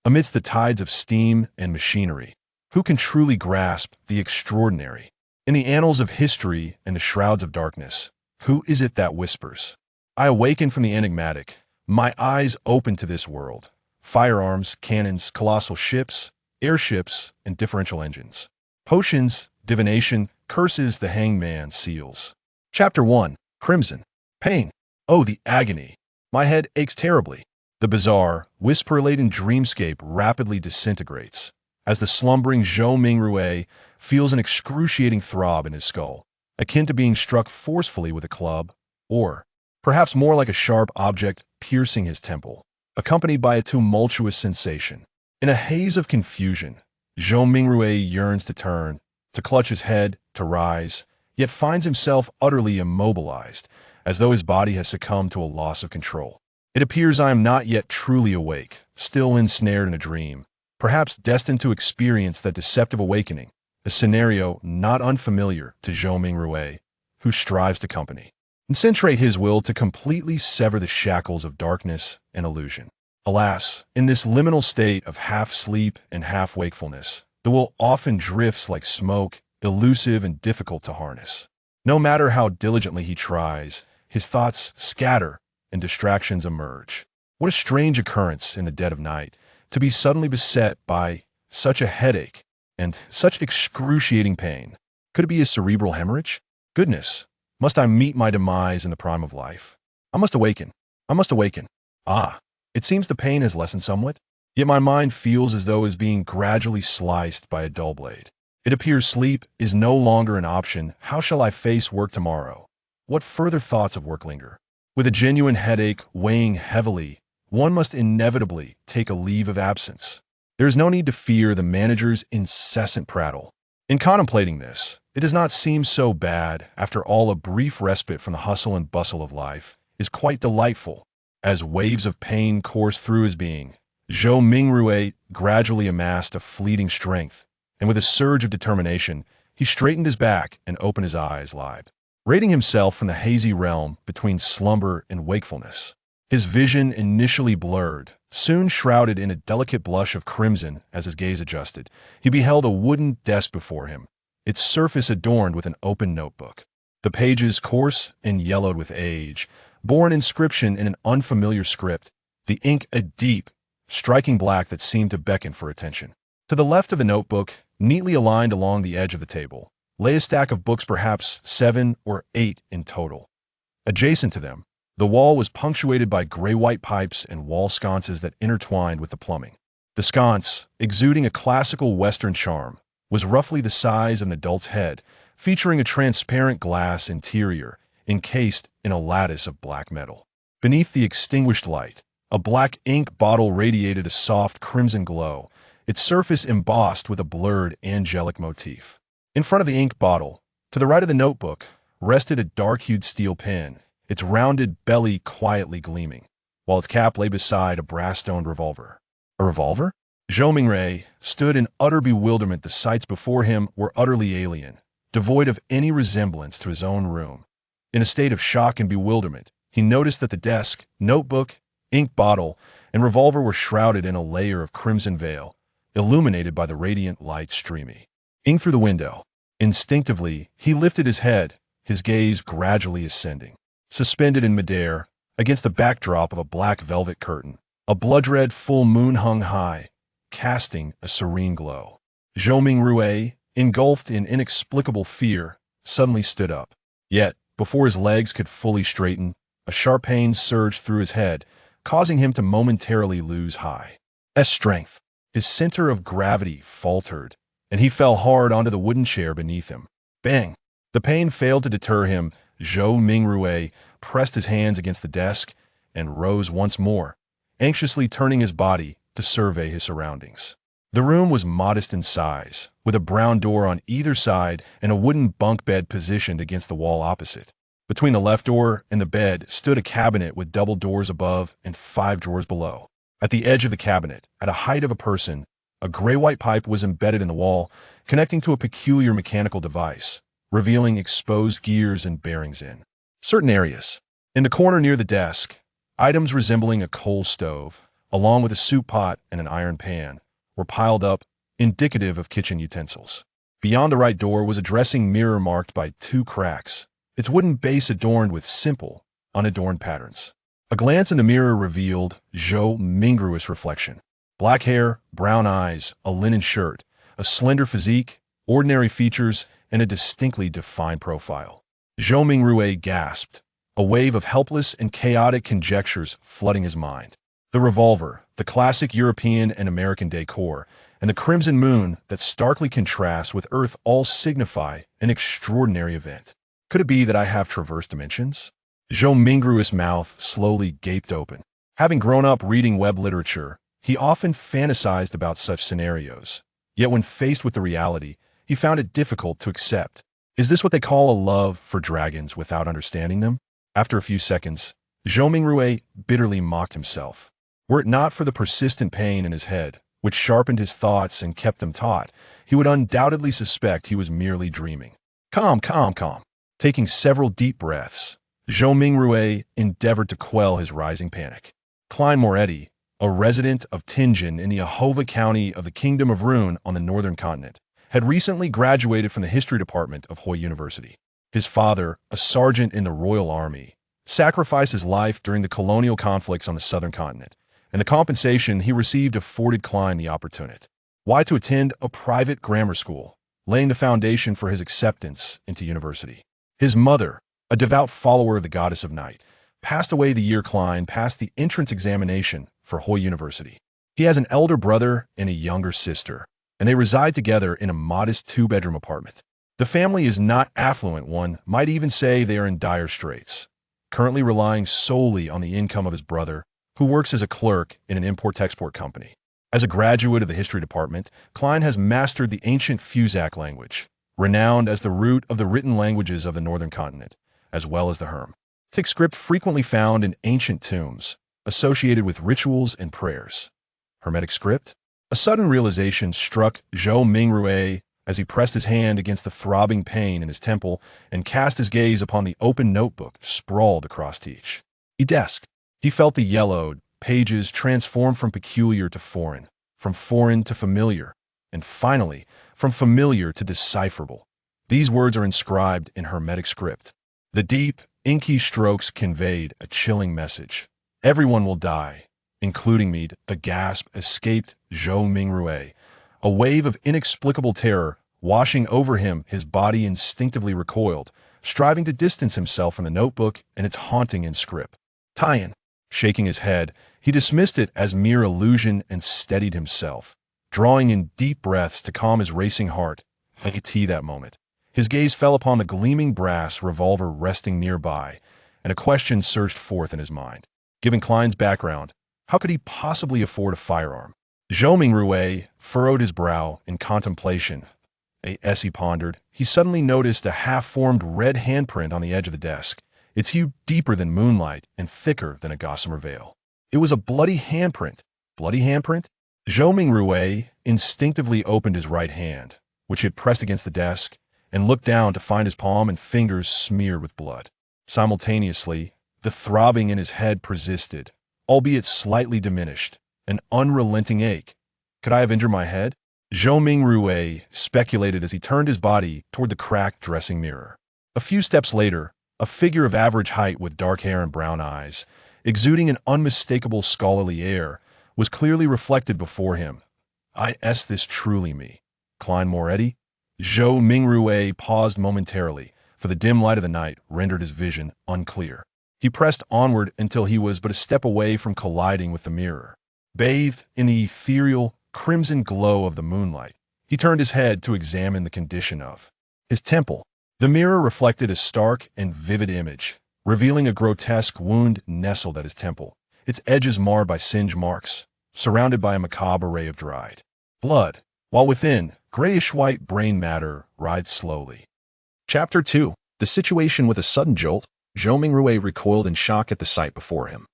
Amidst the tides of steam and machinery, who can truly grasp the extraordinary? In the annals of history and the shrouds of darkness, who is it that whispers? I awaken from the enigmatic, my eyes open to this world. Firearms, cannons, colossal ships, airships, and differential engines. Potions, divination, curses, the hangman seals. Chapter 1. Crimson. Pain. Oh, the agony. My head aches terribly. The bizarre, whisper-laden dreamscape rapidly disintegrates as the slumbering Zhou Mingrui feels an excruciating throb in his skull, akin to being struck forcefully with a club, or perhaps more like a sharp object piercing his temple, accompanied by a tumultuous sensation. In a haze of confusion, Zhou Mingrui yearns to turn, to clutch his head, to rise, yet finds himself utterly immobilized, as though his body has succumbed to a loss of control. It appears I am not yet truly awake, still ensnared in a dream, perhaps destined to experience that deceptive awakening, a scenario not unfamiliar to Zhou Mingrui, who strives to concentrate his will to completely sever the shackles of darkness and illusion. Alas, in this liminal state of half-sleep and half-wakefulness, the will often drifts like smoke, elusive and difficult to harness. No matter how diligently he tries, his thoughts scatter and distractions emerge. What a strange occurrence in the dead of night, to be suddenly beset by such a headache and such excruciating pain. Could it be a cerebral hemorrhage? Goodness, must I meet my demise in the prime of life? I must awaken. I must awaken. Ah, it seems the pain has lessened somewhat, yet my mind feels as though it is being gradually sliced by a dull blade. It appears sleep is no longer an option. How shall I face work tomorrow? What further thoughts of work linger? With a genuine headache weighing heavily, one must inevitably take a leave of absence. There is no need to fear the manager's incessant prattle. In contemplating this, it does not seem so bad. After all, a brief respite from the hustle and bustle of life is quite delightful. As waves of pain course through his being, Zhou Mingrui gradually amassed a fleeting strength, and with a surge of determination, he straightened his back and opened his eyes wide. Rating himself from the hazy realm between slumber and wakefulness, his vision initially blurred, soon shrouded in a delicate blush of crimson. As his gaze adjusted, he beheld a wooden desk before him, its surface adorned with an open notebook. The pages coarse and yellowed with age, bore an inscription in an unfamiliar script, the ink a deep, striking black that seemed to beckon for attention. To the left of the notebook, neatly aligned along the edge of the table, lay a stack of books, perhaps 7 or 8 in total. Adjacent to them, the wall was punctuated by gray-white pipes and wall sconces that intertwined with the plumbing. The sconce, exuding a classical Western charm, was roughly the size of an adult's head, featuring a transparent glass interior encased in a lattice of black metal. Beneath the extinguished light, a black ink bottle radiated a soft crimson glow, its surface embossed with a blurred angelic motif. In front of the ink bottle, to the right of the notebook, rested a dark-hued steel pen, its rounded belly quietly gleaming, while its cap lay beside a brass-stoned revolver. A revolver? Zhou Mingrui stood in utter bewilderment. The sights before him were utterly alien, devoid of any resemblance to his own room. In a state of shock and bewilderment, he noticed that the desk, notebook, ink bottle, and revolver were shrouded in a layer of crimson veil, illuminated by the radiant light streaming through the window. Instinctively, he lifted his head, his gaze gradually ascending. Suspended in midair, against the backdrop of a black velvet curtain, a blood-red full moon hung high, casting a serene glow. Zhou Mingrui, engulfed in inexplicable fear, suddenly stood up. Yet, before his legs could fully straighten, a sharp pain surged through his head, causing him to momentarily lose strength. His center of gravity faltered, and he fell hard onto the wooden chair beneath him. Bang! The pain failed to deter him. Zhou Mingrui pressed his hands against the desk and rose once more, anxiously turning his body to survey his surroundings. The room was modest in size, with a brown door on either side and a wooden bunk bed positioned against the wall opposite. Between the left door and the bed stood a cabinet with double doors above and 5 drawers below. At the edge of the cabinet, at a height of a person, a gray-white pipe was embedded in the wall, connecting to a peculiar mechanical device, revealing exposed gears and bearings in certain areas. In the corner near the desk, items resembling a coal stove, along with a soup pot and an iron pan, were piled up, indicative of kitchen utensils. Beyond the right door was a dressing mirror marked by 2 cracks, its wooden base adorned with simple, unadorned patterns. A glance in the mirror revealed Zhou Mingrui's reflection. Black hair, brown eyes, a linen shirt, a slender physique, ordinary features, and a distinctly defined profile. Zhou Mingrui gasped, a wave of helpless and chaotic conjectures flooding his mind. The revolver, the classic European and American decor, and the crimson moon that starkly contrasts with Earth all signify an extraordinary event. Could it be that I have traversed dimensions? Zhou Mingrui's mouth slowly gaped open. Having grown up reading web literature, he often fantasized about such scenarios. Yet when faced with the reality, he found it difficult to accept. Is this what they call a love for dragons without understanding them? After a few seconds, Zhou Mingrui bitterly mocked himself. Were it not for the persistent pain in his head, which sharpened his thoughts and kept them taut, he would undoubtedly suspect he was merely dreaming. Calm. Taking several deep breaths, Zhou Mingrui endeavored to quell his rising panic. Klein Moretti, a resident of Tianjin in the Ahova County of the Kingdom of Rune on the northern continent, had recently graduated from the history department of Hoi University. His father, a sergeant in the Royal Army, sacrificed his life during the colonial conflicts on the southern continent, and the compensation he received afforded Klein the opportunity. Why to attend a private grammar school, laying the foundation for his acceptance into university. His mother, a devout follower of the goddess of night, passed away the year Klein passed the entrance examination for Hoi University. He has an elder brother and a younger sister, and they reside together in a modest 2-bedroom apartment. The family is not affluent, one might even say they are in dire straits, currently relying solely on the income of his brother, who works as a clerk in an import-export company. As a graduate of the history department, Klein has mastered the ancient Fuzak language, renowned as the root of the written languages of the northern continent, as well as the Hermetic script frequently found in ancient tombs, associated with rituals and prayers. Hermetic script? A sudden realization struck Zhou Mingrui as he pressed his hand against the throbbing pain in his temple and cast his gaze upon the open notebook sprawled across each desk. He felt the yellowed pages transform from peculiar to foreign, from foreign to familiar, and finally, from familiar to decipherable. These words are inscribed in Hermetic script. The deep, inky strokes conveyed a chilling message. Everyone will die, including me. A gasp escaped Zhou Mingrui. A wave of inexplicable terror washing over him, his body instinctively recoiled, striving to distance himself from the notebook and its haunting inscript. Tyan. Shaking his head, he dismissed it as mere illusion and steadied himself, drawing in deep breaths to calm his racing heart. At that moment, his gaze fell upon the gleaming brass revolver resting nearby, and a question surged forth in his mind. Given Klein's background, how could he possibly afford a firearm? Zhou Mingrui furrowed his brow in contemplation. As he pondered, he suddenly noticed a half-formed red handprint on the edge of the desk, its hue deeper than moonlight and thicker than a gossamer veil. It was a bloody handprint. Bloody handprint? Zhou Mingrui instinctively opened his right hand, which he had pressed against the desk, and looked down to find his palm and fingers smeared with blood. Simultaneously, the throbbing in his head persisted, albeit slightly diminished, an unrelenting ache. Could I have injured my head? Zhou Mingrui speculated as he turned his body toward the cracked dressing mirror. A few steps later, a figure of average height with dark hair and brown eyes, exuding an unmistakable scholarly air, was clearly reflected before him. Is this truly me? Klein Moretti? Zhou Mingrui paused momentarily, for the dim light of the night rendered his vision unclear. He pressed onward until he was but a step away from colliding with the mirror. Bathed in the ethereal, crimson glow of the moonlight, he turned his head to examine the condition of his temple. The mirror reflected a stark and vivid image, revealing a grotesque wound nestled at his temple, its edges marred by singe marks, surrounded by a macabre array of dried blood, while within, grayish-white brain matter writhed slowly. Chapter 2. The situation with a sudden jolt, Zhou Mingrui recoiled in shock at the sight before him.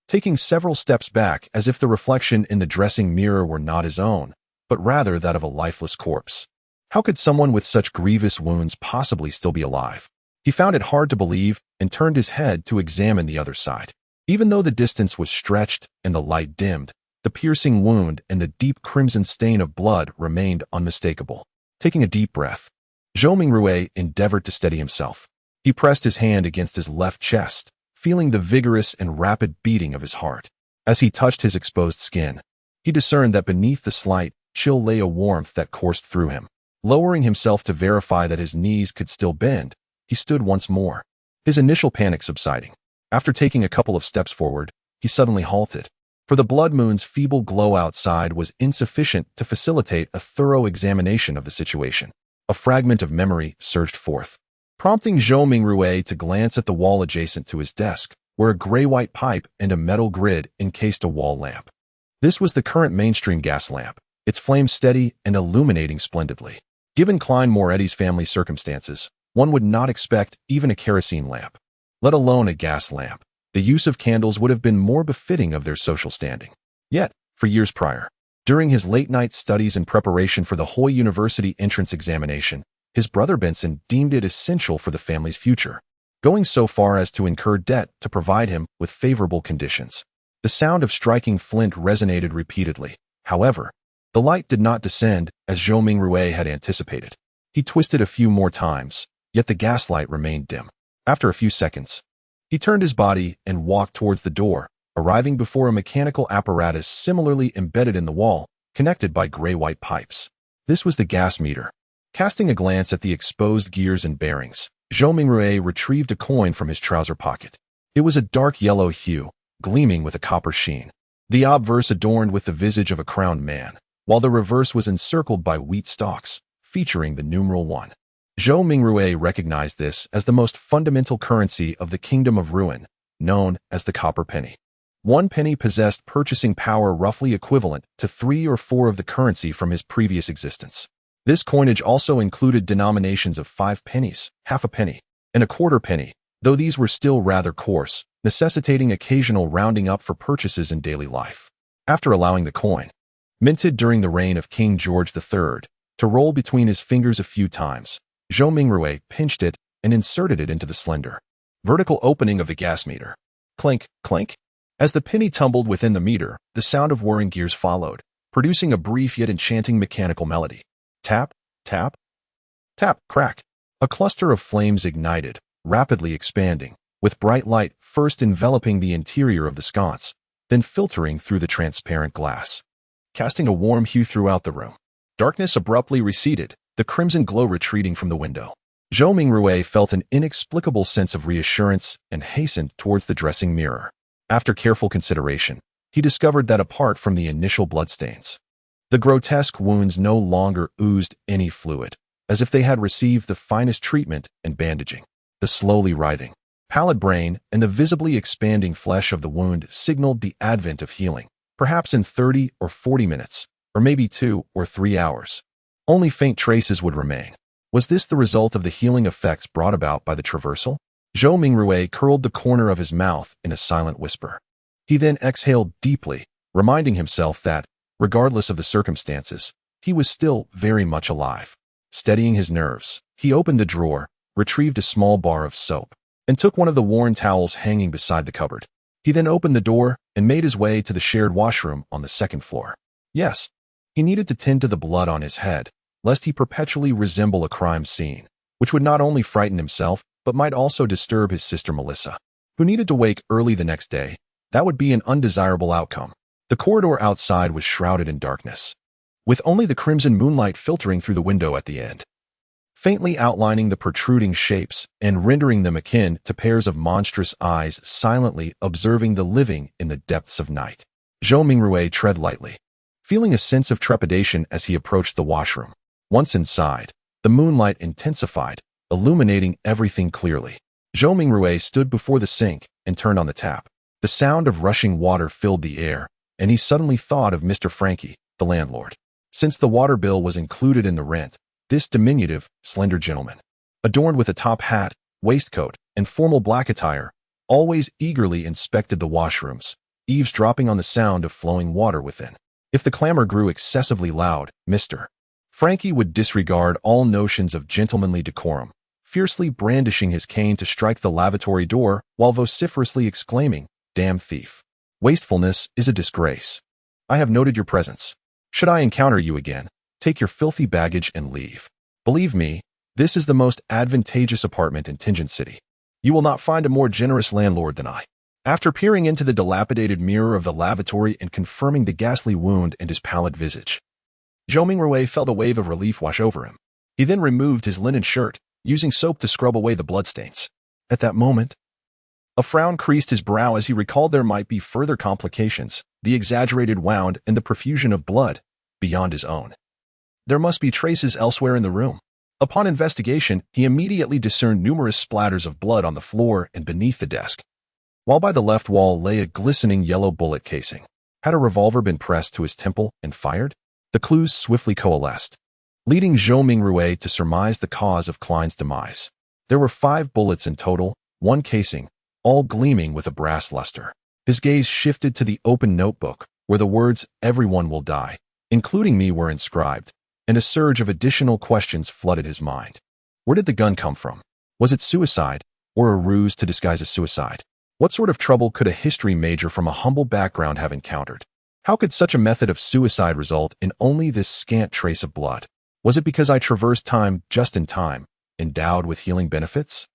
Taking several steps back as if the reflection in the dressing mirror were not his own, but rather that of a lifeless corpse. How could someone with such grievous wounds possibly still be alive? He found it hard to believe and turned his head to examine the other side. Even though the distance was stretched and the light dimmed, The piercing wound and the deep crimson stain of blood remained unmistakable. Taking a deep breath, Zhou Mingrui endeavored to steady himself. He pressed his hand against his left chest, feeling the vigorous and rapid beating of his heart. As he touched his exposed skin, he discerned that beneath the slight chill lay a warmth that coursed through him. Lowering himself to verify that his knees could still bend, he stood once more, his initial panic subsiding. After taking a couple of steps forward, he suddenly halted, for the blood moon's feeble glow outside was insufficient to facilitate a thorough examination of the situation. A fragment of memory surged forth, prompting Zhou Mingrui to glance at the wall adjacent to his desk, where a gray-white pipe and a metal grid encased a wall lamp. This was the current mainstream gas lamp, its flame steady and illuminating splendidly. Given Klein Moretti's family circumstances, one would not expect even a kerosene lamp, let alone a gas lamp. The use of candles would have been more befitting of their social standing. Yet, for years prior, during his late-night studies in preparation for the Hoy University entrance examination, his brother Benson deemed it essential for the family's future, going so far as to incur debt to provide him with favorable conditions. The sound of striking flint resonated repeatedly. However, the light did not descend as Zhou Mingrui had anticipated. He twisted a few more times, yet the gaslight remained dim. After a few seconds, he turned his body and walked towards the door, arriving before a mechanical apparatus similarly embedded in the wall, connected by gray-white pipes. This was the gas meter. Casting a glance at the exposed gears and bearings, Zhou Mingrui retrieved a coin from his trouser pocket. It was a dark yellow hue, gleaming with a copper sheen. The obverse adorned with the visage of a crowned man, while the reverse was encircled by wheat stalks, featuring the numeral 1. Zhou Mingrui recognized this as the most fundamental currency of the Kingdom of Ruin, known as the copper penny. 1 penny possessed purchasing power roughly equivalent to 3 or 4 of the currency from his previous existence. This coinage also included denominations of 5 pennies, half a penny, and a quarter penny, though these were still rather coarse, necessitating occasional rounding up for purchases in daily life. After allowing the coin, minted during the reign of King George III, to roll between his fingers a few times, Zhou Mingrui pinched it and inserted it into the slender, vertical opening of the gas meter. Clink, clink. As the penny tumbled within the meter, the sound of whirring gears followed, producing a brief yet enchanting mechanical melody. Tap, tap, tap, crack. A cluster of flames ignited, rapidly expanding, with bright light first enveloping the interior of the sconce, then filtering through the transparent glass, casting a warm hue throughout the room. Darkness abruptly receded, the crimson glow retreating from the window. Zhou Mingrui felt an inexplicable sense of reassurance and hastened towards the dressing mirror. After careful consideration, he discovered that apart from the initial bloodstains, the grotesque wounds no longer oozed any fluid, as if they had received the finest treatment and bandaging. The slowly writhing, pallid brain and the visibly expanding flesh of the wound signaled the advent of healing, perhaps in 30 or 40 minutes, or maybe 2 or 3 hours. Only faint traces would remain. Was this the result of the healing effects brought about by the traversal? Zhou Mingrui curled the corner of his mouth in a silent whisper. He then exhaled deeply, reminding himself that, regardless of the circumstances, he was still very much alive. Steadying his nerves, he opened the drawer, retrieved a small bar of soap, and took one of the worn towels hanging beside the cupboard. He then opened the door and made his way to the shared washroom on the 2nd floor. Yes, he needed to tend to the blood on his head, lest he perpetually resemble a crime scene, which would not only frighten himself, but might also disturb his sister Melissa, who needed to wake early the next day. That would be an undesirable outcome. The corridor outside was shrouded in darkness, with only the crimson moonlight filtering through the window at the end, faintly outlining the protruding shapes and rendering them akin to pairs of monstrous eyes silently observing the living in the depths of night. Zhou Mingrui tread lightly, feeling a sense of trepidation as he approached the washroom. Once inside, the moonlight intensified, illuminating everything clearly. Zhou Mingrui stood before the sink and turned on the tap. The sound of rushing water filled the air, and he suddenly thought of Mr. Frankie, the landlord. Since the water bill was included in the rent, this diminutive, slender gentleman, adorned with a top hat, waistcoat, and formal black attire, always eagerly inspected the washrooms, eavesdropping on the sound of flowing water within. If the clamor grew excessively loud, Mr. Frankie would disregard all notions of gentlemanly decorum, fiercely brandishing his cane to strike the lavatory door while vociferously exclaiming, "Damn thief! Wastefulness is a disgrace." I have noted your presence. Should I encounter you again, take your filthy baggage and leave. Believe me, this is the most advantageous apartment in Tingen City. You will not find a more generous landlord than I. After peering into the dilapidated mirror of the lavatory and confirming the ghastly wound in his pallid visage, Zhou Mingrui felt a wave of relief wash over him. He then removed his linen shirt, using soap to scrub away the bloodstains. At that moment, a frown creased his brow as he recalled there might be further complications, the exaggerated wound and the profusion of blood, beyond his own. There must be traces elsewhere in the room. Upon investigation, he immediately discerned numerous splatters of blood on the floor and beneath the desk, while by the left wall lay a glistening yellow bullet casing. Had a revolver been pressed to his temple and fired? The clues swiftly coalesced, leading Zhou Mingrui to surmise the cause of Klein's demise. There were 5 bullets in total, 1 casing, all gleaming with a brass luster. His gaze shifted to the open notebook, where the words, "Everyone will die, including me," were inscribed, and a surge of additional questions flooded his mind. Where did the gun come from? Was it suicide, or a ruse to disguise a suicide? What sort of trouble could a history major from a humble background have encountered? How could such a method of suicide result in only this scant trace of blood? Was it because I traversed time just in time, endowed with healing benefits?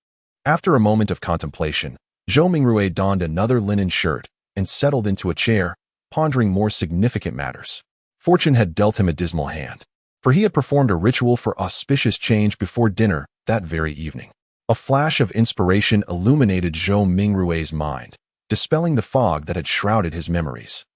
After a moment of contemplation, Zhou Mingrui donned another linen shirt and settled into a chair, pondering more significant matters. Fortune had dealt him a dismal hand, for he had performed a ritual for auspicious change before dinner that very evening. A flash of inspiration illuminated Zhou Mingrui's mind, dispelling the fog that had shrouded his memories.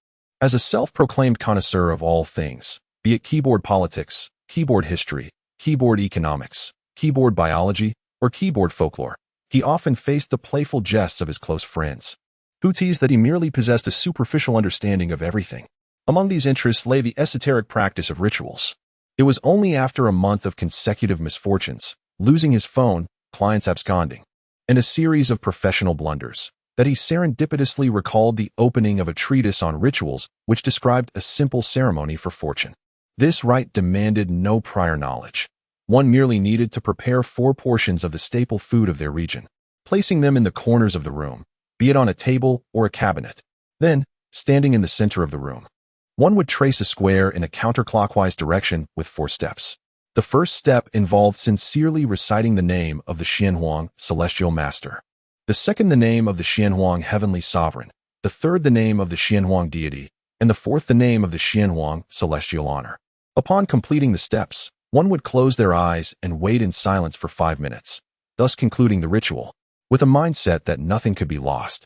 As a self-proclaimed connoisseur of all things, be it keyboard politics, keyboard history, keyboard economics, keyboard biology, or keyboard folklore, he often faced the playful jests of his close friends, who teased that he merely possessed a superficial understanding of everything. Among these interests lay the esoteric practice of rituals. It was only after a month of consecutive misfortunes, losing his phone, clients absconding, and a series of professional blunders, that he serendipitously recalled the opening of a treatise on rituals which described a simple ceremony for fortune. This rite demanded no prior knowledge. One merely needed to prepare 4 portions of the staple food of their region, placing them in the corners of the room, be it on a table or a cabinet. Then, standing in the center of the room, one would trace a square in a counterclockwise direction with 4 steps. The first step involved sincerely reciting the name of the Xianhuang celestial master. The second, the name of the Xianhuang heavenly sovereign. The third, the name of the Xianhuang deity. And the fourth, the name of the Xianhuang celestial honor. Upon completing the steps, one would close their eyes and wait in silence for 5 minutes, thus concluding the ritual, with a mindset that nothing could be lost.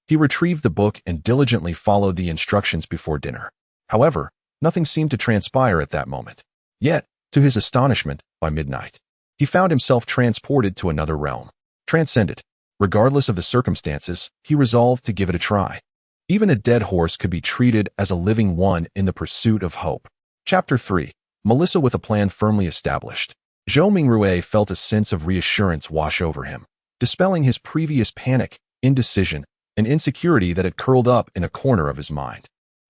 He retrieved the book and diligently followed the instructions before dinner. However, nothing seemed to transpire at that moment. Yet, to his astonishment, by midnight, he found himself transported to another realm. Transcended. Regardless of the circumstances, he resolved to give it a try. Even a dead horse could be treated as a living one in the pursuit of hope. Chapter 3. Melissa with a plan firmly established. Zhou Mingrui felt a sense of reassurance wash over him, dispelling his previous panic, indecision, and insecurity that had curled up in a corner of his mind.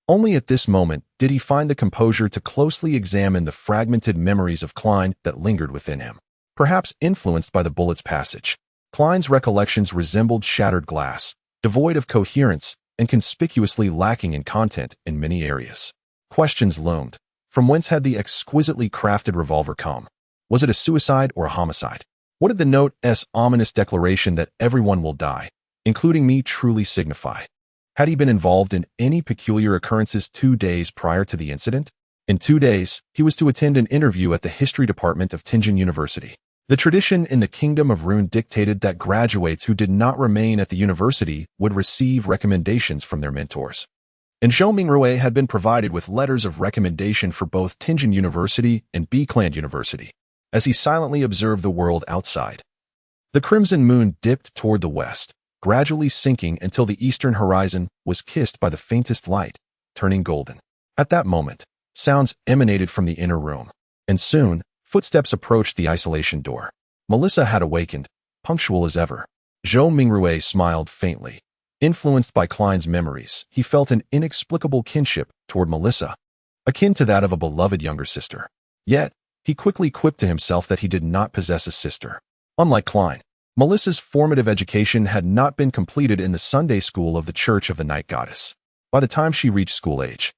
Only at this moment did he find the composure to closely examine the fragmented memories of Klein that lingered within him. Perhaps influenced by the bullet's passage, Klein's recollections resembled shattered glass, devoid of coherence and conspicuously lacking in content in many areas. Questions loomed. From whence had the exquisitely crafted revolver come? Was it a suicide or a homicide? What did the note's ominous declaration that everyone will die, including me, truly signify? Had he been involved in any peculiar occurrences 2 days prior to the incident? In 2 days, he was to attend an interview at the history department of Tingen University. The tradition in the Kingdom of Rune dictated that graduates who did not remain at the university would receive recommendations from their mentors. And Zhou Mingrui had been provided with letters of recommendation for both Tingen University and Klein University, as he silently observed the world outside. The crimson moon dipped toward the west, gradually sinking until the eastern horizon was kissed by the faintest light, turning golden. At that moment, sounds emanated from the inner room, and soon, footsteps approached the isolation door. Melissa had awakened, punctual as ever. Zhou Mingrui smiled faintly. Influenced by Klein's memories, he felt an inexplicable kinship toward Melissa, akin to that of a beloved younger sister. Yet, he quickly quipped to himself that he did not possess a sister. Unlike Klein, Melissa's formative education had not been completed in the Sunday school of the Church of the Night Goddess. By the time she reached school age,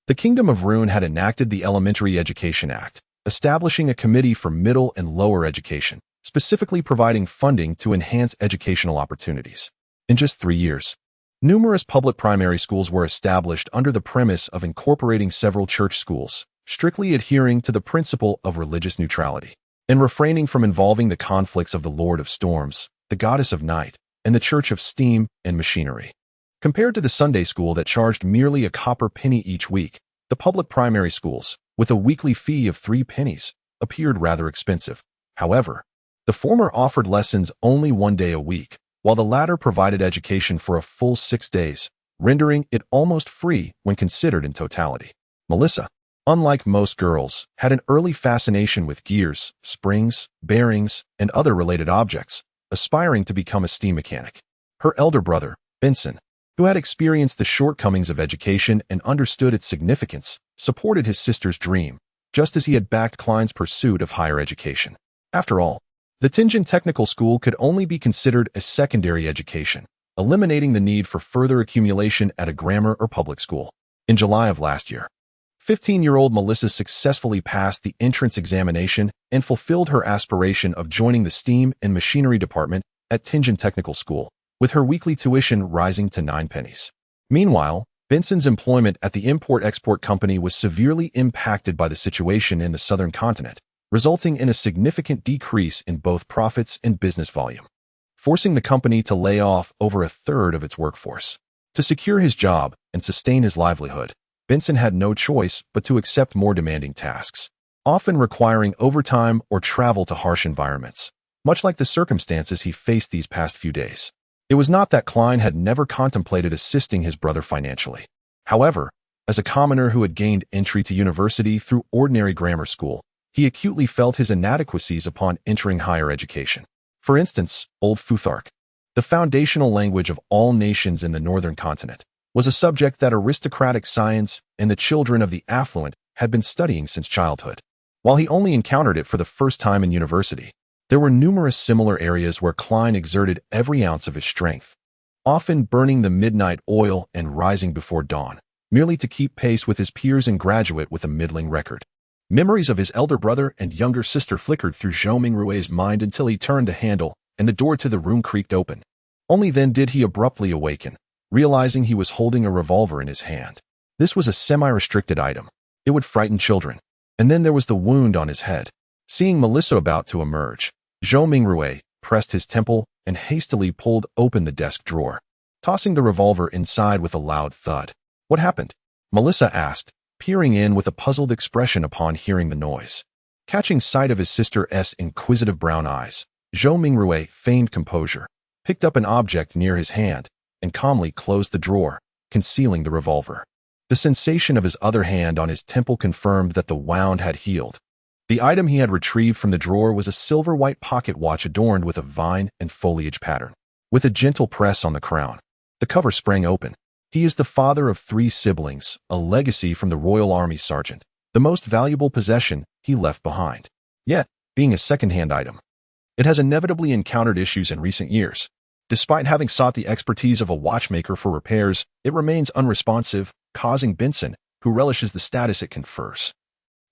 The Kingdom of Rune had enacted the Elementary Education Act, establishing a committee for middle and lower education, specifically providing funding to enhance educational opportunities. In just 3 years, numerous public primary schools were established under the premise of incorporating several church schools, strictly adhering to the principle of religious neutrality, and refraining from involving the conflicts of the Lord of Storms, the Goddess of Night, and the Church of Steam and Machinery. Compared to the Sunday school that charged merely a copper penny each week, the public primary schools, with a weekly fee of 3 pennies, appeared rather expensive. However, the former offered lessons only 1 day a week, while the latter provided education for a full 6 days, rendering it almost free when considered in totality. Melissa, unlike most girls, had an early fascination with gears, springs, bearings, and other related objects, aspiring to become a steam mechanic. Her elder brother, Benson, who had experienced the shortcomings of education and understood its significance, supported his sister's dream, just as he had backed Klein's pursuit of higher education. After all, the Tianjin Technical School could only be considered a secondary education, eliminating the need for further accumulation at a grammar or public school. In July of last year, 15-year-old Melissa successfully passed the entrance examination and fulfilled her aspiration of joining the Steam and Machinery Department at Tianjin Technical School, with her weekly tuition rising to 9 pennies. Meanwhile, Benson's employment at the import-export company was severely impacted by the situation in the southern continent, resulting in a significant decrease in both profits and business volume, forcing the company to lay off over a third of its workforce. To secure his job and sustain his livelihood, Benson had no choice but to accept more demanding tasks, often requiring overtime or travel to harsh environments, much like the circumstances he faced these past few days. It was not that Klein had never contemplated assisting his brother financially. However, as a commoner who had gained entry to university through ordinary grammar school, he acutely felt his inadequacies upon entering higher education. For instance, Old Futhark, the foundational language of all nations in the northern continent, was a subject that aristocratic science and the children of the affluent had been studying since childhood. While he only encountered it for the first time in university, there were numerous similar areas where Klein exerted every ounce of his strength, often burning the midnight oil and rising before dawn, merely to keep pace with his peers and graduate with a middling record. Memories of his elder brother and younger sister flickered through Zhou Mingrui's mind until he turned the handle and the door to the room creaked open. Only then did he abruptly awaken, realizing he was holding a revolver in his hand. This was a semi-restricted item. It would frighten children. And then there was the wound on his head. Seeing Melissa about to emerge, Zhou Mingrui pressed his temple and hastily pulled open the desk drawer, tossing the revolver inside with a loud thud. "What happened?" Melissa asked, peering in with a puzzled expression upon hearing the noise. Catching sight of his sister's inquisitive brown eyes, Zhou Mingrui feigned composure, picked up an object near his hand, and calmly closed the drawer, concealing the revolver. The sensation of his other hand on his temple confirmed that the wound had healed. The item he had retrieved from the drawer was a silver-white pocket watch adorned with a vine and foliage pattern. With a gentle press on the crown, the cover sprang open. He is the father of 3 siblings, a legacy from the Royal Army sergeant, the most valuable possession he left behind. Yet, being a second-hand item, it has inevitably encountered issues in recent years. Despite having sought the expertise of a watchmaker for repairs, it remains unresponsive, causing Benson, who relishes the status it confers,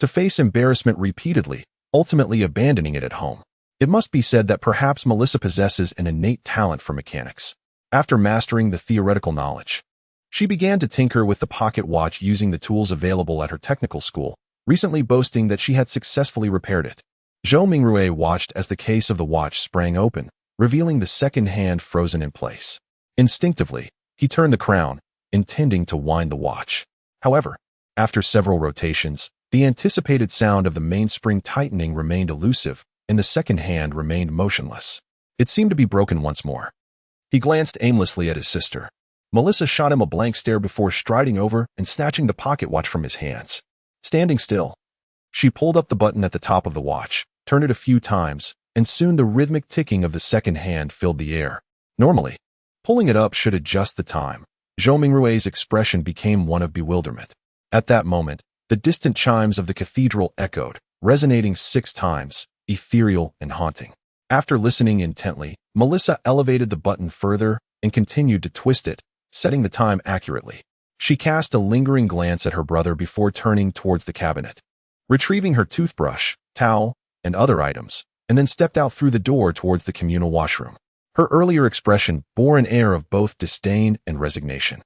to face embarrassment repeatedly, ultimately abandoning it at home. It must be said that perhaps Melissa possesses an innate talent for mechanics. After mastering the theoretical knowledge, she began to tinker with the pocket watch using the tools available at her technical school, recently boasting that she had successfully repaired it. Zhou Mingrui watched as the case of the watch sprang open, revealing the second hand frozen in place. Instinctively, he turned the crown, intending to wind the watch. However, after several rotations, the anticipated sound of the mainspring tightening remained elusive, and the second hand remained motionless. It seemed to be broken once more. He glanced aimlessly at his sister. Melissa shot him a blank stare before striding over and snatching the pocket watch from his hands. Standing still, she pulled up the button at the top of the watch, turned it a few times, and soon the rhythmic ticking of the second hand filled the air. Normally, pulling it up should adjust the time. Zhou Mingrui's expression became one of bewilderment. At that moment, the distant chimes of the cathedral echoed, resonating 6 times, ethereal and haunting. After listening intently, Melissa elevated the button further and continued to twist it, setting the time accurately. She cast a lingering glance at her brother before turning towards the cabinet, retrieving her toothbrush, towel, and other items, and then stepped out through the door towards the communal washroom. Her earlier expression bore an air of both disdain and resignation.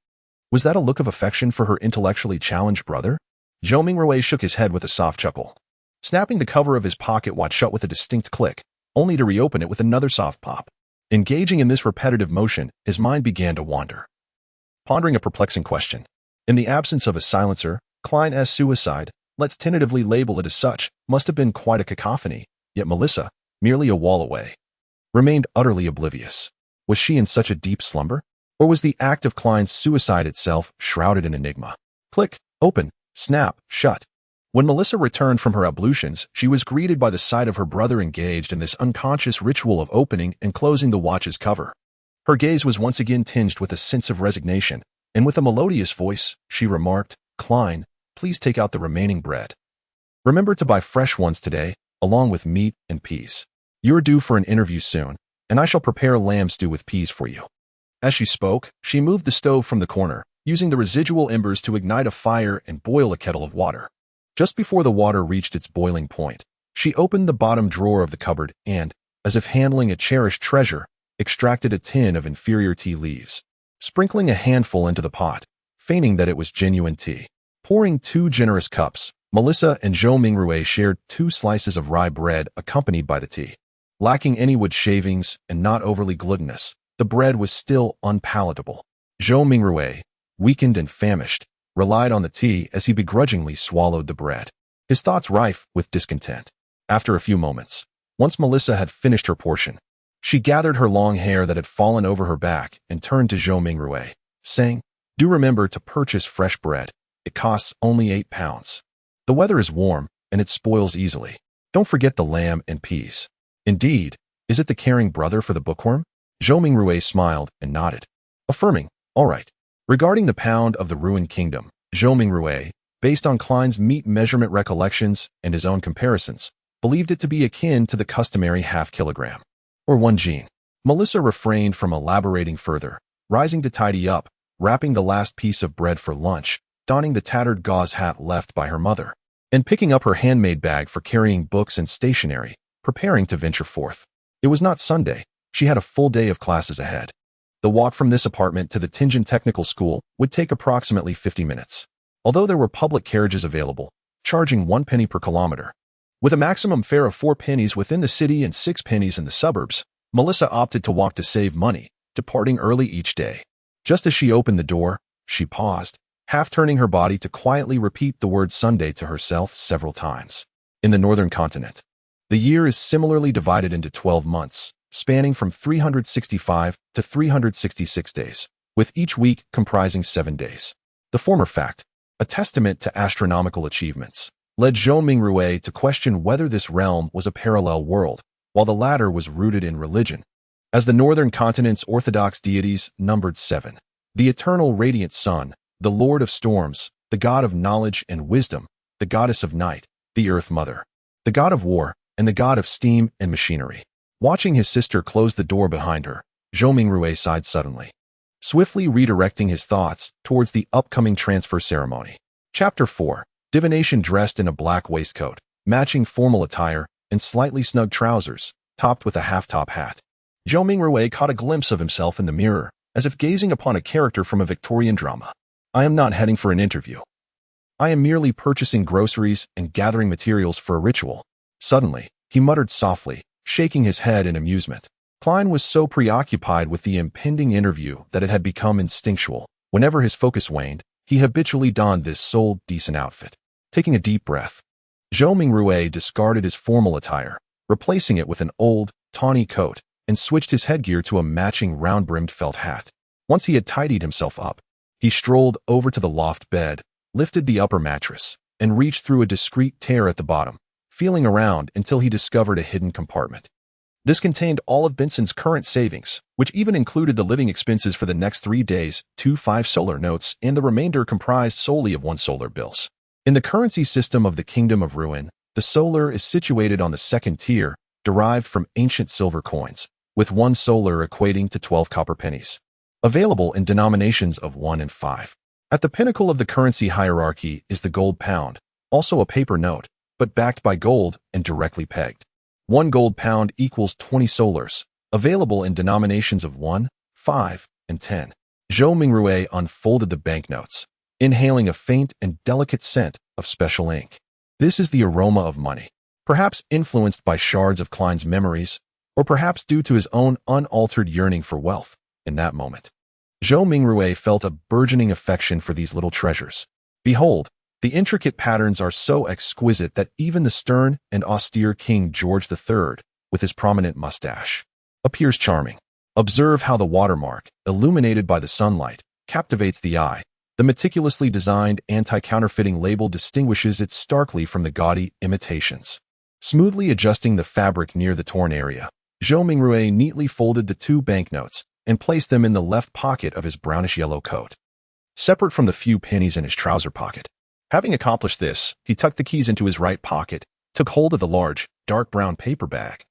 Was that a look of affection for her intellectually challenged brother? Zhou Mingrui shook his head with a soft chuckle, snapping the cover of his pocket watch shut with a distinct click, only to reopen it with another soft pop. Engaging in this repetitive motion, his mind began to wander, pondering a perplexing question. In the absence of a silencer, Klein's suicide, let's tentatively label it as such, must have been quite a cacophony, yet Melissa, merely a wall away, remained utterly oblivious. Was she in such a deep slumber? Or was the act of Klein's suicide itself shrouded in enigma? Click, open, snap, shut. When Melissa returned from her ablutions, she was greeted by the sight of her brother engaged in this unconscious ritual of opening and closing the watch's cover. Her gaze was once again tinged with a sense of resignation, and with a melodious voice, she remarked, "Klein, please take out the remaining bread. Remember to buy fresh ones today, along with meat and peas. You're due for an interview soon, and I shall prepare lamb stew with peas for you." As she spoke, she moved the stove from the corner, using the residual embers to ignite a fire and boil a kettle of water. Just before the water reached its boiling point, she opened the bottom drawer of the cupboard and, as if handling a cherished treasure, extracted a tin of inferior tea leaves, sprinkling a handful into the pot, feigning that it was genuine tea. Pouring 2 generous cups, Melissa and Zhou Mingrui shared 2 slices of rye bread accompanied by the tea. Lacking any wood shavings and not overly glutinous, the bread was still unpalatable. Zhou Mingrui, weakened and famished, relied on the tea as he begrudgingly swallowed the bread, his thoughts rife with discontent. After a few moments, once Melissa had finished her portion, she gathered her long hair that had fallen over her back and turned to Zhou Mingrui, saying, "Do remember to purchase fresh bread. It costs only 8 pounds. The weather is warm, and it spoils easily. Don't forget the lamb and peas." Indeed, is it the caring brother for the bookworm? Zhou Mingrui smiled and nodded, affirming, "All right." Regarding the pound of the ruined kingdom, Zhou Mingrui, based on Klein's meat measurement recollections and his own comparisons, believed it to be akin to the customary half-kilogram, or 1 jin. Melissa refrained from elaborating further, rising to tidy up, wrapping the last piece of bread for lunch, donning the tattered gauze hat left by her mother, and picking up her handmade bag for carrying books and stationery, preparing to venture forth. It was not Sunday. She had a full day of classes ahead. The walk from this apartment to the Tianjin Technical School would take approximately 50 minutes, although there were public carriages available, charging 1 penny per kilometer. With a maximum fare of 4 pennies within the city and 6 pennies in the suburbs, Melissa opted to walk to save money, departing early each day. Just as she opened the door, she paused, half turning her body to quietly repeat the word Sunday to herself several times. In the northern continent, the year is similarly divided into 12 months, spanning from 365 to 366 days, with each week comprising 7 days. The former fact, a testament to astronomical achievements, led Zhou Mingrui to question whether this realm was a parallel world, while the latter was rooted in religion. As the northern continent's orthodox deities numbered 7, the eternal radiant sun, the lord of storms, the god of knowledge and wisdom, the goddess of night, the earth mother, the god of war, and the god of steam and machinery. Watching his sister close the door behind her, Zhou Mingrui sighed suddenly, swiftly redirecting his thoughts towards the upcoming transfer ceremony. Chapter 4. Divination dressed in a black waistcoat, matching formal attire, and slightly snug trousers, topped with a half-top hat. Zhou Mingrui caught a glimpse of himself in the mirror, as if gazing upon a character from a Victorian drama. "I am not heading for an interview. I am merely purchasing groceries and gathering materials for a ritual." Suddenly, he muttered softly, shaking his head in amusement. Klein was so preoccupied with the impending interview that it had become instinctual. Whenever his focus waned, he habitually donned this sole decent outfit. Taking a deep breath, Zhou Mingrui discarded his formal attire, replacing it with an old, tawny coat, and switched his headgear to a matching round-brimmed felt hat. Once he had tidied himself up, he strolled over to the loft bed, lifted the upper mattress, and reached through a discreet tear at the bottom, feeling around until he discovered a hidden compartment. This contained all of Benson's current savings, which even included the living expenses for the next 3 days, 2 5-solar notes, and the remainder comprised solely of 1-solar bills. In the currency system of the Kingdom of Ruin, the solar is situated on the second tier, derived from ancient silver coins, with 1 solar equating to 12 copper pennies, available in denominations of 1 and 5. At the pinnacle of the currency hierarchy is the gold pound, also a paper note, but backed by gold and directly pegged. 1 gold pound equals 20 solars, available in denominations of 1, 5, and 10. Zhou Mingrui unfolded the banknotes, inhaling a faint and delicate scent of special ink. This is the aroma of money, perhaps influenced by shards of Klein's memories, or perhaps due to his own unaltered yearning for wealth in that moment. Zhou Mingrui felt a burgeoning affection for these little treasures. Behold, the intricate patterns are so exquisite that even the stern and austere King George III, with his prominent mustache, appears charming. Observe how the watermark, illuminated by the sunlight, captivates the eye. The meticulously designed anti-counterfeiting label distinguishes it starkly from the gaudy imitations. Smoothly adjusting the fabric near the torn area, Zhou Mingrui neatly folded the 2 banknotes and placed them in the left pocket of his brownish-yellow coat, separate from the few pennies in his trouser pocket. Having accomplished this, he tucked the keys into his right pocket, took hold of the large, dark brown paper bag,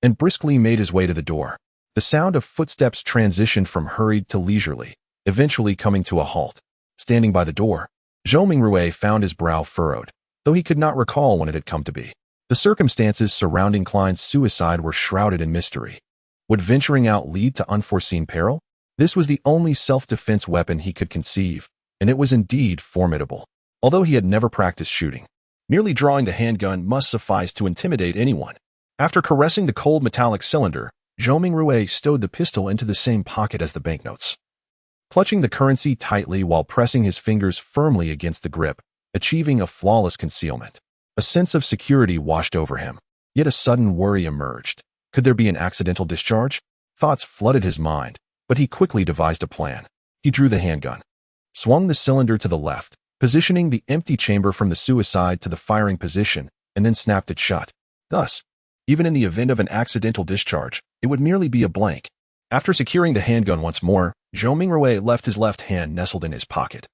and briskly made his way to the door. The sound of footsteps transitioned from hurried to leisurely, eventually coming to a halt. Standing by the door, Zhou Mingrui found his brow furrowed, though he could not recall when it had come to be. The circumstances surrounding Klein's suicide were shrouded in mystery. Would venturing out lead to unforeseen peril? This was the only self-defense weapon he could conceive, and it was indeed formidable. Although he had never practiced shooting, merely drawing the handgun must suffice to intimidate anyone. After caressing the cold metallic cylinder, Zhou Mingrui stowed the pistol into the same pocket as the banknotes, clutching the currency tightly while pressing his fingers firmly against the grip, achieving a flawless concealment. A sense of security washed over him, yet a sudden worry emerged. Could there be an accidental discharge? Thoughts flooded his mind, but he quickly devised a plan. He drew the handgun, swung the cylinder to the left, positioning the empty chamber from the suicide to the firing position, and then snapped it shut. Thus, even in the event of an accidental discharge, it would merely be a blank. After securing the handgun once more, Zhou Mingrui left his left hand nestled in his pocket.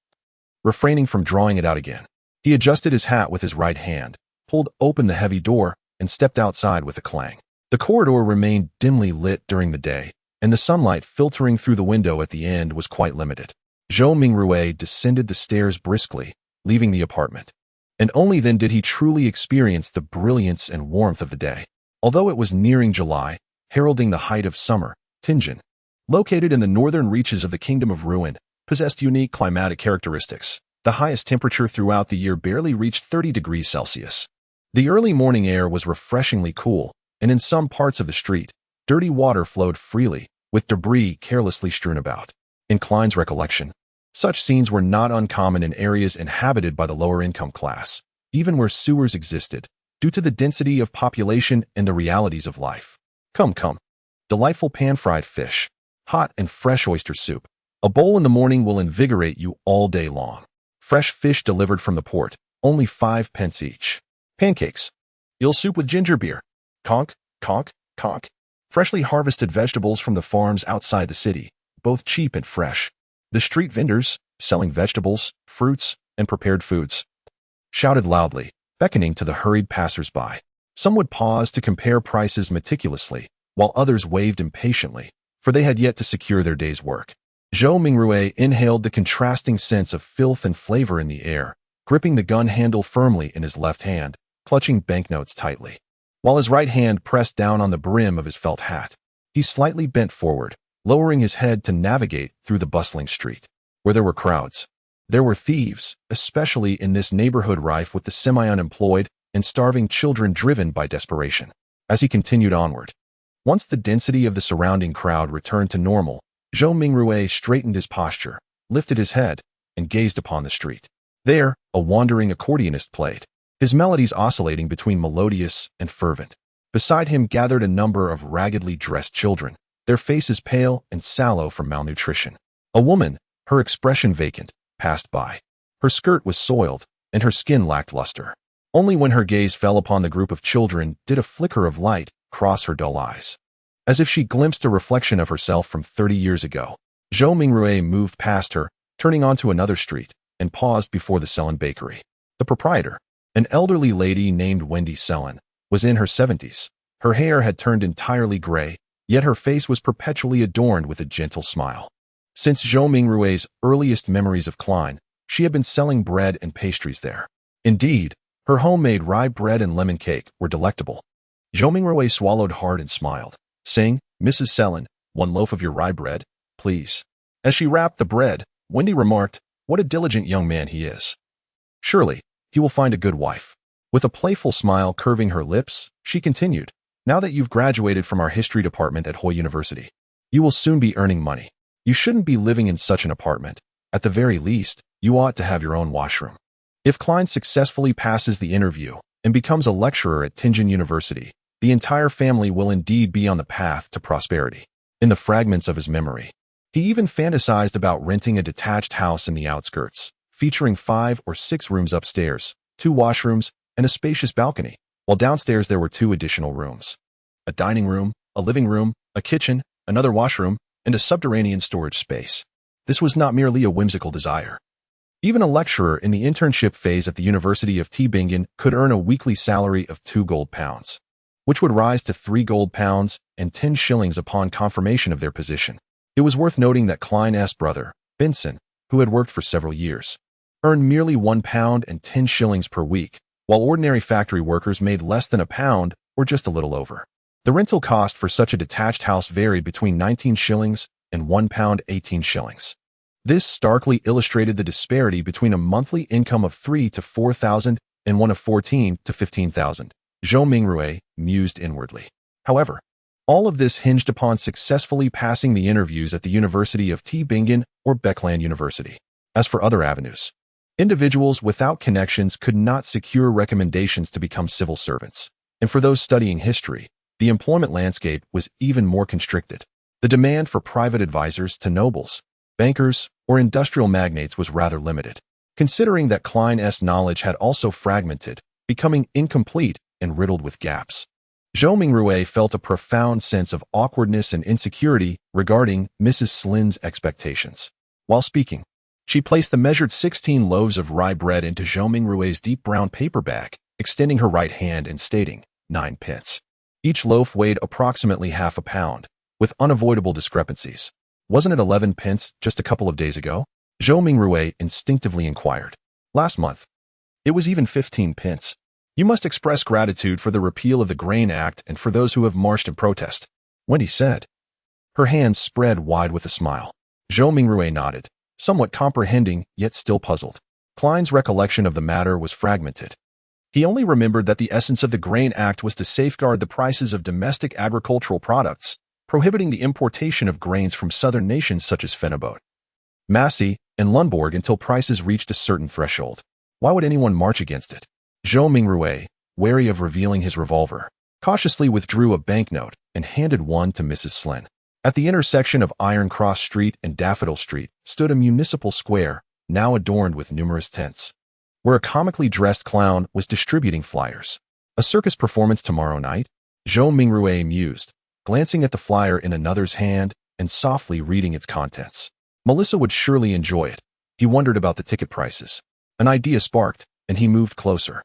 Refraining from drawing it out again, he adjusted his hat with his right hand, pulled open the heavy door, and stepped outside with a clang. The corridor remained dimly lit during the day, and the sunlight filtering through the window at the end was quite limited. Zhou Mingrui descended the stairs briskly, leaving the apartment. And only then did he truly experience the brilliance and warmth of the day. Although it was nearing July, heralding the height of summer, Tianjin, located in the northern reaches of the Kingdom of Ruin, possessed unique climatic characteristics. The highest temperature throughout the year barely reached 30 degrees Celsius. The early morning air was refreshingly cool, and in some parts of the street, dirty water flowed freely, with debris carelessly strewn about. In Klein's recollection, such scenes were not uncommon in areas inhabited by the lower-income class, even where sewers existed, due to the density of population and the realities of life. Come. Delightful pan-fried fish, hot and fresh oyster soup. A bowl in the morning will invigorate you all day long. Fresh fish delivered from the port, only 5 pence each. Pancakes, eel soup with ginger beer. Conch. Freshly harvested vegetables from the farms outside the city, both cheap and fresh. The street vendors, selling vegetables, fruits, and prepared foods, shouted loudly, beckoning to the hurried passers-by. Some would pause to compare prices meticulously, while others waved impatiently, for they had yet to secure their day's work. Zhou Mingrui inhaled the contrasting sense of filth and flavor in the air, gripping the gun handle firmly in his left hand, clutching banknotes tightly. While his right hand pressed down on the brim of his felt hat, he slightly bent forward, lowering his head to navigate through the bustling street. Where there were crowds, there were thieves, especially in this neighborhood rife with the semi-unemployed and starving children driven by desperation. As he continued onward, once the density of the surrounding crowd returned to normal, Zhou Mingrui straightened his posture, lifted his head, and gazed upon the street. There, a wandering accordionist played, his melodies oscillating between melodious and fervent. Beside him gathered a number of raggedly dressed children, their faces pale and sallow from malnutrition. A woman, her expression vacant, passed by. Her skirt was soiled, and her skin lacked luster. Only when her gaze fell upon the group of children did a flicker of light cross her dull eyes, as if she glimpsed a reflection of herself from 30 years ago. Zhou Mingrui moved past her, turning onto another street, and paused before the Selen bakery. The proprietor, an elderly lady named Wendy Selen, was in her 70s. Her hair had turned entirely gray, yet her face was perpetually adorned with a gentle smile. Since Zhou Mingrui's earliest memories of Klein, she had been selling bread and pastries there. Indeed, her homemade rye bread and lemon cake were delectable. Zhou Mingrui swallowed hard and smiled, saying, "Mrs. Sellin, one loaf of your rye bread, please." As she wrapped the bread, Wendy remarked, "What a diligent young man he is. Surely, he will find a good wife." With a playful smile curving her lips, she continued, "Now that you've graduated from our history department at Hoi University, you will soon be earning money. You shouldn't be living in such an apartment. At the very least, you ought to have your own washroom." If Klein successfully passes the interview and becomes a lecturer at Tianjin University, the entire family will indeed be on the path to prosperity. In the fragments of his memory, he even fantasized about renting a detached house in the outskirts, featuring 5 or 6 rooms upstairs, 2 washrooms, and a spacious balcony, while downstairs there were 2 additional rooms. A dining room, a living room, a kitchen, another washroom, and a subterranean storage space. This was not merely a whimsical desire. Even a lecturer in the internship phase at the University of Tübingen could earn a weekly salary of 2 gold pounds, which would rise to 3 gold pounds and 10 shillings upon confirmation of their position. It was worth noting that Klein's brother, Benson, who had worked for several years, earned merely 1 pound and 10 shillings per week, while ordinary factory workers made less than a pound or just a little over. The rental cost for such a detached house varied between 19 shillings and 1 pound 18 shillings. This starkly illustrated the disparity between a monthly income of 3 to 4,000 and one of 14 to 15,000. Zhou Mingrui mused inwardly. However, all of this hinged upon successfully passing the interviews at the University of Tübingen or Beckland University. As for other avenues, individuals without connections could not secure recommendations to become civil servants. And for those studying history, the employment landscape was even more constricted. The demand for private advisors to nobles, bankers, or industrial magnates was rather limited, considering that Klein's knowledge had also fragmented, becoming incomplete and riddled with gaps. Zhou Mingrui felt a profound sense of awkwardness and insecurity regarding Mrs. Slin's expectations. While speaking, she placed the measured 16 loaves of rye bread into Zhou Mingrui's deep brown paper bag, extending her right hand and stating, 9 pence. Each loaf weighed approximately half a pound, with unavoidable discrepancies. "Wasn't it 11 pence just a couple of days ago?" Zhou Mingrui instinctively inquired. "Last month. It was even 15 pence. You must express gratitude for the repeal of the Grain Act and for those who have marched in protest," Wendy said. Her hands spread wide with a smile. Zhou Mingrui nodded, somewhat comprehending yet still puzzled. Klein's recollection of the matter was fragmented. He only remembered that the essence of the Grain Act was to safeguard the prices of domestic agricultural products, prohibiting the importation of grains from southern nations such as Fenibot, Massey, and Lundborg until prices reached a certain threshold. Why would anyone march against it? Zhou Mingrui, wary of revealing his revolver, cautiously withdrew a banknote and handed one to Mrs. Slin. At the intersection of Iron Cross Street and Daffodil Street stood a municipal square, now adorned with numerous tents, where a comically dressed clown was distributing flyers. "A circus performance tomorrow night?" Zhou Mingrui mused, glancing at the flyer in another's hand and softly reading its contents. Melissa would surely enjoy it. He wondered about the ticket prices. An idea sparked, and he moved closer.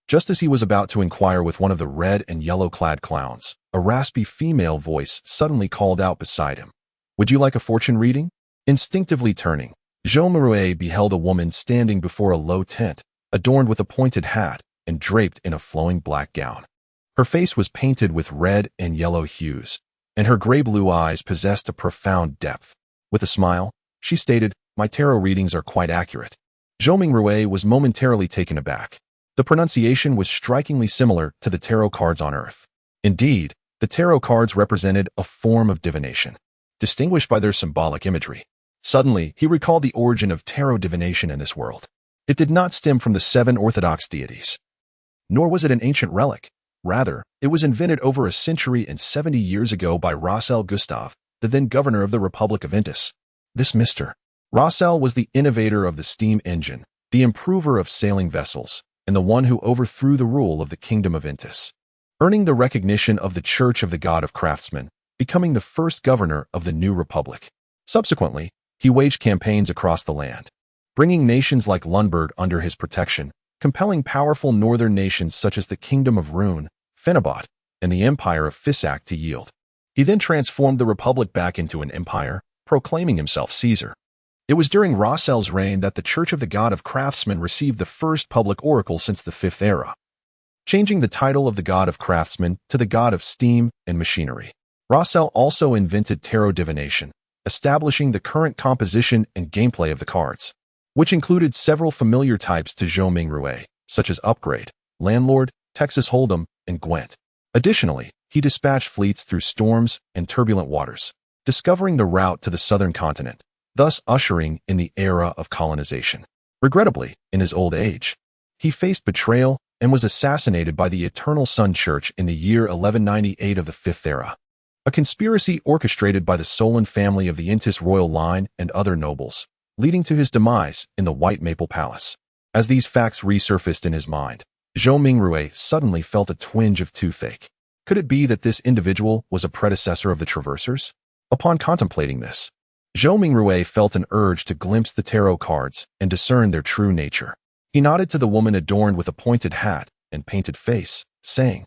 Just as he was about to inquire with one of the red and yellow-clad clowns, a raspy female voice suddenly called out beside him, "Would you like a fortune reading?" Instinctively turning, Zhou Mingrui beheld a woman standing before a low tent, adorned with a pointed hat and draped in a flowing black gown. Her face was painted with red and yellow hues, and her gray-blue eyes possessed a profound depth. With a smile, she stated, "My tarot readings are quite accurate." Zhou Mingrui was momentarily taken aback. The pronunciation was strikingly similar to the tarot cards on Earth. Indeed, the tarot cards represented a form of divination, distinguished by their symbolic imagery. Suddenly, he recalled the origin of tarot divination in this world. It did not stem from the 7 orthodox deities, nor was it an ancient relic. Rather, it was invented over a century and 70 years ago by Rassel Gustav, the then governor of the Republic of Intis. This Mr. Rassel was the innovator of the steam engine, the improver of sailing vessels, and the one who overthrew the rule of the Kingdom of Intis, earning the recognition of the Church of the God of Craftsmen, becoming the first governor of the new republic. Subsequently, he waged campaigns across the land, bringing nations like Lundberg under his protection, compelling powerful northern nations such as the Kingdom of Rune, Fenibot, and the Empire of Fisak to yield. He then transformed the republic back into an empire, proclaiming himself Caesar. It was during Rossel's reign that the Church of the God of Craftsmen received the first public oracle since the Fifth Era, changing the title of the God of Craftsmen to the God of Steam and Machinery. Rossel also invented tarot divination, establishing the current composition and gameplay of the cards, which included several familiar types to Zhou Mingrui, such as Upgrade, Landlord, Texas Hold'em, and Gwent. Additionally, he dispatched fleets through storms and turbulent waters, discovering the route to the southern continent, thus ushering in the era of colonization. Regrettably, in his old age, he faced betrayal and was assassinated by the Eternal Sun Church in the year 1198 of the Fifth Era, a conspiracy orchestrated by the Solon family of the Intis royal line and other nobles, leading to his demise in the White Maple Palace. As these facts resurfaced in his mind, Zhou Mingrui suddenly felt a twinge of toothache. Could it be that this individual was a predecessor of the Traversers? Upon contemplating this, Zhou Mingrui felt an urge to glimpse the tarot cards and discern their true nature. He nodded to the woman adorned with a pointed hat and painted face, saying,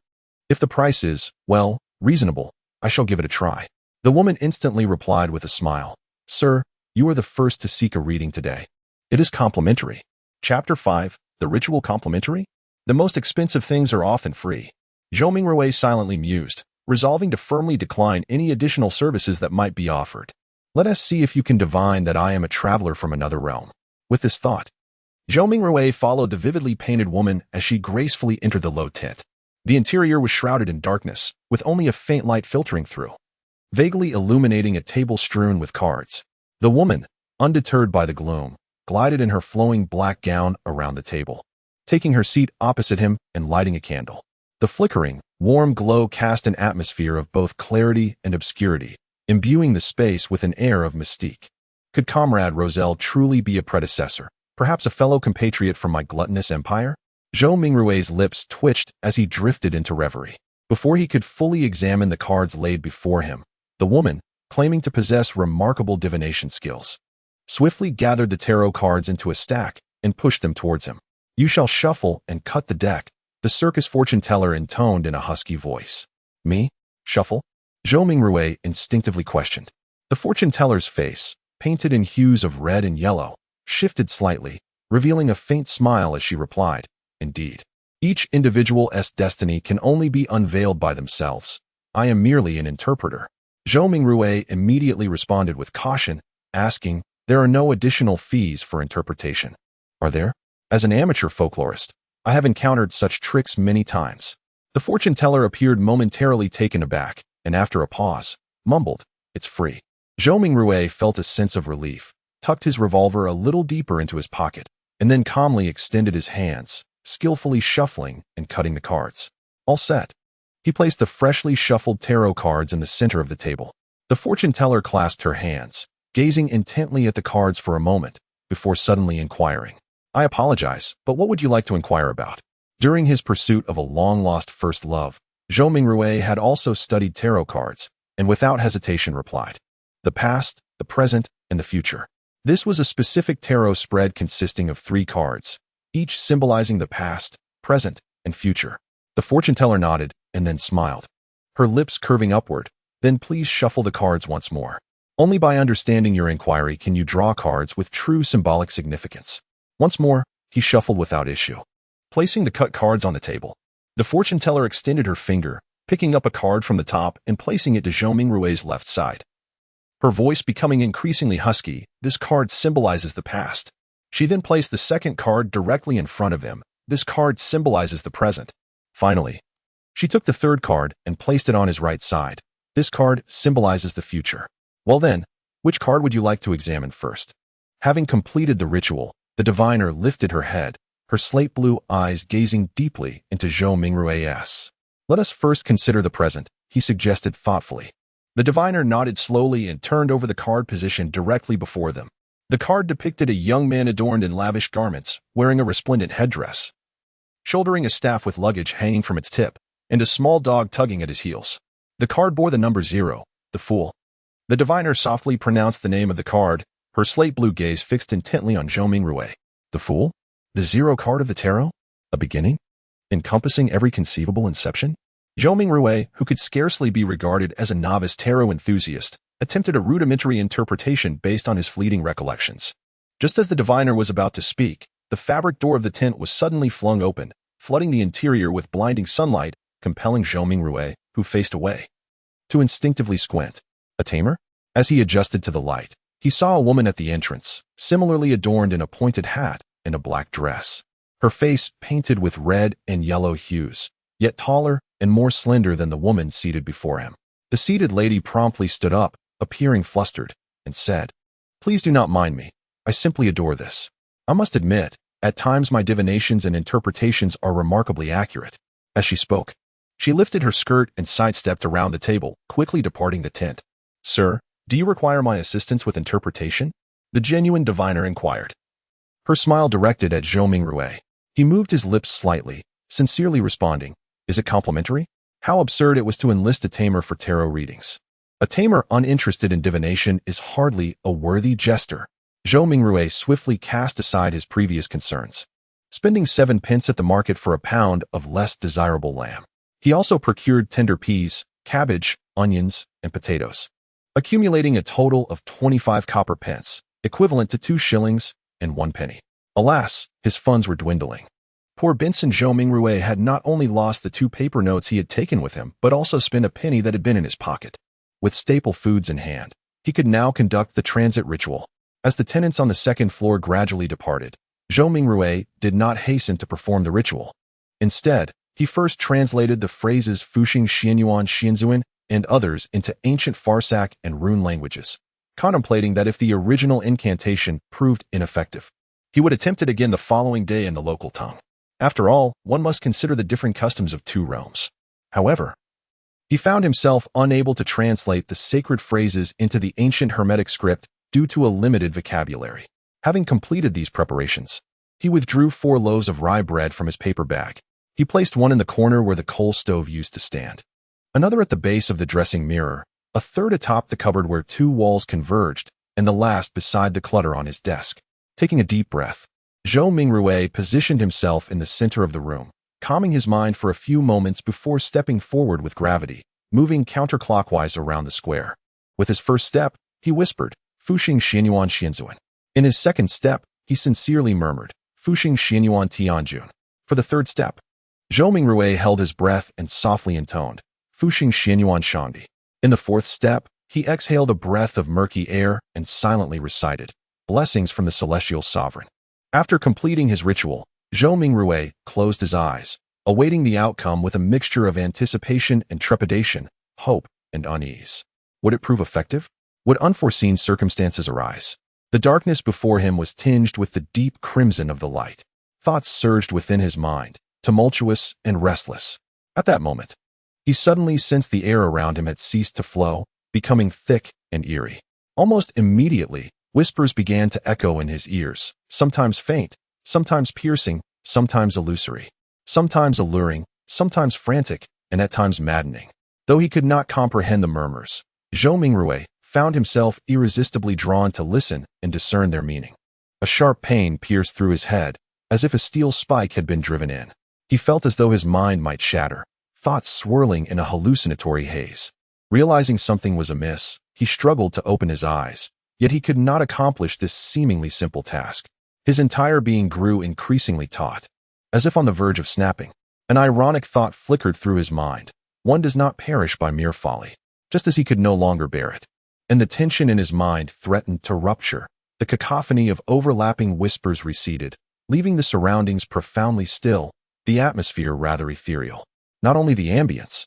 "If the price is, well, reasonable, I shall give it a try." The woman instantly replied with a smile, "Sir, you are the first to seek a reading today. It is complimentary." Chapter 5, The Ritual Complimentary? The most expensive things are often free. Zhou Mingrui silently mused, resolving to firmly decline any additional services that might be offered. Let us see if you can divine that I am a traveler from another realm. With this thought, Zhou Mingrui followed the vividly painted woman as she gracefully entered the low tent. The interior was shrouded in darkness, with only a faint light filtering through, vaguely illuminating a table strewn with cards. The woman, undeterred by the gloom, glided in her flowing black gown around the table, taking her seat opposite him and lighting a candle. The flickering, warm glow cast an atmosphere of both clarity and obscurity, imbuing the space with an air of mystique. Could Comrade Roselle truly be a predecessor, perhaps a fellow compatriot from my gluttonous empire? Zhou Mingrui's lips twitched as he drifted into reverie. Before he could fully examine the cards laid before him, the woman, claiming to possess remarkable divination skills, swiftly gathered the tarot cards into a stack and pushed them towards him. "You shall shuffle and cut the deck," the circus fortune teller intoned in a husky voice. "Me? Shuffle?" Zhou Mingrui instinctively questioned. The fortune teller's face, painted in hues of red and yellow, shifted slightly, revealing a faint smile as she replied, "Indeed. Each individual's destiny can only be unveiled by themselves. I am merely an interpreter." Zhou Mingrui immediately responded with caution, asking, "There are no additional fees for interpretation, are there? As an amateur folklorist, I have encountered such tricks many times." The fortune teller appeared momentarily taken aback, and after a pause, mumbled, "It's free." Zhou Mingrui felt a sense of relief, tucked his revolver a little deeper into his pocket, and then calmly extended his hands, skillfully shuffling and cutting the cards. All set. He placed the freshly shuffled tarot cards in the center of the table. The fortune teller clasped her hands, gazing intently at the cards for a moment, before suddenly inquiring, "I apologize, but what would you like to inquire about?" During his pursuit of a long-lost first love, Zhou Mingrui had also studied tarot cards, and without hesitation replied, "The past, the present, and the future." This was a specific tarot spread consisting of 3 cards, each symbolizing the past, present, and future. The fortune teller nodded and then smiled, her lips curving upward. "Then please shuffle the cards once more. Only by understanding your inquiry can you draw cards with true symbolic significance." Once more, he shuffled without issue. Placing the cut cards on the table, the fortune teller extended her finger, picking up a card from the top and placing it to Zhou Mingrui's left side. Her voice becoming increasingly husky, "This card symbolizes the past." She then placed the second card directly in front of him. "This card symbolizes the present." Finally, she took the third card and placed it on his right side. "This card symbolizes the future." "Well then, which card would you like to examine first?" Having completed the ritual, the diviner lifted her head, her slate blue eyes gazing deeply into Zhou Mingrui's. "Let us first consider the present," he suggested thoughtfully. The diviner nodded slowly and turned over the card positioned directly before them. The card depicted a young man adorned in lavish garments, wearing a resplendent headdress, shouldering a staff with luggage hanging from its tip, and a small dog tugging at his heels. The card bore the number 0, the Fool. The diviner softly pronounced the name of the card, her slate blue gaze fixed intently on Zhou Mingrui. The Fool? The 0 card of the tarot? A beginning? Encompassing every conceivable inception? Zhou Mingrui, who could scarcely be regarded as a novice tarot enthusiast, attempted a rudimentary interpretation based on his fleeting recollections. Just as the diviner was about to speak, the fabric door of the tent was suddenly flung open, flooding the interior with blinding sunlight, compelling Zhou Mingrui, who faced away, to instinctively squint. A tamer? As he adjusted to the light, he saw a woman at the entrance, similarly adorned in a pointed hat and a black dress. Her face painted with red and yellow hues, yet taller and more slender than the woman seated before him. The seated lady promptly stood up, appearing flustered, and said, "Please do not mind me. I simply adore this. I must admit, at times my divinations and interpretations are remarkably accurate." As she spoke, she lifted her skirt and sidestepped around the table, quickly departing the tent. "Sir, do you require my assistance with interpretation?" the genuine diviner inquired. Her smile directed at Zhou Mingrui. He moved his lips slightly, sincerely responding, "Is it complimentary?" How absurd it was to enlist a tamer for tarot readings. A tamer uninterested in divination is hardly a worthy jester. Zhou Mingrui swiftly cast aside his previous concerns, spending 7 pence at the market for a pound of less desirable lamb. He also procured tender peas, cabbage, onions, and potatoes, accumulating a total of 25 copper pence, equivalent to 2 shillings and 1 penny. Alas, his funds were dwindling. Poor Benson Zhou Mingrui had not only lost the 2 paper notes he had taken with him, but also spent a penny that had been in his pocket. With staple foods in hand, he could now conduct the transit ritual. As the tenants on the second floor gradually departed, Zhou Mingrui did not hasten to perform the ritual. Instead, he first translated the phrases Fuxing Xianyuan Xianzuan and others into ancient Farsak and Rune languages, contemplating that if the original incantation proved ineffective, he would attempt it again the following day in the local tongue. After all, one must consider the different customs of 2 realms. However, he found himself unable to translate the sacred phrases into the ancient Hermetic script due to a limited vocabulary. Having completed these preparations, he withdrew 4 loaves of rye bread from his paper bag. He placed one in the corner where the coal stove used to stand, another at the base of the dressing mirror, a third atop the cupboard where 2 walls converged, and the last beside the clutter on his desk. Taking a deep breath, Zhou Mingrui positioned himself in the center of the room, calming his mind for a few moments before stepping forward with gravity, moving counterclockwise around the square. With his first step, he whispered, "Fuxing Xianyuan Xianzuan." In his second step, he sincerely murmured, "Fuxing Xianyuan Tianjun." For the third step, Zhou Mingrui held his breath and softly intoned, "Fuxing Xianyuan Shangdi." In the fourth step, he exhaled a breath of murky air and silently recited, "Blessings from the celestial sovereign." After completing his ritual, Zhou Mingrui closed his eyes, awaiting the outcome with a mixture of anticipation and trepidation, hope and unease. Would it prove effective? Would unforeseen circumstances arise? The darkness before him was tinged with the deep crimson of the light. Thoughts surged within his mind, tumultuous and restless. At that moment, he suddenly sensed the air around him had ceased to flow, becoming thick and eerie. Almost immediately, whispers began to echo in his ears, sometimes faint, sometimes piercing, sometimes illusory, sometimes alluring, sometimes frantic, and at times maddening. Though he could not comprehend the murmurs, Zhou Mingrui found himself irresistibly drawn to listen and discern their meaning. A sharp pain pierced through his head, as if a steel spike had been driven in. He felt as though his mind might shatter, thoughts swirling in a hallucinatory haze. Realizing something was amiss, he struggled to open his eyes, yet he could not accomplish this seemingly simple task. His entire being grew increasingly taut, as if on the verge of snapping. An ironic thought flickered through his mind. One does not perish by mere folly. Just as he could no longer bear it, and the tension in his mind threatened to rupture, the cacophony of overlapping whispers receded, leaving the surroundings profoundly still, the atmosphere rather ethereal. Not only the ambience,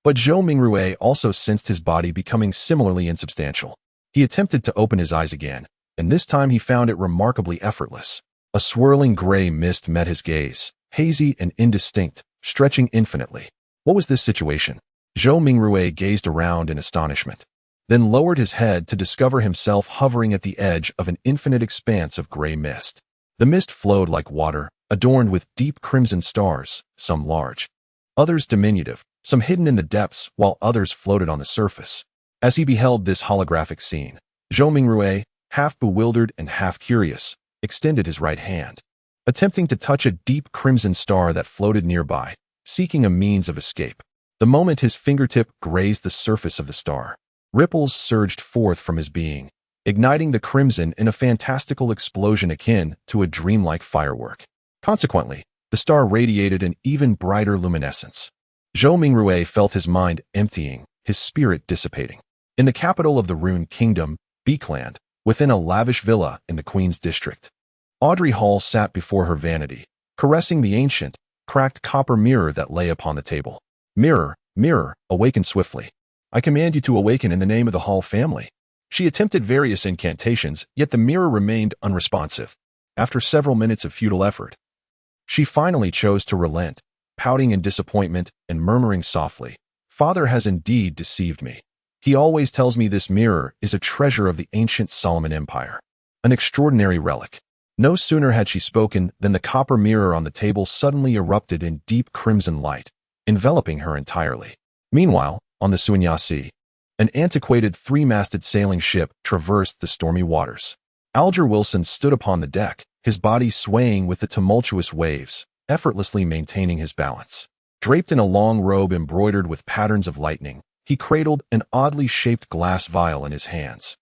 but Zhou Mingrui also sensed his body becoming similarly insubstantial. He attempted to open his eyes again, and this time he found it remarkably effortless. A swirling gray mist met his gaze, hazy and indistinct, stretching infinitely. What was this situation? Zhou Mingrui gazed around in astonishment, then lowered his head to discover himself hovering at the edge of an infinite expanse of gray mist. The mist flowed like water, adorned with deep crimson stars, some large, others diminutive, some hidden in the depths while others floated on the surface. As he beheld this holographic scene, Zhou Mingrui, half bewildered and half curious, extended his right hand, attempting to touch a deep crimson star that floated nearby, seeking a means of escape. The moment his fingertip grazed the surface of the star, Ripples surged forth from his being, igniting the crimson in a fantastical explosion akin to a dreamlike firework. Consequently, the star radiated an even brighter luminescence. Zhou Mingrui felt his mind emptying, his spirit dissipating. In the capital of the Rune Kingdom, Beakland, within a lavish villa in the Queen's district, Audrey Hall sat before her vanity, caressing the ancient, cracked copper mirror that lay upon the table. Mirror, mirror, awaken swiftly. I command you to awaken in the name of the Hall family. She attempted various incantations, yet the mirror remained unresponsive. After several minutes of futile effort, she finally chose to relent, pouting in disappointment and murmuring softly, "Father has indeed deceived me. He always tells me this mirror is a treasure of the ancient Solomon Empire, an extraordinary relic." No sooner had she spoken than the copper mirror on the table suddenly erupted in deep crimson light, enveloping her entirely. Meanwhile, on the Suanya Sea, an antiquated three-masted sailing ship traversed the stormy waters. Alger Wilson stood upon the deck, his body swaying with the tumultuous waves, effortlessly maintaining his balance. Draped in a long robe embroidered with patterns of lightning, he cradled an oddly shaped glass vial in his hands,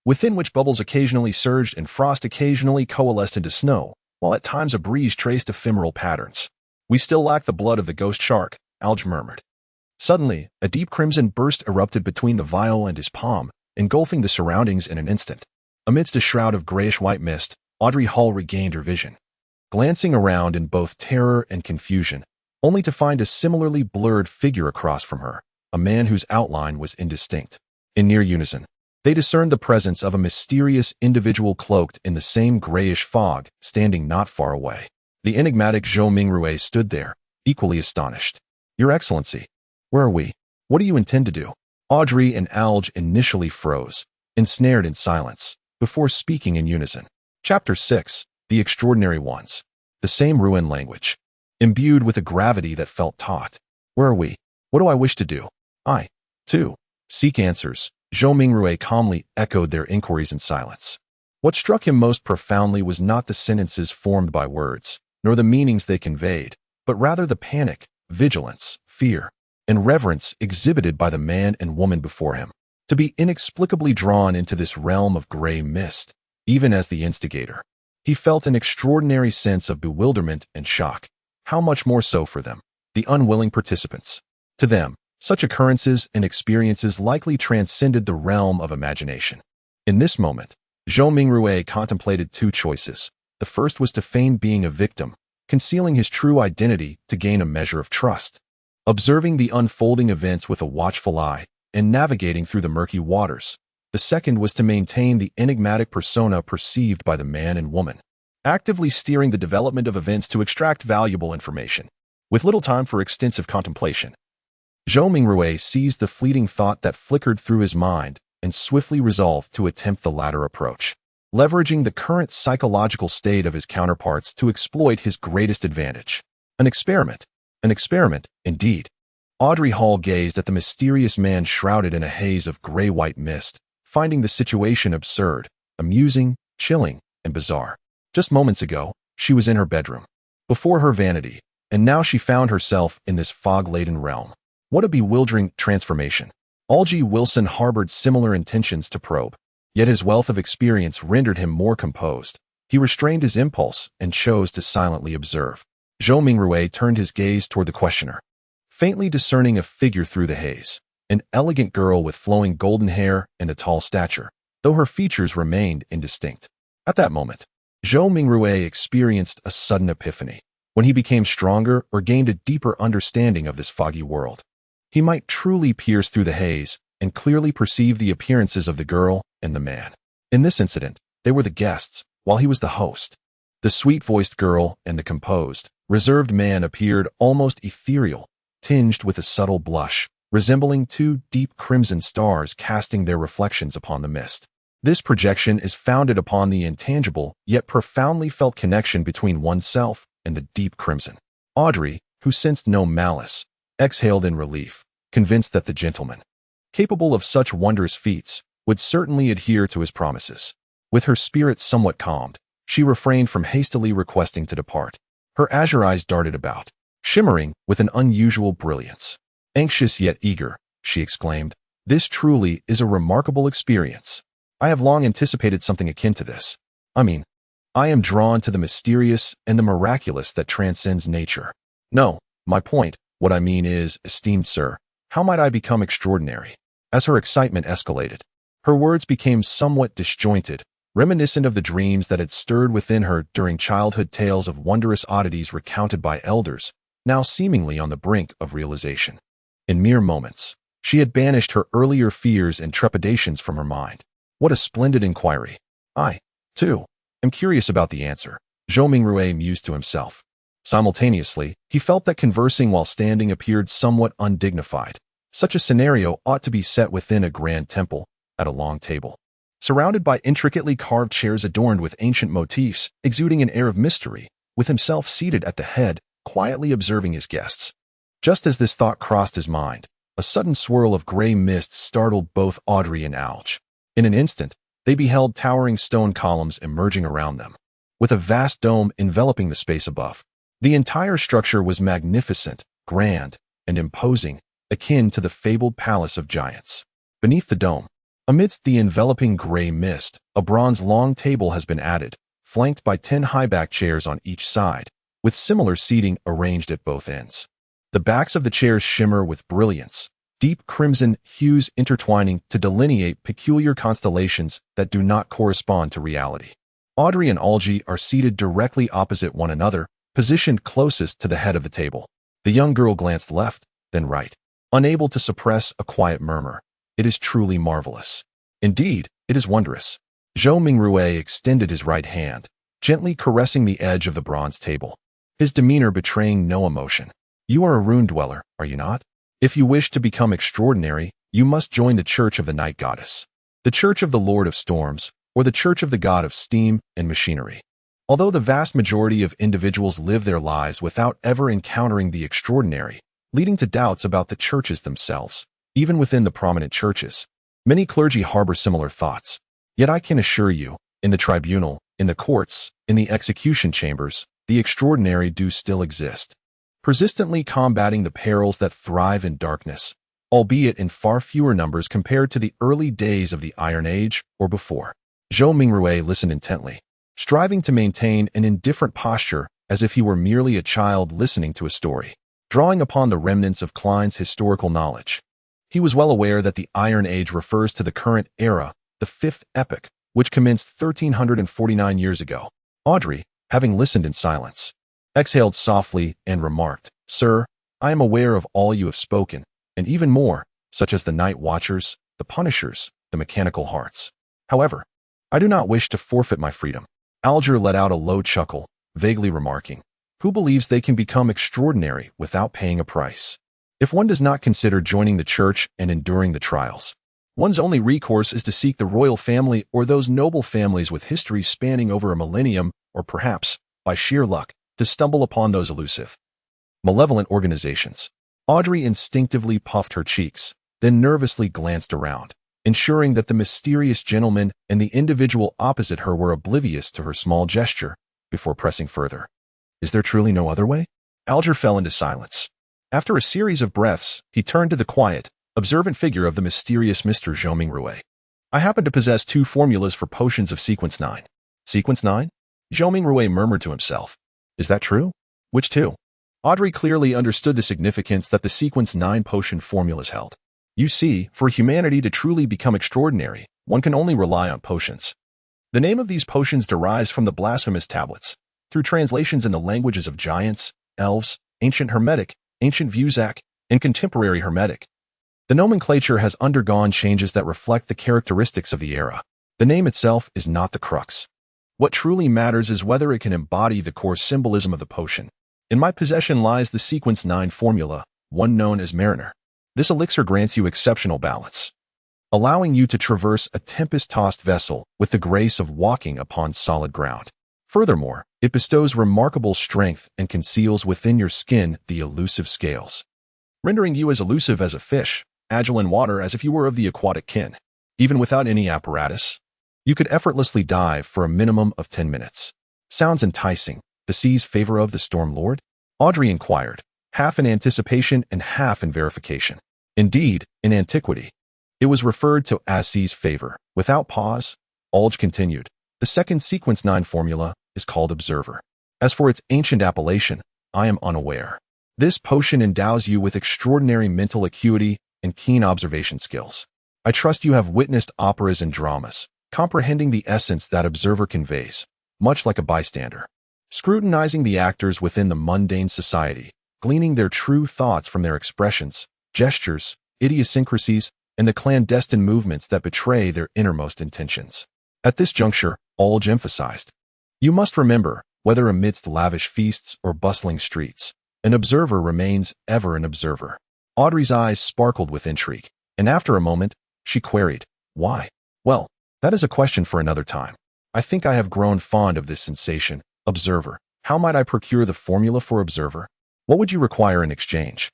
within which bubbles occasionally surged and frost occasionally coalesced into snow, while at times a breeze traced ephemeral patterns. "We still lack the blood of the ghost shark," Alge murmured. Suddenly, a deep crimson burst erupted between the vial and his palm, engulfing the surroundings in an instant. Amidst a shroud of grayish-white mist, Audrey Hall regained her vision, glancing around in both terror and confusion, only to find a similarly blurred figure across from her, a man whose outline was indistinct. In near unison, they discerned the presence of a mysterious individual cloaked in the same grayish fog, standing not far away. The enigmatic Zhou Mingrui stood there, equally astonished. "Your Excellency, where are we? What do you intend to do?" Audrey and Alge initially froze, ensnared in silence, before speaking in unison. Chapter 6, The Extraordinary Ones. The same Ruin language, imbued with a gravity that felt taut. "Where are we? What do I wish to do? I, too, seek answers." Zhou Mingrui calmly echoed their inquiries in silence. What struck him most profoundly was not the sentences formed by words, nor the meanings they conveyed, but rather the panic, vigilance, fear, and reverence exhibited by the man and woman before him. To be inexplicably drawn into this realm of gray mist, even as the instigator, he felt an extraordinary sense of bewilderment and shock, how much more so for them, the unwilling participants. To them, such occurrences and experiences likely transcended the realm of imagination. In this moment, Zhou Mingrui contemplated two choices. The first was to feign being a victim, concealing his true identity to gain a measure of trust, observing the unfolding events with a watchful eye, and navigating through the murky waters. The second was to maintain the enigmatic persona perceived by the man and woman, actively steering the development of events to extract valuable information. With little time for extensive contemplation, Zhou Mingrui seized the fleeting thought that flickered through his mind and swiftly resolved to attempt the latter approach, leveraging the current psychological state of his counterparts to exploit his greatest advantage. An experiment, indeed. Audrey Hall gazed at the mysterious man shrouded in a haze of gray-white mist, finding the situation absurd, amusing, chilling, and bizarre. Just moments ago, she was in her bedroom, before her vanity, and now she found herself in this fog-laden realm. What a bewildering transformation. Alge Wilson harbored similar intentions to probe, yet his wealth of experience rendered him more composed. He restrained his impulse and chose to silently observe. Zhou Mingrui turned his gaze toward the questioner, faintly discerning a figure through the haze, an elegant girl with flowing golden hair and a tall stature, though her features remained indistinct. At that moment, Zhou Mingrui experienced a sudden epiphany. When he became stronger or gained a deeper understanding of this foggy world, he might truly pierce through the haze and clearly perceive the appearances of the girl and the man. In this incident, they were the guests, while he was the host. The sweet-voiced girl and the composed, reserved man appeared almost ethereal, tinged with a subtle blush, resembling two deep crimson stars casting their reflections upon the mist. This projection is founded upon the intangible yet profoundly felt connection between oneself and the deep crimson. Audrey, who sensed no malice, exhaled in relief, convinced that the gentleman, capable of such wondrous feats, would certainly adhere to his promises. With her spirit somewhat calmed, she refrained from hastily requesting to depart. Her azure eyes darted about, shimmering with an unusual brilliance. "Anxious yet eager," she exclaimed, This truly is a remarkable experience. I have long anticipated something akin to this. I am drawn to the mysterious and the miraculous that transcends nature. No, my point, what I mean is, esteemed sir, how might I become extraordinary? As her excitement escalated, her words became somewhat disjointed, reminiscent of the dreams that had stirred within her during childhood, tales of wondrous oddities recounted by elders, now seemingly on the brink of realization. In mere moments, she had banished her earlier fears and trepidations from her mind. What a splendid inquiry. I, too, am curious about the answer, Zhou Mingrui mused to himself. Simultaneously, he felt that conversing while standing appeared somewhat undignified. Such a scenario ought to be set within a grand temple, at a long table, surrounded by intricately carved chairs adorned with ancient motifs, exuding an air of mystery, with himself seated at the head, quietly observing his guests. Just as this thought crossed his mind, a sudden swirl of gray mist startled both Audrey and Alge. In an instant, they beheld towering stone columns emerging around them, with a vast dome enveloping the space above. The entire structure was magnificent, grand, and imposing, akin to the fabled palace of giants. Beneath the dome, amidst the enveloping gray mist, a bronze long table has been added, flanked by 10 high-back chairs on each side, with similar seating arranged at both ends. The backs of the chairs shimmer with brilliance, deep crimson hues intertwining to delineate peculiar constellations that do not correspond to reality. Audrey and Algie are seated directly opposite one another, positioned closest to the head of the table. The young girl glanced left, then right, unable to suppress a quiet murmur. It is truly marvelous. Indeed, it is wondrous. Zhou Mingrui extended his right hand, gently caressing the edge of the bronze table, his demeanor betraying no emotion. You are a rune dweller, are you not? If you wish to become extraordinary, you must join the Church of the Night Goddess, the Church of the Lord of Storms, or the Church of the God of Steam and Machinery. Although the vast majority of individuals live their lives without ever encountering the extraordinary, leading to doubts about the churches themselves, even within the prominent churches, many clergy harbor similar thoughts. Yet I can assure you, in the tribunal, in the courts, in the execution chambers, the extraordinary do still exist, persistently combating the perils that thrive in darkness, albeit in far fewer numbers compared to the early days of the Iron Age or before. Zhou Mingrui listened intently, striving to maintain an indifferent posture as if he were merely a child listening to a story, drawing upon the remnants of Klein's historical knowledge. He was well aware that the Iron Age refers to the current era, the Fifth Epoch, which commenced 1349 years ago. Audrey, having listened in silence, exhaled softly and remarked, Sir, I am aware of all you have spoken, and even more, such as the Night Watchers, the Punishers, the Mechanical Hearts. However, I do not wish to forfeit my freedom. Alger let out a low chuckle, vaguely remarking, Who believes they can become extraordinary without paying a price? If one does not consider joining the church and enduring the trials, one's only recourse is to seek the royal family or those noble families with histories spanning over a millennium, or perhaps, by sheer luck, to stumble upon those elusive, malevolent organizations. Audrey instinctively puffed her cheeks, then nervously glanced around, ensuring that the mysterious gentleman and the individual opposite her were oblivious to her small gesture, before pressing further. Is there truly no other way? Alger fell into silence. After a series of breaths, he turned to the quiet, observant figure of the mysterious Mr. Zhou Mingrui. I happen to possess 2 formulas for potions of Sequence 9. Sequence 9? Zhou Mingrui murmured to himself. Is that true? Which 2? Audrey clearly understood the significance that the Sequence 9 potion formulas held. You see, for humanity to truly become extraordinary, one can only rely on potions. The name of these potions derives from the blasphemous tablets, through translations in the languages of giants, elves, ancient Hermetic, ancient Vuzac, and contemporary Hermetic. The nomenclature has undergone changes that reflect the characteristics of the era. The name itself is not the crux. What truly matters is whether it can embody the core symbolism of the potion. In my possession lies the Sequence 9 formula, one known as Mariner. This elixir grants you exceptional balance, allowing you to traverse a tempest-tossed vessel with the grace of walking upon solid ground. Furthermore, it bestows remarkable strength and conceals within your skin the elusive scales, rendering you as elusive as a fish, agile in water as if you were of the aquatic kin. Even without any apparatus, you could effortlessly dive for a minimum of 10 minutes. Sounds enticing. The sea's favor of the Storm Lord? Audrey inquired, half in anticipation and half in verification. Indeed, in antiquity, It was referred to as C's favor. Without pause, Alge continued. The second sequence 9 formula is called observer. As for its ancient appellation, I am unaware. This potion endows you with extraordinary mental acuity and keen observation skills. I trust you have witnessed operas and dramas, comprehending the essence that observer conveys, much like a bystander. Scrutinizing the actors within the mundane society, gleaning their true thoughts from their expressions, gestures, idiosyncrasies, and the clandestine movements that betray their innermost intentions. At this juncture, Alge emphasized, you must remember, whether amidst lavish feasts or bustling streets, an observer remains ever an observer. Audrey's eyes sparkled with intrigue, and after a moment, she queried, why? Well, that is a question for another time. I think I have grown fond of this sensation, observer. How might I procure the formula for observer? What would you require in exchange?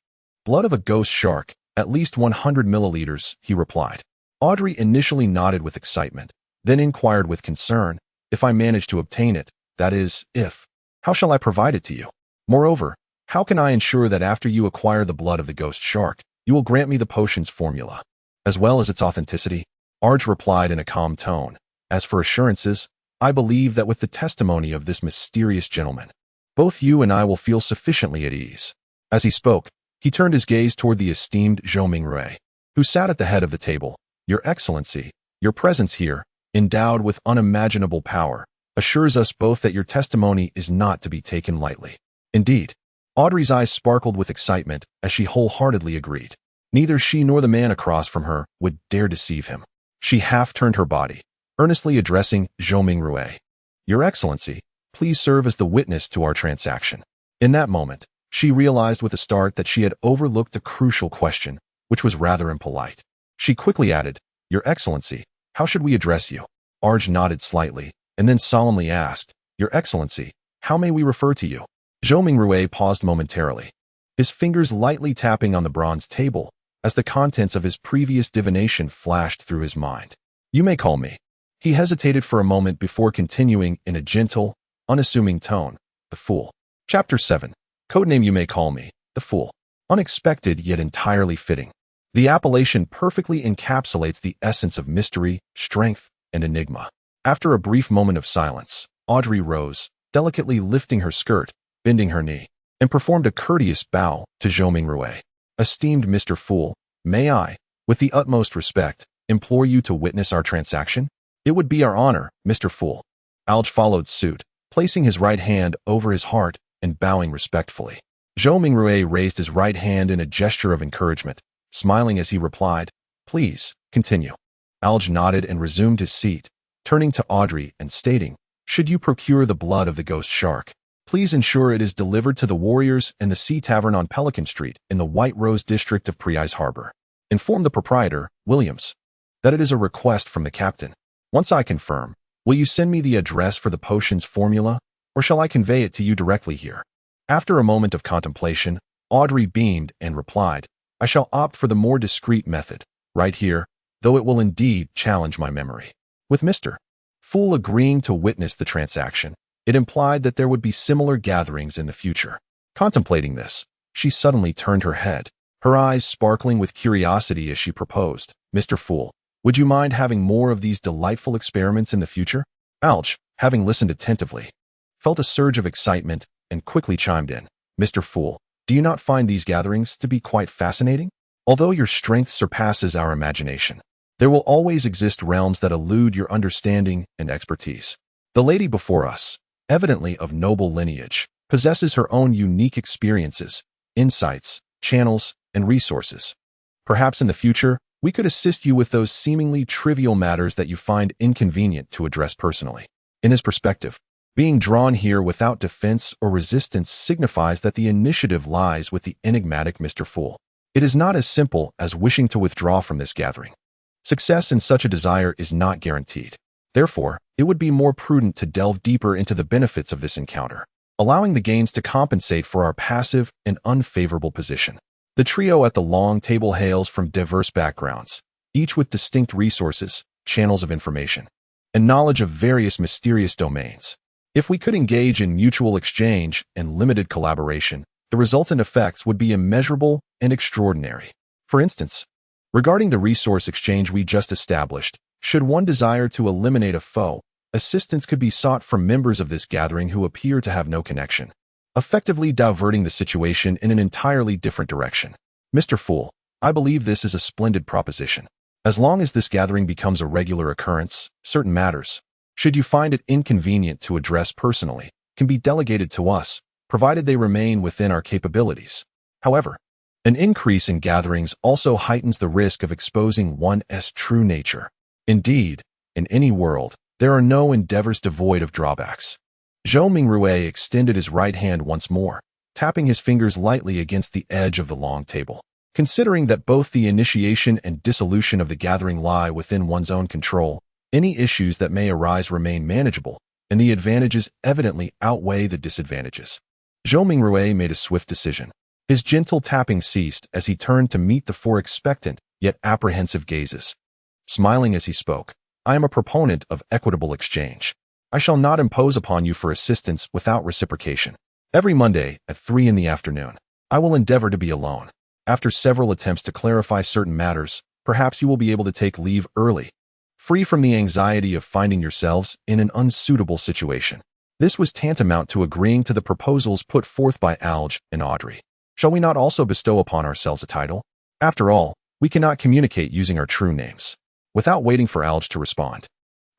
Blood of a ghost shark, at least 100 milliliters, he replied. Audrey initially nodded with excitement, then inquired with concern, if I manage to obtain it, that is, if. How shall I provide it to you? Moreover, how can I ensure that after you acquire the blood of the ghost shark, you will grant me the potion's formula, as well as its authenticity? Arge replied in a calm tone, as for assurances, I believe that with the testimony of this mysterious gentleman, both you and I will feel sufficiently at ease. As he spoke, he turned his gaze toward the esteemed Zhou Mingrui, who sat at the head of the table. Your Excellency, your presence here, endowed with unimaginable power, assures us both that your testimony is not to be taken lightly. Indeed, Audrey's eyes sparkled with excitement as she wholeheartedly agreed. Neither she nor the man across from her would dare deceive him. She half turned her body, earnestly addressing Zhou Mingrui. Your Excellency, please serve as the witness to our transaction. In that moment, she realized with a start that she had overlooked a crucial question, which was rather impolite. She quickly added, Your Excellency, how should we address you? Arge nodded slightly, and then solemnly asked, Your Excellency, how may we refer to you? Zhou Mingrui paused momentarily, his fingers lightly tapping on the bronze table, as the contents of his previous divination flashed through his mind. You may call me. He hesitated for a moment before continuing in a gentle, unassuming tone, the Fool. Chapter 7. Codename You May Call Me, the Fool. Unexpected yet entirely fitting. The appellation perfectly encapsulates the essence of mystery, strength, and enigma. After a brief moment of silence, Audrey rose, delicately lifting her skirt, bending her knee, and performed a courteous bow to Zhou Mingrui. Esteemed Mr. Fool, may I, with the utmost respect, implore you to witness our transaction? It would be our honor, Mr. Fool. Alge followed suit, placing his right hand over his heart and bowing respectfully. Zhou Mingrui raised his right hand in a gesture of encouragement, smiling as he replied, Please, continue. Alge nodded and resumed his seat, turning to Audrey and stating, Should you procure the blood of the ghost shark, please ensure it is delivered to the Warriors and the Sea Tavern on Pelican Street in the White Rose district of Price Harbor. Inform the proprietor, Williams, that it is a request from the captain. Once I confirm, will you send me the address for the potion's formula, or shall I convey it to you directly here? After a moment of contemplation, Audrey beamed and replied, I shall opt for the more discreet method, right here, though it will indeed challenge my memory. With Mr. Fool agreeing to witness the transaction, it implied that there would be similar gatherings in the future. Contemplating this, she suddenly turned her head, her eyes sparkling with curiosity as she proposed, Mr. Fool, would you mind having more of these delightful experiments in the future? Alge, having listened attentively, felt a surge of excitement and quickly chimed in, Mr. Fool, do you not find these gatherings to be quite fascinating? Although your strength surpasses our imagination, there will always exist realms that elude your understanding and expertise. The lady before us, evidently of noble lineage, possesses her own unique experiences, insights, channels, and resources. Perhaps in the future, we could assist you with those seemingly trivial matters that you find inconvenient to address personally. In his perspective, being drawn here without defense or resistance signifies that the initiative lies with the enigmatic Mr. Fool. It is not as simple as wishing to withdraw from this gathering. Success in such a desire is not guaranteed. Therefore, it would be more prudent to delve deeper into the benefits of this encounter, allowing the gains to compensate for our passive and unfavorable position. The trio at the long table hails from diverse backgrounds, each with distinct resources, channels of information, and knowledge of various mysterious domains. If we could engage in mutual exchange and limited collaboration, the resultant effects would be immeasurable and extraordinary. For instance, Regarding the resource exchange we just established, should one desire to eliminate a foe, assistance could be sought from members of this gathering who appear to have no connection, effectively diverting the situation in an entirely different direction. Mr. Fool, I believe this is a splendid proposition. As long as this gathering becomes a regular occurrence, certain matters, should you find it inconvenient to address personally, can be delegated to us, provided they remain within our capabilities. However, an increase in gatherings also heightens the risk of exposing one's true nature. Indeed, in any world, there are no endeavors devoid of drawbacks. Zhou Mingrui extended his right hand once more, tapping his fingers lightly against the edge of the long table. Considering that both the initiation and dissolution of the gathering lie within one's own control, any issues that may arise remain manageable, and the advantages evidently outweigh the disadvantages. Zhou Mingrui made a swift decision. His gentle tapping ceased as he turned to meet the four expectant, yet apprehensive gazes. Smiling as he spoke, I am a proponent of equitable exchange. I shall not impose upon you for assistance without reciprocation. Every Monday at 3 in the afternoon, I will endeavor to be alone. After several attempts to clarify certain matters, perhaps you will be able to take leave early, free from the anxiety of finding yourselves in an unsuitable situation. This was tantamount to agreeing to the proposals put forth by Alge and Audrey. Shall we not also bestow upon ourselves a title? After all, we cannot communicate using our true names. Without waiting for Alge to respond,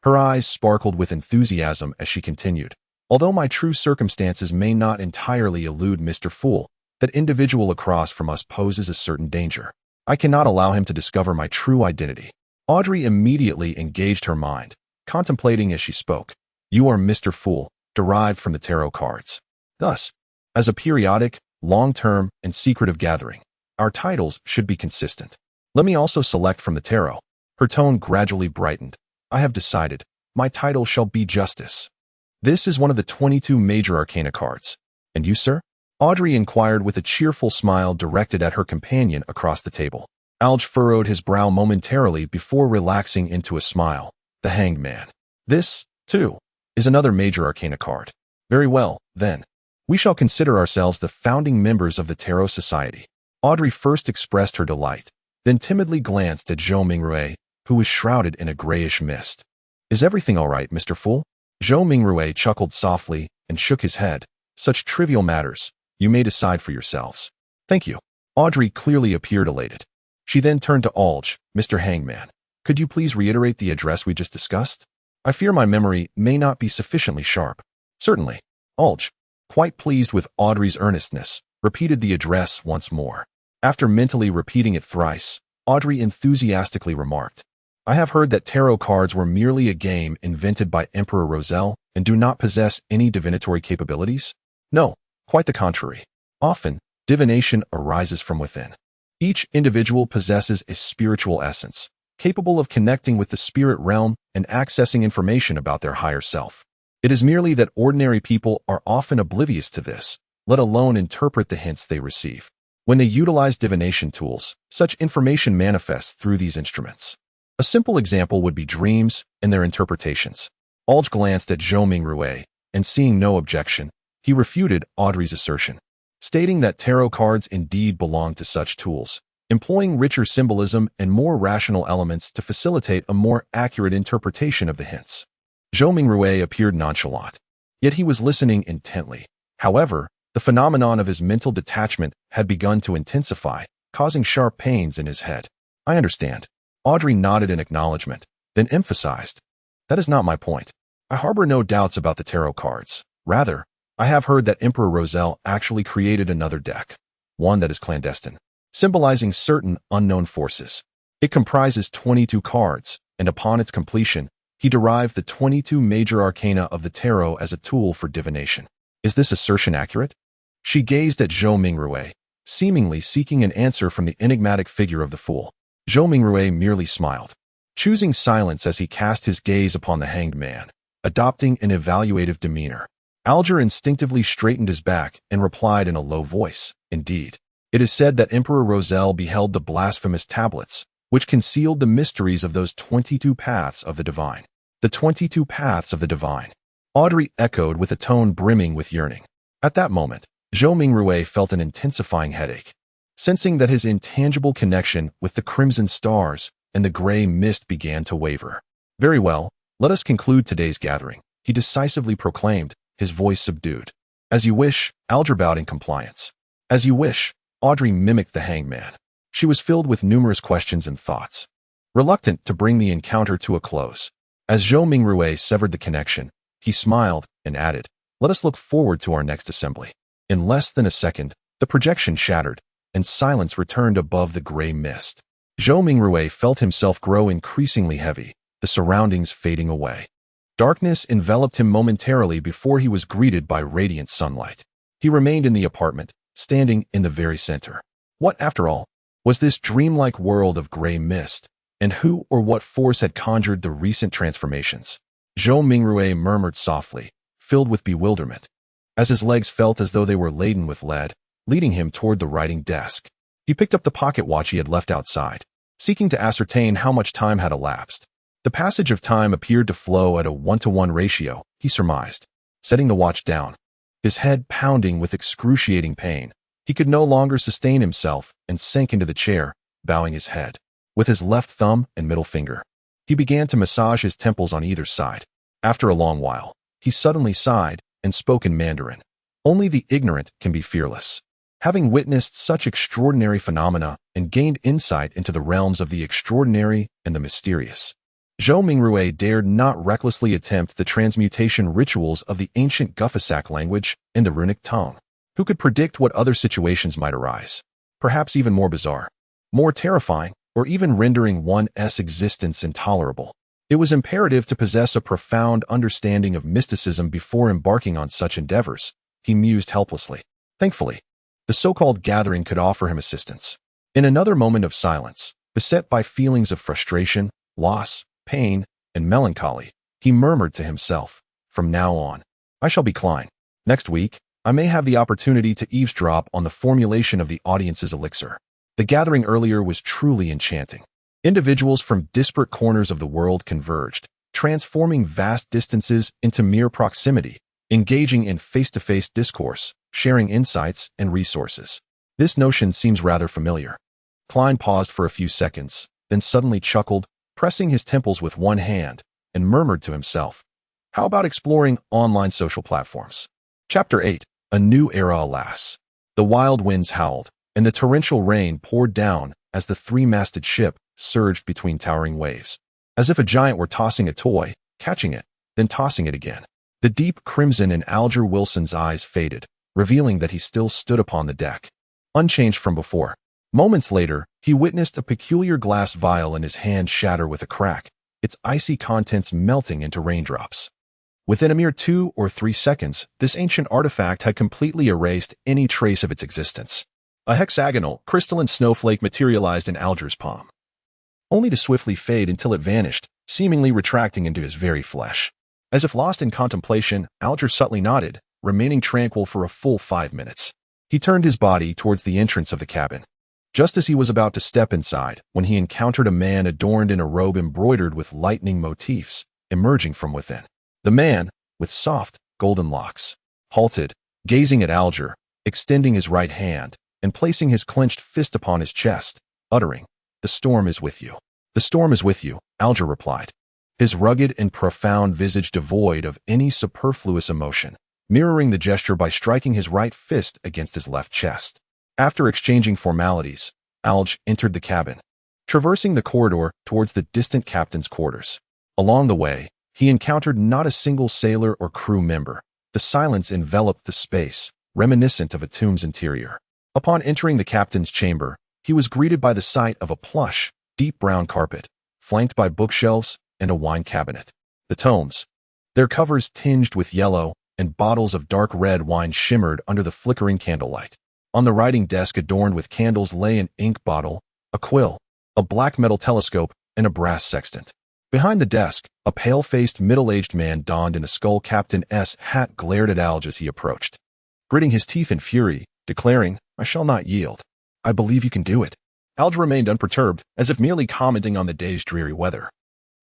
her eyes sparkled with enthusiasm as she continued. Although my true circumstances may not entirely elude Mr. Fool, that individual across from us poses a certain danger. I cannot allow him to discover my true identity. Audrey immediately engaged her mind, contemplating as she spoke. You are Mr. Fool, derived from the tarot cards. Thus, as a periodic, long-term, and secretive gathering, our titles should be consistent. Let me also select from the tarot. Her tone gradually brightened. I have decided. My title shall be Justice. This is one of the 22 major arcana cards. And you, sir? Audrey inquired with a cheerful smile directed at her companion across the table. Alge furrowed his brow momentarily before relaxing into a smile. The Hanged Man. This, too, is another major arcana card. Very well, then. We shall consider ourselves the founding members of the Tarot Society. Audrey first expressed her delight, then timidly glanced at Zhou Mingrui, who was shrouded in a grayish mist. Is everything all right, Mr. Fool? Zhou Mingrui chuckled softly and shook his head. Such trivial matters. You may decide for yourselves. Thank you. Audrey clearly appeared elated. She then turned to Alge. Mr. Hangman, could you please reiterate the address we just discussed? I fear my memory may not be sufficiently sharp. Certainly. Alge, quite pleased with Audrey's earnestness, repeated the address once more. After mentally repeating it thrice, Audrey enthusiastically remarked, I have heard that tarot cards were merely a game invented by Emperor Roselle and do not possess any divinatory capabilities? No. Quite the contrary. Often, divination arises from within. Each individual possesses a spiritual essence, capable of connecting with the spirit realm and accessing information about their higher self. It is merely that ordinary people are often oblivious to this, let alone interpret the hints they receive. When they utilize divination tools, such information manifests through these instruments. A simple example would be dreams and their interpretations. Alge glanced at Zhou Mingrui, and seeing no objection, he refuted Audrey's assertion, stating that tarot cards indeed belong to such tools, employing richer symbolism and more rational elements to facilitate a more accurate interpretation of the hints. Zhou Mingrui appeared nonchalant, yet he was listening intently. However, the phenomenon of his mental detachment had begun to intensify, causing sharp pains in his head. I understand. Audrey nodded in acknowledgement, then emphasized, that is not my point. I harbor no doubts about the tarot cards. Rather, I have heard that Emperor Roselle actually created another deck, one that is clandestine, symbolizing certain unknown forces. It comprises 22 cards, and upon its completion, he derived the 22 major arcana of the tarot as a tool for divination. Is this assertion accurate? She gazed at Zhou Mingrui, seemingly seeking an answer from the enigmatic figure of the fool. Zhou Mingrui merely smiled, choosing silence as he cast his gaze upon the Hanged Man, adopting an evaluative demeanor. Alger instinctively straightened his back and replied in a low voice, Indeed, it is said that Emperor Roselle beheld the blasphemous tablets, which concealed the mysteries of those 22 paths of the divine. The 22 paths of the divine. Audrey echoed with a tone brimming with yearning. At that moment, Zhou Mingrui felt an intensifying headache. sensing that his intangible connection with the crimson stars and the gray mist began to waver. "Very well, let us conclude today's gathering," he decisively proclaimed, his voice subdued. "As you wish," Alger bowed in compliance. "As you wish," Audrey mimicked the hangman. She was filled with numerous questions and thoughts, reluctant to bring the encounter to a close. As Zhou Mingrui severed the connection, he smiled and added, "Let us look forward to our next assembly." In less than a second, the projection shattered, and silence returned above the gray mist. Zhou Mingrui felt himself grow increasingly heavy, the surroundings fading away. Darkness enveloped him momentarily before he was greeted by radiant sunlight. He remained in the apartment, standing in the very center. What, after all, was this dreamlike world of gray mist, and who or what force had conjured the recent transformations? Zhou Mingrui murmured softly, filled with bewilderment, as his legs felt as though they were laden with lead, leading him toward the writing desk. He picked up the pocket watch he had left outside, seeking to ascertain how much time had elapsed. The passage of time appeared to flow at a 1-to-1 ratio, he surmised. Setting the watch down, his head pounding with excruciating pain, he could no longer sustain himself and sank into the chair, bowing his head. With his left thumb and middle finger, he began to massage his temples on either side. After a long while, he suddenly sighed and spoke in Mandarin. Only the ignorant can be fearless. Having witnessed such extraordinary phenomena and gained insight into the realms of the extraordinary and the mysterious, Zhou Mingrui dared not recklessly attempt the transmutation rituals of the ancient Guffasak language and the runic tongue. Who could predict what other situations might arise? Perhaps even more bizarre, more terrifying, or even rendering one's existence intolerable. It was imperative to possess a profound understanding of mysticism before embarking on such endeavors, he mused helplessly. Thankfully, the so-called gathering could offer him assistance. In another moment of silence, beset by feelings of frustration, loss, pain, and melancholy, he murmured to himself, "From now on, I shall be Klein. Next week, I may have the opportunity to eavesdrop on the formulation of the audience's elixir." The gathering earlier was truly enchanting. Individuals from disparate corners of the world converged, transforming vast distances into mere proximity, engaging in face-to-face discourse, sharing insights and resources. This notion seems rather familiar. Klein paused for a few seconds, then suddenly chuckled, pressing his temples with one hand, and murmured to himself, "How about exploring online social platforms?" Chapter 8. A New Era, alas. The wild winds howled, and the torrential rain poured down as the three-masted ship surged between towering waves, as if a giant were tossing a toy, catching it, then tossing it again. The deep crimson in Alger Wilson's eyes faded, revealing that he still stood upon the deck, unchanged from before. Moments later, he witnessed a peculiar glass vial in his hand shatter with a crack, its icy contents melting into raindrops. Within a mere 2 or 3 seconds, this ancient artifact had completely erased any trace of its existence. A hexagonal, crystalline snowflake materialized in Alger's palm, only to swiftly fade until it vanished, seemingly retracting into his very flesh. As if lost in contemplation, Alger subtly nodded, remaining tranquil for a full 5 minutes. He turned his body towards the entrance of the cabin, just as he was about to step inside, when he encountered a man adorned in a robe embroidered with lightning motifs, emerging from within. The man, with soft, golden locks, halted, gazing at Alger, extending his right hand, and placing his clenched fist upon his chest, uttering, "The storm is with you." "The storm is with you," Alger replied, his rugged and profound visage devoid of any superfluous emotion, mirroring the gesture by striking his right fist against his left chest. After exchanging formalities, Alge entered the cabin, traversing the corridor towards the distant captain's quarters. Along the way, he encountered not a single sailor or crew member. The silence enveloped the space, reminiscent of a tomb's interior. Upon entering the captain's chamber, he was greeted by the sight of a plush, deep brown carpet, flanked by bookshelves and a wine cabinet. The tomes, their covers tinged with yellow, and bottles of dark red wine shimmered under the flickering candlelight. On the writing desk adorned with candles lay an ink bottle, a quill, a black metal telescope, and a brass sextant. Behind the desk, a pale-faced, middle-aged man donned in a skull-captain's hat glared at Alge as he approached, gritting his teeth in fury, declaring, "I shall not yield. I believe you can do it." Alge remained unperturbed, as if merely commenting on the day's dreary weather.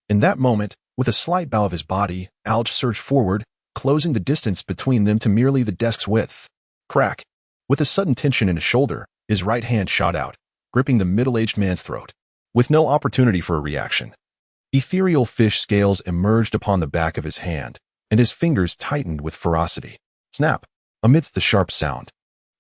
In that moment, with a slight bow of his body, Alge surged forward, closing the distance between them to merely the desk's width. Crack! With a sudden tension in his shoulder, His right hand shot out, gripping the middle-aged man's throat. With no opportunity for a reaction, ethereal fish scales emerged upon the back of his hand, and his fingers tightened with ferocity. Snap! Amidst the sharp sound,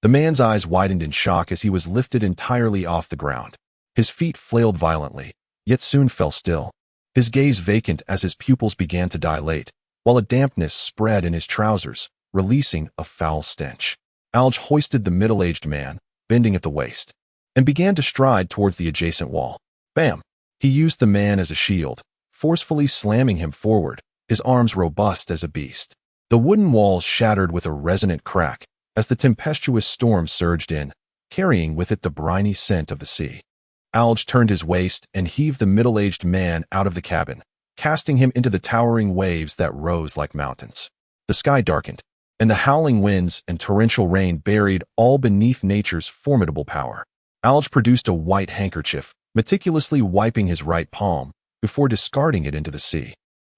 the man's eyes widened in shock as he was lifted entirely off the ground. His feet flailed violently, yet soon fell still, his gaze vacant as his pupils began to dilate, while a dampness spread in his trousers, releasing a foul stench. Alge hoisted the middle-aged man, bending at the waist, and began to stride towards the adjacent wall. Bam! He used the man as a shield, forcefully slamming him forward, his arms robust as a beast. The wooden walls shattered with a resonant crack as the tempestuous storm surged in, carrying with it the briny scent of the sea. Alge turned his waist and heaved the middle-aged man out of the cabin, casting him into the towering waves that rose like mountains. The sky darkened, and the howling winds and torrential rain buried all beneath nature's formidable power. Alge produced a white handkerchief, meticulously wiping his right palm before discarding it into the sea.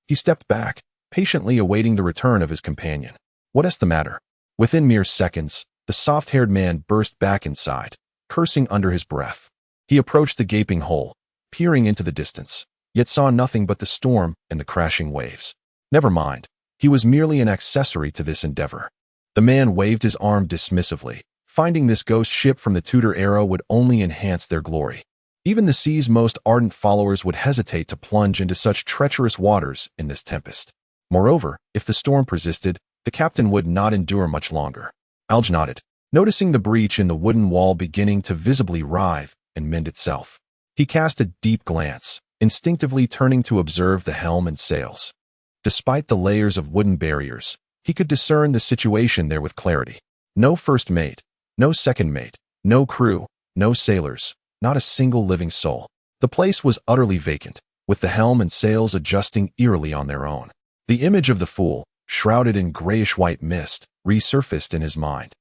He stepped back, patiently awaiting the return of his companion. What is the matter? Within mere seconds, the soft-haired man burst back inside, cursing under his breath. He approached the gaping hole, peering into the distance, yet saw nothing but the storm and the crashing waves. Never mind, he was merely an accessory to this endeavor. The man waved his arm dismissively, finding this ghost ship from the Tudor era would only enhance their glory. Even the sea's most ardent followers would hesitate to plunge into such treacherous waters in this tempest. Moreover, if the storm persisted, the captain would not endure much longer. Alge nodded, noticing the breach in the wooden wall beginning to visibly writhe and mend itself. He cast a deep glance, instinctively turning to observe the helm and sails. Despite the layers of wooden barriers, he could discern the situation there with clarity. No first mate, no second mate, no crew, no sailors, not a single living soul. The place was utterly vacant, with the helm and sails adjusting eerily on their own. The image of the fool, shrouded in grayish-white mist, resurfaced in his mind,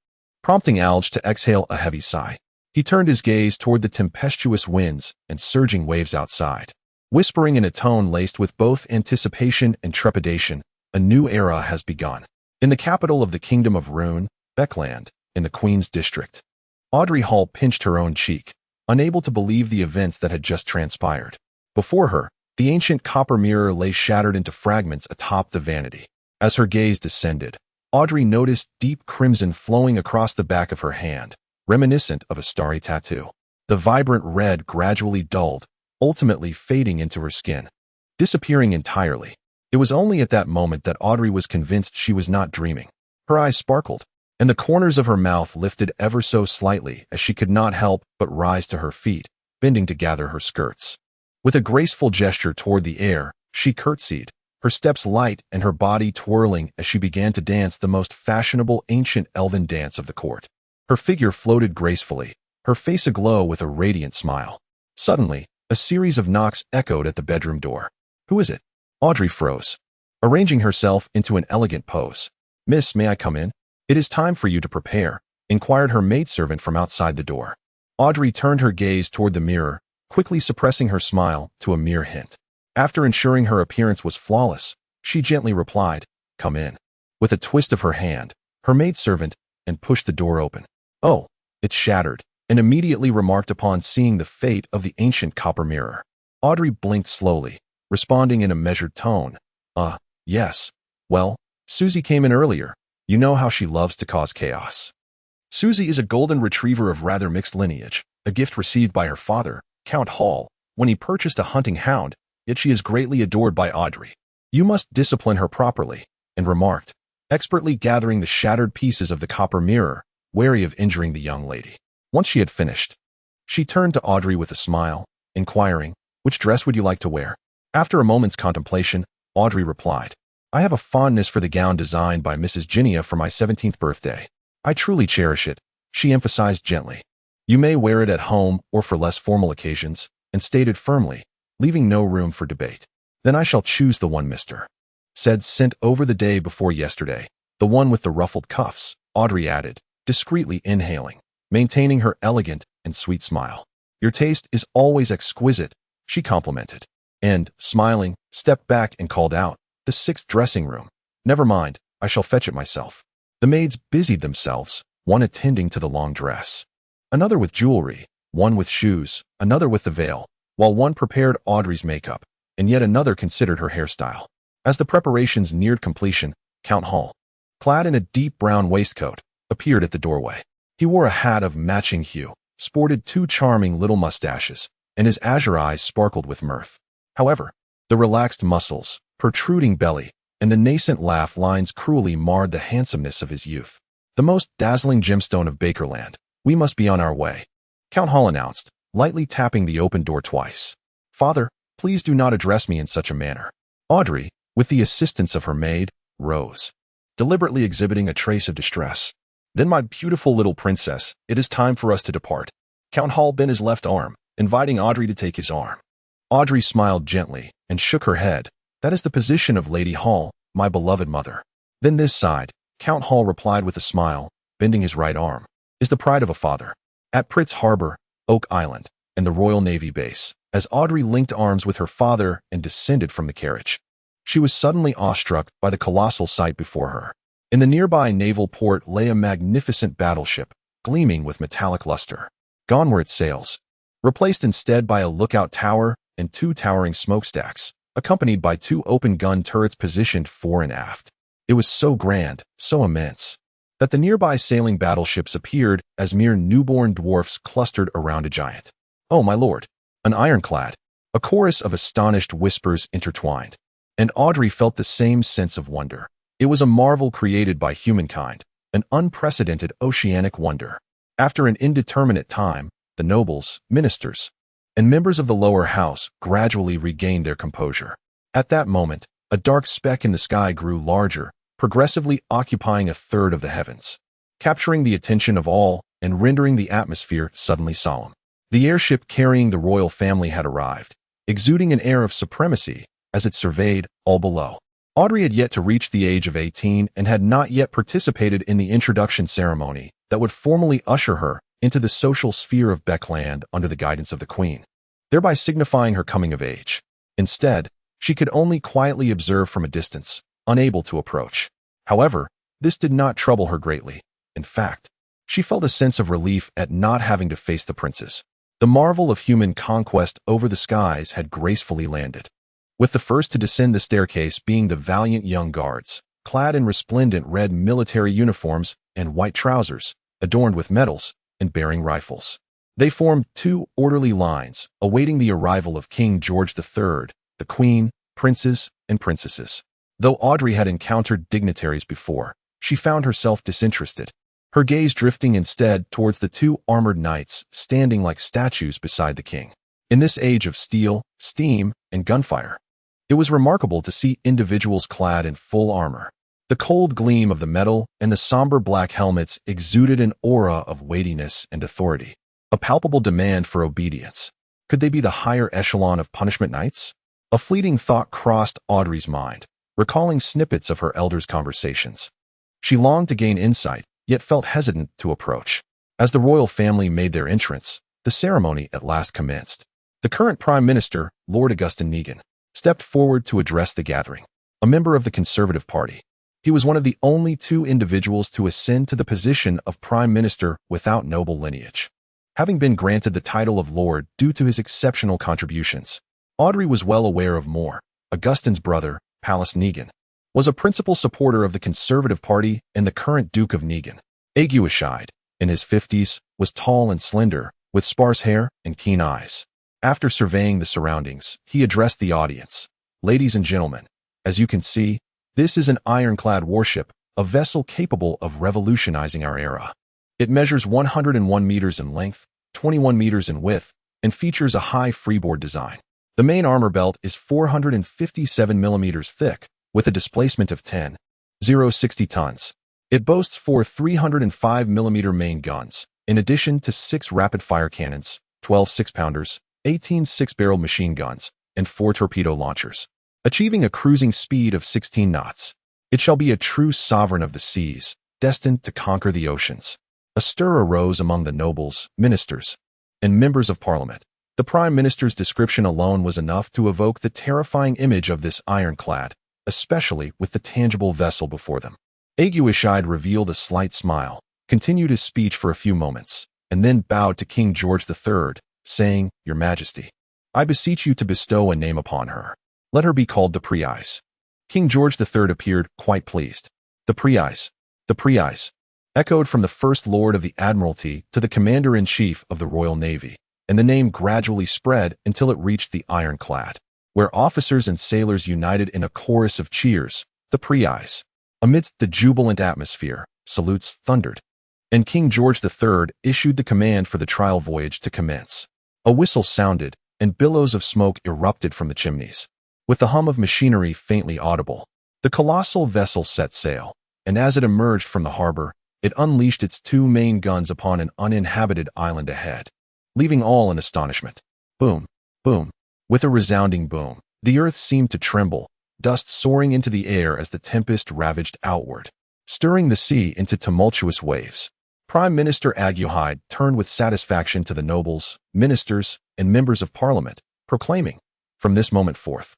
prompting Alge to exhale a heavy sigh. He turned his gaze toward the tempestuous winds and surging waves outside, whispering in a tone laced with both anticipation and trepidation, "A new era has begun." In the capital of the Kingdom of Rune, Beckland, in the Queen's District, Audrey Hall pinched her own cheek, unable to believe the events that had just transpired. Before her, the ancient copper mirror lay shattered into fragments atop the vanity. As her gaze descended, Audrey noticed deep crimson flowing across the back of her hand, reminiscent of a starry tattoo. The vibrant red gradually dulled, ultimately fading into her skin, disappearing entirely. It was only at that moment that Audrey was convinced she was not dreaming. Her eyes sparkled, and the corners of her mouth lifted ever so slightly as she could not help but rise to her feet, bending to gather her skirts. With a graceful gesture toward the air, she curtsied, her steps light and her body twirling as she began to dance the most fashionable ancient elven dance of the court. Her figure floated gracefully, her face aglow with a radiant smile. Suddenly, a series of knocks echoed at the bedroom door. "Who is it?" Audrey froze, arranging herself into an elegant pose. "Miss, may I come in?" "It is time for you to prepare," inquired her maidservant from outside the door. Audrey turned her gaze toward the mirror, quickly suppressing her smile to a mere hint. After ensuring her appearance was flawless, she gently replied, "Come in," with a twist of her hand, her maidservant, and pushed the door open. "Oh, it's shattered," and immediately remarked upon seeing the fate of the ancient copper mirror. Audrey blinked slowly, responding in a measured tone. Yes. Well, Susie came in earlier. You know how she loves to cause chaos." Susie is a golden retriever of rather mixed lineage, a gift received by her father, Count Hall, when he purchased a hunting hound, yet she is greatly adored by Audrey. "You must discipline her properly," and remarked, expertly gathering the shattered pieces of the copper mirror, wary of injuring the young lady. Once she had finished, she turned to Audrey with a smile, inquiring, "Which dress would you like to wear?" After a moment's contemplation, Audrey replied, "I have a fondness for the gown designed by Mrs. Ginnia for my 17th birthday. I truly cherish it," she emphasized gently. "You may wear it at home or for less formal occasions," and stated firmly, leaving no room for debate. "Then I shall choose the one Mr. said sent over the day before yesterday, the one with the ruffled cuffs," Audrey added, discreetly inhaling, maintaining her elegant and sweet smile. "Your taste is always exquisite," she complimented, and, smiling, stepped back and called out, "The 6th dressing room." "Never mind, I shall fetch it myself." The maids busied themselves, one attending to the long dress, another with jewelry, one with shoes, another with the veil, while one prepared Audrey's makeup, and yet another considered her hairstyle. As the preparations neared completion, Count Hall, clad in a deep brown waistcoat, appeared at the doorway. He wore a hat of matching hue, sported two charming little mustaches, and his azure eyes sparkled with mirth. However, the relaxed muscles, protruding belly, and the nascent laugh lines cruelly marred the handsomeness of his youth. The most dazzling gemstone of Bakerland. We must be on our way, Count Hall announced, lightly tapping the open door twice. Father, please do not address me in such a manner. Audrey, with the assistance of her maid, rose, deliberately exhibiting a trace of distress. Then, my beautiful little princess, it is time for us to depart. Count Hall bent his left arm, inviting Audrey to take his arm. Audrey smiled gently and shook her head. That is the position of Lady Hall, my beloved mother. Then this side, Count Hall replied with a smile, bending his right arm, is the pride of a father. At Pritz Harbor, Oak Island, and the Royal Navy Base, as Audrey linked arms with her father and descended from the carriage, she was suddenly awestruck by the colossal sight before her. In the nearby naval port lay a magnificent battleship, gleaming with metallic luster. Gone were its sails, replaced instead by a lookout tower and two towering smokestacks, accompanied by two open-gun turrets positioned fore and aft. It was so grand, so immense, that the nearby sailing battleships appeared as mere newborn dwarfs clustered around a giant. Oh, my lord! An ironclad! A chorus of astonished whispers intertwined, and Audrey felt the same sense of wonder. It was a marvel created by humankind, an unprecedented oceanic wonder. After an indeterminate time, the nobles, ministers, and members of the lower house gradually regained their composure. At that moment, a dark speck in the sky grew larger, progressively occupying a third of the heavens, capturing the attention of all and rendering the atmosphere suddenly solemn. The airship carrying the royal family had arrived, exuding an air of supremacy as it surveyed all below. Audrey had yet to reach the age of 18 and had not yet participated in the introduction ceremony that would formally usher her into the social sphere of Beckland under the guidance of the Queen, thereby signifying her coming of age. Instead, she could only quietly observe from a distance, unable to approach. However, this did not trouble her greatly. In fact, she felt a sense of relief at not having to face the princes. The marvel of human conquest over the skies had gracefully landed, with the first to descend the staircase being the valiant young guards, clad in resplendent red military uniforms and white trousers, adorned with medals and bearing rifles. They formed two orderly lines, awaiting the arrival of King George III, the Queen, princes, and princesses. Though Audrey had encountered dignitaries before, she found herself disinterested, her gaze drifting instead towards the two armored knights standing like statues beside the king. In this age of steel, steam, and gunfire, it was remarkable to see individuals clad in full armor. The cold gleam of the metal and the somber black helmets exuded an aura of weightiness and authority, a palpable demand for obedience. Could they be the higher echelon of punishment knights? A fleeting thought crossed Audrey's mind, recalling snippets of her elders' conversations. She longed to gain insight, yet felt hesitant to approach. As the royal family made their entrance, the ceremony at last commenced. The current Prime Minister, Lord Augustin Negan, stepped forward to address the gathering, a member of the Conservative Party. He was one of the only two individuals to ascend to the position of Prime Minister without noble lineage, having been granted the title of Lord due to his exceptional contributions. Audrey was well aware of more. Augustin's brother, Pallas Negan, was a principal supporter of the Conservative Party and the current Duke of Negan. Aguishide, in his 50s, was tall and slender, with sparse hair and keen eyes. After surveying the surroundings, he addressed the audience. Ladies and gentlemen, as you can see, this is an ironclad warship, a vessel capable of revolutionizing our era. It measures 101 meters in length, 21 meters in width, and features a high freeboard design. The main armor belt is 457 millimeters thick, with a displacement of 10,060 tons. It boasts four 305 millimeter main guns, in addition to 6 rapid-fire cannons, 12 6-pounders, 18 6-barrel machine guns, and 4 torpedo launchers, achieving a cruising speed of 16 knots. It shall be a true sovereign of the seas, destined to conquer the oceans. A stir arose among the nobles, ministers, and members of parliament. The Prime Minister's description alone was enough to evoke the terrifying image of this ironclad, especially with the tangible vessel before them. Aguishide revealed a slight smile, continued his speech for a few moments, and then bowed to King George III, saying, "Your Majesty, I beseech you to bestow a name upon her. Let her be called the Prize." King George III appeared quite pleased. "The Prize, the Prize," echoed from the First Lord of the Admiralty to the Commander-in-Chief of the Royal Navy, and the name gradually spread until it reached the ironclad, where officers and sailors united in a chorus of cheers. The Prize. Amidst the jubilant atmosphere, salutes thundered, and King George III issued the command for the trial voyage to commence. A whistle sounded, and billows of smoke erupted from the chimneys. With the hum of machinery faintly audible, the colossal vessel set sail, and as it emerged from the harbor, it unleashed its two main guns upon an uninhabited island ahead, leaving all in astonishment. Boom, boom. With a resounding boom, the earth seemed to tremble, dust soaring into the air as the tempest ravaged outward, stirring the sea into tumultuous waves. Prime Minister Aguhide turned with satisfaction to the nobles, ministers, and members of Parliament, proclaiming, from this moment forth,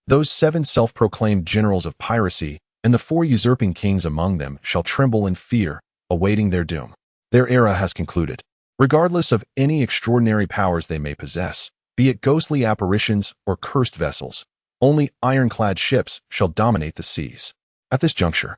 those 7 self-proclaimed generals of piracy and the 4 usurping kings among them shall tremble in fear, awaiting their doom. Their era has concluded. Regardless of any extraordinary powers they may possess, be it ghostly apparitions or cursed vessels, only ironclad ships shall dominate the seas. At this juncture,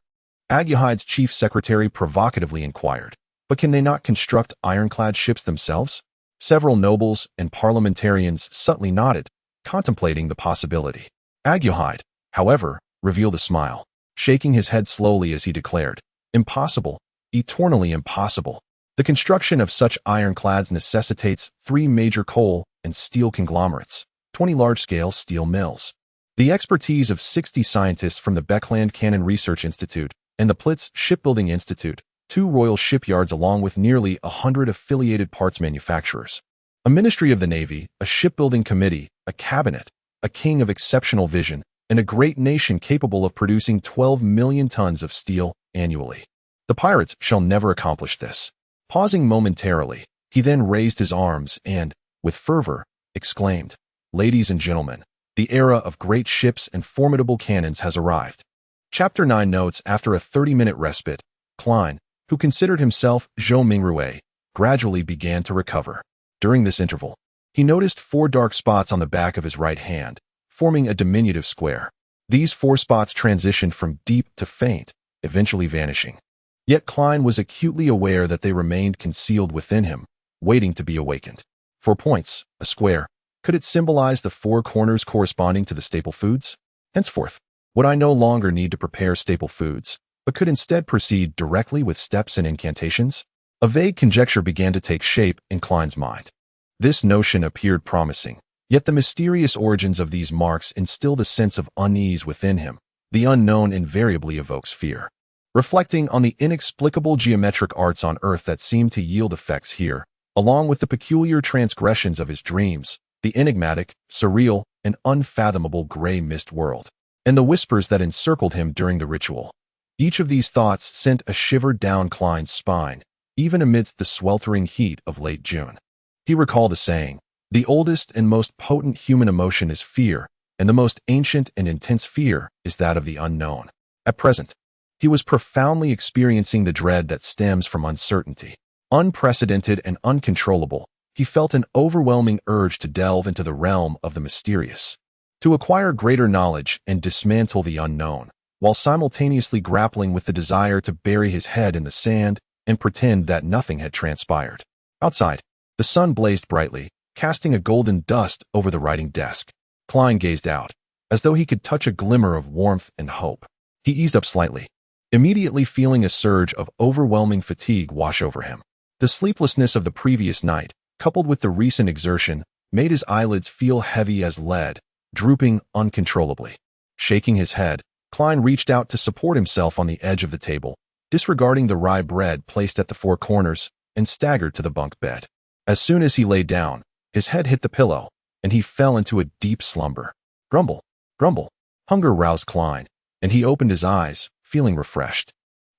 Aguhide's chief secretary provocatively inquired, "But can they not construct ironclad ships themselves?" Several nobles and parliamentarians subtly nodded, contemplating the possibility. Aguhide, however, revealed a smile, shaking his head slowly as he declared, "Impossible, eternally impossible. The construction of such ironclads necessitates 3 major coal and steel conglomerates, 20 large-scale steel mills, the expertise of 60 scientists from the Beckland Cannon Research Institute and the Plitz Shipbuilding Institute, 2 royal shipyards along with nearly 100 affiliated parts manufacturers, a ministry of the Navy, a shipbuilding committee, a cabinet, a king of exceptional vision, and a great nation capable of producing 12 million tons of steel annually. The pirates shall never accomplish this." Pausing momentarily, he then raised his arms and, with fervor, exclaimed, "Ladies and gentlemen, the era of great ships and formidable cannons has arrived." Chapter 9 notes after a 30-minute respite, Klein, who considered himself Zhou Mingrui, gradually began to recover. During this interval, he noticed 4 dark spots on the back of his right hand, forming a diminutive square. These 4 spots transitioned from deep to faint, eventually vanishing. Yet Klein was acutely aware that they remained concealed within him, waiting to be awakened. 4 points, a square. Could it symbolize the 4 corners corresponding to the staple foods? Henceforth, would I no longer need to prepare staple foods, but could instead proceed directly with steps and incantations? A vague conjecture began to take shape in Klein's mind. This notion appeared promising, yet the mysterious origins of these marks instilled a sense of unease within him. The unknown invariably evokes fear. Reflecting on the inexplicable geometric arts on Earth that seemed to yield effects here, along with the peculiar transgressions of his dreams, the enigmatic, surreal, and unfathomable gray mist world, and the whispers that encircled him during the ritual. Each of these thoughts sent a shiver down Klein's spine, even amidst the sweltering heat of late June. He recalled a saying, "The oldest and most potent human emotion is fear, and the most ancient and intense fear is that of the unknown." At present, he was profoundly experiencing the dread that stems from uncertainty. Unprecedented and uncontrollable, he felt an overwhelming urge to delve into the realm of the mysterious, to acquire greater knowledge and dismantle the unknown, while simultaneously grappling with the desire to bury his head in the sand and pretend that nothing had transpired. Outside, the sun blazed brightly, casting a golden dust over the writing desk. Klein gazed out, as though he could touch a glimmer of warmth and hope. He eased up slightly, immediately feeling a surge of overwhelming fatigue wash over him. The sleeplessness of the previous night, coupled with the recent exertion, made his eyelids feel heavy as lead, drooping uncontrollably. Shaking his head, Klein reached out to support himself on the edge of the table, disregarding the rye bread placed at the 4 corners, and staggered to the bunk bed. As soon as he lay down, his head hit the pillow, and he fell into a deep slumber. Grumble, grumble. Hunger roused Klein, and he opened his eyes, feeling refreshed.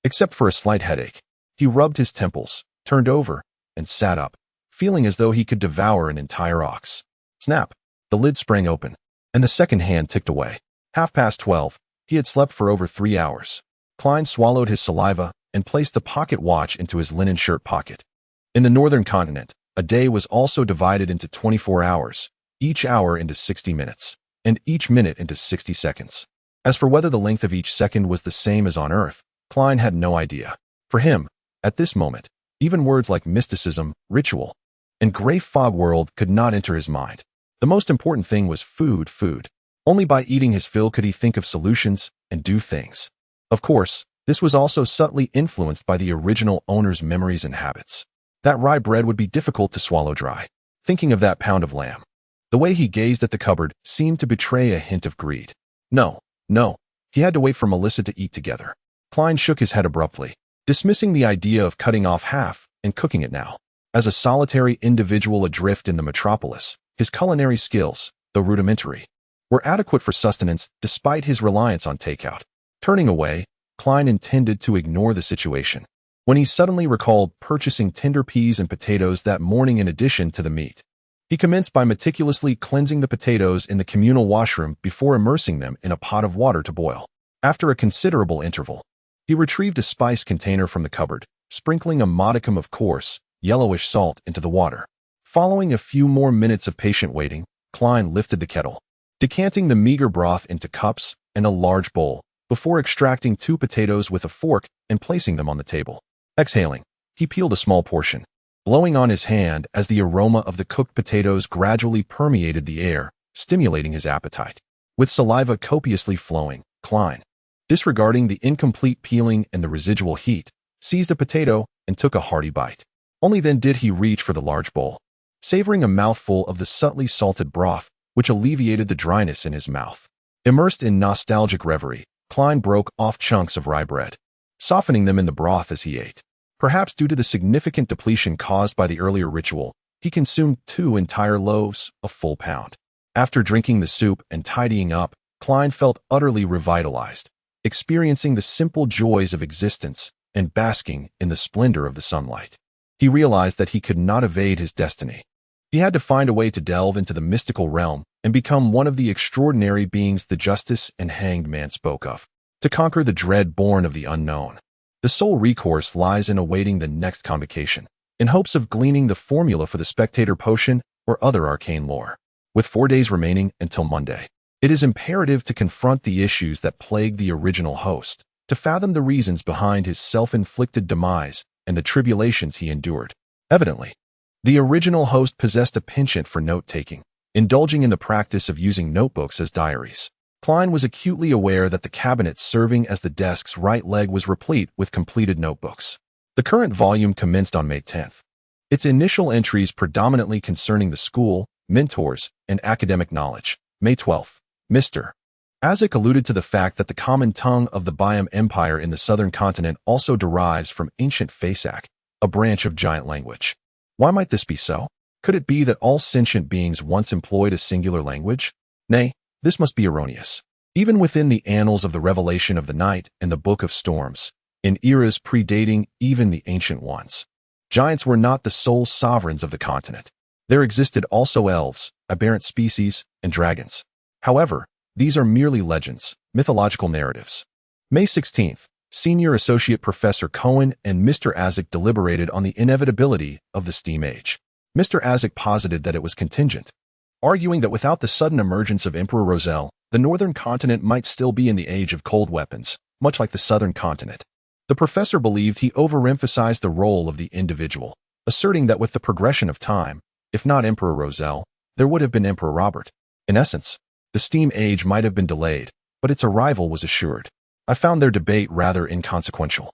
Except for a slight headache, he rubbed his temples, turned over, and sat up, feeling as though he could devour an entire ox. Snap! The lid sprang open, and the second hand ticked away. 12:30. He had slept for over 3 hours. Klein swallowed his saliva and placed the pocket watch into his linen shirt pocket. In the northern continent, a day was also divided into 24 hours, each hour into 60 minutes, and each minute into 60 seconds. As for whether the length of each second was the same as on Earth, Klein had no idea. For him, at this moment, even words like mysticism, ritual, and gray fog world could not enter his mind. The most important thing was food. Only by eating his fill could he think of solutions and do things. Of course, this was also subtly influenced by the original owner's memories and habits. That rye bread would be difficult to swallow dry. Thinking of that pound of lamb. The way he gazed at the cupboard seemed to betray a hint of greed. No, he had to wait for Melissa to eat together. Klein shook his head abruptly, dismissing the idea of cutting off half and cooking it now. As a solitary individual adrift in the metropolis, his culinary skills, though rudimentary, were adequate for sustenance despite his reliance on takeout. Turning away, Klein intended to ignore the situation, when he suddenly recalled purchasing tender peas and potatoes that morning in addition to the meat. He commenced by meticulously cleansing the potatoes in the communal washroom before immersing them in a pot of water to boil. After a considerable interval, he retrieved a spice container from the cupboard, sprinkling a modicum of coarse, yellowish salt into the water. Following a few more minutes of patient waiting, Klein lifted the kettle, decanting the meager broth into cups and a large bowl, before extracting 2 potatoes with a fork and placing them on the table. Exhaling, he peeled a small portion, blowing on his hand as the aroma of the cooked potatoes gradually permeated the air, stimulating his appetite. With saliva copiously flowing, Klein, disregarding the incomplete peeling and the residual heat, seized a potato and took a hearty bite. Only then did he reach for the large bowl, savoring a mouthful of the subtly salted broth, which alleviated the dryness in his mouth. Immersed in nostalgic reverie, Klein broke off chunks of rye bread, softening them in the broth as he ate. Perhaps due to the significant depletion caused by the earlier ritual, he consumed 2 entire loaves, a full pound. After drinking the soup and tidying up, Klein felt utterly revitalized, experiencing the simple joys of existence and basking in the splendor of the sunlight. He realized that he could not evade his destiny. He had to find a way to delve into the mystical realm and become one of the extraordinary beings the justice and hanged man spoke of, to conquer the dread born of the unknown. The sole recourse lies in awaiting the next convocation, in hopes of gleaning the formula for the spectator potion or other arcane lore. With 4 days remaining until Monday, it is imperative to confront the issues that plague the original host, to fathom the reasons behind his self-inflicted demise and the tribulations he endured. Evidently, the original host possessed a penchant for note-taking, indulging in the practice of using notebooks as diaries. Klein was acutely aware that the cabinet serving as the desk's right leg was replete with completed notebooks. The current volume commenced on May 10th. Its initial entries predominantly concerning the school, mentors, and academic knowledge. May 12th. Mr. Isaac alluded to the fact that the common tongue of the Biam Empire in the southern continent also derives from ancient Fasak, a branch of giant language. Why might this be so? Could it be that all sentient beings once employed a singular language? Nay, this must be erroneous. Even within the annals of the Revelation of the Night and the Book of Storms, in eras predating even the ancient ones, giants were not the sole sovereigns of the continent. There existed also elves, aberrant species, and dragons. However, these are merely legends, mythological narratives. May 16th, Senior Associate Professor Cohen and Mr. Isaac deliberated on the inevitability of the Steam Age. Mr. Isaac posited that it was contingent, arguing that without the sudden emergence of Emperor Roselle, the northern continent might still be in the age of cold weapons, much like the southern continent. The professor believed he overemphasized the role of the individual, asserting that with the progression of time, if not Emperor Roselle, there would have been Emperor Robert. In essence, the Steam Age might have been delayed, but its arrival was assured. I found their debate rather inconsequential.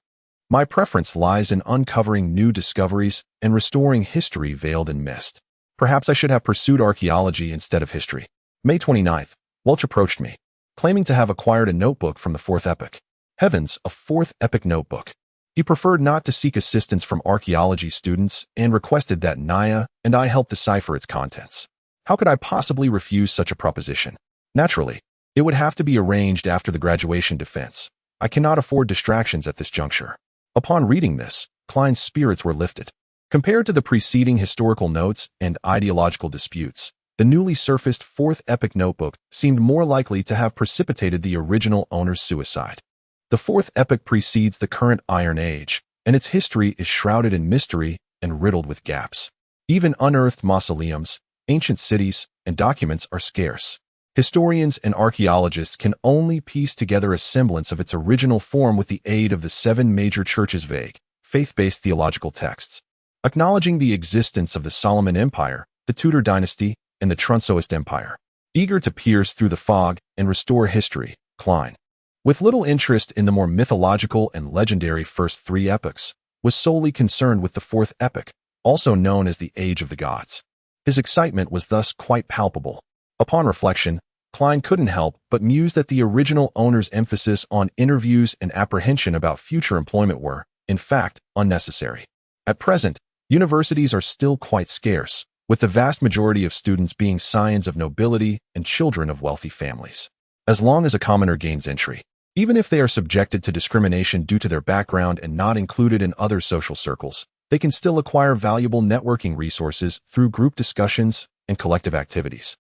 My preference lies in uncovering new discoveries and restoring history veiled in mist. Perhaps I should have pursued archaeology instead of history. May 29th, Welch approached me, claiming to have acquired a notebook from the Fourth Epoch. Heavens, a Fourth Epoch notebook. He preferred not to seek assistance from archaeology students and requested that Naya and I help decipher its contents. How could I possibly refuse such a proposition? Naturally, it would have to be arranged after the graduation defense. I cannot afford distractions at this juncture. Upon reading this, Klein's spirits were lifted. Compared to the preceding historical notes and ideological disputes, the newly surfaced Fourth Epoch notebook seemed more likely to have precipitated the original owner's suicide. The Fourth Epoch precedes the current Iron Age, and its history is shrouded in mystery and riddled with gaps. Even unearthed mausoleums, ancient cities, and documents are scarce. Historians and archaeologists can only piece together a semblance of its original form with the aid of the 7 major churches' vague, faith-based theological texts. Acknowledging the existence of the Solomon Empire, the Tudor dynasty, and the Trunsoist Empire. Eager to pierce through the fog and restore history, Klein, with little interest in the more mythological and legendary first 3 epochs, was solely concerned with the 4th epoch, also known as the Age of the Gods. His excitement was thus quite palpable. Upon reflection, Klein couldn't help but muse that the original owner's emphasis on interviews and apprehension about future employment were, in fact, unnecessary. At present, universities are still quite scarce, with the vast majority of students being scions of nobility and children of wealthy families. As long as a commoner gains entry, even if they are subjected to discrimination due to their background and not included in other social circles, they can still acquire valuable networking resources through group discussions and collective activities,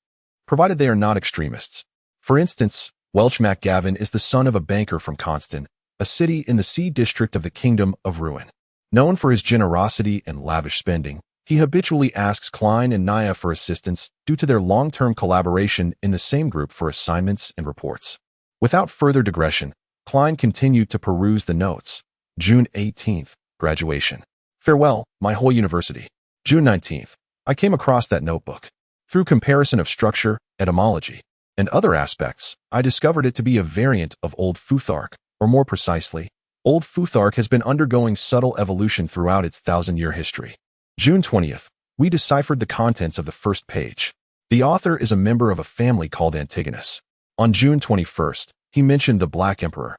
provided they are not extremists. For instance, Welch McGavin is the son of a banker from Constant, a city in the Sea District of the Kingdom of Ruin. Known for his generosity and lavish spending, he habitually asks Klein and Naya for assistance due to their long-term collaboration in the same group for assignments and reports. Without further digression, Klein continued to peruse the notes. June 18th, graduation. Farewell, my whole university. June 19th, I came across that notebook. Through comparison of structure, etymology, and other aspects, I discovered it to be a variant of Old Futhark, or more precisely, Old Futhark has been undergoing subtle evolution throughout its 1,000-year history. June 20th, we deciphered the contents of the first page. The author is a member of a family called Antigonus. On June 21st, he mentioned the Black Emperor,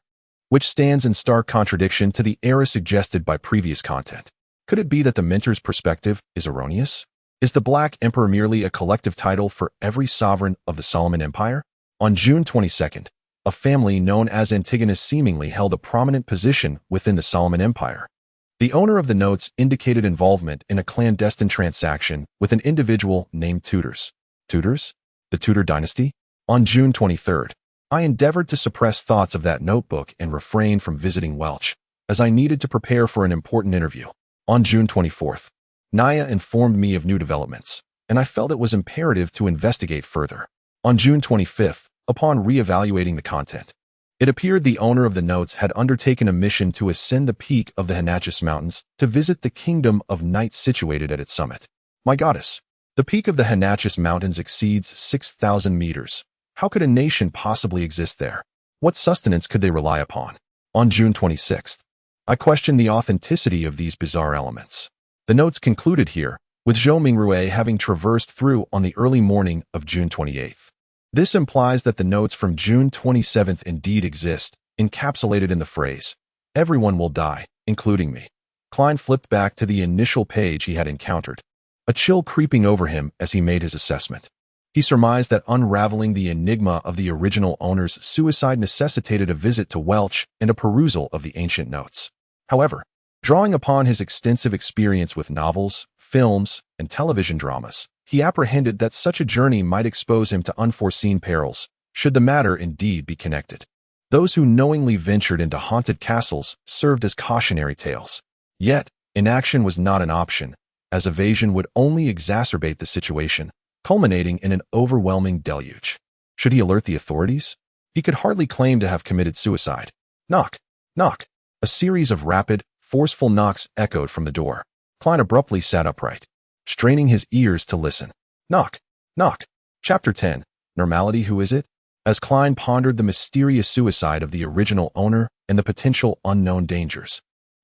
which stands in stark contradiction to the era suggested by previous content. Could it be that the mentor's perspective is erroneous? Is the Black Emperor merely a collective title for every sovereign of the Solomon Empire? On June 22nd, a family known as Antigonus seemingly held a prominent position within the Solomon Empire. The owner of the notes indicated involvement in a clandestine transaction with an individual named Tudors. Tudors? The Tudor dynasty? On June 23rd, I endeavored to suppress thoughts of that notebook and refrain from visiting Welch, as I needed to prepare for an important interview. On June 24th, Naya informed me of new developments, and I felt it was imperative to investigate further. On June 25th, upon re-evaluating the content, it appeared the owner of the notes had undertaken a mission to ascend the peak of the Hinachus Mountains to visit the kingdom of Night situated at its summit. My goddess, the peak of the Hinachus Mountains exceeds 6,000 meters. How could a nation possibly exist there? What sustenance could they rely upon? On June 26th, I questioned the authenticity of these bizarre elements. The notes concluded here, with Zhou Mingrui having traversed through on the early morning of June 28th. This implies that the notes from June 27th indeed exist, encapsulated in the phrase, "Everyone will die, including me." Klein flipped back to the initial page he had encountered, a chill creeping over him as he made his assessment. He surmised that unraveling the enigma of the original owner's suicide necessitated a visit to Welch and a perusal of the ancient notes. However, drawing upon his extensive experience with novels, films, and television dramas, he apprehended that such a journey might expose him to unforeseen perils, should the matter indeed be connected. Those who knowingly ventured into haunted castles served as cautionary tales. Yet, inaction was not an option, as evasion would only exacerbate the situation, culminating in an overwhelming deluge. Should he alert the authorities? He could hardly claim to have committed suicide. Knock, knock. A series of rapid, forceful knocks echoed from the door. Klein abruptly sat upright, straining his ears to listen. Knock, knock. Chapter 10. Normality, who is it? As Klein pondered the mysterious suicide of the original owner and the potential unknown dangers,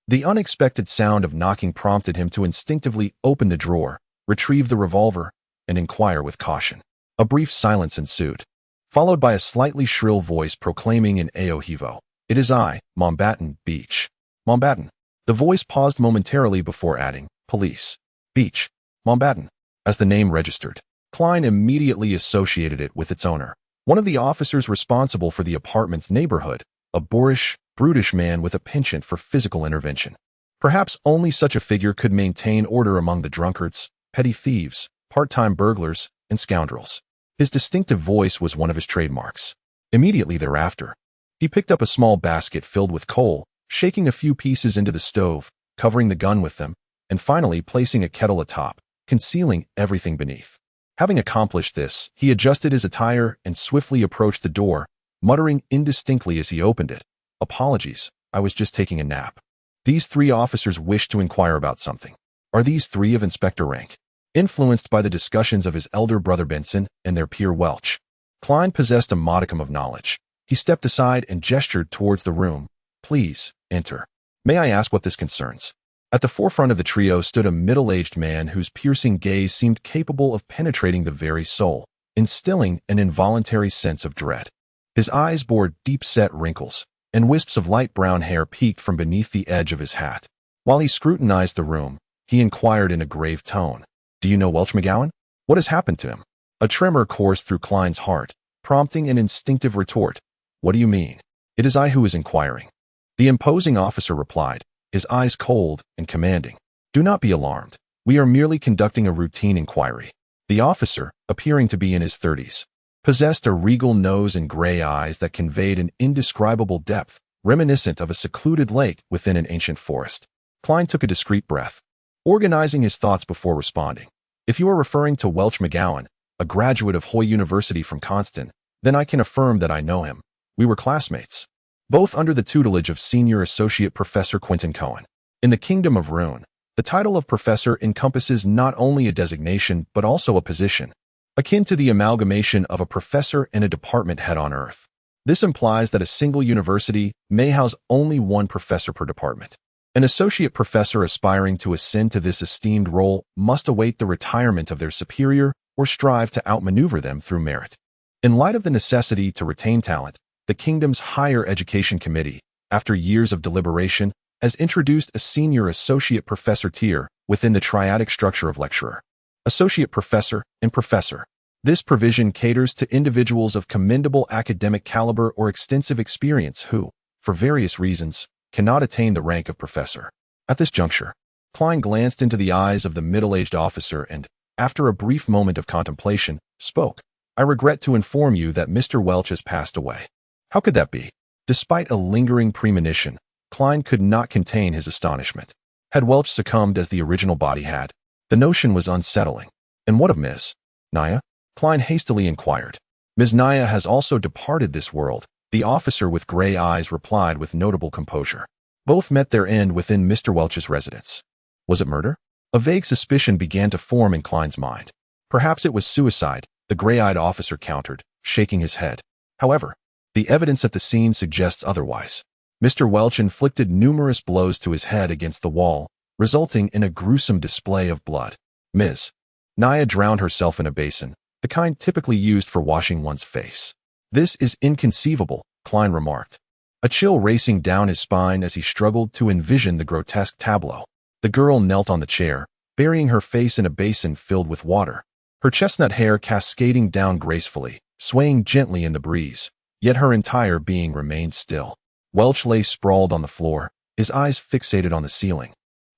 the unexpected sound of knocking prompted him to instinctively open the drawer, retrieve the revolver, and inquire with caution. A brief silence ensued, followed by a slightly shrill voice proclaiming in Aohivo, "It is I, Mountbatten Beach." Mountbatten. The voice paused momentarily before adding, "Police. Beach. Mountbatten." As the name registered, Klein immediately associated it with its owner, one of the officers responsible for the apartment's neighborhood, a boorish, brutish man with a penchant for physical intervention. Perhaps only such a figure could maintain order among the drunkards, petty thieves, part-time burglars, and scoundrels. His distinctive voice was one of his trademarks. Immediately thereafter, he picked up a small basket filled with coal, shaking a few pieces into the stove, covering the gun with them, and finally placing a kettle atop, concealing everything beneath. Having accomplished this, he adjusted his attire and swiftly approached the door, muttering indistinctly as he opened it, "Apologies, I was just taking a nap." These three officers wished to inquire about something. Are these three of inspector rank? Influenced by the discussions of his elder brother Benson and their peer Welch, Klein possessed a modicum of knowledge. He stepped aside and gestured towards the room. "Please, enter. May I ask what this concerns?" At the forefront of the trio stood a middle-aged man whose piercing gaze seemed capable of penetrating the very soul, instilling an involuntary sense of dread. His eyes bore deep-set wrinkles, and wisps of light brown hair peeked from beneath the edge of his hat. While he scrutinized the room, he inquired in a grave tone, "Do you know Welch McGowan? What has happened to him?" A tremor coursed through Klein's heart, prompting an instinctive retort. "What do you mean?" "It is I who is inquiring." The imposing officer replied, his eyes cold and commanding. "Do not be alarmed. We are merely conducting a routine inquiry." The officer, appearing to be in his 30s, possessed a regal nose and gray eyes that conveyed an indescribable depth, reminiscent of a secluded lake within an ancient forest. Klein took a discreet breath, organizing his thoughts before responding. "If you are referring to Welch McGowan, a graduate of Hoy University from Constant, then I can affirm that I know him. We were classmates, both under the tutelage of Senior Associate Professor Quentin Cohen. In the Kingdom of Rune, the title of professor encompasses not only a designation but also a position, akin to the amalgamation of a professor and a department head on Earth. This implies that a single university may house only one professor per department. An associate professor aspiring to ascend to this esteemed role must await the retirement of their superior or strive to outmaneuver them through merit. In light of the necessity to retain talent, the Kingdom's Higher Education Committee, after years of deliberation, has introduced a senior associate professor tier within the triadic structure of lecturer, associate professor, and professor. This provision caters to individuals of commendable academic caliber or extensive experience who, for various reasons, cannot attain the rank of professor. At this juncture, Klein glanced into the eyes of the middle-aged officer and, after a brief moment of contemplation, spoke. "I regret to inform you that Mr. Welch has passed away." "How could that be?" Despite a lingering premonition, Klein could not contain his astonishment. Had Welch succumbed as the original body had? The notion was unsettling. "And what of Ms. Naya?" Klein hastily inquired. "Ms. Naya has also departed this world," the officer with gray eyes replied with notable composure. "Both met their end within Mr. Welch's residence." Was it murder? A vague suspicion began to form in Klein's mind. "Perhaps it was suicide," the gray-eyed officer countered, shaking his head. However, the evidence at the scene suggests otherwise. Mr. Welch inflicted numerous blows to his head against the wall, resulting in a gruesome display of blood. Ms. Naya drowned herself in a basin, the kind typically used for washing one's face. "This is inconceivable," Klein remarked, a chill racing down his spine as he struggled to envision the grotesque tableau. The girl knelt on the chair, burying her face in a basin filled with water, her chestnut hair cascading down gracefully, swaying gently in the breeze, yet her entire being remained still. Welch lay sprawled on the floor, his eyes fixated on the ceiling,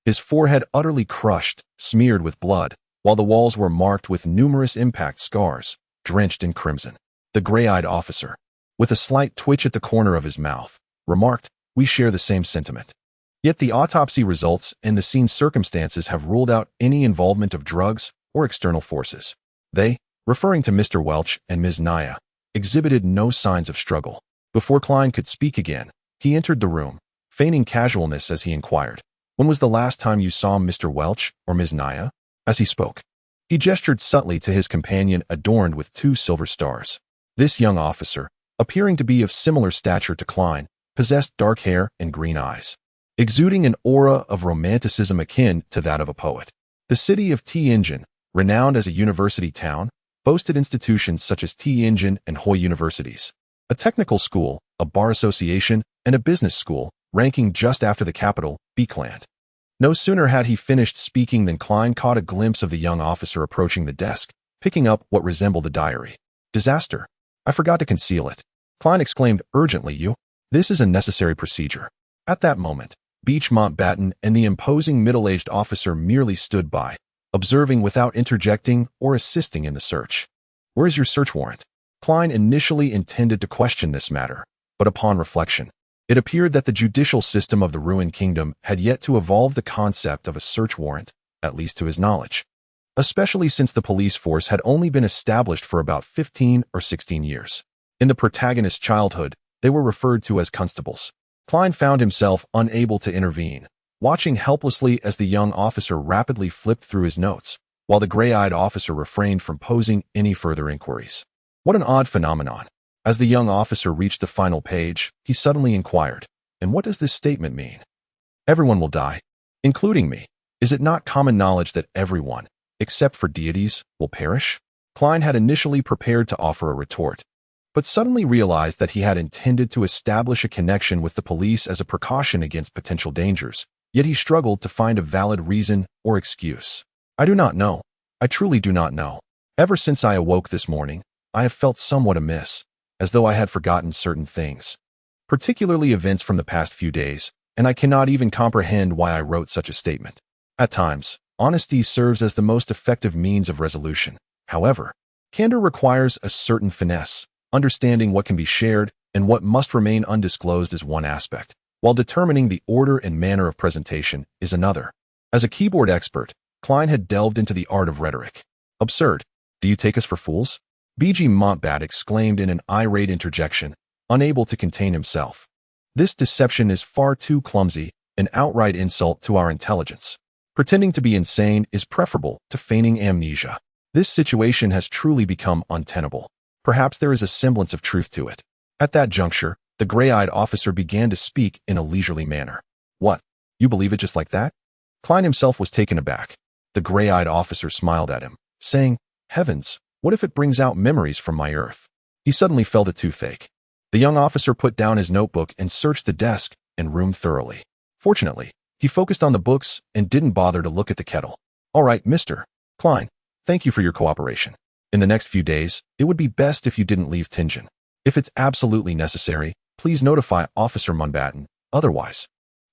his forehead utterly crushed, smeared with blood, while the walls were marked with numerous impact scars, drenched in crimson. The gray-eyed officer, with a slight twitch at the corner of his mouth, remarked, "We share the same sentiment." Yet the autopsy results and the scene circumstances have ruled out any involvement of drugs or external forces. They, referring to Mr. Welch and Ms. Naya, exhibited no signs of struggle. Before Klein could speak again, he entered the room, feigning casualness as he inquired, "When was the last time you saw Mr. Welch or Ms. Naya?" As he spoke, he gestured subtly to his companion adorned with 2 silver stars. This young officer, appearing to be of similar stature to Klein, possessed dark hair and green eyes, exuding an aura of romanticism akin to that of a poet. The city of Tianjin, renowned as a university town, boasted institutions such as Tianjin and Hoy Universities, a technical school, a bar association, and a business school, ranking just after the capital, Beekland. No sooner had he finished speaking than Klein caught a glimpse of the young officer approaching the desk, picking up what resembled a diary. "Disaster. I forgot to conceal it," Klein exclaimed urgently. This is a necessary procedure." At that moment, Beach Mountbatten and the imposing middle-aged officer merely stood by, observing without interjecting or assisting in the search. "Where is your search warrant?" Klein initially intended to question this matter, but upon reflection, It appeared that the judicial system of the ruined kingdom had yet to evolve the concept of a search warrant, at least to his knowledge, especially since the police force had only been established for about 15 or 16 years. In the protagonist's childhood, they were referred to as constables. Klein found himself unable to intervene, watching helplessly as the young officer rapidly flipped through his notes, while the gray-eyed officer refrained from posing any further inquiries. What an odd phenomenon. As the young officer reached the final page, he suddenly inquired, "And what does this statement mean?" "Everyone will die, including me. Is it not common knowledge that everyone, except for deities, will perish?" Klein had initially prepared to offer a retort, but suddenly realized that he had intended to establish a connection with the police as a precaution against potential dangers, yet he struggled to find a valid reason or excuse. "I do not know. I truly do not know. Ever since I awoke this morning, I have felt somewhat amiss, as though I had forgotten certain things, particularly events from the past few days, and I cannot even comprehend why I wrote such a statement." At times, honesty serves as the most effective means of resolution. However, candor requires a certain finesse. Understanding what can be shared and what must remain undisclosed is one aspect, while determining the order and manner of presentation is another. As a keyboard expert, Klein had delved into the art of rhetoric. "Absurd. Do you take us for fools?" B.G. Montbat exclaimed in an irate interjection, unable to contain himself. "This deception is far too clumsy, an outright insult to our intelligence. Pretending to be insane is preferable to feigning amnesia. This situation has truly become untenable. Perhaps there is a semblance of truth to it." At that juncture, the gray-eyed officer began to speak in a leisurely manner. "What? You believe it just like that?" Klein himself was taken aback. The gray-eyed officer smiled at him, saying, "Heavens, what if it brings out memories from my Earth?" He suddenly felt a toothache. The young officer put down his notebook and searched the desk and room thoroughly. Fortunately, he focused on the books and didn't bother to look at the kettle. "All right, Mr. Klein, thank you for your cooperation. In the next few days, it would be best if you didn't leave Tingen. If it's absolutely necessary, please notify Officer Mountbatten. Otherwise,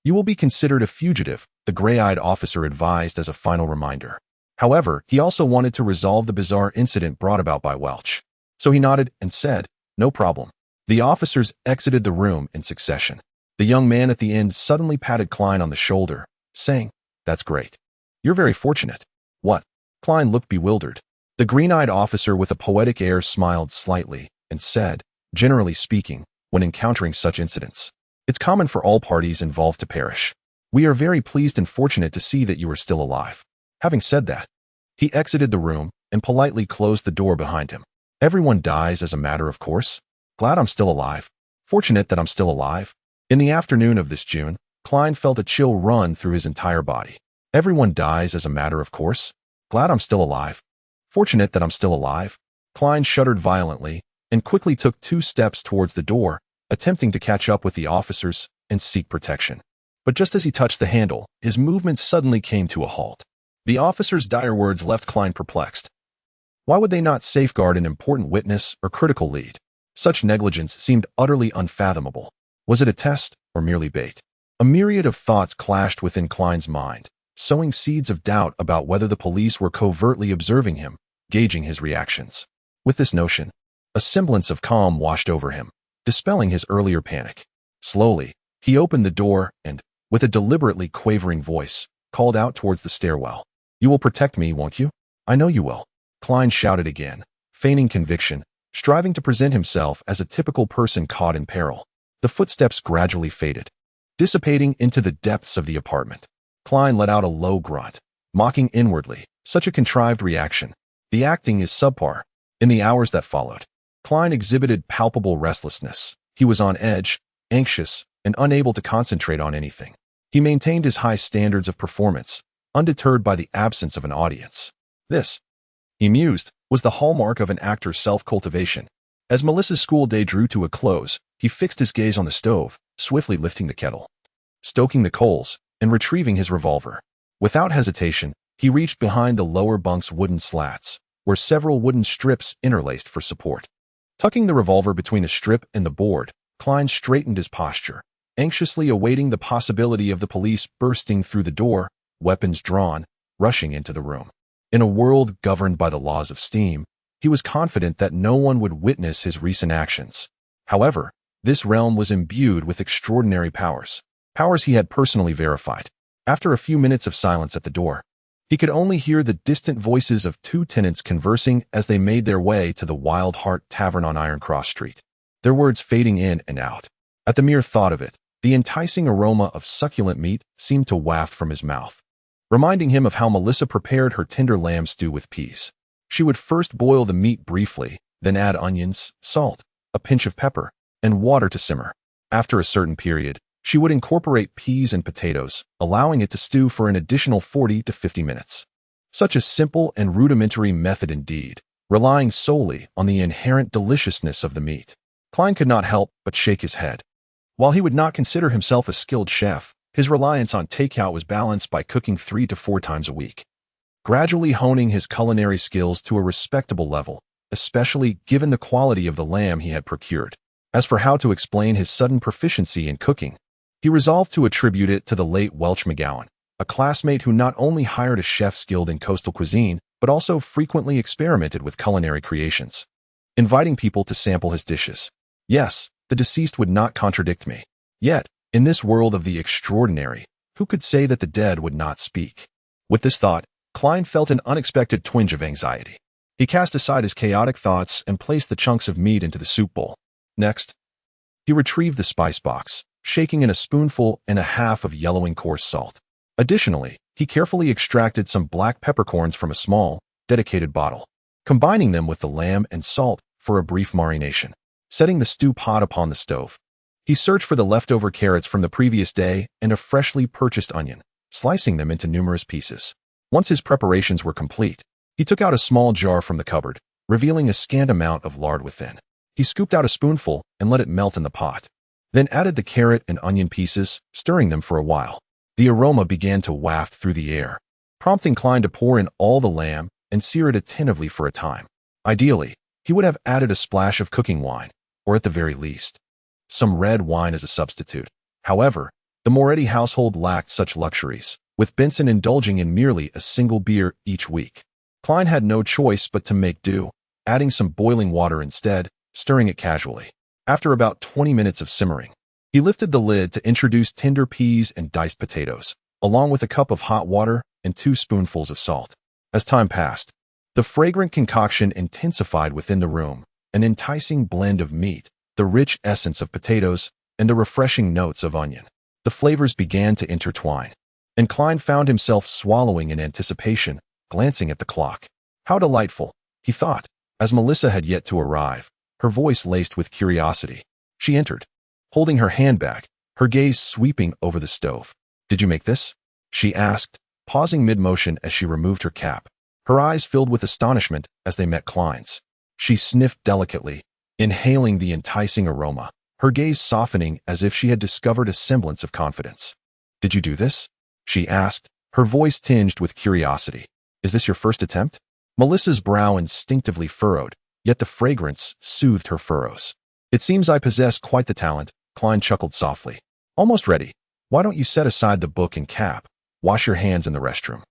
you will be considered a fugitive," the gray-eyed officer advised as a final reminder. However, he also wanted to resolve the bizarre incident brought about by Welch. So he nodded and said, "No problem." The officers exited the room in succession. The young man at the end suddenly patted Klein on the shoulder, saying, "That's great. You're very fortunate." "What?" Klein looked bewildered. The green-eyed officer with a poetic air smiled slightly and said, "Generally speaking, when encountering such incidents, it's common for all parties involved to perish. We are very pleased and fortunate to see that you are still alive." Having said that, he exited the room and politely closed the door behind him. "Everyone dies as a matter of course. Glad I'm still alive. Fortunate that I'm still alive." In the afternoon of this June, Klein felt a chill run through his entire body. "Everyone dies as a matter of course. Glad I'm still alive. Fortunate that I'm still alive." Klein shuddered violently and quickly took 2 steps towards the door, attempting to catch up with the officers and seek protection. But just as he touched the handle, his movement suddenly came to a halt. The officer's dire words left Klein perplexed. Why would they not safeguard an important witness or critical lead? Such negligence seemed utterly unfathomable. Was it a test or merely bait? A myriad of thoughts clashed within Klein's mind, sowing seeds of doubt about whether the police were covertly observing him, gauging his reactions. With this notion, a semblance of calm washed over him, dispelling his earlier panic. Slowly, he opened the door and, with a deliberately quavering voice, called out towards the stairwell. "You will protect me, won't you?" "I know you will." Klein shouted again, feigning conviction, striving to present himself as a typical person caught in peril. The footsteps gradually faded, dissipating into the depths of the apartment. Klein let out a low grunt, mocking inwardly, such a contrived reaction. The acting is subpar. In the hours that followed, Klein exhibited palpable restlessness. He was on edge, anxious, and unable to concentrate on anything. He maintained his high standards of performance, undeterred by the absence of an audience. This, he mused, was the hallmark of an actor's self-cultivation. As Melissa's school day drew to a close, he fixed his gaze on the stove, swiftly lifting the kettle, stoking the coals, and retrieving his revolver. Without hesitation, he reached behind the lower bunk's wooden slats, where several wooden strips interlaced for support. Tucking the revolver between a strip and the board, Klein straightened his posture, anxiously awaiting the possibility of the police bursting through the door, weapons drawn, rushing into the room. In a world governed by the laws of steam, he was confident that no one would witness his recent actions. However, This realm was imbued with extraordinary powers, powers he had personally verified. After a few minutes of silence at the door, he could only hear the distant voices of two tenants conversing as they made their way to the Wild Heart Tavern on Iron Cross Street, their words fading in and out. At the mere thought of it, the enticing aroma of succulent meat seemed to waft from his mouth, reminding him of how Melissa prepared her tender lamb stew with peas. She would first boil the meat briefly, then add onions, salt, a pinch of pepper, and water to simmer. After a certain period, she would incorporate peas and potatoes, allowing it to stew for an additional 40 to 50 minutes. Such a simple and rudimentary method indeed, relying solely on the inherent deliciousness of the meat. Klein could not help but shake his head. While he would not consider himself a skilled chef, his reliance on takeout was balanced by cooking 3 to 4 times a week, gradually honing his culinary skills to a respectable level, especially given the quality of the lamb he had procured. As for how to explain his sudden proficiency in cooking, he resolved to attribute it to the late Welch McGowan, a classmate who not only hired a chef skilled in coastal cuisine, but also frequently experimented with culinary creations, inviting people to sample his dishes. Yes, the deceased would not contradict me. Yet, in this world of the extraordinary, who could say that the dead would not speak? With this thought, Klein felt an unexpected twinge of anxiety. He cast aside his chaotic thoughts and placed the chunks of meat into the soup bowl. Next, he retrieved the spice box, shaking in a spoonful and a half of yellowing coarse salt. Additionally, he carefully extracted some black peppercorns from a small, dedicated bottle, combining them with the lamb and salt for a brief marination. Setting the stew pot upon the stove, he searched for the leftover carrots from the previous day and a freshly purchased onion, slicing them into numerous pieces. Once his preparations were complete, he took out a small jar from the cupboard, revealing a scant amount of lard within. He scooped out a spoonful and let it melt in the pot, then added the carrot and onion pieces, stirring them for a while. The aroma began to waft through the air, prompting Klein to pour in all the lamb and sear it attentively for a time. Ideally, he would have added a splash of cooking wine, or at the very least, some red wine as a substitute. However, the Moretti household lacked such luxuries, with Benson indulging in merely a single beer each week. Klein had no choice but to make do, adding some boiling water instead, stirring it casually. After about 20 minutes of simmering, he lifted the lid to introduce tender peas and diced potatoes, along with a cup of hot water and 2 spoonfuls of salt. As time passed, the fragrant concoction intensified within the room, an enticing blend of meat, the rich essence of potatoes, and the refreshing notes of onion. The flavors began to intertwine, and Klein found himself swallowing in anticipation, glancing at the clock. How delightful, he thought, as Melissa had yet to arrive, her voice laced with curiosity. She entered, holding her handbag, her gaze sweeping over the stove. "Did you make this?" she asked, pausing mid-motion as she removed her cap. Her eyes filled with astonishment as they met Klein's. She sniffed delicately, inhaling the enticing aroma, her gaze softening as if she had discovered a semblance of confidence. "Did you do this?" she asked, her voice tinged with curiosity. "Is this your first attempt?" Melissa's brow instinctively furrowed, yet the fragrance soothed her furrows. "It seems I possess quite the talent," Klein chuckled softly. "Almost ready. Why don't you set aside the book and cap, wash your hands in the restroom,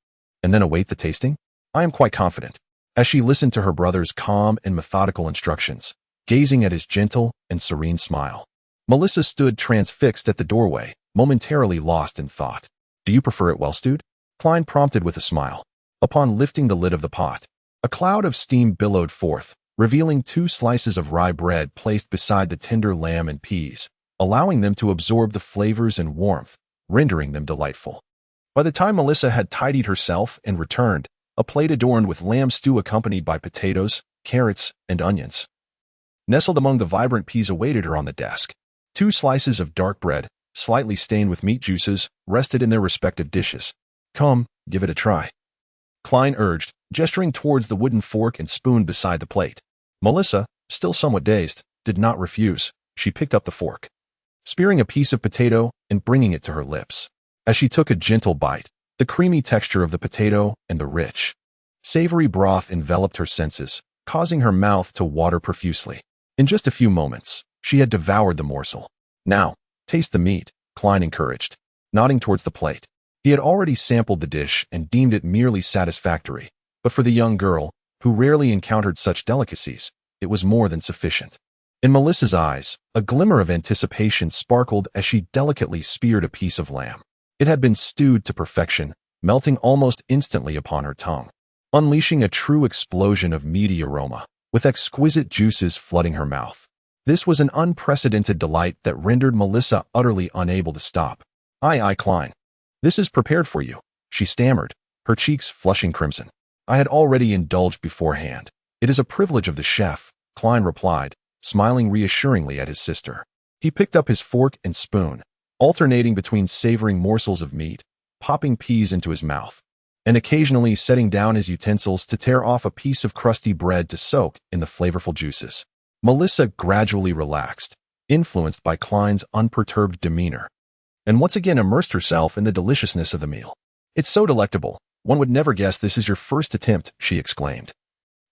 and then await the tasting? I am quite confident." As she listened to her brother's calm and methodical instructions, gazing at his gentle and serene smile, Melissa stood transfixed at the doorway, momentarily lost in thought. "Do you prefer it well stewed?" Klein prompted with a smile. Upon lifting the lid of the pot, a cloud of steam billowed forth, revealing 2 slices of rye bread placed beside the tender lamb and peas, allowing them to absorb the flavors and warmth, rendering them delightful. By the time Melissa had tidied herself and returned, a plate adorned with lamb stew accompanied by potatoes, carrots, and onions, nestled among the vibrant peas awaited her on the desk. 2 slices of dark bread, slightly stained with meat juices, rested in their respective dishes. "Come, give it a try," Klein urged, gesturing towards the wooden fork and spoon beside the plate. Melissa, still somewhat dazed, did not refuse. She picked up the fork, spearing a piece of potato and bringing it to her lips. As she took a gentle bite, the creamy texture of the potato and the rich, savory broth enveloped her senses, causing her mouth to water profusely. In just a few moments, she had devoured the morsel. "Now, taste the meat," Klein encouraged, nodding towards the plate. He had already sampled the dish and deemed it merely satisfactory, but for the young girl, who rarely encountered such delicacies, it was more than sufficient. In Melissa's eyes, a glimmer of anticipation sparkled as she delicately speared a piece of lamb. It had been stewed to perfection, melting almost instantly upon her tongue, unleashing a true explosion of meaty aroma, with exquisite juices flooding her mouth. This was an unprecedented delight that rendered Melissa utterly unable to stop. Aye, Klein. This is prepared for you, she stammered, her cheeks flushing crimson. I had already indulged beforehand. It is a privilege of the chef, Klein replied, smiling reassuringly at his sister. He picked up his fork and spoon, alternating between savoring morsels of meat, popping peas into his mouth, and occasionally setting down his utensils to tear off a piece of crusty bread to soak in the flavorful juices. Melissa gradually relaxed, influenced by Klein's unperturbed demeanor, and once again immersed herself in the deliciousness of the meal. It's so delectable. One would never guess this is your first attempt, she exclaimed,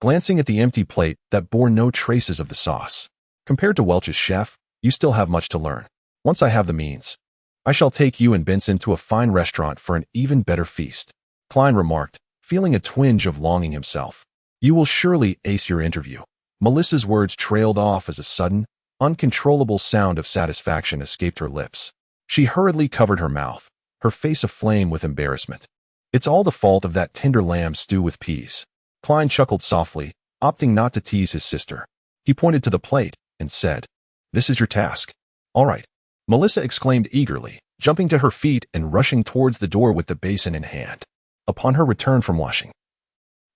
glancing at the empty plate that bore no traces of the sauce. Compared to Welch's chef, you still have much to learn. Once I have the means, I shall take you and Benson to a fine restaurant for an even better feast, Klein remarked, feeling a twinge of longing himself. You will surely ace your interview. Melissa's words trailed off as a sudden, uncontrollable sound of satisfaction escaped her lips. She hurriedly covered her mouth, her face aflame with embarrassment. It's all the fault of that tender lamb stew with peas. Klein chuckled softly, opting not to tease his sister. He pointed to the plate and said, "This is your task." "All right," Melissa exclaimed eagerly, jumping to her feet and rushing towards the door with the basin in hand. Upon her return from washing,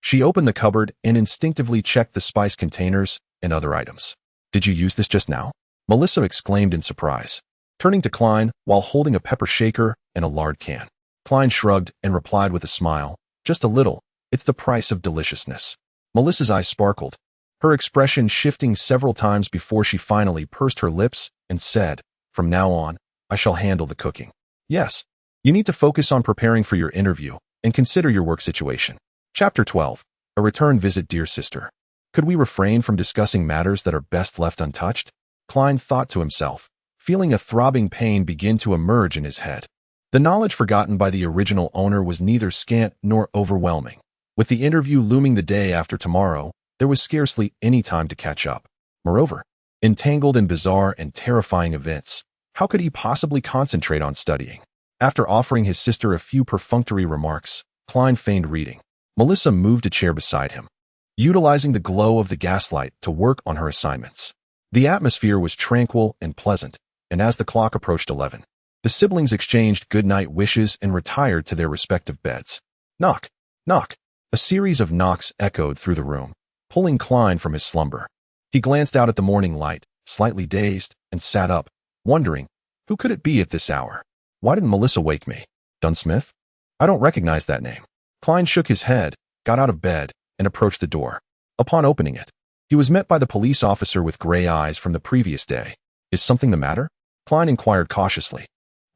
she opened the cupboard and instinctively checked the spice containers and other items. "Did you use this just now?" Melissa exclaimed in surprise, turning to Klein while holding a pepper shaker and a lard can. Klein shrugged and replied with a smile, "Just a little. It's the price of deliciousness." Melissa's eyes sparkled, her expression shifting several times before she finally pursed her lips and said, "From now on, I shall handle the cooking." "Yes, you need to focus on preparing for your interview and consider your work situation." Chapter 12. A return visit. Dear sister. Could we refrain from discussing matters that are best left untouched? Klein thought to himself, feeling a throbbing pain begin to emerge in his head. The knowledge forgotten by the original owner was neither scant nor overwhelming. With the interview looming the day after tomorrow, there was scarcely any time to catch up. Moreover, entangled in bizarre and terrifying events, how could he possibly concentrate on studying? After offering his sister a few perfunctory remarks, Klein feigned reading. Melissa moved a chair beside him, utilizing the glow of the gaslight to work on her assignments. The atmosphere was tranquil and pleasant, and as the clock approached 11, the siblings exchanged good-night wishes and retired to their respective beds. Knock, knock. A series of knocks echoed through the room, pulling Klein from his slumber. He glanced out at the morning light, slightly dazed, and sat up, wondering, who could it be at this hour? Why didn't Melissa wake me? Dunn Smith? I don't recognize that name. Klein shook his head, got out of bed, and approached the door. Upon opening it, he was met by the police officer with gray eyes from the previous day. Is something the matter? Klein inquired cautiously.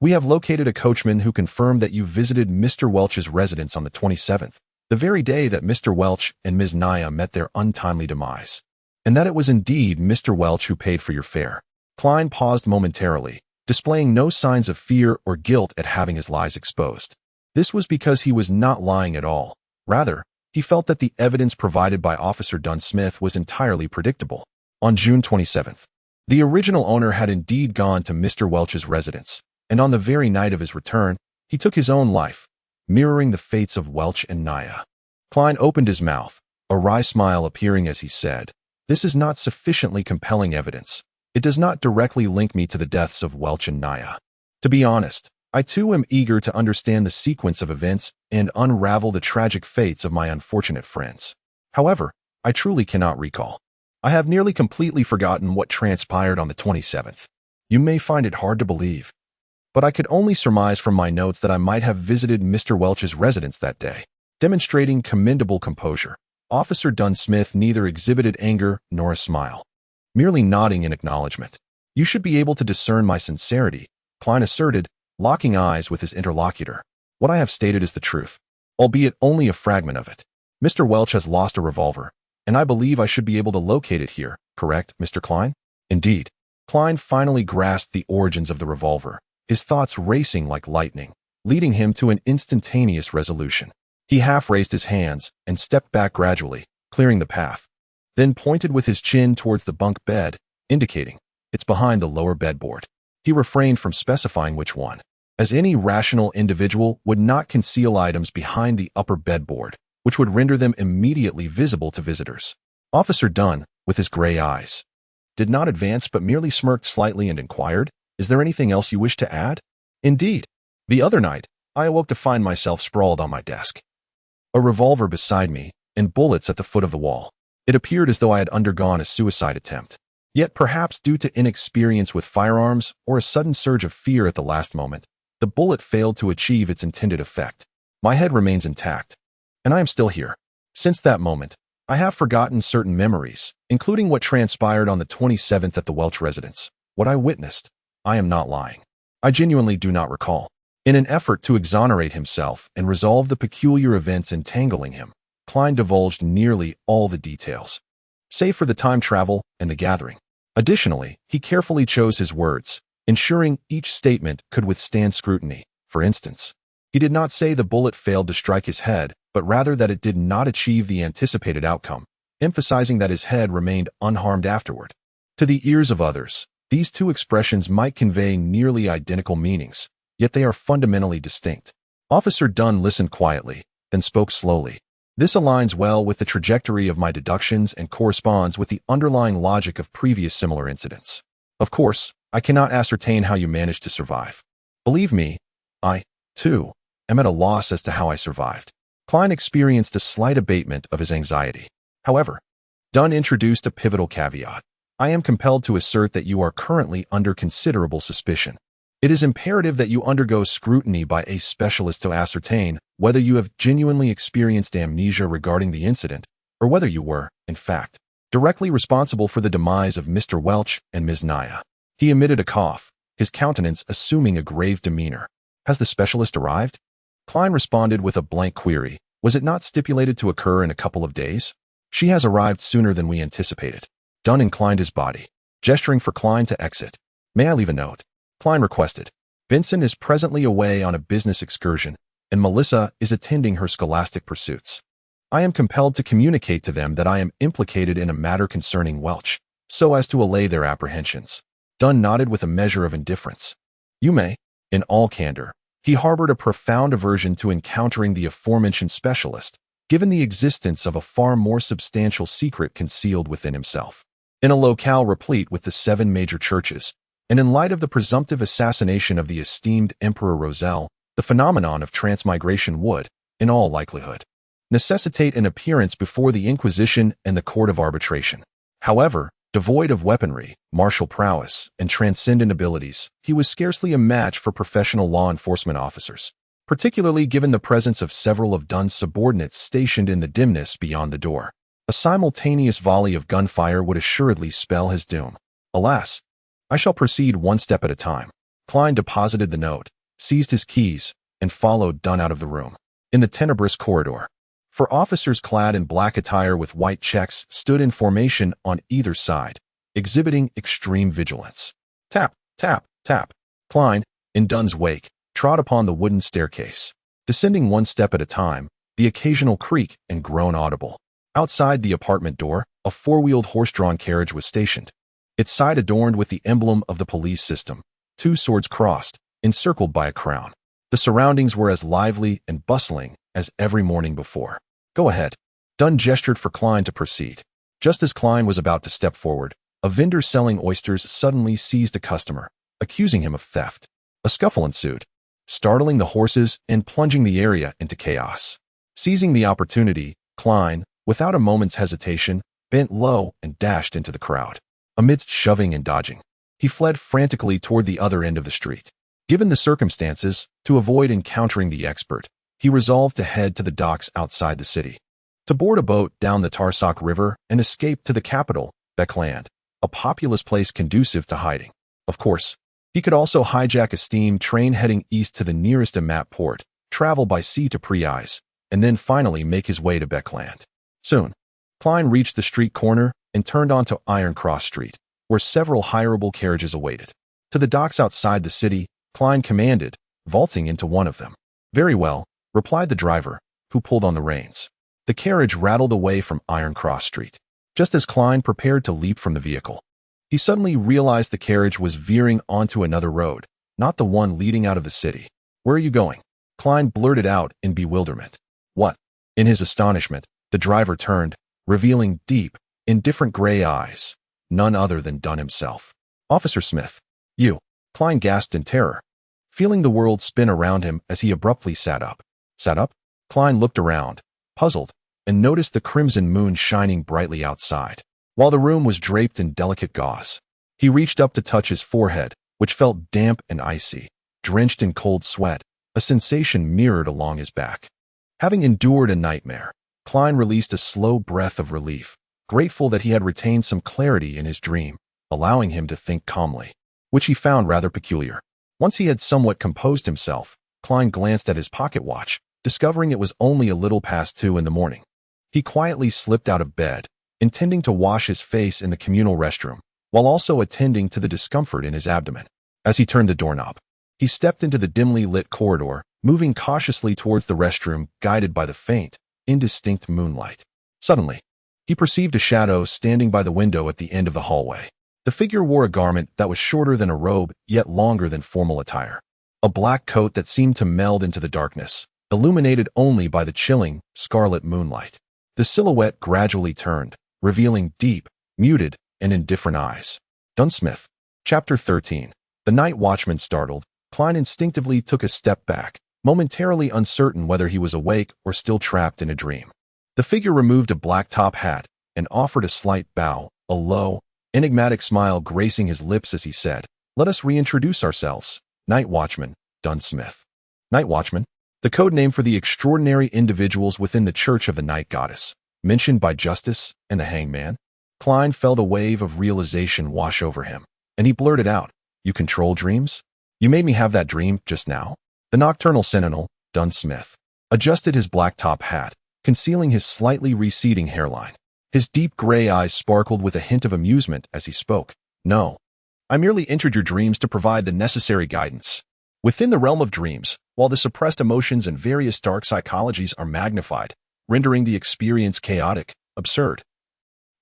We have located a coachman who confirmed that you visited Mr. Welch's residence on the 27th, the very day that Mr. Welch and Ms. Naya met their untimely demise, and that it was indeed Mr. Welch who paid for your fare. Klein paused momentarily, displaying no signs of fear or guilt at having his lies exposed. This was because he was not lying at all. Rather, he felt that the evidence provided by Officer Dunn Smith was entirely predictable. On June 27th, the original owner had indeed gone to Mr. Welch's residence, and on the very night of his return, he took his own life, mirroring the fates of Welch and Naya. Klein opened his mouth, a wry smile appearing as he said, "This is not sufficiently compelling evidence. It does not directly link me to the deaths of Welch and Naya. To be honest, I too am eager to understand the sequence of events and unravel the tragic fates of my unfortunate friends. However, I truly cannot recall. I have nearly completely forgotten what transpired on the 27th. You may find it hard to believe, but I could only surmise from my notes that I might have visited Mr. Welch's residence that day." Demonstrating commendable composure, Officer Dunn Smith neither exhibited anger nor a smile, merely nodding in acknowledgement. "You should be able to discern my sincerity," Klein asserted, locking eyes with his interlocutor. "What I have stated is the truth, albeit only a fragment of it. Mr. Welch has lost a revolver, and I believe I should be able to locate it here, correct, Mr. Klein?" Indeed. Klein finally grasped the origins of the revolver, his thoughts racing like lightning, leading him to an instantaneous resolution. He half raised his hands and stepped back gradually, clearing the path, then pointed with his chin towards the bunk bed indicating it's behind the lower bedboard. He refrained from specifying which one, as any rational individual would not conceal items behind the upper bedboard, which would render them immediately visible to visitors. Officer Dunn, with his gray eyes, did not advance but merely smirked slightly and inquired, "Is there anything else you wish to add?" "Indeed. The other night, I awoke to find myself sprawled on my desk. A revolver beside me, and bullets at the foot of the wall. It appeared as though I had undergone a suicide attempt. Yet perhaps due to inexperience with firearms or a sudden surge of fear at the last moment, the bullet failed to achieve its intended effect. My head remains intact, and I am still here. Since that moment, I have forgotten certain memories, including what transpired on the 27th at the Welch residence. What I witnessed, I am not lying. I genuinely do not recall." In an effort to exonerate himself and resolve the peculiar events entangling him, Klein divulged nearly all the details, save for the time travel and the gathering. Additionally, he carefully chose his words, ensuring each statement could withstand scrutiny. For instance, he did not say the bullet failed to strike his head, but rather that it did not achieve the anticipated outcome, emphasizing that his head remained unharmed afterward. To the ears of others, these two expressions might convey nearly identical meanings, yet they are fundamentally distinct. Officer Dunn listened quietly, then spoke slowly. "This aligns well with the trajectory of my deductions and corresponds with the underlying logic of previous similar incidents. Of course, I cannot ascertain how you managed to survive. Believe me, I, too, am at a loss as to how I survived." Klein experienced a slight abatement of his anxiety. However, Dunn introduced a pivotal caveat. "I am compelled to assert that you are currently under considerable suspicion. It is imperative that you undergo scrutiny by a specialist to ascertain whether you have genuinely experienced amnesia regarding the incident, or whether you were, in fact, directly responsible for the demise of Mr. Welch and Ms. Naya." He emitted a cough, his countenance assuming a grave demeanor. "Has the specialist arrived?" Klein responded with a blank query. "Was it not stipulated to occur in a couple of days?" "She has arrived sooner than we anticipated." Dunn inclined his body, gesturing for Klein to exit. "May I leave a note?" Klein requested. "Benson is presently away on a business excursion, and Melissa is attending her scholastic pursuits. I am compelled to communicate to them that I am implicated in a matter concerning Welch, so as to allay their apprehensions." Dunn nodded with a measure of indifference. "You may." In all candor, he harbored a profound aversion to encountering the aforementioned specialist, given the existence of a far more substantial secret concealed within himself. In a locale replete with the 7 major churches, and in light of the presumptive assassination of the esteemed Emperor Roselle, the phenomenon of transmigration would, in all likelihood, necessitate an appearance before the Inquisition and the Court of Arbitration. However, devoid of weaponry, martial prowess, and transcendent abilities, he was scarcely a match for professional law enforcement officers, particularly given the presence of several of Dunn's subordinates stationed in the dimness beyond the door. A simultaneous volley of gunfire would assuredly spell his doom. Alas, I shall proceed one step at a time. Klein deposited the note, seized his keys, and followed Dunn out of the room. In the tenebrous corridor, 4 officers clad in black attire with white checks stood in formation on either side, exhibiting extreme vigilance. Tap, tap, tap. Klein, in Dunn's wake, trod upon the wooden staircase, descending one step at a time, the occasional creak and groan audible. Outside the apartment door, a 4-wheeled horse-drawn carriage was stationed, its side adorned with the emblem of the police system, 2 swords crossed, encircled by a crown. The surroundings were as lively and bustling as every morning before. "Go ahead." Dunn gestured for Klein to proceed. Just as Klein was about to step forward, a vendor selling oysters suddenly seized a customer, accusing him of theft. A scuffle ensued, startling the horses and plunging the area into chaos. Seizing the opportunity, Klein, without a moment's hesitation, bent low and dashed into the crowd. Amidst shoving and dodging, he fled frantically toward the other end of the street. Given the circumstances, to avoid encountering the expert, he resolved to head to the docks outside the city, to board a boat down the Tarsak River and escape to the capital, Beckland, a populous place conducive to hiding. Of course, he could also hijack a steam train heading east to the nearest Amat port, travel by sea to Priaz, and then finally make his way to Beckland. Soon, Klein reached the street corner and turned onto Iron Cross Street, where several hireable carriages awaited. To the docks outside the city, Klein commanded, vaulting into one of them. "Very well," replied the driver, who pulled on the reins. The carriage rattled away from Iron Cross Street. Just as Klein prepared to leap from the vehicle, He suddenly realized the carriage was veering onto another road, not the one leading out of the city. "Where are you going?" Klein blurted out in bewilderment. "What?" In his astonishment, the driver turned, revealing deep, indifferent gray eyes, none other than Dunn himself. "Officer Smith, you," Klein gasped in terror, feeling the world spin around him as he abruptly sat up. Sat up? Klein looked around, puzzled, and noticed the crimson moon shining brightly outside, while the room was draped in delicate gauze. He reached up to touch his forehead, which felt damp and icy, drenched in cold sweat, a sensation mirrored along his back. Having endured a nightmare, Klein released a slow breath of relief, grateful that he had retained some clarity in his dream, allowing him to think calmly, which he found rather peculiar. Once he had somewhat composed himself, Klein glanced at his pocket watch, discovering it was only a little past 2 in the morning. He quietly slipped out of bed, intending to wash his face in the communal restroom, while also attending to the discomfort in his abdomen. As he turned the doorknob, he stepped into the dimly lit corridor, moving cautiously towards the restroom, guided by the faint, indistinct moonlight. Suddenly, he perceived a shadow standing by the window at the end of the hallway. The figure wore a garment that was shorter than a robe, yet longer than formal attire. A black coat that seemed to meld into the darkness, illuminated only by the chilling, scarlet moonlight. The silhouette gradually turned, revealing deep, muted, and indifferent eyes. Dunn Smith. Chapter 13. The night watchman startled, Klein instinctively took a step back, momentarily uncertain whether he was awake or still trapped in a dream. The figure removed a black top hat and offered a slight bow, a low, enigmatic smile gracing his lips as he said, "Let us reintroduce ourselves. Night Watchman, Dunn Smith." Night Watchman? The code name for the extraordinary individuals within the Church of the Night Goddess, mentioned by Justice and the Hangman? Klein felt a wave of realization wash over him, and he blurted out, "You control dreams? You made me have that dream just now." The nocturnal sentinel, Dunn Smith, adjusted his black top hat, concealing his slightly receding hairline. His deep gray eyes sparkled with a hint of amusement as he spoke. "No, I merely entered your dreams to provide the necessary guidance. Within the realm of dreams, while the suppressed emotions and various dark psychologies are magnified, rendering the experience chaotic, absurd,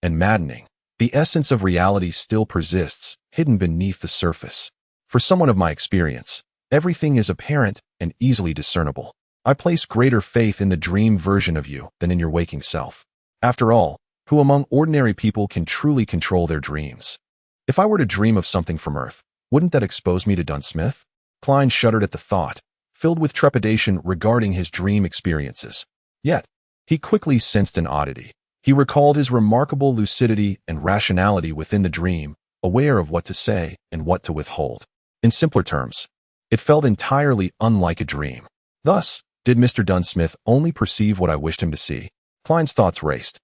and maddening, the essence of reality still persists, hidden beneath the surface. For someone of my experience, everything is apparent and easily discernible. I place greater faith in the dream version of you than in your waking self. After all, who among ordinary people can truly control their dreams? If I were to dream of something from Earth, wouldn't that expose me to Dunn Smith?" Klein shuddered at the thought, filled with trepidation regarding his dream experiences. Yet, he quickly sensed an oddity. He recalled his remarkable lucidity and rationality within the dream, aware of what to say and what to withhold. In simpler terms, it felt entirely unlike a dream. Thus, did Mr. Dunn Smith only perceive what I wished him to see? Klein's thoughts raced,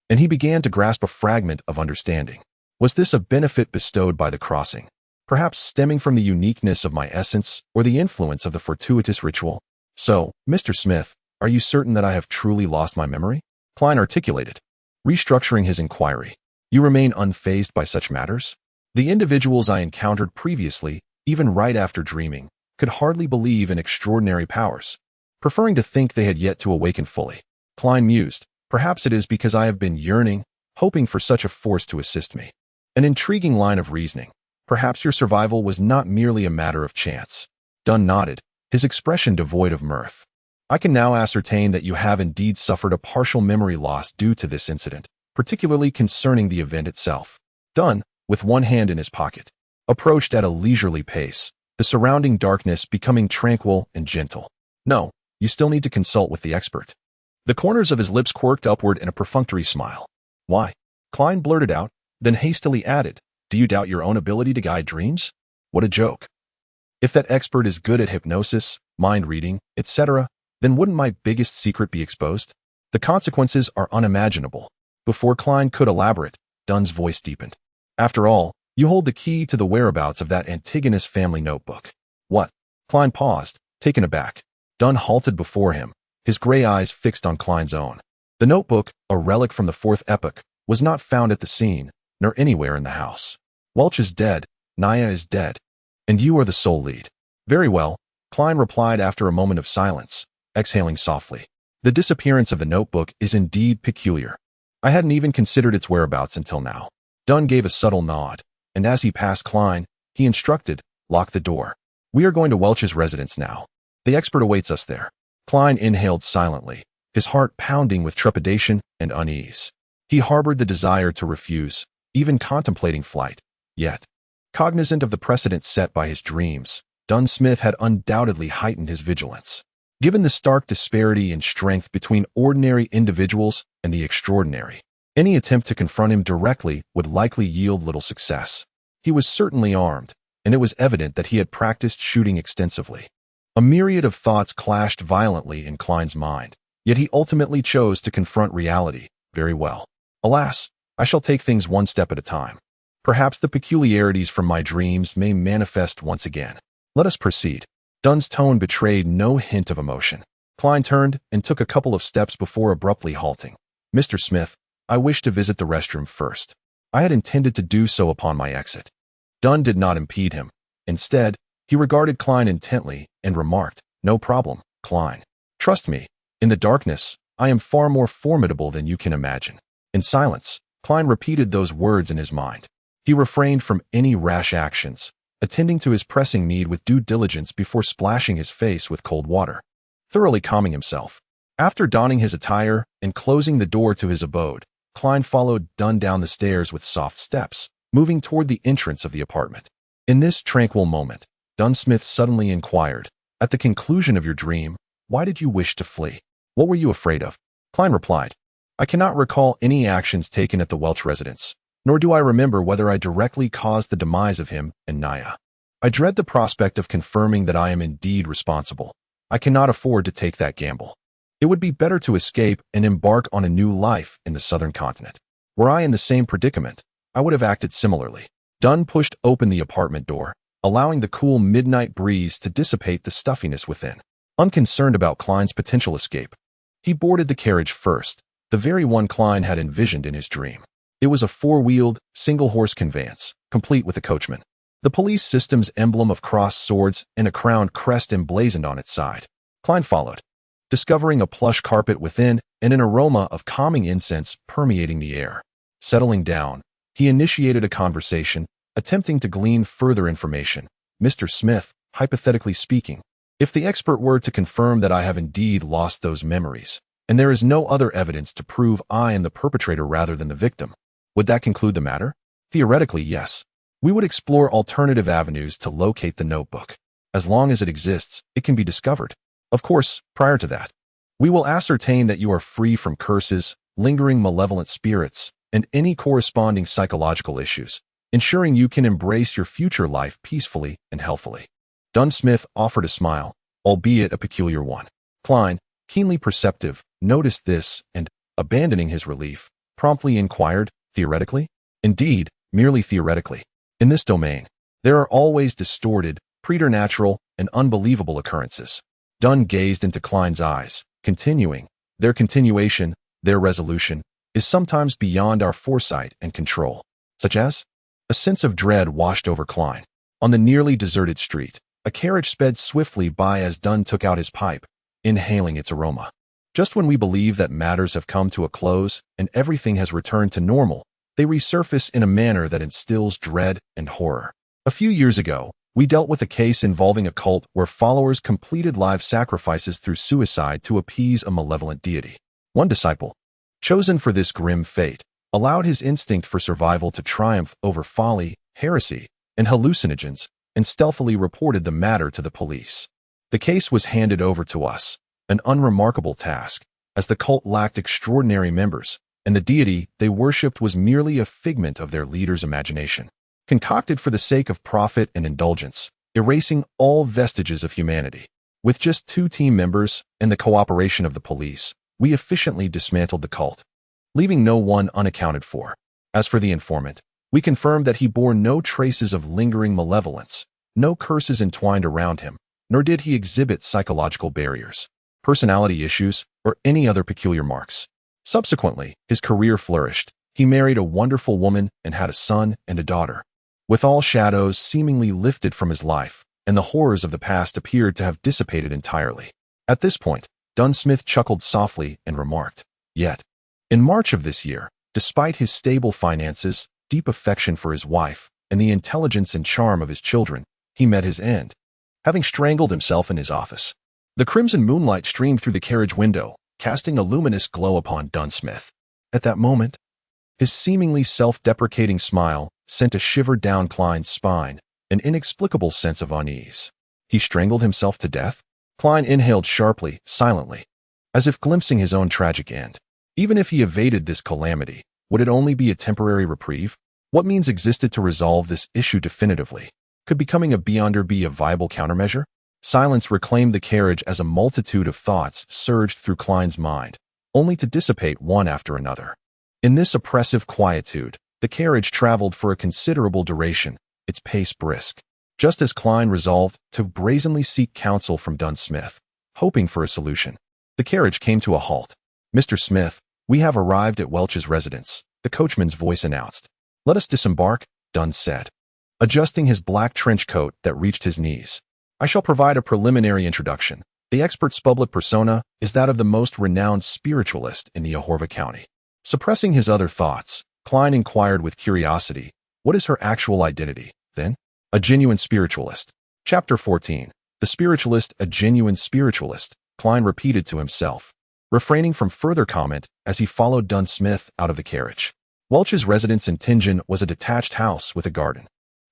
and he began to grasp a fragment of understanding. Was this a benefit bestowed by the crossing, perhaps stemming from the uniqueness of my essence or the influence of the fortuitous ritual? "So, Mr. Smith, are you certain that I have truly lost my memory?" Klein articulated, restructuring his inquiry. "You remain unfazed by such matters?" The individuals I encountered previously, even right after dreaming, could hardly believe in extraordinary powers, preferring to think they had yet to awaken fully. Klein mused, "Perhaps it is because I have been yearning, hoping for such a force to assist me." An intriguing line of reasoning. Perhaps your survival was not merely a matter of chance. Dunn nodded, his expression devoid of mirth. "I can now ascertain that you have indeed suffered a partial memory loss due to this incident, particularly concerning the event itself." Dunn, with one hand in his pocket, approached at a leisurely pace, the surrounding darkness becoming tranquil and gentle. "No, you still need to consult with the expert." The corners of his lips quirked upward in a perfunctory smile. "Why?" Klein blurted out, then hastily added, "Do you doubt your own ability to guide dreams?" What a joke. If that expert is good at hypnosis, mind reading, etc., then wouldn't my biggest secret be exposed? The consequences are unimaginable. Before Klein could elaborate, Dunn's voice deepened. "After all, you hold the key to the whereabouts of that Antigonus family notebook." "What?" Klein paused, taken aback. Dunn halted before him, his gray eyes fixed on Klein's own. The notebook, a relic from the Fourth Epoch, was not found at the scene, nor anywhere in the house. Welch is dead, Naya is dead, and you are the sole lead. "Very well," Klein replied after a moment of silence, exhaling softly. "The disappearance of the notebook is indeed peculiar. I hadn't even considered its whereabouts until now." Dunn gave a subtle nod, and as he passed Klein, he instructed, "Lock the door. We are going to Welch's residence now. The expert awaits us there." Klein inhaled silently, his heart pounding with trepidation and unease. He harbored the desire to refuse, even contemplating flight. Yet, cognizant of the precedent set by his dreams, Dunn Smith had undoubtedly heightened his vigilance. Given the stark disparity in strength between ordinary individuals and the extraordinary, any attempt to confront him directly would likely yield little success. He was certainly armed, and it was evident that he had practiced shooting extensively. A myriad of thoughts clashed violently in Klein's mind, yet he ultimately chose to confront reality. Very well. Alas, I shall take things one step at a time. Perhaps the peculiarities from my dreams may manifest once again. Let us proceed. Dunn's tone betrayed no hint of emotion. Klein turned and took a couple of steps before abruptly halting. "Mr. Smith, I wish to visit the restroom first. I had intended to do so upon my exit." Dunn did not impede him. Instead, he regarded Klein intently and remarked, "No problem, Klein. Trust me, in the darkness, I am far more formidable than you can imagine." In silence, Klein repeated those words in his mind. He refrained from any rash actions, attending to his pressing need with due diligence before splashing his face with cold water, thoroughly calming himself. After donning his attire and closing the door to his abode, Klein followed Dunn down the stairs with soft steps, moving toward the entrance of the apartment. In this tranquil moment, Dunn Smith suddenly inquired, "At the conclusion of your dream, why did you wish to flee? What were you afraid of?" Klein replied, "I cannot recall any actions taken at the Welch residence, nor do I remember whether I directly caused the demise of him and Naya. I dread the prospect of confirming that I am indeed responsible. I cannot afford to take that gamble. It would be better to escape and embark on a new life in the southern continent. Were I in the same predicament, I would have acted similarly." Dunn pushed open the apartment door, allowing the cool midnight breeze to dissipate the stuffiness within. Unconcerned about Klein's potential escape, he boarded the carriage first, the very one Klein had envisioned in his dream. It was a four-wheeled, single-horse conveyance, complete with a coachman. The police system's emblem of crossed swords and a crowned crest emblazoned on its side. Klein followed, discovering a plush carpet within and an aroma of calming incense permeating the air. Settling down, he initiated a conversation, attempting to glean further information. "Mr. Smith, hypothetically speaking, if the expert were to confirm that I have indeed lost those memories, and there is no other evidence to prove I am the perpetrator rather than the victim, would that conclude the matter?" "Theoretically, yes. We would explore alternative avenues to locate the notebook. As long as it exists, it can be discovered. Of course, prior to that, we will ascertain that you are free from curses, lingering malevolent spirits, and any corresponding psychological issues, ensuring you can embrace your future life peacefully and healthily." Dunn Smith offered a smile, albeit a peculiar one. Klein, keenly perceptive, noticed this and, abandoning his relief, promptly inquired, "Theoretically?" "Indeed, merely theoretically. In this domain, there are always distorted, preternatural, and unbelievable occurrences." Dunn gazed into Klein's eyes, continuing, "Their continuation, their resolution, is sometimes beyond our foresight and control." "Such as?" A sense of dread washed over Klein. On the nearly deserted street, a carriage sped swiftly by as Dunn took out his pipe, inhaling its aroma. Just when we believe that matters have come to a close and everything has returned to normal, they resurface in a manner that instills dread and horror. A few years ago, we dealt with a case involving a cult where followers completed live sacrifices through suicide to appease a malevolent deity. One disciple, chosen for this grim fate, allowed his instinct for survival to triumph over folly, heresy, and hallucinogens, and stealthily reported the matter to the police. The case was handed over to us, an unremarkable task, as the cult lacked extraordinary members, and the deity they worshipped was merely a figment of their leader's imagination, concocted for the sake of profit and indulgence, erasing all vestiges of humanity. With just 2 team members and the cooperation of the police, we efficiently dismantled the cult, leaving no one unaccounted for. As for the informant, we confirmed that he bore no traces of lingering malevolence, no curses entwined around him, nor did he exhibit psychological barriers, personality issues, or any other peculiar marks. Subsequently, his career flourished. He married a wonderful woman and had a son and a daughter. With all shadows seemingly lifted from his life, and the horrors of the past appeared to have dissipated entirely. At this point, Dunn Smith chuckled softly and remarked, "Yet, in March of this year, despite his stable finances, deep affection for his wife, and the intelligence and charm of his children, he met his end, having strangled himself in his office. The crimson moonlight streamed through the carriage window, casting a luminous glow upon Dunn Smith. At that moment, his seemingly self-deprecating smile sent a shiver down Klein's spine, an inexplicable sense of unease. He strangled himself to death? Klein inhaled sharply, silently, as if glimpsing his own tragic end. Even if he evaded this calamity, would it only be a temporary reprieve? What means existed to resolve this issue definitively? Could becoming a beyonder be a viable countermeasure? Silence reclaimed the carriage as a multitude of thoughts surged through Klein's mind, only to dissipate one after another. In this oppressive quietude, the carriage traveled for a considerable duration, its pace brisk. Just as Klein resolved to brazenly seek counsel from Dunn Smith, hoping for a solution, the carriage came to a halt. "Mr. Smith, we have arrived at Welch's residence," the coachman's voice announced. "Let us disembark," Dunn said, adjusting his black trench coat that reached his knees. "I shall provide a preliminary introduction. The expert's public persona is that of the most renowned spiritualist in the Ahorva County." Suppressing his other thoughts, Klein inquired with curiosity, "What is her actual identity, then?" "A genuine spiritualist." Chapter 14. The spiritualist, a genuine spiritualist, Klein repeated to himself, refraining from further comment as he followed Dunn Smith out of the carriage. Welch's residence in Tingen was a detached house with a garden.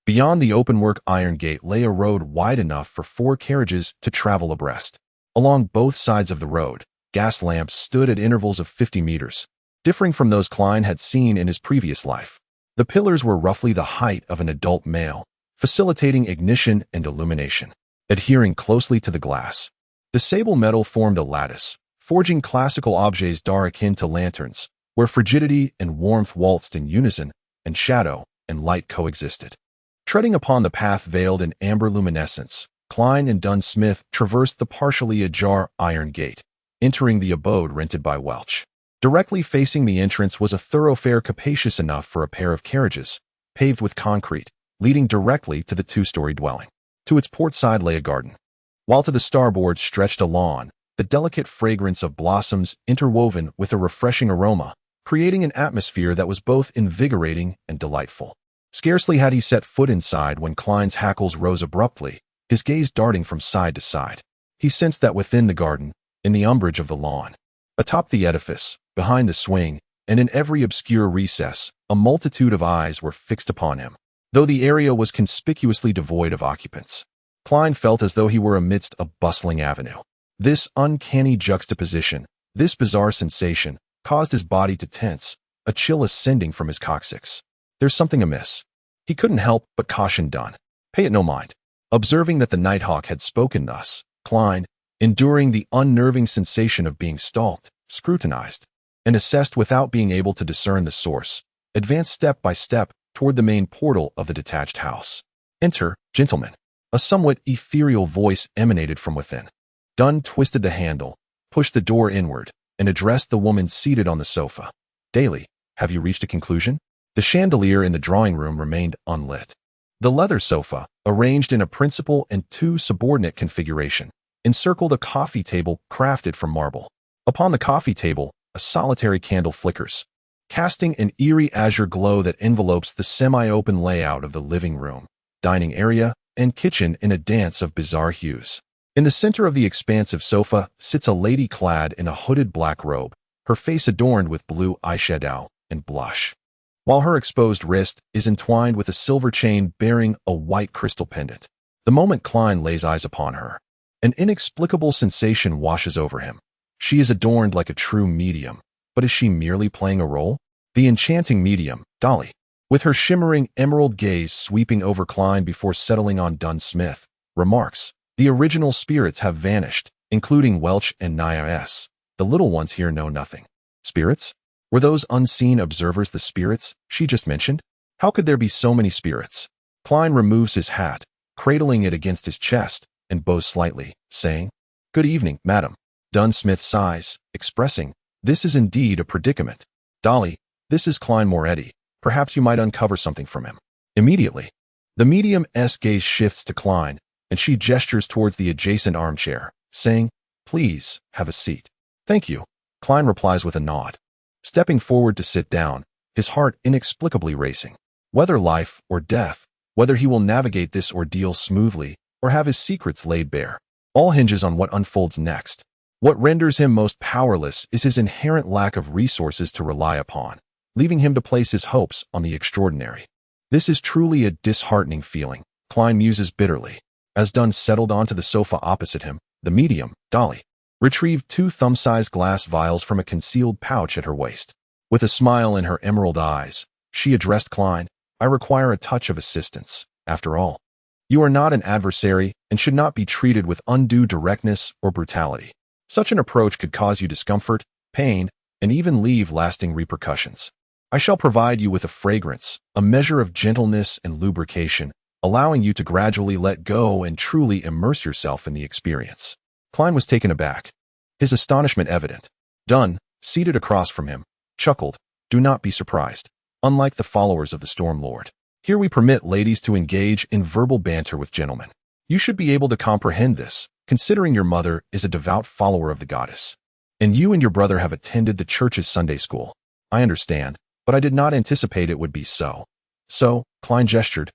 Beyond the openwork iron gate lay a road wide enough for 4 carriages to travel abreast. Along both sides of the road, gas lamps stood at intervals of 50 meters, differing from those Klein had seen in his previous life. The pillars were roughly the height of an adult male, facilitating ignition and illumination. Adhering closely to the glass, the sable metal formed a lattice, forging classical objets d'art akin to lanterns, where frigidity and warmth waltzed in unison, and shadow and light coexisted. Treading upon the path veiled in amber luminescence, Klein and Dunn Smith traversed the partially ajar iron gate, entering the abode rented by Welch. Directly facing the entrance was a thoroughfare capacious enough for a pair of carriages, paved with concrete, leading directly to the 2-story dwelling. To its port side lay a garden, while to the starboard stretched a lawn, the delicate fragrance of blossoms interwoven with a refreshing aroma, creating an atmosphere that was both invigorating and delightful. Scarcely had he set foot inside when Klein's hackles rose abruptly, his gaze darting from side to side. He sensed that within the garden, in the umbrage of the lawn, atop the edifice, behind the swing, and in every obscure recess, a multitude of eyes were fixed upon him. Though the area was conspicuously devoid of occupants, Klein felt as though he were amidst a bustling avenue. This uncanny juxtaposition, this bizarre sensation, caused his body to tense, a chill ascending from his coccyx. "There's something amiss." He couldn't help but caution Dunn. "Pay it no mind." Observing that the Nighthawk had spoken thus, Klein, enduring the unnerving sensation of being stalked, scrutinized, and assessed without being able to discern the source, advanced step by step toward the main portal of the detached house. "Enter, gentlemen." A somewhat ethereal voice emanated from within. Dunn twisted the handle, pushed the door inward, and addressed the woman seated on the sofa. "Daly, have you reached a conclusion?" The chandelier in the drawing room remained unlit. The leather sofa, arranged in a principal and 2 subordinate configuration, encircled a coffee table crafted from marble. Upon the coffee table, a solitary candle flickers, casting an eerie azure glow that envelopes the semi-open layout of the living room, dining area, and kitchen in a dance of bizarre hues. In the center of the expansive sofa sits a lady clad in a hooded black robe, her face adorned with blue eyeshadow and blush, while her exposed wrist is entwined with a silver chain bearing a white crystal pendant. The moment Klein lays eyes upon her, an inexplicable sensation washes over him. She is adorned like a true medium, but is she merely playing a role? The enchanting medium, Dolly, with her shimmering emerald gaze sweeping over Klein before settling on Dunn Smith, remarks, "The original spirits have vanished, including Welch and Nia S. The little ones here know nothing." Spirits? Were those unseen observers the spirits she just mentioned? How could there be so many spirits? Klein removes his hat, cradling it against his chest, and bows slightly, saying, "Good evening, madam." Dunn Smith sighs, expressing, "This is indeed a predicament. Dolly, this is Klein Moretti. Perhaps you might uncover something from him." Immediately, the medium's gaze shifts to Klein, and she gestures towards the adjacent armchair, saying, "Please, have a seat." "Thank you," Klein replies with a nod. Stepping forward to sit down, his heart inexplicably racing. Whether life or death, Whether he will navigate this ordeal smoothly or have his secrets laid bare, all hinges on what unfolds next. What renders him most powerless is his inherent lack of resources to rely upon, leaving him to place his hopes on the extraordinary. This is truly a disheartening feeling, Klein muses bitterly. As Dunn settled onto the sofa opposite him, the medium, Dolly, retrieved 2 thumb-sized glass vials from a concealed pouch at her waist. With a smile in her emerald eyes, she addressed Klein. I require a touch of assistance. After all, you are not an adversary and should not be treated with undue directness or brutality. Such an approach could cause you discomfort, pain, and even leave lasting repercussions. I shall provide you with a fragrance, a measure of gentleness and lubrication, allowing you to gradually let go and truly immerse yourself in the experience. Klein was taken aback, his astonishment evident. Dunn, seated across from him, chuckled. Do not be surprised. Unlike the followers of the Storm Lord, here we permit ladies to engage in verbal banter with gentlemen. You should be able to comprehend this, considering your mother is a devout follower of the goddess, and you and your brother have attended the church's Sunday school. I understand, but I did not anticipate it would be so. So, Klein gestured,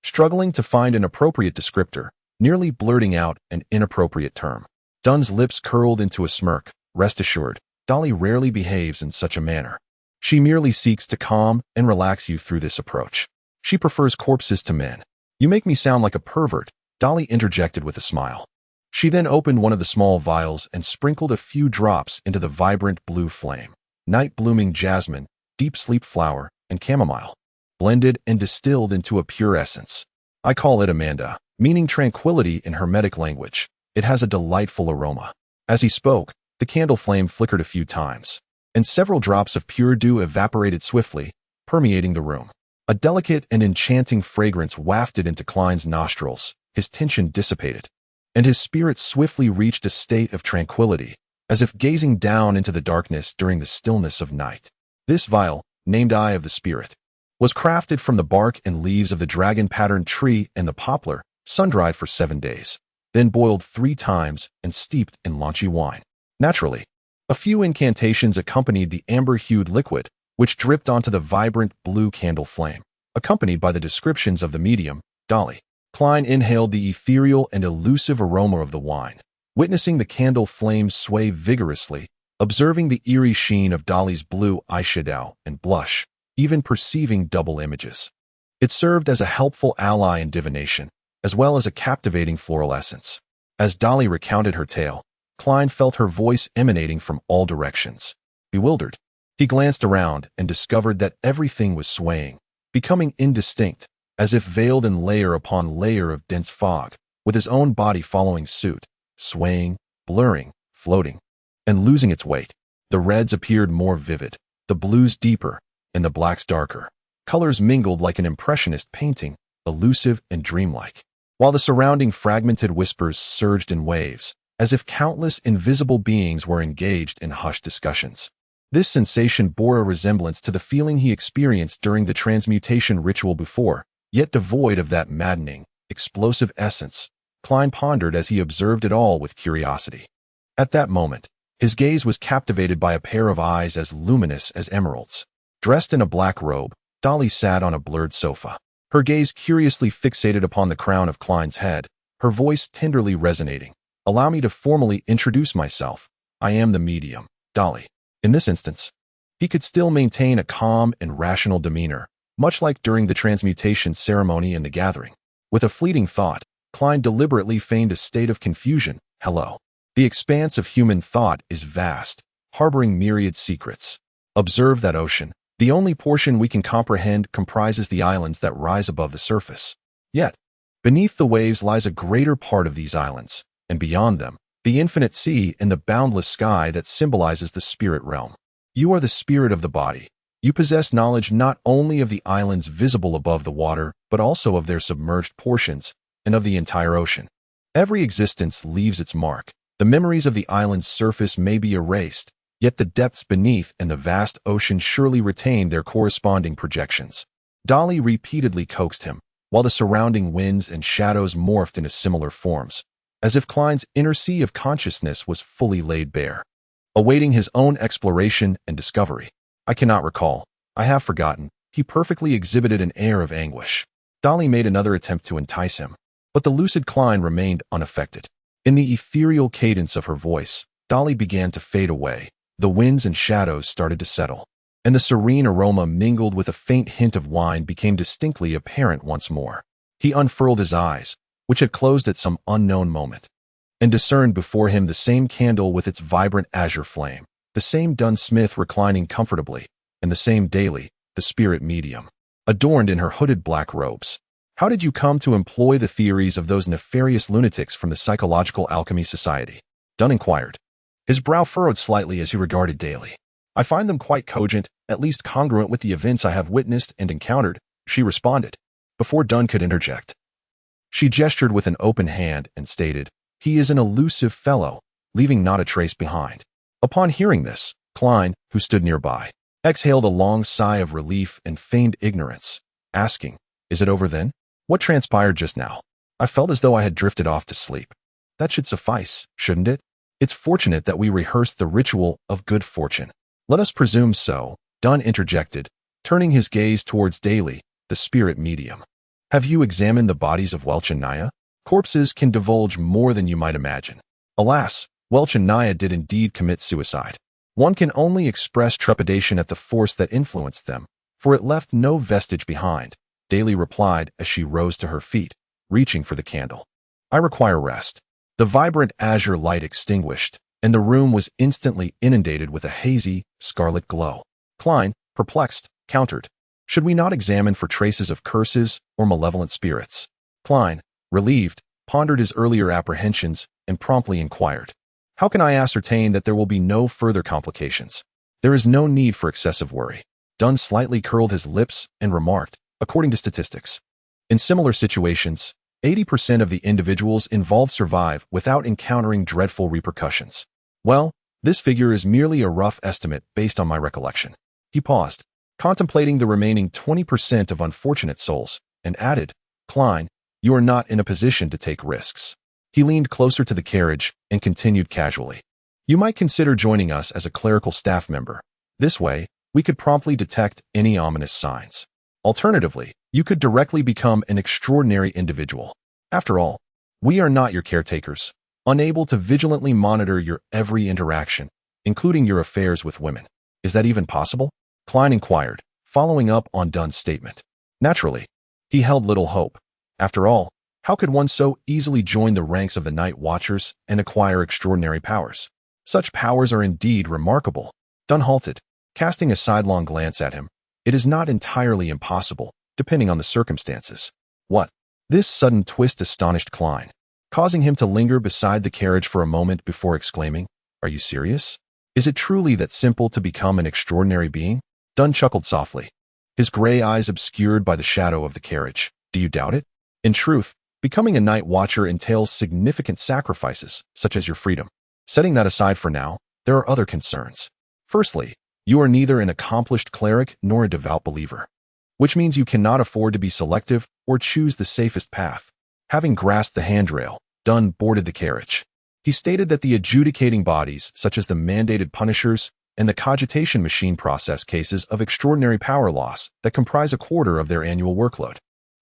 struggling to find an appropriate descriptor, nearly blurting out an inappropriate term. Dunn's lips curled into a smirk. Rest assured, Dolly rarely behaves in such a manner. She merely seeks to calm and relax you through this approach. She prefers corpses to men. You make me sound like a pervert, Dolly interjected with a smile. She then opened one of the small vials and sprinkled a few drops into the vibrant blue flame. Night-blooming jasmine, deep sleep flower, and chamomile, blended and distilled into a pure essence. I call it Amanda, meaning tranquility in Hermetic language. It has a delightful aroma. As he spoke, the candle flame flickered a few times, and several drops of pure dew evaporated swiftly, permeating the room. A delicate and enchanting fragrance wafted into Klein's nostrils. His tension dissipated, and his spirit swiftly reached a state of tranquility, as if gazing down into the darkness during the stillness of night. This vial, named Eye of the Spirit, was crafted from the bark and leaves of the dragon-patterned tree and the poplar, sun-dried for 7 days, then boiled 3 times and steeped in launchy wine. Naturally, a few incantations accompanied the amber-hued liquid, which dripped onto the vibrant blue candle flame, accompanied by the descriptions of the medium, Dolly. Klein inhaled the ethereal and elusive aroma of the wine, witnessing the candle flames sway vigorously, observing the eerie sheen of Dolly's blue eyeshadow and blush, even perceiving double images. It served as a helpful ally in divination, as well as a captivating floral essence. As Dolly recounted her tale, Klein felt her voice emanating from all directions. Bewildered, he glanced around and discovered that everything was swaying, becoming indistinct, as if veiled in layer upon layer of dense fog, with his own body following suit, swaying, blurring, floating, and losing its weight. The reds appeared more vivid, the blues deeper, and the blacks darker. Colors mingled like an impressionist painting, elusive and dreamlike, while the surrounding fragmented whispers surged in waves, as if countless invisible beings were engaged in hushed discussions. This sensation bore a resemblance to the feeling he experienced during the transmutation ritual before, yet devoid of that maddening, explosive essence. Klein pondered as he observed it all with curiosity. At that moment, his gaze was captivated by a pair of eyes as luminous as emeralds. Dressed in a black robe, Dolly sat on a blurred sofa, her gaze curiously fixated upon the crown of Klein's head, her voice tenderly resonating. Allow me to formally introduce myself. I am the medium, Dolly. In this instance, he could still maintain a calm and rational demeanor, much like during the transmutation ceremony in the gathering. With a fleeting thought, Klein deliberately feigned a state of confusion. Hello. The expanse of human thought is vast, harboring myriad secrets. Observe that ocean. The only portion we can comprehend comprises the islands that rise above the surface. Yet, beneath the waves lies a greater part of these islands, and beyond them, the infinite sea and the boundless sky that symbolizes the spirit realm. You are the spirit of the body. You possess knowledge not only of the islands visible above the water, but also of their submerged portions, and of the entire ocean. Every existence leaves its mark. The memories of the island's surface may be erased, yet the depths beneath and the vast ocean surely retain their corresponding projections. Dolly repeatedly coaxed him, while the surrounding winds and shadows morphed into similar forms, as if Klein's inner sea of consciousness was fully laid bare, awaiting his own exploration and discovery. I cannot recall. I have forgotten. He perfectly exhibited an air of anguish. Dolly made another attempt to entice him, but the lucid Klein remained unaffected. In the ethereal cadence of her voice, Dolly began to fade away. The winds and shadows started to settle, and the serene aroma mingled with a faint hint of wine became distinctly apparent once more. He unfurled his eyes, which had closed at some unknown moment, and discerned before him the same candle with its vibrant azure flame, the same Dunn Smith reclining comfortably, and the same Daly, the spirit medium, adorned in her hooded black robes. How did you come to employ the theories of those nefarious lunatics from the Psychological Alchemy Society? Dunn inquired. His brow furrowed slightly as he regarded Daly. I find them quite cogent, at least congruent with the events I have witnessed and encountered, she responded. Before Dunn could interject, she gestured with an open hand and stated, he is an elusive fellow, leaving not a trace behind. Upon hearing this, Klein, who stood nearby, exhaled a long sigh of relief and feigned ignorance, asking, is it over then? What transpired just now? I felt as though I had drifted off to sleep. That should suffice, shouldn't it? It's fortunate that we rehearsed the ritual of good fortune. Let us presume so, Dunn interjected, turning his gaze towards Daly, the spirit medium. Have you examined the bodies of Welch and Naya? Corpses can divulge more than you might imagine. Alas, Welch and Naya did indeed commit suicide. One can only express trepidation at the force that influenced them, for it left no vestige behind, Daly replied as she rose to her feet, reaching for the candle. I require rest. The vibrant azure light extinguished, and the room was instantly inundated with a hazy, scarlet glow. Klein, perplexed, countered. Should we not examine for traces of curses or malevolent spirits? Klein, relieved, pondered his earlier apprehensions and promptly inquired. How can I ascertain that there will be no further complications? There is no need for excessive worry. Dunn slightly curled his lips and remarked, according to statistics, in similar situations, 80% of the individuals involved survive without encountering dreadful repercussions. Well, this figure is merely a rough estimate based on my recollection. He paused, contemplating the remaining 20% of unfortunate souls, and added, Klein, you are not in a position to take risks. He leaned closer to the carriage and continued casually. You might consider joining us as a clerical staff member. This way, we could promptly detect any ominous signs. Alternatively, you could directly become an extraordinary individual. After all, we are not your caretakers, unable to vigilantly monitor your every interaction, including your affairs with women. Is that even possible? Klein inquired, following up on Dunn's statement. Naturally, he held little hope. After all, how could one so easily join the ranks of the Night Watchers and acquire extraordinary powers? Such powers are indeed remarkable. Dunn halted, casting a sidelong glance at him. It is not entirely impossible, depending on the circumstances. What? This sudden twist astonished Klein, causing him to linger beside the carriage for a moment before exclaiming, Are you serious? Is it truly that simple to become an extraordinary being? Dunn chuckled softly, his gray eyes obscured by the shadow of the carriage. Do you doubt it? In truth, becoming a Night Watcher entails significant sacrifices, such as your freedom. Setting that aside for now, there are other concerns. Firstly, you are neither an accomplished cleric nor a devout believer, which means you cannot afford to be selective or choose the safest path. Having grasped the handrail, Dunn boarded the carriage. He stated that the adjudicating bodies, such as the mandated punishers and the cogitation machine, process cases of extraordinary power loss that comprise a quarter of their annual workload.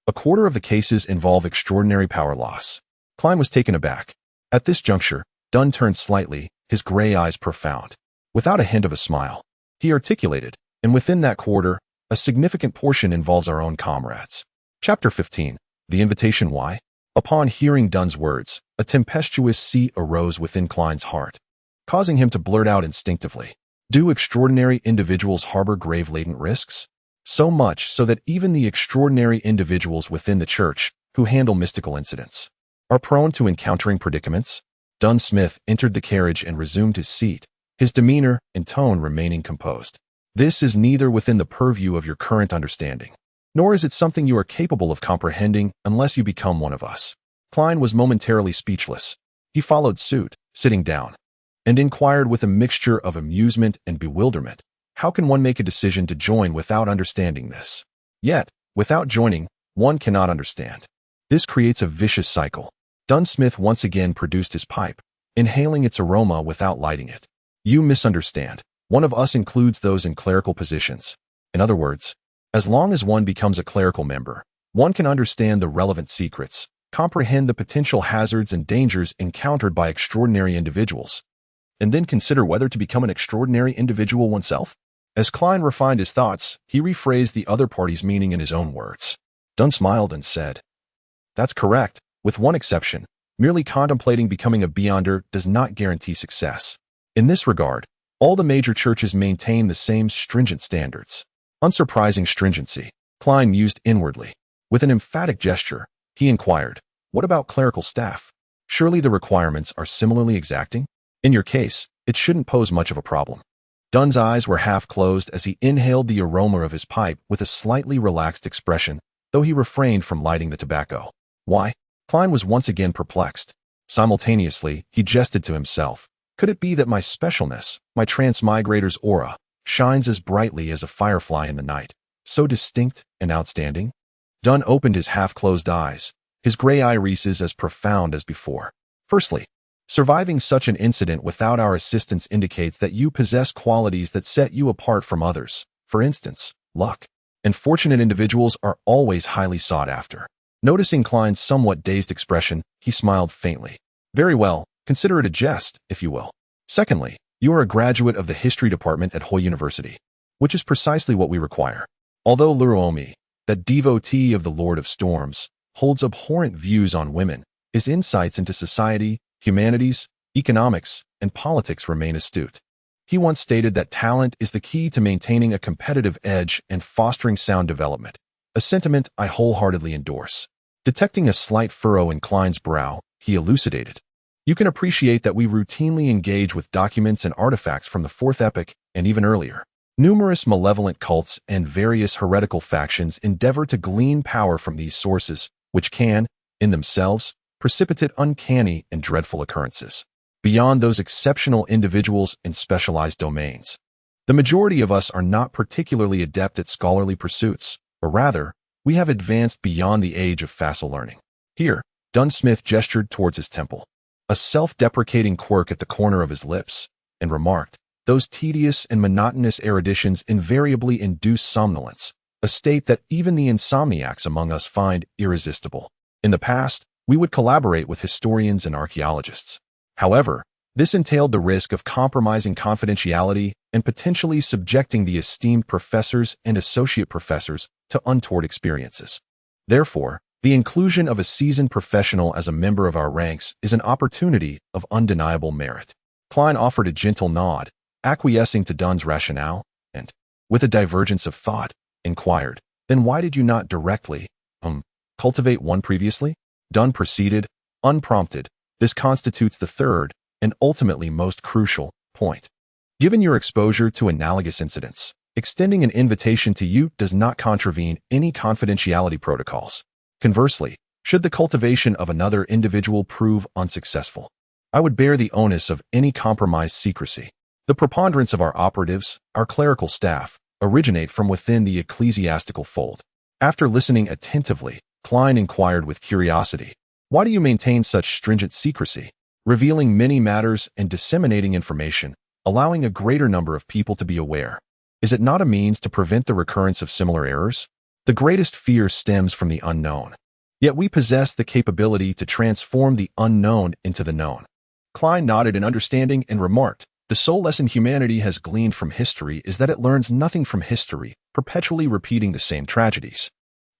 A quarter of the cases involve extraordinary power loss. Klein was taken aback. At this juncture, Dunn turned slightly, his gray eyes profound. Without a hint of a smile, he articulated, and within that quarter, a significant portion involves our own comrades. Chapter 15. The Invitation. Why? Upon hearing Dunn's words, a tempestuous sea arose within Klein's heart, causing him to blurt out instinctively, Do extraordinary individuals harbor grave latent risks? So much so that even the extraordinary individuals within the church, who handle mystical incidents, are prone to encountering predicaments? Dunn Smith entered the carriage and resumed his seat, his demeanor and tone remaining composed. This is neither within the purview of your current understanding, nor is it something you are capable of comprehending unless you become one of us. Klein was momentarily speechless. He followed suit, sitting down, and inquired with a mixture of amusement and bewilderment, how can one make a decision to join without understanding this? Yet, without joining, one cannot understand. This creates a vicious cycle. Dunn Smith once again produced his pipe, inhaling its aroma without lighting it. You misunderstand. One of us includes those in clerical positions. In other words, as long as one becomes a clerical member, One can understand the relevant secrets, comprehend the potential hazards and dangers encountered by extraordinary individuals, and then consider whether to become an extraordinary individual oneself. As Klein refined his thoughts, he rephrased the other party's meaning in his own words. Dunn smiled and said, "That's correct, with one exception. Merely contemplating becoming a beyonder does not guarantee success. In this regard, all the major churches maintain the same stringent standards." Unsurprising stringency, Klein mused inwardly. With an emphatic gesture, he inquired, "What about clerical staff? Surely the requirements are similarly exacting? In your case, it shouldn't pose much of a problem." Dunn's eyes were half closed as he inhaled the aroma of his pipe with a slightly relaxed expression, though he refrained from lighting the tobacco. Why? Klein was once again perplexed. Simultaneously, he jested to himself. Could it be that my specialness, my transmigrator's aura, shines as brightly as a firefly in the night, so distinct and outstanding? Dunn opened his half-closed eyes, his gray irises as profound as before. Firstly, surviving such an incident without our assistance indicates that you possess qualities that set you apart from others. For instance, luck. And fortunate individuals are always highly sought after. Noticing Klein's somewhat dazed expression, he smiled faintly. Very well, consider it a jest, if you will. Secondly, you are a graduate of the history department at Hull University, which is precisely what we require. Although Luruomi, that devotee of the Lord of Storms, holds abhorrent views on women, his insights into society, humanities, economics, and politics remain astute. He once stated that talent is the key to maintaining a competitive edge and fostering sound development, a sentiment I wholeheartedly endorse. Detecting a slight furrow in Klein's brow, he elucidated. You can appreciate that we routinely engage with documents and artifacts from the Fourth Epoch and even earlier. Numerous malevolent cults and various heretical factions endeavor to glean power from these sources, which can, in themselves, precipitate uncanny and dreadful occurrences. Beyond those exceptional individuals in specialized domains, the majority of us are not particularly adept at scholarly pursuits, or rather, we have advanced beyond the age of facile learning. Here, Dunsmith gestured towards his temple, a self-deprecating quirk at the corner of his lips, and remarked, "Those tedious and monotonous eruditions invariably induce somnolence, a state that even the insomniacs among us find irresistible. In the past, we would collaborate with historians and archaeologists. However, this entailed the risk of compromising confidentiality and potentially subjecting the esteemed professors and associate professors to untoward experiences. Therefore, the inclusion of a seasoned professional as a member of our ranks is an opportunity of undeniable merit." Klein offered a gentle nod, acquiescing to Dunn's rationale, and, with a divergence of thought, inquired, "Then why did you not directly, cultivate one previously?" Dunn proceeded, unprompted. "This constitutes the third, and ultimately most crucial, point. Given your exposure to analogous incidents, extending an invitation to you does not contravene any confidentiality protocols. Conversely, should the cultivation of another individual prove unsuccessful, I would bear the onus of any compromised secrecy. The preponderance of our operatives, our clerical staff, originate from within the ecclesiastical fold." After listening attentively, Klein inquired with curiosity, "Why do you maintain such stringent secrecy, revealing many matters and disseminating information, allowing a greater number of people to be aware? Is it not a means to prevent the recurrence of similar errors? The greatest fear stems from the unknown. Yet we possess the capability to transform the unknown into the known." Klein nodded in understanding and remarked, "The sole lesson humanity has gleaned from history is that it learns nothing from history, perpetually repeating the same tragedies.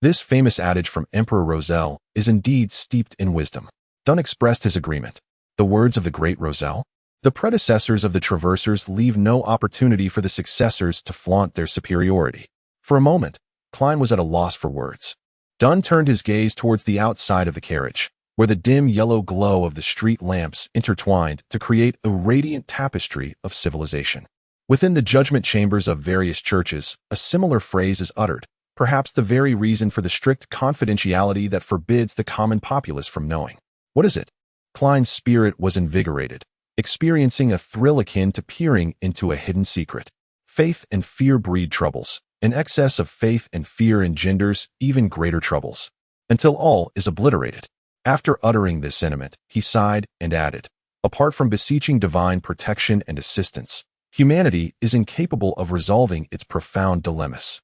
This famous adage from Emperor Roselle is indeed steeped in wisdom." Dunn expressed his agreement. The words of the great Roselle? The predecessors of the Traversers leave no opportunity for the successors to flaunt their superiority. For a moment, Klein was at a loss for words. Dunn turned his gaze towards the outside of the carriage, where the dim yellow glow of the street lamps intertwined to create a radiant tapestry of civilization. Within the judgment chambers of various churches, a similar phrase is uttered, perhaps the very reason for the strict confidentiality that forbids the common populace from knowing. What is it? Klein's spirit was invigorated, experiencing a thrill akin to peering into a hidden secret. Faith and fear breed troubles. An excess of faith and fear engenders even greater troubles, until all is obliterated. After uttering this sentiment, he sighed and added, "Apart from beseeching divine protection and assistance, humanity is incapable of resolving its profound dilemmas."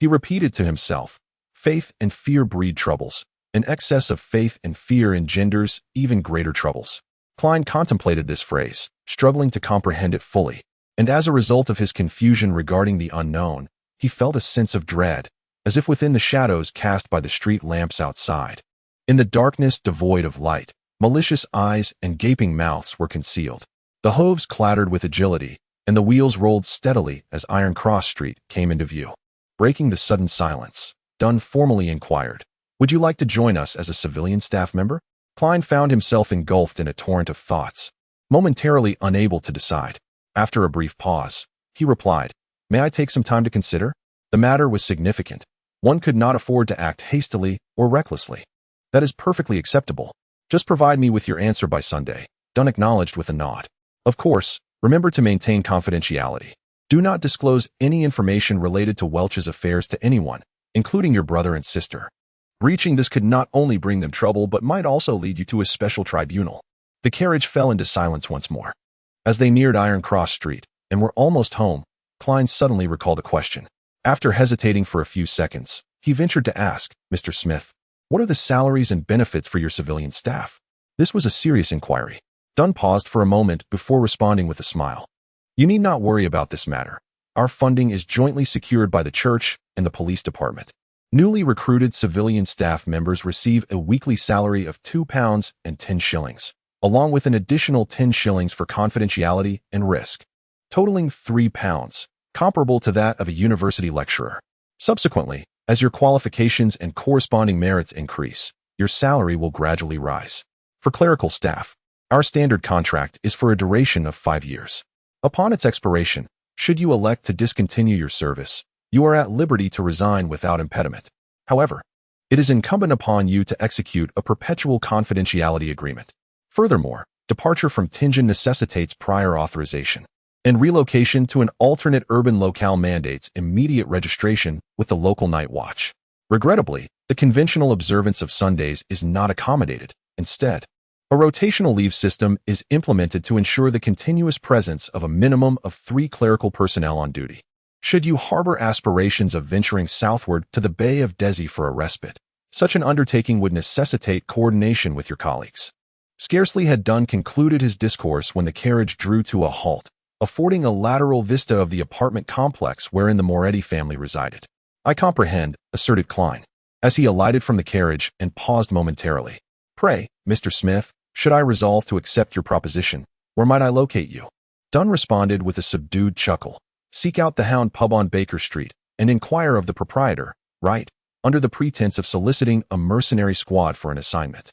He repeated to himself, Faith and fear breed troubles. An excess of faith and fear engenders even greater troubles. Klein contemplated this phrase, struggling to comprehend it fully, and as a result of his confusion regarding the unknown, he felt a sense of dread, as if within the shadows cast by the street lamps outside. In the darkness devoid of light, malicious eyes and gaping mouths were concealed. The hooves clattered with agility, and the wheels rolled steadily as Iron Cross Street came into view. Breaking the sudden silence, Dunn formally inquired, "Would you like to join us as a civilian staff member?" Klein found himself engulfed in a torrent of thoughts, momentarily unable to decide. After a brief pause, he replied, "May I take some time to consider?" The matter was significant. One could not afford to act hastily or recklessly. "That is perfectly acceptable. Just provide me with your answer by Sunday," Dunn acknowledged with a nod. "Of course, remember to maintain confidentiality. Do not disclose any information related to Welch's affairs to anyone, including your brother and sister. Reaching this could not only bring them trouble but might also lead you to a special tribunal." The carriage fell into silence once more. As they neared Iron Cross Street and were almost home, Klein suddenly recalled a question. After hesitating for a few seconds, he ventured to ask, "Mr. Smith, what are the salaries and benefits for your civilian staff?" This was a serious inquiry. Dunn paused for a moment before responding with a smile. "You need not worry about this matter. Our funding is jointly secured by the church and the police department. Newly recruited civilian staff members receive a weekly salary of £2.10, along with an additional 10 shillings for confidentiality and risk, totaling £3, comparable to that of a university lecturer. Subsequently, as your qualifications and corresponding merits increase, your salary will gradually rise. For clerical staff, our standard contract is for a duration of 5 years. Upon its expiration, should you elect to discontinue your service, you are at liberty to resign without impediment. However, it is incumbent upon you to execute a perpetual confidentiality agreement. Furthermore, departure from Tingen necessitates prior authorization, and relocation to an alternate urban locale mandates immediate registration with the local night watch. Regrettably, the conventional observance of Sundays is not accommodated. Instead, a rotational leave system is implemented to ensure the continuous presence of a minimum of 3 clerical personnel on duty. Should you harbor aspirations of venturing southward to the Bay of Desi for a respite, such an undertaking would necessitate coordination with your colleagues. Scarcely had Dunn concluded his discourse when the carriage drew to a halt, affording a lateral vista of the apartment complex wherein the Moretti family resided. "I comprehend," asserted Klein, as he alighted from the carriage and paused momentarily. "Pray, Mr. Smith, should I resolve to accept your proposition, where might I locate you?" Dunn responded with a subdued chuckle. "Seek out the Hound Pub on Baker Street and inquire of the proprietor, right, under the pretense of soliciting a mercenary squad for an assignment."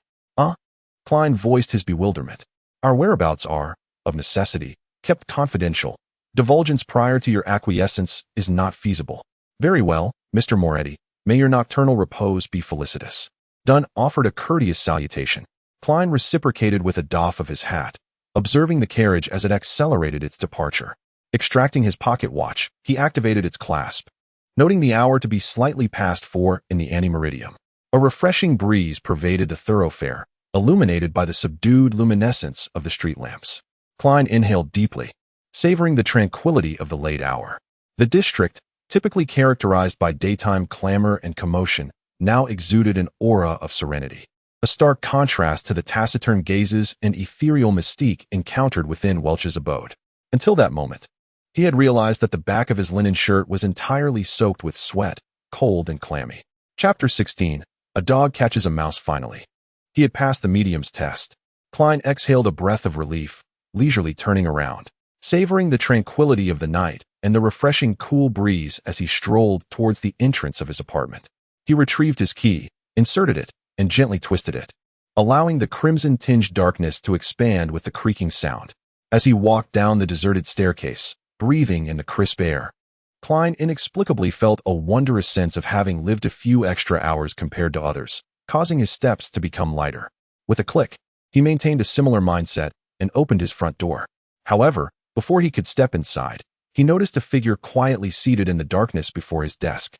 Klein voiced his bewilderment. "Our whereabouts are, of necessity, kept confidential. Divulgence prior to your acquiescence is not feasible." "Very well, Mr. Moretti, may your nocturnal repose be felicitous." Dunn offered a courteous salutation. Klein reciprocated with a doff of his hat, observing the carriage as it accelerated its departure. Extracting his pocket watch, he activated its clasp, noting the hour to be slightly past 4 in the antemeridium. A refreshing breeze pervaded the thoroughfare, illuminated by the subdued luminescence of the street lamps. Klein inhaled deeply, savoring the tranquility of the late hour. The district, typically characterized by daytime clamor and commotion, now exuded an aura of serenity, a stark contrast to the taciturn gazes and ethereal mystique encountered within Welch's abode. Until that moment, he had realized that the back of his linen shirt was entirely soaked with sweat, cold and clammy. Chapter 16. A dog catches a mouse finally. He had passed the medium's test. Klein exhaled a breath of relief, leisurely turning around, savoring the tranquility of the night and the refreshing cool breeze as he strolled towards the entrance of his apartment. He retrieved his key, inserted it, and gently twisted it, allowing the crimson-tinged darkness to expand with the creaking sound. As he walked down the deserted staircase, breathing in the crisp air, Klein inexplicably felt a wondrous sense of having lived a few extra hours compared to others, causing his steps to become lighter. With a click, he maintained a similar mindset and opened his front door. However, before he could step inside, he noticed a figure quietly seated in the darkness before his desk.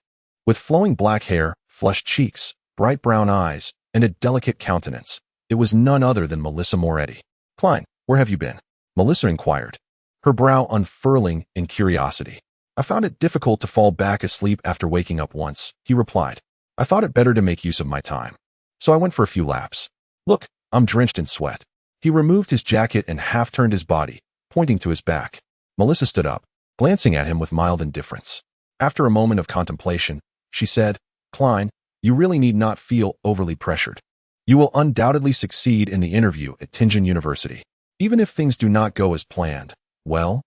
With flowing black hair, flushed cheeks, bright brown eyes, and a delicate countenance, it was none other than Melissa Moretti. "Klein, where have you been?" Melissa inquired, her brow unfurling in curiosity. "I found it difficult to fall back asleep after waking up once," he replied. I thought it better to make use of my time. So I went for a few laps. Look, I'm drenched in sweat. He removed his jacket and half-turned his body, pointing to his back. Melissa stood up, glancing at him with mild indifference. After a moment of contemplation, she said, Klein, you really need not feel overly pressured. You will undoubtedly succeed in the interview at Tingen University. Even if things do not go as planned, well,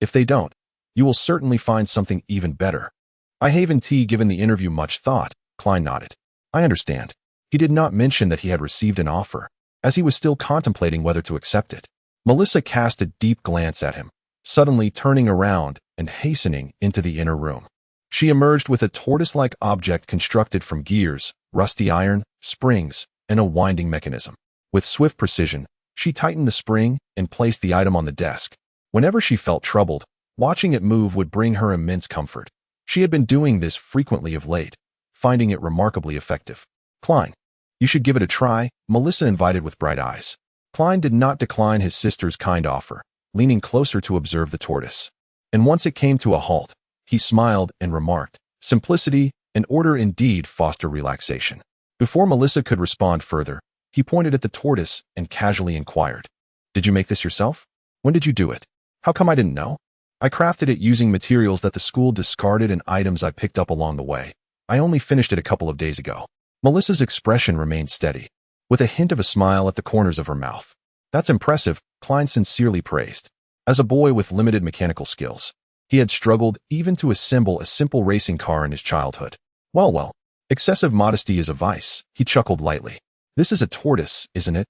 if they don't, you will certainly find something even better. I haven't given the interview much thought, Klein nodded. I understand. He did not mention that he had received an offer, as he was still contemplating whether to accept it. Melissa cast a deep glance at him, suddenly turning around and hastening into the inner room. She emerged with a tortoise-like object constructed from gears, rusty iron, springs, and a winding mechanism. With swift precision, she tightened the spring and placed the item on the desk. Whenever she felt troubled, watching it move would bring her immense comfort. She had been doing this frequently of late, finding it remarkably effective. Klein, you should give it a try, Melissa invited with bright eyes. Klein did not decline his sister's kind offer, leaning closer to observe the tortoise. And once it came to a halt, he smiled and remarked, simplicity and order indeed foster relaxation. Before Melissa could respond further, he pointed at the tortoise and casually inquired, Did you make this yourself? When did you do it? How come I didn't know? I crafted it using materials that the school discarded and items I picked up along the way. I only finished it a couple of days ago. Melissa's expression remained steady, with a hint of a smile at the corners of her mouth. That's impressive, Klein sincerely praised. As a boy with limited mechanical skills, he had struggled even to assemble a simple racing car in his childhood. Well, excessive modesty is a vice, he chuckled lightly. This is a tortoise, isn't it?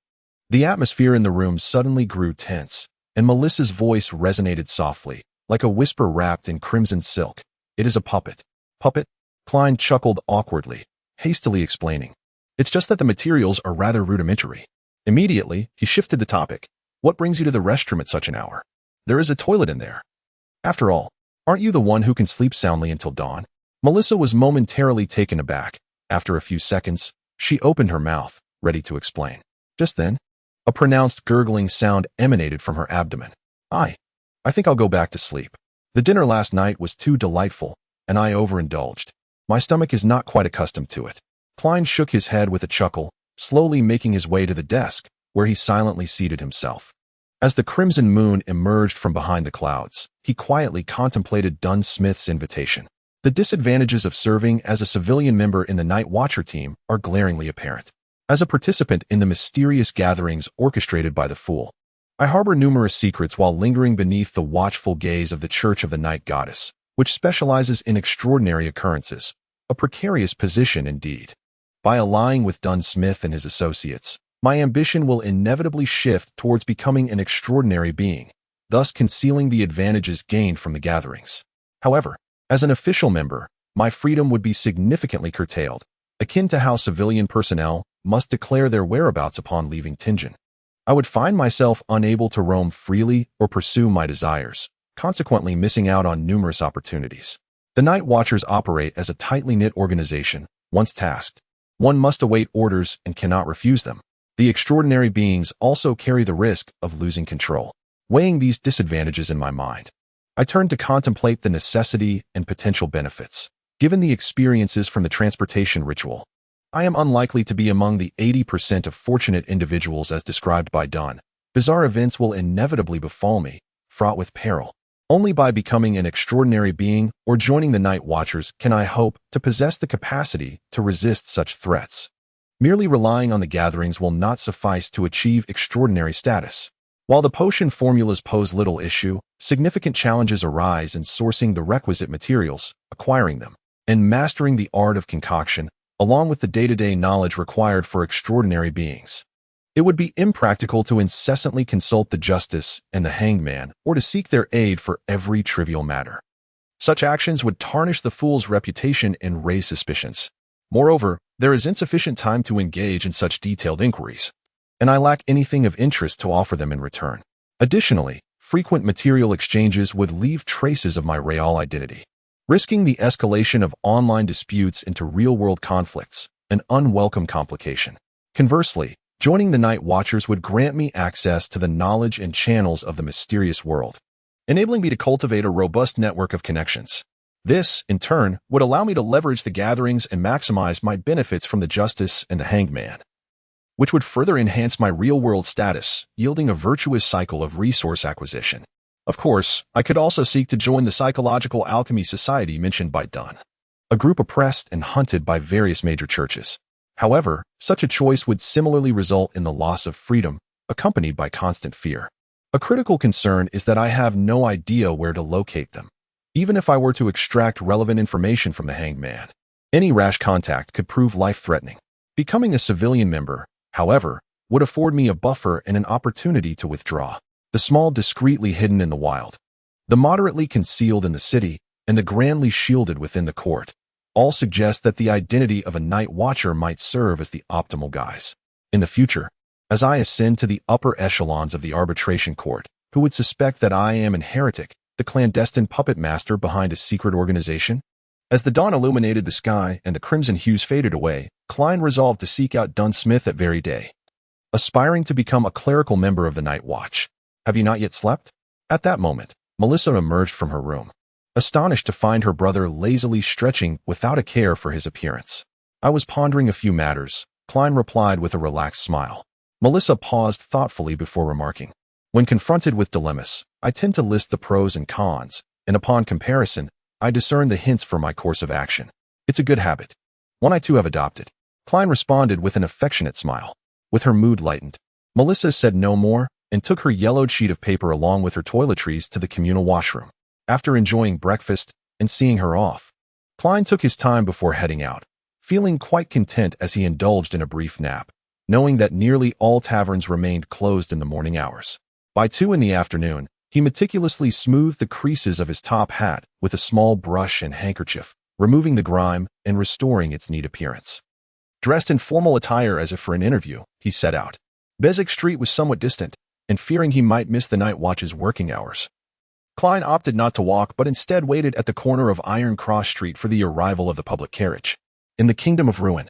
The atmosphere in the room suddenly grew tense, and Melissa's voice resonated softly, like a whisper wrapped in crimson silk. It is a puppet. Puppet? Klein chuckled awkwardly, hastily explaining. It's just that the materials are rather rudimentary. Immediately, he shifted the topic. What brings you to the restroom at such an hour? There is a toilet in there. After all, aren't you the one who can sleep soundly until dawn? Melissa was momentarily taken aback. After a few seconds, she opened her mouth, ready to explain. Just then, a pronounced gurgling sound emanated from her abdomen. I think I'll go back to sleep. The dinner last night was too delightful, and I overindulged. My stomach is not quite accustomed to it. Klein shook his head with a chuckle, slowly making his way to the desk, where he silently seated himself. As the crimson moon emerged from behind the clouds, he quietly contemplated Dunn Smith's invitation. The disadvantages of serving as a civilian member in the Night Watcher team are glaringly apparent. As a participant in the mysterious gatherings orchestrated by the Fool, I harbor numerous secrets while lingering beneath the watchful gaze of the Church of the Night Goddess, which specializes in extraordinary occurrences, a precarious position indeed. By allying with Dunn Smith and his associates, my ambition will inevitably shift towards becoming an extraordinary being, thus concealing the advantages gained from the gatherings. However, as an official member, my freedom would be significantly curtailed, akin to how civilian personnel must declare their whereabouts upon leaving Tingen. I would find myself unable to roam freely or pursue my desires, consequently missing out on numerous opportunities. The Night Watchers operate as a tightly knit organization. Once tasked, one must await orders and cannot refuse them. The extraordinary beings also carry the risk of losing control. Weighing these disadvantages in my mind, I turned to contemplate the necessity and potential benefits. Given the experiences from the transportation ritual, I am unlikely to be among the 80% of fortunate individuals as described by Dunn. Bizarre events will inevitably befall me, fraught with peril. Only by becoming an extraordinary being or joining the Night Watchers can I hope to possess the capacity to resist such threats. Merely relying on the gatherings will not suffice to achieve extraordinary status. While the potion formulas pose little issue, significant challenges arise in sourcing the requisite materials, acquiring them, and mastering the art of concoction, along with the day-to-day knowledge required for extraordinary beings. It would be impractical to incessantly consult the justice and the hanged man or to seek their aid for every trivial matter. Such actions would tarnish the Fool's reputation and raise suspicions. Moreover, there is insufficient time to engage in such detailed inquiries, and I lack anything of interest to offer them in return. Additionally, frequent material exchanges would leave traces of my real identity, risking the escalation of online disputes into real-world conflicts, an unwelcome complication. Conversely, joining the Night Watchers would grant me access to the knowledge and channels of the mysterious world, enabling me to cultivate a robust network of connections. This, in turn, would allow me to leverage the gatherings and maximize my benefits from the justice and the hanged man, which would further enhance my real-world status, yielding a virtuous cycle of resource acquisition. Of course, I could also seek to join the Psychological Alchemy Society mentioned by Dunn, a group oppressed and hunted by various major churches. However, such a choice would similarly result in the loss of freedom, accompanied by constant fear. A critical concern is that I have no idea where to locate them. Even if I were to extract relevant information from the hanged man, any rash contact could prove life-threatening. Becoming a civilian member, however, would afford me a buffer and an opportunity to withdraw. The small discreetly hidden in the wild, the moderately concealed in the city, and the grandly shielded within the court, all suggest that the identity of a night watcher might serve as the optimal guise. In the future, as I ascend to the upper echelons of the arbitration court, who would suspect that I am an heretic, the clandestine puppet master behind a secret organization? As the dawn illuminated the sky and the crimson hues faded away, Klein resolved to seek out Dunn Smith that very day, aspiring to become a clerical member of the Night Watch. Have you not yet slept? At that moment, Melissa emerged from her room, astonished to find her brother lazily stretching without a care for his appearance. I was pondering a few matters, Klein replied with a relaxed smile. Melissa paused thoughtfully before remarking, when confronted with dilemmas, I tend to list the pros and cons, and upon comparison, I discern the hints for my course of action. It's a good habit, one I too have adopted. Klein responded with an affectionate smile. With her mood lightened, Melissa said no more and took her yellowed sheet of paper along with her toiletries to the communal washroom. After enjoying breakfast and seeing her off, Klein took his time before heading out, feeling quite content as he indulged in a brief nap, knowing that nearly all taverns remained closed in the morning hours. By 2 in the afternoon, he meticulously smoothed the creases of his top hat with a small brush and handkerchief, removing the grime and restoring its neat appearance. Dressed in formal attire as if for an interview, he set out. Beswick Street was somewhat distant, and fearing he might miss the night watch's working hours, Klein opted not to walk but instead waited at the corner of Iron Cross Street for the arrival of the public carriage. In the Kingdom of Ruin,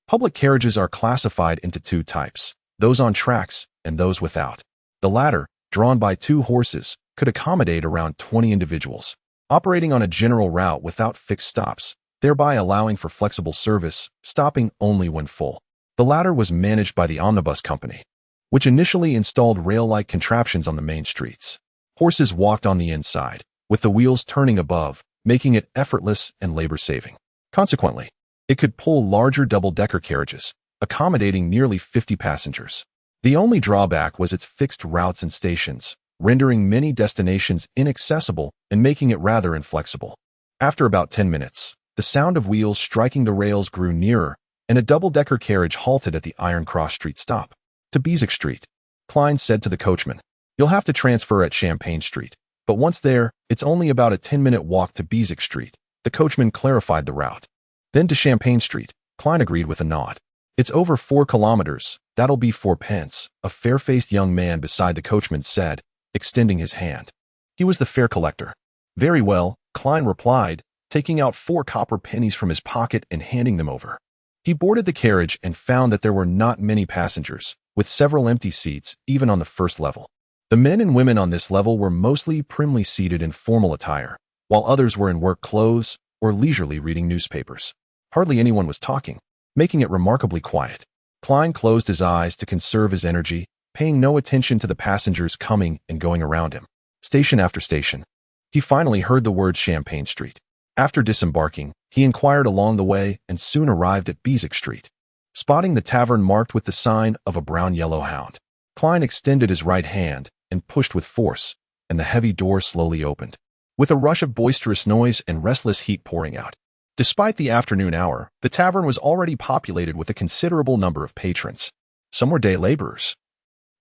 public carriages are classified into 2 types, those on tracks and those without. The latter, drawn by 2 horses, could accommodate around 20 individuals, operating on a general route without fixed stops, thereby allowing for flexible service, stopping only when full. The latter was managed by the Omnibus Company, which initially installed rail-like contraptions on the main streets. Horses walked on the inside, with the wheels turning above, making it effortless and labor-saving. Consequently, it could pull larger double-decker carriages, accommodating nearly 50 passengers. The only drawback was its fixed routes and stations, rendering many destinations inaccessible and making it rather inflexible. After about 10 minutes, the sound of wheels striking the rails grew nearer, and a double-decker carriage halted at the Iron Cross Street stop. To Beswick Street, Klein said to the coachman, "You'll have to transfer at Champagne Street, but once there, it's only about a 10-minute walk to Beswick Street." The coachman clarified the route. Then to Champagne Street, Klein agreed with a nod. "It's over 4 kilometers, that'll be 4 pence, a fair-faced young man beside the coachman said, extending his hand. He was the fare collector. "Very well," Klein replied, taking out 4 copper pennies from his pocket and handing them over. He boarded the carriage and found that there were not many passengers, with several empty seats even on the first level. The men and women on this level were mostly primly seated in formal attire, while others were in work clothes or leisurely reading newspapers. Hardly anyone was talking, making it remarkably quiet. Klein closed his eyes to conserve his energy, paying no attention to the passengers coming and going around him. Station after station, he finally heard the word Champagne Street. After disembarking, he inquired along the way and soon arrived at Beswick Street. Spotting the tavern marked with the sign of a brown-yellow hound, Klein extended his right hand and pushed with force, and the heavy door slowly opened, with a rush of boisterous noise and restless heat pouring out. Despite the afternoon hour, the tavern was already populated with a considerable number of patrons. Some were day laborers,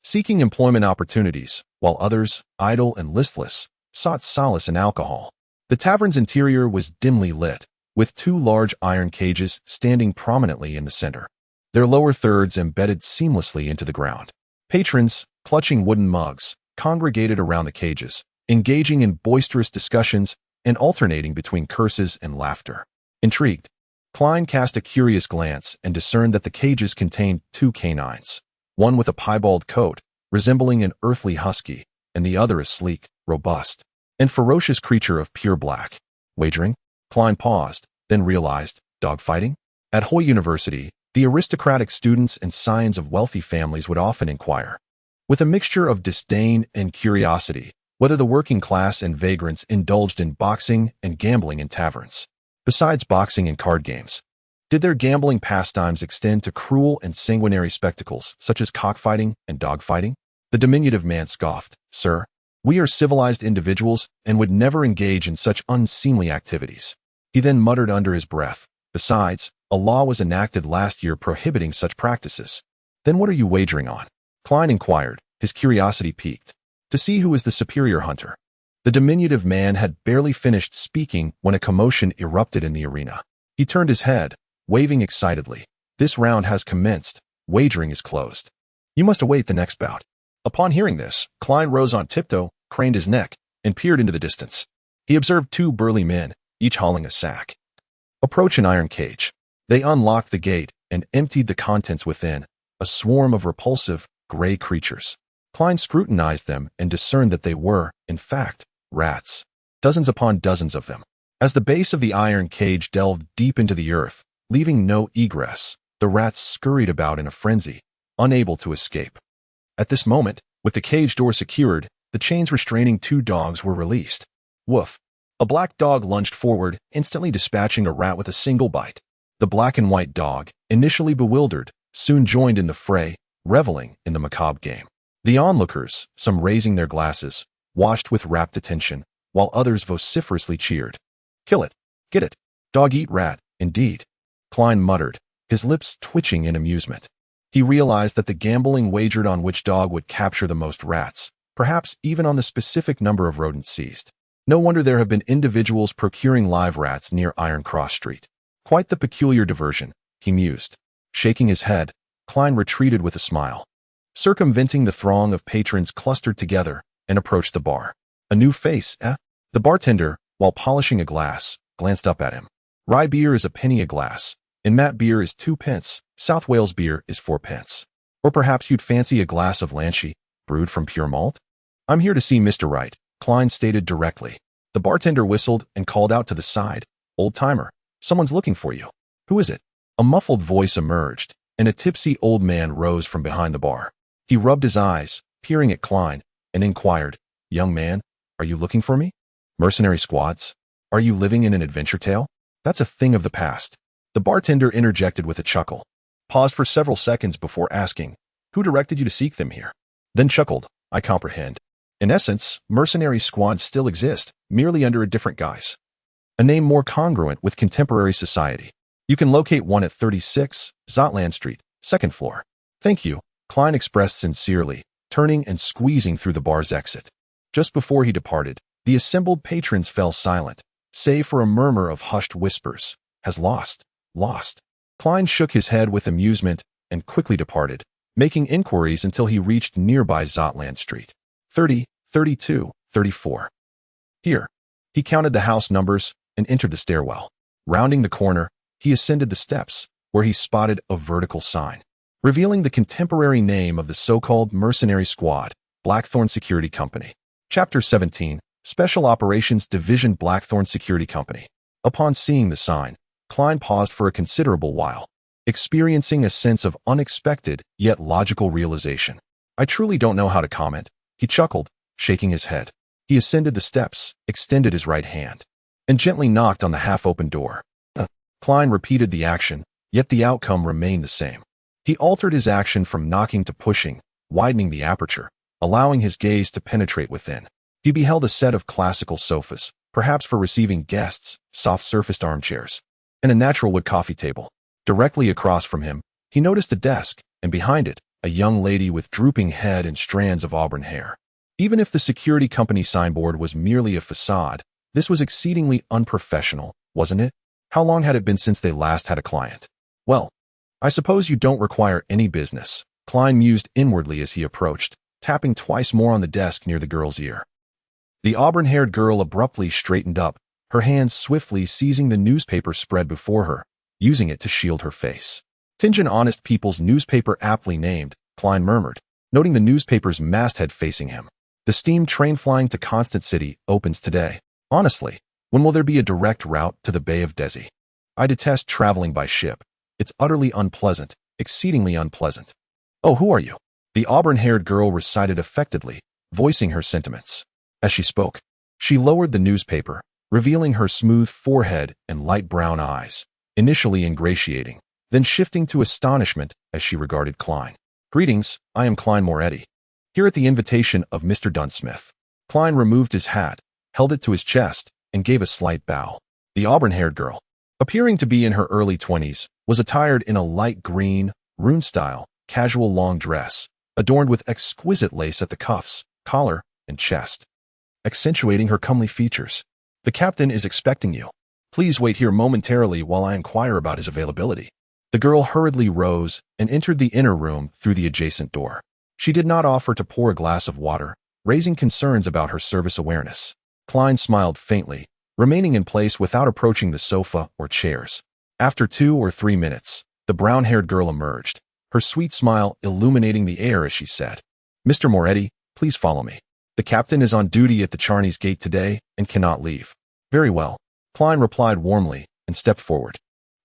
seeking employment opportunities, while others, idle and listless, sought solace in alcohol. The tavern's interior was dimly lit, with 2 large iron cages standing prominently in the center, their lower thirds embedded seamlessly into the ground. Patrons, clutching wooden mugs, congregated around the cages, engaging in boisterous discussions and alternating between curses and laughter. Intrigued, Klein cast a curious glance and discerned that the cages contained 2 canines, one with a piebald coat, resembling an earthly husky, and the other a sleek, robust, and ferocious creature of pure black. Wagering? Klein paused, then realized, dogfighting? At Hoy University, the aristocratic students and scions of wealthy families would often inquire, with a mixture of disdain and curiosity, whether the working class and vagrants indulged in boxing and gambling in taverns. Besides boxing and card games, did their gambling pastimes extend to cruel and sanguinary spectacles such as cockfighting and dogfighting? The diminutive man scoffed, "Sir, we are civilized individuals and would never engage in such unseemly activities." He then muttered under his breath, "Besides, a law was enacted last year prohibiting such practices." "Then what are you wagering on?" Klein inquired, his curiosity piqued. "To see who is the superior hunter." The diminutive man had barely finished speaking when a commotion erupted in the arena. He turned his head, waving excitedly. "This round has commenced. Wagering is closed. You must await the next bout." Upon hearing this, Klein rose on tiptoe, craned his neck, and peered into the distance. He observed two burly men, each hauling a sack, approach an iron cage. They unlocked the gate and emptied the contents within, a swarm of repulsive, gray creatures. Klein scrutinized them and discerned that they were, in fact, rats. Dozens upon dozens of them. As the base of the iron cage delved deep into the earth, leaving no egress, the rats scurried about in a frenzy, unable to escape. At this moment, with the cage door secured, the chains restraining two dogs were released. Woof! A black dog lunged forward, instantly dispatching a rat with a single bite. The black and white dog, initially bewildered, soon joined in the fray, reveling in the macabre game. The onlookers, some raising their glasses, watched with rapt attention, while others vociferously cheered. "Kill it! Get it! Dog eat rat, indeed!" Klein muttered, his lips twitching in amusement. He realized that the gambling wagered on which dog would capture the most rats, perhaps even on the specific number of rodents seized. No wonder there have been individuals procuring live rats near Iron Cross Street. Quite the peculiar diversion, he mused. Shaking his head, Klein retreated with a smile, circumventing the throng of patrons clustered together, and approached the bar. "A new face, eh?" The bartender, while polishing a glass, glanced up at him. "Rye beer is a penny a glass, and Matt beer is 2 pence, South Wales beer is 4 pence. Or perhaps you'd fancy a glass of Lanchy, brewed from pure malt?" "I'm here to see Mr. Wright," Klein stated directly. The bartender whistled and called out to the side, "Old-timer, someone's looking for you." "Who is it?" A muffled voice emerged, and a tipsy old man rose from behind the bar. He rubbed his eyes, peering at Klein, and inquired, "Young man, are you looking for me? Mercenary squads? Are you living in an adventure tale? That's a thing of the past." The bartender interjected with a chuckle, paused for several seconds before asking, "Who directed you to seek them here?" Then chuckled, "I comprehend. In essence, mercenary squads still exist, merely under a different guise. A name more congruent with contemporary society. You can locate one at 36 Zotland Street, 2nd floor." "Thank you," Klein expressed sincerely, turning and squeezing through the bar's exit. Just before he departed, the assembled patrons fell silent, save for a murmur of hushed whispers. "Has lost. Lost." Klein shook his head with amusement and quickly departed, making inquiries until he reached nearby Zotland Street. 30, 32, 34. Here. He counted the house numbers and entered the stairwell. Rounding the corner, he ascended the steps, where he spotted a vertical sign, revealing the contemporary name of the so-called mercenary squad, Blackthorn Security Company. Chapter 17, Special Operations Division Blackthorn Security Company. Upon seeing the sign, Klein paused for a considerable while, experiencing a sense of unexpected yet logical realization. "I truly don't know how to comment," he chuckled, shaking his head. He ascended the steps, extended his right hand, and gently knocked on the half-open door. Klein repeated the action, yet the outcome remained the same. He altered his action from knocking to pushing, widening the aperture, allowing his gaze to penetrate within. He beheld a set of classical sofas, perhaps for receiving guests, soft-surfaced armchairs, and a natural wood coffee table. Directly across from him, he noticed a desk, and behind it, a young lady with drooping head and strands of auburn hair. Even if the security company signboard was merely a facade, this was exceedingly unprofessional, wasn't it? How long had it been since they last had a client? "Well, I suppose you don't require any business," Klein mused inwardly as he approached, tapping twice more on the desk near the girl's ear. The auburn-haired girl abruptly straightened up, her hands swiftly seizing the newspaper spread before her, using it to shield her face. "Tinge and Honest People's Newspaper aptly named," Klein murmured, noting the newspaper's masthead facing him. "The steam train flying to Constant City opens today. Honestly, When will there be a direct route to the Bay of Desi? I detest traveling by ship. It's utterly unpleasant, exceedingly unpleasant. Oh, who are you? The auburn-haired girl recited affectedly, voicing her sentiments. As she spoke, she lowered the newspaper, revealing her smooth forehead and light brown eyes, initially ingratiating, then shifting to astonishment as she regarded Klein. Greetings, I am Klein Moretti. Here at the invitation of Mr. Dunsmith. Klein removed his hat, held it to his chest, and gave a slight bow. The auburn-haired girl, appearing to be in her early 20s, was attired in a light green, rune-style, casual long dress, adorned with exquisite lace at the cuffs, collar, and chest, accentuating her comely features. The captain is expecting you. Please wait here momentarily while I inquire about his availability. The girl hurriedly rose and entered the inner room through the adjacent door. She did not offer to pour a glass of water, raising concerns about her service awareness. Klein smiled faintly, remaining in place without approaching the sofa or chairs. After 2 or 3 minutes, the brown-haired girl emerged, her sweet smile illuminating the air as she said, "Mr. Moretti, please follow me. The captain is on duty at the Charney's Gate today and cannot leave." "Very well," Klein replied warmly and stepped forward,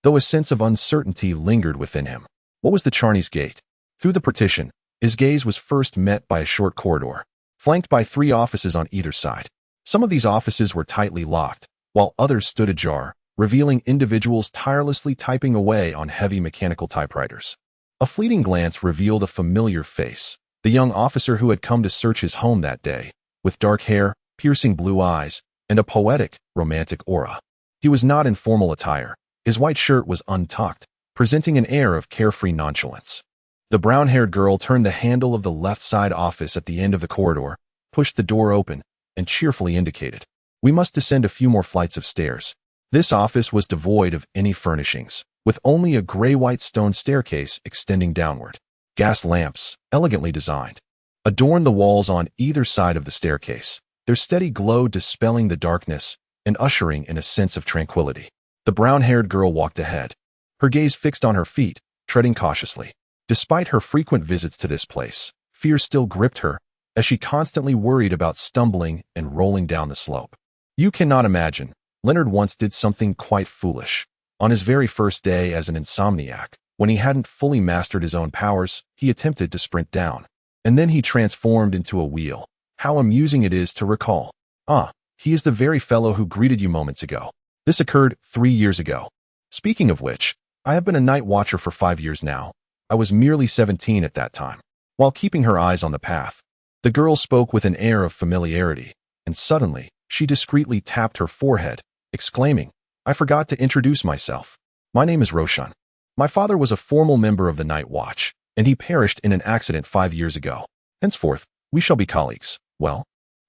though a sense of uncertainty lingered within him. What was the Charney's Gate? Through the partition, his gaze was first met by a short corridor, flanked by 3 offices on either side. Some of these offices were tightly locked, while others stood ajar, revealing individuals tirelessly typing away on heavy mechanical typewriters. A fleeting glance revealed a familiar face, the young officer who had come to search his home that day, with dark hair, piercing blue eyes, and a poetic, romantic aura. He was not in formal attire. His white shirt was untucked, presenting an air of carefree nonchalance. The brown-haired girl turned the handle of the left-side office at the end of the corridor, pushed the door open, and cheerfully indicated, "We must descend a few more flights of stairs." This office was devoid of any furnishings, with only a gray-white stone staircase extending downward. Gas lamps, elegantly designed, adorned the walls on either side of the staircase, their steady glow dispelling the darkness and ushering in a sense of tranquility. The brown-haired girl walked ahead, her gaze fixed on her feet, treading cautiously. Despite her frequent visits to this place, fear still gripped her, as she constantly worried about stumbling and rolling down the slope. You cannot imagine, Leonard once did something quite foolish. On his very first day as an insomniac, when he hadn't fully mastered his own powers, he attempted to sprint down. And then he transformed into a wheel. How amusing it is to recall. Ah, he is the very fellow who greeted you moments ago. This occurred 3 years ago. Speaking of which, I have been a night watcher for 5 years now. I was merely 17 at that time. While keeping her eyes on the path, the girl spoke with an air of familiarity, and suddenly, she discreetly tapped her forehead, exclaiming, "I forgot to introduce myself. My name is Roshan. My father was a formal member of the Night Watch, and he perished in an accident 5 years ago. Henceforth, we shall be colleagues." Well,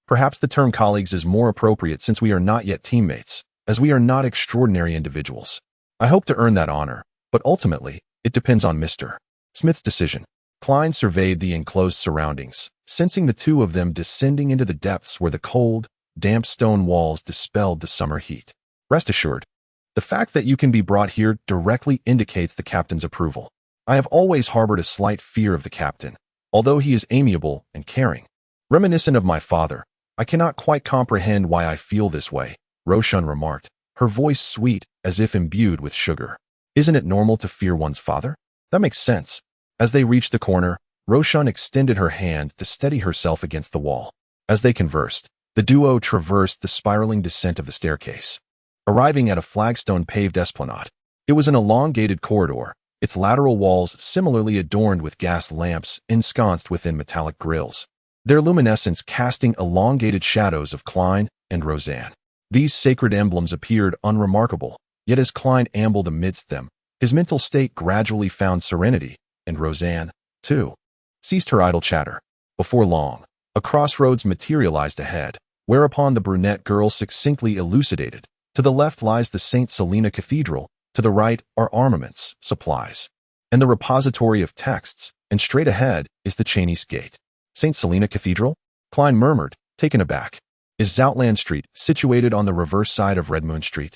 perhaps the term colleagues is more appropriate since we are not yet teammates, as we are not extraordinary individuals. I hope to earn that honor, but ultimately, it depends on Mr. Smith's decision. Klein surveyed the enclosed surroundings, sensing the two of them descending into the depths where the cold, damp stone walls dispelled the summer heat. Rest assured, the fact that you can be brought here directly indicates the captain's approval. I have always harbored a slight fear of the captain, although he is amiable and caring. Reminiscent of my father, I cannot quite comprehend why I feel this way, Roshan remarked, her voice sweet as if imbued with sugar. Isn't it normal to fear one's father? That makes sense. As they reached the corner, Roshan extended her hand to steady herself against the wall. As they conversed, the duo traversed the spiraling descent of the staircase, arriving at a flagstone-paved esplanade. It was an elongated corridor, its lateral walls similarly adorned with gas lamps ensconced within metallic grills, their luminescence casting elongated shadows of Klein and Roseanne. These sacred emblems appeared unremarkable, yet as Klein ambled amidst them, his mental state gradually found serenity, and Roseanne, too, ceased her idle chatter. Before long, a crossroads materialized ahead, whereupon the brunette girl succinctly elucidated, "To the left lies the St. Selena Cathedral, to the right are armaments, supplies, and the repository of texts, and straight ahead is the Charney's Gate." "St. Selena Cathedral?" Klein murmured, taken aback. "Is Zoutland Street situated on the reverse side of Red Moon Street?"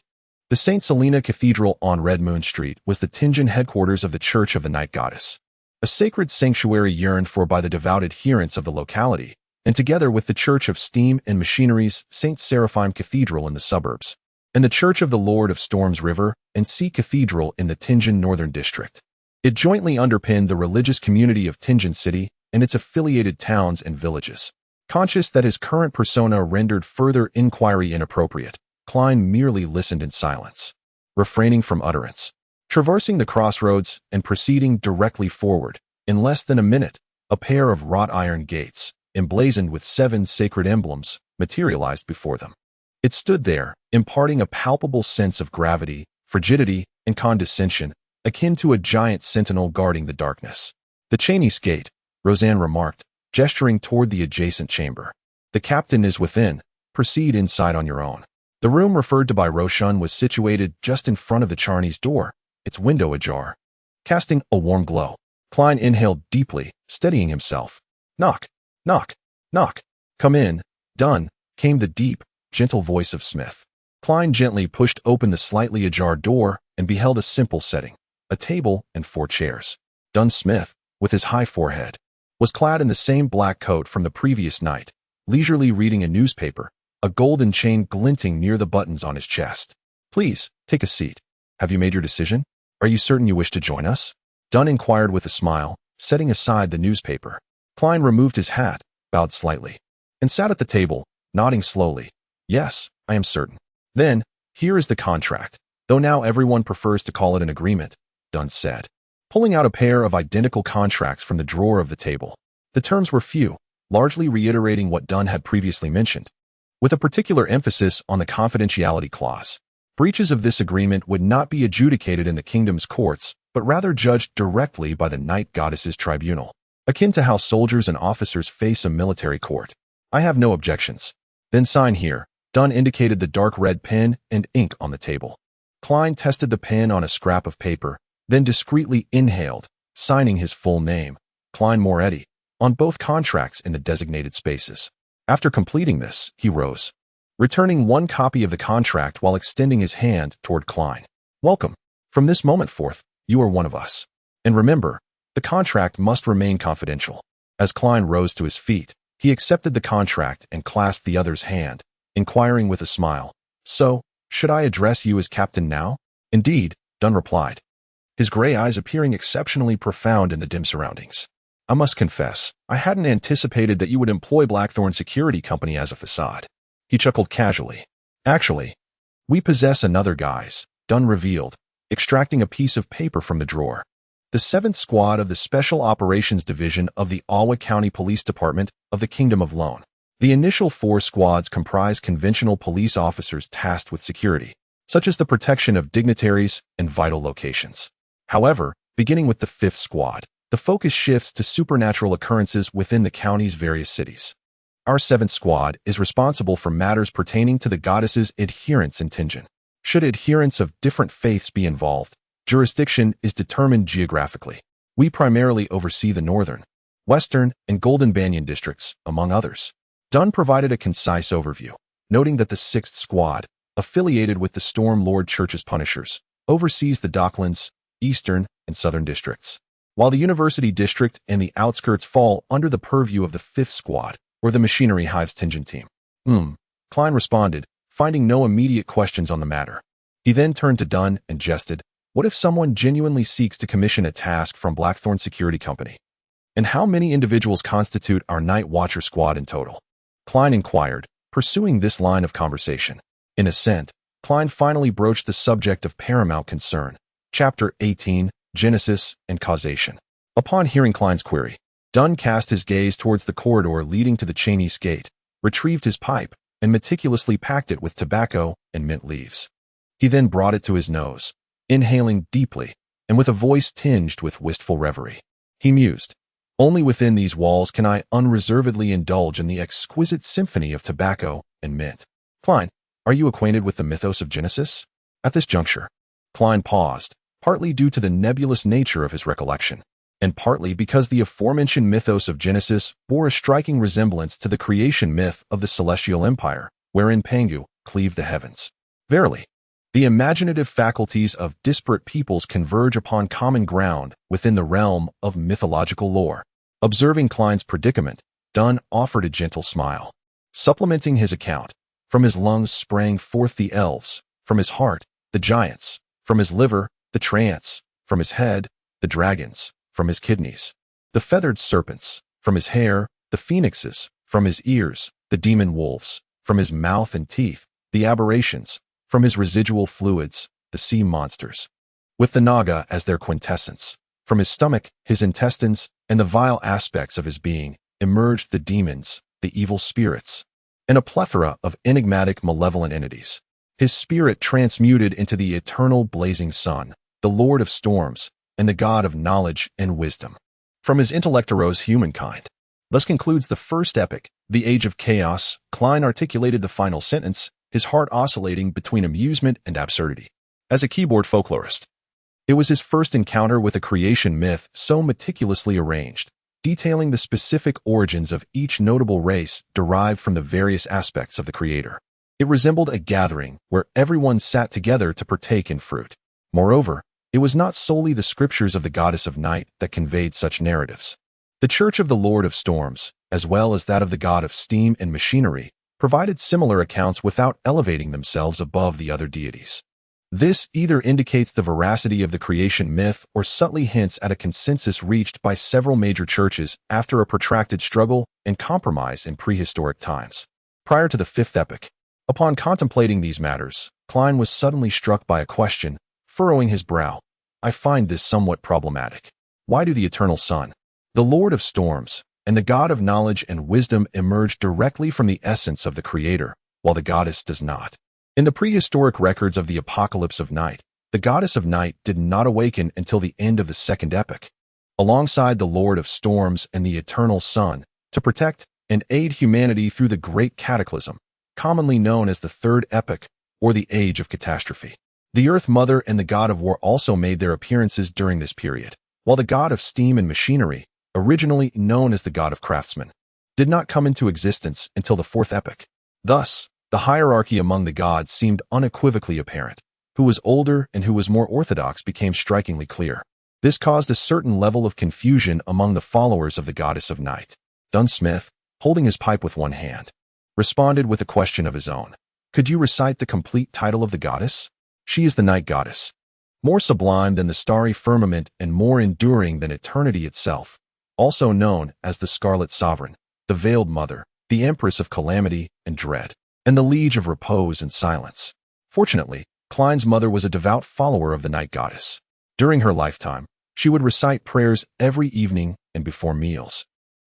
The St. Selena Cathedral on Red Moon Street was the Tinjin headquarters of the Church of the Night Goddess, a sacred sanctuary yearned for by the devout adherents of the locality, and together with the Church of Steam and Machinery's St. Seraphim Cathedral in the suburbs, and the Church of the Lord of Storms River and Sea Cathedral in the Tianjin Northern District. It jointly underpinned the religious community of Tianjin City and its affiliated towns and villages. Conscious that his current persona rendered further inquiry inappropriate, Klein merely listened in silence, refraining from utterance. Traversing the crossroads and proceeding directly forward, in less than a minute, a pair of wrought iron gates, emblazoned with 7 sacred emblems, materialized before them. It stood there, imparting a palpable sense of gravity, frigidity, and condescension, akin to a giant sentinel guarding the darkness. "The Chinese gate," Roseanne remarked, gesturing toward the adjacent chamber. "The captain is within. Proceed inside on your own." The room referred to by Roshan was situated just in front of the Chinese door, its window ajar, casting a warm glow. Klein inhaled deeply, steadying himself. "Knock, knock, knock. Come in, Dunn," came the deep, gentle voice of Smith. Klein gently pushed open the slightly ajar door and beheld a simple setting, a table and 4 chairs. Dunn Smith, with his high forehead, was clad in the same black coat from the previous night, leisurely reading a newspaper, a golden chain glinting near the buttons on his chest. "Please, take a seat. Have you made your decision? Are you certain you wish to join us?" Dunn inquired with a smile, setting aside the newspaper. Klein removed his hat, bowed slightly, and sat at the table, nodding slowly. "Yes, I am certain." "Then, here is the contract, though now everyone prefers to call it an agreement," Dunn said, pulling out a pair of identical contracts from the drawer of the table. The terms were few, largely reiterating what Dunn had previously mentioned, with a particular emphasis on the confidentiality clause. Breaches of this agreement would not be adjudicated in the kingdom's courts, but rather judged directly by the Night Goddess's tribunal, akin to how soldiers and officers face a military court. "I have no objections." "Then sign here." Dunn indicated the dark red pen and ink on the table. Klein tested the pen on a scrap of paper, then discreetly inhaled, signing his full name, Klein Moretti, on both contracts in the designated spaces. After completing this, he rose, returning 1 copy of the contract while extending his hand toward Klein. "Welcome. From this moment forth, you are one of us. And remember, the contract must remain confidential." As Klein rose to his feet, he accepted the contract and clasped the other's hand, inquiring with a smile, "So, should I address you as captain now?" "Indeed," Dunn replied, his gray eyes appearing exceptionally profound in the dim surroundings. "I must confess, I hadn't anticipated that you would employ Blackthorn Security Company as a facade." He chuckled casually. "Actually, we possess another guise," Dunn revealed, extracting a piece of paper from the drawer. "The 7th Squad of the Special Operations Division of the Alwa County Police Department of the Kingdom of Lone. The initial 4 squads comprise conventional police officers tasked with security, such as the protection of dignitaries and vital locations. However, beginning with the 5th Squad, the focus shifts to supernatural occurrences within the county's various cities. Our 7th Squad is responsible for matters pertaining to the goddess's adherents in Tianjin. Should adherents of different faiths be involved, jurisdiction is determined geographically. We primarily oversee the northern, western, and Golden Banyan districts, among others. Dunn provided a concise overview, noting that the 6th Squad, affiliated with the Storm Lord Church's Punishers, oversees the Docklands, eastern, and southern districts, while the University District and the outskirts fall under the purview of the 5th Squad, or the Machinery Hive's Tianjin team. Klein responded, finding no immediate questions on the matter. He then turned to Dunn and jested, "What if someone genuinely seeks to commission a task from Blackthorn Security Company? And how many individuals constitute our Night Watcher Squad in total?" Klein inquired, pursuing this line of conversation. In assent, Klein finally broached the subject of paramount concern, Chapter 18, Genesis and Causation. Upon hearing Klein's query, Dunn cast his gaze towards the corridor leading to the Chinese gate, retrieved his pipe, and meticulously packed it with tobacco and mint leaves. He then brought it to his nose, inhaling deeply, and with a voice tinged with wistful reverie. He mused, "Only within these walls can I unreservedly indulge in the exquisite symphony of tobacco and mint." "Klein, are you acquainted with the mythos of Genesis?" At this juncture, Klein paused, partly due to the nebulous nature of his recollection, and partly because the aforementioned mythos of Genesis bore a striking resemblance to the creation myth of the Celestial Empire, wherein Pangu cleaved the heavens. Verily, the imaginative faculties of disparate peoples converge upon common ground within the realm of mythological lore. Observing Klein's predicament, Dunn offered a gentle smile. Supplementing his account, from his lungs sprang forth the elves, from his heart, the giants, from his liver, the trance, from his head, the dragons, from his kidneys, the feathered serpents, from his hair, the phoenixes, from his ears, the demon wolves, from his mouth and teeth, the aberrations, from his residual fluids, the sea monsters, with the naga as their quintessence. From his stomach, his intestines, and the vile aspects of his being, emerged the demons, the evil spirits, and a plethora of enigmatic malevolent entities. His spirit transmuted into the eternal blazing sun, the Lord of storms, and the God of knowledge and wisdom. From his intellect arose humankind. Thus concludes the first epic, The Age of Chaos. Klein articulated the final sentence, his heart oscillating between amusement and absurdity. As a keyboard folklorist, it was his first encounter with a creation myth so meticulously arranged, detailing the specific origins of each notable race derived from the various aspects of the creator. It resembled a gathering where everyone sat together to partake in fruit. Moreover, it was not solely the scriptures of the goddess of night that conveyed such narratives. The Church of the Lord of Storms, as well as that of the god of steam and machinery, provided similar accounts without elevating themselves above the other deities. This either indicates the veracity of the creation myth or subtly hints at a consensus reached by several major churches after a protracted struggle and compromise in prehistoric times. Prior to the fifth epoch, upon contemplating these matters, Klein was suddenly struck by a question, furrowing his brow. I find this somewhat problematic. Why do the eternal sun, the Lord of storms, and the God of knowledge and wisdom emerge directly from the essence of the creator, while the goddess does not? In the prehistoric records of the Apocalypse of Night, the goddess of night did not awaken until the end of the second epoch, alongside the Lord of storms and the eternal sun, to protect and aid humanity through the great cataclysm, commonly known as the third epoch or the Age of Catastrophe. The Earth Mother and the god of war also made their appearances during this period, while the god of steam and machinery, originally known as the god of craftsmen, did not come into existence until the fourth epoch. Thus, the hierarchy among the gods seemed unequivocally apparent. Who was older and who was more orthodox became strikingly clear. This caused a certain level of confusion among the followers of the goddess of night. Dunn Smith, holding his pipe with one hand, responded with a question of his own. Could you recite the complete title of the goddess? She is the night goddess, more sublime than the starry firmament and more enduring than eternity itself, also known as the Scarlet Sovereign, the Veiled Mother, the Empress of Calamity and Dread, and the Liege of Repose and Silence. Fortunately, Klein's mother was a devout follower of the night goddess. During her lifetime, she would recite prayers every evening and before meals,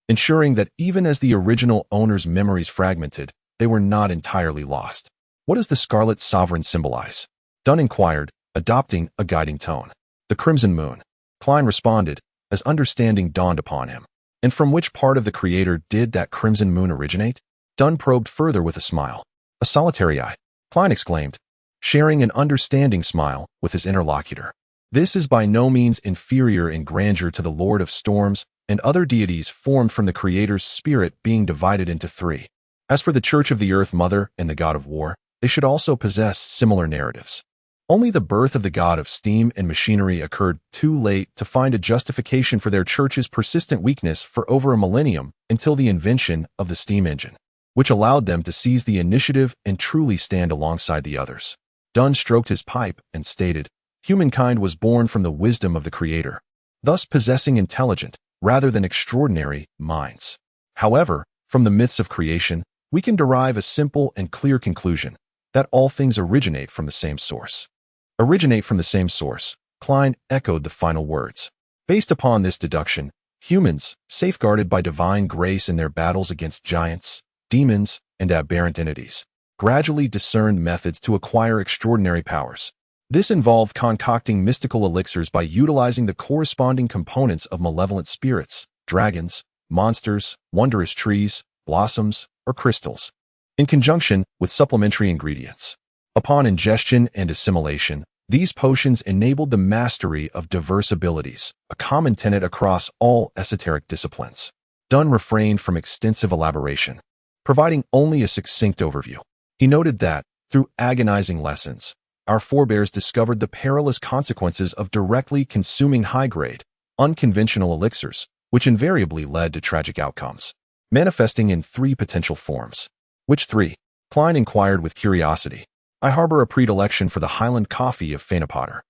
ensuring that even as the original owner's memories fragmented, they were not entirely lost. What does the Scarlet Sovereign symbolize? Dunn inquired, adopting a guiding tone. The crimson moon. Klein responded, as understanding dawned upon him. And from which part of the creator did that crimson moon originate? Dunn probed further with a smile. A solitary eye, Klein exclaimed, sharing an understanding smile with his interlocutor. This is by no means inferior in grandeur to the Lord of Storms and other deities formed from the creator's spirit being divided into three. As for the Church of the Earth Mother and the God of War, they should also possess similar narratives. Only the birth of the god of steam and machinery occurred too late to find a justification for their church's persistent weakness for over a millennium until the invention of the steam engine, which allowed them to seize the initiative and truly stand alongside the others. Dunn stroked his pipe and stated, humankind was born from the wisdom of the creator, thus possessing intelligent, rather than extraordinary, minds. However, from the myths of creation, we can derive a simple and clear conclusion, that all things originate from the same source. Originate from the same source, Klein echoed the final words. Based upon this deduction, humans, safeguarded by divine grace in their battles against giants, demons, and aberrant entities, gradually discerned methods to acquire extraordinary powers. This involved concocting mystical elixirs by utilizing the corresponding components of malevolent spirits, dragons, monsters, wondrous trees, blossoms, or crystals, in conjunction with supplementary ingredients. Upon ingestion and assimilation, these potions enabled the mastery of diverse abilities, a common tenet across all esoteric disciplines. Dunn refrained from extensive elaboration, providing only a succinct overview. He noted that, through agonizing lessons, our forebears discovered the perilous consequences of directly consuming high-grade, unconventional elixirs, which invariably led to tragic outcomes, manifesting in three potential forms. Which three? Klein inquired with curiosity. I harbor a predilection for the Highland coffee of Fanapotter.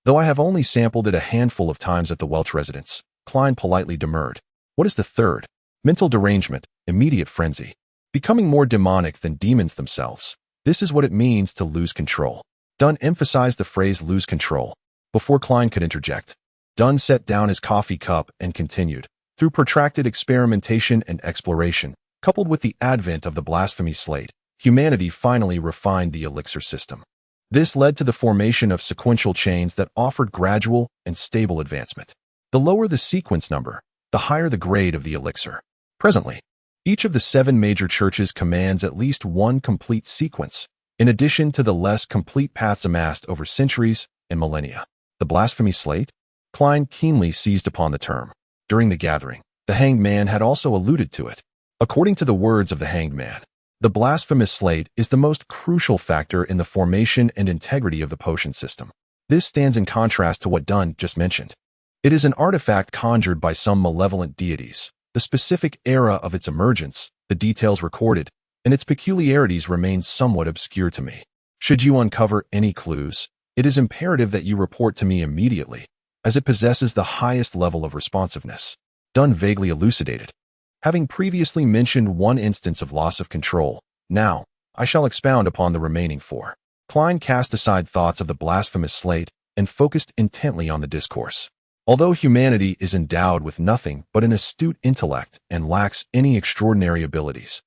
Though I have only sampled it a handful of times at the Welch residence, Klein politely demurred. What is the third? Mental derangement, immediate frenzy. Becoming more demonic than demons themselves. This is what it means to lose control. Dunn emphasized the phrase lose control. Before Klein could interject, Dunn set down his coffee cup and continued. Through protracted experimentation and exploration, coupled with the advent of the blasphemy slate, humanity finally refined the elixir system. This led to the formation of sequential chains that offered gradual and stable advancement. The lower the sequence number, the higher the grade of the elixir. Presently, each of the 7 major churches commands at least one complete sequence, in addition to the less complete paths amassed over centuries and millennia. The blasphemy slate? Klein keenly seized upon the term. During the gathering, the hanged man had also alluded to it. According to the words of the hanged man, the blasphemous slate is the most crucial factor in the formation and integrity of the potion system. This stands in contrast to what Dunn just mentioned. It is an artifact conjured by some malevolent deities. The specific era of its emergence, the details recorded, and its peculiarities remain somewhat obscure to me. Should you uncover any clues, it is imperative that you report to me immediately, as it possesses the highest level of responsiveness. Dunn vaguely elucidated. Having previously mentioned one instance of loss of control, now, I shall expound upon the remaining 4. Klein cast aside thoughts of the blasphemous slate and focused intently on the discourse. Although humanity is endowed with nothing but an astute intellect and lacks any extraordinary abilities,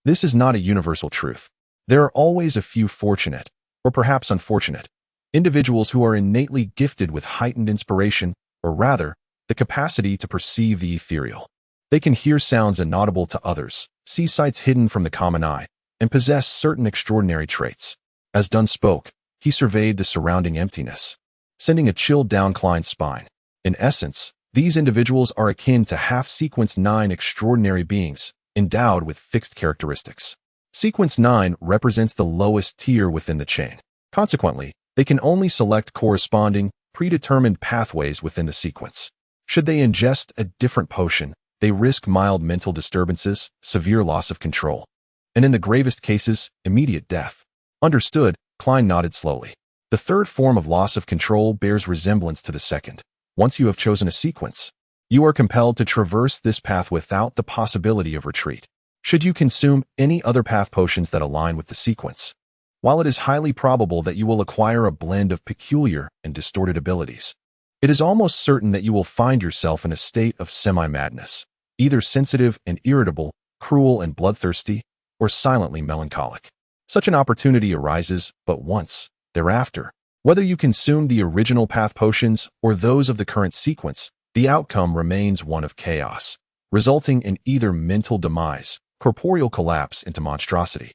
this is not a universal truth. There are always a few fortunate, or perhaps unfortunate, individuals who are innately gifted with heightened inspiration, or rather, the capacity to perceive the ethereal. They can hear sounds inaudible to others, see sights hidden from the common eye, and possess certain extraordinary traits. As Dunn spoke, he surveyed the surrounding emptiness, sending a chill down Klein's spine. In essence, these individuals are akin to half-sequence 9 extraordinary beings, endowed with fixed characteristics. Sequence 9 represents the lowest tier within the chain. Consequently, they can only select corresponding, predetermined pathways within the sequence. Should they ingest a different potion, they risk mild mental disturbances, severe loss of control, and in the gravest cases, immediate death. Understood, Klein nodded slowly. The third form of loss of control bears resemblance to the second. Once you have chosen a sequence, you are compelled to traverse this path without the possibility of retreat. Should you consume any other path potions that align with the sequence, while it is highly probable that you will acquire a blend of peculiar and distorted abilities, it is almost certain that you will find yourself in a state of semi-madness, either sensitive and irritable, cruel and bloodthirsty, or silently melancholic. Such an opportunity arises but once. Thereafter, whether you consume the original path potions or those of the current sequence, the outcome remains one of chaos, resulting in either mental demise, corporeal collapse into monstrosity,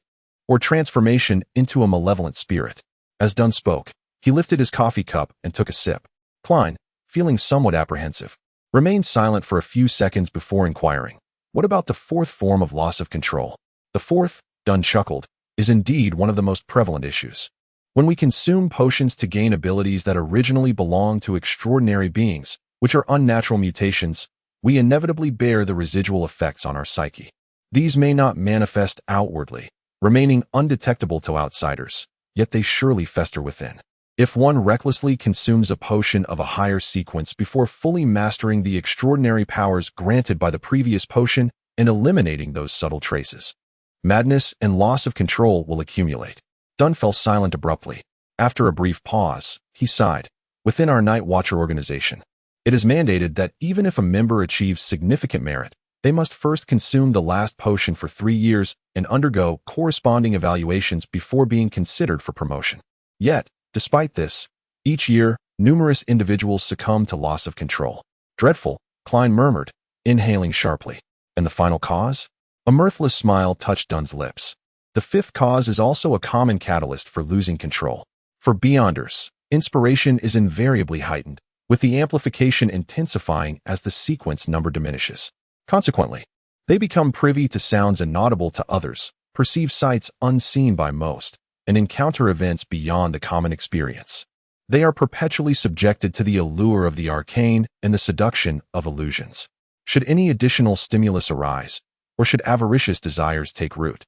or transformation into a malevolent spirit. As Dunn spoke, he lifted his coffee cup and took a sip. Klein, feeling somewhat apprehensive, remained silent for a few seconds before inquiring, "What about the 4th form of loss of control?" The 4th, Dunn chuckled, is indeed one of the most prevalent issues. When we consume potions to gain abilities that originally belong to extraordinary beings, which are unnatural mutations, we inevitably bear the residual effects on our psyche. These may not manifest outwardly, remaining undetectable to outsiders, yet they surely fester within. If one recklessly consumes a potion of a higher sequence before fully mastering the extraordinary powers granted by the previous potion and eliminating those subtle traces, madness and loss of control will accumulate. Dunn fell silent abruptly. After a brief pause, he sighed. Within our Night Watcher organization, it is mandated that even if a member achieves significant merit, they must first consume the last potion for 3 years and undergo corresponding evaluations before being considered for promotion. Yet, despite this, each year, numerous individuals succumb to loss of control. Dreadful, Klein murmured, inhaling sharply. And the final cause? A mirthless smile touched Dunn's lips. The 5th cause is also a common catalyst for losing control. For Beyonders, inspiration is invariably heightened, with the amplification intensifying as the sequence number diminishes. Consequently, they become privy to sounds inaudible to others, perceive sights unseen by most, and encounter events beyond the common experience. They are perpetually subjected to the allure of the arcane and the seduction of illusions. Should any additional stimulus arise, or should avaricious desires take root,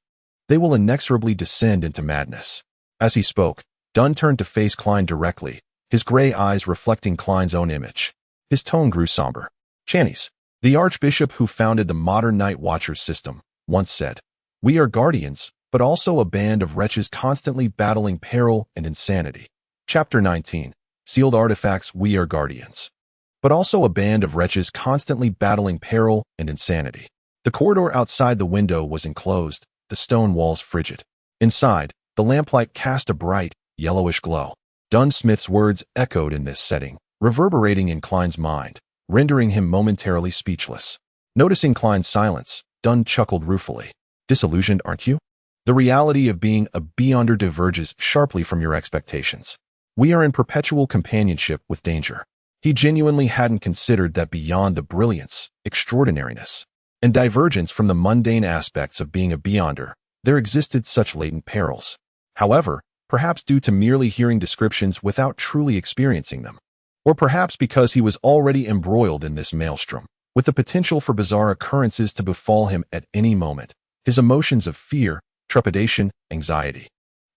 they will inexorably descend into madness. As he spoke, Dunn turned to face Klein directly, his gray eyes reflecting Klein's own image. His tone grew somber. Channies, the archbishop who founded the modern Night Watchers system, once said, "We are guardians, but also a band of wretches constantly battling peril and insanity." Chapter 19. Sealed Artifacts. We are guardians, but also a band of wretches constantly battling peril and insanity. The corridor outside the window was enclosed, the stone walls frigid. Inside, the lamplight cast a bright, yellowish glow. Dunn Smith's words echoed in this setting, reverberating in Klein's mind, rendering him momentarily speechless. Noticing Klein's silence, Dunn chuckled ruefully. Disillusioned, aren't you? The reality of being a beyonder diverges sharply from your expectations. We are in perpetual companionship with danger. He genuinely hadn't considered that beyond the brilliance, extraordinariness, and divergence from the mundane aspects of being a beyonder, there existed such latent perils. However, perhaps due to merely hearing descriptions without truly experiencing them, or perhaps because he was already embroiled in this maelstrom, with the potential for bizarre occurrences to befall him at any moment, his emotions of fear, trepidation, anxiety,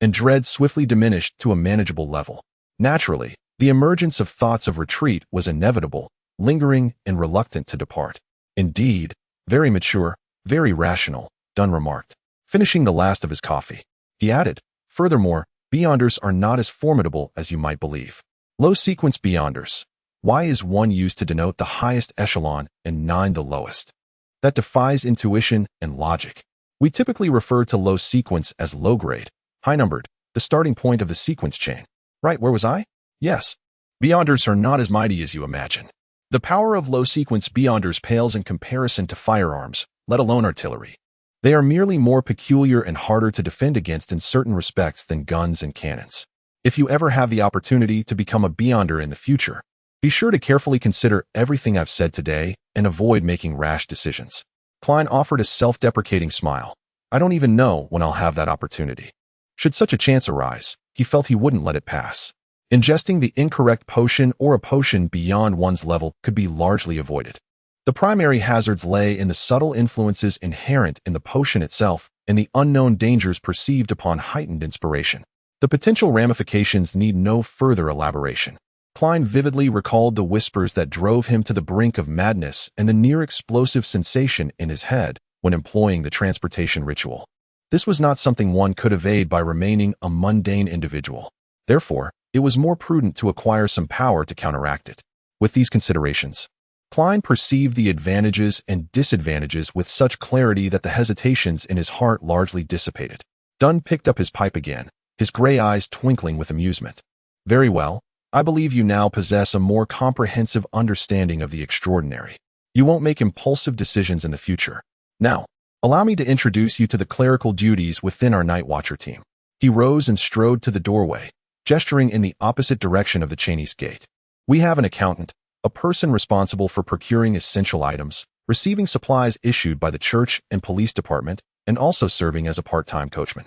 and dread swiftly diminished to a manageable level. Naturally, the emergence of thoughts of retreat was inevitable, lingering and reluctant to depart. Indeed, very mature, very rational, Dunn remarked, finishing the last of his coffee. He added, "Furthermore, beyonders are not as formidable as you might believe. Low-sequence beyonders. Why is 1 used to denote the highest echelon and 9 the lowest? That defies intuition and logic. We typically refer to low sequence as low grade, high numbered, the starting point of the sequence chain. Right, where was I? Yes. Beyonders are not as mighty as you imagine. The power of low sequence beyonders pales in comparison to firearms, let alone artillery. They are merely more peculiar and harder to defend against in certain respects than guns and cannons. If you ever have the opportunity to become a beyonder in the future, be sure to carefully consider everything I've said today and avoid making rash decisions." Klein offered a self-deprecating smile. "I don't even know when I'll have that opportunity. Should such a chance arise, he felt he wouldn't let it pass. Ingesting the incorrect potion or a potion beyond one's level could be largely avoided. The primary hazards lay in the subtle influences inherent in the potion itself and the unknown dangers perceived upon heightened inspiration. The potential ramifications need no further elaboration." Klein vividly recalled the whispers that drove him to the brink of madness and the near-explosive sensation in his head when employing the transportation ritual. This was not something one could evade by remaining a mundane individual. Therefore, it was more prudent to acquire some power to counteract it. With these considerations, Klein perceived the advantages and disadvantages with such clarity that the hesitations in his heart largely dissipated. Dunn picked up his pipe again, his gray eyes twinkling with amusement. "Very well. I believe you now possess a more comprehensive understanding of the extraordinary. You won't make impulsive decisions in the future. Now, allow me to introduce you to the clerical duties within our Night Watcher team." He rose and strode to the doorway, gesturing in the opposite direction of the Chinese gate. "We have an accountant, a person responsible for procuring essential items, receiving supplies issued by the church and police department, and also serving as a part-time coachman.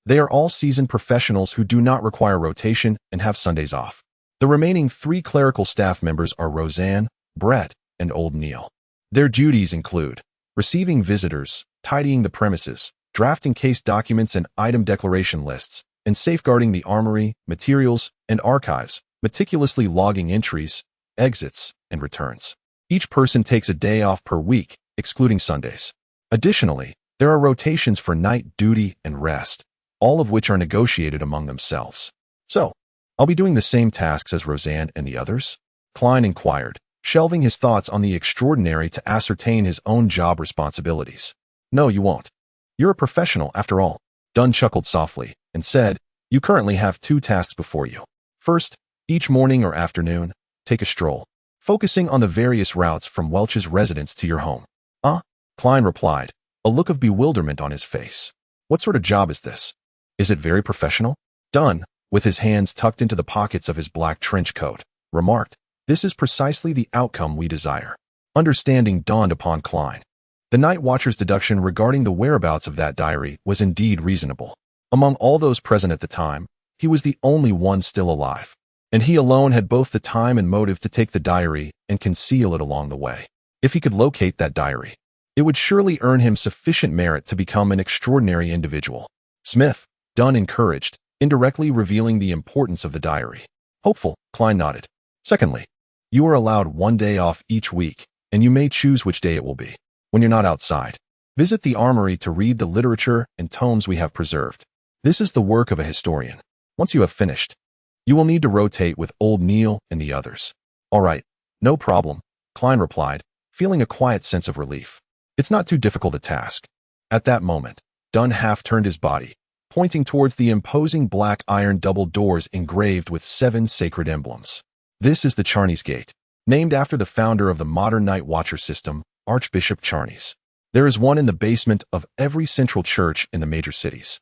They are all seasoned professionals who do not require rotation and have Sundays off. The remaining 3 clerical staff members are Roseanne, Brett, and Old Neil. Their duties include receiving visitors, tidying the premises, drafting case documents and item declaration lists, and safeguarding the armory, materials, and archives, meticulously logging entries, exits, and returns. Each person takes a day off per week, excluding Sundays. Additionally, there are rotations for night duty and rest, all of which are negotiated among themselves. So, I'll be doing the same tasks as Roseanne and the others?" Klein inquired, shelving his thoughts on the extraordinary to ascertain his own job responsibilities. "No, you won't. You're a professional after all." Dunn chuckled softly and said, "You currently have 2 tasks before you. First, each morning or afternoon, take a stroll, focusing on the various routes from Welch's residence to your home." Klein replied, a look of bewilderment on his face. "What sort of job is this? Is it very professional?" Dunn, with his hands tucked into the pockets of his black trench coat, remarked, "This is precisely the outcome we desire." Understanding dawned upon Klein. The Night Watcher's deduction regarding the whereabouts of that diary was indeed reasonable. Among all those present at the time, he was the only one still alive, and he alone had both the time and motive to take the diary and conceal it along the way. If he could locate that diary, it would surely earn him sufficient merit to become an extraordinary individual. "Smith," Dunn encouraged, indirectly revealing the importance of the diary. Hopeful, Klein nodded. Secondly, you are allowed 1 day off each week, and you may choose which day it will be. When you're not outside, visit the armory to read the literature and tomes we have preserved. This is the work of a historian. Once you have finished, you will need to rotate with old Neil and the others. All right, no problem, Klein replied, feeling a quiet sense of relief. It's not too difficult a task. At that moment, Dunn half turned his body, pointing towards the imposing black iron double doors engraved with 7 sacred emblems. This is the Charney's Gate, named after the founder of the modern Night Watcher system, Archbishop Charney's. There is one in the basement of every central church in the major cities.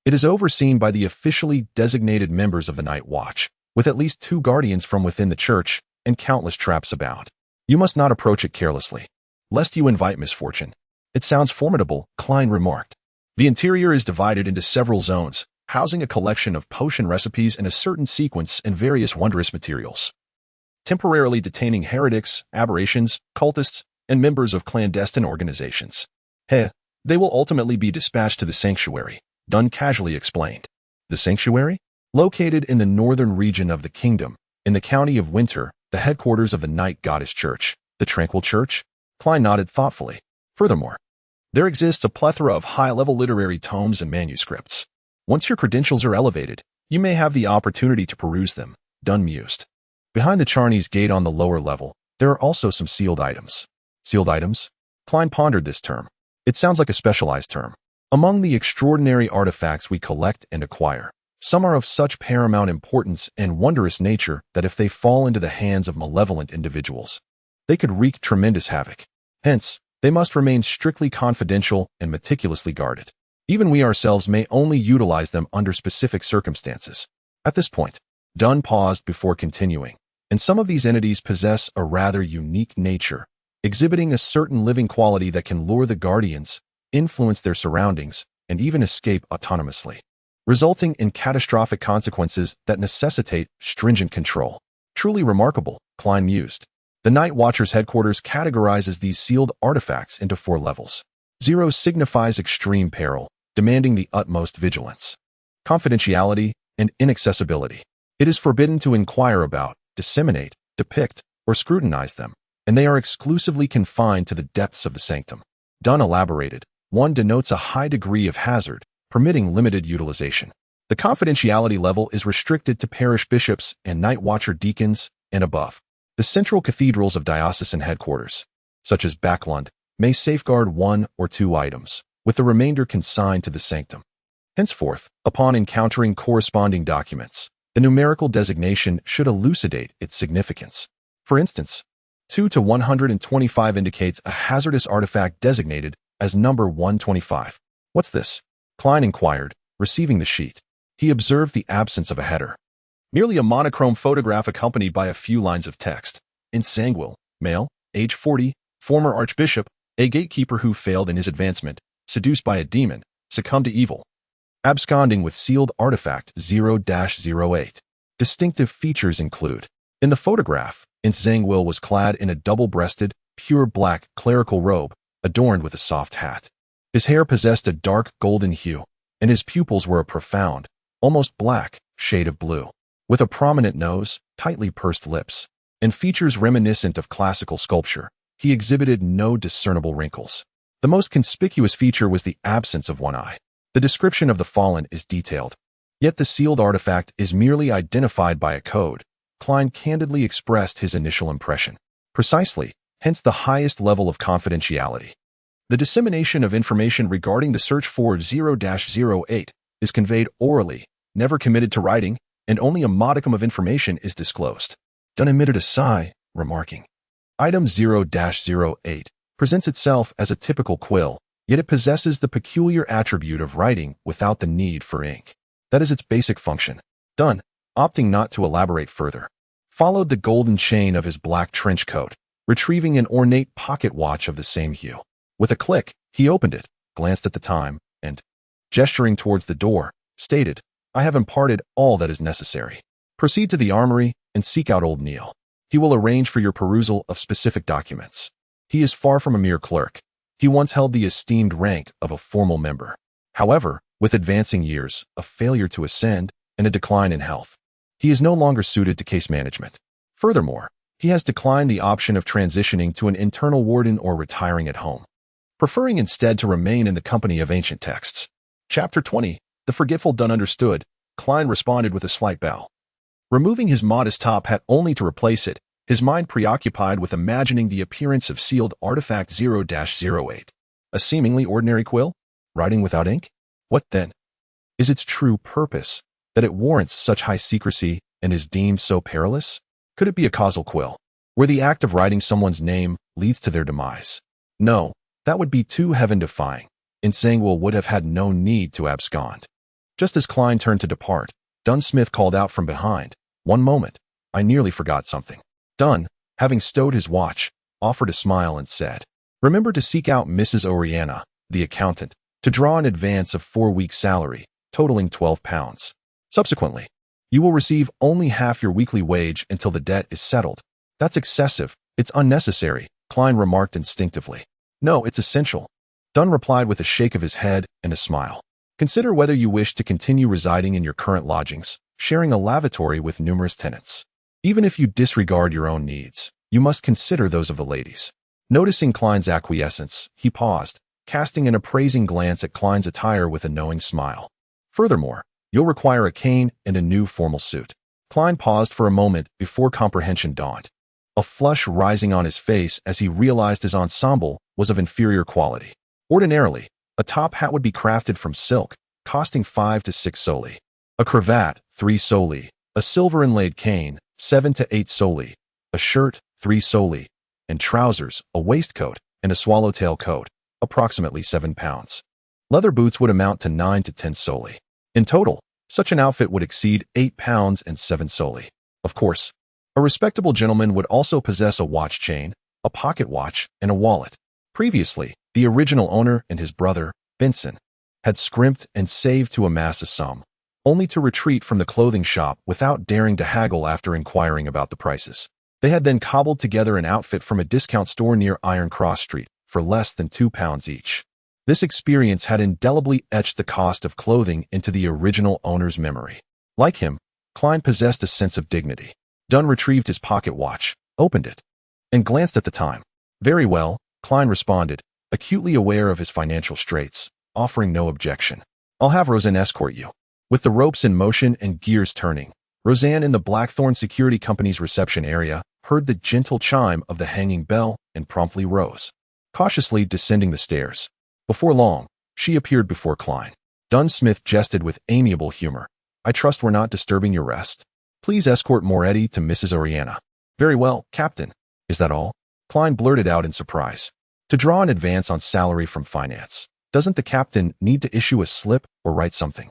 It is overseen by the officially designated members of the Night Watch, with at least 2 guardians from within the church, and countless traps abound. You must not approach it carelessly, lest you invite misfortune. It sounds formidable, Klein remarked. The interior is divided into several zones, housing a collection of potion recipes in a certain sequence and various wondrous materials. Temporarily detaining heretics, aberrations, cultists, and members of clandestine organizations. They will ultimately be dispatched to the sanctuary, Dunn casually explained. The sanctuary? Located in the northern region of the kingdom, in the county of Winter, the headquarters of the Night Goddess Church, the Tranquil Church? Klein nodded thoughtfully. Furthermore, there exists a plethora of high-level literary tomes and manuscripts. Once your credentials are elevated, you may have the opportunity to peruse them, Dunn mused. Behind the Charney's Gate on the lower level, there are also some sealed items. Sealed items? Klein pondered this term. It sounds like a specialized term. Among the extraordinary artifacts we collect and acquire, some are of such paramount importance and wondrous nature that if they fall into the hands of malevolent individuals, they could wreak tremendous havoc. Hence, they must remain strictly confidential and meticulously guarded. Even we ourselves may only utilize them under specific circumstances. At this point, Dunn paused before continuing, and some of these entities possess a rather unique nature, exhibiting a certain living quality that can lure the guardians, influence their surroundings, and even escape autonomously, resulting in catastrophic consequences that necessitate stringent control. Truly remarkable, Klein mused. The Night Watcher's headquarters categorizes these sealed artifacts into 4 levels. 0 signifies extreme peril, demanding the utmost vigilance, confidentiality, and inaccessibility. It is forbidden to inquire about, disseminate, depict, or scrutinize them, and they are exclusively confined to the depths of the sanctum. Dunn elaborated. 1 denotes a high degree of hazard, permitting limited utilization. The confidentiality level is restricted to parish bishops and Night Watcher deacons and above. The central cathedrals of diocesan headquarters, such as Backlund, may safeguard 1 or 2 items, with the remainder consigned to the sanctum. Henceforth, upon encountering corresponding documents, the numerical designation should elucidate its significance. For instance, 2 to 125 indicates a hazardous artifact designated as number 125. What's this? Klein inquired, receiving the sheet. He observed the absence of a header. Merely a monochrome photograph accompanied by a few lines of text. Insanguil, male, age 40, former archbishop, a gatekeeper who failed in his advancement, seduced by a demon, succumbed to evil. Absconding with sealed artifact 0-08. Distinctive features include. In the photograph, Insanguil was clad in a double-breasted, pure black clerical robe, adorned with a soft hat. His hair possessed a dark golden hue, and his pupils were a profound, almost black, shade of blue. With a prominent nose, tightly pursed lips, and features reminiscent of classical sculpture, he exhibited no discernible wrinkles. The most conspicuous feature was the absence of one eye. The description of the fallen is detailed, yet the sealed artifact is merely identified by a code. Klein candidly expressed his initial impression. Precisely, hence the highest level of confidentiality. The dissemination of information regarding the search for 0-08 is conveyed orally, never committed to writing, and only a modicum of information is disclosed. Dunn emitted a sigh, remarking, Item 0-08 presents itself as a typical quill, yet it possesses the peculiar attribute of writing without the need for ink. That is its basic function. Dunn, opting not to elaborate further, followed the golden chain of his black trench coat, retrieving an ornate pocket watch of the same hue. With a click, he opened it, glanced at the time, and, gesturing towards the door, stated, I have imparted all that is necessary. Proceed to the armory and seek out old Neil. He will arrange for your perusal of specific documents. He is far from a mere clerk. He once held the esteemed rank of a formal member. However, with advancing years, a failure to ascend, and a decline in health. He is no longer suited to case management. Furthermore, he has declined the option of transitioning to an internal warden or retiring at home, preferring instead to remain in the company of ancient texts. Chapter 20. The forgetful Dunn understood. Klein responded with a slight bow. Removing his modest top hat only to replace it, his mind preoccupied with imagining the appearance of sealed artifact 0-08. A seemingly ordinary quill? Writing without ink? What then? Is its true purpose that it warrants such high secrecy and is deemed so perilous? Could it be a causal quill, where the act of writing someone's name leads to their demise? No, that would be too heaven-defying. Insangwell would have had no need to abscond. Just as Klein turned to depart, Dunn Smith called out from behind, "One moment, I nearly forgot something." Dunn, having stowed his watch, offered a smile and said, "Remember to seek out Mrs. Oriana, the accountant, to draw an advance of 4 weeks' salary, totaling £12. Subsequently, you will receive only half your weekly wage until the debt is settled." "That's excessive. It's unnecessary," Klein remarked instinctively. "No, it's essential," Dunn replied with a shake of his head and a smile. "Consider whether you wish to continue residing in your current lodgings, sharing a lavatory with numerous tenants. Even if you disregard your own needs, you must consider those of the ladies." Noticing Klein's acquiescence, he paused, casting an appraising glance at Klein's attire with a knowing smile. "Furthermore, you'll require a cane and a new formal suit." Klein paused for a moment before comprehension dawned, a flush rising on his face as he realized his ensemble was of inferior quality. Ordinarily, a top hat would be crafted from silk, costing 5 to 6 soldi. A cravat, 3 soldi. A silver inlaid cane, 7 to 8 soldi. A shirt, 3 soldi. And trousers, a waistcoat, and a swallowtail coat, approximately £7. Leather boots would amount to 9 to 10 soldi. In total, such an outfit would exceed £8 and 7 soldi. Of course, a respectable gentleman would also possess a watch chain, a pocket watch, and a wallet. Previously, the original owner and his brother, Benson, had scrimped and saved to amass a sum, only to retreat from the clothing shop without daring to haggle after inquiring about the prices. They had then cobbled together an outfit from a discount store near Iron Cross Street for less than £2 each. This experience had indelibly etched the cost of clothing into the original owner's memory. Like him, Klein possessed a sense of dignity. Dunn retrieved his pocket watch, opened it, and glanced at the time. "Very well," Klein responded, acutely aware of his financial straits, offering no objection. "I'll have Roseanne escort you." With the ropes in motion and gears turning, Roseanne in the Blackthorn Security Company's reception area heard the gentle chime of the hanging bell and promptly rose, cautiously descending the stairs. Before long, she appeared before Klein. Dunn Smith jested with amiable humor. "I trust we're not disturbing your rest. Please escort Moretti to Mrs. Oriana." "Very well, Captain." "Is that all?" Klein blurted out in surprise. "To draw an advance on salary from finance, doesn't the captain need to issue a slip or write something?"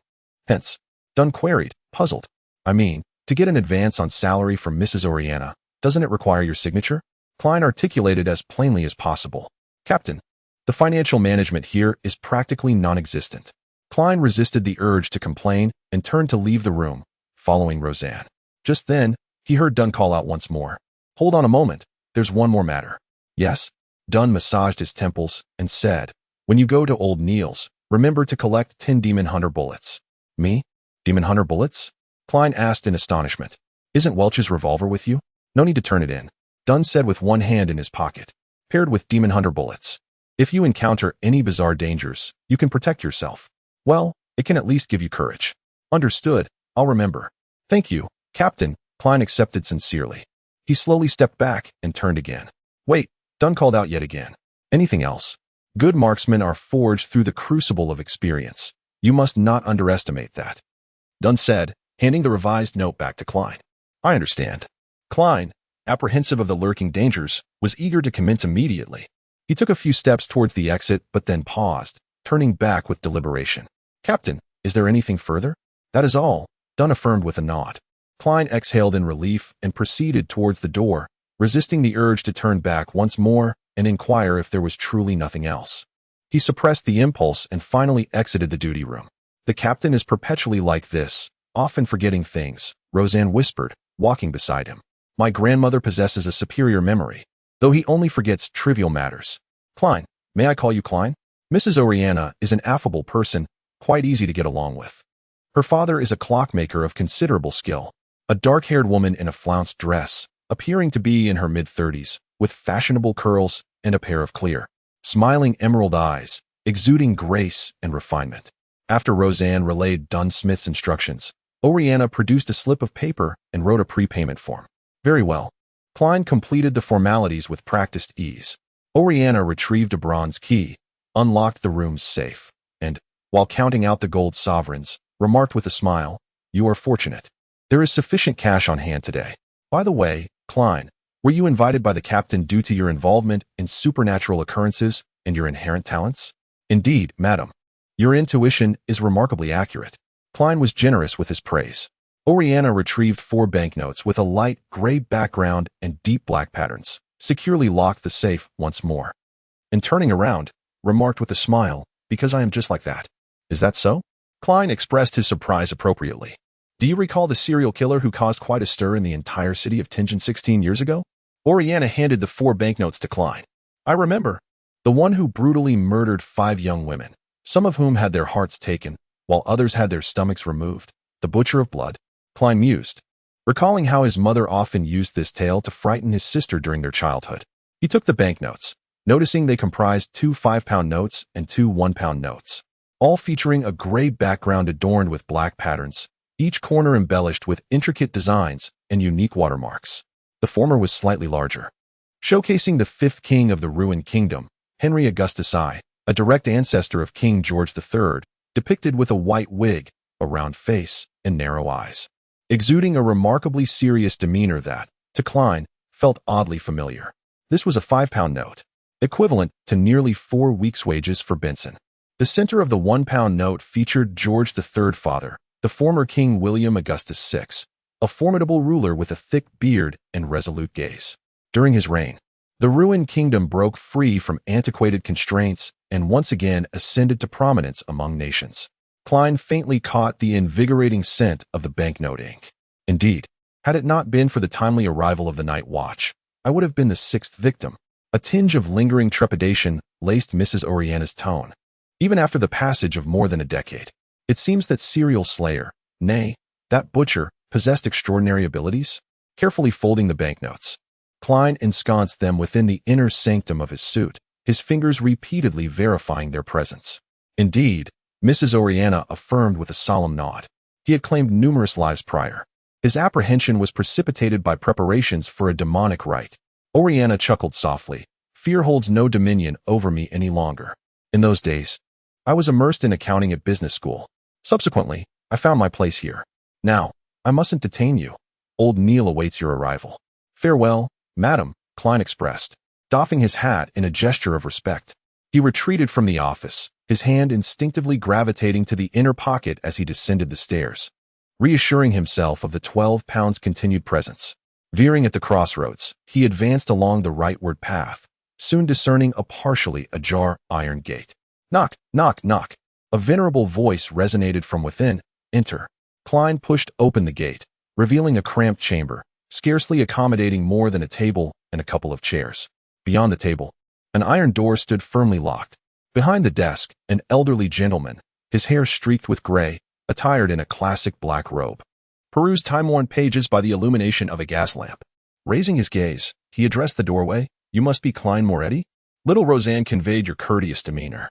"Hence," Dunn queried, puzzled. "I mean, to get an advance on salary from Mrs. Oriana, doesn't it require your signature?" Klein articulated as plainly as possible. "Captain, the financial management here is practically non-existent." Klein resisted the urge to complain and turned to leave the room, following Roseanne. Just then, he heard Dunn call out once more, "Hold on a moment, there's one more matter." "Yes?" Dunn massaged his temples and said, "When you go to Old Neil's, remember to collect 10 Demon Hunter bullets." "Me? Demon Hunter bullets?" Klein asked in astonishment. "Isn't Welch's revolver with you?" "No need to turn it in," Dunn said with one hand in his pocket. "Paired with Demon Hunter bullets. If you encounter any bizarre dangers, you can protect yourself. Well, it can at least give you courage." "Understood, I'll remember." "Thank you, Captain," Klein accepted sincerely. He slowly stepped back and turned again. "Wait," Dunn called out yet again. "Anything else?" "Good marksmen are forged through the crucible of experience. You must not underestimate that," Dunn said, handing the revised note back to Klein. "I understand." Klein, apprehensive of the lurking dangers, was eager to commence immediately. He took a few steps towards the exit but then paused, turning back with deliberation. "Captain, is there anything further?" "That is all," Dunn affirmed with a nod. Klein exhaled in relief and proceeded towards the door, resisting the urge to turn back once more and inquire if there was truly nothing else. He suppressed the impulse and finally exited the duty room. "The captain is perpetually like this, often forgetting things," Roseanne whispered, walking beside him. "My grandmother possesses a superior memory, though he only forgets trivial matters." "Klein, may I call you Klein?" "Mrs. Oriana is an affable person, quite easy to get along with." Her father is a clockmaker of considerable skill, a dark-haired woman in a flounced dress, appearing to be in her mid-30s, with fashionable curls and a pair of clear, smiling emerald eyes, exuding grace and refinement. After Roseanne relayed Dunn Smith's instructions, Oriana produced a slip of paper and wrote a prepayment form. Very well. Klein completed the formalities with practiced ease. Oriana retrieved a bronze key, unlocked the room's safe, and, while counting out the gold sovereigns, remarked with a smile, "You are fortunate. There is sufficient cash on hand today. By the way, Klein, were you invited by the captain due to your involvement in supernatural occurrences and your inherent talents?" "Indeed, madam. Your intuition is remarkably accurate." Klein was generous with his praise. Oriana retrieved 4 banknotes with a light gray background and deep black patterns, securely locked the safe once more, and turning around, remarked with a smile, "Because I am just like that." "Is that so?" Klein expressed his surprise appropriately. "Do you recall the serial killer who caused quite a stir in the entire city of Tingen 16 years ago?" Oriana handed the 4 banknotes to Klein. "I remember. The one who brutally murdered 5 young women, some of whom had their hearts taken, while others had their stomachs removed. The butcher of blood." Klein mused, recalling how his mother often used this tale to frighten his sister during their childhood. He took the banknotes, noticing they comprised 2 5-pound notes and 2 1-pound notes, all featuring a gray background adorned with black patterns, each corner embellished with intricate designs and unique watermarks. The former was slightly larger, showcasing the 5th king of the ruined kingdom, Henry Augustus I, a direct ancestor of King George III, depicted with a white wig, a round face, and narrow eyes, exuding a remarkably serious demeanor that, to Klein, felt oddly familiar. This was a 5-pound note, equivalent to nearly 4 weeks' wages for Benson. The center of the 1-pound note featured George III father, the former King William Augustus VI, a formidable ruler with a thick beard and resolute gaze. During his reign, the ruined kingdom broke free from antiquated constraints and once again ascended to prominence among nations. Klein faintly caught the invigorating scent of the banknote ink. Indeed, had it not been for the timely arrival of the night watch, I would have been the 6th victim. A tinge of lingering trepidation laced Mrs. Oriana's tone. Even after the passage of more than a decade, it seems that serial slayer, nay, that butcher, possessed extraordinary abilities. Carefully folding the banknotes, Klein ensconced them within the inner sanctum of his suit, his fingers repeatedly verifying their presence. Indeed, Mrs. Oriana affirmed with a solemn nod. He had claimed numerous lives prior. His apprehension was precipitated by preparations for a demonic rite. Oriana chuckled softly. "Fear holds no dominion over me any longer. In those days, I was immersed in accounting at business school. Subsequently, I found my place here. Now, I mustn't detain you. Old Neil awaits your arrival." "Farewell, madam," Klein expressed, doffing his hat in a gesture of respect. He retreated from the office, his hand instinctively gravitating to the inner pocket as he descended the stairs, reassuring himself of the 12 pounds' continued presence. Veering at the crossroads, he advanced along the rightward path, soon discerning a partially ajar iron gate. "Knock, knock, knock." A venerable voice resonated from within. "Enter." Klein pushed open the gate, revealing a cramped chamber, scarcely accommodating more than a table and a couple of chairs. Beyond the table, an iron door stood firmly locked. Behind the desk, an elderly gentleman, his hair streaked with gray, attired in a classic black robe, perused time-worn pages by the illumination of a gas lamp. Raising his gaze, he addressed the doorway. "You must be Klein Moretti?" Little Roseanne conveyed your courteous demeanor.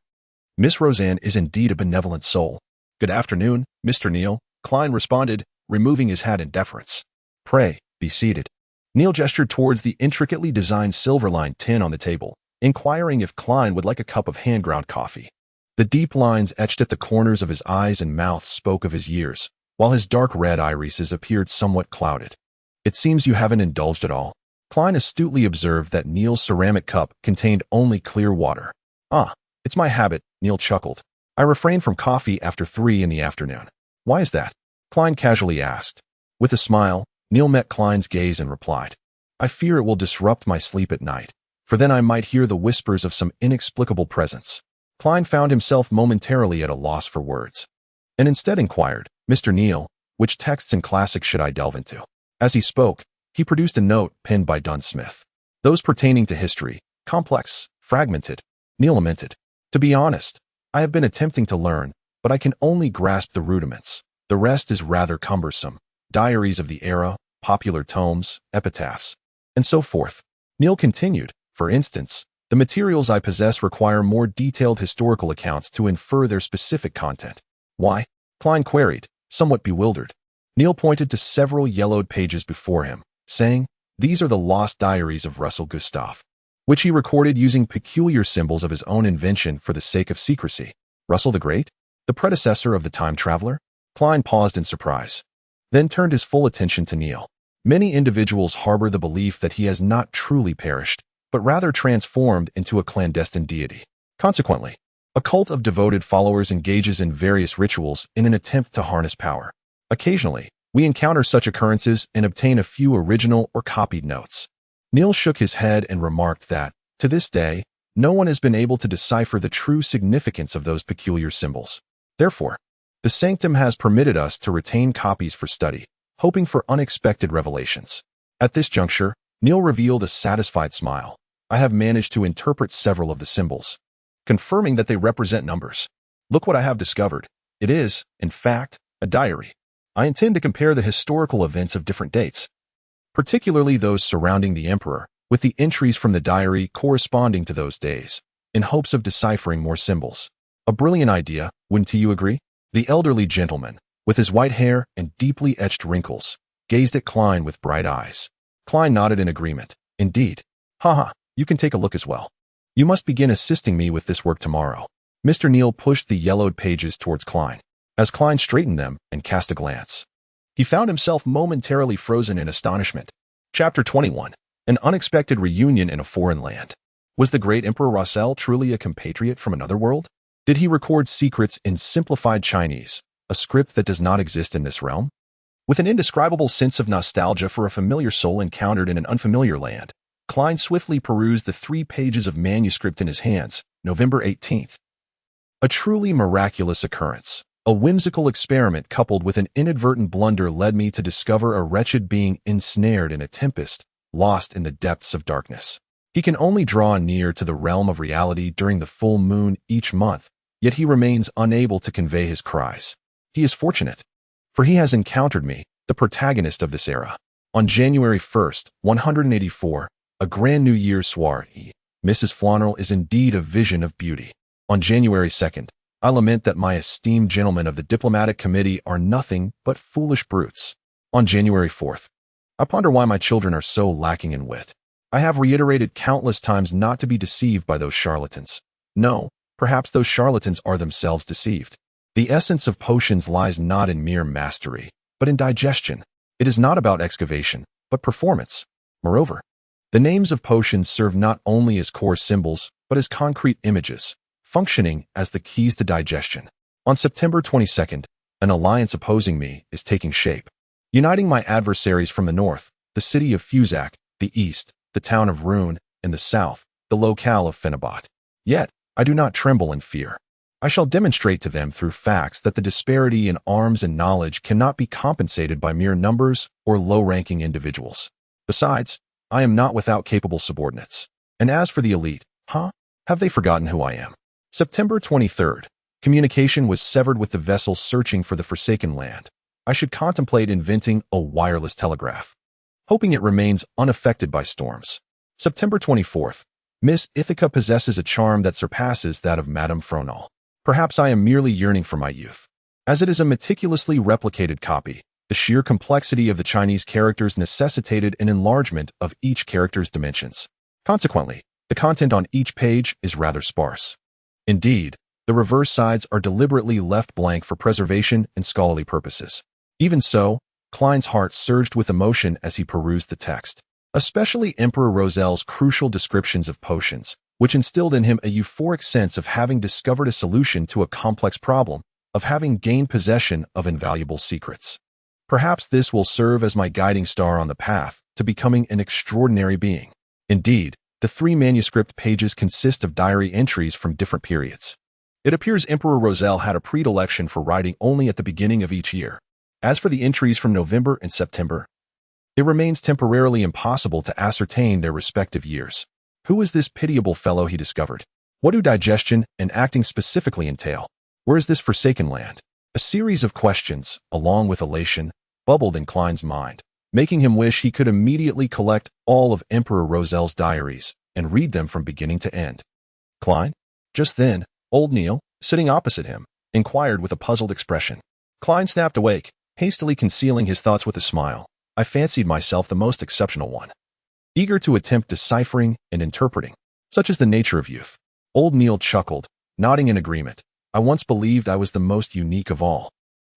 "Miss Roseanne is indeed a benevolent soul." "Good afternoon, Mr. Neil," Klein responded, removing his hat in deference. "Pray, be seated." Neil gestured towards the intricately designed silver-lined tin on the table, inquiring if Klein would like a cup of hand-ground coffee. The deep lines etched at the corners of his eyes and mouth spoke of his years, while his dark red irises appeared somewhat clouded. "It seems you haven't indulged at all." Klein astutely observed that Neil's ceramic cup contained only clear water. "Ah, it's my habit," Neil chuckled. "I refrain from coffee after 3 in the afternoon." "Why is that?" Klein casually asked. With a smile, Neil met Klein's gaze and replied, "I fear it will disrupt my sleep at night, for then I might hear the whispers of some inexplicable presence." Klein found himself momentarily at a loss for words, and instead inquired, "Mr. Neil, which texts and classics should I delve into?" As he spoke, he produced a note penned by Dunn Smith. "Those pertaining to history, complex, fragmented." Neil lamented. "To be honest, I have been attempting to learn, but I can only grasp the rudiments. The rest is rather cumbersome. Diaries of the era, popular tomes, epitaphs, and so forth. Neil continued, for instance, the materials I possess require more detailed historical accounts to infer their specific content. Why? Klein queried, somewhat bewildered. Neil pointed to several yellowed pages before him, saying, "These are the lost diaries of Russell Gustave, which he recorded using peculiar symbols of his own invention for the sake of secrecy." Russell the Great? The predecessor of the time traveler? Klein paused in surprise, then turned his full attention to Neil. Many individuals harbor the belief that he has not truly perished, but rather transformed into a clandestine deity. Consequently, a cult of devoted followers engages in various rituals in an attempt to harness power. Occasionally, we encounter such occurrences and obtain a few original or copied notes. Neil shook his head and remarked that, to this day, no one has been able to decipher the true significance of those peculiar symbols. Therefore, the Sanctum has permitted us to retain copies for study, hoping for unexpected revelations. At this juncture, Neil revealed a satisfied smile. I have managed to interpret several of the symbols, confirming that they represent numbers. Look what I have discovered. It is, in fact, a diary. I intend to compare the historical events of different dates, particularly those surrounding the emperor, with the entries from the diary corresponding to those days, in hopes of deciphering more symbols. A brilliant idea, wouldn't you agree? The elderly gentleman, with his white hair and deeply etched wrinkles, gazed at Klein with bright eyes. Klein nodded in agreement. Indeed. Haha, you can take a look as well. You must begin assisting me with this work tomorrow. Mr. Neil pushed the yellowed pages towards Klein. As Klein straightened them and cast a glance, he found himself momentarily frozen in astonishment. Chapter 21. An unexpected reunion in a foreign land. Was the great Emperor Russell truly a compatriot from another world? Did he record secrets in simplified Chinese, a script that does not exist in this realm? With an indescribable sense of nostalgia for a familiar soul encountered in an unfamiliar land, Klein swiftly perused the 3 pages of manuscript in his hands. November 18th. A truly miraculous occurrence. A whimsical experiment coupled with an inadvertent blunder led me to discover a wretched being ensnared in a tempest, lost in the depths of darkness. He can only draw near to the realm of reality during the full moon each month, yet he remains unable to convey his cries. He is fortunate, for he has encountered me, the protagonist of this era. On January 1st, 184, a grand New Year's soiree, Mrs. Flannery is indeed a vision of beauty. On January 2nd, I lament that my esteemed gentlemen of the diplomatic committee are nothing but foolish brutes. On January 4th, I ponder why my children are so lacking in wit. I have reiterated countless times not to be deceived by those charlatans. No, perhaps those charlatans are themselves deceived. The essence of potions lies not in mere mastery, but in digestion. It is not about excavation, but performance. Moreover, the names of potions serve not only as core symbols, but as concrete images, functioning as the keys to digestion. On September 22nd, an alliance opposing me is taking shape, uniting my adversaries from the north, the city of Fusac, the east, the town of Rune, and the south, the locale of Fenebat. Yet, I do not tremble in fear. I shall demonstrate to them through facts that the disparity in arms and knowledge cannot be compensated by mere numbers or low-ranking individuals. Besides, I am not without capable subordinates. And as for the elite, have they forgotten who I am? September 23rd. Communication was severed with the vessel searching for the forsaken land. I should contemplate inventing a wireless telegraph, hoping it remains unaffected by storms. September 24th. Miss Ithaca possesses a charm that surpasses that of Madame Fronal. Perhaps I am merely yearning for my youth. As it is a meticulously replicated copy, the sheer complexity of the Chinese characters necessitated an enlargement of each character's dimensions. Consequently, the content on each page is rather sparse. Indeed, the reverse sides are deliberately left blank for preservation and scholarly purposes. Even so, Klein's heart surged with emotion as he perused the text, especially Emperor Rosel's crucial descriptions of potions, which instilled in him a euphoric sense of having discovered a solution to a complex problem, of having gained possession of invaluable secrets. Perhaps this will serve as my guiding star on the path to becoming an extraordinary being. Indeed, the 3 manuscript pages consist of diary entries from different periods. It appears Emperor Rosel had a predilection for writing only at the beginning of each year. As for the entries from November and September, it remains temporarily impossible to ascertain their respective years. Who is this pitiable fellow he discovered? What do digestion and acting specifically entail? Where is this forsaken land? A series of questions, along with elation, bubbled in Klein's mind, making him wish he could immediately collect all of Emperor Rosel's diaries and read them from beginning to end. Klein? Just then, old Neil, sitting opposite him, inquired with a puzzled expression. Klein snapped awake, hastily concealing his thoughts with a smile. I fancied myself the most exceptional one, eager to attempt deciphering and interpreting. Such is the nature of youth. Old Neil chuckled, nodding in agreement. I once believed I was the most unique of all.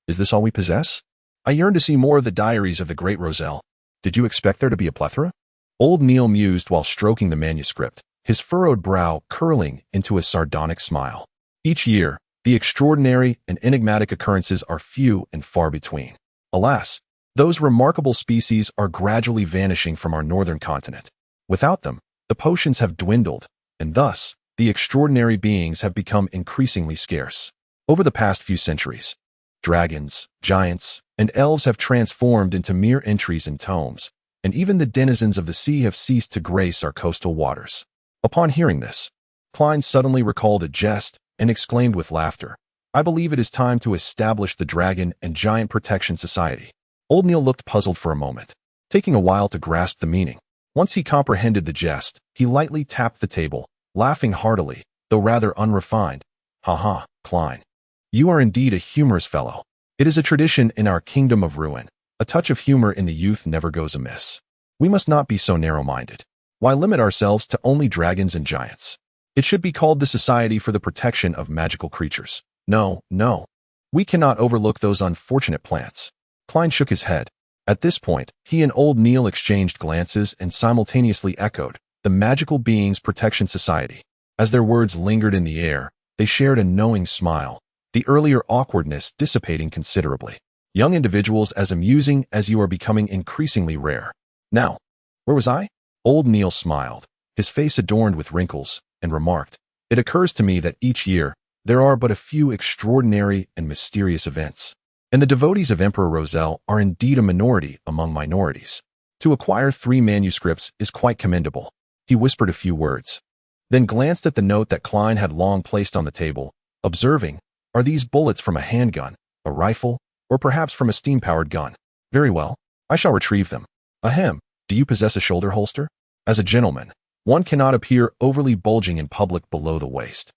Is this all we possess? I yearn to see more of the diaries of the great Rosel. Did you expect there to be a plethora? Old Neil mused while stroking the manuscript, his furrowed brow curling into a sardonic smile. Each year, the extraordinary and enigmatic occurrences are few and far between. Alas, those remarkable species are gradually vanishing from our northern continent. Without them, the potions have dwindled, and thus, the extraordinary beings have become increasingly scarce. Over the past few centuries, dragons, giants, and elves have transformed into mere entries in tomes, and even the denizens of the sea have ceased to grace our coastal waters. Upon hearing this, Klein suddenly recalled a jest and exclaimed with laughter, I believe it is time to establish the Dragon and Giant Protection Society. Old Neil looked puzzled for a moment, taking a while to grasp the meaning. Once he comprehended the jest, he lightly tapped the table, laughing heartily, though rather unrefined. Ha ha, Klein. You are indeed a humorous fellow. It is a tradition in our kingdom of ruin. A touch of humor in the youth never goes amiss. We must not be so narrow-minded. Why limit ourselves to only dragons and giants? It should be called the Society for the Protection of Magical Creatures. No, no. We cannot overlook those unfortunate plants. Klein shook his head. At this point, he and old Neil exchanged glances and simultaneously echoed, the Magical Beings Protection Society. As their words lingered in the air, they shared a knowing smile, the earlier awkwardness dissipating considerably. Young individuals as amusing as you are becoming increasingly rare. Now, where was I? Old Neil smiled, his face adorned with wrinkles, and remarked, It occurs to me that each year, there are but a few extraordinary and mysterious events. And the devotees of Emperor Rosel are indeed a minority among minorities. To acquire 3 manuscripts is quite commendable. He whispered a few words, then glanced at the note that Klein had long placed on the table, observing, Are these bullets from a handgun, a rifle, or perhaps from a steam-powered gun? Very well, I shall retrieve them. Ahem, do you possess a shoulder holster? As a gentleman, one cannot appear overly bulging in public below the waist.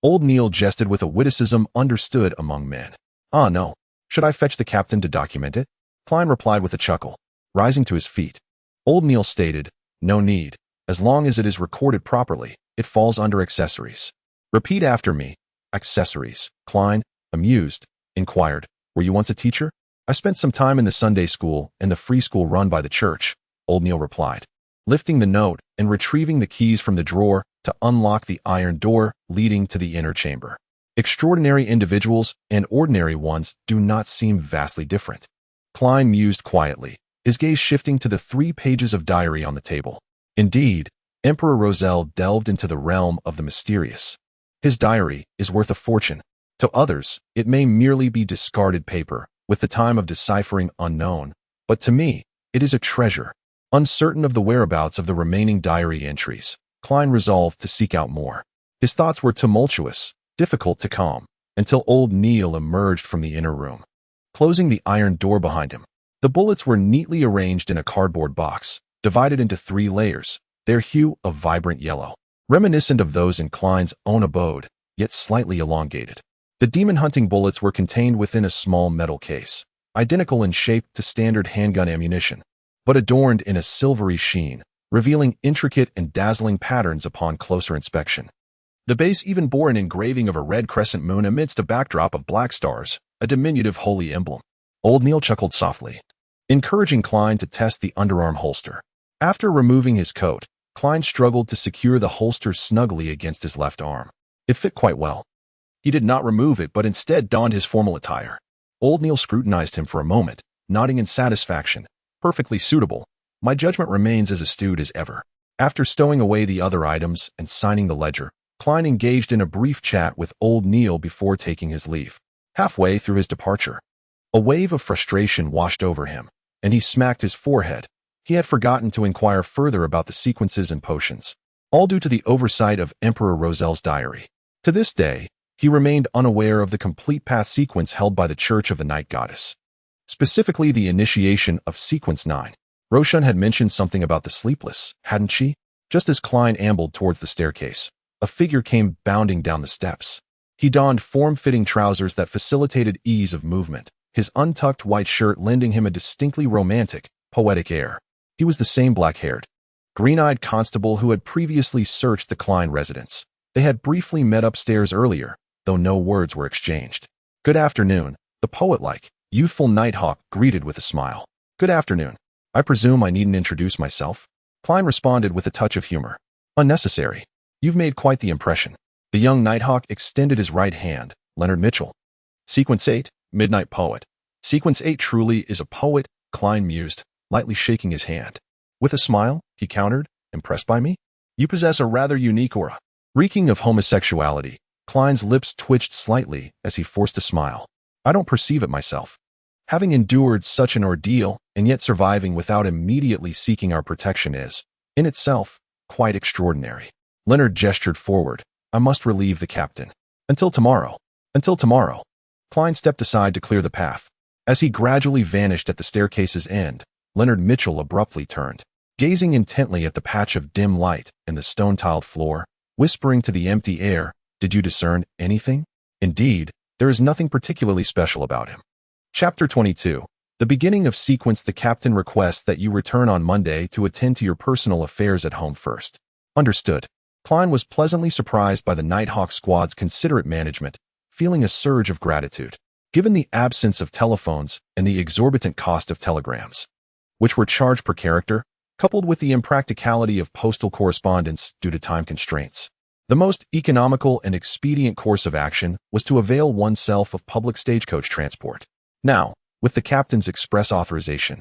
Old Neil jested with a witticism understood among men. Ah, no. Should I fetch the captain to document it? Klein replied with a chuckle, rising to his feet. Old Neil stated, No need. As long as it is recorded properly, it falls under accessories. Repeat after me. Accessories. Klein, amused, inquired, Were you once a teacher? I spent some time in the Sunday school and the free school run by the church, Old Neil replied, lifting the note and retrieving the keys from the drawer to unlock the iron door leading to the inner chamber. Extraordinary individuals and ordinary ones do not seem vastly different. Klein mused quietly, his gaze shifting to the 3 pages of diary on the table. Indeed, Emperor Rosel delved into the realm of the mysterious. His diary is worth a fortune. To others, it may merely be discarded paper, with the time of deciphering unknown, but to me, it is a treasure. Uncertain of the whereabouts of the remaining diary entries, Klein resolved to seek out more. His thoughts were tumultuous, difficult to calm, until old Neil emerged from the inner room, closing the iron door behind him. The bullets were neatly arranged in a cardboard box, divided into 3 layers, their hue a vibrant yellow, reminiscent of those in Klein's own abode, yet slightly elongated. The demon-hunting bullets were contained within a small metal case, identical in shape to standard handgun ammunition, but adorned in a silvery sheen, revealing intricate and dazzling patterns upon closer inspection. The base even bore an engraving of a red crescent moon amidst a backdrop of black stars, a diminutive holy emblem. Old Neil chuckled softly, encouraging Klein to test the underarm holster. After removing his coat, Klein struggled to secure the holster snugly against his left arm. It fit quite well. He did not remove it, but instead donned his formal attire. Old Neil scrutinized him for a moment, nodding in satisfaction. Perfectly suitable. My judgment remains as astute as ever. After stowing away the other items and signing the ledger, Klein engaged in a brief chat with old Neil before taking his leave. Halfway through his departure, a wave of frustration washed over him, and he smacked his forehead. He had forgotten to inquire further about the sequences and potions, all due to the oversight of Emperor Rosel's diary. To this day, He remained unaware of the complete path sequence held by the Church of the Night Goddess. Specifically the initiation of Sequence 9. Roshan had mentioned something about the sleepless, hadn't she? Just as Klein ambled towards the staircase, a figure came bounding down the steps. He donned form-fitting trousers that facilitated ease of movement, his untucked white shirt lending him a distinctly romantic, poetic air. He was the same black-haired, green-eyed constable who had previously searched the Klein residence. They had briefly met upstairs earlier, though no words were exchanged. "Good afternoon," the poet-like, youthful Nighthawk greeted with a smile. "Good afternoon. I presume I needn't introduce myself?" Klein responded with a touch of humor. "Unnecessary. You've made quite the impression." The young Nighthawk extended his right hand. "Leonard Mitchell. Sequence 8, Midnight Poet." "Sequence 8 truly is a poet," Klein mused, lightly shaking his hand. With a smile, he countered, "Impressed by me? You possess a rather unique aura." Reeking of homosexuality, Klein's lips twitched slightly as he forced a smile. "I don't perceive it myself. Having endured such an ordeal and yet surviving without immediately seeking our protection is, in itself, quite extraordinary." Leonard gestured forward. "I must relieve the captain. Until tomorrow." "Until tomorrow." Klein stepped aside to clear the path. As he gradually vanished at the staircase's end, Leonard Mitchell abruptly turned, gazing intently at the patch of dim light and the stone-tiled floor, whispering to the empty air, "Did you discern anything? Indeed, there is nothing particularly special about him." Chapter 22. The beginning of sequence. The captain requests that you return on Monday to attend to your personal affairs at home first. Understood. Klein was pleasantly surprised by the Nighthawk squad's considerate management, feeling a surge of gratitude. Given the absence of telephones and the exorbitant cost of telegrams, which were charged per character, coupled with the impracticality of postal correspondence due to time constraints, the most economical and expedient course of action was to avail oneself of public stagecoach transport. Now, with the captain's express authorization,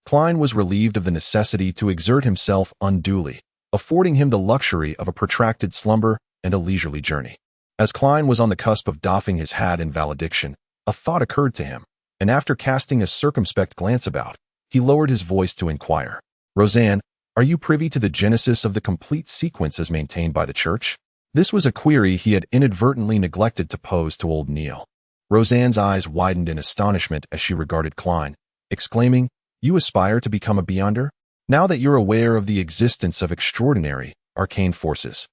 Klein was relieved of the necessity to exert himself unduly, affording him the luxury of a protracted slumber and a leisurely journey. As Klein was on the cusp of doffing his hat in valediction, a thought occurred to him, and after casting a circumspect glance about, he lowered his voice to inquire, "Roseanne, are you privy to the genesis of the complete sequence as maintained by the Church?" This was a query he had inadvertently neglected to pose to old Neil. Roseanne's eyes widened in astonishment as she regarded Klein, exclaiming, "You aspire to become a Beyonder? Now that you're aware of the existence of extraordinary, arcane forces,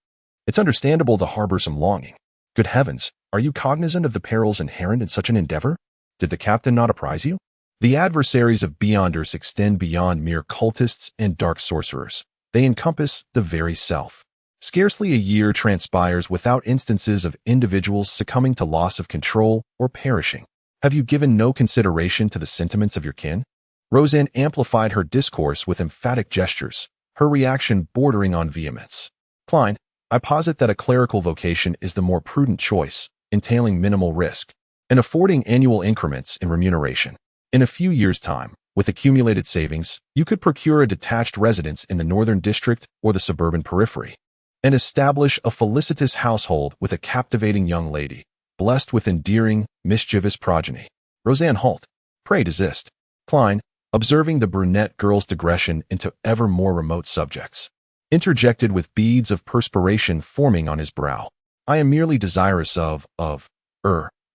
it's understandable to harbor some longing. Good heavens, are you cognizant of the perils inherent in such an endeavor? Did the captain not apprise you? The adversaries of Beyonders extend beyond mere cultists and dark sorcerers. They encompass the very self. Scarcely a year transpires without instances of individuals succumbing to loss of control or perishing. Have you given no consideration to the sentiments of your kin?" Roseanne amplified her discourse with emphatic gestures, her reaction bordering on vehemence. "Klein, I posit that a clerical vocation is the more prudent choice, entailing minimal risk, and affording annual increments in remuneration. In a few years' time, with accumulated savings, you could procure a detached residence in the northern district or the suburban periphery, and establish a felicitous household with a captivating young lady, blessed with endearing, mischievous progeny." Roseanne halt. "Pray desist." Klein, observing the brunette girl's digression into ever more remote subjects, interjected with beads of perspiration forming on his brow. "I am merely desirous of,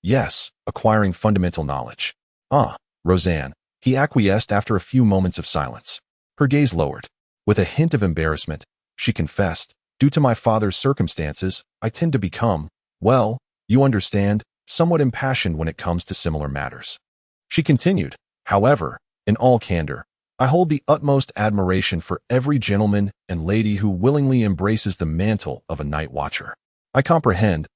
yes, acquiring fundamental knowledge." "Ah, Roseanne," he acquiesced after a few moments of silence. Her gaze lowered. With a hint of embarrassment, she confessed, "Due to my father's circumstances, I tend to become, well, you understand, somewhat impassioned when it comes to similar matters." She continued, "However, in all candor, I hold the utmost admiration for every gentleman and lady who willingly embraces the mantle of a night watcher." I comprehend.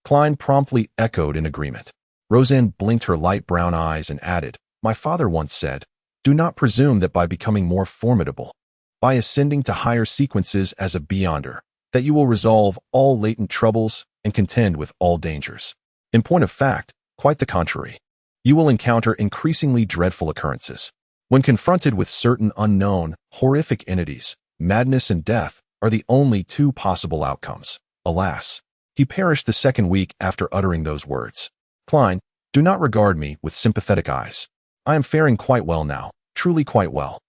Klein promptly echoed in agreement. Roseanne blinked her light brown eyes and added, "My father once said, do not presume that by becoming more formidable, by ascending to higher sequences as a Beyonder, that you will resolve all latent troubles and contend with all dangers. In point of fact, quite the contrary. You will encounter increasingly dreadful occurrences. When confronted with certain unknown, horrific entities, madness and death are the only two possible outcomes." Alas, he perished the second week after uttering those words. "Klein, do not regard me with sympathetic eyes. I am faring quite well now, truly quite well.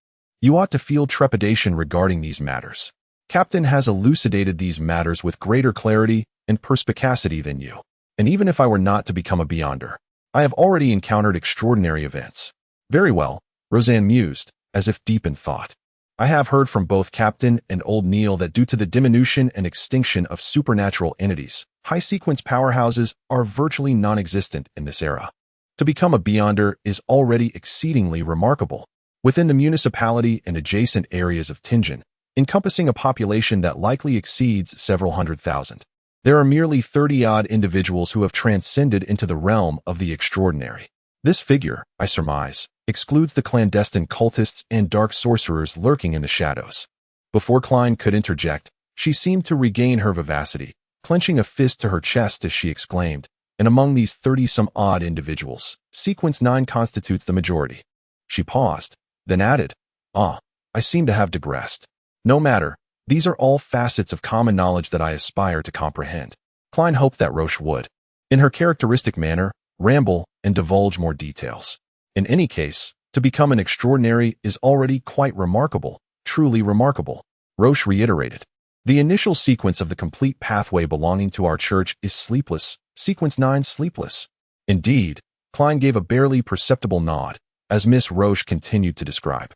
You ought to feel trepidation regarding these matters. Captain has elucidated these matters with greater clarity and perspicacity than you. And even if I were not to become a beyonder, I have already encountered extraordinary events. Very well, Roseanne mused, as if deep in thought. I have heard from both Captain and Old Neil that due to the diminution and extinction of supernatural entities, high-sequence powerhouses are virtually non-existent in this era. To become a beyonder is already exceedingly remarkable. Within the municipality and adjacent areas of Tianjin, encompassing a population that likely exceeds several 100,000, there are merely 30-odd individuals who have transcended into the realm of the extraordinary. This figure, I surmise, excludes the clandestine cultists and dark sorcerers lurking in the shadows. Before Klein could interject, she seemed to regain her vivacity, clenching a fist to her chest as she exclaimed, and among these 30-some-odd individuals, Sequence 9 constitutes the majority. She paused, then added, I seem to have digressed. No matter, these are all facets of common knowledge that I aspire to comprehend. Klein hoped that Roche would, in her characteristic manner, ramble and divulge more details. In any case, to become an extraordinary is already quite remarkable, truly remarkable, Roche reiterated. The initial sequence of the complete pathway belonging to our church is sleepless, Sequence 9 sleepless. Indeed, Klein gave a barely perceptible nod, as Miss Roche continued to describe.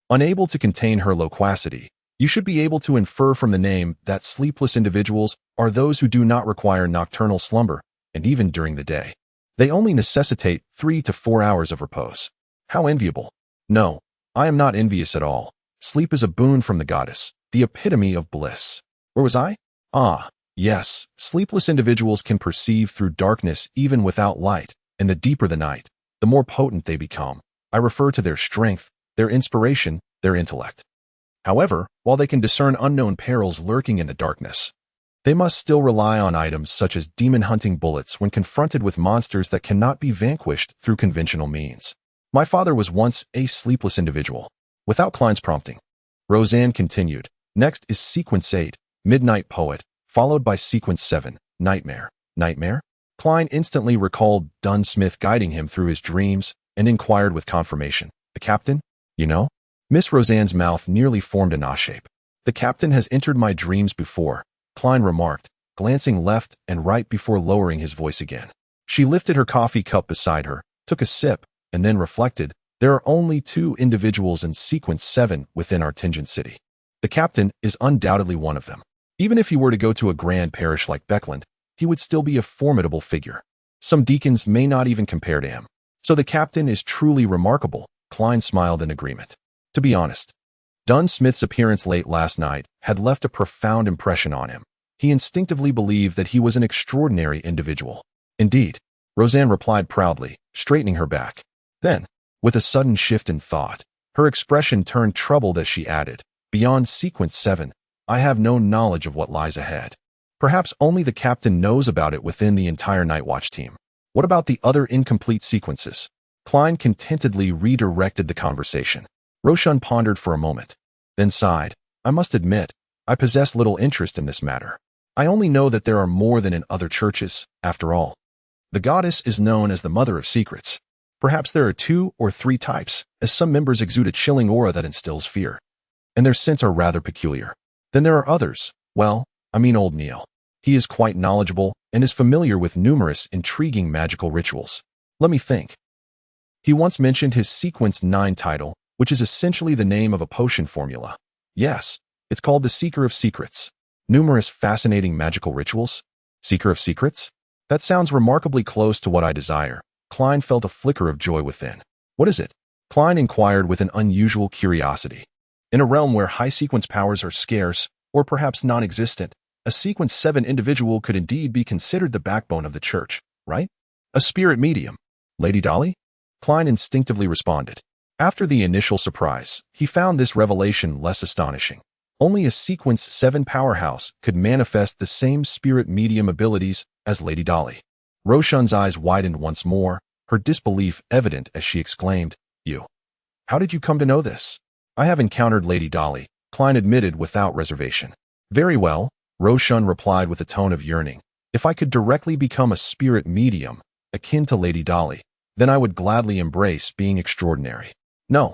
Unable to contain her loquacity, you should be able to infer from the name that sleepless individuals are those who do not require nocturnal slumber, and even during the day. They only necessitate 3 to 4 hours of repose. How enviable. No, I am not envious at all. Sleep is a boon from the goddess, the epitome of bliss. Where was I? Yes, sleepless individuals can perceive through darkness even without light, and the deeper the night, the more potent they become. I refer to their strength, their inspiration, their intellect. However, while they can discern unknown perils lurking in the darkness, they must still rely on items such as demon-hunting bullets when confronted with monsters that cannot be vanquished through conventional means. My father was once a sleepless individual. Without Klein's prompting, Roseanne continued, next is Sequence 8, Midnight Poet, followed by Sequence 7, Nightmare. Nightmare? Klein instantly recalled Dunn Smith guiding him through his dreams and inquired with confirmation. The captain? You know? Miss Roseanne's mouth nearly formed a "na" shape. The captain has entered my dreams before, Klein remarked, glancing left and right before lowering his voice again. She lifted her coffee cup beside her, took a sip, and then reflected, there are only 2 individuals in Sequence 7 within our Tianjin city. The captain is undoubtedly one of them. Even if he were to go to a grand parish like Beckland, he would still be a formidable figure. Some deacons may not even compare to him. So the captain is truly remarkable, Klein smiled in agreement. To be honest, Dunn Smith's appearance late last night had left a profound impression on him. He instinctively believed that he was an extraordinary individual. Indeed, Roseanne replied proudly, straightening her back. Then, with a sudden shift in thought, her expression turned troubled as she added, beyond Sequence 7, I have no knowledge of what lies ahead. Perhaps only the captain knows about it within the entire Night Watch team. What about the other incomplete sequences? Klein contentedly redirected the conversation. Roshan pondered for a moment, then sighed. I must admit, I possess little interest in this matter. I only know that there are more than in other churches, after all. The goddess is known as the mother of secrets. Perhaps there are 2 or 3 types, as some members exude a chilling aura that instills fear, and their scents are rather peculiar. Then there are others, Old Neil. He is quite knowledgeable and is familiar with numerous intriguing magical rituals. Let me think. He once mentioned his Sequence 9 title, which is essentially the name of a potion formula. Yes, it's called the Seeker of Secrets. Numerous fascinating magical rituals? Seeker of Secrets? That sounds remarkably close to what I desire. Klein felt a flicker of joy within. What is it? Klein inquired with an unusual curiosity. In a realm where high-sequence powers are scarce, or perhaps non-existent, a Sequence 7 individual could indeed be considered the backbone of the church, right? A spirit medium. Lady Dolly? Klein instinctively responded. After the initial surprise, he found this revelation less astonishing. Only a Sequence 7 powerhouse could manifest the same spirit medium abilities as Lady Dolly. Roshan's eyes widened once more, her disbelief evident as she exclaimed, You. How did you come to know this? I have encountered Lady Dolly, Klein admitted without reservation. Very well, Roshan replied with a tone of yearning. If I could directly become a spirit medium, akin to Lady Dolly, then I would gladly embrace being extraordinary. No,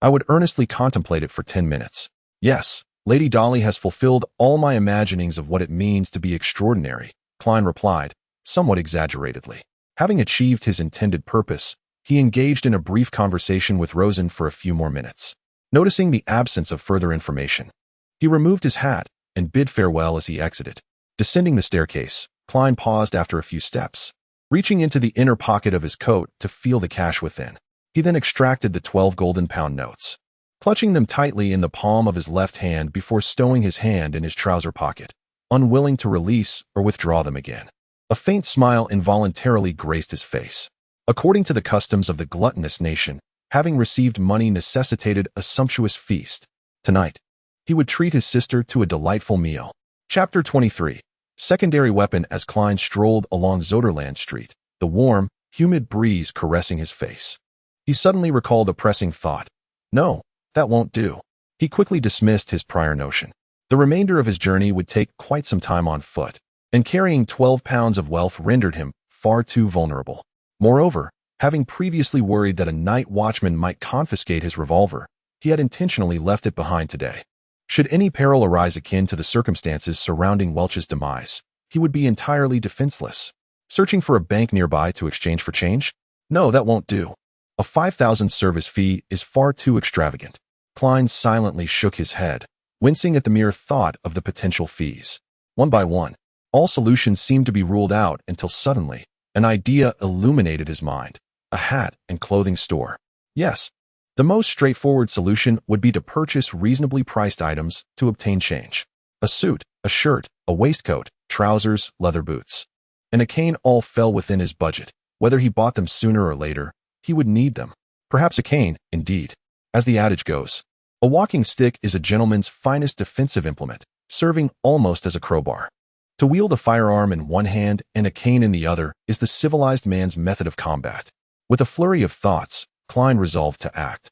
I would earnestly contemplate it for 10 minutes. Yes, Lady Dolly has fulfilled all my imaginings of what it means to be extraordinary, Klein replied, somewhat exaggeratedly. Having achieved his intended purpose, he engaged in a brief conversation with Rosen for a few more minutes. Noticing the absence of further information, he removed his hat and bid farewell as he exited. Descending the staircase, Klein paused after a few steps, reaching into the inner pocket of his coat to feel the cash within. He then extracted the 12 golden pound notes, clutching them tightly in the palm of his left hand before stowing his hand in his trouser pocket, unwilling to release or withdraw them again. A faint smile involuntarily graced his face. According to the customs of the gluttonous nation, having received money necessitated a sumptuous feast. Tonight, he would treat his sister to a delightful meal. Chapter 23. Secondary weapon. As Klein strolled along Zoderland Street, the warm, humid breeze caressing his face, he suddenly recalled a pressing thought. No, that won't do. He quickly dismissed his prior notion. The remainder of his journey would take quite some time on foot, and carrying 12 pounds of wealth rendered him far too vulnerable. Moreover, having previously worried that a night watchman might confiscate his revolver, he had intentionally left it behind today. Should any peril arise akin to the circumstances surrounding Welch's demise, he would be entirely defenseless. Searching for a bank nearby to exchange for change? No, that won't do. A 5,000 service fee is far too extravagant. Klein silently shook his head, wincing at the mere thought of the potential fees. One by one, all solutions seemed to be ruled out until suddenly, an idea illuminated his mind. A hat and clothing store. Yes, the most straightforward solution would be to purchase reasonably priced items to obtain change. A suit, a shirt, a waistcoat, trousers, leather boots, and a cane all fell within his budget. Whether he bought them sooner or later, he would need them. Perhaps a cane, indeed. As the adage goes, a walking stick is a gentleman's finest defensive implement, serving almost as a crowbar. To wield a firearm in one hand and a cane in the other is the civilized man's method of combat. With a flurry of thoughts, Klein resolved to act.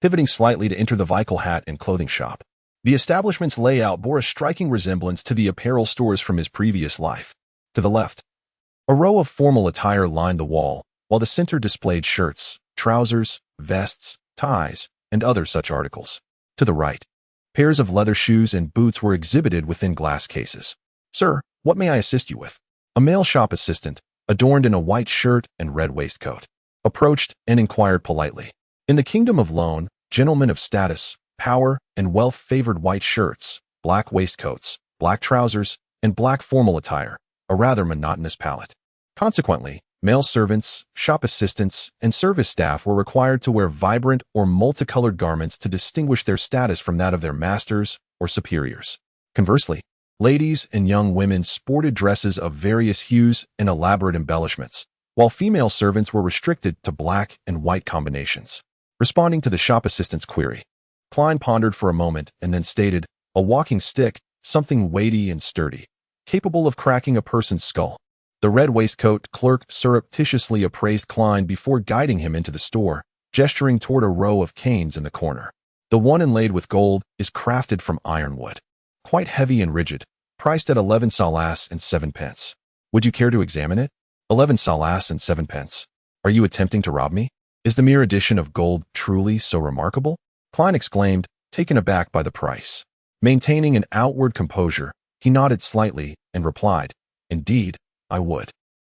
Pivoting slightly to enter the Weichel hat and clothing shop. The establishment's layout bore a striking resemblance to the apparel stores from his previous life. To the left, a row of formal attire lined the wall, while the center displayed shirts, trousers, vests, ties, and other such articles. To the right, pairs of leather shoes and boots were exhibited within glass cases. Sir, what may I assist you with? A male shop assistant, adorned in a white shirt and red waistcoat, approached and inquired politely. In the kingdom of Loan, gentlemen of status, power, and wealth favored white shirts, black waistcoats, black trousers, and black formal attire, a rather monotonous palette. Consequently, male servants, shop assistants, and service staff were required to wear vibrant or multicolored garments to distinguish their status from that of their masters or superiors. Conversely, ladies and young women sported dresses of various hues and elaborate embellishments, while female servants were restricted to black and white combinations. Responding to the shop assistant's query, Klein pondered for a moment and then stated, a walking stick, something weighty and sturdy, capable of cracking a person's skull. The red waistcoat clerk surreptitiously appraised Klein before guiding him into the store, gesturing toward a row of canes in the corner. The one inlaid with gold is crafted from ironwood, quite heavy and rigid, priced at 11 salas and 7 pence. Would you care to examine it? 11 salas and 7 pence. Are you attempting to rob me? Is the mere addition of gold truly so remarkable? Klein exclaimed, taken aback by the price. Maintaining an outward composure, he nodded slightly and replied, indeed, I would.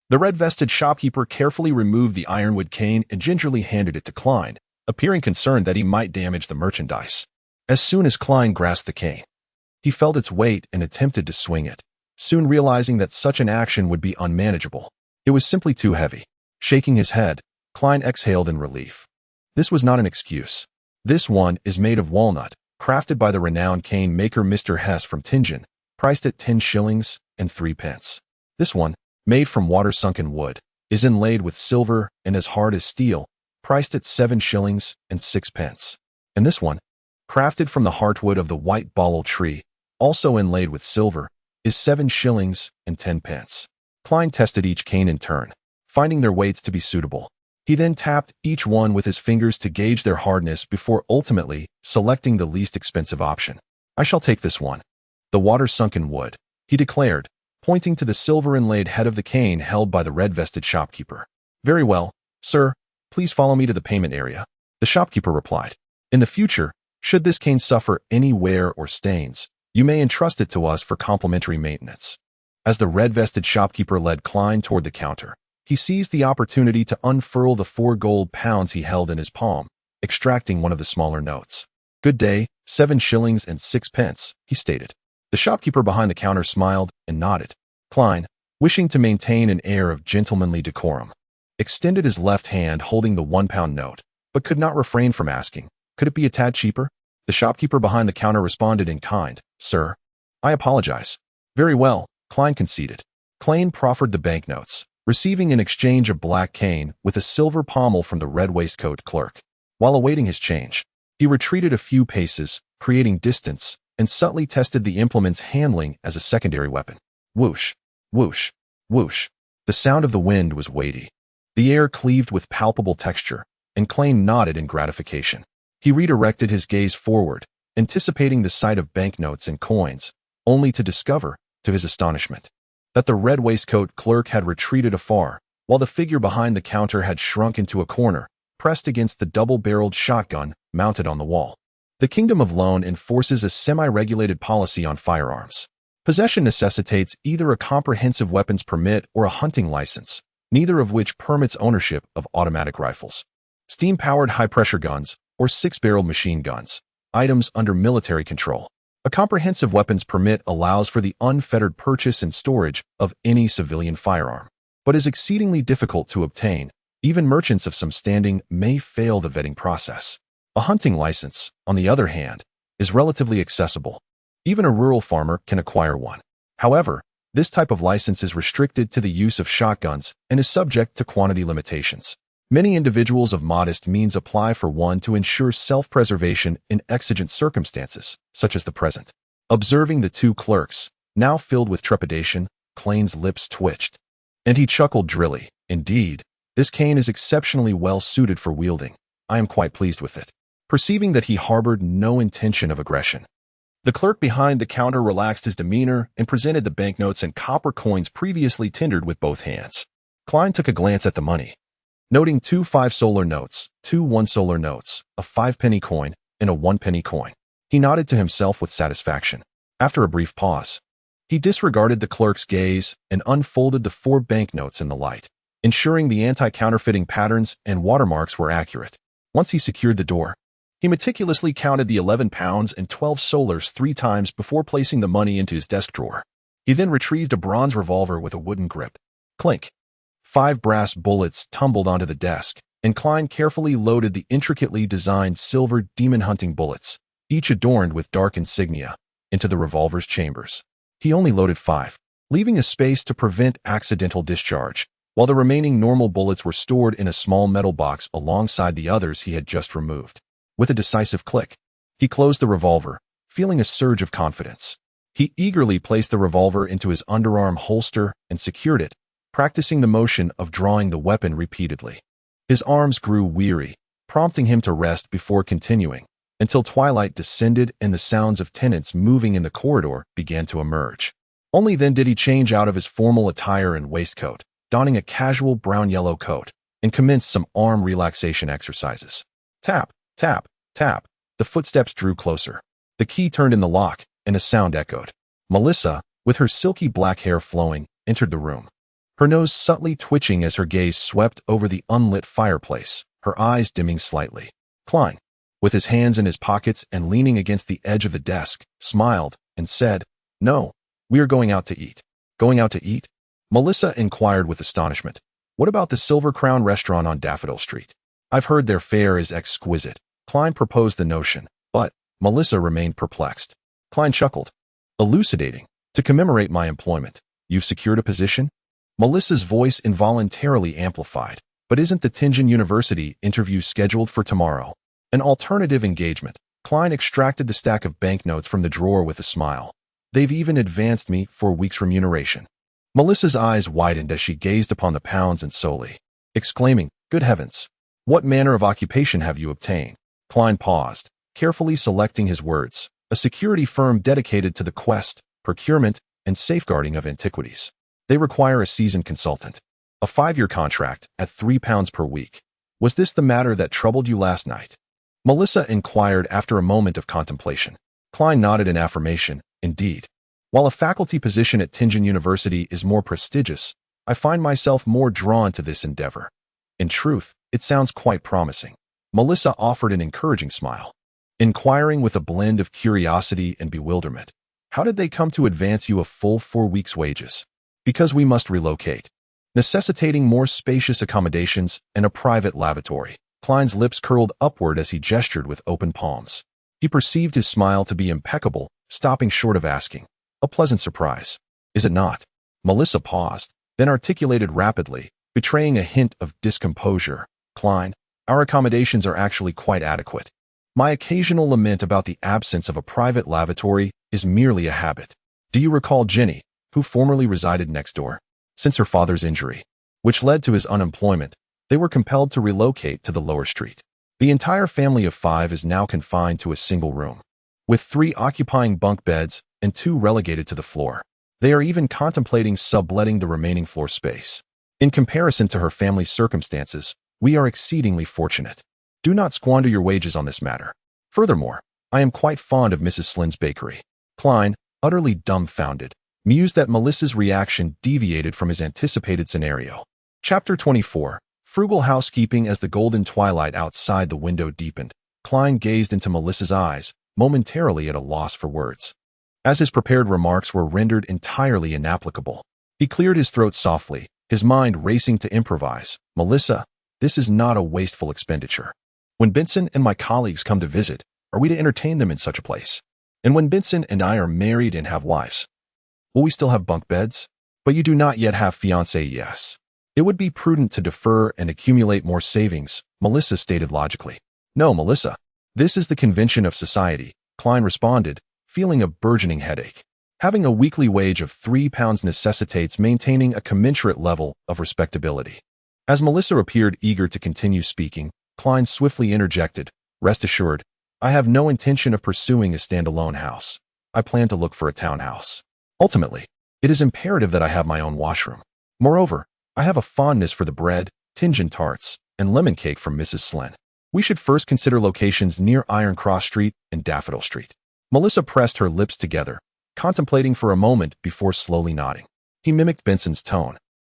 The red-vested shopkeeper carefully removed the ironwood cane and gingerly handed it to Klein, appearing concerned that he might damage the merchandise. As soon as Klein grasped the cane, he felt its weight and attempted to swing it, soon realizing that such an action would be unmanageable. It was simply too heavy. Shaking his head, Klein exhaled in relief. This was not an excuse. This one is made of walnut, crafted by the renowned cane maker Mr. Hess from Tingen, priced at 10 shillings and 3 pence. This one, made from water-sunken wood, is inlaid with silver and as hard as steel, priced at 7 shillings and 6 pence. And this one, crafted from the heartwood of the white ballal tree, also inlaid with silver, is 7 shillings and 10 pence. Klein tested each cane in turn, finding their weights to be suitable. He then tapped each one with his fingers to gauge their hardness before ultimately selecting the least expensive option. I shall take this one. The water-sunken wood, he declared, pointing to the silver-inlaid head of the cane held by the red-vested shopkeeper. Very well, sir, please follow me to the payment area. The shopkeeper replied. In the future, should this cane suffer any wear or stains, you may entrust it to us for complimentary maintenance. As the red-vested shopkeeper led Klein toward the counter, he seized the opportunity to unfurl the 4 gold pounds he held in his palm, extracting one of the smaller notes. "Good day, 7 shillings and 6 pence, he stated. The shopkeeper behind the counter smiled and nodded. Klein, wishing to maintain an air of gentlemanly decorum, extended his left hand holding the 1-pound note, but could not refrain from asking, "Could it be a tad cheaper?" The shopkeeper behind the counter responded in kind, "Sir, I apologize." "Very well," Klein conceded. Klein proffered the banknotes, receiving in exchange a black cane with a silver pommel from the red waistcoat clerk. While awaiting his change, he retreated a few paces, creating distance, and subtly tested the implement's handling as a secondary weapon. Whoosh, whoosh, whoosh. The sound of the wind was weighty. The air cleaved with palpable texture, and Klein nodded in gratification. He redirected his gaze forward, anticipating the sight of banknotes and coins, only to discover, to his astonishment, that the red waistcoat clerk had retreated afar, while the figure behind the counter had shrunk into a corner, pressed against the double-barreled shotgun mounted on the wall. The Kingdom of Loan enforces a semi-regulated policy on firearms. Possession necessitates either a comprehensive weapons permit or a hunting license, neither of which permits ownership of automatic rifles, steam-powered high-pressure guns, or 6-barreled machine guns, items under military control. A comprehensive weapons permit allows for the unfettered purchase and storage of any civilian firearm, but is exceedingly difficult to obtain. Even merchants of some standing may fail the vetting process. A hunting license, on the other hand, is relatively accessible. Even a rural farmer can acquire one. However, this type of license is restricted to the use of shotguns and is subject to quantity limitations. Many individuals of modest means apply for one to ensure self-preservation in exigent circumstances, such as the present. Observing the 2 clerks, now filled with trepidation, Klein's lips twitched. And he chuckled drily. "Indeed, this cane is exceptionally well suited for wielding. I am quite pleased with it." Perceiving that he harbored no intention of aggression, the clerk behind the counter relaxed his demeanor and presented the banknotes and copper coins previously tendered with both hands. Klein took a glance at the money. Noting 2 5-solar notes, 2 1-solar notes, a 5-penny coin, and a 1-penny coin, he nodded to himself with satisfaction. After a brief pause, he disregarded the clerk's gaze and unfolded the 4 banknotes in the light, ensuring the anti-counterfeiting patterns and watermarks were accurate. Once he secured the door, he meticulously counted the 11 pounds and 12 solars 3 times before placing the money into his desk drawer. He then retrieved a bronze revolver with a wooden grip. Clink. 5 brass bullets tumbled onto the desk, and Klein carefully loaded the intricately designed silver demon-hunting bullets, each adorned with dark insignia, into the revolver's chambers. He only loaded 5, leaving a space to prevent accidental discharge, while the remaining normal bullets were stored in a small metal box alongside the others he had just removed. With a decisive click, he closed the revolver, feeling a surge of confidence. He eagerly placed the revolver into his underarm holster and secured it, practicing the motion of drawing the weapon repeatedly. His arms grew weary, prompting him to rest before continuing, until twilight descended and the sounds of tenants moving in the corridor began to emerge. Only then did he change out of his formal attire and waistcoat, donning a casual brown-yellow coat, and commence some arm relaxation exercises. Tap, tap, tap. The footsteps drew closer. The key turned in the lock, and a sound echoed. Melissa, with her silky black hair flowing, entered the room. Her nose subtly twitching as her gaze swept over the unlit fireplace, her eyes dimming slightly. Klein, with his hands in his pockets and leaning against the edge of the desk, smiled and said, "No, we are going out to eat." "Going out to eat?" Melissa inquired with astonishment. "What about the Silver Crown restaurant on Daffodil Street? I've heard their fare is exquisite." Klein proposed the notion, but Melissa remained perplexed. Klein chuckled, elucidating, "To commemorate my employment, you've secured a position?" Melissa's voice involuntarily amplified. "But isn't the Tianjin University interview scheduled for tomorrow?" An alternative engagement. Klein extracted the stack of banknotes from the drawer with a smile. "They've even advanced me for a week's remuneration." Melissa's eyes widened as she gazed upon the pounds and soldi, exclaiming, "Good heavens! What manner of occupation have you obtained?" Klein paused, carefully selecting his words. "A security firm dedicated to the quest, procurement, and safeguarding of antiquities. They require a seasoned consultant. A 5-year contract at £3 per week. Was this the matter that troubled you last night?" Melissa inquired after a moment of contemplation. Klein nodded in affirmation. "Indeed. While a faculty position at Tianjin University is more prestigious, I find myself more drawn to this endeavor. In truth, it sounds quite promising. Melissa offered an encouraging smile, inquiring with a blend of curiosity and bewilderment. How did they come to advance you a full 4 weeks' wages? Because we must relocate, necessitating more spacious accommodations and a private lavatory. Klein's lips curled upward as he gestured with open palms. He perceived his smile to be impeccable, stopping short of asking, "A pleasant surprise, is it not?" Melissa paused, then articulated rapidly, betraying a hint of discomposure. "Klein, our accommodations are actually quite adequate. My occasional lament about the absence of a private lavatory is merely a habit. Do you recall Jenny, who formerly resided next door? Since her father's injury, which led to his unemployment, they were compelled to relocate to the lower street. The entire family of 5 is now confined to a single room, with 3 occupying bunk beds and 2 relegated to the floor. They are even contemplating subletting the remaining floor space. In comparison to her family's circumstances, we are exceedingly fortunate. Do not squander your wages on this matter. Furthermore, I am quite fond of Mrs. Slin's bakery." Klein, utterly dumbfounded, mused that Melissa's reaction deviated from his anticipated scenario. Chapter 24. Frugal housekeeping. As the golden twilight outside the window deepened, Klein gazed into Melissa's eyes, momentarily at a loss for words. As his prepared remarks were rendered entirely inapplicable, he cleared his throat softly, his mind racing to improvise. "Melissa, this is not a wasteful expenditure. When Benson and my colleagues come to visit, are we to entertain them in such a place? And when Benson and I are married and have wives, will we still have bunk beds? But you do not yet have fiancé, yes. It would be prudent to defer and accumulate more savings," Melissa stated logically. "No, Melissa. This is the convention of society," Klein responded, feeling a burgeoning headache. "Having a weekly wage of £3 necessitates maintaining a commensurate level of respectability." As Melissa appeared eager to continue speaking, Klein swiftly interjected, "Rest assured, I have no intention of pursuing a standalone house. I plan to look for a townhouse. Ultimately, it is imperative that I have my own washroom. Moreover, I have a fondness for the bread, Tianjin tarts, and lemon cake from Mrs. Slin. We should first consider locations near Iron Cross Street and Daffodil Street." Melissa pressed her lips together, contemplating for a moment before slowly nodding. He mimicked Benson's tone,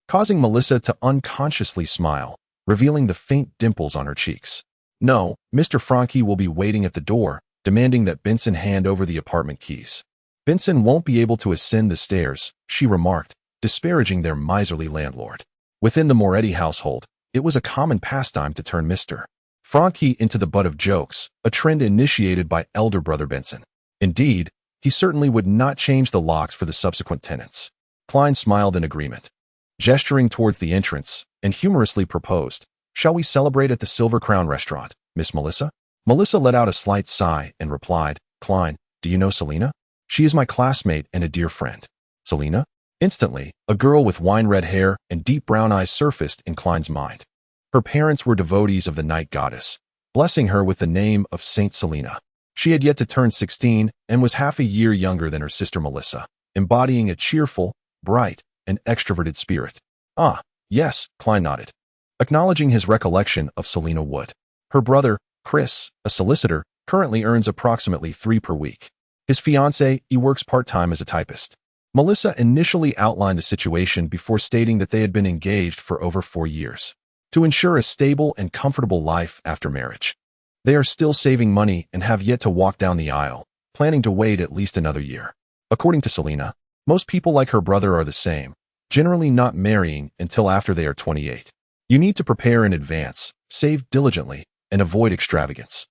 causing Melissa to unconsciously smile, revealing the faint dimples on her cheeks. "No, Mr. Franke will be waiting at the door, demanding that Benson hand over the apartment keys. Benson won't be able to ascend the stairs," she remarked, disparaging their miserly landlord. Within the Moretti household, it was a common pastime to turn Mr. Franke into the butt of jokes, a trend initiated by elder brother Benson. Indeed, he certainly would not change the locks for the subsequent tenants. Klein smiled in agreement, gesturing towards the entrance, and humorously proposed, "Shall we celebrate at the Silver Crown restaurant, Miss Melissa?" Melissa let out a slight sigh and replied, "Klein, do you know Selina? She is my classmate and a dear friend." "Selina?" Instantly, a girl with wine-red hair and deep brown eyes surfaced in Klein's mind. Her parents were devotees of the night goddess, blessing her with the name of Saint Selina. She had yet to turn 16 and was half a year younger than her sister Melissa, embodying a cheerful, bright, and extroverted spirit. "Ah, yes," Klein nodded, acknowledging his recollection of Selina Wood. Her brother, Chris, a solicitor, currently earns approximately 3 per week. His fiancée, he works part-time as a typist. Melissa initially outlined the situation before stating that they had been engaged for over 4 years, to ensure a stable and comfortable life after marriage. They are still saving money and have yet to walk down the aisle, planning to wait at least another year. According to Selina, most people like her brother are the same, generally not marrying until after they are 28. You need to prepare in advance, save diligently, and avoid extravagance.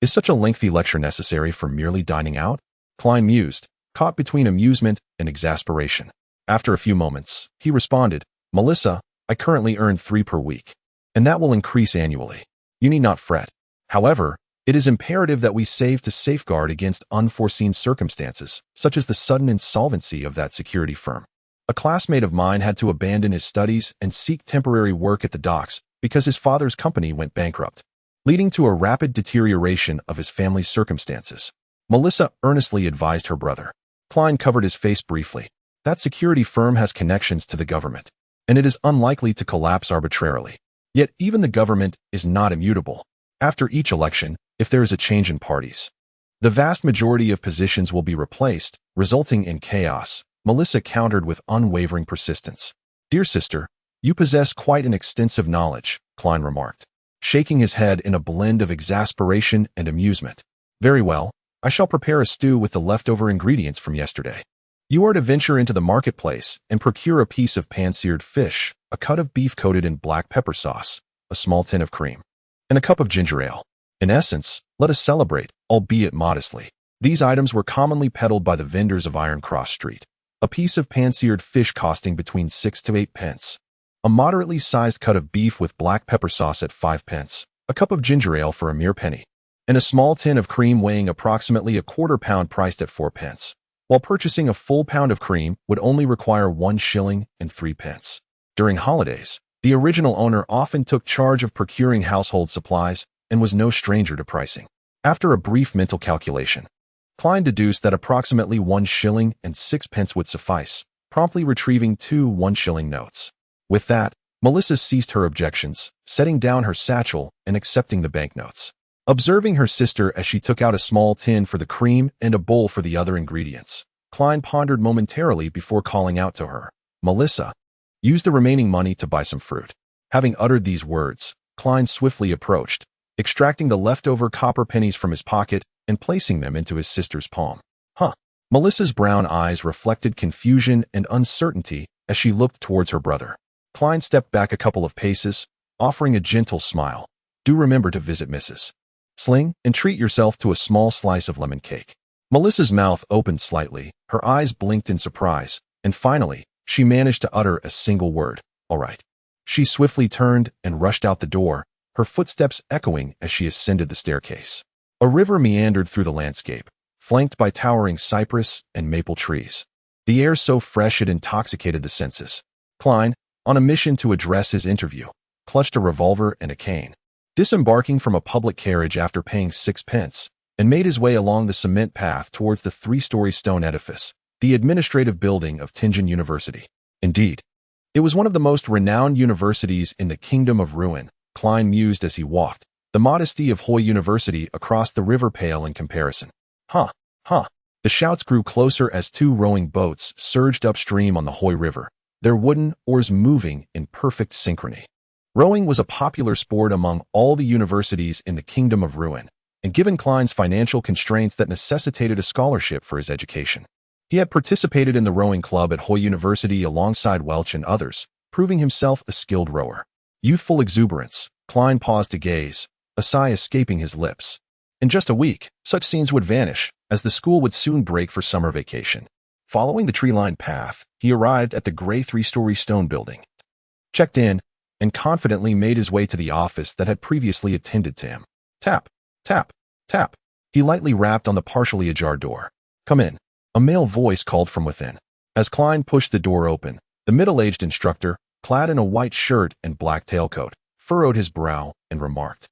Is such a lengthy lecture necessary for merely dining out? Klein mused, caught between amusement and exasperation. After a few moments, he responded, "Melissa, I currently earn 3 per week, and that will increase annually. You need not fret. However, it is imperative that we save to safeguard against unforeseen circumstances, such as the sudden insolvency of that security firm. A classmate of mine had to abandon his studies and seek temporary work at the docks because his father's company went bankrupt, leading to a rapid deterioration of his family's circumstances." Melissa earnestly advised her brother. Klein covered his face briefly. That security firm has connections to the government, and it is unlikely to collapse arbitrarily. Yet even the government is not immutable. After each election, if there is a change in parties, The vast majority of positions will be replaced, resulting in chaos, Melissa countered with unwavering persistence. Dear sister, you possess quite an extensive knowledge, Klein remarked, shaking his head in a blend of exasperation and amusement. Very well, I shall prepare a stew with the leftover ingredients from yesterday. You are to venture into the marketplace and procure a piece of pan-seared fish, a cut of beef coated in black pepper sauce, a small tin of cream, and a cup of ginger ale. In essence, let us celebrate, albeit modestly. These items were commonly peddled by the vendors of Iron Cross Street. A piece of pan-seared fish costing between 6 to 8 pence. A moderately sized cut of beef with black pepper sauce at 5 pence. A cup of ginger ale for a mere penny. And a small tin of cream weighing approximately a quarter-pound priced at 4 pence. While purchasing a full pound of cream would only require 1 shilling and 3 pence. During holidays, the original owner often took charge of procuring household supplies and was no stranger to pricing. After a brief mental calculation, Klein deduced that approximately 1 shilling and 6 pence would suffice, promptly retrieving 2 1-shilling notes. With that, Melissa ceased her objections, setting down her satchel and accepting the banknotes. Observing her sister as she took out a small tin for the cream and a bowl for the other ingredients, Klein pondered momentarily before calling out to her, Melissa, use the remaining money to buy some fruit. Having uttered these words, Klein swiftly approached, extracting the leftover copper pennies from his pocket and placing them into his sister's palm. Melissa's brown eyes reflected confusion and uncertainty as she looked towards her brother. Klein stepped back a couple of paces, offering a gentle smile. Do remember to visit Mrs. Sling and treat yourself to a small slice of lemon cake. Melissa's mouth opened slightly, her eyes blinked in surprise, and finally, she managed to utter a single word, all right. She swiftly turned and rushed out the door, her footsteps echoing as she ascended the staircase. A river meandered through the landscape, flanked by towering cypress and maple trees. The air so fresh it intoxicated the senses. Klein, on a mission to address his interview, clutched a revolver and a cane. Disembarking from a public carriage after paying 6 pence, and made his way along the cement path towards the 3-story stone edifice, the administrative building of Tianjin University. Indeed, it was one of the most renowned universities in the Kingdom of Ruin, Klein mused as he walked, the modesty of Hoi University across the river pale in comparison. The shouts grew closer as 2 rowing boats surged upstream on the Hoi River, their wooden oars moving in perfect synchrony. Rowing was a popular sport among all the universities in the Kingdom of Ruin, and given Klein's financial constraints that necessitated a scholarship for his education. He had participated in the rowing club at Hoi University alongside Welch and others, proving himself a skilled rower. Youthful exuberance, Klein paused to gaze, a sigh escaping his lips. In just a week, such scenes would vanish, as the school would soon break for summer vacation. Following the tree-lined path, he arrived at the gray 3-story stone building, checked in, and confidently made his way to the office that had previously attended to him. Tap, tap, tap. He lightly rapped on the partially ajar door. Come in. A male voice called from within. As Klein pushed the door open, the middle-aged instructor, clad in a white shirt and black tailcoat, furrowed his brow and remarked,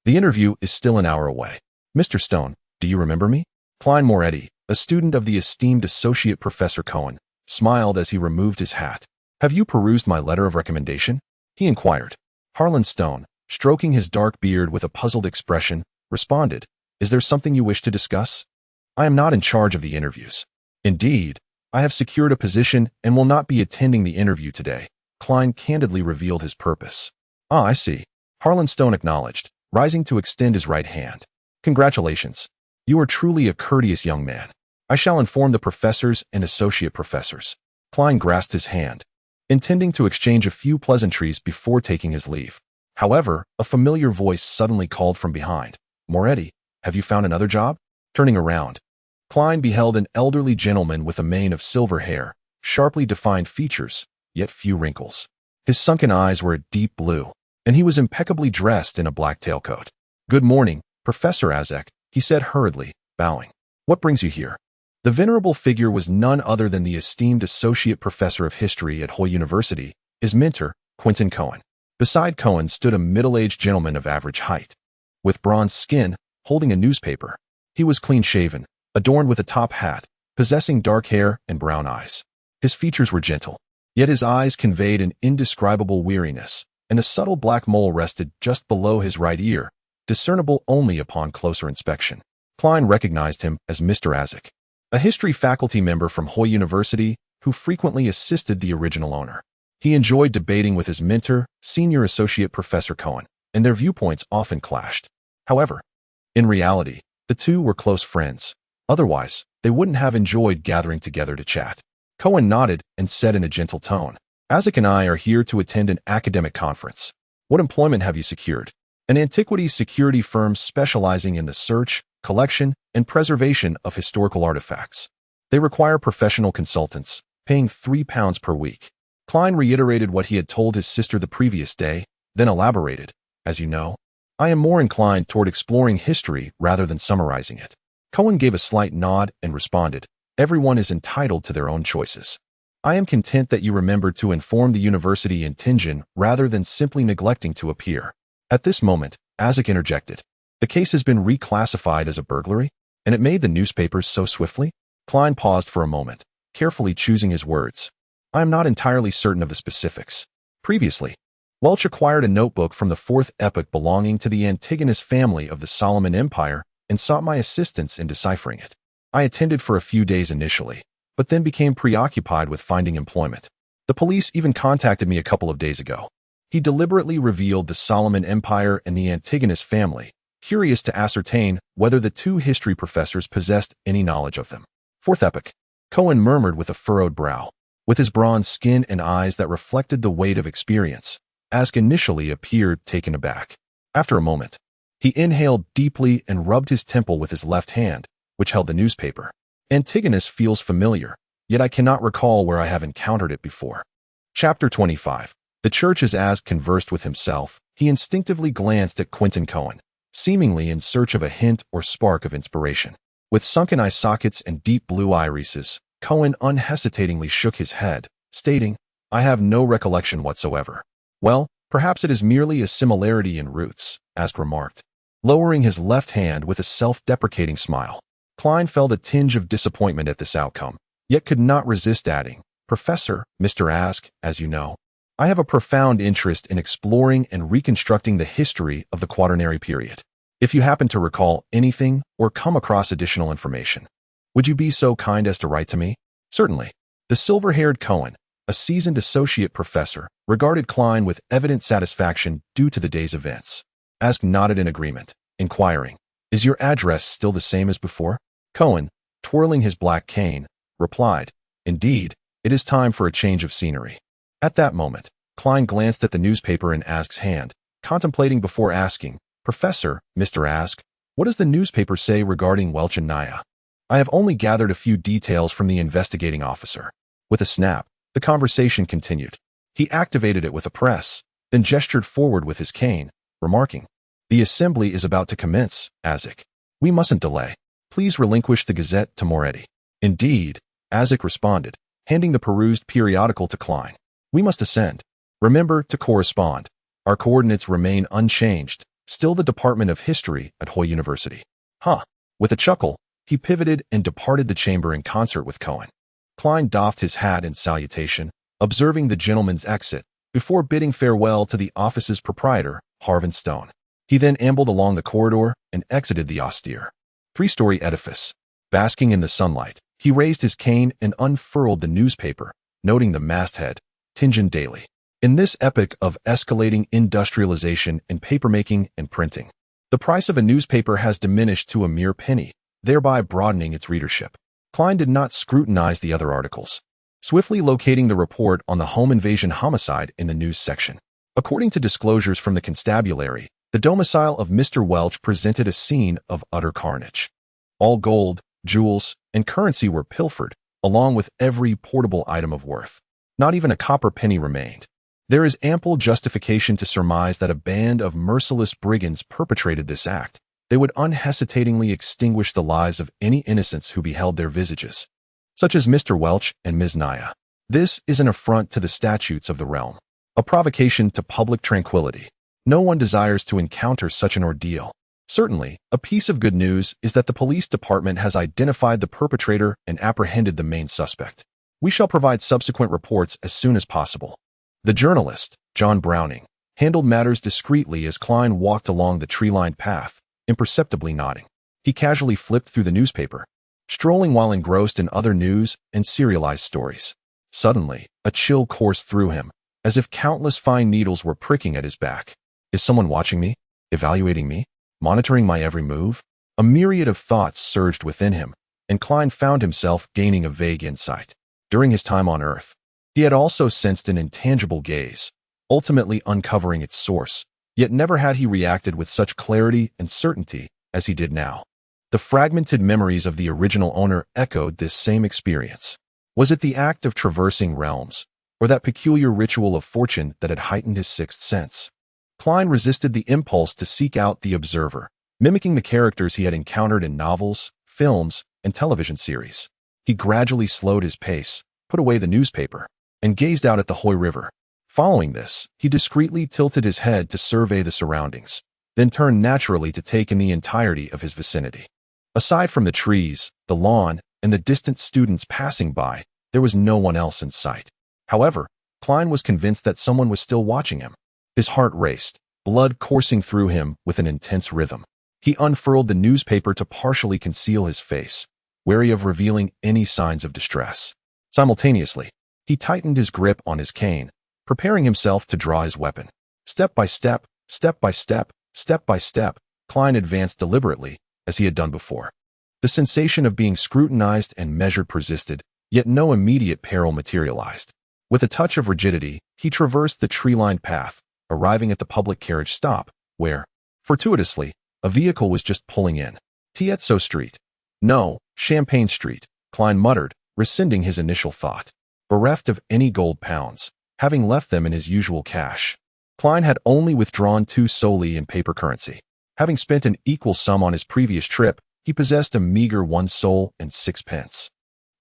The interview is still an hour away. Mr. Stone, do you remember me? Klein Moretti, a student of the esteemed Associate Professor Cohen, smiled as he removed his hat. Have you perused my letter of recommendation? He inquired. Harlan Stone, stroking his dark beard with a puzzled expression, responded, Is there something you wish to discuss? I am not in charge of the interviews. Indeed, I have secured a position and will not be attending the interview today. Klein candidly revealed his purpose. I see. Harlan Stone acknowledged, rising to extend his right hand. Congratulations. You are truly a courteous young man. I shall inform the professors and associate professors. Klein grasped his hand, intending to exchange a few pleasantries before taking his leave. However, a familiar voice suddenly called from behind. Moretti, have you found another job? Turning around, Klein beheld an elderly gentleman with a mane of silver hair, sharply defined features, yet few wrinkles. His sunken eyes were a deep blue, and he was impeccably dressed in a black tailcoat. Good morning, Professor Azek, he said hurriedly, bowing. What brings you here? The venerable figure was none other than the esteemed Associate Professor of History at Hoi University, his mentor, Quentin Cohen. Beside Cohen stood a middle-aged gentleman of average height, with bronze skin, holding a newspaper. He was clean-shaven, adorned with a top hat, possessing dark hair and brown eyes. His features were gentle, yet his eyes conveyed an indescribable weariness, and a subtle black mole rested just below his right ear, discernible only upon closer inspection. Klein recognized him as Mr. Isaac, a history faculty member from Hoy University who frequently assisted the original owner. He enjoyed debating with his mentor, Senior Associate Professor Cohen, and their viewpoints often clashed. However, in reality, the two were close friends. Otherwise, they wouldn't have enjoyed gathering together to chat. Cohen nodded and said in a gentle tone, "Isaac and I are here to attend an academic conference. What employment have you secured?" "An antiquities security firm specializing in the search, collection, and preservation of historical artifacts. They require professional consultants, paying £3 per week." Klein reiterated what he had told his sister the previous day, then elaborated, "As you know, I am more inclined toward exploring history rather than summarizing it." Cohen gave a slight nod and responded, "Everyone is entitled to their own choices. I am content that you remembered to inform the university in Tianjin rather than simply neglecting to appear." At this moment, Isaac interjected, "The case has been reclassified as a burglary, and it made the newspapers so swiftly?" Klein paused for a moment, carefully choosing his words. "I am not entirely certain of the specifics. Previously, Welch acquired a notebook from the fourth epoch belonging to the Antigonus family of the Solomon Empire and sought my assistance in deciphering it. I attended for a few days initially, but then became preoccupied with finding employment. The police even contacted me a couple of days ago." He deliberately revealed the Solomon Empire and the Antigonus family, curious to ascertain whether the two history professors possessed any knowledge of them. "Fourth epoch," Cohen murmured with a furrowed brow. With his bronze skin and eyes that reflected the weight of experience, Ask initially appeared taken aback. After a moment, he inhaled deeply and rubbed his temple with his left hand, which held the newspaper. "Antigonus feels familiar, yet I cannot recall where I have encountered it before." Chapter 25. The church. As Ask conversed with himself, he instinctively glanced at Quentin Cohen, seemingly in search of a hint or spark of inspiration. With sunken eye sockets and deep blue irises, Cohen unhesitatingly shook his head, stating, "I have no recollection whatsoever." "Well, perhaps it is merely a similarity in roots," Ask remarked, lowering his left hand with a self-deprecating smile. Klein felt a tinge of disappointment at this outcome, yet could not resist adding, "Professor, Mr. Ask, as you know, I have a profound interest in exploring and reconstructing the history of the Quaternary period. If you happen to recall anything or come across additional information, would you be so kind as to write to me?" "Certainly." The silver-haired Cohen, a seasoned associate professor, regarded Klein with evident satisfaction due to the day's events. Ask nodded in agreement, inquiring, "Is your address still the same as before?" Cohen, twirling his black cane, replied, "Indeed, it is time for a change of scenery." At that moment, Klein glanced at the newspaper in Ask's hand, contemplating before asking, "Professor, Mr. Ask, what does the newspaper say regarding Welch and Naya?" "I have only gathered a few details from the investigating officer." With a snap, the conversation continued. He activated it with a press, then gestured forward with his cane, remarking, "The assembly is about to commence, Isaac. We mustn't delay. Please relinquish the Gazette to Moretti." "Indeed," Isaac responded, handing the perused periodical to Klein. "We must ascend. Remember to correspond. Our coordinates remain unchanged, still the Department of History at Hoy University." "Huh." With a chuckle, he pivoted and departed the chamber in concert with Cohen. Klein doffed his hat in salutation, observing the gentleman's exit, before bidding farewell to the office's proprietor, Harvin Stone. He then ambled along the corridor and exited the austere, three-story edifice. Basking in the sunlight, he raised his cane and unfurled the newspaper, noting the masthead, Tianjin Daily. In this epoch of escalating industrialization in papermaking and printing, the price of a newspaper has diminished to a mere penny, thereby broadening its readership. Klein did not scrutinize the other articles, swiftly locating the report on the home invasion homicide in the news section. According to disclosures from the constabulary, the domicile of Mr. Welch presented a scene of utter carnage. All gold, jewels, and currency were pilfered, along with every portable item of worth. Not even a copper penny remained. There is ample justification to surmise that a band of merciless brigands perpetrated this act. They would unhesitatingly extinguish the lives of any innocents who beheld their visages, such as Mr. Welch and Ms. Naya. This is an affront to the statutes of the realm, a provocation to public tranquility. No one desires to encounter such an ordeal. Certainly, a piece of good news is that the police department has identified the perpetrator and apprehended the main suspect. We shall provide subsequent reports as soon as possible. The journalist, John Browning, handled matters discreetly as Klein walked along the tree-lined path, imperceptibly nodding. He casually flipped through the newspaper, strolling while engrossed in other news and serialized stories. Suddenly, a chill coursed through him, as if countless fine needles were pricking at his back. Is someone watching me? Evaluating me? Monitoring my every move? A myriad of thoughts surged within him, and Klein found himself gaining a vague insight. During his time on Earth, he had also sensed an intangible gaze, ultimately uncovering its source, yet never had he reacted with such clarity and certainty as he did now. The fragmented memories of the original owner echoed this same experience. Was it the act of traversing realms, or that peculiar ritual of fortune that had heightened his sixth sense? Klein resisted the impulse to seek out the observer, mimicking the characters he had encountered in novels, films, and television series. He gradually slowed his pace, put away the newspaper, and gazed out at the Hoy River. Following this, he discreetly tilted his head to survey the surroundings, then turned naturally to take in the entirety of his vicinity. Aside from the trees, the lawn, and the distant students passing by, there was no one else in sight. However, Klein was convinced that someone was still watching him. His heart raced, blood coursing through him with an intense rhythm. He unfurled the newspaper to partially conceal his face, wary of revealing any signs of distress. Simultaneously, he tightened his grip on his cane, preparing himself to draw his weapon. Step by step, step by step, step by step, Klein advanced deliberately, as he had done before. The sensation of being scrutinized and measured persisted, yet no immediate peril materialized. With a touch of rigidity, he traversed the tree-lined path, arriving at the public carriage stop, where, fortuitously, a vehicle was just pulling in. Tietso Street. No, Champagne Street, Klein muttered, rescinding his initial thought. Bereft of any gold pounds, having left them in his usual cash, Klein had only withdrawn 2 solely in paper currency. Having spent an equal sum on his previous trip, he possessed a meager 1 sol and 6 pence.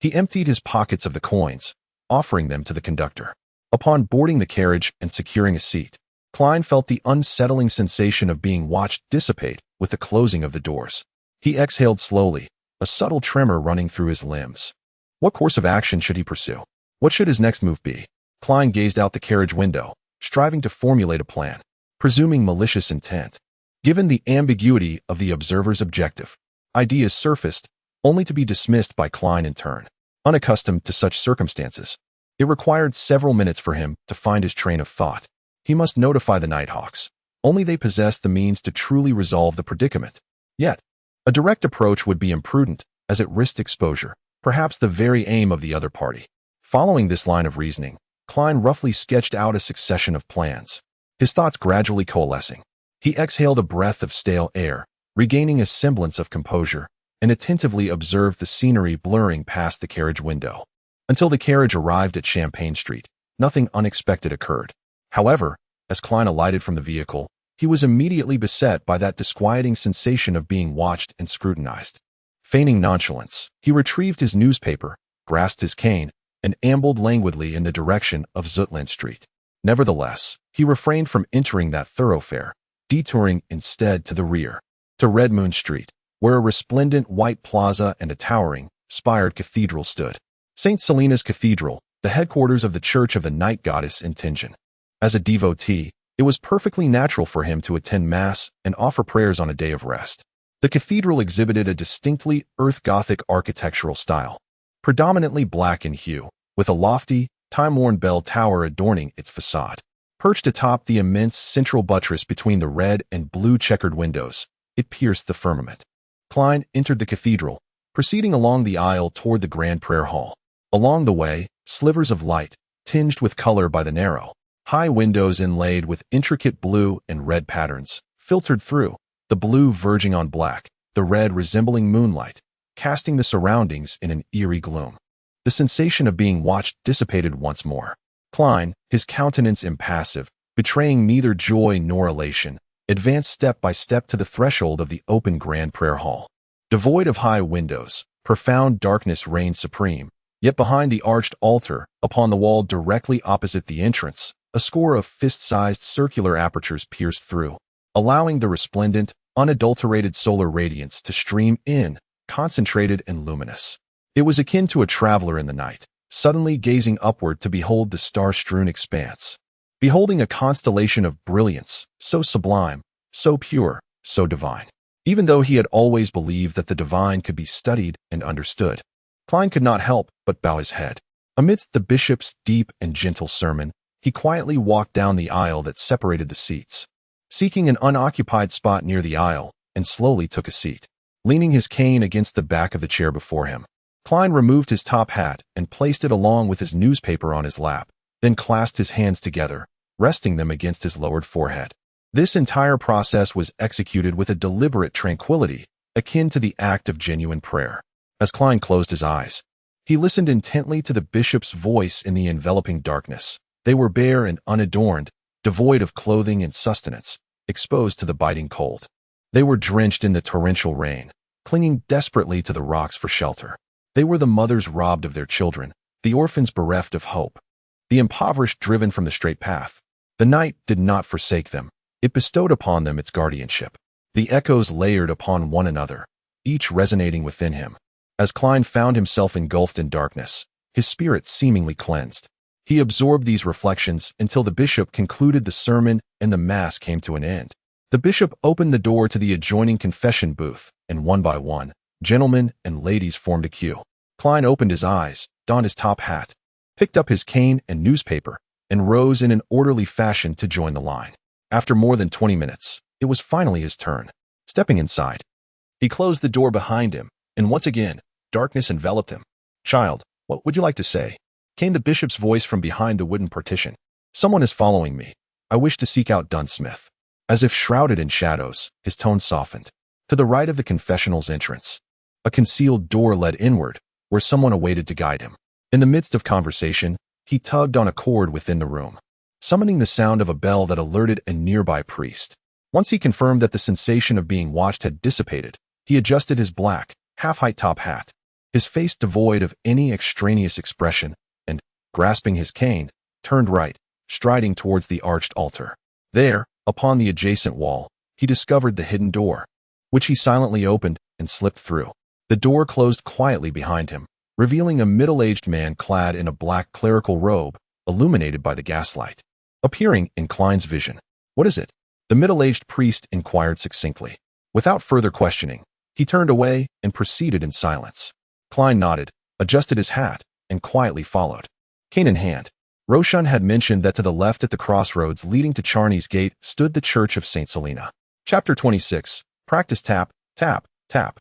He emptied his pockets of the coins, offering them to the conductor. Upon boarding the carriage and securing a seat, Klein felt the unsettling sensation of being watched dissipate with the closing of the doors. He exhaled slowly, a subtle tremor running through his limbs. What course of action should he pursue? What should his next move be? Klein gazed out the carriage window, striving to formulate a plan, presuming malicious intent. Given the ambiguity of the observer's objective, ideas surfaced, only to be dismissed by Klein in turn. Unaccustomed to such circumstances, it required several minutes for him to find his train of thought. He must notify the Nighthawks. Only they possessed the means to truly resolve the predicament. Yet, a direct approach would be imprudent, as it risked exposure, perhaps the very aim of the other party. Following this line of reasoning, Klein roughly sketched out a succession of plans, his thoughts gradually coalescing. He exhaled a breath of stale air, regaining a semblance of composure, and attentively observed the scenery blurring past the carriage window. Until the carriage arrived at Champagne Street, nothing unexpected occurred. However, as Klein alighted from the vehicle, he was immediately beset by that disquieting sensation of being watched and scrutinized. Feigning nonchalance, he retrieved his newspaper, grasped his cane, and ambled languidly in the direction of Zutland Street. Nevertheless, he refrained from entering that thoroughfare, detouring instead to the rear, to Red Moon Street, where a resplendent white plaza and a towering, spired cathedral stood. St. Selena's Cathedral, the headquarters of the Church of the Night Goddess in Tianjin. As a devotee, it was perfectly natural for him to attend Mass and offer prayers on a day of rest. The cathedral exhibited a distinctly Earth Gothic architectural style, predominantly black in hue, with a lofty, time-worn bell tower adorning its facade. Perched atop the immense central buttress between the red and blue checkered windows, it pierced the firmament. Klein entered the cathedral, proceeding along the aisle toward the Grand Prayer Hall. Along the way, slivers of light, tinged with color by the narrow, high windows inlaid with intricate blue and red patterns, filtered through, the blue verging on black, the red resembling moonlight, casting the surroundings in an eerie gloom. The sensation of being watched dissipated once more. Klein, his countenance impassive, betraying neither joy nor elation, advanced step by step to the threshold of the open Grand Prayer Hall. Devoid of high windows, profound darkness reigned supreme, yet behind the arched altar, upon the wall directly opposite the entrance, a score of fist-sized circular apertures pierced through, allowing the resplendent, unadulterated solar radiance to stream in, concentrated and luminous. It was akin to a traveler in the night, suddenly gazing upward to behold the star-strewn expanse. Beholding a constellation of brilliance, so sublime, so pure, so divine. Even though he had always believed that the divine could be studied and understood, Klein could not help but bow his head. Amidst the bishop's deep and gentle sermon, he quietly walked down the aisle that separated the seats, seeking an unoccupied spot near the aisle, and slowly took a seat. Leaning his cane against the back of the chair before him, Klein removed his top hat and placed it along with his newspaper on his lap, then clasped his hands together, resting them against his lowered forehead. This entire process was executed with a deliberate tranquility, akin to the act of genuine prayer. As Klein closed his eyes, he listened intently to the bishop's voice in the enveloping darkness. They were bare and unadorned, devoid of clothing and sustenance, exposed to the biting cold. They were drenched in the torrential rain, clinging desperately to the rocks for shelter. They were the mothers robbed of their children, the orphans bereft of hope, the impoverished driven from the straight path. The night did not forsake them. It bestowed upon them its guardianship. The echoes layered upon one another, each resonating within him. As Klein found himself engulfed in darkness, his spirit seemingly cleansed. He absorbed these reflections until the bishop concluded the sermon and the mass came to an end. The bishop opened the door to the adjoining confession booth, and one by one, gentlemen and ladies formed a queue. Klein opened his eyes, donned his top hat, picked up his cane and newspaper, and rose in an orderly fashion to join the line. After more than 20 minutes, it was finally his turn. Stepping inside, he closed the door behind him, and once again, darkness enveloped him. "Child, what would you like to say?" came the bishop's voice from behind the wooden partition. "Someone is following me. I wish to seek out Dunn Smith." As if shrouded in shadows, his tone softened. To the right of the confessional's entrance, a concealed door led inward, where someone awaited to guide him. In the midst of conversation, he tugged on a cord within the room, summoning the sound of a bell that alerted a nearby priest. Once he confirmed that the sensation of being watched had dissipated, he adjusted his black, half-height top hat, his face devoid of any extraneous expression, and, grasping his cane, turned right, striding towards the arched altar. There, upon the adjacent wall, he discovered the hidden door, which he silently opened and slipped through. The door closed quietly behind him, revealing a middle-aged man clad in a black clerical robe, illuminated by the gaslight. Appearing in Klein's vision. "What is it?" the middle-aged priest inquired succinctly. Without further questioning, he turned away and proceeded in silence. Klein nodded, adjusted his hat, and quietly followed. Cane in hand, Roshan had mentioned that to the left at the crossroads leading to Charney's Gate stood the Church of St. Selena. Chapter 26. Practice tap, tap, tap.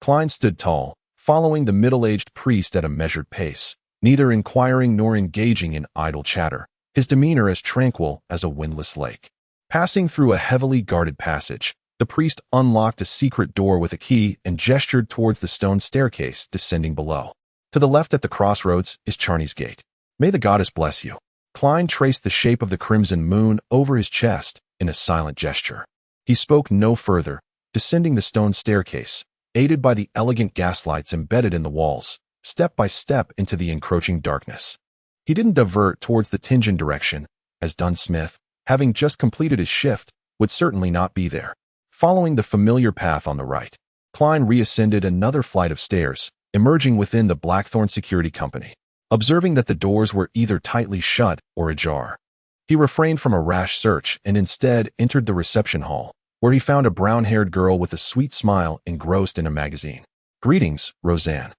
Klein stood tall, following the middle-aged priest at a measured pace, neither inquiring nor engaging in idle chatter, his demeanor as tranquil as a windless lake. Passing through a heavily guarded passage, the priest unlocked a secret door with a key and gestured towards the stone staircase descending below. To the left at the crossroads is Charney's Gate. "May the goddess bless you." Klein traced the shape of the crimson moon over his chest in a silent gesture. He spoke no further, descending the stone staircase, aided by the elegant gaslights embedded in the walls, step by step into the encroaching darkness. He didn't divert towards the Tingen direction, as Dunn Smith, having just completed his shift, would certainly not be there. Following the familiar path on the right, Klein reascended another flight of stairs, emerging within the Blackthorn Security Company. Observing that the doors were either tightly shut or ajar, he refrained from a rash search and instead entered the reception hall, where he found a brown-haired girl with a sweet smile engrossed in a magazine. "Greetings, Roseanne."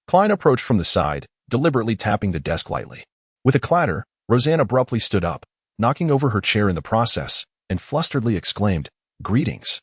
Klein approached from the side, deliberately tapping the desk lightly. With a clatter, Roseanne abruptly stood up, knocking over her chair in the process, and flusteredly exclaimed, "Greetings.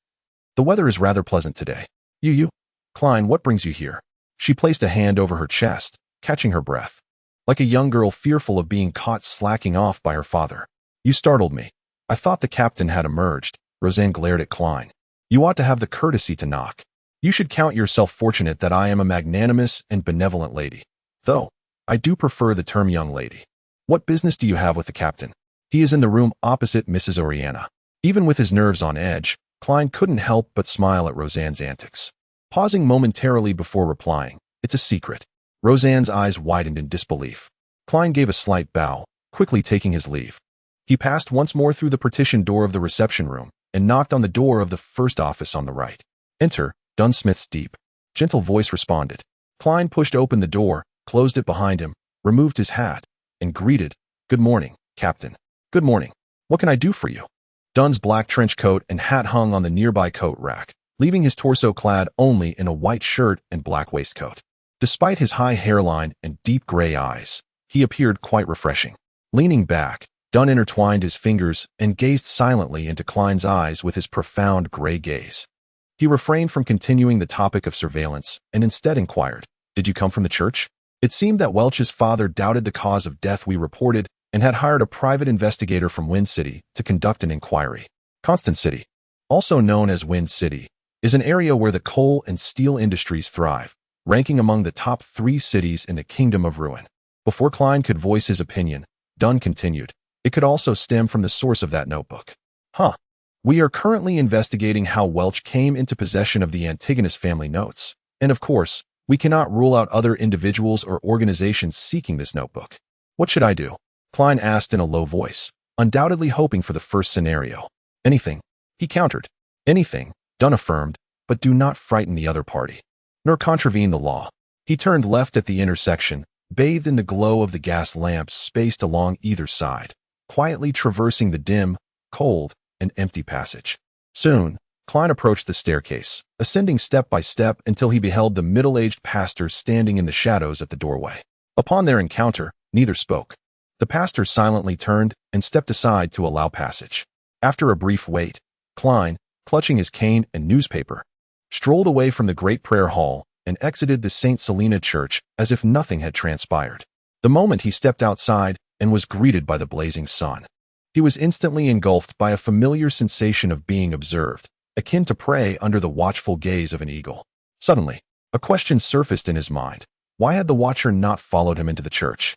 The weather is rather pleasant today." You. Klein, what brings you here?" She placed a hand over her chest, catching her breath, like a young girl fearful of being caught slacking off by her father. "You startled me. I thought the captain had emerged." Roseanne glared at Klein. "You ought to have the courtesy to knock. You should count yourself fortunate that I am a magnanimous and benevolent lady. Though, I do prefer the term young lady. What business do you have with the captain?" "He is in the room opposite Mrs. Oriana." Even with his nerves on edge, Klein couldn't help but smile at Roseanne's antics. Pausing momentarily before replying, "It's a secret." Roseanne's eyes widened in disbelief. Klein gave a slight bow, quickly taking his leave. He passed once more through the partition door of the reception room and knocked on the door of the first office on the right. "Enter," Dunn Smith's deep, gentle voice responded. Klein pushed open the door, closed it behind him, removed his hat, and greeted, "Good morning, Captain." "Good morning. What can I do for you?" Dunn's black trench coat and hat hung on the nearby coat rack, leaving his torso clad only in a white shirt and black waistcoat. Despite his high hairline and deep gray eyes, he appeared quite refreshing. Leaning back, Dunn intertwined his fingers and gazed silently into Klein's eyes with his profound gray gaze. He refrained from continuing the topic of surveillance and instead inquired, "Did you come from the church?" It seemed that Welch's father doubted the cause of death we reported and had hired a private investigator from Wind City to conduct an inquiry. Constant City, also known as Wind City, is an area where the coal and steel industries thrive, ranking among the top 3 cities in the Kingdom of Ruin. Before Klein could voice his opinion, Dunn continued, "It could also stem from the source of that notebook." We are currently investigating how Welch came into possession of the Antigonus family notes, and of course, we cannot rule out other individuals or organizations seeking this notebook. What should I do? Klein asked in a low voice, undoubtedly hoping for the first scenario. Anything, he countered. Anything, Dunn affirmed, but do not frighten the other party, nor contravene the law. He turned left at the intersection, bathed in the glow of the gas lamps spaced along either side, quietly traversing the dim, cold, and empty passage. Soon, Klein approached the staircase, ascending step by step until he beheld the middle-aged pastor standing in the shadows at the doorway. Upon their encounter, neither spoke. The pastor silently turned and stepped aside to allow passage. After a brief wait, Klein, clutching his cane and newspaper, strolled away from the great prayer hall and exited the St. Selena Church as if nothing had transpired. The moment he stepped outside and was greeted by the blazing sun, he was instantly engulfed by a familiar sensation of being observed, akin to prey under the watchful gaze of an eagle. Suddenly, a question surfaced in his mind. Why had the watcher not followed him into the church?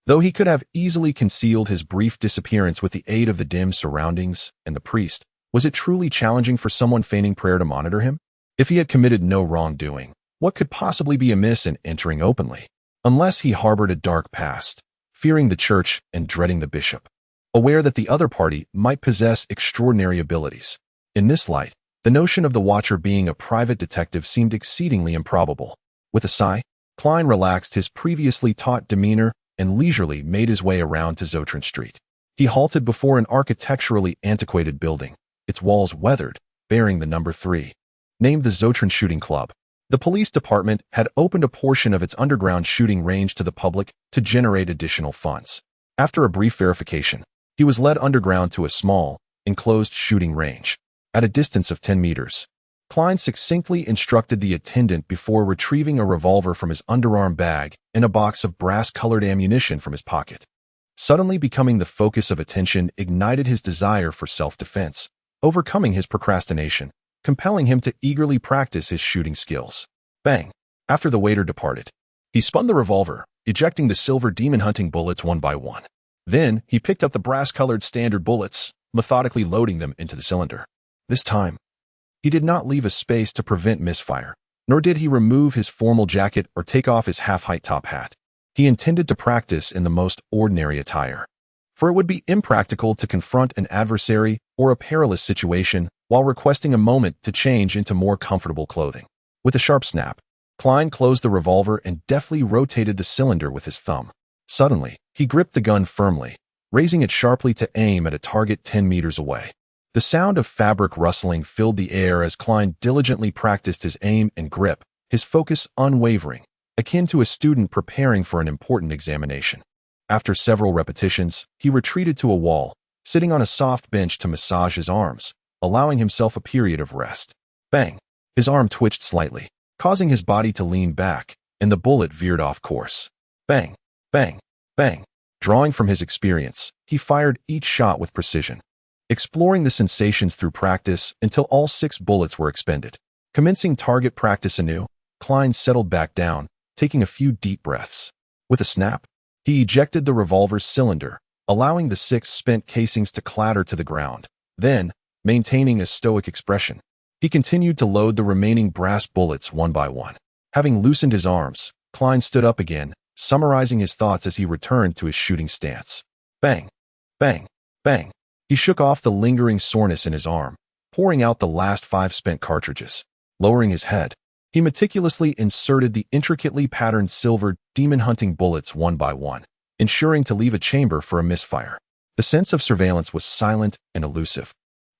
Though he could have easily concealed his brief disappearance with the aid of the dim surroundings and the priest, was it truly challenging for someone feigning prayer to monitor him? If he had committed no wrongdoing, what could possibly be amiss in entering openly? Unless he harbored a dark past, fearing the church and dreading the bishop, aware that the other party might possess extraordinary abilities. In this light, the notion of the watcher being a private detective seemed exceedingly improbable. With a sigh, Klein relaxed his previously taut demeanor and leisurely made his way around to Zotrin Street. He halted before an architecturally antiquated building, its walls weathered, bearing the number 3. Named the Zotrin Shooting Club. The police department had opened a portion of its underground shooting range to the public to generate additional funds. After a brief verification, he was led underground to a small, enclosed shooting range. At a distance of 10 meters, Klein succinctly instructed the attendant before retrieving a revolver from his underarm bag and a box of brass-colored ammunition from his pocket. Suddenly becoming the focus of attention ignited his desire for self-defense, overcoming his procrastination, compelling him to eagerly practice his shooting skills. Bang! After the waiter departed, he spun the revolver, ejecting the silver demon-hunting bullets one by one. Then, he picked up the brass-colored standard bullets, methodically loading them into the cylinder. This time, he did not leave a space to prevent misfire, nor did he remove his formal jacket or take off his half-height top hat. He intended to practice in the most ordinary attire, for it would be impractical to confront an adversary or a perilous situation while requesting a moment to change into more comfortable clothing. With a sharp snap, Klein closed the revolver and deftly rotated the cylinder with his thumb. Suddenly, he gripped the gun firmly, raising it sharply to aim at a target 10 meters away. The sound of fabric rustling filled the air as Klein diligently practiced his aim and grip, his focus unwavering, akin to a student preparing for an important examination. After several repetitions, he retreated to a wall, sitting on a soft bench to massage his arms, allowing himself a period of rest. Bang! His arm twitched slightly, causing his body to lean back, and the bullet veered off course. Bang! Bang! Bang! Drawing from his experience, he fired each shot with precision, exploring the sensations through practice until all 6 bullets were expended. Commencing target practice anew, Klein settled back down, taking a few deep breaths. With a snap, he ejected the revolver's cylinder, allowing the 6 spent casings to clatter to the ground. Then, maintaining a stoic expression, he continued to load the remaining brass bullets one by one. Having loosened his arms, Klein stood up again, summarizing his thoughts as he returned to his shooting stance. Bang! Bang! Bang! He shook off the lingering soreness in his arm, pouring out the last 5 spent cartridges. Lowering his head, he meticulously inserted the intricately patterned silver demon-hunting bullets one by one, ensuring to leave a chamber for a misfire. The sense of surveillance was silent and elusive.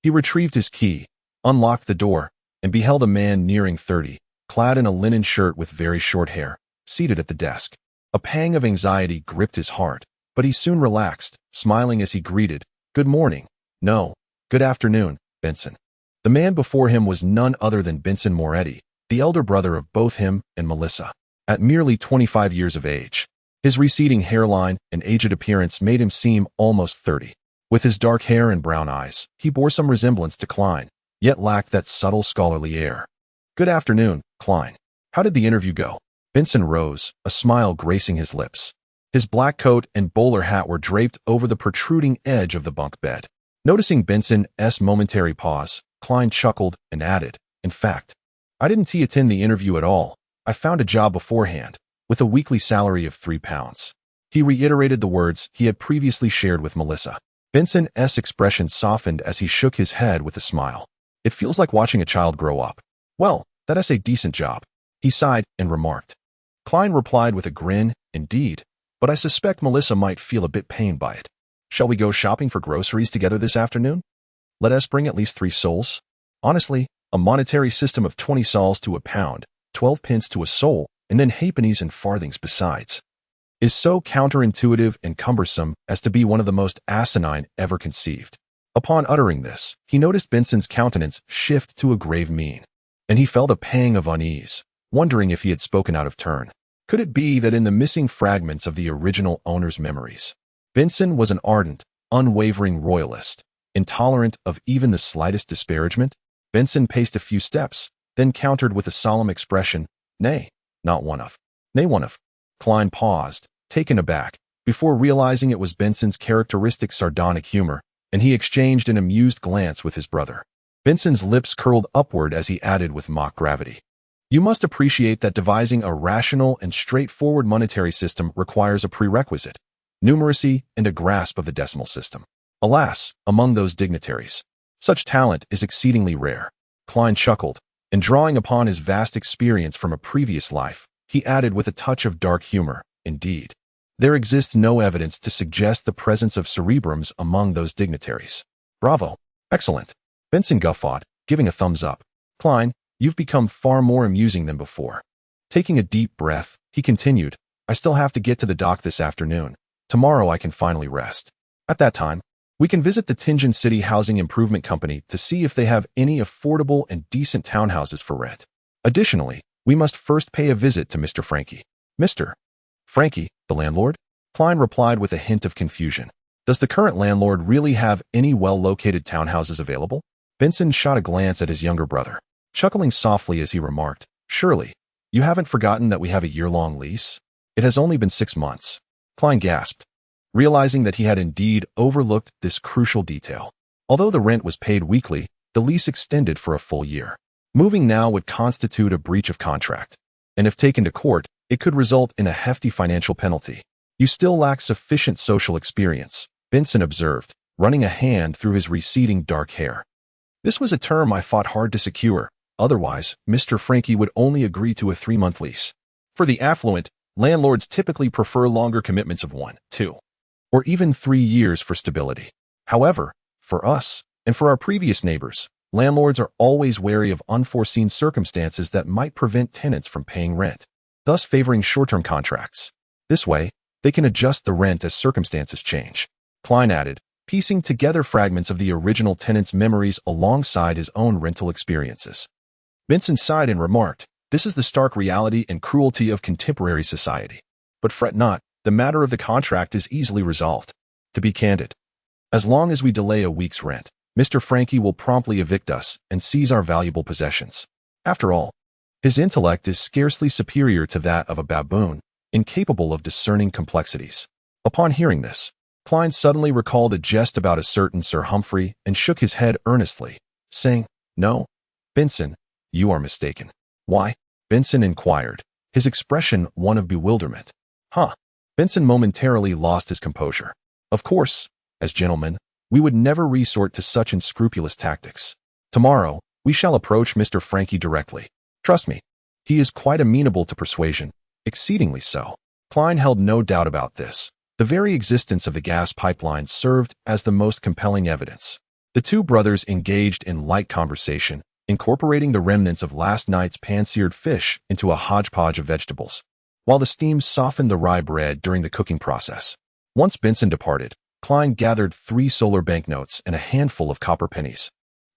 He retrieved his key, unlocked the door, and beheld a man nearing 30, clad in a linen shirt with very short hair, seated at the desk. A pang of anxiety gripped his heart, but he soon relaxed, smiling as he greeted, "Good morning. No, good afternoon, Benson." The man before him was none other than Benson Moretti, the elder brother of both him and Melissa. At merely 25 years of age, his receding hairline and aged appearance made him seem almost 30. With his dark hair and brown eyes, he bore some resemblance to Klein, yet lacked that subtle scholarly air. "Good afternoon, Klein. How did the interview go?" Benson rose, a smile gracing his lips. His black coat and bowler hat were draped over the protruding edge of the bunk bed. Noticing Benson's momentary pause, Klein chuckled and added, "In fact, I didn't attend the interview at all. I found a job beforehand, with a weekly salary of £3. He reiterated the words he had previously shared with Melissa. Benson's expression softened as he shook his head with a smile. "It feels like watching a child grow up." "Well, that's a decent job," he sighed and remarked. Klein replied with a grin, "Indeed, but I suspect Melissa might feel a bit pained by it. Shall we go shopping for groceries together this afternoon? Let us bring at least 3 sols. Honestly, a monetary system of 20 sols to a pound, 12 pence to a sol, and then halfpennies and farthings besides, is so counterintuitive and cumbersome as to be one of the most asinine ever conceived." Upon uttering this, he noticed Benson's countenance shift to a grave mien, and he felt a pang of unease, wondering if he had spoken out of turn. Could it be that in the missing fragments of the original owner's memories, Benson was an ardent, unwavering royalist, intolerant of even the slightest disparagement? Benson paced a few steps, then countered with a solemn expression, "Nay, not one of." "Nay, one of." Klein paused, taken aback, before realizing it was Benson's characteristic sardonic humor, and he exchanged an amused glance with his brother. Benson's lips curled upward as he added with mock gravity, "You must appreciate that devising a rational and straightforward monetary system requires a prerequisite, numeracy and a grasp of the decimal system. Alas, among those dignitaries, such talent is exceedingly rare." Klein chuckled, and drawing upon his vast experience from a previous life, he added with a touch of dark humor, "Indeed, there exists no evidence to suggest the presence of cerebrums among those dignitaries." "Bravo. Excellent." Benson guffawed, giving a thumbs up. "Klein, you've become far more amusing than before." Taking a deep breath, he continued, "I still have to get to the dock this afternoon. Tomorrow I can finally rest. At that time, we can visit the Tianjin City Housing Improvement Company to see if they have any affordable and decent townhouses for rent. Additionally, we must first pay a visit to Mr. Frankie." "Mr. Frankie, the landlord?" Klein replied with a hint of confusion. "Does the current landlord really have any well-located townhouses available?" Benson shot a glance at his younger brother, chuckling softly as he remarked, "Surely, you haven't forgotten that we have a year-long lease? It has only been 6 months." Klein gasped, realizing that he had indeed overlooked this crucial detail. Although the rent was paid weekly, the lease extended for a full year. Moving now would constitute a breach of contract, and if taken to court, it could result in a hefty financial penalty. "You still lack sufficient social experience," Benson observed, running a hand through his receding dark hair. "This was a term I fought hard to secure. Otherwise, Mr. Frankie would only agree to a 3-month lease. For the affluent, landlords typically prefer longer commitments of 1, 2, or even 3 years for stability. However, for us, and for our previous neighbors, landlords are always wary of unforeseen circumstances that might prevent tenants from paying rent, thus favoring short-term contracts. This way, they can adjust the rent as circumstances change." Klein added, piecing together fragments of the original tenant's memories alongside his own rental experiences. Benson sighed and remarked, "This is the stark reality and cruelty of contemporary society. But fret not, the matter of the contract is easily resolved. To be candid, as long as we delay a week's rent, Mr. Frankie will promptly evict us and seize our valuable possessions. After all, his intellect is scarcely superior to that of a baboon, incapable of discerning complexities." Upon hearing this, Klein suddenly recalled a jest about a certain Sir Humphrey and shook his head earnestly, saying, "No, Benson, you are mistaken." "Why?" Benson inquired, his expression one of bewilderment. "Huh." Benson momentarily lost his composure. "Of course, as gentlemen, we would never resort to such unscrupulous tactics. Tomorrow, we shall approach Mr. Frankie directly. Trust me, he is quite amenable to persuasion, exceedingly so." Klein held no doubt about this. The very existence of the gas pipeline served as the most compelling evidence. The two brothers engaged in light conversation, incorporating the remnants of last night's pan-seared fish into a hodgepodge of vegetables, while the steam softened the rye bread during the cooking process. Once Benson departed, Klein gathered 3 solar banknotes and a handful of copper pennies.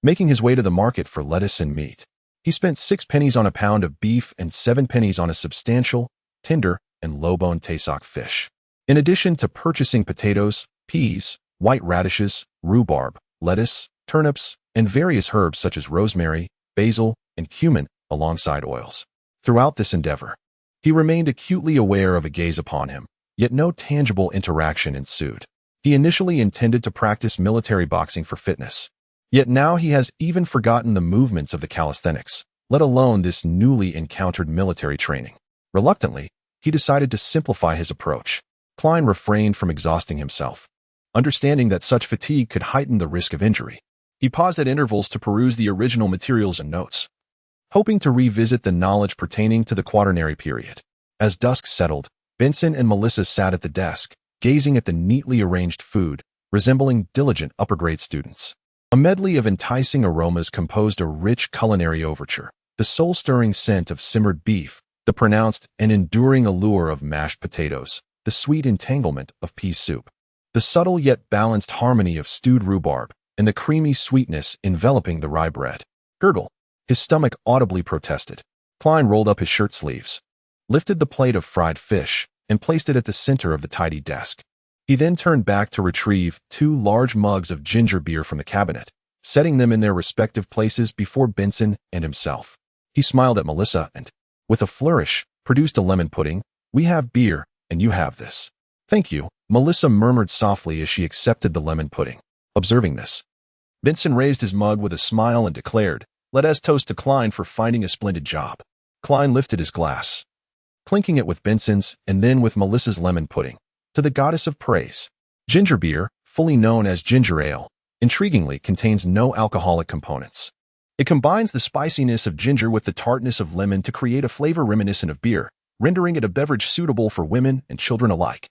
Making his way to the market for lettuce and meat, he spent 6 pennies on a pound of beef and 7 pennies on a substantial, tender, and low-bone Tasoc fish. In addition to purchasing potatoes, peas, white radishes, rhubarb, lettuce, turnips, and various herbs such as rosemary, basil, and cumin alongside oils. Throughout this endeavor, he remained acutely aware of a gaze upon him, yet no tangible interaction ensued. He initially intended to practice military boxing for fitness, yet now he has even forgotten the movements of the calisthenics, let alone this newly encountered military training. Reluctantly, he decided to simplify his approach. Klein refrained from exhausting himself, understanding that such fatigue could heighten the risk of injury. He paused at intervals to peruse the original materials and notes, hoping to revisit the knowledge pertaining to the Quaternary period. As dusk settled, Benson and Melissa sat at the desk, gazing at the neatly arranged food, resembling diligent upper-grade students. A medley of enticing aromas composed a rich culinary overture, the soul-stirring scent of simmered beef, the pronounced and enduring allure of mashed potatoes, the sweet entanglement of pea soup, the subtle yet balanced harmony of stewed rhubarb, and the creamy sweetness enveloping the rye bread. Gurgle! His stomach audibly protested. Klein rolled up his shirt sleeves, lifted the plate of fried fish, and placed it at the center of the tidy desk. He then turned back to retrieve 2 large mugs of ginger beer from the cabinet, setting them in their respective places before Benson and himself. He smiled at Melissa and, with a flourish, produced a lemon pudding. "We have beer, and you have this." "Thank you," Melissa murmured softly as she accepted the lemon pudding. Observing this, Benson raised his mug with a smile and declared, "Let us toast to Klein for finding a splendid job." Klein lifted his glass, clinking it with Benson's and then with Melissa's lemon pudding, to the goddess of praise. Ginger beer, fully known as ginger ale, intriguingly contains no alcoholic components. It combines the spiciness of ginger with the tartness of lemon to create a flavor reminiscent of beer, rendering it a beverage suitable for women and children alike.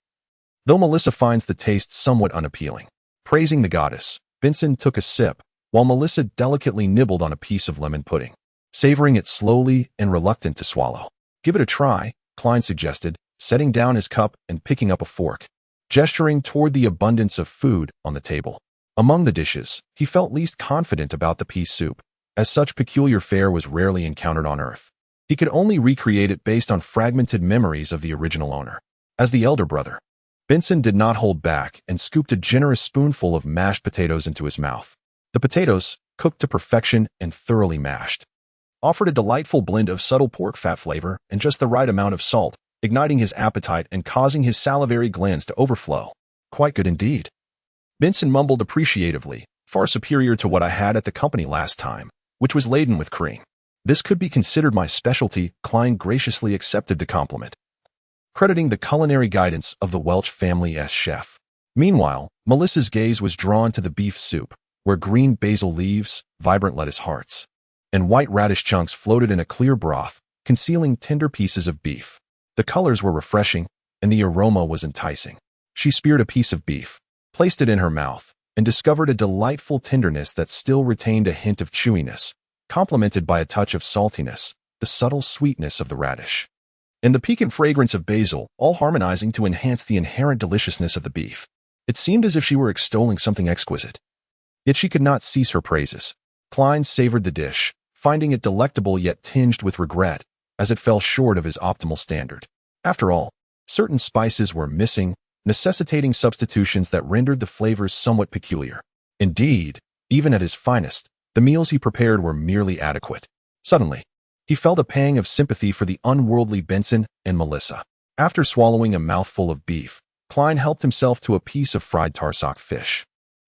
Though Melissa finds the taste somewhat unappealing, praising the goddess, Benson took a sip, while Melissa delicately nibbled on a piece of lemon pudding, savoring it slowly and reluctant to swallow. "Give it a try," Klein suggested, setting down his cup and picking up a fork, gesturing toward the abundance of food on the table. Among the dishes, he felt least confident about the pea soup, as such peculiar fare was rarely encountered on Earth. He could only recreate it based on fragmented memories of the original owner. As the elder brother, Benson did not hold back and scooped a generous spoonful of mashed potatoes into his mouth. The potatoes, cooked to perfection and thoroughly mashed, offered a delightful blend of subtle pork fat flavor and just the right amount of salt, igniting his appetite and causing his salivary glands to overflow. "Quite good indeed," Benson mumbled appreciatively, "far superior to what I had at the company last time, which was laden with cream. This could be considered my specialty." Klein graciously accepted the compliment, crediting the culinary guidance of the Welch family as chef. Meanwhile, Melissa's gaze was drawn to the beef soup, where green basil leaves, vibrant lettuce hearts, and white radish chunks floated in a clear broth, concealing tender pieces of beef. The colors were refreshing, and the aroma was enticing. She speared a piece of beef, placed it in her mouth, and discovered a delightful tenderness that still retained a hint of chewiness, complemented by a touch of saltiness, the subtle sweetness of the radish, and the piquant fragrance of basil, all harmonizing to enhance the inherent deliciousness of the beef. It seemed as if she were extolling something exquisite. Yet she could not cease her praises. Klein savored the dish, finding it delectable yet tinged with regret, as it fell short of his optimal standard. After all, certain spices were missing, necessitating substitutions that rendered the flavors somewhat peculiar. Indeed, even at his finest, the meals he prepared were merely adequate. Suddenly, he felt a pang of sympathy for the unworldly Benson and Melissa. After swallowing a mouthful of beef, Klein helped himself to a piece of fried Tasoc fish,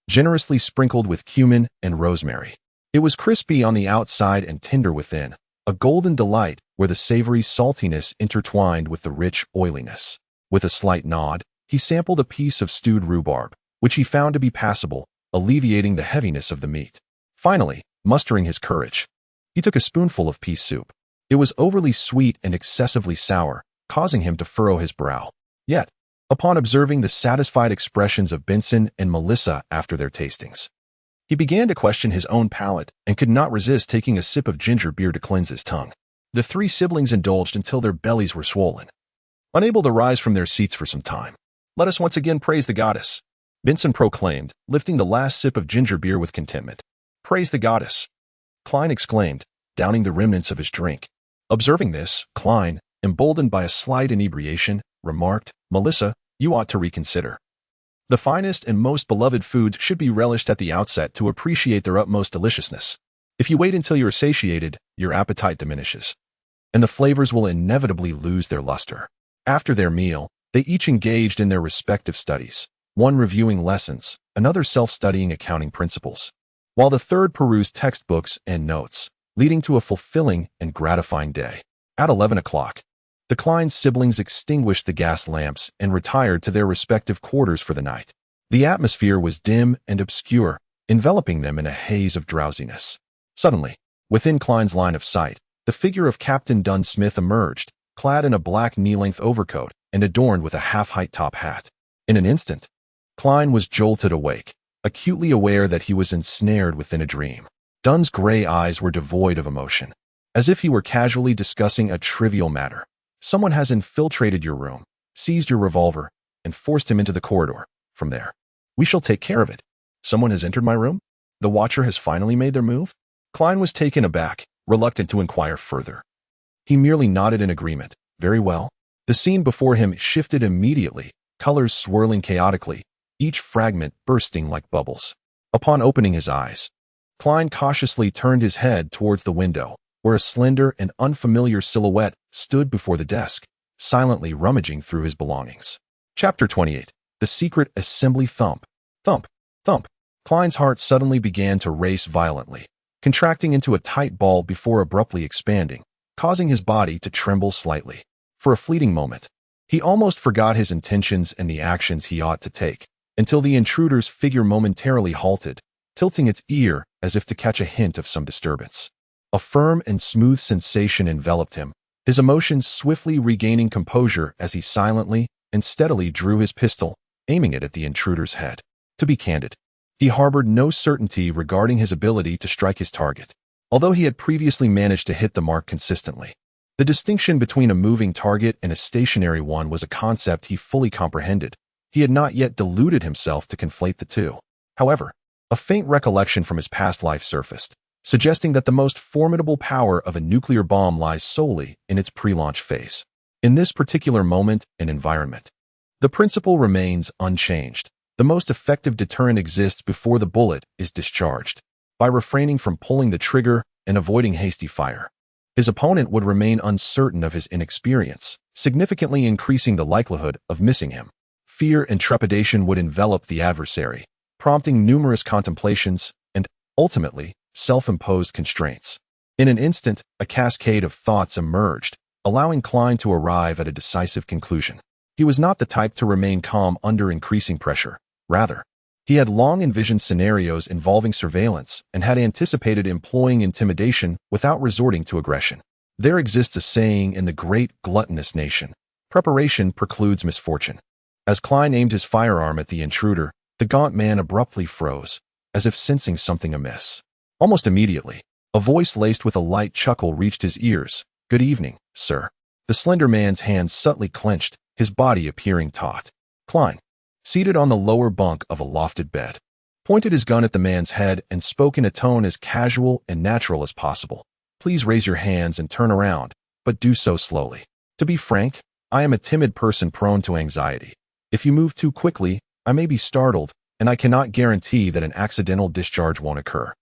generously sprinkled with cumin and rosemary. It was crispy on the outside and tender within, a golden delight where the savory saltiness intertwined with the rich oiliness. With a slight nod, he sampled a piece of stewed rhubarb, which he found to be passable, alleviating the heaviness of the meat. Finally, mustering his courage, he took a spoonful of pea soup. It was overly sweet and excessively sour, causing him to furrow his brow. Yet, upon observing the satisfied expressions of Benson and Melissa after their tastings, He began to question his own palate and could not resist taking a sip of ginger beer to cleanse his tongue. The three siblings indulged until their bellies were swollen, unable to rise from their seats for some time. "Let us once again praise the goddess," Benson proclaimed, lifting the last sip of ginger beer with contentment. "Praise the goddess," Klein exclaimed, downing the remnants of his drink. Observing this, Klein, emboldened by a slight inebriation, remarked, "Melissa, you ought to reconsider. The finest and most beloved foods should be relished at the outset to appreciate their utmost deliciousness. If you wait until you are satiated, your appetite diminishes, and the flavors will inevitably lose their luster." After their meal, they each engaged in their respective studies, one reviewing lessons, another self-studying accounting principles, while the third perused textbooks and notes, leading to a fulfilling and gratifying day. At 11 o'clock, the Klein siblings extinguished the gas lamps and retired to their respective quarters for the night. The atmosphere was dim and obscure, enveloping them in a haze of drowsiness. Suddenly, within Klein's line of sight, the figure of Captain Dunn Smith emerged, clad in a black knee-length overcoat and adorned with a half-height top hat. In an instant, Klein was jolted awake, acutely aware that he was ensnared within a dream. Dunn's gray eyes were devoid of emotion, as if he were casually discussing a trivial matter. "Someone has infiltrated your room, seized your revolver, and forced him into the corridor. From there, we shall take care of it." "Someone has entered my room? The watcher has finally made their move?" Klein was taken aback, reluctant to inquire further. He merely nodded in agreement. "Very well." The scene before him shifted immediately, colors swirling chaotically, each fragment bursting like bubbles. Upon opening his eyes, Klein cautiously turned his head towards the window, where a slender and unfamiliar silhouette stood before the desk, silently rummaging through his belongings. Chapter 28. The Secret Assembly. Thump. Thump. Thump. Klein's heart suddenly began to race violently, contracting into a tight ball before abruptly expanding, causing his body to tremble slightly. For a fleeting moment, he almost forgot his intentions and the actions he ought to take, until the intruder's figure momentarily halted, tilting its ear as if to catch a hint of some disturbance. A firm and smooth sensation enveloped him, his emotions swiftly regaining composure as he silently and steadily drew his pistol, aiming it at the intruder's head. To be candid, he harbored no certainty regarding his ability to strike his target, although he had previously managed to hit the mark consistently. The distinction between a moving target and a stationary one was a concept he fully comprehended. He had not yet deluded himself to conflate the two. However, a faint recollection from his past life surfaced, suggesting that the most formidable power of a nuclear bomb lies solely in its pre-launch phase. In this particular moment and environment, the principle remains unchanged. The most effective deterrent exists before the bullet is discharged, by refraining from pulling the trigger and avoiding hasty fire. His opponent would remain uncertain of his inexperience, significantly increasing the likelihood of missing him. Fear and trepidation would envelop the adversary, prompting numerous contemplations and, ultimately, self-imposed constraints. In an instant, a cascade of thoughts emerged, allowing Klein to arrive at a decisive conclusion. He was not the type to remain calm under increasing pressure. Rather, he had long envisioned scenarios involving surveillance and had anticipated employing intimidation without resorting to aggression. There exists a saying in the great gluttonous nation: preparation precludes misfortune. As Klein aimed his firearm at the intruder, the gaunt man abruptly froze, as if sensing something amiss. Almost immediately, a voice laced with a light chuckle reached his ears. "Good evening, sir." The slender man's hands subtly clenched, his body appearing taut. Klein, seated on the lower bunk of a lofted bed, pointed his gun at the man's head and spoke in a tone as casual and natural as possible. "Please raise your hands and turn around, but do so slowly. To be frank, I am a timid person prone to anxiety. If you move too quickly, I may be startled, and I cannot guarantee that an accidental discharge won't occur."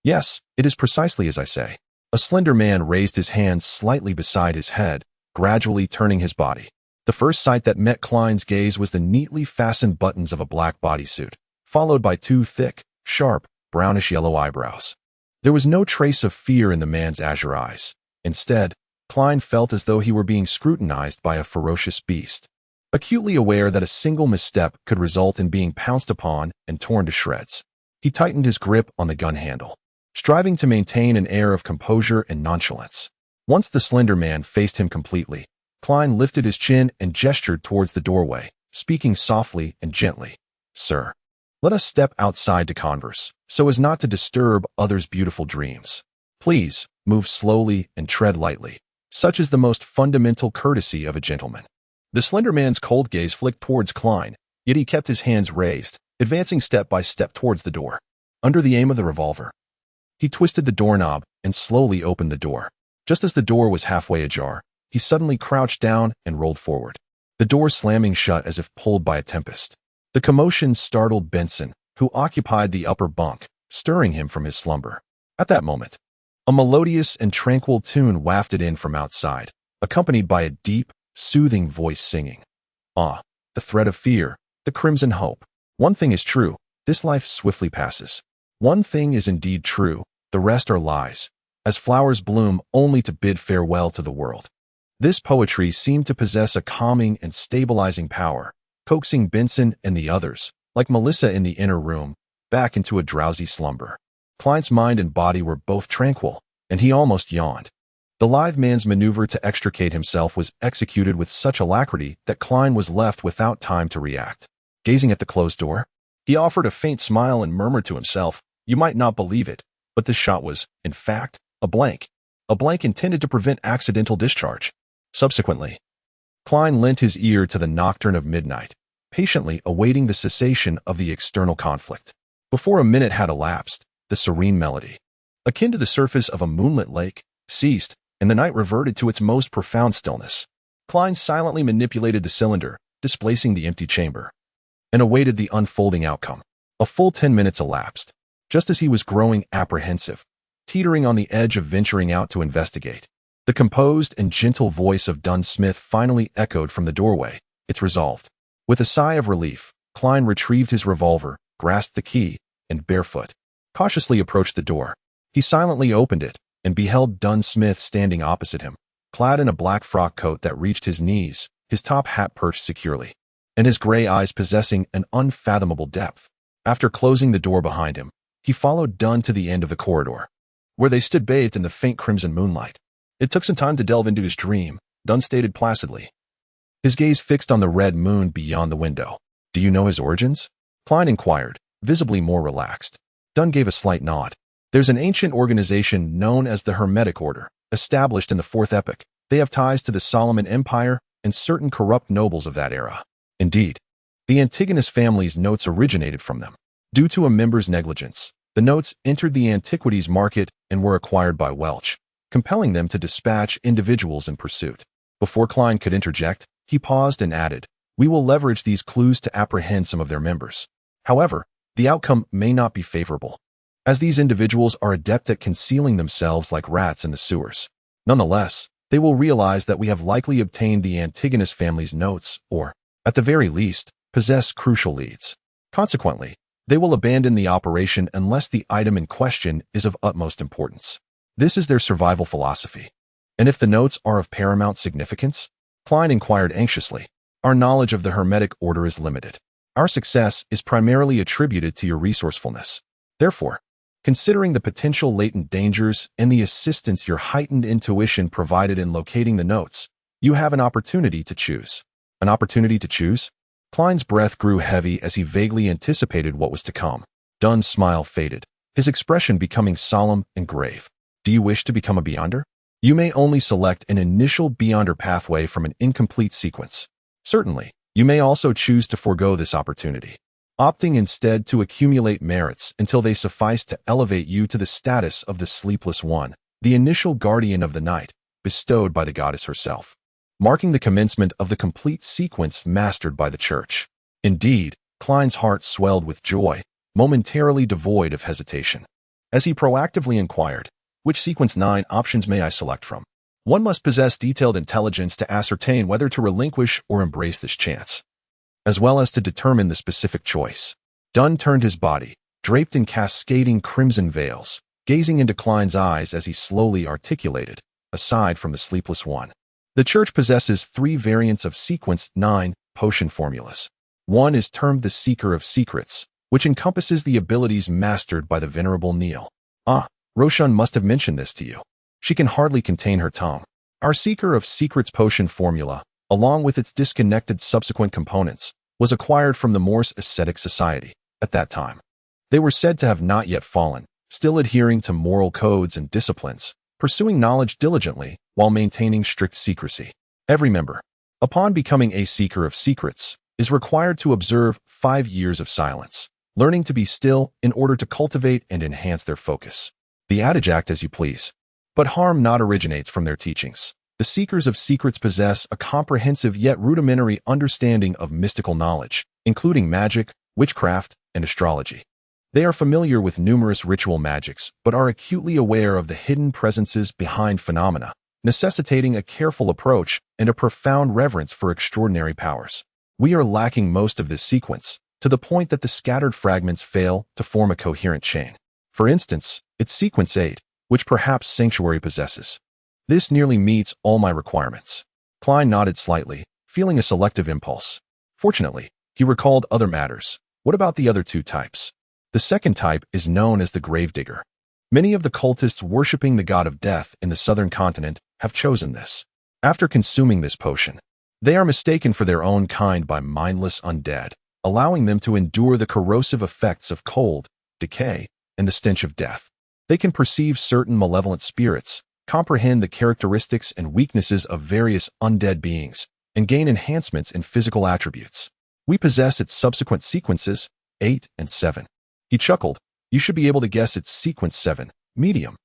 "Yes, it is precisely as I say." A slender man raised his hands slightly beside his head, gradually turning his body. The first sight that met Klein's gaze was the neatly fastened buttons of a black bodysuit, followed by two thick, sharp, brownish-yellow eyebrows. There was no trace of fear in the man's azure eyes. Instead, Klein felt as though he were being scrutinized by a ferocious beast, acutely aware that a single misstep could result in being pounced upon and torn to shreds. He tightened his grip on the gun handle, striving to maintain an air of composure and nonchalance. Once the slender man faced him completely, Klein lifted his chin and gestured towards the doorway, speaking softly and gently. "Sir." Let us step outside to converse, so as not to disturb others' beautiful dreams. Please, move slowly and tread lightly. Such is the most fundamental courtesy of a gentleman. The slender man's cold gaze flicked towards Klein, yet he kept his hands raised, advancing step by step towards the door. Under the aim of the revolver, he twisted the doorknob and slowly opened the door. Just as the door was halfway ajar, he suddenly crouched down and rolled forward, the door slamming shut as if pulled by a tempest. The commotion startled Benson, who occupied the upper bunk, stirring him from his slumber. At that moment, a melodious and tranquil tune wafted in from outside, accompanied by a deep, soothing voice singing. Ah, the thread of fear, the crimson hope. One thing is true, this life swiftly passes. One thing is indeed true, the rest are lies, as flowers bloom only to bid farewell to the world. This poetry seemed to possess a calming and stabilizing power, coaxing Benson and the others, like Melissa in the inner room, back into a drowsy slumber. Klein's mind and body were both tranquil, and he almost yawned. The lithe man's maneuver to extricate himself was executed with such alacrity that Klein was left without time to react. Gazing at the closed door, he offered a faint smile and murmured to himself, "You might not believe it, but this shot was, in fact, a blank intended to prevent accidental discharge." Subsequently, Klein lent his ear to the nocturne of midnight, patiently awaiting the cessation of the external conflict. Before a minute had elapsed, the serene melody, akin to the surface of a moonlit lake, ceased, and the night reverted to its most profound stillness. Klein silently manipulated the cylinder, displacing the empty chamber, and awaited the unfolding outcome. A full 10 minutes elapsed. Just as he was growing apprehensive, teetering on the edge of venturing out to investigate, the composed and gentle voice of Dunn Smith finally echoed from the doorway. "It's resolved." With a sigh of relief, Klein retrieved his revolver, grasped the key, and barefoot, cautiously approached the door. He silently opened it and beheld Dunn Smith standing opposite him, clad in a black frock coat that reached his knees, his top hat perched securely, and his gray eyes possessing an unfathomable depth. After closing the door behind him, he followed Dunn to the end of the corridor, where they stood bathed in the faint crimson moonlight. "It took some time to delve into his dream," Dunn stated placidly, his gaze fixed on the red moon beyond the window. "Do you know his origins?" Klein inquired, visibly more relaxed. Dunn gave a slight nod. "There's an ancient organization known as the Hermetic Order, established in the Fourth Epoch. They have ties to the Solomon Empire and certain corrupt nobles of that era. Indeed, the Antigonus family's notes originated from them. Due to a member's negligence, the notes entered the antiquities market and were acquired by Welch, compelling them to dispatch individuals in pursuit." Before Klein could interject, he paused and added, "We will leverage these clues to apprehend some of their members. However, the outcome may not be favorable, as these individuals are adept at concealing themselves like rats in the sewers. Nonetheless, they will realize that we have likely obtained the Antigonus family's notes, or, at the very least, possess crucial leads. Consequently, they will abandon the operation unless the item in question is of utmost importance. This is their survival philosophy." "And if the notes are of paramount significance?" Klein inquired anxiously. "Our knowledge of the Hermetic Order is limited. Our success is primarily attributed to your resourcefulness. Therefore, considering the potential latent dangers and the assistance your heightened intuition provided in locating the notes, you have an opportunity to choose." "An opportunity to choose?" Klein's breath grew heavy as he vaguely anticipated what was to come. Dunn's smile faded, his expression becoming solemn and grave. "Do you wish to become a Beyonder? You may only select an initial Beyonder pathway from an incomplete sequence. Certainly, you may also choose to forego this opportunity, opting instead to accumulate merits until they suffice to elevate you to the status of the Sleepless One, the initial guardian of the night, bestowed by the goddess herself, marking the commencement of the complete sequence mastered by the Church." Indeed, Klein's heart swelled with joy, momentarily devoid of hesitation, as he proactively inquired, "Which sequence 9 options may I select from?" One must possess detailed intelligence to ascertain whether to relinquish or embrace this chance, as well as to determine the specific choice. Dunn turned his body, draped in cascading crimson veils, gazing into Klein's eyes as he slowly articulated, "Aside from the Sleepless One, the Church possesses 3 variants of sequence 9 potion formulas. One is termed the Seeker of Secrets, which encompasses the abilities mastered by the Venerable Neil. Ah, Roshan must have mentioned this to you. She can hardly contain her tongue. Our Seeker of Secrets potion formula, along with its disconnected subsequent components, was acquired from the Morse Ascetic Society. at that time. They were said to have not yet fallen, still adhering to moral codes and disciplines, pursuing knowledge diligently while maintaining strict secrecy. Every member, upon becoming a seeker of secrets, is required to observe 5 years of silence, learning to be still in order to cultivate and enhance their focus. The adage "act as you please, but harm not" originates from their teachings. The seekers of secrets possess a comprehensive yet rudimentary understanding of mystical knowledge, including magic, witchcraft, and astrology. They are familiar with numerous ritual magics, but are acutely aware of the hidden presences behind phenomena, necessitating a careful approach and a profound reverence for extraordinary powers. We are lacking most of this sequence, to the point that the scattered fragments fail to form a coherent chain. For instance, it's sequence 8, which perhaps Sanctuary possesses. This nearly meets all my requirements. Klein nodded slightly, feeling a selective impulse. Fortunately, he recalled other matters. What about the other 2 types? The second type is known as the gravedigger. Many of the cultists worshipping the god of death in the southern continent have chosen this. After consuming this potion, they are mistaken for their own kind by mindless undead, allowing them to endure the corrosive effects of cold, decay, and the stench of death. They can perceive certain malevolent spirits, comprehend the characteristics and weaknesses of various undead beings, and gain enhancements in physical attributes. We possess its subsequent sequences, 8 and 7. He chuckled. You should be able to guess its sequence 7, medium.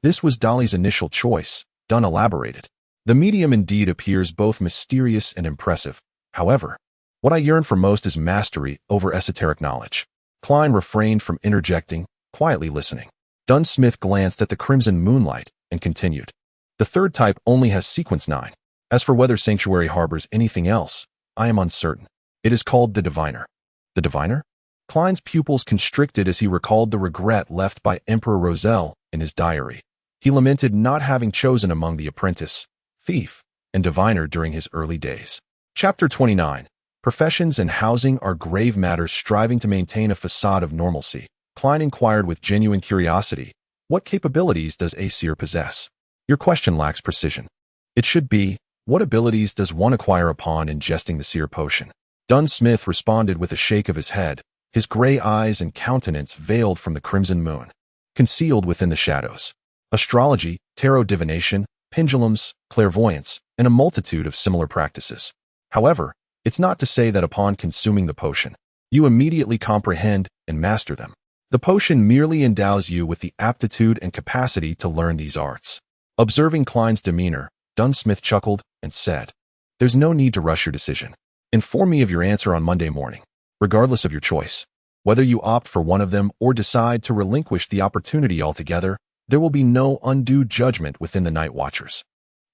This was Dolly's initial choice, Dunn elaborated. The medium indeed appears both mysterious and impressive. However, what I yearn for most is mastery over esoteric knowledge. Klein refrained from interjecting, quietly listening. Dunn Smith glanced at the crimson moonlight and continued. The third type only has sequence 9. As for whether Sanctuary harbors anything else, I am uncertain. It is called the Diviner. The Diviner? Klein's pupils constricted as he recalled the regret left by Emperor Roselle in his diary. He lamented not having chosen among the apprentice, thief, and diviner during his early days. Chapter 29. Professions and housing are grave matters striving to maintain a facade of normalcy. Klein inquired with genuine curiosity, what capabilities does a seer possess? Your question lacks precision. It should be, what abilities does one acquire upon ingesting the seer potion? Dunn Smith responded with a shake of his head, his gray eyes and countenance veiled from the crimson moon, concealed within the shadows. Astrology, tarot divination, pendulums, clairvoyance, and a multitude of similar practices. However, it's not to say that upon consuming the potion, you immediately comprehend and master them. The potion merely endows you with the aptitude and capacity to learn these arts. Observing Klein's demeanor, Dunn Smith chuckled and said, There's no need to rush your decision. Inform me of your answer on Monday morning. Regardless of your choice, whether you opt for one of them or decide to relinquish the opportunity altogether, there will be no undue judgment within the Night Watchers.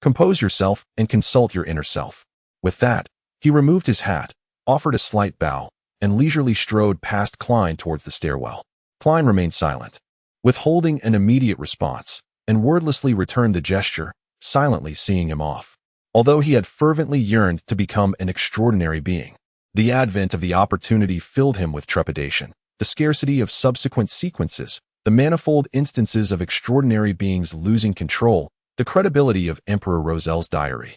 Compose yourself and consult your inner self. With that, he removed his hat, offered a slight bow, and leisurely strode past Klein towards the stairwell. Klein remained silent, withholding an immediate response, and wordlessly returned the gesture, silently seeing him off. Although he had fervently yearned to become an extraordinary being, the advent of the opportunity filled him with trepidation. The scarcity of subsequent sequences, the manifold instances of extraordinary beings losing control, the credibility of Emperor Roselle's diary,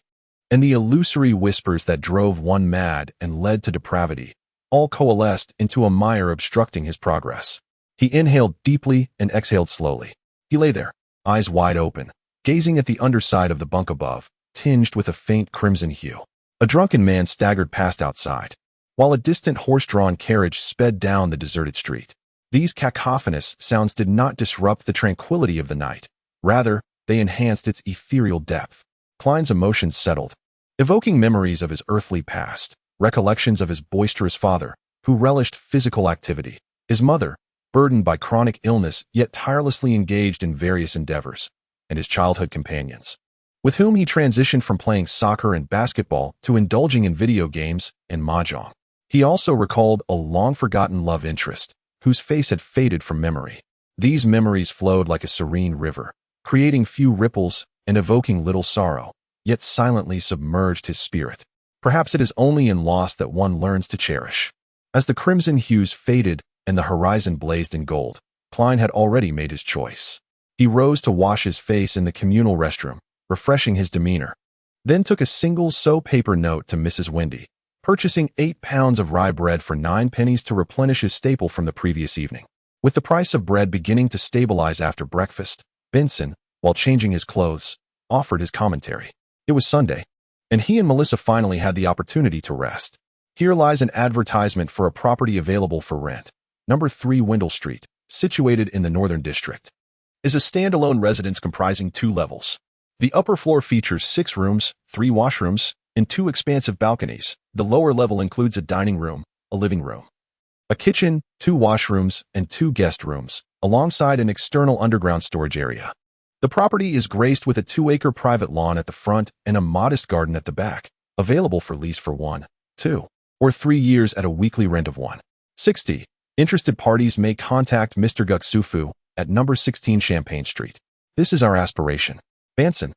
and the illusory whispers that drove one mad and led to depravity, all coalesced into a mire obstructing his progress. He inhaled deeply and exhaled slowly. He lay there, eyes wide open, gazing at the underside of the bunk above, tinged with a faint crimson hue. A drunken man staggered past outside, while a distant horse-drawn carriage sped down the deserted street. These cacophonous sounds did not disrupt the tranquility of the night. Rather, they enhanced its ethereal depth. Klein's emotions settled, evoking memories of his earthly past, recollections of his boisterous father, who relished physical activity, his mother, burdened by chronic illness yet tirelessly engaged in various endeavors, and his childhood companions, with whom he transitioned from playing soccer and basketball to indulging in video games and mahjong. He also recalled a long-forgotten love interest, whose face had faded from memory. These memories flowed like a serene river, creating few ripples and evoking little sorrow, yet silently submerged his spirit. Perhaps it is only in loss that one learns to cherish. As the crimson hues faded and the horizon blazed in gold, Klein had already made his choice. He rose to wash his face in the communal restroom, refreshing his demeanor, then took a single paper note to Mrs. Wendy, purchasing 8 pounds of rye bread for 9 pennies to replenish his staple from the previous evening. With the price of bread beginning to stabilize after breakfast, Benson, while changing his clothes, offered his commentary. It was Sunday, and he and Melissa finally had the opportunity to rest. Here lies an advertisement for a property available for rent. Number 3 Wendell Street, situated in the Northern District, is a standalone residence comprising 2 levels. The upper floor features 6 rooms, 3 washrooms, and 2 expansive balconies. The lower level includes a dining room, a living room, a kitchen, 2 washrooms, and 2 guest rooms, alongside an external underground storage area. The property is graced with a 2-acre private lawn at the front and a modest garden at the back, available for lease for 1, 2, or 3 years at a weekly rent of $1.60. Interested parties may contact Mr. Guksufu at number 16 Champagne Street. This is our aspiration. Benson,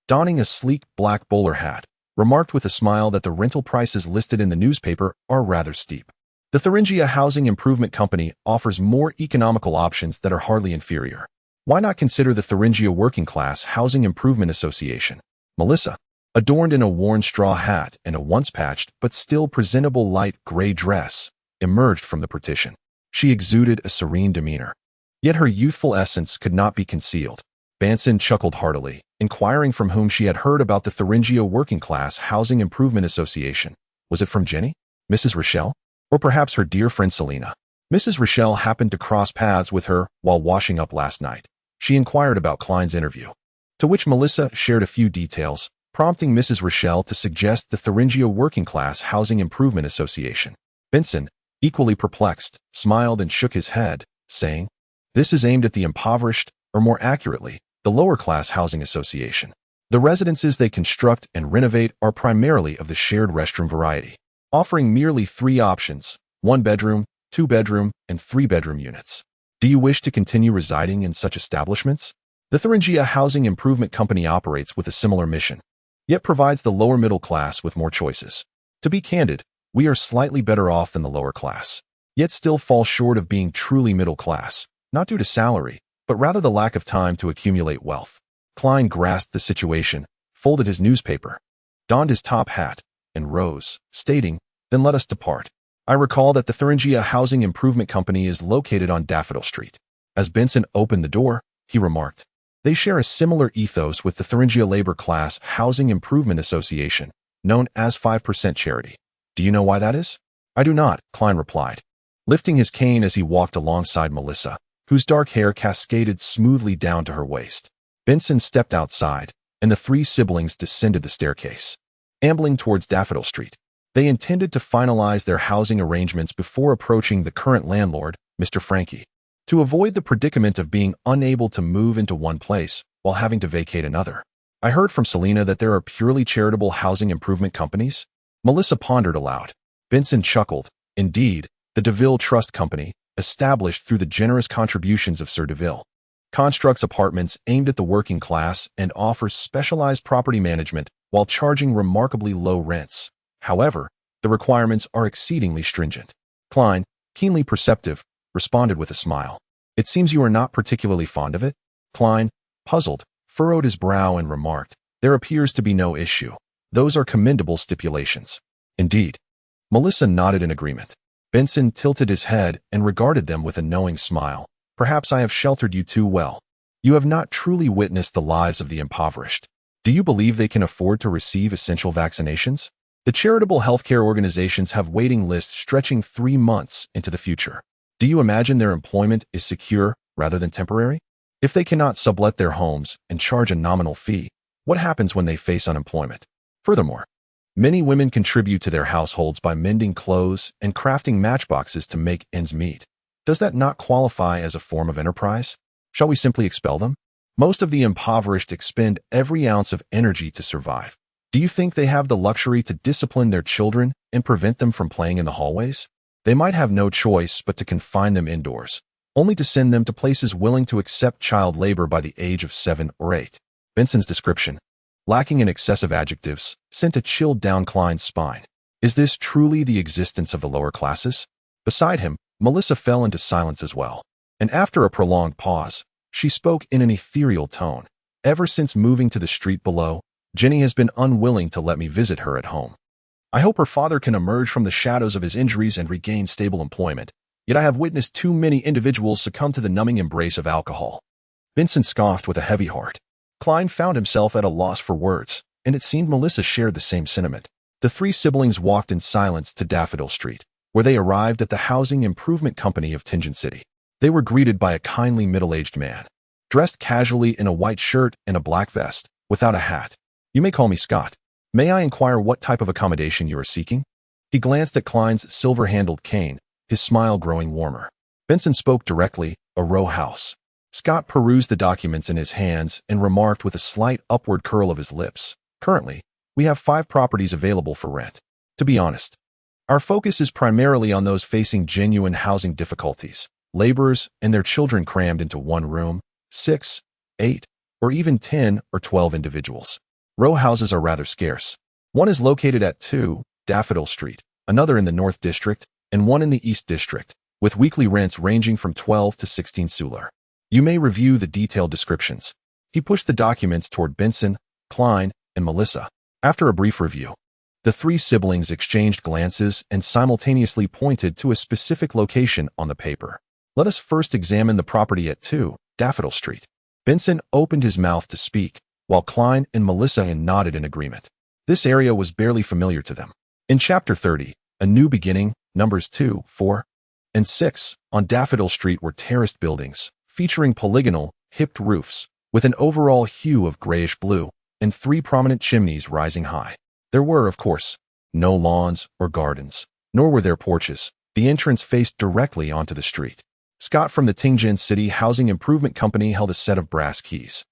donning a sleek black bowler hat, remarked with a smile that the rental prices listed in the newspaper are rather steep. The Thuringia Housing Improvement Company offers more economical options that are hardly inferior. Why not consider the Thuringia Working Class Housing Improvement Association? Melissa, adorned in a worn straw hat and a once-patched but still presentable light gray dress, emerged from the partition. She exuded a serene demeanor. Yet her youthful essence could not be concealed. Benson chuckled heartily, inquiring from whom she had heard about the Thuringia Working Class Housing Improvement Association. Was it from Jenny, Mrs. Rochelle, or perhaps her dear friend Selina? Mrs. Rochelle happened to cross paths with her while washing up last night. She inquired about Klein's interview, to which Melissa shared a few details, prompting Mrs. Rochelle to suggest the Thuringia Working Class Housing Improvement Association. Benson, equally perplexed, smiled and shook his head, saying, "This is aimed at the impoverished, or more accurately, the lower-class housing association. The residences they construct and renovate are primarily of the shared restroom variety, offering merely 3 options: 1-bedroom, 2-bedroom, and 3-bedroom units. Do you wish to continue residing in such establishments? The Thuringia Housing Improvement Company operates with a similar mission, yet provides the lower middle class with more choices. To be candid, we are slightly better off than the lower class, yet still fall short of being truly middle class, not due to salary, but rather the lack of time to accumulate wealth." Klein grasped the situation, folded his newspaper, donned his top hat, and rose, stating, "Then let us depart. I recall that the Thuringia Housing Improvement Company is located on Daffodil Street." As Benson opened the door, he remarked, "They share a similar ethos with the Thuringia Labor Class Housing Improvement Association, known as 5% Charity. Do you know why that is?" "I do not," Klein replied, lifting his cane as he walked alongside Melissa, whose dark hair cascaded smoothly down to her waist. Benson stepped outside, and the 3 siblings descended the staircase, ambling towards Daffodil Street. They intended to finalize their housing arrangements before approaching the current landlord, Mr. Frankie, to avoid the predicament of being unable to move into one place while having to vacate another. "I heard from Selina that there are purely charitable housing improvement companies?" Melissa pondered aloud. Benson chuckled. "Indeed, the DeVille Trust Company, established through the generous contributions of Sir DeVille, constructs apartments aimed at the working class and offers specialized property management while charging remarkably low rents. However, the requirements are exceedingly stringent." Klein, keenly perceptive, responded with a smile. "It seems you are not particularly fond of it?" Klein, puzzled, furrowed his brow and remarked, "There appears to be no issue. Those are commendable stipulations." "Indeed." Melissa nodded in agreement. Benson tilted his head and regarded them with a knowing smile. "Perhaps I have sheltered you too well. You have not truly witnessed the lives of the impoverished. Do you believe they can afford to receive essential vaccinations? The charitable healthcare organizations have waiting lists stretching 3 months into the future. Do you imagine their employment is secure rather than temporary? If they cannot sublet their homes and charge a nominal fee, what happens when they face unemployment? Furthermore, many women contribute to their households by mending clothes and crafting matchboxes to make ends meet. Does that not qualify as a form of enterprise? Shall we simply expel them? Most of the impoverished expend every ounce of energy to survive. Do you think they have the luxury to discipline their children and prevent them from playing in the hallways? They might have no choice but to confine them indoors, only to send them to places willing to accept child labor by the age of 7 or 8. Benson's description, lacking in excessive adjectives, sent a chill down Klein's spine. Is this truly the existence of the lower classes? Beside him, Melissa fell into silence as well, and after a prolonged pause, she spoke in an ethereal tone. "Ever since moving to the street below, Jenny has been unwilling to let me visit her at home. I hope her father can emerge from the shadows of his injuries and regain stable employment. Yet I have witnessed too many individuals succumb to the numbing embrace of alcohol. Vincent scoffed with a heavy heart. Klein found himself at a loss for words, and it seemed Melissa shared the same sentiment. The three siblings walked in silence to Daffodil Street, where they arrived at the Housing Improvement Company of Tingen City. They were greeted by a kindly middle-aged man, dressed casually in a white shirt and a black vest, without a hat. "You may call me Scott. May I inquire what type of accommodation you are seeking?" He glanced at Klein's silver-handled cane, his smile growing warmer. Vincent spoke directly, "A row house." Scott perused the documents in his hands and remarked with a slight upward curl of his lips, "Currently, we have 5 properties available for rent. To be honest, our focus is primarily on those facing genuine housing difficulties, laborers and their children crammed into one room, 6, 8, or even 10 or 12 individuals. Row houses are rather scarce. One is located at 2 Daffodil Street, another in the North District, and one in the East District, with weekly rents ranging from 12 to 16 sular. You may review the detailed descriptions." He pushed the documents toward Benson, Klein, and Melissa. After a brief review, the 3 siblings exchanged glances and simultaneously pointed to a specific location on the paper. "Let us first examine the property at 2 Daffodil Street." Benson opened his mouth to speak, while Klein and Melissa nodded in agreement. This area was barely familiar to them. In Chapter 30, A New Beginning, numbers 2, 4, and 6 on Daffodil Street were terraced buildings, featuring polygonal, hipped roofs, with an overall hue of grayish-blue, and 3 prominent chimneys rising high. There were, of course, no lawns or gardens, nor were there porches. The entrance faced directly onto the street. Scott from the Tingen City Housing Improvement Company held a set of brass keys,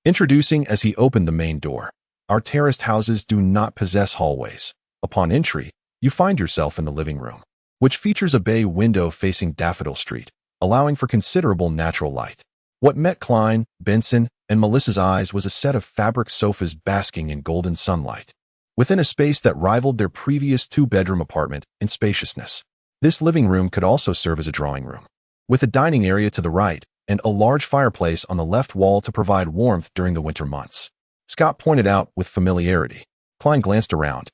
introducing as he opened the main door. "Our terraced houses do not possess hallways. Upon entry, you find yourself in the living room, which features a bay window facing Daffodil Street, allowing for considerable natural light." What met Klein, Benson, and Melissa's eyes was a set of fabric sofas basking in golden sunlight, within a space that rivaled their previous 2-bedroom apartment in spaciousness. This living room could also serve as a drawing room, with a dining area to the right and a large fireplace on the left wall to provide warmth during the winter months. Scott pointed out with familiarity. Klein glanced around,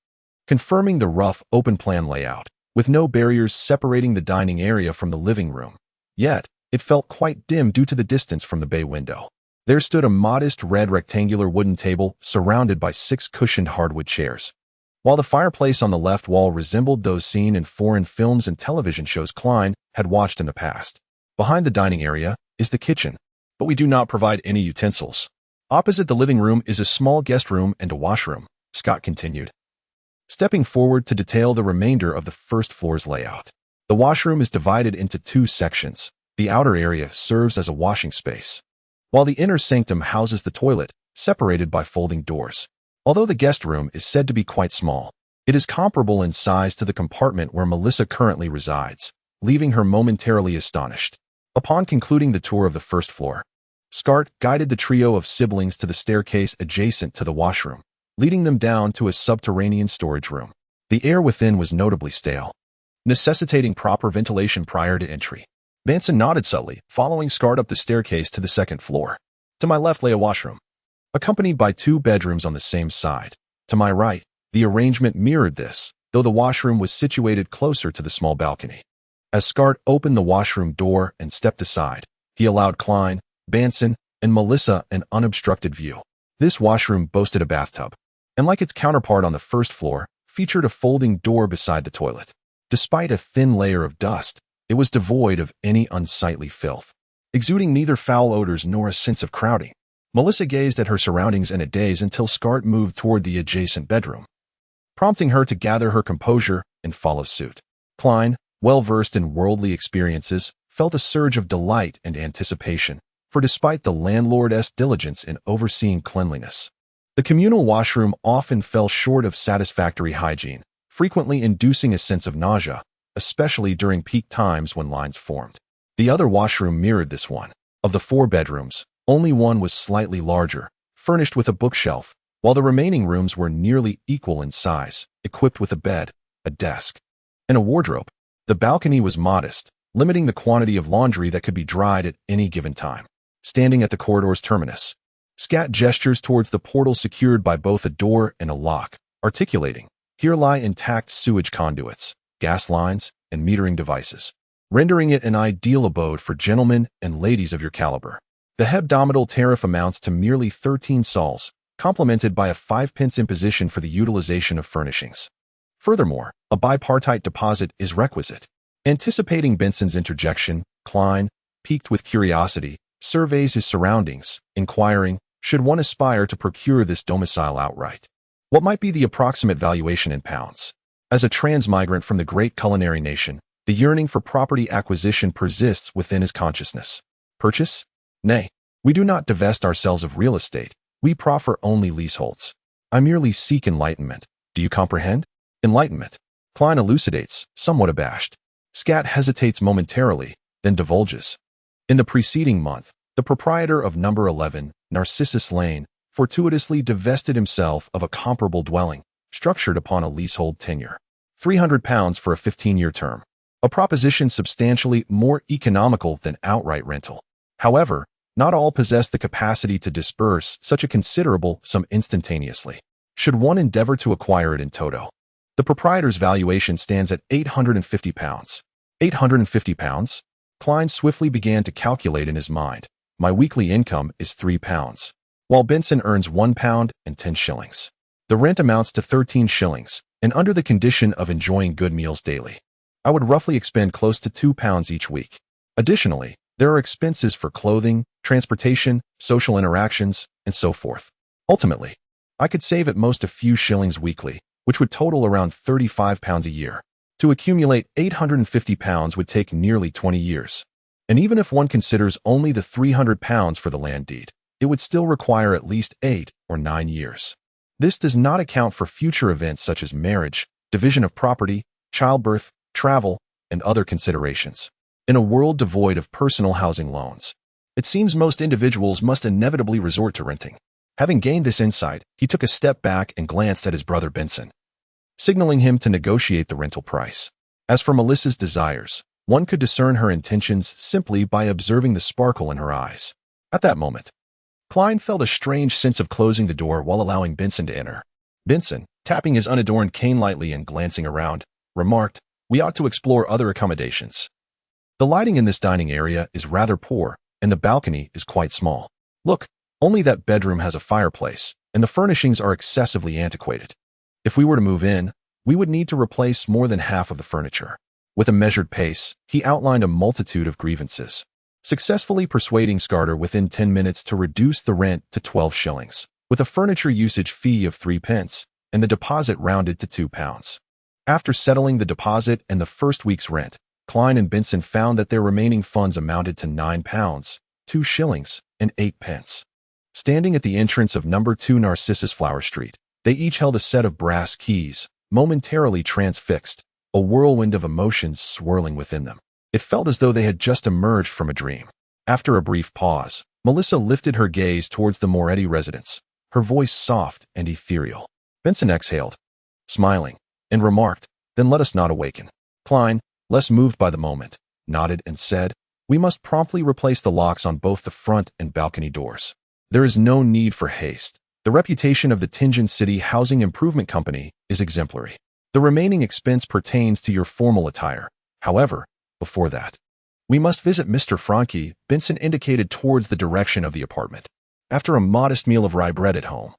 confirming the rough, open-plan layout, with no barriers separating the dining area from the living room. Yet, it felt quite dim due to the distance from the bay window. There stood a modest red rectangular wooden table surrounded by 6 cushioned hardwood chairs, while the fireplace on the left wall resembled those seen in foreign films and television shows Klein had watched in the past. Behind the dining area is the kitchen, but we do not provide any utensils. Opposite the living room is a small guest room and a washroom, Scott continued, stepping forward to detail the remainder of the first floor's layout. The washroom is divided into 2 sections. The outer area serves as a washing space, while the inner sanctum houses the toilet, separated by folding doors. Although the guest room is said to be quite small, it is comparable in size to the compartment where Melissa currently resides, leaving her momentarily astonished. Upon concluding the tour of the first floor, Scott guided the trio of siblings to the staircase adjacent to the washroom, leading them down to a subterranean storage room. The air within was notably stale, necessitating proper ventilation prior to entry. Benson nodded subtly, following Scott up the staircase to the second floor. To my left lay a washroom, accompanied by 2 bedrooms on the same side. To my right, the arrangement mirrored this, though the washroom was situated closer to the small balcony. As Scott opened the washroom door and stepped aside, he allowed Klein, Benson, and Melissa an unobstructed view. This washroom boasted a bathtub, and like its counterpart on the first floor, featured a folding door beside the toilet. Despite a thin layer of dust, it was devoid of any unsightly filth, exuding neither foul odors nor a sense of crowding. Melissa gazed at her surroundings in a daze until Scott moved toward the adjacent bedroom, prompting her to gather her composure and follow suit. Klein, well-versed in worldly experiences, felt a surge of delight and anticipation, for despite the landlord's diligence in overseeing cleanliness, the communal washroom often fell short of satisfactory hygiene, frequently inducing a sense of nausea, especially during peak times when lines formed. The other washroom mirrored this one. Of the 4 bedrooms, only one was slightly larger, furnished with a bookshelf, while the remaining rooms were nearly equal in size, equipped with a bed, a desk, and a wardrobe. The balcony was modest, limiting the quantity of laundry that could be dried at any given time. Standing at the corridor's terminus, Scott gestures towards the portal secured by both a door and a lock, articulating, Here lie intact sewage conduits, gas lines, and metering devices, rendering it an ideal abode for gentlemen and ladies of your caliber. The hebdomadal tariff amounts to merely 13 sols, complemented by a 5 pence imposition for the utilization of furnishings. Furthermore, a bipartite deposit is requisite. Anticipating Benson's interjection, Klein, piqued with curiosity, surveys his surroundings, inquiring, should one aspire to procure this domicile outright? What might be the approximate valuation in pounds? As a transmigrant from the great culinary nation, the yearning for property acquisition persists within his consciousness. Purchase? Nay, we do not divest ourselves of real estate. We proffer only leaseholds. I merely seek enlightenment. Do you comprehend? Enlightenment. Klein elucidates, somewhat abashed. Scat hesitates momentarily, then divulges. In the preceding month, the proprietor of number 11, Narcissus Lane, fortuitously divested himself of a comparable dwelling, structured upon a leasehold tenure. £300 for a 15-year term. A proposition substantially more economical than outright rental. However, not all possess the capacity to disburse such a considerable sum instantaneously. Should one endeavor to acquire it in toto? The proprietor's valuation stands at £850. £850? Klein swiftly began to calculate in his mind. My weekly income is £3, while Benson earns £1 and 10 shillings. The rent amounts to 13 shillings, and under the condition of enjoying good meals daily, I would roughly expend close to £2 each week. Additionally, there are expenses for clothing, transportation, social interactions, and so forth. Ultimately, I could save at most a few shillings weekly, which would total around £35 a year. To accumulate £850 would take nearly 20 years. And even if one considers only the £300 for the land deed, it would still require at least 8 or 9 years. This does not account for future events such as marriage, division of property, childbirth, travel, and other considerations. In a world devoid of personal housing loans, it seems most individuals must inevitably resort to renting. Having gained this insight, he took a step back and glanced at his brother Benson, signaling him to negotiate the rental price. As for Melissa's desires, one could discern her intentions simply by observing the sparkle in her eyes. At that moment, Klein felt a strange sense of closing the door while allowing Benson to enter. Benson, tapping his unadorned cane lightly and glancing around, remarked, "We ought to explore other accommodations. The lighting in this dining area is rather poor, and the balcony is quite small. Look, only that bedroom has a fireplace, and the furnishings are excessively antiquated. If we were to move in, we would need to replace more than half of the furniture." With a measured pace, he outlined a multitude of grievances, successfully persuading Scarter within 10 minutes to reduce the rent to 12 shillings, with a furniture usage fee of 3 pence, and the deposit rounded to £2. After settling the deposit and the first week's rent, Klein and Benson found that their remaining funds amounted to £9, 2 shillings, and 8 pence. Standing at the entrance of number 2 Narcissus Flower Street, they each held a set of brass keys, momentarily transfixed, a whirlwind of emotions swirling within them. It felt as though they had just emerged from a dream. After a brief pause, Melissa lifted her gaze towards the Moretti residence, her voice soft and ethereal. Benson exhaled, smiling, and remarked, "Then let us not awaken." Klein, less moved by the moment, nodded and said, "We must promptly replace the locks on both the front and balcony doors. There is no need for haste. The reputation of the Tianjin City Housing Improvement Company is exemplary. The remaining expense pertains to your formal attire. However, before that, we must visit Mr. Franke." Benson indicated towards the direction of the apartment. After a modest meal of rye bread at home,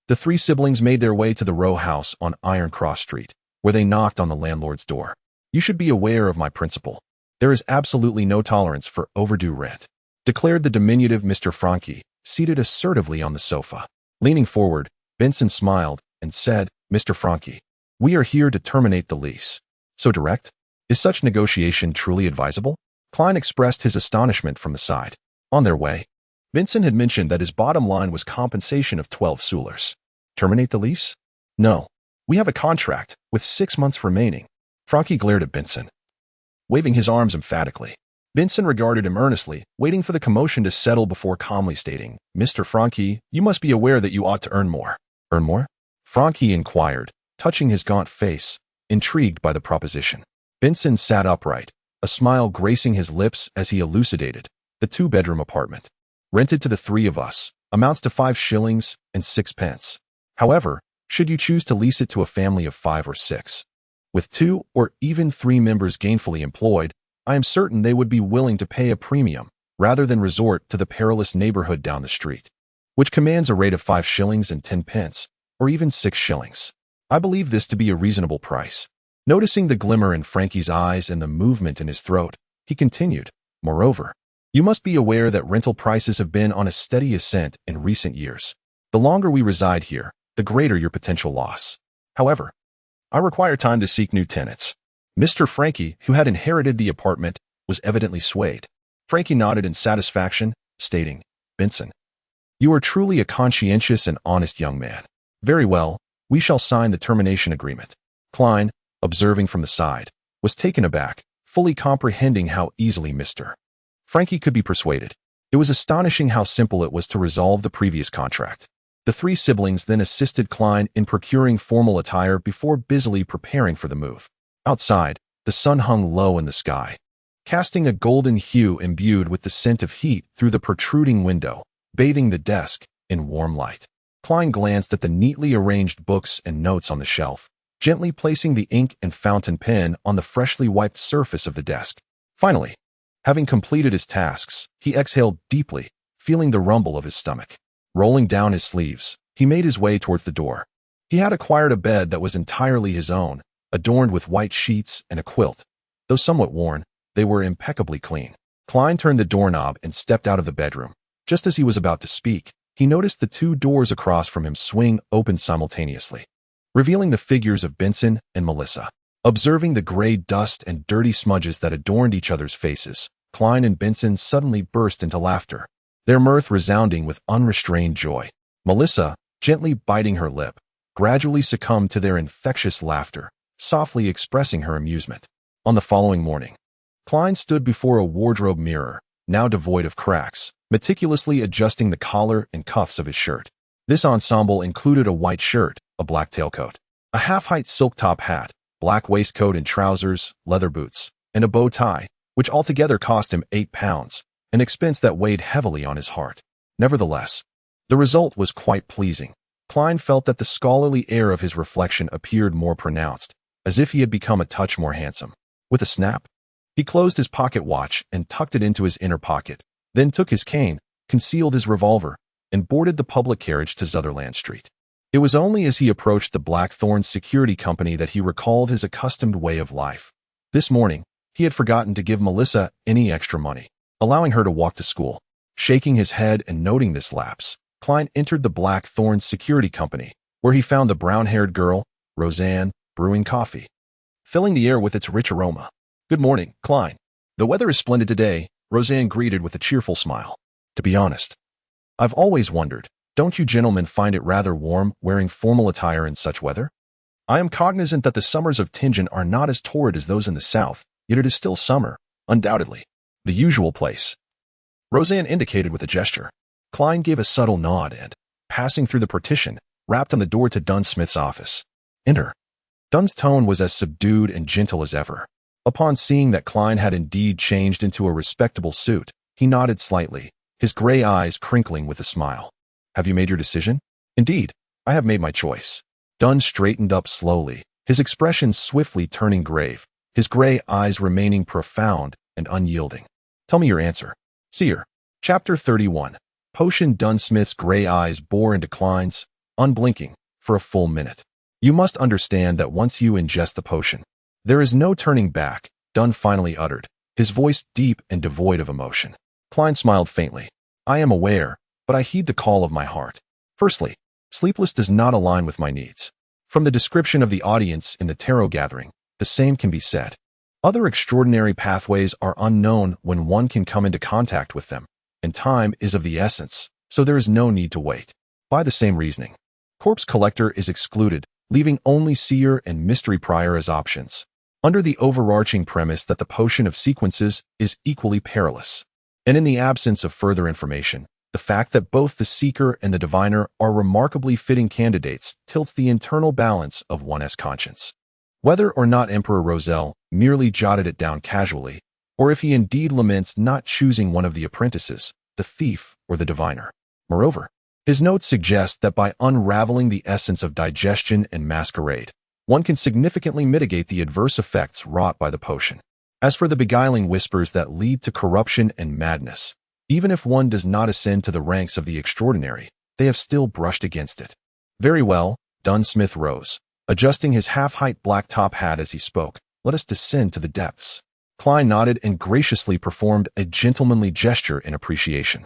the three siblings made their way to the row house on Iron Cross Street, where they knocked on the landlord's door. "You should be aware of my principle. There is absolutely no tolerance for overdue rent," declared the diminutive Mr. Franke, seated assertively on the sofa. Leaning forward, Benson smiled and said, "Mr. Franke, we are here to terminate the lease." "So direct? Is such negotiation truly advisable?" Klein expressed his astonishment from the side. On their way, Benson had mentioned that his bottom line was compensation of 12 soulers. "Terminate the lease?" "No. We have a contract, with 6 months remaining." Franke glared at Benson, waving his arms emphatically. Benson regarded him earnestly, waiting for the commotion to settle before calmly stating, "Mr. Franke, you must be aware that you ought to earn more." "Earn more?" Franke inquired, touching his gaunt face, intrigued by the proposition. Benson sat upright, a smile gracing his lips as he elucidated. "The 2-bedroom apartment, rented to the 3 of us, amounts to 5 shillings and 6 pence. However, should you choose to lease it to a family of 5 or 6. With 2 or even 3 members gainfully employed, I am certain they would be willing to pay a premium rather than resort to the perilous neighborhood down the street, which commands a rate of 5 shillings and 10 pence, or even 6 shillings. I believe this to be a reasonable price. Noticing the glimmer in Frankie's eyes and the movement in his throat, he continued, moreover, you must be aware that rental prices have been on a steady ascent in recent years. The longer we reside here, the greater your potential loss. However, I require time to seek new tenants. Mr. Frankie, who had inherited the apartment, was evidently swayed. Frankie nodded in satisfaction, stating, Benson, you are truly a conscientious and honest young man. Very well, we shall sign the termination agreement. Klein, observing from the side, was taken aback, fully comprehending how easily Mr. Frankie could be persuaded. It was astonishing how simple it was to resolve the previous contract. The 3 siblings then assisted Klein in procuring formal attire before busily preparing for the move. Outside, the sun hung low in the sky, casting a golden hue imbued with the scent of heat through the protruding window, bathing the desk in warm light. Klein glanced at the neatly arranged books and notes on the shelf, gently placing the ink and fountain pen on the freshly wiped surface of the desk. Finally, having completed his tasks, he exhaled deeply, feeling the rumble of his stomach. Rolling down his sleeves, he made his way towards the door. He had acquired a bed that was entirely his own, adorned with white sheets and a quilt. Though somewhat worn, they were impeccably clean. Klein turned the doorknob and stepped out of the bedroom. Just as he was about to speak, he noticed the 2 doors across from him swing open simultaneously, revealing the figures of Benson and Melissa. Observing the gray dust and dirty smudges that adorned each other's faces, Klein and Benson suddenly burst into laughter, their mirth resounding with unrestrained joy. Melissa, gently biting her lip, gradually succumbed to their infectious laughter, softly expressing her amusement. On the following morning, Klein stood before a wardrobe mirror, now devoid of cracks, meticulously adjusting the collar and cuffs of his shirt. This ensemble included a white shirt, a black tailcoat, a half-height silk top hat, black waistcoat and trousers, leather boots, and a bow tie, which altogether cost him £8, an expense that weighed heavily on his heart. Nevertheless, the result was quite pleasing. Klein felt that the scholarly air of his reflection appeared more pronounced, as if he had become a touch more handsome. With a snap, he closed his pocket watch and tucked it into his inner pocket, then took his cane, concealed his revolver, and boarded the public carriage to Sutherland Street. It was only as he approached the Blackthorn Security Company that he recalled his accustomed way of life. This morning, he had forgotten to give Melissa any extra money, allowing her to walk to school. Shaking his head and noting this lapse, Klein entered the Blackthorn Security Company, where he found the brown-haired girl, Roseanne, brewing coffee, filling the air with its rich aroma. Good morning, Klein. The weather is splendid today, Roseanne greeted with a cheerful smile. To be honest, I've always wondered, don't you gentlemen find it rather warm wearing formal attire in such weather? I am cognizant that the summers of Tingen are not as torrid as those in the south, yet it is still summer, undoubtedly. The usual place. Roseanne indicated with a gesture. Klein gave a subtle nod and, passing through the partition, rapped on the door to Dunn Smith's office. Enter. Dunn's tone was as subdued and gentle as ever. Upon seeing that Klein had indeed changed into a respectable suit, he nodded slightly, his gray eyes crinkling with a smile. Have you made your decision? Indeed, I have made my choice. Dunn straightened up slowly, his expression swiftly turning grave, his gray eyes remaining profound and unyielding. Tell me your answer. Seer. Chapter 31. Potion. Dunn Smith's gray eyes bore into Klein's, unblinking, for a full minute. You must understand that once you ingest the potion, there is no turning back, Dunn finally uttered, his voice deep and devoid of emotion. Klein smiled faintly. I am aware, but I heed the call of my heart. Firstly, sleepless does not align with my needs. From the description of the audience in the tarot gathering, the same can be said. Other extraordinary pathways are unknown when one can come into contact with them, and time is of the essence, so there is no need to wait. By the same reasoning, Corpse Collector is excluded, leaving only Seer and Mystery Prior as options, under the overarching premise that the potion of sequences is equally perilous. And in the absence of further information, the fact that both the Seeker and the Diviner are remarkably fitting candidates tilts the internal balance of one's conscience. Whether or not Emperor Roselle merely jotted it down casually, or if he indeed laments not choosing one of the apprentices, the thief or the diviner. Moreover, His notes suggest that by unraveling the essence of digestion and masquerade, one can significantly mitigate the adverse effects wrought by the potion. As for the beguiling whispers that lead to corruption and madness, even if one does not ascend to the ranks of the extraordinary, they have still brushed against it. Very well, Dunn Smith rose, adjusting his half-height black top hat as he spoke. Let us descend to the depths. Klein nodded and graciously performed a gentlemanly gesture in appreciation.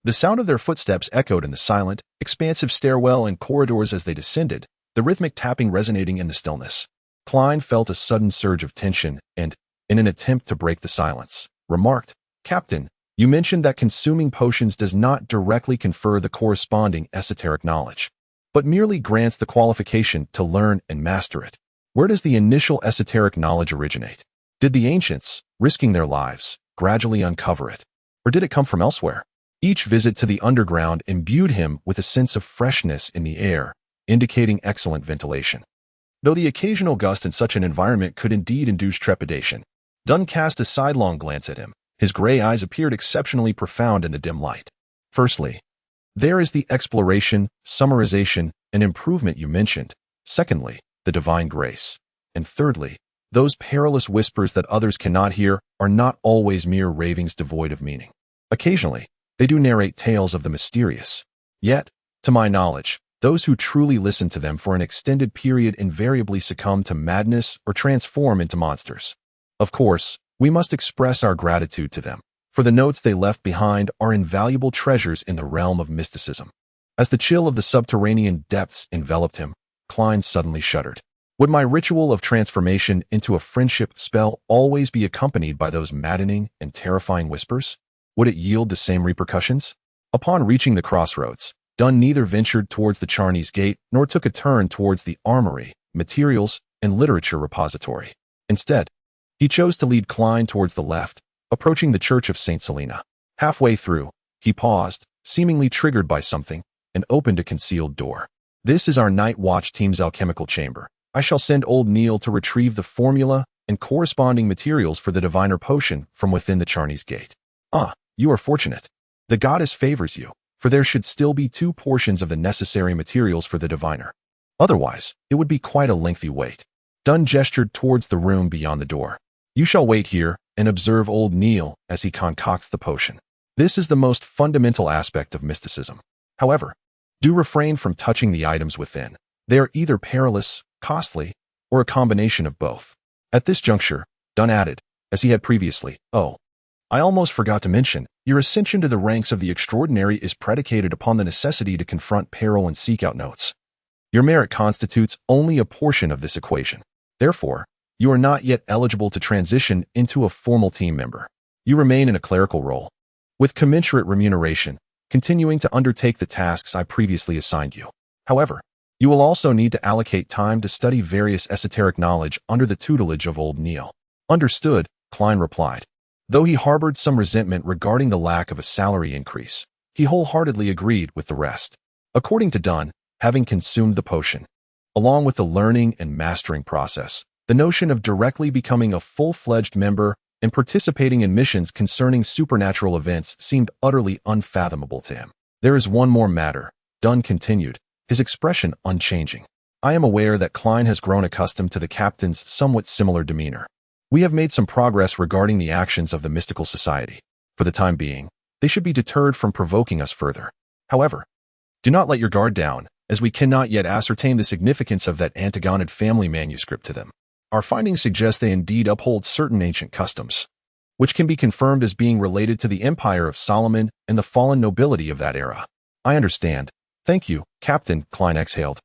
The sound of their footsteps echoed in the silent, expansive stairwell and corridors as they descended, the rhythmic tapping resonating in the stillness. Klein felt a sudden surge of tension and, in an attempt to break the silence, remarked, "Captain, you mentioned that consuming potions does not directly confer the corresponding esoteric knowledge, but merely grants the qualification to learn and master it. Where does the initial esoteric knowledge originate? Did the ancients, risking their lives, gradually uncover it? Or did it come from elsewhere?" Each visit to the underground imbued him with a sense of freshness in the air, indicating excellent ventilation. Though the occasional gust in such an environment could indeed induce trepidation, Dunn cast a sidelong glance at him. His gray eyes appeared exceptionally profound in the dim light. Firstly, there is the exploration, summarization, and improvement you mentioned. Secondly, the divine grace. And thirdly, those perilous whispers that others cannot hear are not always mere ravings devoid of meaning. Occasionally, they do narrate tales of the mysterious. Yet, to my knowledge, those who truly listen to them for an extended period invariably succumb to madness or transform into monsters. Of course, we must express our gratitude to them, for the notes they left behind are invaluable treasures in the realm of mysticism. As the chill of the subterranean depths enveloped him, Klein suddenly shuddered. Would my ritual of transformation into a friendship spell always be accompanied by those maddening and terrifying whispers? Would it yield the same repercussions? Upon reaching the crossroads, Dunn neither ventured towards the Charney's Gate nor took a turn towards the armory, materials, and literature repository. Instead, he chose to lead Klein towards the left, approaching the Church of St. Selena. Halfway through, he paused, seemingly triggered by something, and opened a concealed door. "This is our night watch team's alchemical chamber. I shall send old Neil to retrieve the formula and corresponding materials for the diviner potion from within the Charney's Gate." "Ah, you are fortunate. The goddess favors you, for there should still be 2 portions of the necessary materials for the diviner. Otherwise, it would be quite a lengthy wait." Dunn gestured towards the room beyond the door. "You shall wait here and observe old Neil as he concocts the potion. This is the most fundamental aspect of mysticism. However, do refrain from touching the items within. They are either perilous, costly, or a combination of both." At this juncture, Dunn added, as he had previously, "Oh, I almost forgot to mention, your ascension to the ranks of the extraordinary is predicated upon the necessity to confront peril and seek out notes. Your merit constitutes only a portion of this equation. Therefore, you are not yet eligible to transition into a formal team member. You remain in a clerical role, with commensurate remuneration, continuing to undertake the tasks I previously assigned you. However, you will also need to allocate time to study various esoteric knowledge under the tutelage of old Neil." "Understood," Klein replied. Though he harbored some resentment regarding the lack of a salary increase, he wholeheartedly agreed with the rest. According to Dunn, having consumed the potion, along with the learning and mastering process, the notion of directly becoming a full-fledged member and participating in missions concerning supernatural events seemed utterly unfathomable to him. "There is one more matter," Dunn continued, his expression unchanging. "I am aware that Klein has grown accustomed to the captain's somewhat similar demeanor. We have made some progress regarding the actions of the mystical society. For the time being, they should be deterred from provoking us further. However, do not let your guard down, as we cannot yet ascertain the significance of that Antigonid family manuscript to them. Our findings suggest they indeed uphold certain ancient customs, which can be confirmed as being related to the empire of Solomon and the fallen nobility of that era." "I understand. Thank you, Captain," Klein exhaled.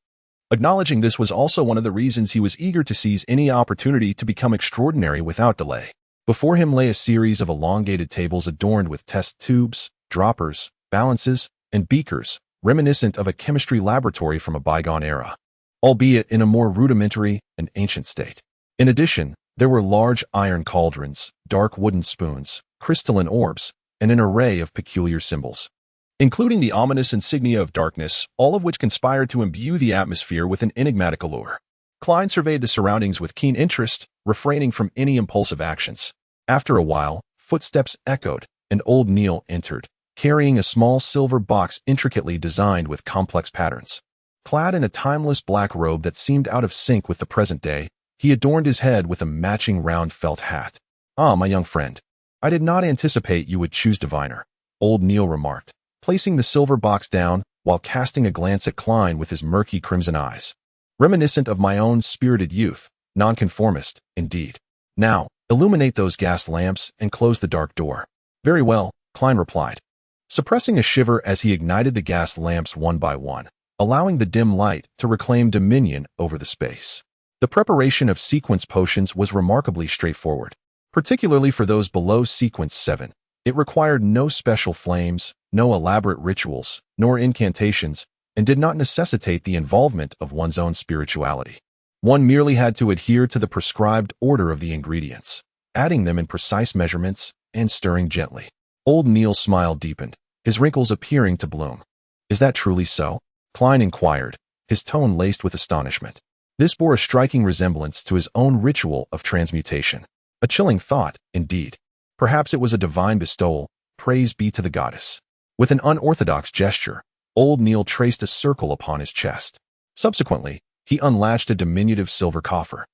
Acknowledging this was also one of the reasons he was eager to seize any opportunity to become extraordinary without delay. Before him lay a series of elongated tables adorned with test tubes, droppers, balances, and beakers, reminiscent of a chemistry laboratory from a bygone era, albeit in a more rudimentary and ancient state. In addition, there were large iron cauldrons, dark wooden spoons, crystalline orbs, and an array of peculiar symbols, including the ominous insignia of darkness, all of which conspired to imbue the atmosphere with an enigmatic allure. Klein surveyed the surroundings with keen interest, refraining from any impulsive actions. After a while, footsteps echoed, and old Neil entered, carrying a small silver box intricately designed with complex patterns. Clad in a timeless black robe that seemed out of sync with the present day, he adorned his head with a matching round felt hat. "Ah, my young friend. I did not anticipate you would choose diviner," old Neil remarked, placing the silver box down while casting a glance at Klein with his murky crimson eyes. "Reminiscent of my own spirited youth, nonconformist, indeed. Now, illuminate those gas lamps and close the dark door." "Very well," Klein replied, suppressing a shiver as he ignited the gas lamps one by one, allowing the dim light to reclaim dominion over the space. The preparation of sequence potions was remarkably straightforward, particularly for those below sequence 7. It required no special flames, no elaborate rituals, nor incantations, and did not necessitate the involvement of one's own spirituality. One merely had to adhere to the prescribed order of the ingredients, adding them in precise measurements and stirring gently. Old Neil's smile deepened, his wrinkles appearing to bloom. "Is that truly so?" Klein inquired, his tone laced with astonishment. This bore a striking resemblance to his own ritual of transmutation. A chilling thought, indeed. Perhaps it was a divine bestowal, praise be to the goddess. With an unorthodox gesture, old Neil traced a circle upon his chest. Subsequently, he unlatched a diminutive silver coffer,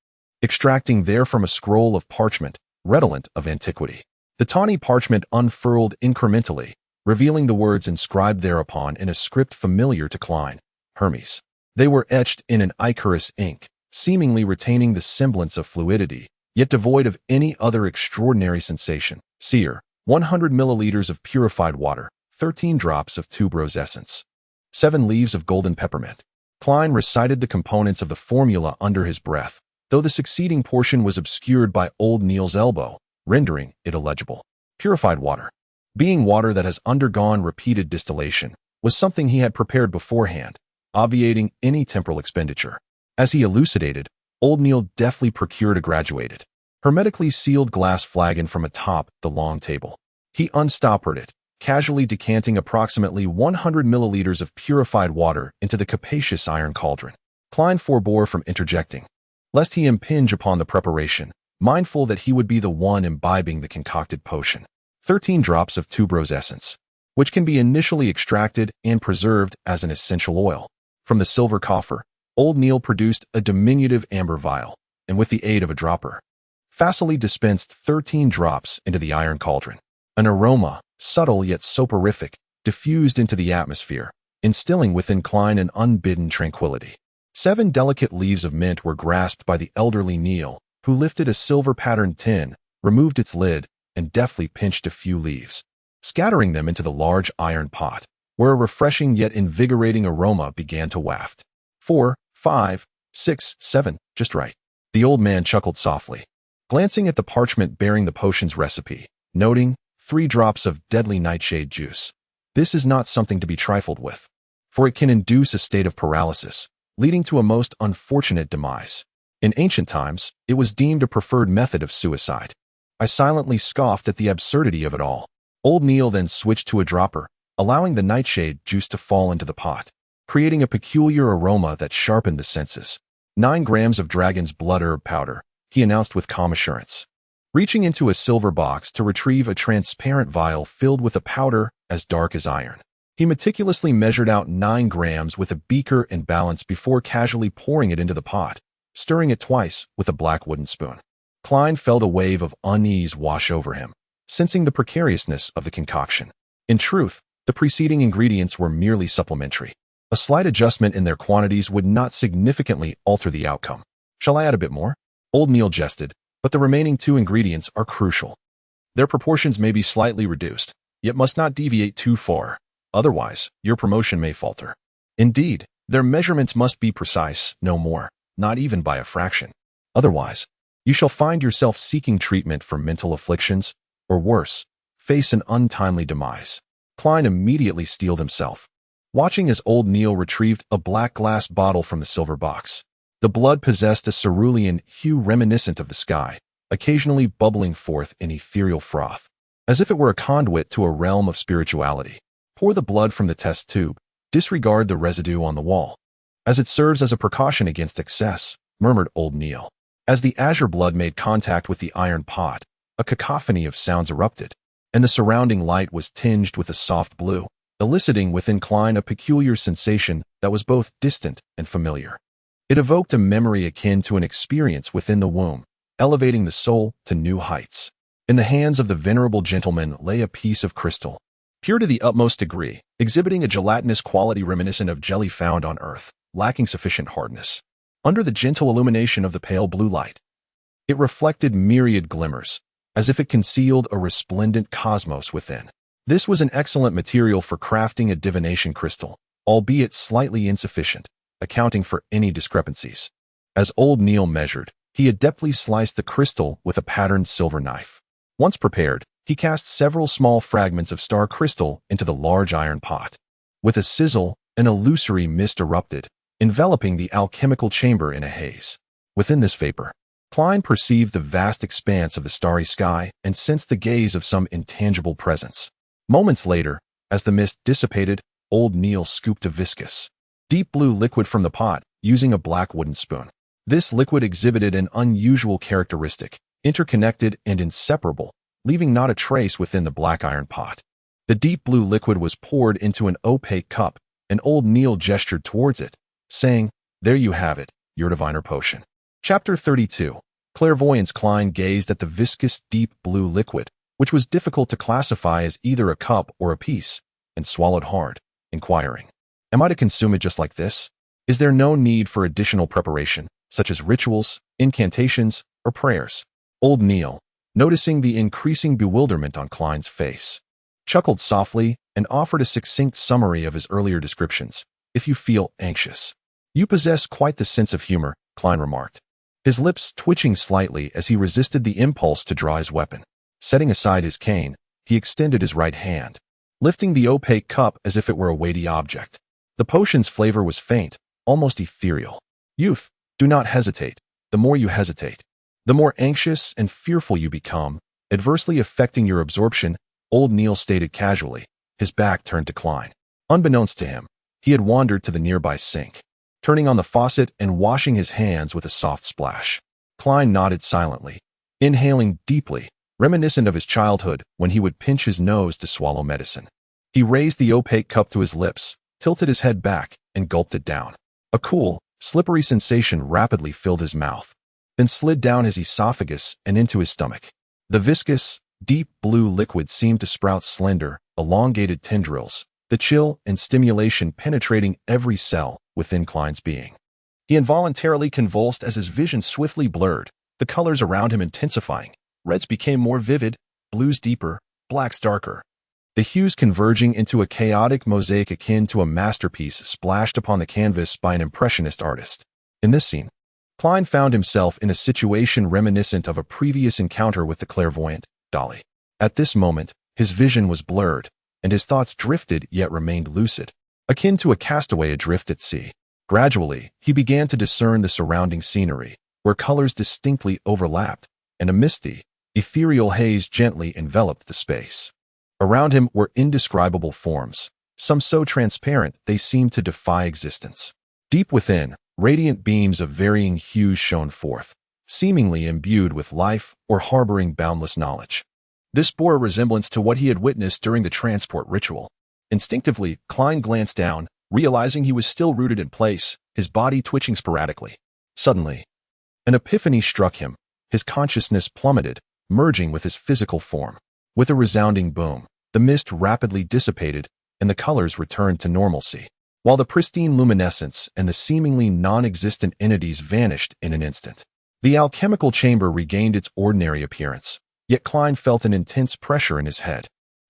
extracting therefrom a scroll of parchment, redolent of antiquity. The tawny parchment unfurled incrementally, revealing the words inscribed thereupon in a script familiar to Klein, Hermes. They were etched in an ichorous ink, seemingly retaining the semblance of fluidity, yet devoid of any other extraordinary sensation. Seer, 100 milliliters of purified water, 13 drops of tuberose essence, 7 leaves of golden peppermint. Klein recited the components of the formula under his breath, though the succeeding portion was obscured by old Neil's elbow, rendering it illegible. Purified water, being water that has undergone repeated distillation, was something he had prepared beforehand, obviating any temporal expenditure. As he elucidated, old Neil deftly procured a graduated, hermetically sealed glass flagon from atop the long table. He unstoppered it, casually decanting approximately 100 milliliters of purified water into the capacious iron cauldron. Klein forbore from interjecting, lest he impinge upon the preparation, mindful that he would be the one imbibing the concocted potion. 13 drops of tuberose essence, which can be initially extracted and preserved as an essential oil. From the silver coffer, old Neil produced a diminutive amber vial, and with the aid of a dropper, facilely dispensed 13 drops into the iron cauldron. An aroma, subtle yet soporific, diffused into the atmosphere, instilling within Klein an unbidden tranquility. 7 delicate leaves of mint were grasped by the elderly Neil, who lifted a silver-patterned tin, removed its lid, and deftly pinched a few leaves, scattering them into the large iron pot, where a refreshing yet invigorating aroma began to waft. 4, 5, 6, 7, just right. The old man chuckled softly, glancing at the parchment bearing the potion's recipe, noting 3 drops of deadly nightshade juice. This is not something to be trifled with, for it can induce a state of paralysis, leading to a most unfortunate demise. In ancient times, it was deemed a preferred method of suicide. I silently scoffed at the absurdity of it all. Old Neil then switched to a dropper, allowing the nightshade juice to fall into the pot, creating a peculiar aroma that sharpened the senses. 9 grams of dragon's blood herb powder, he announced with calm assurance, reaching into a silver box to retrieve a transparent vial filled with a powder as dark as iron. He meticulously measured out 9 grams with a beaker and balance before casually pouring it into the pot, stirring it twice with a black wooden spoon. Klein felt a wave of unease wash over him, sensing the precariousness of the concoction. In truth, the preceding ingredients were merely supplementary. A slight adjustment in their quantities would not significantly alter the outcome. "Shall I add a bit more?" Old Neil jested, "but the remaining 2 ingredients are crucial. Their proportions may be slightly reduced, yet must not deviate too far. Otherwise, your promotion may falter. Indeed, their measurements must be precise, no more, not even by a fraction. Otherwise, you shall find yourself seeking treatment for mental afflictions, or worse, face an untimely demise." Klein immediately steeled himself, watching as old Neil retrieved a black glass bottle from the silver box. The blood possessed a cerulean hue reminiscent of the sky, occasionally bubbling forth in ethereal froth, as if it were a conduit to a realm of spirituality. Pour the blood from the test tube, disregard the residue on the wall, as it serves as a precaution against excess, murmured old Neil. As the azure blood made contact with the iron pot, a cacophony of sounds erupted. and the surrounding light was tinged with a soft blue, eliciting within Klein a peculiar sensation that was both distant and familiar. It evoked a memory akin to an experience within the womb, elevating the soul to new heights. In the hands of the venerable gentleman lay a piece of crystal, pure to the utmost degree, exhibiting a gelatinous quality reminiscent of jelly found on Earth, lacking sufficient hardness. Under the gentle illumination of the pale blue light, it reflected myriad glimmers, as if it concealed a resplendent cosmos within. This was an excellent material for crafting a divination crystal, albeit slightly insufficient, accounting for any discrepancies. As old Neil measured, he adeptly sliced the crystal with a patterned silver knife. Once prepared, he cast several small fragments of star crystal into the large iron pot. With a sizzle, an illusory mist erupted, enveloping the alchemical chamber in a haze. Within this vapor, Klein perceived the vast expanse of the starry sky and sensed the gaze of some intangible presence. Moments later, as the mist dissipated, old Neil scooped a viscous, deep blue liquid from the pot, using a black wooden spoon. This liquid exhibited an unusual characteristic, interconnected and inseparable, leaving not a trace within the black iron pot. The deep blue liquid was poured into an opaque cup, and old Neil gestured towards it, saying, "There you have it, your diviner potion." Chapter 32. Clairvoyance. Klein gazed at the viscous, deep blue liquid, which was difficult to classify as either a cup or a piece, and swallowed hard, inquiring, "Am I to consume it just like this? Is there no need for additional preparation, such as rituals, incantations, or prayers?" Old Neil, noticing the increasing bewilderment on Klein's face, chuckled softly and offered a succinct summary of his earlier descriptions. "If you feel anxious, you possess quite the sense of humor," Klein remarked, his lips twitching slightly as he resisted the impulse to draw his weapon. Setting aside his cane, he extended his right hand, lifting the opaque cup as if it were a weighty object. The potion's flavor was faint, almost ethereal. "Youth, do not hesitate. The more you hesitate, the more anxious and fearful you become, adversely affecting your absorption," old Neil stated casually, his back turned to Klein. Unbeknownst to him, he had wandered to the nearby sink, turning on the faucet and washing his hands with a soft splash. Klein nodded silently, inhaling deeply, reminiscent of his childhood when he would pinch his nose to swallow medicine. He raised the opaque cup to his lips, tilted his head back, and gulped it down. A cool, slippery sensation rapidly filled his mouth, then slid down his esophagus and into his stomach. The viscous, deep blue liquid seemed to sprout slender, elongated tendrils, the chill and stimulation penetrating every cell within Klein's being. He involuntarily convulsed as his vision swiftly blurred, the colors around him intensifying. Reds became more vivid, blues deeper, blacks darker, the hues converging into a chaotic mosaic akin to a masterpiece splashed upon the canvas by an impressionist artist. In this scene, Klein found himself in a situation reminiscent of a previous encounter with the clairvoyant, Dolly. At this moment, his vision was blurred, and his thoughts drifted yet remained lucid, akin to a castaway adrift at sea. Gradually, he began to discern the surrounding scenery, where colors distinctly overlapped, and a misty, ethereal haze gently enveloped the space. Around him were indescribable forms, some so transparent they seemed to defy existence. Deep within, radiant beams of varying hues shone forth, seemingly imbued with life or harboring boundless knowledge. This bore a resemblance to what he had witnessed during the transport ritual. Instinctively, Klein glanced down, realizing he was still rooted in place, his body twitching sporadically. Suddenly, an epiphany struck him. His consciousness plummeted, merging with his physical form. With a resounding boom, the mist rapidly dissipated, and the colors returned to normalcy, while the pristine luminescence and the seemingly non-existent entities vanished in an instant. The alchemical chamber regained its ordinary appearance, yet Klein felt an intense pressure in his head,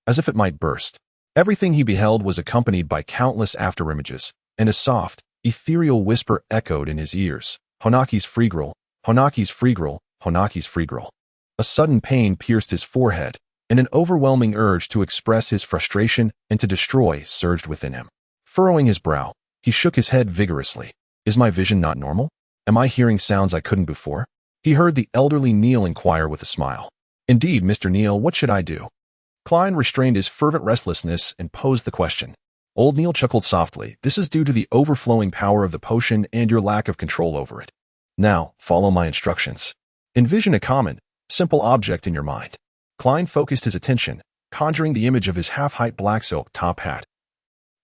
as if it might burst. Everything he beheld was accompanied by countless afterimages, and a soft, ethereal whisper echoed in his ears, "Honaki's Freegril, Honaki's Freegril, Honaki's Freegril." A sudden pain pierced his forehead, and an overwhelming urge to express his frustration and to destroy surged within him. Furrowing his brow, he shook his head vigorously. "Is my vision not normal? Am I hearing sounds I couldn't before?" He heard the elderly Neil inquire with a smile. "Indeed, Mr. Neil, what should I do?" Klein restrained his fervent restlessness and posed the question. Old Neil chuckled softly. "This is due to the overflowing power of the potion and your lack of control over it. Now, follow my instructions. Envision a common, simple object in your mind." Klein focused his attention, conjuring the image of his half-height black silk top hat.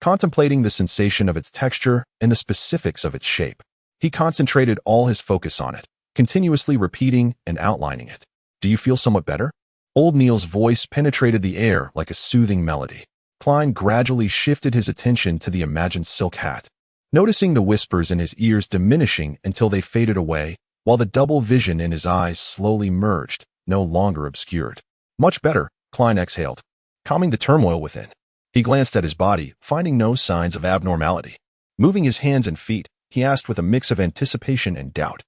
Contemplating the sensation of its texture and the specifics of its shape, he concentrated all his focus on it, continuously repeating and outlining it. Do you feel somewhat better? Old Neil's voice penetrated the air like a soothing melody. Klein gradually shifted his attention to the imagined silk hat, noticing the whispers in his ears diminishing until they faded away, while the double vision in his eyes slowly merged, no longer obscured. Much better, Klein exhaled, calming the turmoil within. He glanced at his body, finding no signs of abnormality. Moving his hands and feet, he asked with a mix of anticipation and doubt,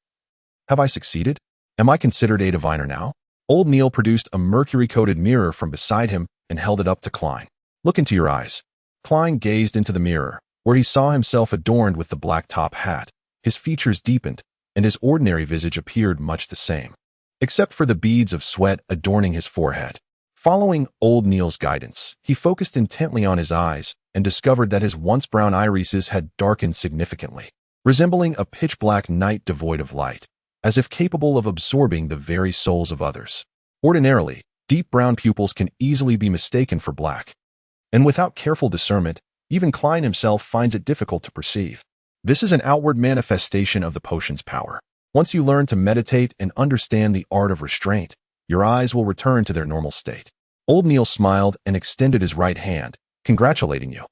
"Have I succeeded? Am I considered a diviner now?" Old Neil produced a mercury-coated mirror from beside him and held it up to Klein. "Look into your eyes." Klein gazed into the mirror, where he saw himself adorned with the black top hat. His features deepened, and his ordinary visage appeared much the same, except for the beads of sweat adorning his forehead. Following Old Neil's guidance, he focused intently on his eyes and discovered that his once brown irises had darkened significantly, resembling a pitch-black night devoid of light, as if capable of absorbing the very souls of others. Ordinarily, deep brown pupils can easily be mistaken for black, and without careful discernment, even Klein himself finds it difficult to perceive. This is an outward manifestation of the potion's power. Once you learn to meditate and understand the art of restraint, your eyes will return to their normal state. Old Neil smiled and extended his right hand, congratulating you.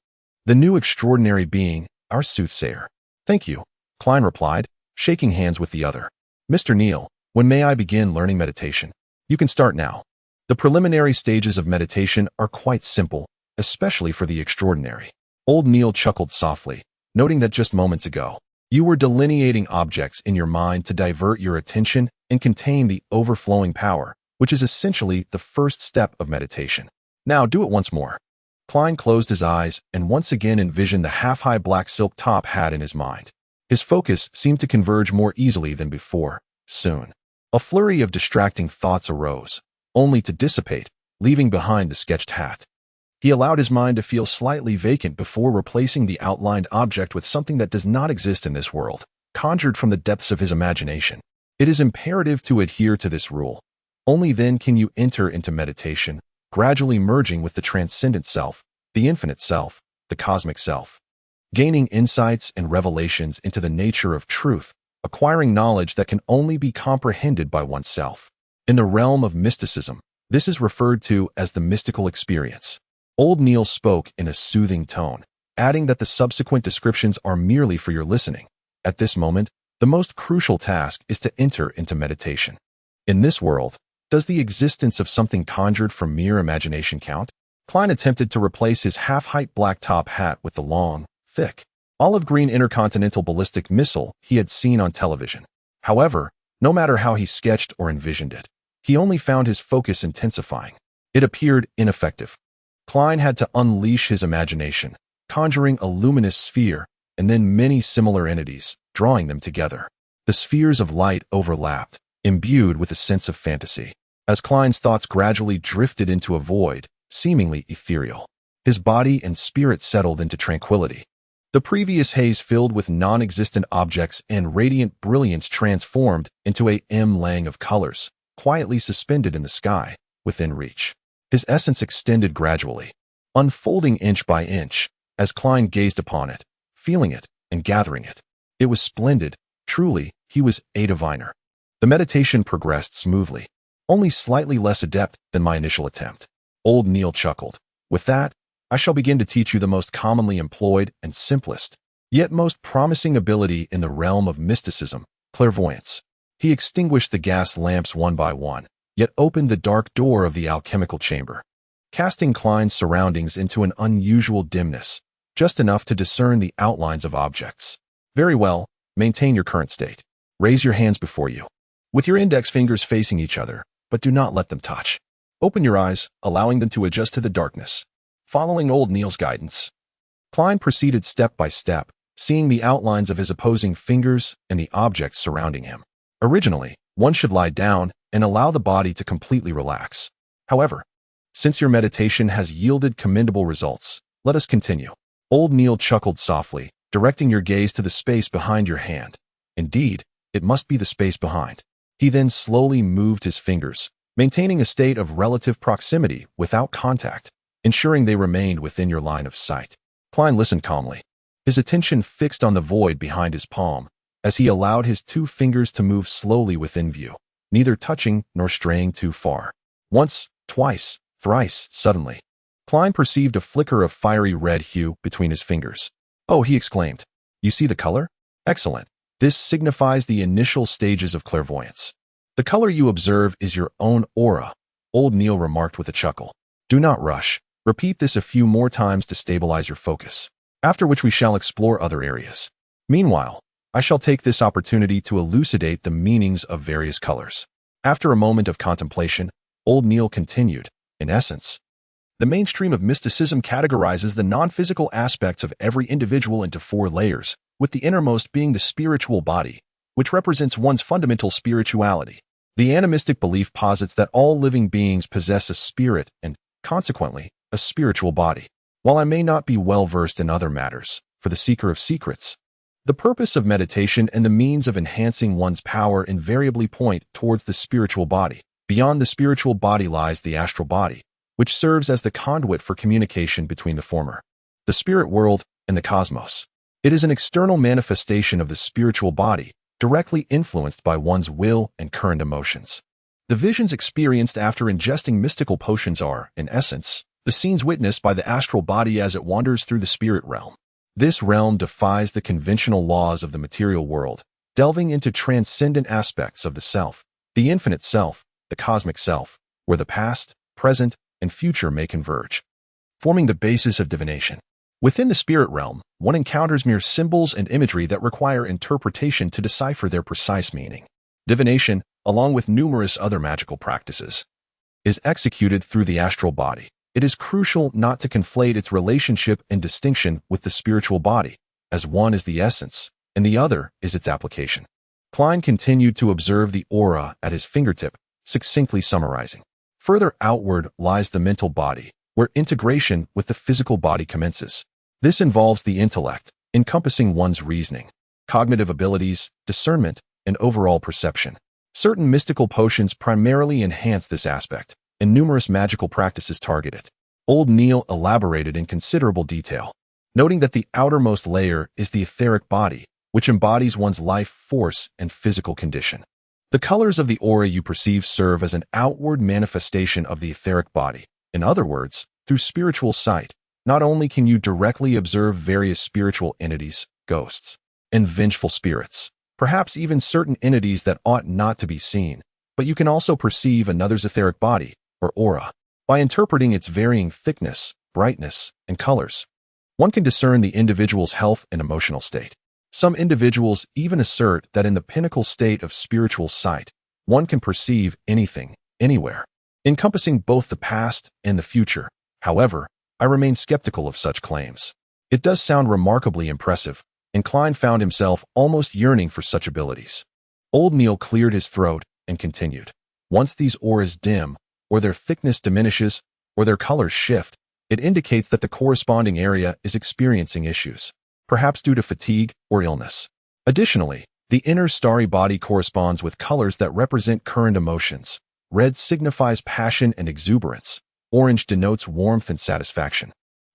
The new extraordinary being, our soothsayer. Thank you, Klein replied, shaking hands with the other. Mr. Neil, when may I begin learning meditation? You can start now. The preliminary stages of meditation are quite simple, especially for the extraordinary. Old Neil chuckled softly, noting that just moments ago, you were delineating objects in your mind to divert your attention and contain the overflowing power, which is essentially the first step of meditation. Now do it once more. Klein closed his eyes and once again envisioned the half-high black silk top hat in his mind. His focus seemed to converge more easily than before. Soon, a flurry of distracting thoughts arose, only to dissipate, leaving behind the sketched hat. He allowed his mind to feel slightly vacant before replacing the outlined object with something that does not exist in this world, conjured from the depths of his imagination. It is imperative to adhere to this rule. Only then can you enter into meditation, gradually merging with the transcendent self, the infinite self, the cosmic self, gaining insights and revelations into the nature of truth, acquiring knowledge that can only be comprehended by oneself. In the realm of mysticism, this is referred to as the mystical experience. Old Neil spoke in a soothing tone, adding that the subsequent descriptions are merely for your listening. At this moment, the most crucial task is to enter into meditation. In this world, does the existence of something conjured from mere imagination count? Klein attempted to replace his half-height black top hat with the long, thick, olive green intercontinental ballistic missile he had seen on television. However, no matter how he sketched or envisioned it, he only found his focus intensifying. It appeared ineffective. Klein had to unleash his imagination, conjuring a luminous sphere and then many similar entities, drawing them together. The spheres of light overlapped, imbued with a sense of fantasy. As Klein's thoughts gradually drifted into a void, seemingly ethereal, his body and spirit settled into tranquility. The previous haze filled with non-existent objects and radiant brilliance transformed into a lang of colors, quietly suspended in the sky, within reach. His essence extended gradually, unfolding inch by inch, as Klein gazed upon it, feeling it, and gathering it. It was splendid. Truly, he was a diviner. The meditation progressed smoothly, only slightly less adept than my initial attempt. Old Neil chuckled. With that, I shall begin to teach you the most commonly employed and simplest, yet most promising ability in the realm of mysticism, clairvoyance. He extinguished the gas lamps one by one, yet opened the dark door of the alchemical chamber, casting Klein's surroundings into an unusual dimness, just enough to discern the outlines of objects. Very well, maintain your current state. Raise your hands before you, with your index fingers facing each other, but do not let them touch. Open your eyes, allowing them to adjust to the darkness. Following Old Neil's guidance, Klein proceeded step by step, seeing the outlines of his opposing fingers and the objects surrounding him. Originally, one should lie down and allow the body to completely relax. However, since your meditation has yielded commendable results, let us continue. Old Neil chuckled softly, directing your gaze to the space behind your hand. Indeed, it must be the space behind. He then slowly moved his fingers, maintaining a state of relative proximity without contact, ensuring they remained within your line of sight. Klein listened calmly, his attention fixed on the void behind his palm, as he allowed his 2 fingers to move slowly within view, neither touching nor straying too far. Once, twice, thrice, suddenly, Klein perceived a flicker of fiery red hue between his fingers. "Oh," he exclaimed. "You see the color? Excellent. This signifies the initial stages of clairvoyance. The color you observe is your own aura," old Neil remarked with a chuckle. "Do not rush. Repeat this a few more times to stabilize your focus, after which we shall explore other areas. Meanwhile, I shall take this opportunity to elucidate the meanings of various colors." After a moment of contemplation, old Neil continued, "In essence, the mainstream of mysticism categorizes the non-physical aspects of every individual into 4 layers, with the innermost being the spiritual body, which represents one's fundamental spirituality. The animistic belief posits that all living beings possess a spirit and, consequently, a spiritual body. While I may not be well versed in other matters, for the seeker of secrets, the purpose of meditation and the means of enhancing one's power invariably point towards the spiritual body. Beyond the spiritual body lies the astral body, which serves as the conduit for communication between the former, the spirit world, and the cosmos. It is an external manifestation of the spiritual body, directly influenced by one's will and current emotions. The visions experienced after ingesting mystical potions are, in essence, the scenes witnessed by the astral body as it wanders through the spirit realm. This realm defies the conventional laws of the material world, delving into transcendent aspects of the self, the infinite self, the cosmic self, where the past, present, and future may converge, forming the basis of divination. Within the spirit realm, one encounters mere symbols and imagery that require interpretation to decipher their precise meaning. Divination, along with numerous other magical practices, is executed through the astral body. It is crucial not to conflate its relationship and distinction with the spiritual body, as one is the essence, and the other is its application. Klein continued to observe the aura at his fingertip, succinctly summarizing. Further outward lies the mental body, where integration with the physical body commences. This involves the intellect, encompassing one's reasoning, cognitive abilities, discernment, and overall perception. Certain mystical potions primarily enhance this aspect, and numerous magical practices target it. Old Neil elaborated in considerable detail, noting that the outermost layer is the etheric body, which embodies one's life force and physical condition. The colors of the aura you perceive serve as an outward manifestation of the etheric body. In other words, through spiritual sight, not only can you directly observe various spiritual entities, ghosts, and vengeful spirits, perhaps even certain entities that ought not to be seen, but you can also perceive another's etheric body, or aura. By interpreting its varying thickness, brightness, and colors, one can discern the individual's health and emotional state. Some individuals even assert that in the pinnacle state of spiritual sight, one can perceive anything, anywhere, encompassing both the past and the future. However, I remain skeptical of such claims. It does sound remarkably impressive, and Klein found himself almost yearning for such abilities. Old Neil cleared his throat and continued. Once these auras dim, or their thickness diminishes, or their colors shift, it indicates that the corresponding area is experiencing issues, perhaps due to fatigue or illness. Additionally, the inner starry body corresponds with colors that represent current emotions. Red signifies passion and exuberance. Orange denotes warmth and satisfaction.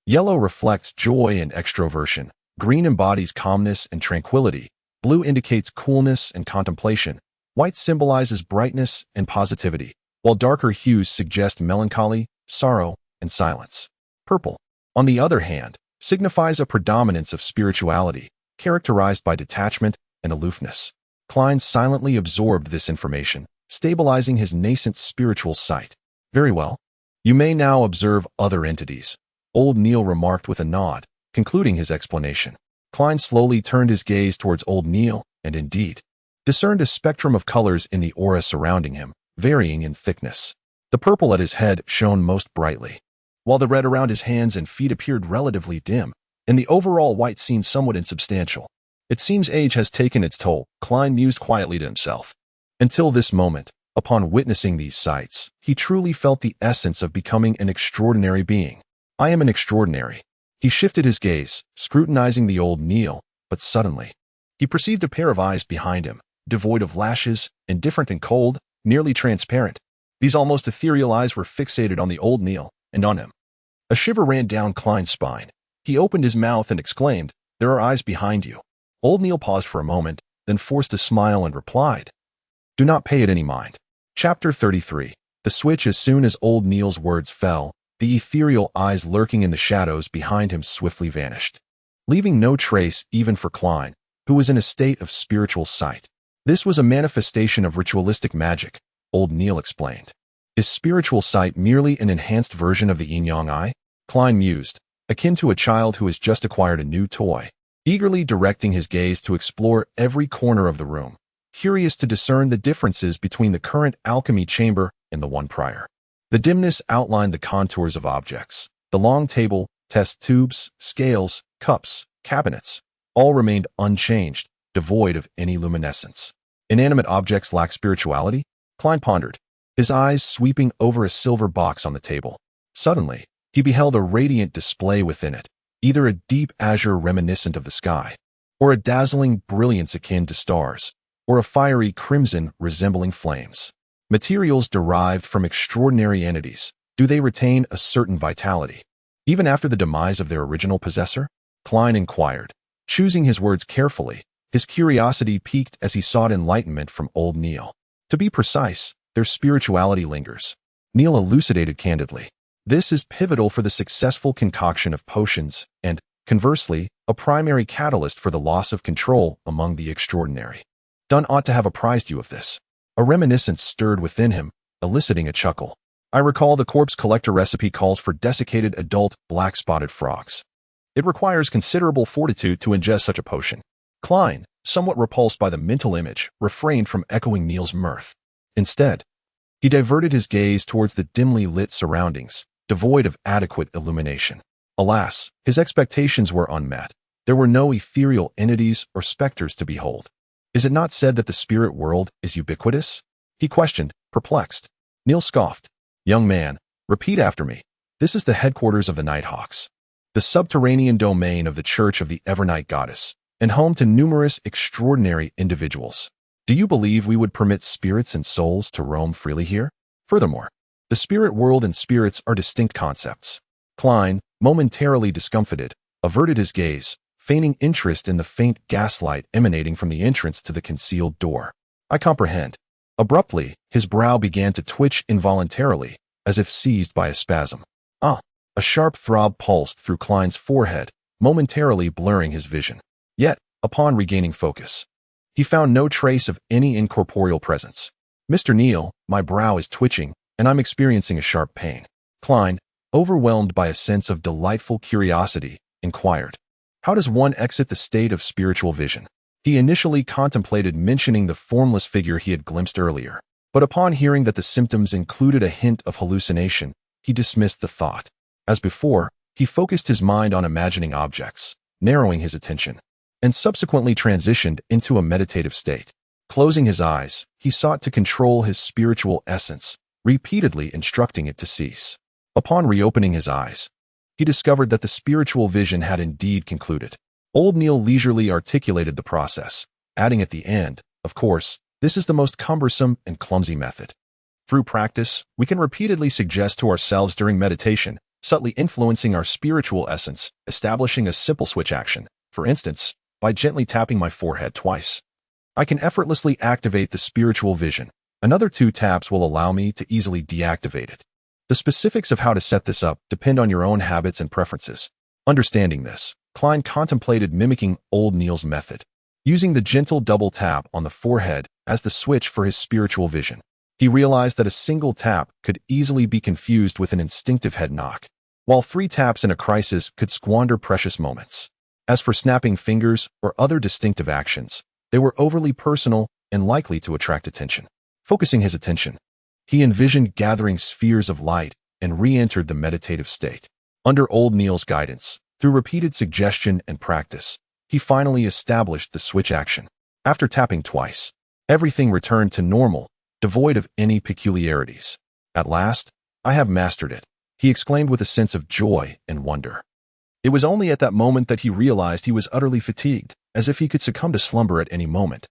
Yellow reflects joy and extroversion. Green embodies calmness and tranquility. Blue indicates coolness and contemplation. White symbolizes brightness and positivity, while darker hues suggest melancholy, sorrow, and silence. Purple, on the other hand, signifies a predominance of spirituality, characterized by detachment and aloofness. Klein silently absorbed this information, stabilizing his nascent spiritual sight. Very well. You may now observe other entities, old Neil remarked with a nod, concluding his explanation. Klein slowly turned his gaze towards old Neil, and indeed, discerned a spectrum of colors in the aura surrounding him, varying in thickness. The purple at his head shone most brightly, while the red around his hands and feet appeared relatively dim, and the overall white seemed somewhat insubstantial. It seems age has taken its toll, Klein mused quietly to himself. Until this moment, upon witnessing these sights, he truly felt the essence of becoming an extraordinary being. I am an extraordinary. He shifted his gaze, scrutinizing the old Neil, but suddenly, he perceived a pair of eyes behind him, devoid of lashes, indifferent and cold, nearly transparent. These almost ethereal eyes were fixated on the old Neil and on him. A shiver ran down Klein's spine. He opened his mouth and exclaimed, "There are eyes behind you." Old Neil paused for a moment, then forced a smile and replied, "Do not pay it any mind." Chapter 33. The switch. As soon as old Neil's words fell, the ethereal eyes lurking in the shadows behind him swiftly vanished, leaving no trace even for Klein, who was in a state of spiritual sight. This was a manifestation of ritualistic magic, old Neil explained. Is spiritual sight merely an enhanced version of the yin-yang eye? Klein mused, akin to a child who has just acquired a new toy, eagerly directing his gaze to explore every corner of the room, curious to discern the differences between the current alchemy chamber and the one prior. The dimness outlined the contours of objects. The long table, test tubes, scales, cups, cabinets, all remained unchanged, devoid of any luminescence. Inanimate objects lack spirituality? Klein pondered, his eyes sweeping over a silver box on the table. Suddenly, he beheld a radiant display within it, either a deep azure reminiscent of the sky, or a dazzling brilliance akin to stars, or a fiery crimson resembling flames. Materials derived from extraordinary entities, do they retain a certain vitality, even after the demise of their original possessor? Klein inquired, choosing his words carefully. His curiosity piqued as he sought enlightenment from old Neil. To be precise, their spirituality lingers. Neil elucidated candidly. This is pivotal for the successful concoction of potions and, conversely, a primary catalyst for the loss of control among the extraordinary. Dunn ought to have apprised you of this. A reminiscence stirred within him, eliciting a chuckle. I recall the corpse collector recipe calls for desiccated adult black-spotted frogs. It requires considerable fortitude to ingest such a potion. Klein, somewhat repulsed by the mental image, refrained from echoing Neil's mirth. Instead, he diverted his gaze towards the dimly lit surroundings, devoid of adequate illumination. Alas, his expectations were unmet. There were no ethereal entities or specters to behold. Is it not said that the spirit world is ubiquitous? He questioned, perplexed. Neil scoffed. Young man, repeat after me. This is the headquarters of the Nighthawks, the subterranean domain of the Church of the Evernight Goddess, and home to numerous extraordinary individuals. Do you believe we would permit spirits and souls to roam freely here? Furthermore, the spirit world and spirits are distinct concepts. Klein, momentarily discomfited, averted his gaze, feigning interest in the faint gaslight emanating from the entrance to the concealed door. I comprehend. Abruptly, his brow began to twitch involuntarily, as if seized by a spasm. Ah! A sharp throb pulsed through Klein's forehead, momentarily blurring his vision. Yet, upon regaining focus, he found no trace of any incorporeal presence. Mr. Neil, my brow is twitching, and I'm experiencing a sharp pain. Klein, overwhelmed by a sense of delightful curiosity, inquired, how does one exit the state of spiritual vision? He initially contemplated mentioning the formless figure he had glimpsed earlier, but upon hearing that the symptoms included a hint of hallucination, he dismissed the thought. As before, he focused his mind on imagining objects, narrowing his attention, and subsequently transitioned into a meditative state. Closing his eyes, he sought to control his spiritual essence, repeatedly instructing it to cease. Upon reopening his eyes, he discovered that the spiritual vision had indeed concluded. Old Neil leisurely articulated the process, adding at the end, of course, this is the most cumbersome and clumsy method. Through practice, we can repeatedly suggest to ourselves during meditation, subtly influencing our spiritual essence, establishing a simple switch action. For instance, by gently tapping my forehead twice, I can effortlessly activate the spiritual vision. Another 2 taps will allow me to easily deactivate it. The specifics of how to set this up depend on your own habits and preferences. Understanding this, Klein contemplated mimicking old Neil's method, using the gentle double tap on the forehead as the switch for his spiritual vision. He realized that a single tap could easily be confused with an instinctive head knock, while 3 taps in a crisis could squander precious moments. As for snapping fingers or other distinctive actions, they were overly personal and likely to attract attention. Focusing his attention, he envisioned gathering spheres of light and re-entered the meditative state. Under old Neil's guidance, through repeated suggestion and practice, he finally established the switch action. After tapping twice, everything returned to normal, devoid of any peculiarities. At last, I have mastered it, he exclaimed with a sense of joy and wonder. It was only at that moment that he realized he was utterly fatigued, as if he could succumb to slumber at any moment.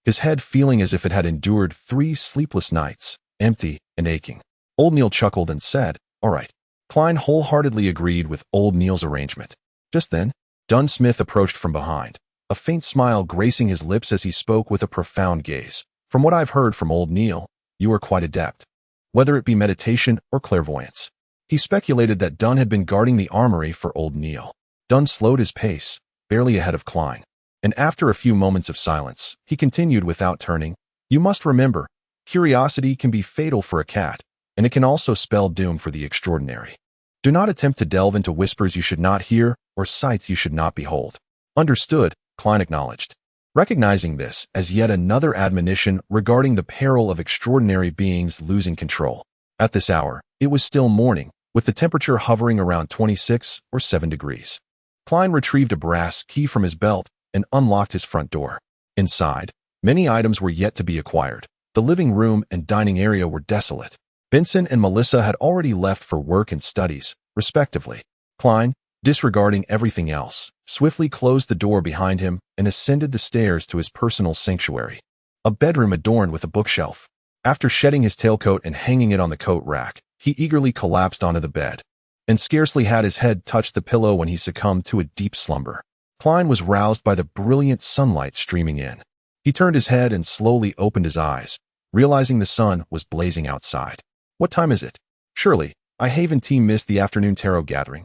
His head feeling as if it had endured 3 sleepless nights, empty and aching. Old Neil chuckled and said, "All right." Klein wholeheartedly agreed with Old Neil's arrangement. Just then, Dunn Smith approached from behind, a faint smile gracing his lips as he spoke with a profound gaze. "From what I've heard from Old Neil, you are quite adept, whether it be meditation or clairvoyance." He speculated that Dunn had been guarding the armory for Old Neil. Dunn slowed his pace, barely ahead of Klein, and after a few moments of silence, he continued without turning, "You must remember, curiosity can be fatal for a cat, and it can also spell doom for the extraordinary. Do not attempt to delve into whispers you should not hear or sights you should not behold." "Understood," Klein acknowledged, recognizing this as yet another admonition regarding the peril of extraordinary beings losing control. At this hour, it was still morning, with the temperature hovering around 26 or 7 degrees. Klein retrieved a brass key from his belt and unlocked his front door. Inside, many items were yet to be acquired. The living room and dining area were desolate. Benson and Melissa had already left for work and studies, respectively. Klein, disregarding everything else, swiftly closed the door behind him and ascended the stairs to his personal sanctuary, a bedroom adorned with a bookshelf. After shedding his tailcoat and hanging it on the coat rack, he eagerly collapsed onto the bed, and scarcely had his head touched the pillow when he succumbed to a deep slumber. Klein was roused by the brilliant sunlight streaming in. He turned his head and slowly opened his eyes, realizing the sun was blazing outside. "What time is it? Surely, I Haven team missed the afternoon tarot gathering."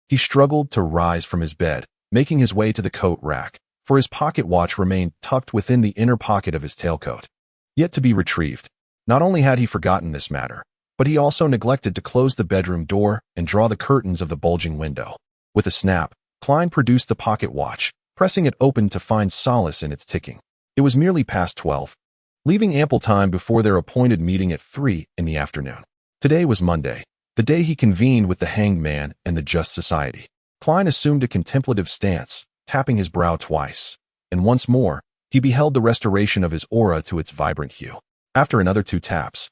He struggled to rise from his bed, making his way to the coat rack, for his pocket watch remained tucked within the inner pocket of his tailcoat, yet to be retrieved. Not only had he forgotten this matter, but he also neglected to close the bedroom door and draw the curtains of the bulging window. With a snap, Klein produced the pocket watch, pressing it open to find solace in its ticking. It was merely past 12, leaving ample time before their appointed meeting at 3 in the afternoon. Today was Monday, the day he convened with the Hanged Man and the Just Society. Klein assumed a contemplative stance, tapping his brow twice, and once more, he beheld the restoration of his aura to its vibrant hue. After another 2 taps,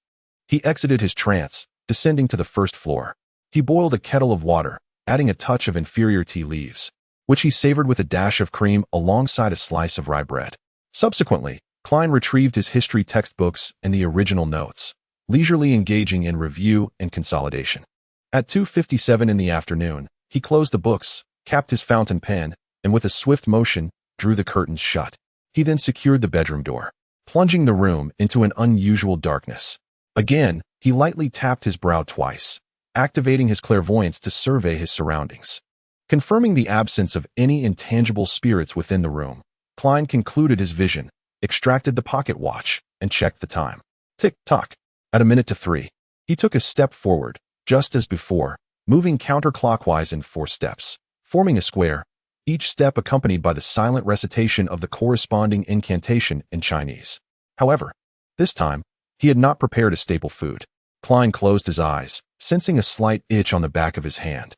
he exited his trance, descending to the first floor. He boiled a kettle of water, adding a touch of inferior tea leaves, which he savored with a dash of cream alongside a slice of rye bread. Subsequently, Klein retrieved his history textbooks and the original notes, leisurely engaging in review and consolidation. At 2:57 in the afternoon, he closed the books, capped his fountain pen, and with a swift motion, drew the curtains shut. He then secured the bedroom door, plunging the room into an unusual darkness. Again, he lightly tapped his brow twice, activating his clairvoyance to survey his surroundings. Confirming the absence of any intangible spirits within the room, Klein concluded his vision, extracted the pocket watch, and checked the time. Tick-tock. At 2:03, he took a step forward, just as before, moving counterclockwise in 4 steps, forming a square, each step accompanied by the silent recitation of the corresponding incantation in Chinese. However, this time, he had not prepared a staple food. Klein closed his eyes, sensing a slight itch on the back of his hand,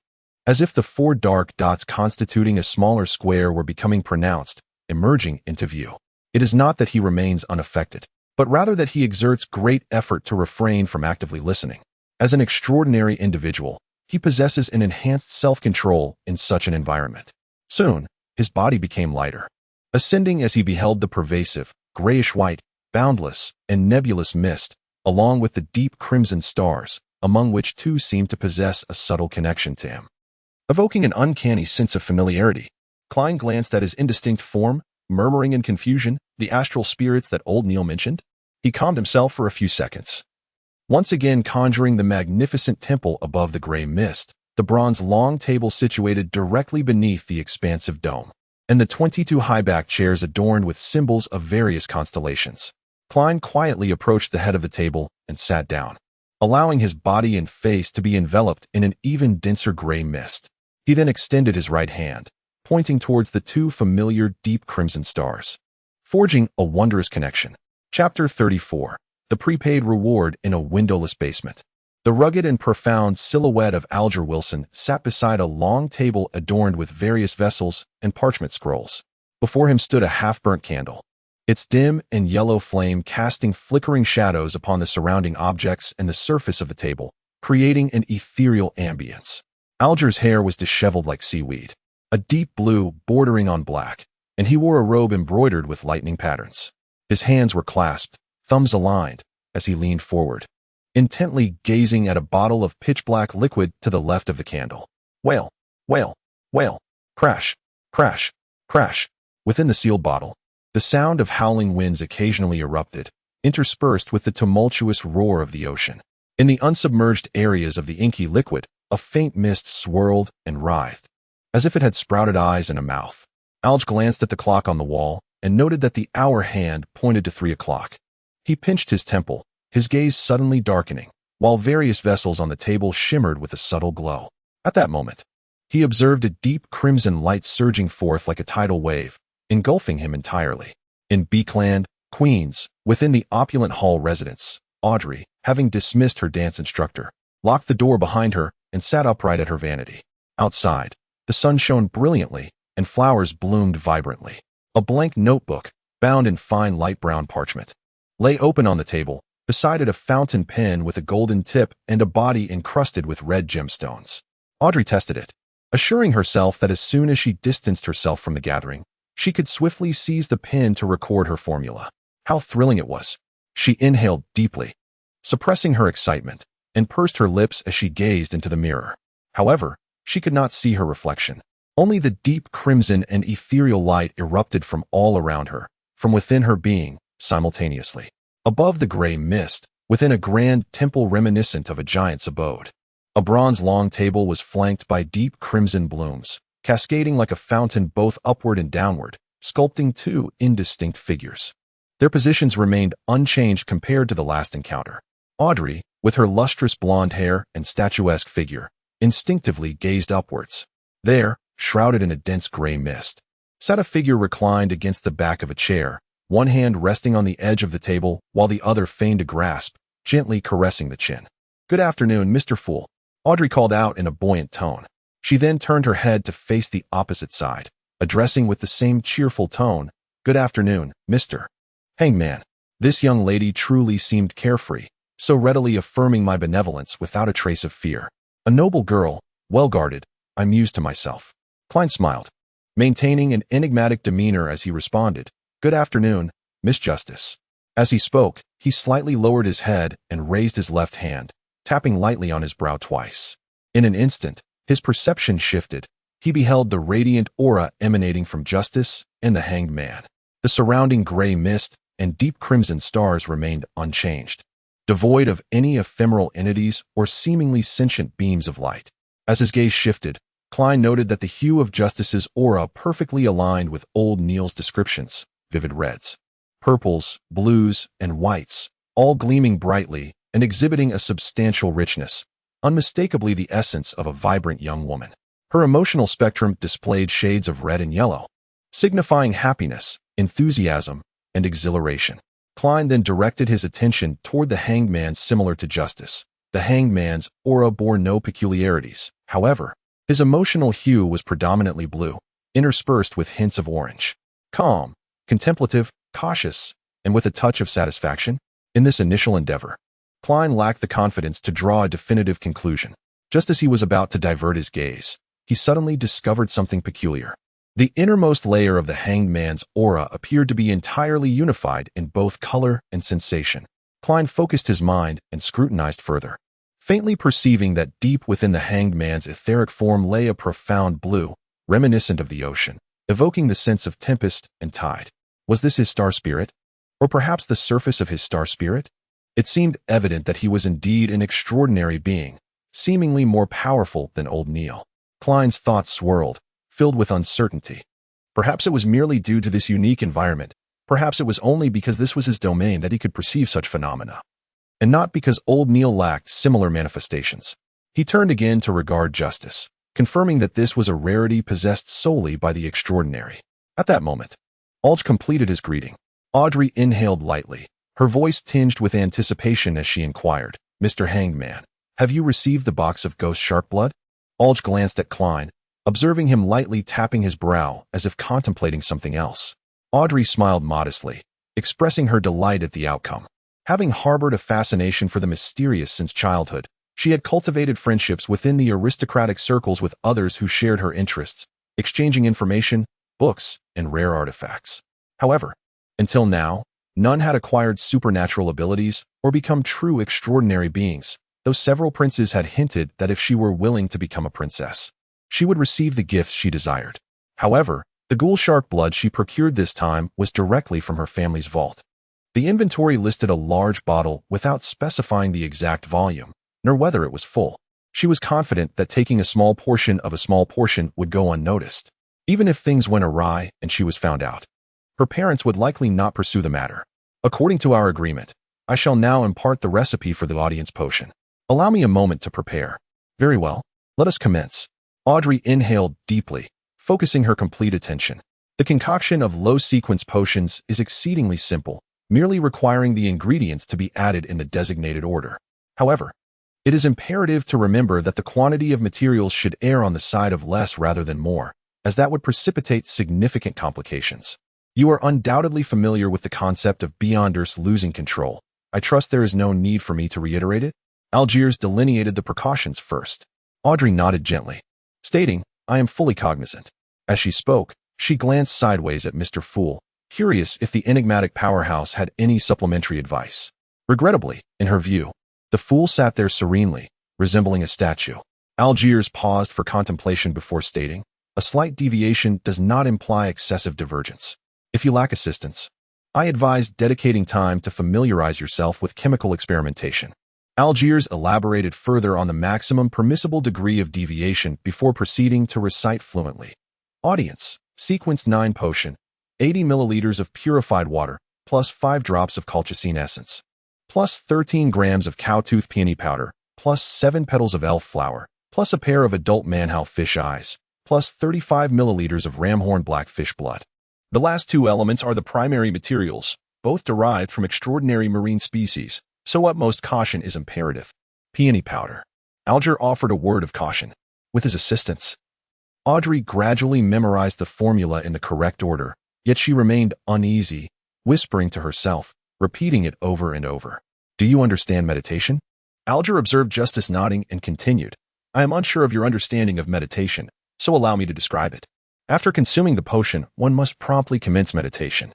as if the 4 dark dots constituting a smaller square were becoming pronounced, emerging into view. It is not that he remains unaffected, but rather that he exerts great effort to refrain from actively listening. As an extraordinary individual, he possesses an enhanced self-control in such an environment. Soon, his body became lighter, ascending as he beheld the pervasive, grayish-white, boundless, and nebulous mist, along with the deep crimson stars, among which 2 seemed to possess a subtle connection to him. Evoking an uncanny sense of familiarity, Klein glanced at his indistinct form, murmuring in confusion, the astral spirits that old Neil mentioned. He calmed himself for a few seconds, once again conjuring the magnificent temple above the gray mist, the bronze long table situated directly beneath the expansive dome, and the 22 high-backed chairs adorned with symbols of various constellations. Klein quietly approached the head of the table and sat down, allowing his body and face to be enveloped in an even denser gray mist. He then extended his right hand, pointing towards the 2 familiar deep crimson stars, forging a wondrous connection. Chapter 34. The Prepaid Reward in a Windowless Basement. The rugged and profound silhouette of Alger Wilson sat beside a long table adorned with various vessels and parchment scrolls. Before him stood a half-burnt candle, its dim and yellow flame casting flickering shadows upon the surrounding objects and the surface of the table, creating an ethereal ambience. Alger's hair was disheveled like seaweed, a deep blue bordering on black, and he wore a robe embroidered with lightning patterns. His hands were clasped, thumbs aligned, as he leaned forward, intently gazing at a bottle of pitch-black liquid to the left of the candle. Wail, wail, wail, crash, crash, crash. Within the sealed bottle, the sound of howling winds occasionally erupted, interspersed with the tumultuous roar of the ocean. In the unsubmerged areas of the inky liquid, a faint mist swirled and writhed, as if it had sprouted eyes and a mouth. Alge glanced at the clock on the wall and noted that the hour hand pointed to 3 o'clock. He pinched his temple, his gaze suddenly darkening, while various vessels on the table shimmered with a subtle glow. At that moment, he observed a deep crimson light surging forth like a tidal wave, engulfing him entirely. In Beakland, Queens, within the opulent hall residence, Audrey, having dismissed her dance instructor, locked the door behind her and sat upright at her vanity. Outside, the sun shone brilliantly and flowers bloomed vibrantly. A blank notebook, bound in fine light brown parchment, lay open on the table, beside it a fountain pen with a golden tip and a body encrusted with red gemstones. Audrey tested it, assuring herself that as soon as she distanced herself from the gathering, she could swiftly seize the pen to record her formula. How thrilling it was! She inhaled deeply, suppressing her excitement, and pursed her lips as she gazed into the mirror. However, she could not see her reflection. Only the deep crimson and ethereal light erupted from all around her, from within her being, simultaneously. Above the gray mist, within a grand temple reminiscent of a giant's abode, a bronze long table was flanked by deep crimson blooms, cascading like a fountain both upward and downward, sculpting two indistinct figures. Their positions remained unchanged compared to the last encounter. Audrey, with her lustrous blonde hair and statuesque figure, instinctively gazed upwards. There, shrouded in a dense gray mist, sat a figure reclined against the back of a chair, one hand resting on the edge of the table while the other feigned a grasp, gently caressing the chin. "Good afternoon, Mr. Fool," Audrey called out in a buoyant tone. She then turned her head to face the opposite side, addressing with the same cheerful tone, "Good afternoon, Mr. Hangman." This young lady truly seemed carefree, so readily affirming my benevolence without a trace of fear. A noble girl, well guarded, I mused to myself. Klein smiled, maintaining an enigmatic demeanor as he responded, "Good afternoon, Miss Justice." As he spoke, he slightly lowered his head and raised his left hand, tapping lightly on his brow twice. In an instant, his perception shifted. He beheld the radiant aura emanating from Justice and the Hanged Man. The surrounding gray mist and deep crimson stars remained unchanged, devoid of any ephemeral entities or seemingly sentient beams of light. As his gaze shifted, Klein noted that the hue of Justice's aura perfectly aligned with old Neil's descriptions: vivid reds, purples, blues, and whites, all gleaming brightly and exhibiting a substantial richness, unmistakably the essence of a vibrant young woman. Her emotional spectrum displayed shades of red and yellow, signifying happiness, enthusiasm, and exhilaration. Klein then directed his attention toward the Hanged Man similar to Justice. The Hanged Man's aura bore no peculiarities. However, his emotional hue was predominantly blue, interspersed with hints of orange. Calm, contemplative, cautious, and with a touch of satisfaction. In this initial endeavor, Klein lacked the confidence to draw a definitive conclusion. Just as he was about to divert his gaze, he suddenly discovered something peculiar. The innermost layer of the Hanged Man's aura appeared to be entirely unified in both color and sensation. Klein focused his mind and scrutinized further, faintly perceiving that deep within the Hanged Man's etheric form lay a profound blue, reminiscent of the ocean, evoking the sense of tempest and tide. Was this his star spirit? Or perhaps the surface of his star spirit? It seemed evident that he was indeed an extraordinary being, seemingly more powerful than old Neil. Klein's thoughts swirled, filled with uncertainty. Perhaps it was merely due to this unique environment. Perhaps it was only because this was his domain that he could perceive such phenomena, and not because old Neil lacked similar manifestations. He turned again to regard Justice, confirming that this was a rarity possessed solely by the extraordinary. At that moment, Alge completed his greeting. Audrey inhaled lightly, her voice tinged with anticipation as she inquired, "Mr. Hanged Man, have you received the box of ghost shark blood?" Alge glanced at Klein, observing him lightly tapping his brow as if contemplating something else. Audrey smiled modestly, expressing her delight at the outcome. Having harbored a fascination for the mysterious since childhood, she had cultivated friendships within the aristocratic circles with others who shared her interests, exchanging information, books, and rare artifacts. However, until now, None had acquired supernatural abilities or become true extraordinary beings, though several princes had hinted that if she were willing to become a princess, she would receive the gifts she desired. However, the ghoul shark blood she procured this time was directly from her family's vault. The inventory listed a large bottle without specifying the exact volume, nor whether it was full. She was confident that taking a small portion of a small portion would go unnoticed. Even if things went awry and she was found out, her parents would likely not pursue the matter. According to our agreement, I shall now impart the recipe for the audience potion. Allow me a moment to prepare. Very well, let us commence. Audrey inhaled deeply, focusing her complete attention. The concoction of low-sequence potions is exceedingly simple, merely requiring the ingredients to be added in the designated order. However, it is imperative to remember that the quantity of materials should err on the side of less rather than more, as that would precipitate significant complications. You are undoubtedly familiar with the concept of Beyonders losing control. I trust there is no need for me to reiterate it. Algiers delineated the precautions first. Audrey nodded gently, stating, I am fully cognizant. As she spoke, she glanced sideways at Mr. Fool, curious if the enigmatic powerhouse had any supplementary advice. Regrettably, in her view, the Fool sat there serenely, resembling a statue. Algiers paused for contemplation before stating, a slight deviation does not imply excessive divergence. If you lack assistance, I advise dedicating time to familiarize yourself with chemical experimentation. Algiers elaborated further on the maximum permissible degree of deviation before proceeding to recite fluently. Audience, sequence 9 potion, 80 milliliters of purified water, plus 5 drops of colchicine essence, plus 13 grams of cowtooth peony powder, plus 7 petals of elf flower, plus a pair of adult manhow fish eyes, plus 35 milliliters of ramhorn blackfish blood. The last two elements are the primary materials, both derived from extraordinary marine species, so utmost caution is imperative. Peony powder. Alger offered a word of caution. With his assistance, Audrey gradually memorized the formula in the correct order, yet she remained uneasy, whispering to herself, repeating it over and over. Do you understand meditation? Alger observed Justice nodding and continued, I am unsure of your understanding of meditation, so allow me to describe it. After consuming the potion, one must promptly commence meditation.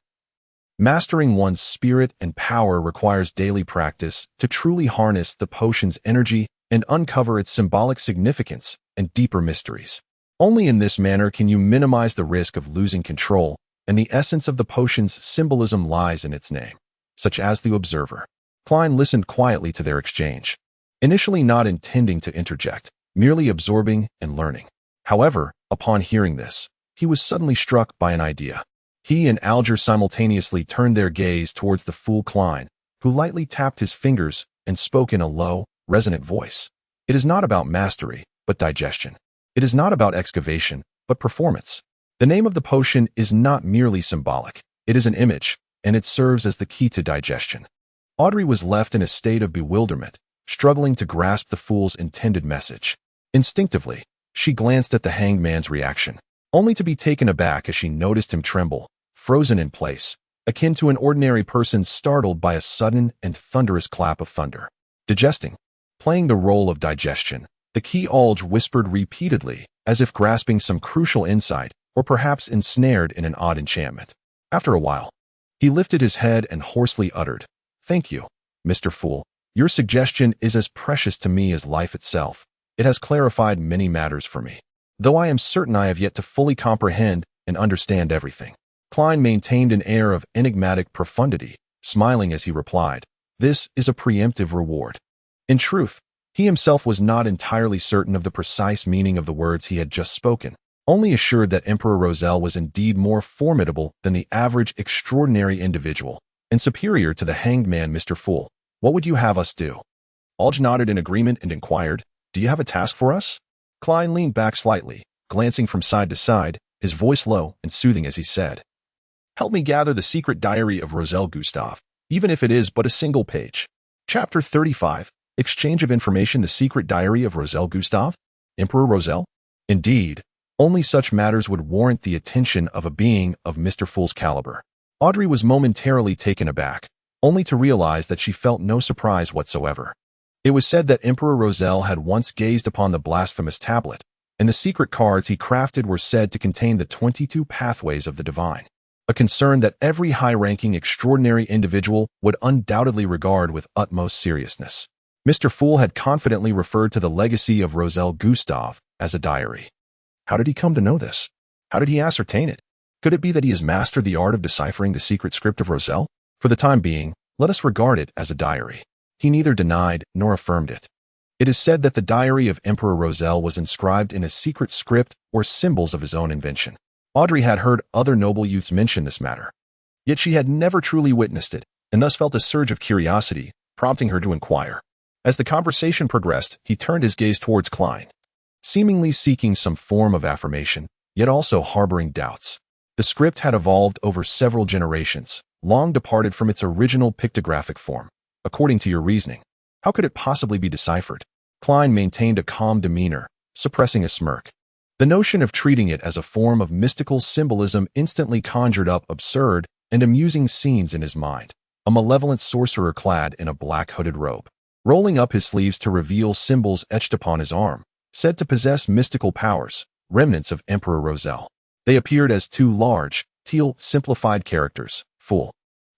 Mastering one's spirit and power requires daily practice to truly harness the potion's energy and uncover its symbolic significance and deeper mysteries. Only in this manner can you minimize the risk of losing control, and the essence of the potion's symbolism lies in its name, such as the observer. Klein listened quietly to their exchange, initially not intending to interject, merely absorbing and learning. However, upon hearing this, he was suddenly struck by an idea. He and Alger simultaneously turned their gaze towards the fool Klein, who lightly tapped his fingers and spoke in a low, resonant voice. It is not about mastery, but digestion. It is not about excavation, but performance. The name of the potion is not merely symbolic. It is an image, and it serves as the key to digestion. Audrey was left in a state of bewilderment, struggling to grasp the fool's intended message. Instinctively, she glanced at the hanged man's reaction, only to be taken aback as she noticed him tremble, frozen in place, akin to an ordinary person startled by a sudden and thunderous clap of thunder. Digesting. Playing the role of digestion, the key Alge whispered repeatedly, as if grasping some crucial insight, or perhaps ensnared in an odd enchantment. After a while, he lifted his head and hoarsely uttered, Thank you, Mr. Fool. Your suggestion is as precious to me as life itself. It has clarified many matters for me, though I am certain I have yet to fully comprehend and understand everything. Klein maintained an air of enigmatic profundity, smiling as he replied, This is a preemptive reward. In truth, he himself was not entirely certain of the precise meaning of the words he had just spoken, only assured that Emperor Roselle was indeed more formidable than the average extraordinary individual, and superior to the hanged man Mr. Fool. What would you have us do? Alge nodded in agreement and inquired, Do you have a task for us? Klein leaned back slightly, glancing from side to side, his voice low and soothing as he said, Help me gather the secret diary of Roselle Gustave, even if it is but a single page. Chapter 35, Exchange of Information, the Secret Diary of Roselle Gustave? Emperor Roselle? Indeed, only such matters would warrant the attention of a being of Mr. Fool's caliber. Audrey was momentarily taken aback, only to realize that she felt no surprise whatsoever. It was said that Emperor Roselle had once gazed upon the blasphemous tablet, and the secret cards he crafted were said to contain the 22 pathways of the divine. a concern that every high-ranking extraordinary individual would undoubtedly regard with utmost seriousness. Mr. Fool had confidently referred to the legacy of Roselle Gustave as a diary. How did he come to know this? How did he ascertain it? Could it be that he has mastered the art of deciphering the secret script of Roselle? For the time being, let us regard it as a diary. He neither denied nor affirmed it. It is said that the diary of Emperor Roselle was inscribed in a secret script or symbols of his own invention. Audrey had heard other noble youths mention this matter. Yet she had never truly witnessed it, and thus felt a surge of curiosity, prompting her to inquire. As the conversation progressed, he turned his gaze towards Klein, seemingly seeking some form of affirmation, yet also harboring doubts. The script had evolved over several generations, long departed from its original pictographic form. According to your reasoning, how could it possibly be deciphered? Klein maintained a calm demeanor, suppressing a smirk. The notion of treating it as a form of mystical symbolism instantly conjured up absurd and amusing scenes in his mind. A malevolent sorcerer clad in a black hooded robe, rolling up his sleeves to reveal symbols etched upon his arm, said to possess mystical powers, remnants of Emperor Roselle. They appeared as two large, teal, simplified characters, full.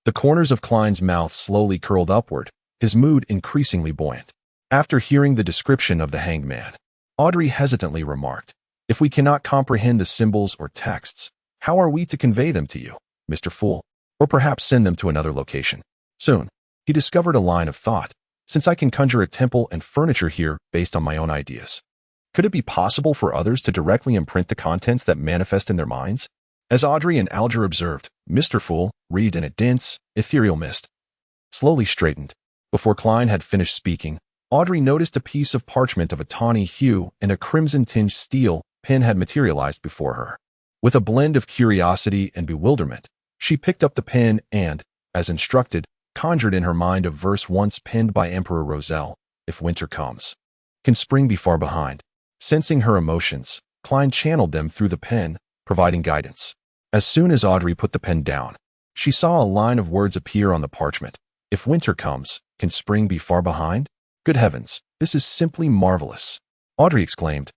The corners of Klein's mouth slowly curled upward, his mood increasingly buoyant. After hearing the description of the hanged man, Audrey hesitantly remarked, "If we cannot comprehend the symbols or texts, how are we to convey them to you, Mr. Fool? Or perhaps send them to another location?" Soon, he discovered a line of thought. "Since I can conjure a temple and furniture here based on my own ideas, could it be possible for others to directly imprint the contents that manifest in their minds?" As Audrey and Alger observed, Mr. Fool, wreathed in a dense, ethereal mist, slowly straightened. Before Klein had finished speaking, Audrey noticed a piece of parchment of a tawny hue and a crimson-tinged steel pen had materialized before her. With a blend of curiosity and bewilderment, she picked up the pen and, as instructed, conjured in her mind a verse once penned by Emperor Roselle: "If winter comes, can spring be far behind?" Sensing her emotions, Klein channeled them through the pen, providing guidance. As soon as Audrey put the pen down, she saw a line of words appear on the parchment. "If winter comes, can spring be far behind?" Good heavens, this is simply marvelous, Audrey exclaimed,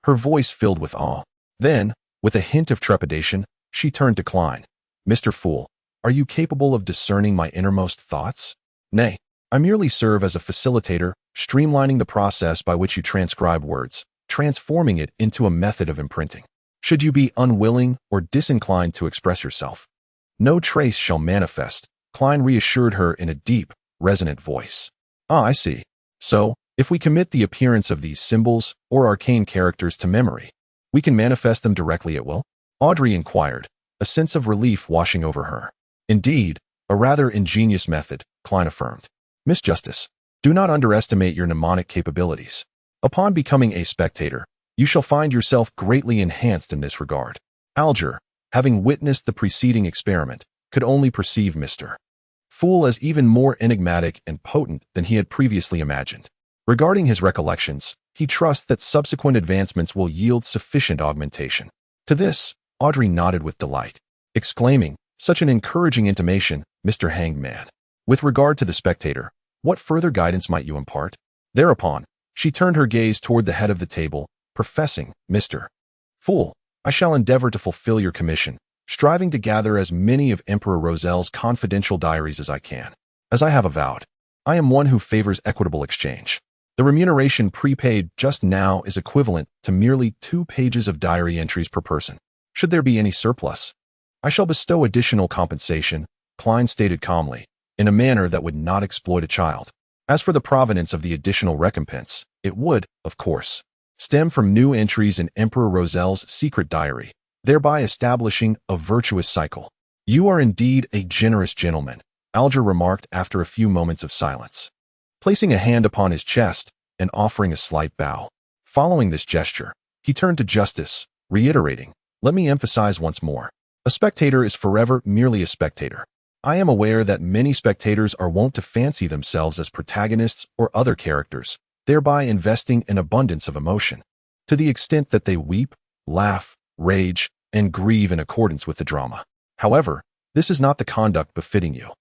her voice filled with awe. Then, with a hint of trepidation, she turned to Klein. "Mr. Fool, are you capable of discerning my innermost thoughts?" "Nay, I merely serve as a facilitator, streamlining the process by which you transcribe words, transforming it into a method of imprinting. Should you be unwilling or disinclined to express yourself, no trace shall manifest," Klein reassured her in a deep, resonant voice. "Ah, I see. So, if we commit the appearance of these symbols or arcane characters to memory, we can manifest them directly at will?" Audrey inquired, a sense of relief washing over her. "Indeed, a rather ingenious method," Klein affirmed. "Miss Justice, do not underestimate your mnemonic capabilities. Upon becoming a spectator, you shall find yourself greatly enhanced in this regard." Alger, having witnessed the preceding experiment, could only perceive Mr. Fool as even more enigmatic and potent than he had previously imagined. Regarding his recollections, he trusts that subsequent advancements will yield sufficient augmentation. To this, Audrey nodded with delight, exclaiming, "Such an encouraging intimation, Mr. Hanged Man. With regard to the spectator, what further guidance might you impart?" Thereupon, she turned her gaze toward the head of the table, professing, "Mr. Fool, I shall endeavor to fulfill your commission, striving to gather as many of Emperor Roselle's confidential diaries as I can. As I have avowed, I am one who favors equitable exchange. The remuneration prepaid just now is equivalent to merely 2 pages of diary entries per person. Should there be any surplus, I shall bestow additional compensation," Klein stated calmly, in a manner that would not exploit a child. As for the provenance of the additional recompense, it would, of course, stem from new entries in Emperor Roselle's secret diary, thereby establishing a virtuous cycle. "You are indeed a generous gentleman," Alger remarked after a few moments of silence, placing a hand upon his chest and offering a slight bow. Following this gesture, he turned to Justice, reiterating, "Let me emphasize once more. A spectator is forever merely a spectator. I am aware that many spectators are wont to fancy themselves as protagonists or other characters, thereby investing an abundance of emotion, to the extent that they weep, laugh, rage, and grieve in accordance with the drama. However, this is not the conduct befitting you.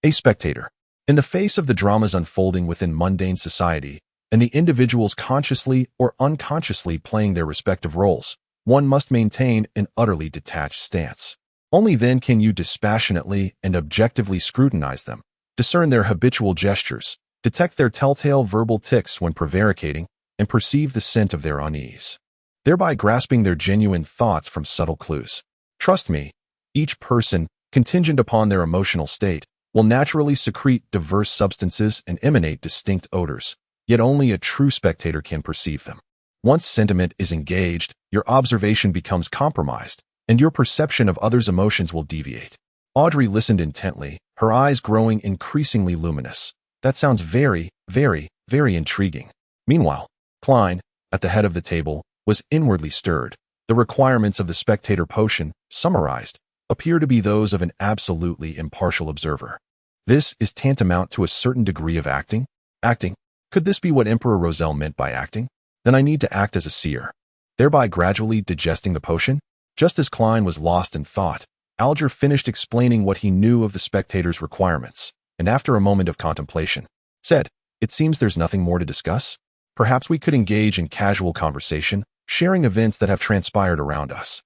A spectator, in the face of the dramas unfolding within mundane society, and the individuals consciously or unconsciously playing their respective roles, one must maintain an utterly detached stance. Only then can you dispassionately and objectively scrutinize them, discern their habitual gestures, detect their telltale verbal tics when prevaricating, and perceive the scent of their unease, thereby grasping their genuine thoughts from subtle clues. Trust me, each person, contingent upon their emotional state, will naturally secrete diverse substances and emanate distinct odors, yet only a true spectator can perceive them. Once sentiment is engaged, your observation becomes compromised, and your perception of others' emotions will deviate. Audrey listened intently, her eyes growing increasingly luminous. That sounds very, very, very intriguing. Meanwhile, Klein, at the head of the table, was inwardly stirred. The requirements of the spectator potion, summarized, appear to be those of an absolutely impartial observer. This is tantamount to a certain degree of acting. Acting? Could this be what Emperor Roselle meant by acting? Then I need to act as a seer, thereby gradually digesting the potion. Just as Klein was lost in thought, Alger finished explaining what he knew of the spectator's requirements, and after a moment of contemplation, said, "It seems there's nothing more to discuss. Perhaps we could engage in casual conversation, sharing events that have transpired around us.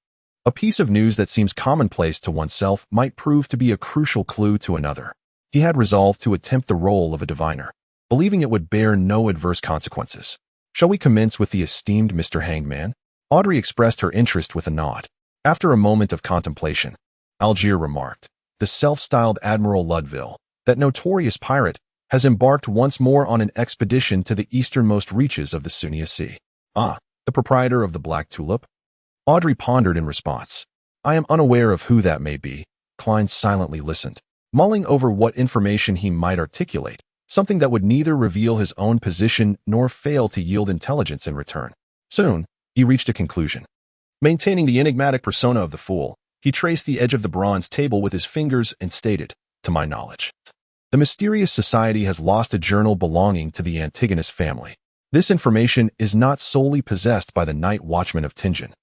A piece of news that seems commonplace to oneself might prove to be a crucial clue to another." He had resolved to attempt the role of a diviner, believing it would bear no adverse consequences. "Shall we commence with the esteemed Mr. Hangman?" Audrey expressed her interest with a nod. After a moment of contemplation, Algier remarked, "The self-styled Admiral Ludville, that notorious pirate, has embarked once more on an expedition to the easternmost reaches of the Sunia Sea." "Ah, the proprietor of the Black Tulip?" Audrey pondered in response. "I am unaware of who that may be." Klein silently listened, mulling over what information he might articulate, something that would neither reveal his own position nor fail to yield intelligence in return. Soon, he reached a conclusion. Maintaining the enigmatic persona of the fool, he traced the edge of the bronze table with his fingers and stated, "To my knowledge, the mysterious society has lost a journal belonging to the Antigonus family. This information is not solely possessed by the Night Watchman of Tingen.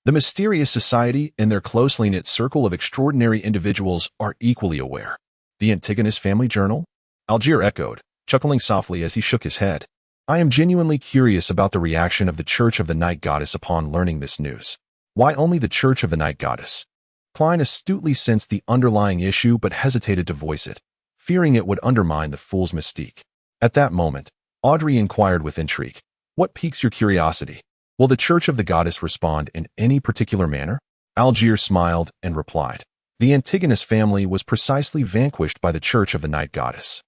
The mysterious society and their closely knit circle of extraordinary individuals are equally aware." "The Antigonus family journal?" Algier echoed, chuckling softly as he shook his head. "I am genuinely curious about the reaction of the Church of the Night Goddess upon learning this news." "Why only the Church of the Night Goddess?" Klein astutely sensed the underlying issue but hesitated to voice it, fearing it would undermine the fool's mystique. At that moment, Audrey inquired with intrigue, "What piques your curiosity? Will the Church of the Goddess respond in any particular manner?" Algier smiled and replied, "The Antigonus family was precisely vanquished by the Church of the Night Goddess.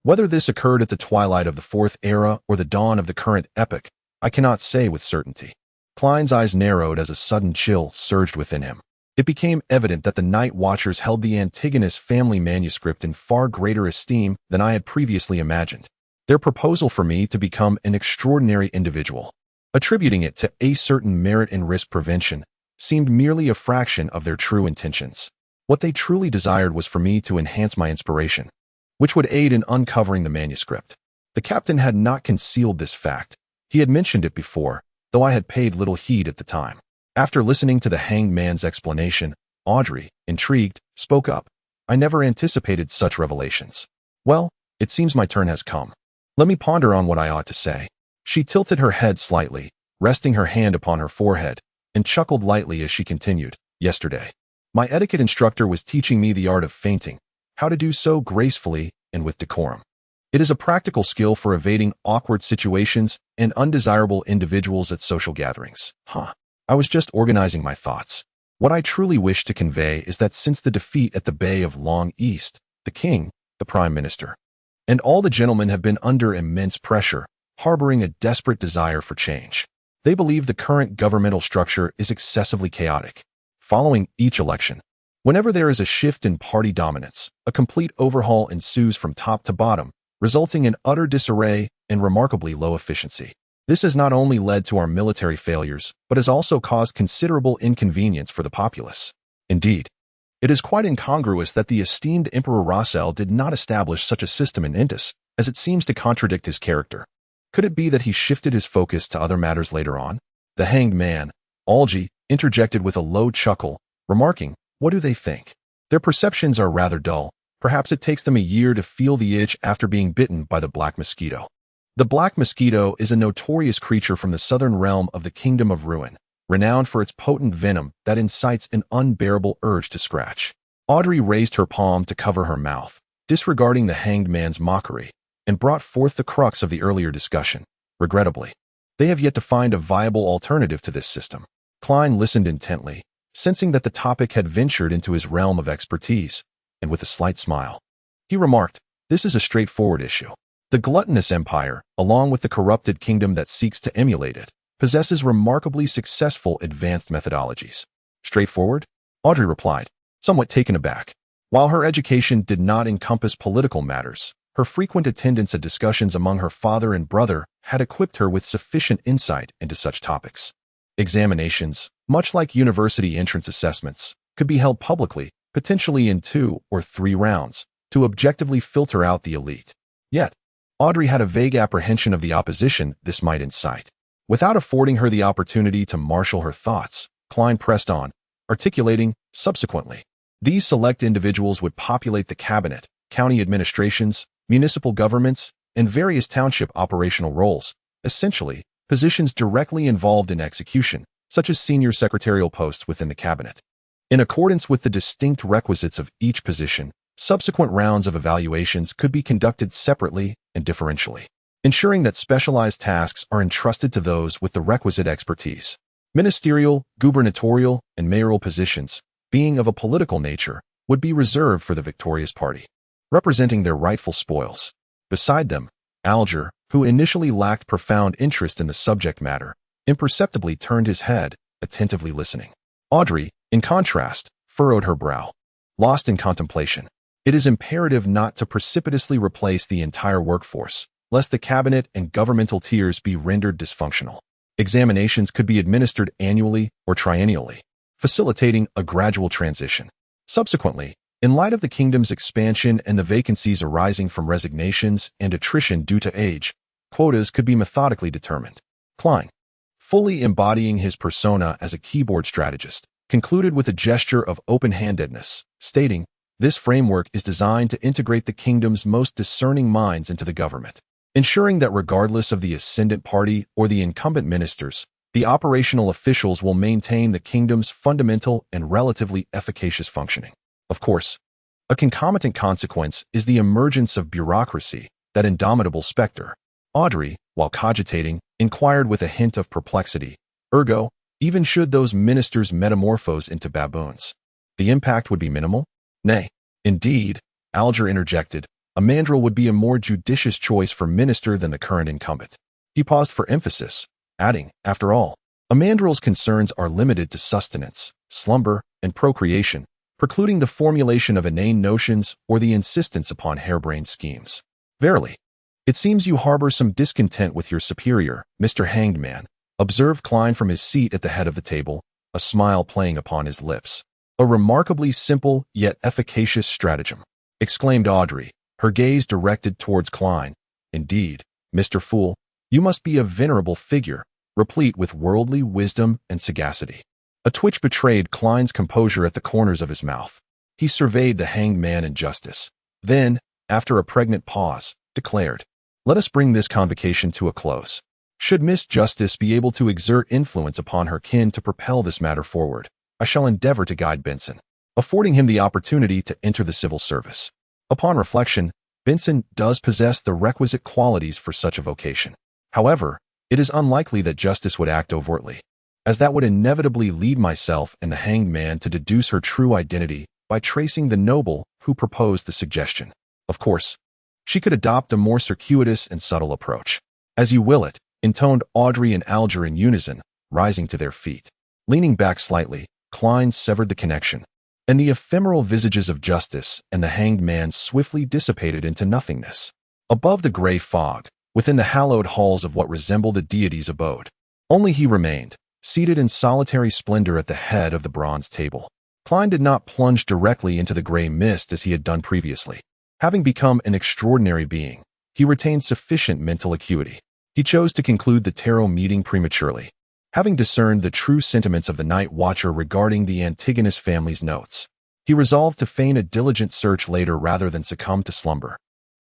Whether this occurred at the twilight of the Fourth Era or the dawn of the current epoch, I cannot say with certainty." Klein's eyes narrowed as a sudden chill surged within him. It became evident that the Night Watchers held the Antigonus family manuscript in far greater esteem than I had previously imagined. Their proposal for me to become an extraordinary individual, attributing it to a certain merit in risk prevention, seemed merely a fraction of their true intentions. What they truly desired was for me to enhance my inspiration, which would aid in uncovering the manuscript. The captain had not concealed this fact. He had mentioned it before, though I had paid little heed at the time. After listening to the hanged man's explanation, Audrey, intrigued, spoke up. "I never anticipated such revelations. Well, it seems my turn has come. Let me ponder on what I ought to say." She tilted her head slightly, resting her hand upon her forehead, and chuckled lightly as she continued, "Yesterday, my etiquette instructor was teaching me the art of fainting, how to do so gracefully and with decorum. It is a practical skill for evading awkward situations and undesirable individuals at social gatherings." I was just organizing my thoughts. What I truly wish to convey is that since the defeat at the Bay of Long East, the king, the prime minister, and all the gentlemen have been under immense pressure, harboring a desperate desire for change. They believe the current governmental structure is excessively chaotic. Following each election, whenever there is a shift in party dominance, a complete overhaul ensues from top to bottom, resulting in utter disarray and remarkably low efficiency. This has not only led to our military failures, but has also caused considerable inconvenience for the populace. Indeed, it is quite incongruous that the esteemed Emperor Rossel did not establish such a system in Indus, as it seems to contradict his character. Could it be that he shifted his focus to other matters later on? The hanged man, Algie, interjected with a low chuckle, remarking, "What do they think? Their perceptions are rather dull. Perhaps it takes them a year to feel the itch after being bitten by the black mosquito." The black mosquito is a notorious creature from the southern realm of the Kingdom of Ruin, renowned for its potent venom that incites an unbearable urge to scratch. Audrey raised her palm to cover her mouth, disregarding the hanged man's mockery, and brought forth the crux of the earlier discussion. Regrettably, they have yet to find a viable alternative to this system. Klein listened intently, sensing that the topic had ventured into his realm of expertise, and with a slight smile, he remarked, "This is a straightforward issue. The gluttonous empire, along with the corrupted kingdom that seeks to emulate it, possesses remarkably successful advanced methodologies." "Straightforward?" Audrey replied, somewhat taken aback. While her education did not encompass political matters, her frequent attendance at discussions among her father and brother had equipped her with sufficient insight into such topics. Examinations, much like university entrance assessments, could be held publicly, potentially in 2 or 3 rounds, to objectively filter out the elite. Yet, Audrey had a vague apprehension of the opposition this might incite. Without affording her the opportunity to marshal her thoughts, Klein pressed on, articulating, "Subsequently, these select individuals would populate the cabinet, county administrations, municipal governments, and various township operational roles, essentially, positions directly involved in execution, such as senior secretarial posts within the cabinet. In accordance with the distinct requisites of each position, subsequent rounds of evaluations could be conducted separately and differentially, ensuring that specialized tasks are entrusted to those with the requisite expertise. Ministerial, gubernatorial, and mayoral positions, being of a political nature, would be reserved for the victorious party, representing their rightful spoils. Beside them, Alger, who initially lacked profound interest in the subject matter, imperceptibly turned his head, attentively listening. Audrey, in contrast, furrowed her brow, lost in contemplation. It is imperative not to precipitously replace the entire workforce, lest the cabinet and governmental tiers be rendered dysfunctional. Examinations could be administered annually or triennially, facilitating a gradual transition. Subsequently, in light of the kingdom's expansion and the vacancies arising from resignations and attrition due to age, quotas could be methodically determined. Klein, fully embodying his persona as a keyboard strategist, concluded with a gesture of open-handedness, stating, "This framework is designed to integrate the kingdom's most discerning minds into the government, ensuring that regardless of the ascendant party or the incumbent ministers, the operational officials will maintain the kingdom's fundamental and relatively efficacious functioning." Of course, a concomitant consequence is the emergence of bureaucracy, that indomitable specter. Audrey, while cogitating, inquired with a hint of perplexity, "Ergo, even should those ministers metamorphose into baboons, the impact would be minimal?" "Nay, indeed," Alger interjected, "a mandrill would be a more judicious choice for minister than the current incumbent." He paused for emphasis, adding, "After all, a mandrill's concerns are limited to sustenance, slumber, and procreation, precluding the formulation of inane notions or the insistence upon harebrained schemes. Verily, it seems you harbor some discontent with your superior, Mr. Hanged Man," observed Klein from his seat at the head of the table, a smile playing upon his lips. "A remarkably simple yet efficacious stratagem," exclaimed Audrey, her gaze directed towards Klein. "Indeed, Mr. Fool, you must be a venerable figure, replete with worldly wisdom and sagacity." A twitch betrayed Klein's composure at the corners of his mouth. He surveyed the hanged man in justice. Then, after a pregnant pause, declared, "Let us bring this convocation to a close. Should Miss Justice be able to exert influence upon her kin to propel this matter forward, I shall endeavor to guide Benson, affording him the opportunity to enter the civil service. Upon reflection, Benson does possess the requisite qualities for such a vocation. However, it is unlikely that Justice would act overtly, as that would inevitably lead myself and the hanged man to deduce her true identity by tracing the noble who proposed the suggestion. Of course, she could adopt a more circuitous and subtle approach. As you will it," intoned Audrey and Alger in unison, rising to their feet. Leaning back slightly, Klein severed the connection, and the ephemeral visages of Justice and the hanged man swiftly dissipated into nothingness. Above the gray fog, within the hallowed halls of what resembled a deity's abode, only he remained, seated in solitary splendor at the head of the bronze table. Klein did not plunge directly into the gray mist as he had done previously. Having become an extraordinary being, he retained sufficient mental acuity. He chose to conclude the tarot meeting prematurely, having discerned the true sentiments of the night watcher regarding the Antigonus family's notes. He resolved to feign a diligent search later rather than succumb to slumber,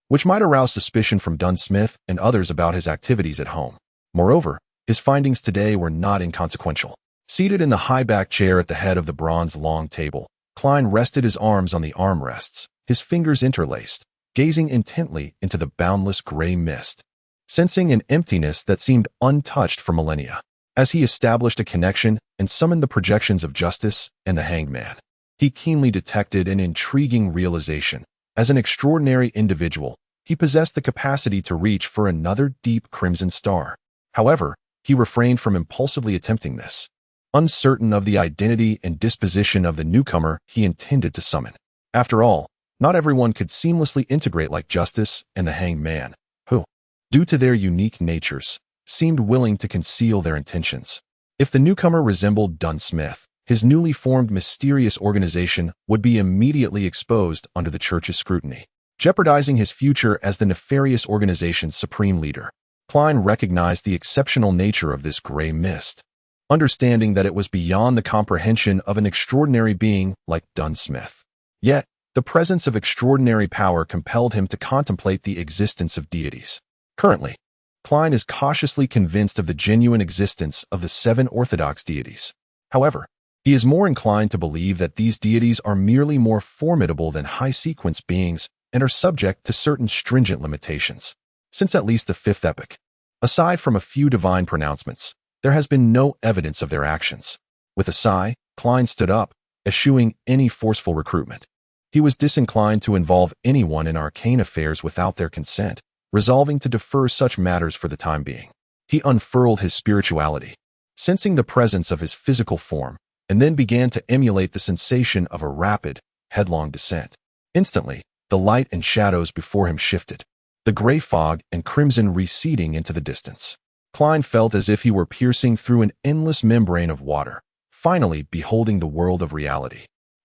which might arouse suspicion from Dunn Smith and others about his activities at home. Moreover, his findings today were not inconsequential. Seated in the high-back chair at the head of the bronze long table, Klein rested his arms on the armrests, his fingers interlaced, gazing intently into the boundless gray mist, sensing an emptiness that seemed untouched for millennia. As he established a connection and summoned the projections of justice and the hanged man, he keenly detected an intriguing realization. As an extraordinary individual, he possessed the capacity to reach for another deep crimson star. However, he refrained from impulsively attempting this, uncertain of the identity and disposition of the newcomer he intended to summon. After all, not everyone could seamlessly integrate like Justice and the Hanged Man, who, due to their unique natures, seemed willing to conceal their intentions. If the newcomer resembled Dunn Smith, his newly formed mysterious organization would be immediately exposed under the church's scrutiny, jeopardizing his future as the nefarious organization's supreme leader. Klein recognized the exceptional nature of this gray mist, understanding that it was beyond the comprehension of an extraordinary being like Dunn Smith. Yet, the presence of extraordinary power compelled him to contemplate the existence of deities. Currently, Klein is cautiously convinced of the genuine existence of the 7 orthodox deities. However, he is more inclined to believe that these deities are merely more formidable than high-sequence beings and are subject to certain stringent limitations. Since at least the 5th epoch, aside from a few divine pronouncements, there has been no evidence of their actions. With a sigh, Klein stood up, eschewing any forceful recruitment. He was disinclined to involve anyone in arcane affairs without their consent, resolving to defer such matters for the time being. He unfurled his spirituality, sensing the presence of his physical form, and then began to emulate the sensation of a rapid, headlong descent. Instantly, the light and shadows before him shifted, the gray fog and crimson receding into the distance. Klein felt as if he were piercing through an endless membrane of water, finally beholding the world of reality.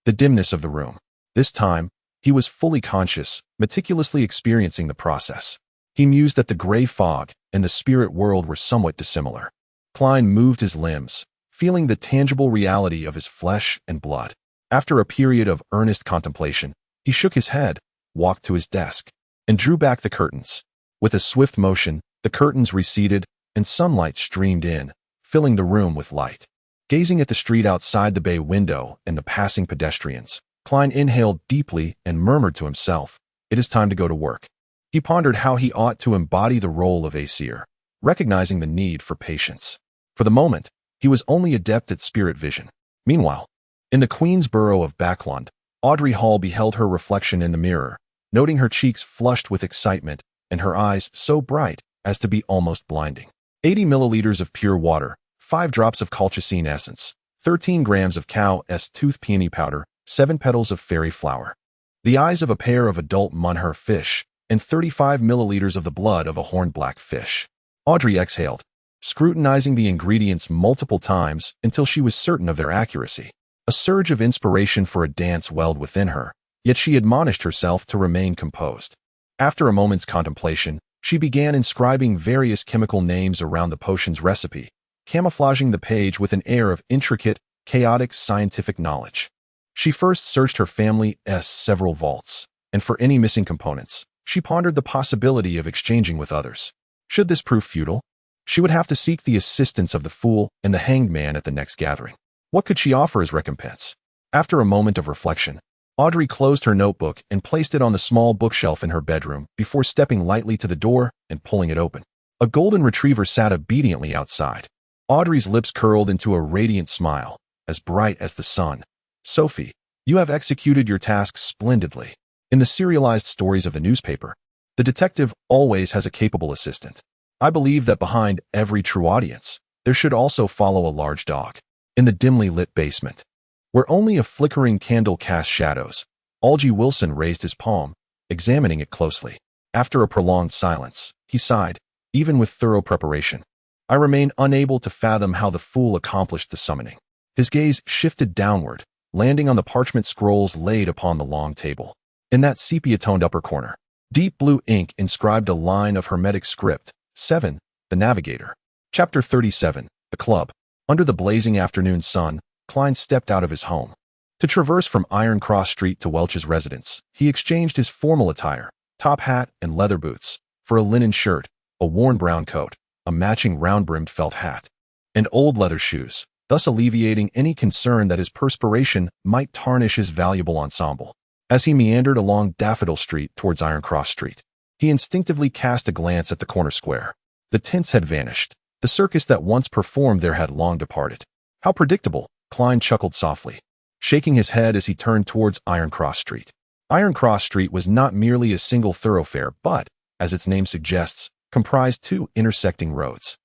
The dimness of the room. This time, he was fully conscious, meticulously experiencing the process. He mused that the gray fog and the spirit world were somewhat dissimilar. Klein moved his limbs, feeling the tangible reality of his flesh and blood. After a period of earnest contemplation, he shook his head, walked to his desk, and drew back the curtains. With a swift motion, the curtains receded, and sunlight streamed in, filling the room with light. Gazing at the street outside the bay window and the passing pedestrians, Klein inhaled deeply and murmured to himself, "It is time to go to work." He pondered how he ought to embody the role of a seer, recognizing the need for patience. For the moment, he was only adept at spirit vision. Meanwhile, in the Queen's borough of Backland, Audrey Hall beheld her reflection in the mirror, noting her cheeks flushed with excitement and her eyes so bright as to be almost blinding. 80 milliliters of pure water, 5 drops of colchicine essence, 13 grams of cow's tooth peony powder, 7 petals of fairy flower, the eyes of a pair of adult munher fish, and 35 milliliters of the blood of a horned black fish. Audrey exhaled, scrutinizing the ingredients multiple times until she was certain of their accuracy. A surge of inspiration for a dance welled within her, yet she admonished herself to remain composed. After a moment's contemplation, she began inscribing various chemical names around the potion's recipe, camouflaging the page with an air of intricate, chaotic scientific knowledge. She first searched her family's several vaults, and for any missing components, she pondered the possibility of exchanging with others. Should this prove futile, she would have to seek the assistance of the fool and the hanged man at the next gathering. What could she offer as recompense? After a moment of reflection, Audrey closed her notebook and placed it on the small bookshelf in her bedroom before stepping lightly to the door and pulling it open. A golden retriever sat obediently outside. Audrey's lips curled into a radiant smile, as bright as the sun. "Sophie, you have executed your task splendidly." In the serialized stories of the newspaper, the detective always has a capable assistant. I believe that behind every true audience, there should also follow a large dog. In the dimly lit basement, where only a flickering candle cast shadows, Algie Wilson raised his palm, examining it closely. After a prolonged silence, he sighed, even with thorough preparation. I remain unable to fathom how the fool accomplished the summoning. His gaze shifted downward, landing on the parchment scrolls laid upon the long table. In that sepia-toned upper corner, deep blue ink inscribed a line of hermetic script, 7, the Navigator. Chapter 37, the Club. Under the blazing afternoon sun, Klein stepped out of his home. To traverse from Iron Cross Street to Welch's residence, he exchanged his formal attire, top hat and leather boots, for a linen shirt, a worn brown coat, a matching round-brimmed felt hat, and old leather shoes. thus alleviating any concern that his perspiration might tarnish his valuable ensemble. As he meandered along Daffodil Street towards Iron Cross Street, he instinctively cast a glance at the corner square. The tents had vanished. The circus that once performed there had long departed. How predictable, Klein chuckled softly, shaking his head as he turned towards Iron Cross Street. Iron Cross Street was not merely a single thoroughfare but, as its name suggests, comprised two intersecting roads.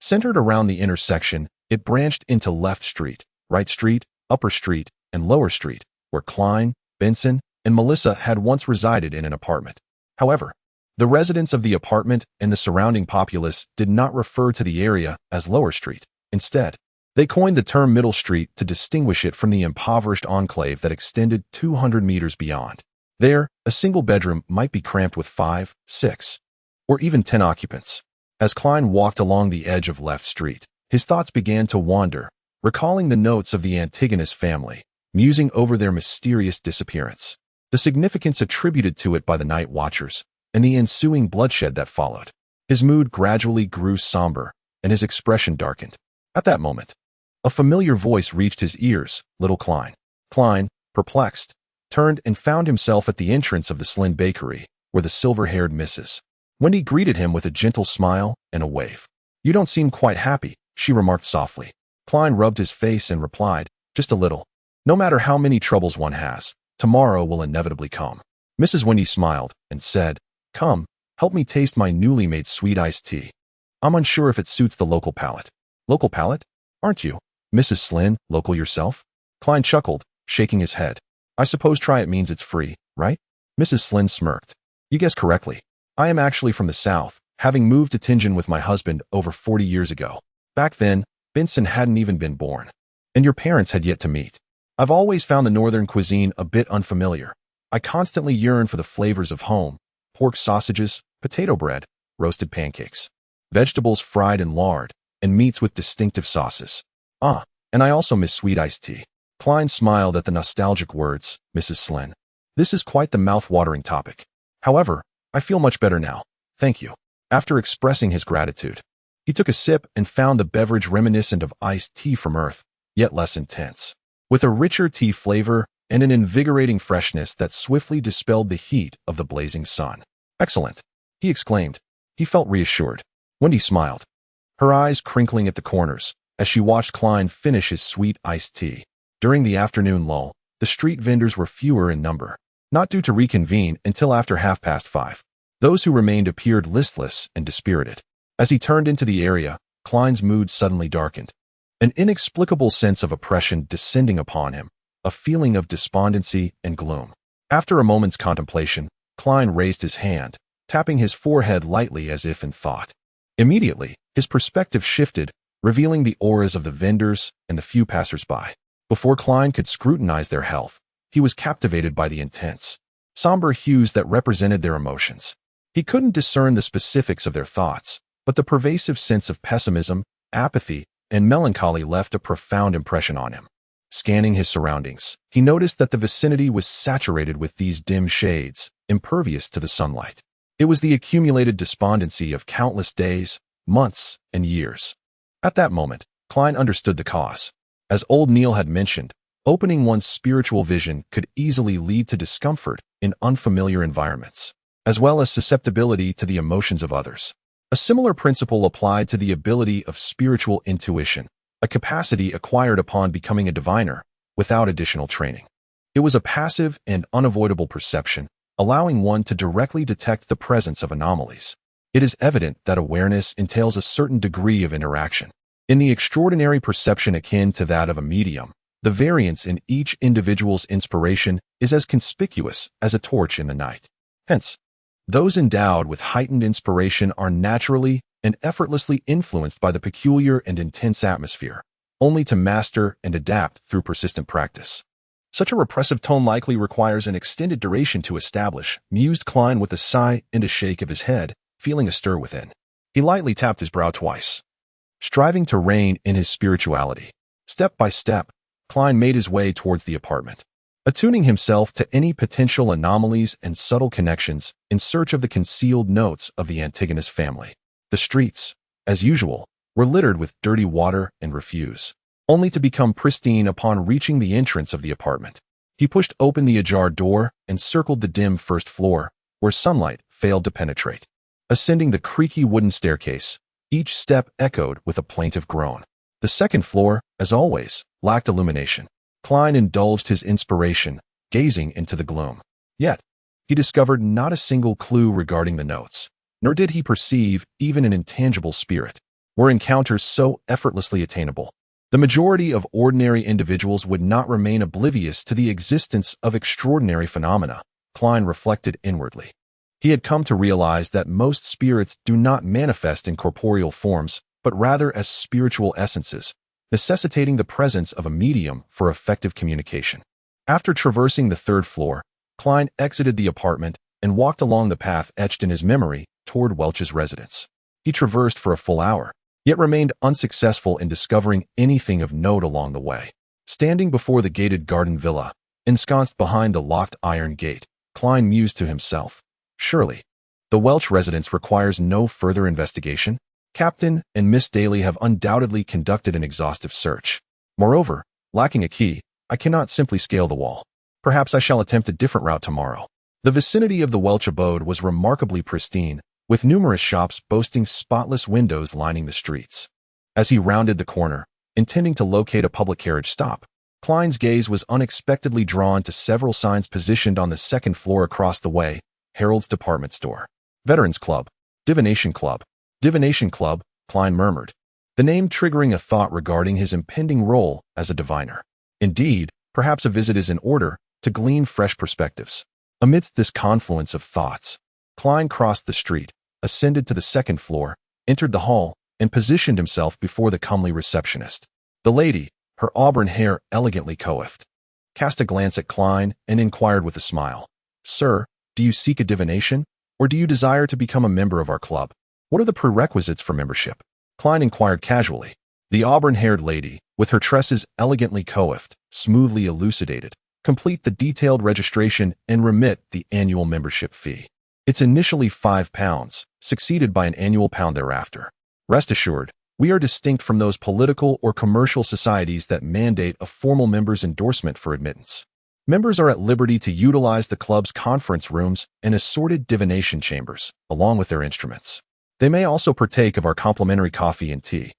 Centered around the intersection, it branched into Left Street, Right Street, Upper Street, and Lower Street, where Klein, Benson, and Melissa had once resided in an apartment. However, the residents of the apartment and the surrounding populace did not refer to the area as Lower Street. Instead, they coined the term Middle Street to distinguish it from the impoverished enclave that extended 200 meters beyond. There, a single bedroom might be cramped with 5, 6, or even 10 occupants. As Klein walked along the edge of Left Street, his thoughts began to wander, recalling the notes of the Antigonus family, musing over their mysterious disappearance, the significance attributed to it by the night watchers, and the ensuing bloodshed that followed. His mood gradually grew somber, and his expression darkened. At that moment, a familiar voice reached his ears, little Klein. Klein, perplexed, turned and found himself at the entrance of the Slynn Bakery, where the silver-haired Mrs. Wendy greeted him with a gentle smile and a wave. "You don't seem quite happy," she remarked softly. Klein rubbed his face and replied, "Just a little. No matter how many troubles one has, tomorrow will inevitably come." Mrs. Wendy smiled and said, "Come, help me taste my newly made sweet iced tea. I'm unsure if it suits the local palate." "Local palate? Aren't you, Mrs. Slynn, local yourself?" Klein chuckled, shaking his head. "I suppose try it means it's free, right?" Mrs. Slynn smirked. "You guessed correctly. I am actually from the South, having moved to Tianjin with my husband over 40 years ago. Back then, Benson hadn't even been born, and your parents had yet to meet. I've always found the northern cuisine a bit unfamiliar. I constantly yearn for the flavors of home: pork sausages, potato bread, roasted pancakes, vegetables fried in lard, and meats with distinctive sauces. Ah, and I also miss sweet iced tea." Klein smiled at the nostalgic words, "Mrs. Slynn. This is quite the mouth-watering topic. However, I feel much better now. Thank you." After expressing his gratitude, he took a sip and found the beverage reminiscent of iced tea from Earth, yet less intense, with a richer tea flavor and an invigorating freshness that swiftly dispelled the heat of the blazing sun. "Excellent," he exclaimed. He felt reassured. Wendy smiled, her eyes crinkling at the corners, as she watched Klein finish his sweet iced tea. During the afternoon lull, the street vendors were fewer in number, not due to reconvene until after 5:30. Those who remained appeared listless and dispirited. As he turned into the area, Klein's mood suddenly darkened. An inexplicable sense of oppression descending upon him, a feeling of despondency and gloom. After a moment's contemplation, Klein raised his hand, tapping his forehead lightly as if in thought. Immediately, his perspective shifted, revealing the auras of the vendors and the few passers-by. Before Klein could scrutinize their health, he was captivated by the intense, somber hues that represented their emotions. He couldn't discern the specifics of their thoughts, but the pervasive sense of pessimism, apathy, and melancholy left a profound impression on him. Scanning his surroundings, he noticed that the vicinity was saturated with these dim shades, impervious to the sunlight. It was the accumulated despondency of countless days, months, and years. At that moment, Klein understood the cause. As old Neil had mentioned, opening one's spiritual vision could easily lead to discomfort in unfamiliar environments, as well as susceptibility to the emotions of others. A similar principle applied to the ability of spiritual intuition, a capacity acquired upon becoming a diviner without additional training. It was a passive and unavoidable perception, allowing one to directly detect the presence of anomalies. It is evident that awareness entails a certain degree of interaction. In the extraordinary perception akin to that of a medium, the variance in each individual's inspiration is as conspicuous as a torch in the night. Hence, those endowed with heightened inspiration are naturally and effortlessly influenced by the peculiar and intense atmosphere, only to master and adapt through persistent practice. Such a repressive tone likely requires an extended duration to establish, mused Klein with a sigh and a shake of his head, feeling a stir within. He lightly tapped his brow twice, striving to rein in his spirituality. Step by step, Klein made his way towards the apartment, attuning himself to any potential anomalies and subtle connections in search of the concealed notes of the Antigonus family. The streets, as usual, were littered with dirty water and refuse. only to become pristine upon reaching the entrance of the apartment. He pushed open the ajar door and circled the dim first floor, where sunlight failed to penetrate. Ascending the creaky wooden staircase, each step echoed with a plaintive groan. The second floor, as always, lacked illumination. Klein indulged his inspiration, gazing into the gloom. Yet, he discovered not a single clue regarding the notes, nor did he perceive even an intangible spirit. Were encounters so effortlessly attainable, the majority of ordinary individuals would not remain oblivious to the existence of extraordinary phenomena, Klein reflected inwardly. He had come to realize that most spirits do not manifest in corporeal forms, but rather as spiritual essences, necessitating the presence of a medium for effective communication. After traversing the third floor, Klein exited the apartment and walked along the path etched in his memory toward Welch's residence. He traversed for a full hour, yet remained unsuccessful in discovering anything of note along the way. Standing before the gated garden villa, ensconced behind the locked iron gate, Klein mused to himself, "Surely, the Welch residence requires no further investigation. Captain and Miss Daly have undoubtedly conducted an exhaustive search. Moreover, lacking a key, I cannot simply scale the wall. Perhaps I shall attempt a different route tomorrow." The vicinity of the Welch abode was remarkably pristine, with numerous shops boasting spotless windows lining the streets. As he rounded the corner, intending to locate a public carriage stop, Klein's gaze was unexpectedly drawn to several signs positioned on the second floor across the way: Harold's Department Store, Veterans Club, Divination Club. Divination Club, Klein murmured, the name triggering a thought regarding his impending role as a diviner. Indeed, perhaps a visit is in order to glean fresh perspectives. Amidst this confluence of thoughts, Klein crossed the street, ascended to the second floor, entered the hall, and positioned himself before the comely receptionist. The lady, her auburn hair elegantly coiffed, cast a glance at Klein and inquired with a smile, "Sir, do you seek a divination, or do you desire to become a member of our club? What are the prerequisites for membership?" Klein inquired casually. The auburn-haired lady, with her tresses elegantly coiffed, smoothly elucidated, "Complete the detailed registration and remit the annual membership fee. It's initially £5, succeeded by an annual pound thereafter. Rest assured, we are distinct from those political or commercial societies that mandate a formal member's endorsement for admittance. Members are at liberty to utilize the club's conference rooms and assorted divination chambers, along with their instruments. They may also partake of our complimentary coffee and tea,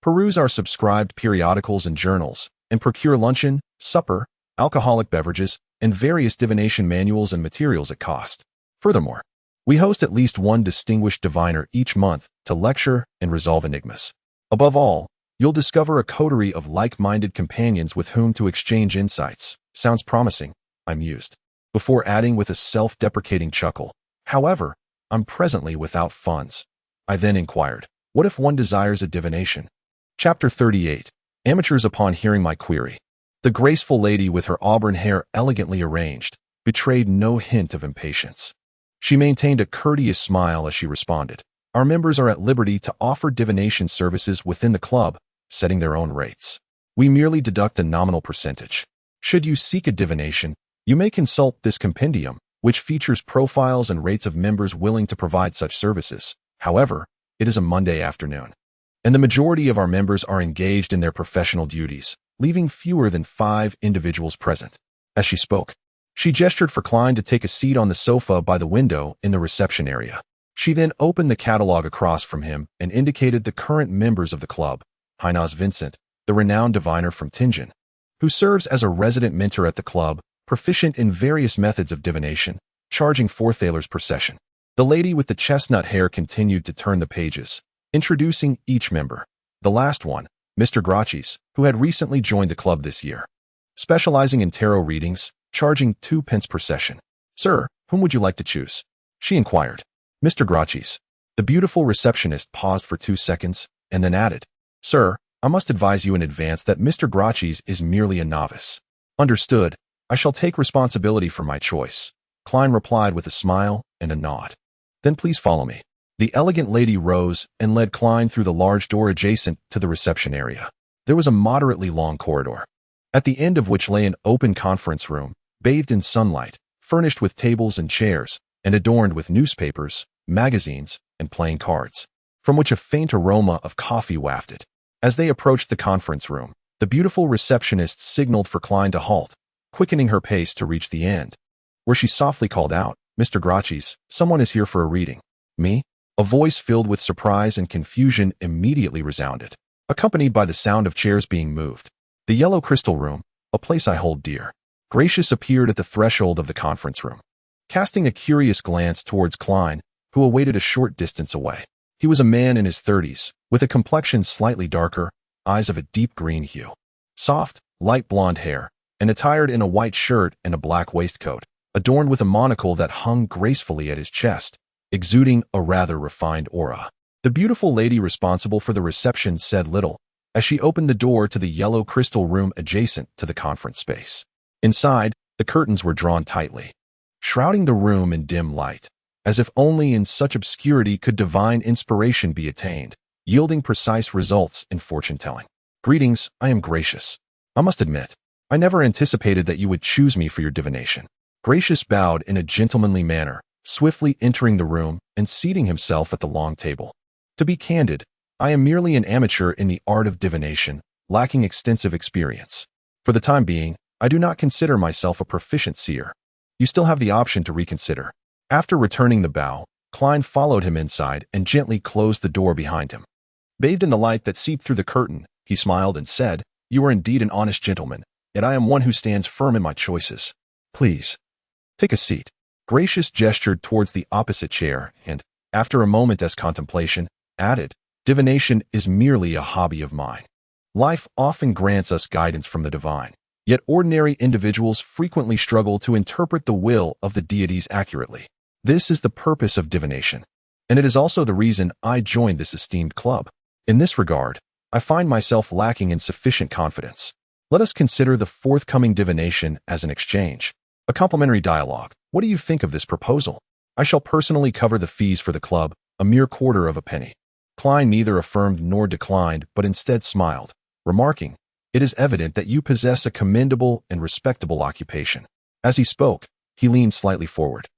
peruse our subscribed periodicals and journals, and procure luncheon, supper, alcoholic beverages, and various divination manuals and materials at cost. Furthermore, we host at least one distinguished diviner each month to lecture and resolve enigmas. Above all, you'll discover a coterie of like-minded companions with whom to exchange insights." "Sounds promising," I mused, before adding with a self-deprecating chuckle, "However, I'm presently without funds." I then inquired, "What if one desires a divination?" Chapter 38. Amateurs. Upon hearing my query, the graceful lady with her auburn hair elegantly arranged betrayed no hint of impatience. She maintained a courteous smile as she responded, "Our members are at liberty to offer divination services within the club, setting their own rates. We merely deduct a nominal percentage. Should you seek a divination, you may consult this compendium, which features profiles and rates of members willing to provide such services. However, it is a Monday afternoon, and the majority of our members are engaged in their professional duties, leaving fewer than 5 individuals present." As she spoke, she gestured for Klein to take a seat on the sofa by the window in the reception area. She then opened the catalog across from him and indicated the current members of the club: Heinaz Vincent, the renowned diviner from Tianjin, who serves as a resident mentor at the club, proficient in various methods of divination, charging 4 thalers per session. The lady with the chestnut hair continued to turn the pages, introducing each member. The last one, Mr. Grachis, who had recently joined the club this year, specializing in tarot readings, charging 2 pence per session. "Sir, whom would you like to choose?" she inquired. "Mr. Grachis." The beautiful receptionist paused for 2 seconds, and then added, "Sir, I must advise you in advance that Mr. Grachis is merely a novice." "Understood. I shall take responsibility for my choice," Klein replied with a smile and a nod. "Then please follow me." The elegant lady rose and led Klein through the large door adjacent to the reception area. There was a moderately long corridor, at the end of which lay an open conference room, bathed in sunlight, furnished with tables and chairs, and adorned with newspapers, magazines, and playing cards, from which a faint aroma of coffee wafted. As they approached the conference room, The beautiful receptionist signaled for Klein to halt, quickening her pace to reach the end, where she softly called out, "Mr. Graches, someone is here for a reading." "Me?" A voice filled with surprise and confusion immediately resounded, accompanied by the sound of chairs being moved. "The Yellow Crystal Room, a place I hold dear." Gracious appeared at the threshold of the conference room, casting a curious glance towards Klein, who awaited a short distance away. He was a man in his 30s, with a complexion slightly darker, eyes of a deep green hue, soft, light blonde hair, and attired in a white shirt and a black waistcoat, adorned with a monocle that hung gracefully at his chest, exuding a rather refined aura. The beautiful lady responsible for the reception said little, as she opened the door to the Yellow Crystal Room adjacent to the conference space. Inside, the curtains were drawn tightly, shrouding the room in dim light, as if only in such obscurity could divine inspiration be attained, yielding precise results in fortune-telling. "Greetings, I am Gracious. I must admit, I never anticipated that you would choose me for your divination." Gracious bowed in a gentlemanly manner, swiftly entering the room and seating himself at the long table. "To be candid, I am merely an amateur in the art of divination, lacking extensive experience. For the time being, I do not consider myself a proficient seer. You still have the option to reconsider." After returning the bow, Klein followed him inside and gently closed the door behind him. Bathed in the light that seeped through the curtain, he smiled and said, "You are indeed an honest gentleman, yet I am one who stands firm in my choices. Please, take a seat." Gracious gestured towards the opposite chair and, after a moment's contemplation, added, "Divination is merely a hobby of mine. Life often grants us guidance from the divine, yet ordinary individuals frequently struggle to interpret the will of the deities accurately. This is the purpose of divination, and it is also the reason I joined this esteemed club. In this regard, I find myself lacking in sufficient confidence. Let us consider the forthcoming divination as an exchange, a complimentary dialogue. What do you think of this proposal? I shall personally cover the fees for the club, a mere quarter of a penny." Klein neither affirmed nor declined, but instead smiled, remarking, "It is evident that you possess a commendable and respectable occupation." As he spoke, he leaned slightly forward,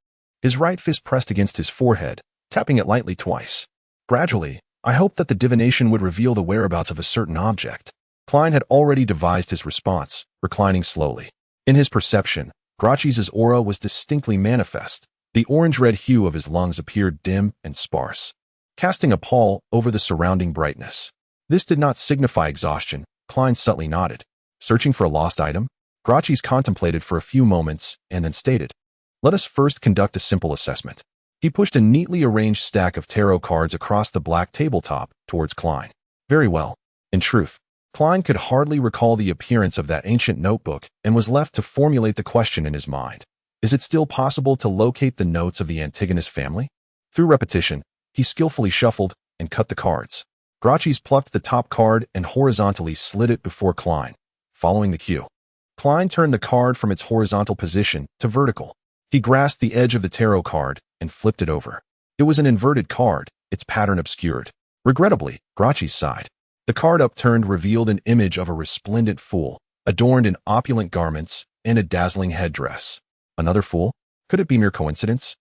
his right fist pressed against his forehead, tapping it lightly twice. "Gradually, I hoped that the divination would reveal the whereabouts of a certain object." Klein had already devised his response, reclining slowly. In his perception, Graches' aura was distinctly manifest. The orange-red hue of his lungs appeared dim and sparse, casting a pall over the surrounding brightness. This did not signify exhaustion. Klein subtly nodded. "Searching for a lost item?" Graches contemplated for a few moments and then stated, "Let us first conduct a simple assessment." He pushed a neatly arranged stack of tarot cards across the black tabletop towards Klein. "Very well." In truth, Klein could hardly recall the appearance of that ancient notebook and was left to formulate the question in his mind. Is it still possible to locate the notes of the Antigonus family? Through repetition, he skillfully shuffled and cut the cards. Graches plucked the top card and horizontally slid it before Klein, following the cue. Klein turned the card from its horizontal position to vertical. He grasped the edge of the tarot card and flipped it over. It was an inverted card, its pattern obscured. Regrettably, Graches sighed. The card upturned revealed an image of a resplendent fool, adorned in opulent garments and a dazzling headdress. Another fool? Could it be mere coincidence?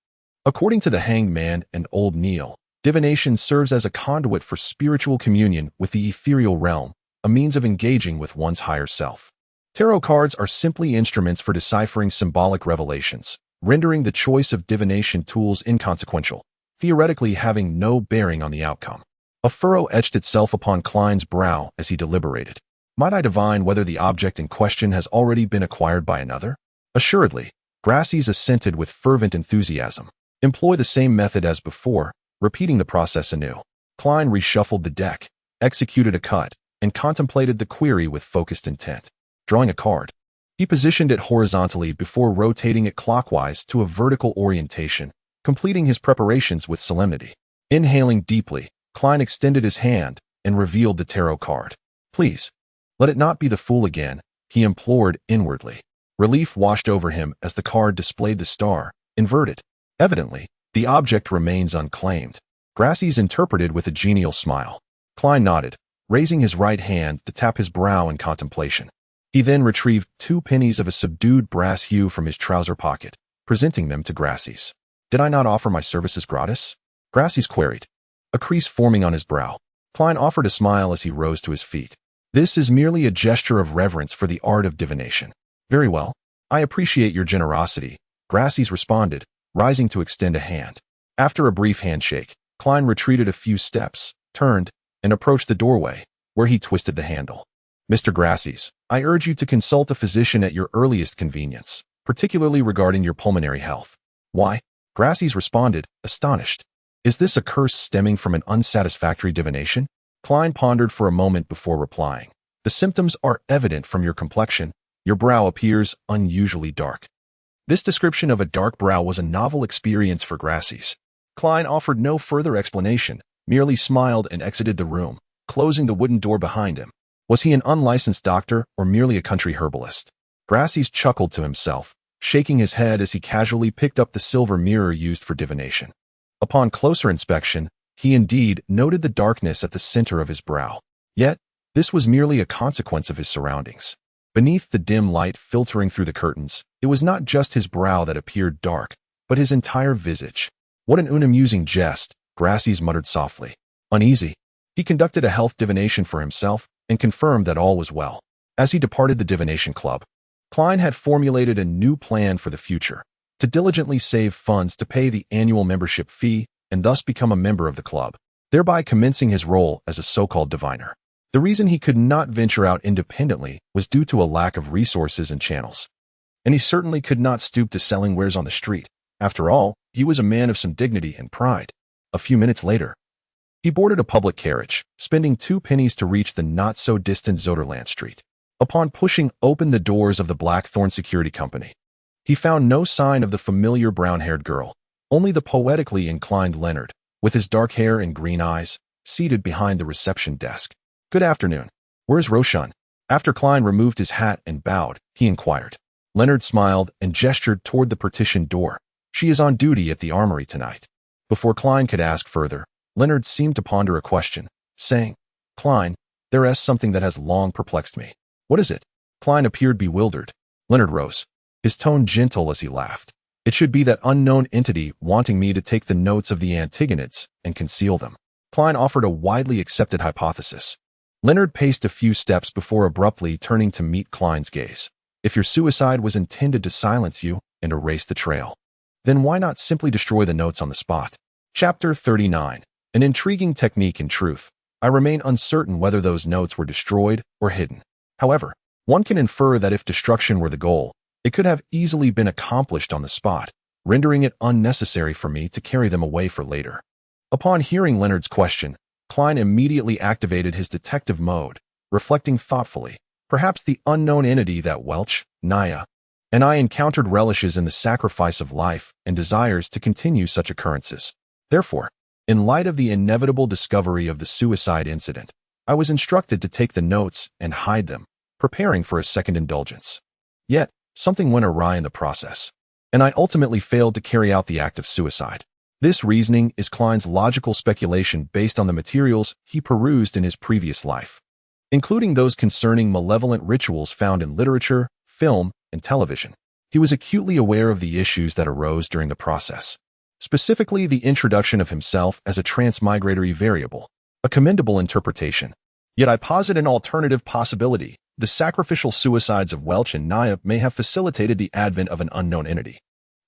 According to the Hanged Man and Old Neil, divination serves as a conduit for spiritual communion with the ethereal realm, a means of engaging with one's higher self. Tarot cards are simply instruments for deciphering symbolic revelations, rendering the choice of divination tools inconsequential, theoretically having no bearing on the outcome. A furrow etched itself upon Klein's brow as he deliberated. Might I divine whether the object in question has already been acquired by another? Assuredly. Graces assented with fervent enthusiasm. Employ the same method as before, repeating the process anew. Klein reshuffled the deck, executed a cut, and contemplated the query with focused intent. Drawing a card, he positioned it horizontally before rotating it clockwise to a vertical orientation, completing his preparations with solemnity. Inhaling deeply, Klein extended his hand and revealed the tarot card. "Please, let it not be the fool again," he implored inwardly. Relief washed over him as the card displayed the star, inverted. Evidently, the object remains unclaimed. Graces interpreted with a genial smile. Klein nodded, raising his right hand to tap his brow in contemplation. He then retrieved 2 pennies of a subdued brass hue from his trouser pocket, presenting them to Graces. "Did I not offer my services gratis?" Graces queried, a crease forming on his brow. Klein offered a smile as he rose to his feet. This is merely a gesture of reverence for the art of divination. Very well. I appreciate your generosity, Gracies responded, rising to extend a hand. After a brief handshake, Klein retreated a few steps, turned, and approached the doorway, where he twisted the handle. Mr. Gracies, I urge you to consult a physician at your earliest convenience, particularly regarding your pulmonary health. Why? Gracies responded, astonished. Is this a curse stemming from an unsatisfactory divination? Klein pondered for a moment before replying. The symptoms are evident from your complexion. Your brow appears unusually dark. This description of a dark brow was a novel experience for Gracies. Klein offered no further explanation, merely smiled and exited the room, closing the wooden door behind him. Was he an unlicensed doctor or merely a country herbalist? Gracies chuckled to himself, shaking his head as he casually picked up the silver mirror used for divination. Upon closer inspection, he indeed noted the darkness at the center of his brow. Yet, this was merely a consequence of his surroundings. Beneath the dim light filtering through the curtains, it was not just his brow that appeared dark, but his entire visage. What an unamusing jest, Gracies muttered softly. Uneasy, he conducted a health divination for himself and confirmed that all was well. As he departed the divination club, Klein had formulated a new plan for the future, to diligently save funds to pay the annual membership fee and thus become a member of the club, thereby commencing his role as a so-called diviner. The reason he could not venture out independently was due to a lack of resources and channels. And he certainly could not stoop to selling wares on the street. After all, he was a man of some dignity and pride. A few minutes later, he boarded a public carriage, spending 2 pennies to reach the not-so-distant Zoderland Street. Upon pushing open the doors of the Blackthorn Security Company, he found no sign of the familiar brown-haired girl, only the poetically inclined Leonard, with his dark hair and green eyes, seated behind the reception desk. Good afternoon. Where's Roshan? After Klein removed his hat and bowed, he inquired. Leonard smiled and gestured toward the partitioned door. She is on duty at the armory tonight. Before Klein could ask further, Leonard seemed to ponder a question, saying, Klein, there is something that has long perplexed me. What is it? Klein appeared bewildered. Leonard rose, his tone gentle as he laughed. It should be that unknown entity wanting me to take the notes of the Antagonists and conceal them. Klein offered a widely accepted hypothesis. Leonard paced a few steps before abruptly turning to meet Klein's gaze. If your suicide was intended to silence you and erase the trail, then why not simply destroy the notes on the spot? Chapter 39. An intriguing technique in truth. I remain uncertain whether those notes were destroyed or hidden. However, one can infer that if destruction were the goal, it could have easily been accomplished on the spot, rendering it unnecessary for me to carry them away for later. Upon hearing Leonard's question, Klein immediately activated his detective mode, reflecting thoughtfully. Perhaps the unknown entity that Welch, Naya, and I encountered relishes in the sacrifice of life and desires to continue such occurrences. Therefore, in light of the inevitable discovery of the suicide incident, I was instructed to take the notes and hide them, preparing for a second indulgence. Yet, something went awry in the process, and I ultimately failed to carry out the act of suicide. This reasoning is Klein's logical speculation based on the materials he perused in his previous life, including those concerning malevolent rituals found in literature, film, and television. He was acutely aware of the issues that arose during the process, specifically the introduction of himself as a transmigratory variable, a commendable interpretation. Yet I posit an alternative possibility. The sacrificial suicides of Welch and Naya may have facilitated the advent of an unknown entity.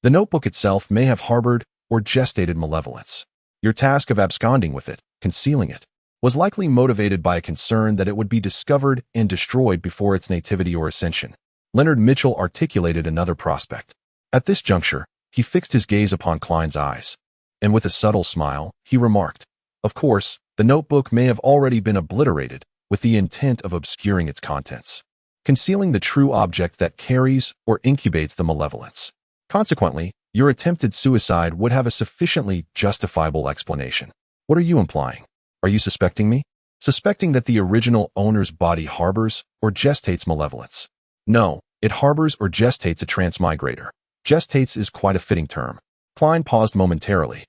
The notebook itself may have harbored or gestated malevolence. Your task of absconding with it, concealing it, was likely motivated by a concern that it would be discovered and destroyed before its nativity or ascension. Leonard Mitchell articulated another prospect. At this juncture, he fixed his gaze upon Klein's eyes, and with a subtle smile, he remarked, Of course, the notebook may have already been obliterated with the intent of obscuring its contents, concealing the true object that carries or incubates the malevolence. Consequently, your attempted suicide would have a sufficiently justifiable explanation. What are you implying? Are you suspecting me? Suspecting that the original owner's body harbors or gestates malevolence? No, it harbors or gestates a transmigrator. Gestates is quite a fitting term. Klein paused momentarily,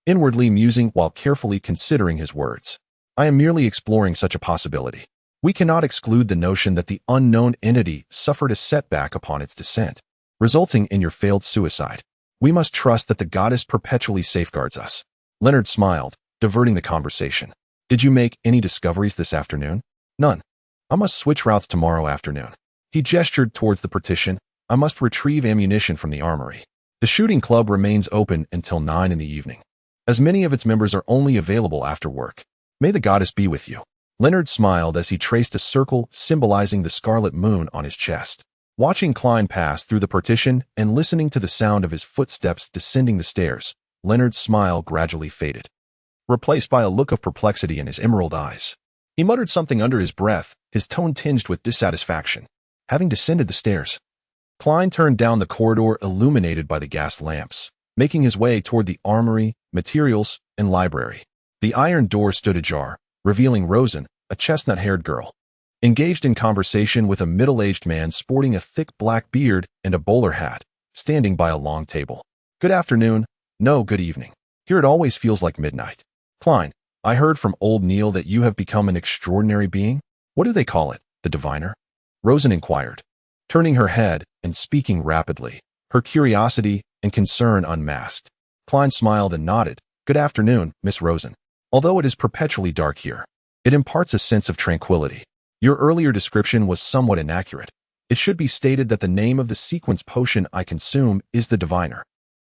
inwardly musing while carefully considering his words. I am merely exploring such a possibility. We cannot exclude the notion that the unknown entity suffered a setback upon its descent, resulting in your failed suicide. We must trust that the goddess perpetually safeguards us. Leonard smiled, diverting the conversation. Did you make any discoveries this afternoon? None. I must switch routes tomorrow afternoon. He gestured towards the partition. I must retrieve ammunition from the armory. The shooting club remains open until 9 in the evening, as many of its members are only available after work. May the goddess be with you. Leonard smiled as he traced a circle symbolizing the scarlet moon on his chest. Watching Klein pass through the partition and listening to the sound of his footsteps descending the stairs, Leonard's smile gradually faded, replaced by a look of perplexity in his emerald eyes. He muttered something under his breath, his tone tinged with dissatisfaction. Having descended the stairs, Klein turned down the corridor illuminated by the gas lamps, making his way toward the armory, materials, and library. The iron door stood ajar, revealing Rosen, a chestnut-haired girl, engaged in conversation with a middle-aged man sporting a thick black beard and a bowler hat, standing by a long table. Good afternoon. No, good evening. Here it always feels like midnight. Klein, I heard from old Neil that you have become an extraordinary being. What do they call it, the diviner? Rosen inquired, turning her head and speaking rapidly, her curiosity and concern unmasked. Klein smiled and nodded. Good afternoon, Miss Rosen. Although it is perpetually dark here, it imparts a sense of tranquility. Your earlier description was somewhat inaccurate. It should be stated that the name of the sequence potion I consume is the diviner.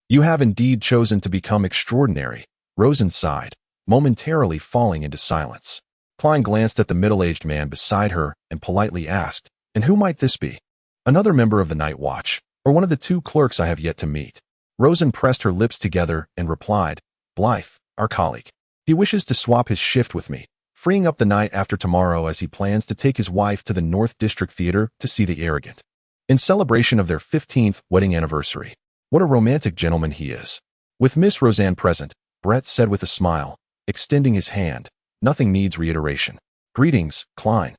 You have indeed chosen to become extraordinary. Rosen sighed, momentarily falling into silence. Klein glanced at the middle-aged man beside her and politely asked, and who might this be? Another member of the night watch, or one of the 2 clerks I have yet to meet. Rosen pressed her lips together and replied, Blythe, our colleague. He wishes to swap his shift with me, freeing up the night after tomorrow as he plans to take his wife to the North District Theater to see The Arrogant, in celebration of their 15th wedding anniversary. What a romantic gentleman he is. With Miss Roseanne present, Brett said with a smile, extending his hand. Nothing needs reiteration. Greetings, Klein.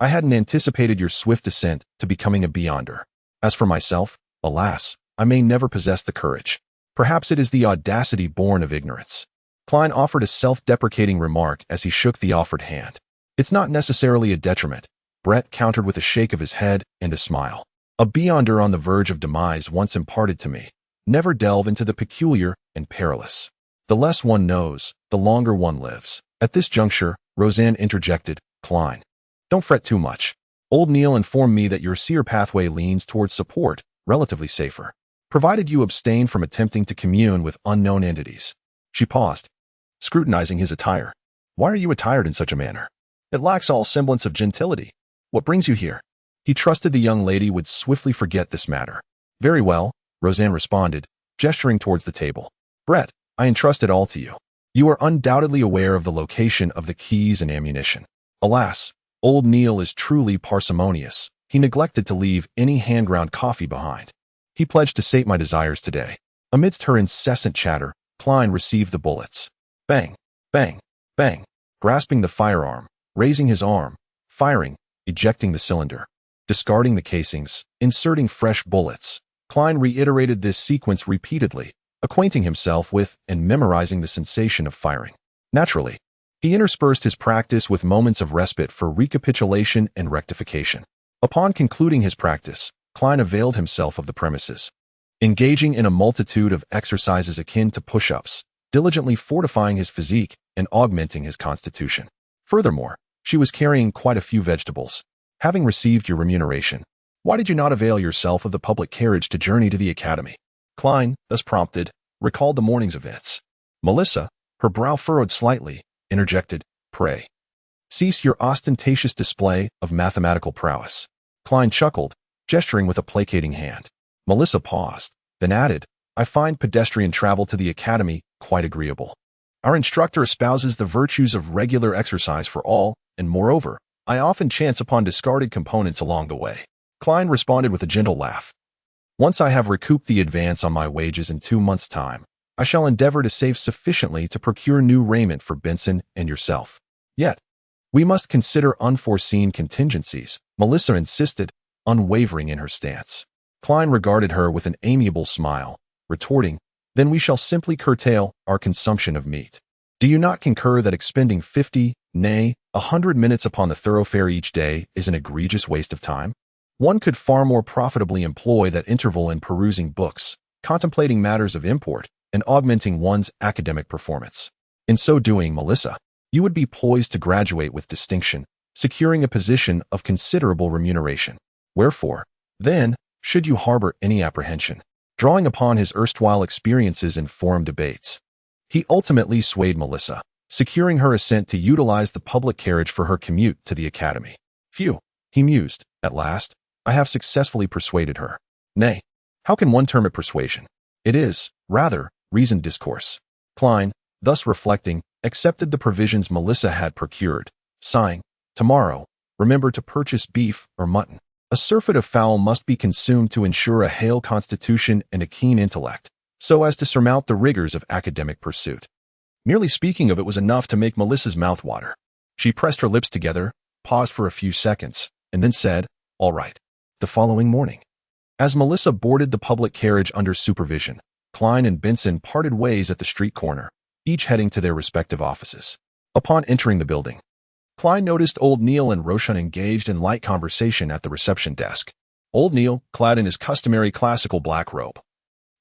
I hadn't anticipated your swift ascent to becoming a beyonder. As for myself, alas, I may never possess the courage. Perhaps it is the audacity born of ignorance. Klein offered a self-deprecating remark as he shook the offered hand. It's not necessarily a detriment, Brett countered with a shake of his head and a smile. A beyonder on the verge of demise once imparted to me, never delve into the peculiar and perilous. The less one knows, the longer one lives. At this juncture, Roseanne interjected, Klein, don't fret too much. Old Neil informed me that your seer pathway leans towards support, relatively safer, provided you abstain from attempting to commune with unknown entities. She paused, scrutinizing his attire. Why are you attired in such a manner? It lacks all semblance of gentility. What brings you here? He trusted the young lady would swiftly forget this matter. Very well, Roseanne responded, gesturing towards the table. Brett, I entrust it all to you. You are undoubtedly aware of the location of the keys and ammunition. Alas, old Neil is truly parsimonious. He neglected to leave any hand-ground coffee behind. He pledged to sate my desires today. Amidst her incessant chatter, Klein received the bullets. Bang, bang, bang, grasping the firearm, raising his arm, firing, ejecting the cylinder, discarding the casings, inserting fresh bullets. Klein reiterated this sequence repeatedly, acquainting himself with and memorizing the sensation of firing. Naturally, he interspersed his practice with moments of respite for recapitulation and rectification. Upon concluding his practice, Klein availed himself of the premises, engaging in a multitude of exercises akin to push-ups, diligently fortifying his physique and augmenting his constitution. Furthermore, she was carrying quite a few vegetables. Having received your remuneration, why did you not avail yourself of the public carriage to journey to the academy? Klein, thus prompted, recalled the morning's events. Melissa, her brow furrowed slightly, interjected, Pray, cease your ostentatious display of mathematical prowess. Klein chuckled, gesturing with a placating hand. Melissa paused, then added, I find pedestrian travel to the academy quite agreeable. Our instructor espouses the virtues of regular exercise for all, and moreover, I often chance upon discarded components along the way. Klein responded with a gentle laugh. Once I have recouped the advance on my wages in 2 months' time, I shall endeavor to save sufficiently to procure new raiment for Benson and yourself. Yet, we must consider unforeseen contingencies, Melissa insisted, unwavering in her stance. Klein regarded her with an amiable smile, retorting, Then we shall simply curtail our consumption of meat. Do you not concur that expending 50, nay, 100 minutes upon the thoroughfare each day is an egregious waste of time? One could far more profitably employ that interval in perusing books, contemplating matters of import, and augmenting one's academic performance. In so doing, Melissa, you would be poised to graduate with distinction, securing a position of considerable remuneration. Wherefore, then, should you harbor any apprehension? Drawing upon his erstwhile experiences in forum debates, he ultimately swayed Melissa, securing her assent to utilize the public carriage for her commute to the academy. Phew, he mused, at last, I have successfully persuaded her. Nay, how can one term it persuasion? It is, rather, reasoned discourse. Klein, thus reflecting, accepted the provisions Melissa had procured, sighing, tomorrow, remember to purchase beef or mutton. A surfeit of fowl must be consumed to ensure a hale constitution and a keen intellect, so as to surmount the rigors of academic pursuit. Merely speaking of it was enough to make Melissa's mouth water. She pressed her lips together, paused for a few seconds, and then said, all right. The following morning, as Melissa boarded the public carriage under supervision, Klein and Benson parted ways at the street corner, each heading to their respective offices. Upon entering the building, Klein noticed old Neil and Roshan engaged in light conversation at the reception desk. Old Neil, clad in his customary classical black robe,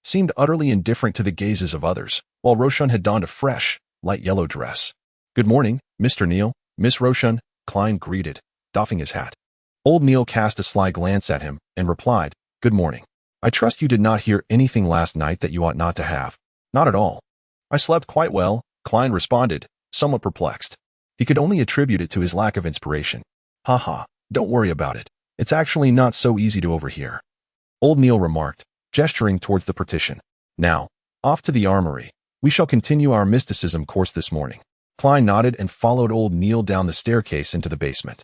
seemed utterly indifferent to the gazes of others, while Roshan had donned a fresh, light yellow dress. Good morning, Mr. Neil, Miss Roshan, Klein greeted, doffing his hat. Old Neil cast a sly glance at him and replied, good morning. I trust you did not hear anything last night that you ought not to have. Not at all. I slept quite well, Klein responded, somewhat perplexed. He could only attribute it to his lack of inspiration. Ha, don't worry about it. It's actually not so easy to overhear. Old Neil remarked, gesturing towards the partition. Now, off to the armory. We shall continue our mysticism course this morning. Klein nodded and followed old Neil down the staircase into the basement.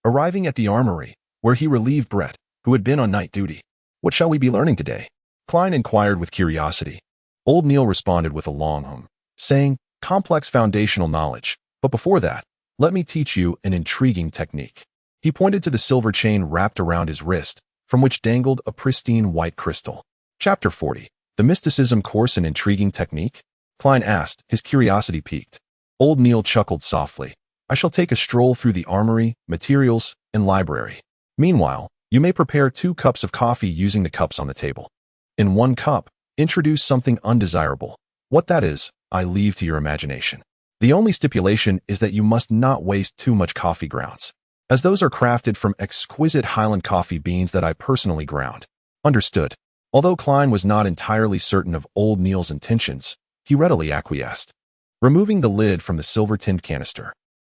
Arriving at the armory, where he relieved Brett, who had been on night duty. What shall we be learning today? Klein inquired with curiosity. Old Neil responded with a long hum, saying, complex foundational knowledge. But before that, let me teach you an intriguing technique. He pointed to the silver chain wrapped around his wrist, from which dangled a pristine white crystal. Chapter 40. The Mysticism Course and Intriguing Technique? Klein asked, his curiosity piqued. Old Neil chuckled softly. I shall take a stroll through the armory, materials, and library. Meanwhile, you may prepare 2 cups of coffee using the cups on the table. In 1 cup, introduce something undesirable. What that is, I leave to your imagination. The only stipulation is that you must not waste too much coffee grounds, as those are crafted from exquisite Highland coffee beans that I personally ground. Understood. Although Klein was not entirely certain of old Neil's intentions, he readily acquiesced. Removing the lid from the silver-tinned canister,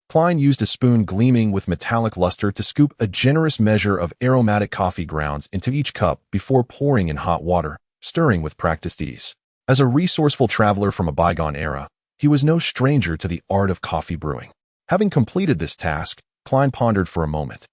Klein used a spoon gleaming with metallic luster to scoop a generous measure of aromatic coffee grounds into each cup before pouring in hot water, stirring with practiced ease. As a resourceful traveler from a bygone era, he was no stranger to the art of coffee brewing. Having completed this task, Klein pondered for a moment,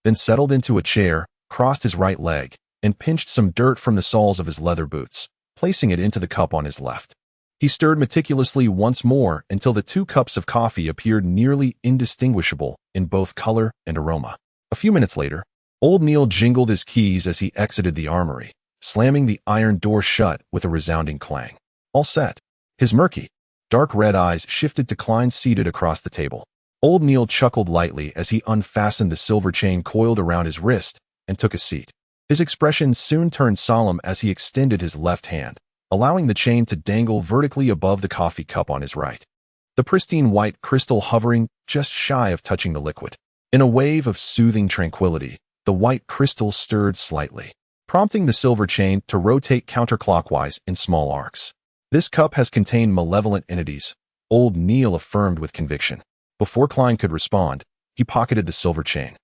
then settled into a chair, crossed his right leg, and pinched some dirt from the soles of his leather boots, placing it into the cup on his left. He stirred meticulously once more until the 2 cups of coffee appeared nearly indistinguishable in both color and aroma. A few minutes later, old Neil jingled his keys as he exited the armory, slamming the iron door shut with a resounding clang. All set. His murky, dark red eyes shifted to Klein seated across the table. Old Neil chuckled lightly as he unfastened the silver chain coiled around his wrist and took a seat. His expression soon turned solemn as he extended his left hand, allowing the chain to dangle vertically above the coffee cup on his right. The pristine white crystal hovering just shy of touching the liquid. In a wave of soothing tranquility, the white crystal stirred slightly, prompting the silver chain to rotate counterclockwise in small arcs. This cup has contained malevolent entities, old Neil affirmed with conviction. Before Klein could respond, he pocketed the silver chain,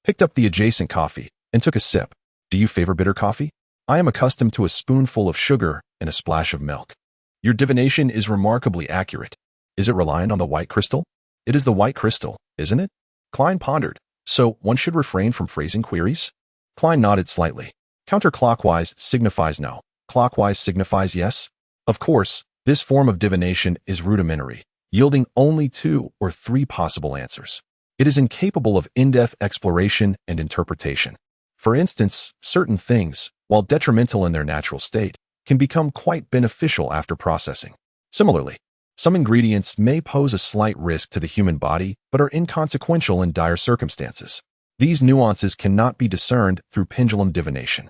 picked up the adjacent coffee, and took a sip. Do you favor bitter coffee? I am accustomed to a spoonful of sugar and a splash of milk. Your divination is remarkably accurate. Is it reliant on the white crystal? It is the white crystal, isn't it? Klein pondered. So one should refrain from phrasing queries? Klein nodded slightly. Counterclockwise signifies no. Clockwise signifies yes. Of course, this form of divination is rudimentary, yielding only 2 or 3 possible answers. It is incapable of in-depth exploration and interpretation. For instance, certain things, while detrimental in their natural state, can become quite beneficial after processing. Similarly, some ingredients may pose a slight risk to the human body but are inconsequential in dire circumstances. These nuances cannot be discerned through pendulum divination.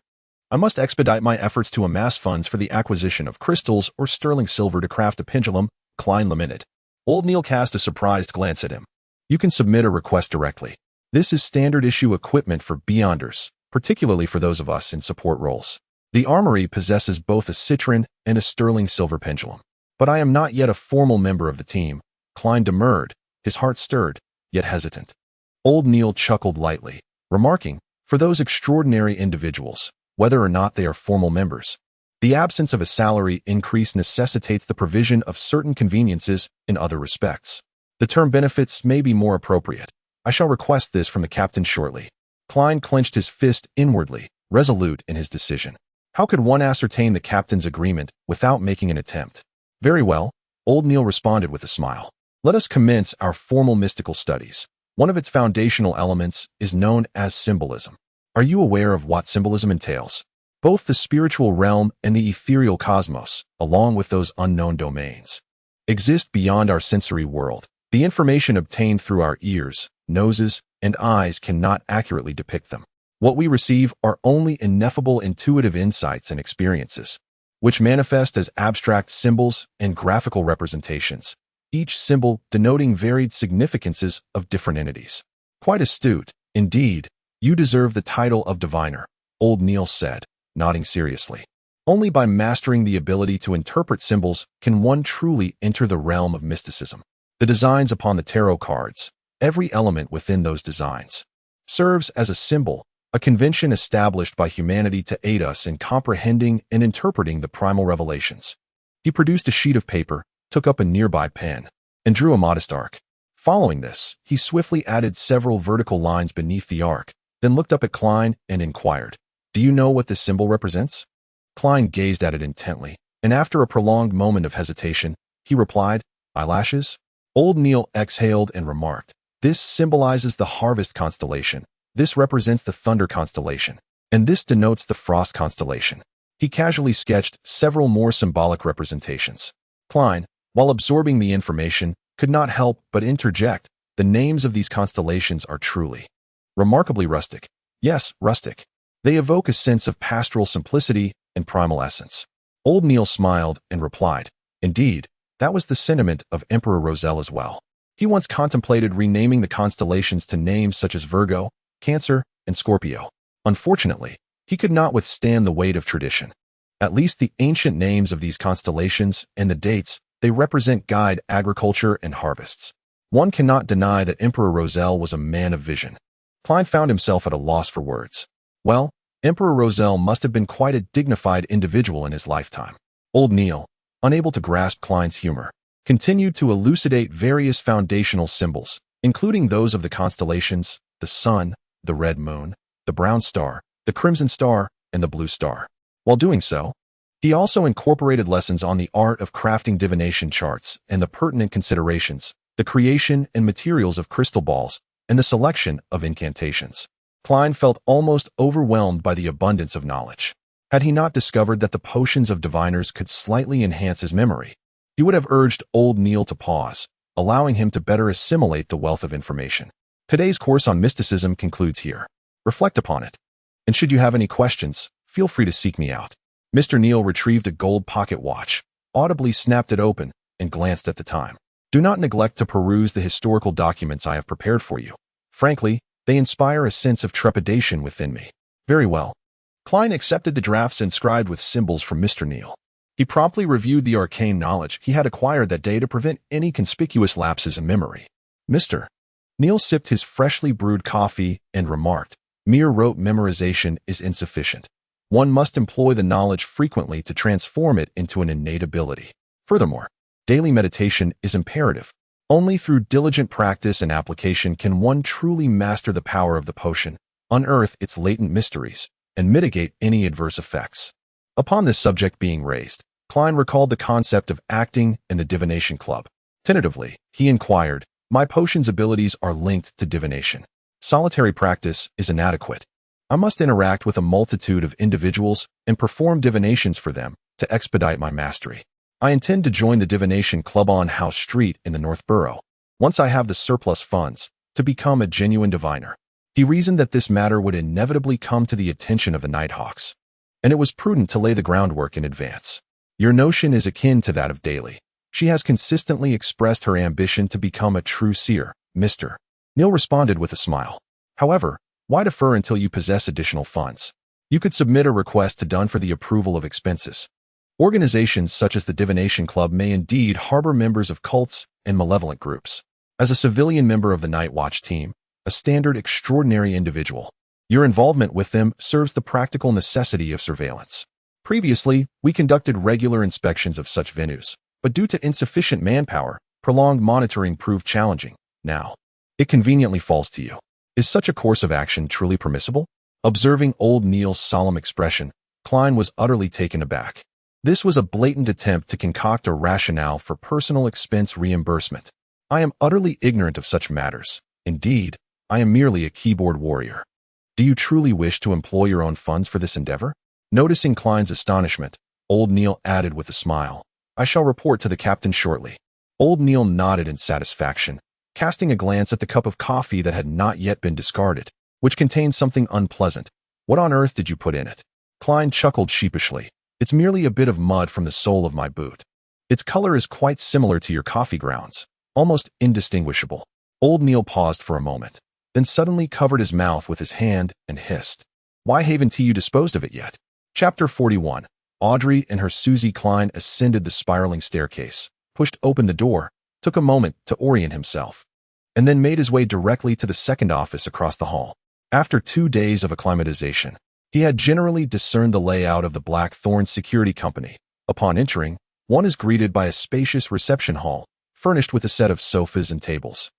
I must expedite my efforts to amass funds for the acquisition of crystals or sterling silver to craft a pendulum, Klein lamented. Old Neil cast a surprised glance at him. You can submit a request directly. This is standard-issue equipment for Beyonders, particularly for those of us in support roles. The armory possesses both a citron and a sterling silver pendulum. But I am not yet a formal member of the team. Klein demurred, his heart stirred, yet hesitant. Old Neil chuckled lightly, remarking, for those extraordinary individuals, whether or not they are formal members, the absence of a salary increase necessitates the provision of certain conveniences in other respects. The term benefits may be more appropriate. I shall request this from the captain shortly. Klein clenched his fist inwardly, resolute in his decision. How could one ascertain the captain's agreement without making an attempt? Very well, old Neil responded with a smile. Let us commence our formal mystical studies. One of its foundational elements is known as symbolism. Are you aware of what symbolism entails? Both the spiritual realm and the ethereal cosmos, along with those unknown domains, exist beyond our sensory world. The information obtained through our ears, noses, and eyes cannot accurately depict them. What we receive are only ineffable intuitive insights and experiences, which manifest as abstract symbols and graphical representations, each symbol denoting varied significances of different entities. Quite astute, indeed. You deserve the title of diviner, old Neil said, nodding seriously. Only by mastering the ability to interpret symbols can one truly enter the realm of mysticism. The designs upon the tarot cards, every element within those designs, serves as a symbol, a convention established by humanity to aid us in comprehending and interpreting the primal revelations. He produced a sheet of paper, took up a nearby pen, and drew a modest arc. Following this, he swiftly added several vertical lines beneath the arc, then looked up at Klein and inquired, "Do you know what this symbol represents?" Klein gazed at it intently, and after a prolonged moment of hesitation, he replied, "Eyelashes?" Old Neil exhaled and remarked, "This symbolizes the harvest constellation. This represents the thunder constellation, and this denotes the frost constellation." He casually sketched several more symbolic representations. Klein, while absorbing the information, could not help but interject, "The names of these constellations are truly remarkably rustic." Yes, rustic. They evoke a sense of pastoral simplicity and primal essence. Old Neil smiled and replied, "Indeed, that was the sentiment of Emperor Roselle as well. He once contemplated renaming the constellations to names such as Virgo, Cancer, and Scorpio. Unfortunately, he could not withstand the weight of tradition. At least the ancient names of these constellations and the dates they represent guide agriculture and harvests. One cannot deny that Emperor Roselle was a man of vision." Klein found himself at a loss for words. Well, Emperor Roselle must have been quite a dignified individual in his lifetime. Old Neil, unable to grasp Klein's humor, continued to elucidate various foundational symbols, including those of the constellations, the sun, the red moon, the brown star, the crimson star, and the blue star. While doing so, he also incorporated lessons on the art of crafting divination charts and the pertinent considerations, the creation and materials of crystal balls, and the selection of incantations. Klein felt almost overwhelmed by the abundance of knowledge. Had he not discovered that the potions of diviners could slightly enhance his memory, he would have urged old Neil to pause, allowing him to better assimilate the wealth of information. Today's course on mysticism concludes here. Reflect upon it. And should you have any questions, feel free to seek me out. Mr. Neil retrieved a gold pocket watch, audibly snapped it open, and glanced at the time. Do not neglect to peruse the historical documents I have prepared for you. Frankly, they inspire a sense of trepidation within me. Very well. Klein accepted the drafts inscribed with symbols from Mr. Neil. He promptly reviewed the arcane knowledge he had acquired that day to prevent any conspicuous lapses in memory. Mr. Neil sipped his freshly brewed coffee and remarked, "Mere rote memorization is insufficient. One must employ the knowledge frequently to transform it into an innate ability. Furthermore, daily meditation is imperative. Only through diligent practice and application can one truly master the power of the potion, unearth its latent mysteries, and mitigate any adverse effects." Upon this subject being raised, Klein recalled the concept of acting in the divination club. Tentatively, he inquired, "My potion's abilities are linked to divination. Solitary practice is inadequate. I must interact with a multitude of individuals and perform divinations for them to expedite my mastery. I intend to join the divination club on House Street in the North Borough, once I have the surplus funds, to become a genuine diviner." He reasoned that this matter would inevitably come to the attention of the Nighthawks, and it was prudent to lay the groundwork in advance. "Your notion is akin to that of Daly. She has consistently expressed her ambition to become a true seer, Mr. Neil responded with a smile. However, why defer until you possess additional funds? You could submit a request to Dunn for the approval of expenses. Organizations such as the Divination Club may indeed harbor members of cults and malevolent groups. As a civilian member of the Night Watch team, a standard extraordinary individual, your involvement with them serves the practical necessity of surveillance. Previously, we conducted regular inspections of such venues, but due to insufficient manpower, prolonged monitoring proved challenging. Now, it conveniently falls to you. Is such a course of action truly permissible? Observing old Neil's solemn expression, Klein was utterly taken aback. This was a blatant attempt to concoct a rationale for personal expense reimbursement. I am utterly ignorant of such matters. Indeed, I am merely a keyboard warrior. Do you truly wish to employ your own funds for this endeavor? Noticing Klein's astonishment, old Neil added with a smile, I shall report to the captain shortly. Old Neil nodded in satisfaction, casting a glance at the cup of coffee that had not yet been discarded, which contained something unpleasant. What on earth did you put in it? Klein chuckled sheepishly. It's merely a bit of mud from the sole of my boot. Its color is quite similar to your coffee grounds, almost indistinguishable. Old Neil paused for a moment, then suddenly covered his mouth with his hand and hissed. Why haven't you disposed of it yet? Chapter 41. Audrey and her Susie. Klein ascended the spiraling staircase, pushed open the door, took a moment to orient himself, and then made his way directly to the second office across the hall. After 2 days of acclimatization, he had generally discerned the layout of the Blackthorn Security Company. Upon entering, one is greeted by a spacious reception hall, furnished with a set of sofas and tables.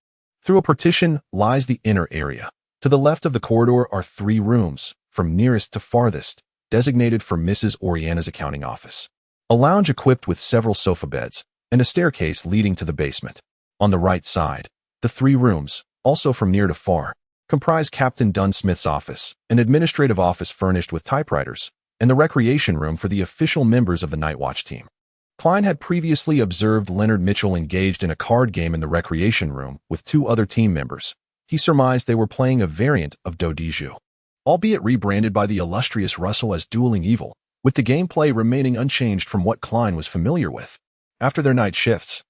Through a partition lies the inner area. To the left of the corridor are 3 rooms, from nearest to farthest, designated for Mrs. Oriana's accounting office. A lounge equipped with several sofa beds, and a staircase leading to the basement. On the right side, the 3 rooms, also from near to far, comprise Captain Dunn Smith's office, an administrative office furnished with typewriters, and the recreation room for the official members of the Night Watch team. Klein had previously observed Leonard Mitchell engaged in a card game in the recreation room with 2 other team members. He surmised they were playing a variant of Do Di Ju, albeit rebranded by the illustrious Russell as Dueling Evil, with the gameplay remaining unchanged from what Klein was familiar with. After their night shifts,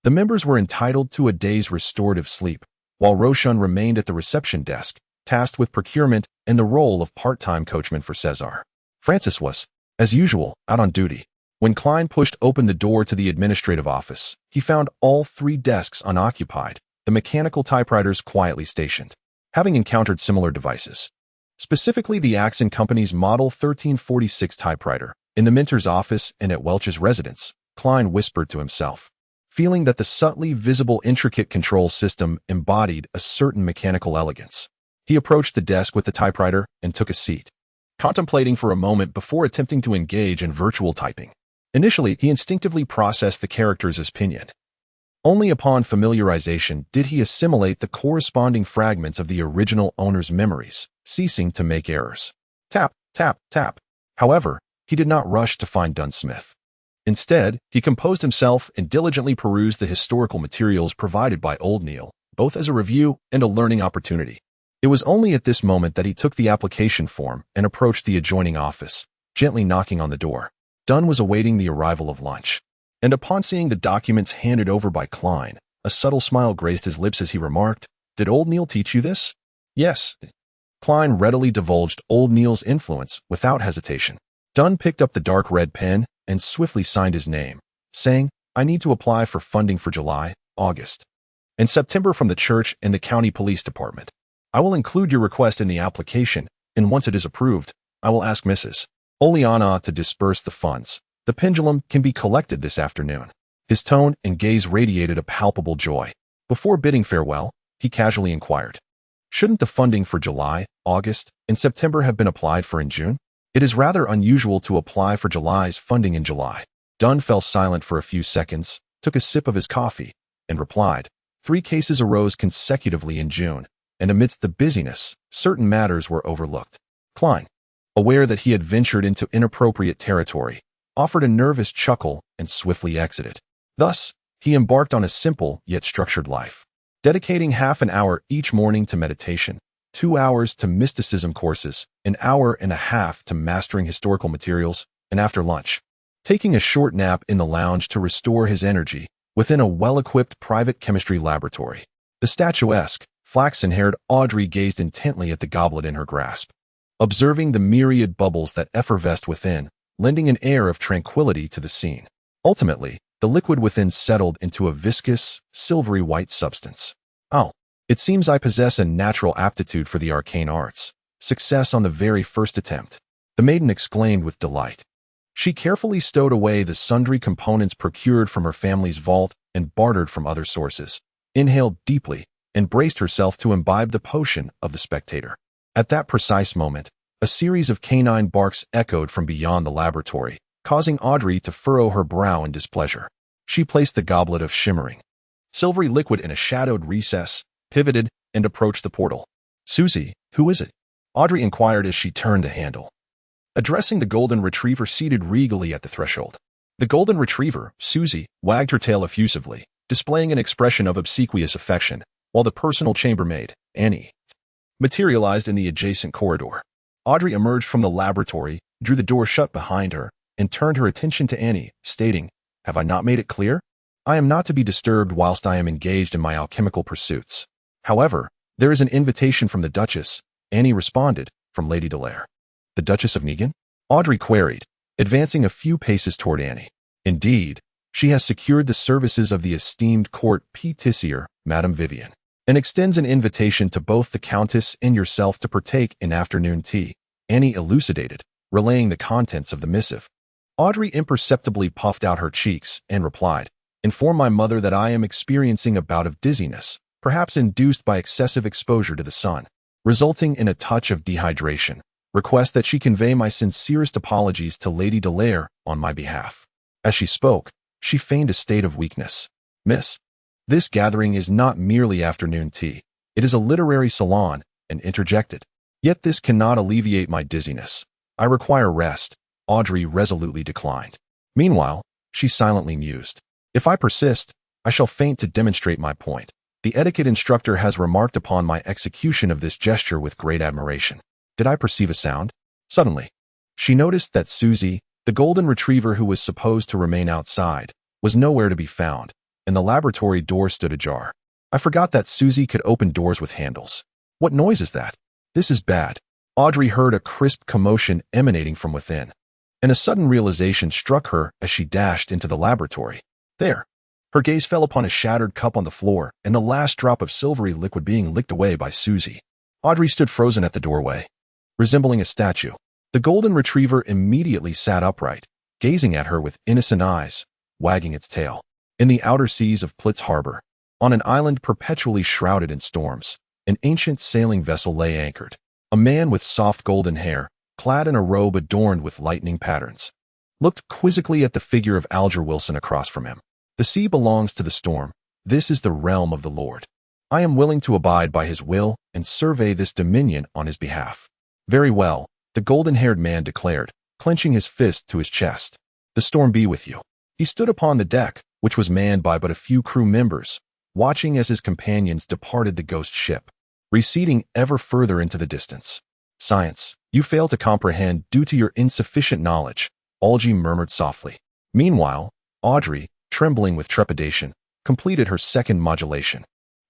the members were entitled to a day's restorative sleep, while Roshan remained at the reception desk, tasked with procurement and the role of part-time coachman for Cesar. Francis was, as usual, out on duty. When Klein pushed open the door to the administrative office, he found all 3 desks unoccupied, the mechanical typewriters quietly stationed. Having encountered similar devices, specifically the Axon Company's Model 1346 typewriter, in the Minter's office and at Welch's residence, Klein whispered to himself, feeling that the subtly visible intricate control system embodied a certain mechanical elegance. He approached the desk with the typewriter and took a seat, contemplating for a moment before attempting to engage in virtual typing. Initially, he instinctively processed the characters as pinyin. Only upon familiarization did he assimilate the corresponding fragments of the original owner's memories, ceasing to make errors. Tap, tap, tap. However, he did not rush to find Dunn Smith. Instead, he composed himself and diligently perused the historical materials provided by old Neil, both as a review and a learning opportunity. It was only at this moment that he took the application form and approached the adjoining office, gently knocking on the door. Dunn was awaiting the arrival of lunch, and upon seeing the documents handed over by Klein, a subtle smile graced his lips as he remarked, "Did old Neil teach you this?" "Yes." Klein readily divulged old Neil's influence without hesitation. Dunn picked up the dark red pen and swiftly signed his name, saying, "I need to apply for funding for July, August, and September from the church and the county police department. I will include your request in the application, and once it is approved, I will ask Mrs. Oliana to disperse the funds. The pendulum can be collected this afternoon." His tone and gaze radiated a palpable joy. Before bidding farewell, he casually inquired, "Shouldn't the funding for July, August, and September have been applied for in June? It is rather unusual to apply for July's funding in July." Dunn fell silent for a few seconds, took a sip of his coffee, and replied, 3 cases arose consecutively in June, and amidst the busyness, certain matters were overlooked. Klein, aware that he had ventured into inappropriate territory, offered a nervous chuckle and swiftly exited. Thus, he embarked on a simple yet structured life, dedicating half an hour each morning to meditation, 2 hours to mysticism courses, an hour and a half to mastering historical materials, and after lunch, taking a short nap in the lounge to restore his energy within a well-equipped private chemistry laboratory. The statuesque, Flaxen-haired Audrey gazed intently at the goblet in her grasp, observing the myriad bubbles that effervesced within, lending an air of tranquility to the scene. Ultimately, the liquid within settled into a viscous, silvery white substance. Oh, it seems I possess a natural aptitude for the arcane arts. Success on the very first attempt, the maiden exclaimed with delight. She carefully stowed away the sundry components procured from her family's vault and bartered from other sources, inhaled deeply, and braced herself to imbibe the potion of the spectator. At that precise moment, a series of canine barks echoed from beyond the laboratory, causing Audrey to furrow her brow in displeasure. She placed the goblet of shimmering, silvery liquid in a shadowed recess, pivoted, and approached the portal. "Susie, who is it?" Audrey inquired as she turned the handle, addressing the golden retriever seated regally at the threshold. The golden retriever, Susie, wagged her tail effusively, displaying an expression of obsequious affection, while the personal chambermaid, Annie, materialized in the adjacent corridor. Audrey emerged from the laboratory, drew the door shut behind her, and turned her attention to Annie, stating, "Have I not made it clear? I am not to be disturbed whilst I am engaged in my alchemical pursuits. However, there is an invitation from the Duchess," Annie responded, "from Lady Dallaire." "The Duchess of Negan?" Audrey queried, advancing a few paces toward Annie. "Indeed, she has secured the services of the esteemed court pâtissière, Madame Vivian, and extends an invitation to both the Countess and yourself to partake in afternoon tea," Annie elucidated, relaying the contents of the missive. Audrey imperceptibly puffed out her cheeks and replied, "Inform my mother that I am experiencing a bout of dizziness, perhaps induced by excessive exposure to the sun, resulting in a touch of dehydration. Request that she convey my sincerest apologies to Lady Dallaire on my behalf." As she spoke, she feigned a state of weakness. "Miss, this gathering is not merely afternoon tea. It is a literary salon," and interjected, "Yet this cannot alleviate my dizziness. I require rest." Audrey resolutely declined. Meanwhile, she silently mused, "If I persist, I shall faint to demonstrate my point. The etiquette instructor has remarked upon my execution of this gesture with great admiration. Did I perceive a sound?" Suddenly, she noticed that Susie, the golden retriever who was supposed to remain outside, was nowhere to be found, and the laboratory door stood ajar. "I forgot that Susie could open doors with handles. What noise is that? This is bad." Audrey heard a crisp commotion emanating from within, and a sudden realization struck her as she dashed into the laboratory. There, her gaze fell upon a shattered cup on the floor and the last drop of silvery liquid being licked away by Susie. Audrey stood frozen at the doorway, resembling a statue. The golden retriever immediately sat upright, gazing at her with innocent eyes, wagging its tail. In the outer seas of Plitz Harbor, on an island perpetually shrouded in storms, an ancient sailing vessel lay anchored. A man with soft golden hair, clad in a robe adorned with lightning patterns, looked quizzically at the figure of Alger Wilson across from him. "The sea belongs to the storm. This is the realm of the Lord. I am willing to abide by his will and survey this dominion on his behalf." "Very well," the golden-haired man declared, clenching his fist to his chest. "The storm be with you." He stood upon the deck, which was manned by but a few crew members, watching as his companions departed the ghost ship, receding ever further into the distance. "Science, you fail to comprehend due to your insufficient knowledge," Algy murmured softly. Meanwhile, Audrey, trembling with trepidation, completed her second modulation.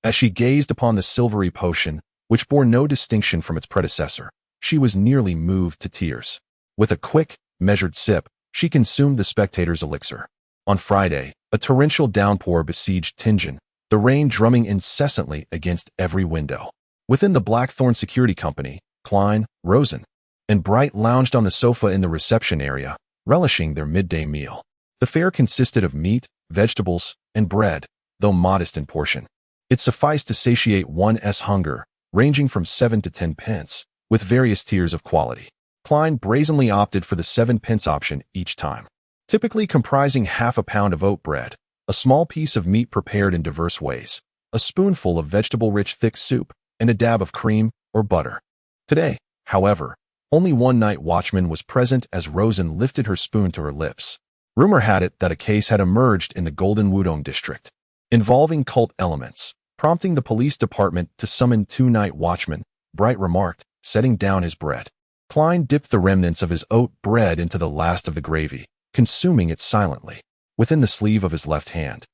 As she gazed upon the silvery potion, which bore no distinction from its predecessor, she was nearly moved to tears. With a quick, measured sip, she consumed the spectator's elixir. On Friday, a torrential downpour besieged Tingen, the rain drumming incessantly against every window. Within the Blackthorn Security Company, Klein, Rosen, and Bright lounged on the sofa in the reception area, relishing their midday meal. The fare consisted of meat, vegetables, and bread, though modest in portion. It sufficed to satiate one's hunger, ranging from 7 to 10 pence, with various tiers of quality. Klein brazenly opted for the 7 pence option each time, typically comprising half a pound of oat bread, a small piece of meat prepared in diverse ways, a spoonful of vegetable-rich thick soup, and a dab of cream or butter. Today, however, only one night watchman was present as Rosen lifted her spoon to her lips. Rumor had it that a case had emerged in the Golden Wudong district, involving cult elements, prompting the police department to summon 2 night watchmen, Bright remarked, setting down his bread. Klein dipped the remnants of his oat bread into the last of the gravy, consuming it silently. Within the sleeve of his left hand,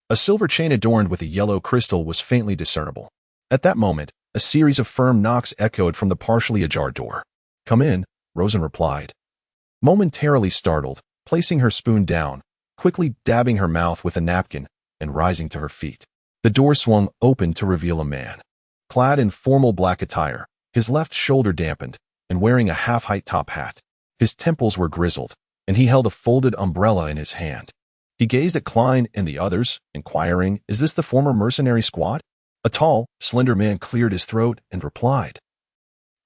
a silver chain adorned with a yellow crystal was faintly discernible. At that moment, a series of firm knocks echoed from the partially ajar door. "Come in," Rosen replied. Momentarily startled, placing her spoon down, quickly dabbing her mouth with a napkin, and rising to her feet. The door swung open to reveal a man. Clad in formal black attire, his left shoulder dampened, and wearing a half-height top hat. His temples were grizzled, and he held a folded umbrella in his hand. He gazed at Klein and the others, inquiring, "Is this the former mercenary squad?" A tall, slender man cleared his throat and replied,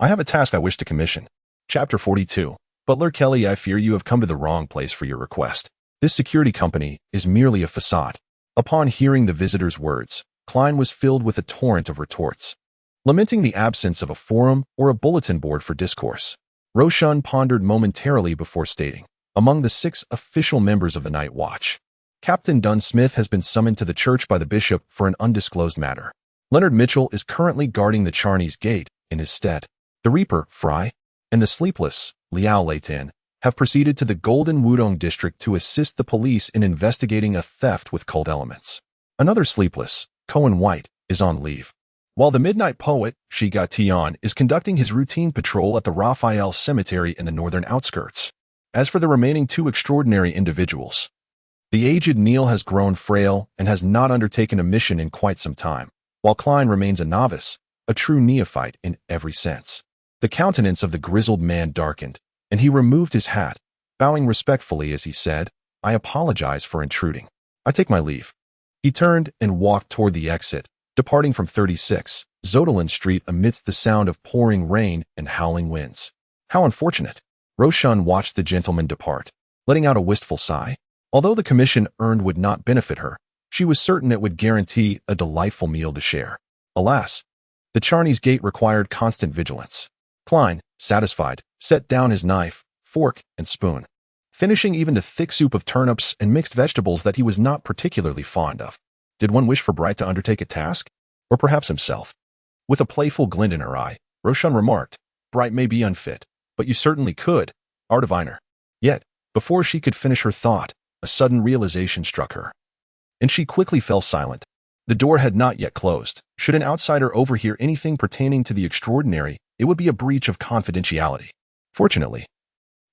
"I have a task I wish to commission." Chapter 42. Butler Kelly, I fear you have come to the wrong place for your request. This security company is merely a facade. Upon hearing the visitor's words, Klein was filled with a torrent of retorts. Lamenting the absence of a forum or a bulletin board for discourse, Roshan pondered momentarily before stating, "Among the 6 official members of the Night Watch, Captain Dunn Smith has been summoned to the church by the bishop for an undisclosed matter. Leonard Mitchell is currently guarding the Charney's Gate in his stead. The Reaper, Fry, and the sleepless, Liao Leitin, have proceeded to the Golden Wudong district to assist the police in investigating a theft with cult elements. Another sleepless, Cohen White, is on leave, while the midnight poet, Shiga Tian, is conducting his routine patrol at the Raphael Cemetery in the northern outskirts. As for the remaining 2 extraordinary individuals, the aged Neil has grown frail and has not undertaken a mission in quite some time, while Klein remains a novice, a true neophyte in every sense." The countenance of the grizzled man darkened, and he removed his hat, bowing respectfully as he said, "I apologize for intruding. I take my leave." He turned and walked toward the exit, departing from 36 Zodelin Street amidst the sound of pouring rain and howling winds. How unfortunate. Roshan watched the gentleman depart, letting out a wistful sigh. Although the commission earned would not benefit her, she was certain it would guarantee a delightful meal to share. Alas, the Charney's Gate required constant vigilance. Klein, satisfied, set down his knife, fork, and spoon, finishing even the thick soup of turnips and mixed vegetables that he was not particularly fond of. Did one wish for Bright to undertake a task? Or perhaps himself? With a playful glint in her eye, Roshan remarked, "Bright may be unfit, but you certainly could, our diviner." Yet, before she could finish her thought, a sudden realization struck her, and she quickly fell silent. The door had not yet closed. Should an outsider overhear anything pertaining to the extraordinary, it would be a breach of confidentiality. Fortunately,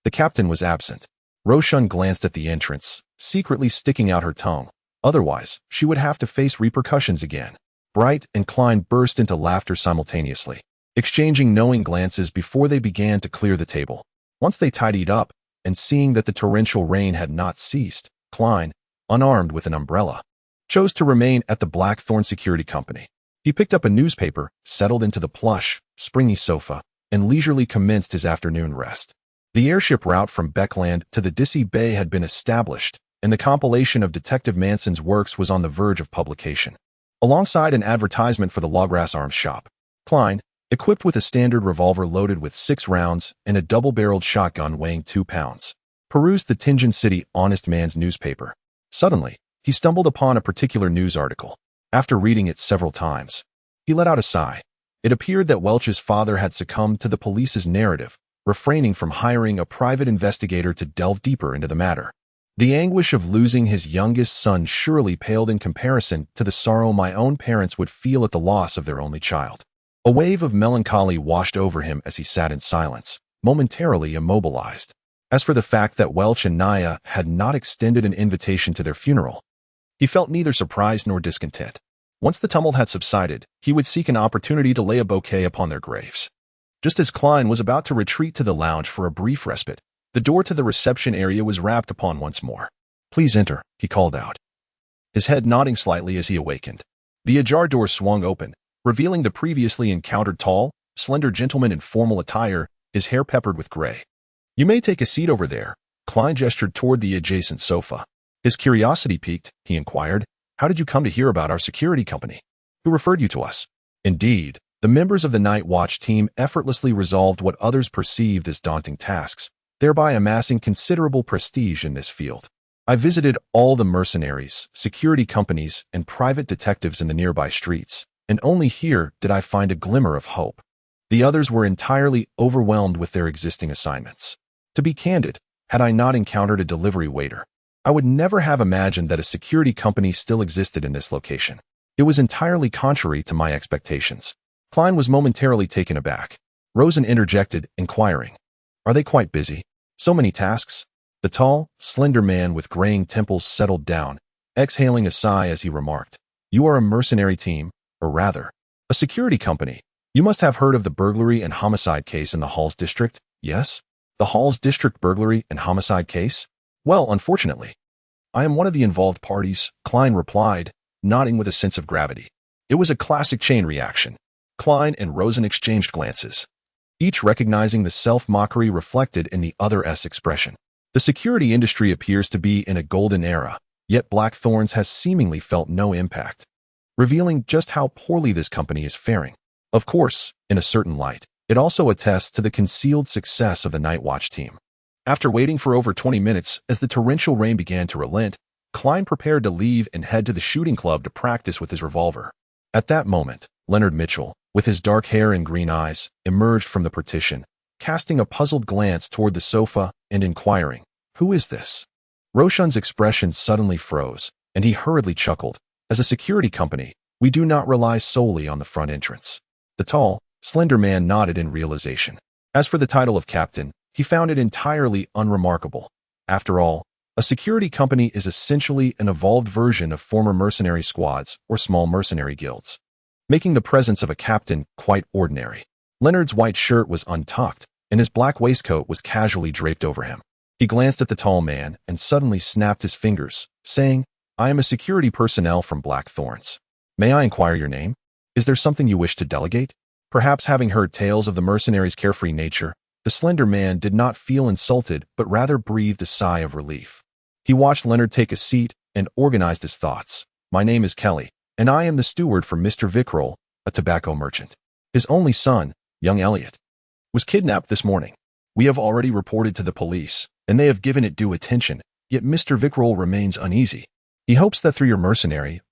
the captain was absent. Roshan glanced at the entrance, secretly sticking out her tongue. Otherwise, she would have to face repercussions again. Bright and Klein burst into laughter simultaneously, exchanging knowing glances before they began to clear the table. Once they tidied up, and seeing that the torrential rain had not ceased, Klein, unarmed with an umbrella, chose to remain at the Blackthorn Security Company. He picked up a newspaper, settled into the plush, springy sofa, and leisurely commenced his afternoon rest. The airship route from Beckland to the Dissy Bay had been established, and the compilation of Detective Manson's works was on the verge of publication. Alongside an advertisement for the Lawgrass Arms Shop, Klein, equipped with a standard revolver loaded with 6 rounds and a double-barreled shotgun weighing 2 pounds, perused the Tianjin City Honest Man's newspaper. Suddenly, he stumbled upon a particular news article. After reading it several times, he let out a sigh. It appeared that Welch's father had succumbed to the police's narrative, refraining from hiring a private investigator to delve deeper into the matter. The anguish of losing his youngest son surely paled in comparison to the sorrow my own parents would feel at the loss of their only child. A wave of melancholy washed over him as he sat in silence, momentarily immobilized. As for the fact that Welch and Naya had not extended an invitation to their funeral, he felt neither surprise nor discontent. Once the tumult had subsided, he would seek an opportunity to lay a bouquet upon their graves. Just as Klein was about to retreat to the lounge for a brief respite, the door to the reception area was rapped upon once more. "Please enter," he called out, his head nodding slightly as he awakened. The ajar door swung open, revealing the previously encountered tall, slender gentleman in formal attire, his hair peppered with gray. "You may take a seat over there." Klein gestured toward the adjacent sofa. His curiosity piqued, he inquired, "How did you come to hear about our security company? Who referred you to us?" Indeed, the members of the Night Watch team effortlessly resolved what others perceived as daunting tasks, thereby amassing considerable prestige in this field. "I visited all the mercenaries, security companies, and private detectives in the nearby streets, and only here did I find a glimmer of hope. The others were entirely overwhelmed with their existing assignments. To be candid, had I not encountered a delivery waiter, I would never have imagined that a security company still existed in this location. It was entirely contrary to my expectations. Klein was momentarily taken aback. Rosen interjected, inquiring, "Are they quite busy? So many tasks?" The tall, slender man with graying temples settled down, exhaling a sigh as he remarked, "You are a mercenary team, or rather, a security company. You must have heard of the burglary and homicide case in the Halls district, yes? The Halls district burglary and homicide case? Well, unfortunately, I am one of the involved parties," Klein replied, nodding with a sense of gravity. It was a classic chain reaction. Klein and Rosen exchanged glances, each recognizing the self-mockery reflected in the other's expression. The security industry appears to be in a golden era, yet Blackthorns has seemingly felt no impact, revealing just how poorly this company is faring. Of course, in a certain light, it also attests to the concealed success of the Night Watch team. After waiting for over 20 minutes as the torrential rain began to relent, Klein prepared to leave and head to the shooting club to practice with his revolver. At that moment, Leonard Mitchell, with his dark hair and green eyes, emerged from the partition, casting a puzzled glance toward the sofa and inquiring, "Who is this?" Roshan's expression suddenly froze, and he hurriedly chuckled. "As a security company, we do not rely solely on the front entrance." The tall, slender man nodded in realization. As for the title of captain, he found it entirely unremarkable. After all, a security company is essentially an evolved version of former mercenary squads or small mercenary guilds, making the presence of a captain quite ordinary. Leonard's white shirt was untucked, and his black waistcoat was casually draped over him. He glanced at the tall man and suddenly snapped his fingers, saying, "I am a security personnel from Blackthorns. May I inquire your name? Is there something you wish to delegate?" Perhaps having heard tales of the mercenaries' carefree nature, the slender man did not feel insulted but rather breathed a sigh of relief. He watched Leonard take a seat and organized his thoughts. "My name is Kelly, and I am the steward for Mr. Vickrell, a tobacco merchant. His only son, young Elliot, was kidnapped this morning. We have already reported to the police, and they have given it due attention, yet Mr. Vickrell remains uneasy. He hopes that through your mercenary,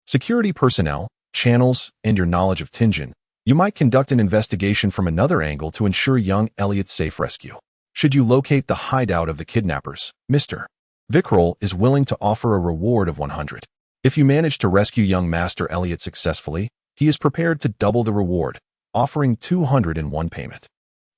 security personnel, channels, and your knowledge of Tingen, you might conduct an investigation from another angle to ensure young Elliot's safe rescue. Should you locate the hideout of the kidnappers, Mr. Vickrell is willing to offer a reward of 100. If you manage to rescue young Master Elliot successfully, he is prepared to double the reward, offering 200 in one payment."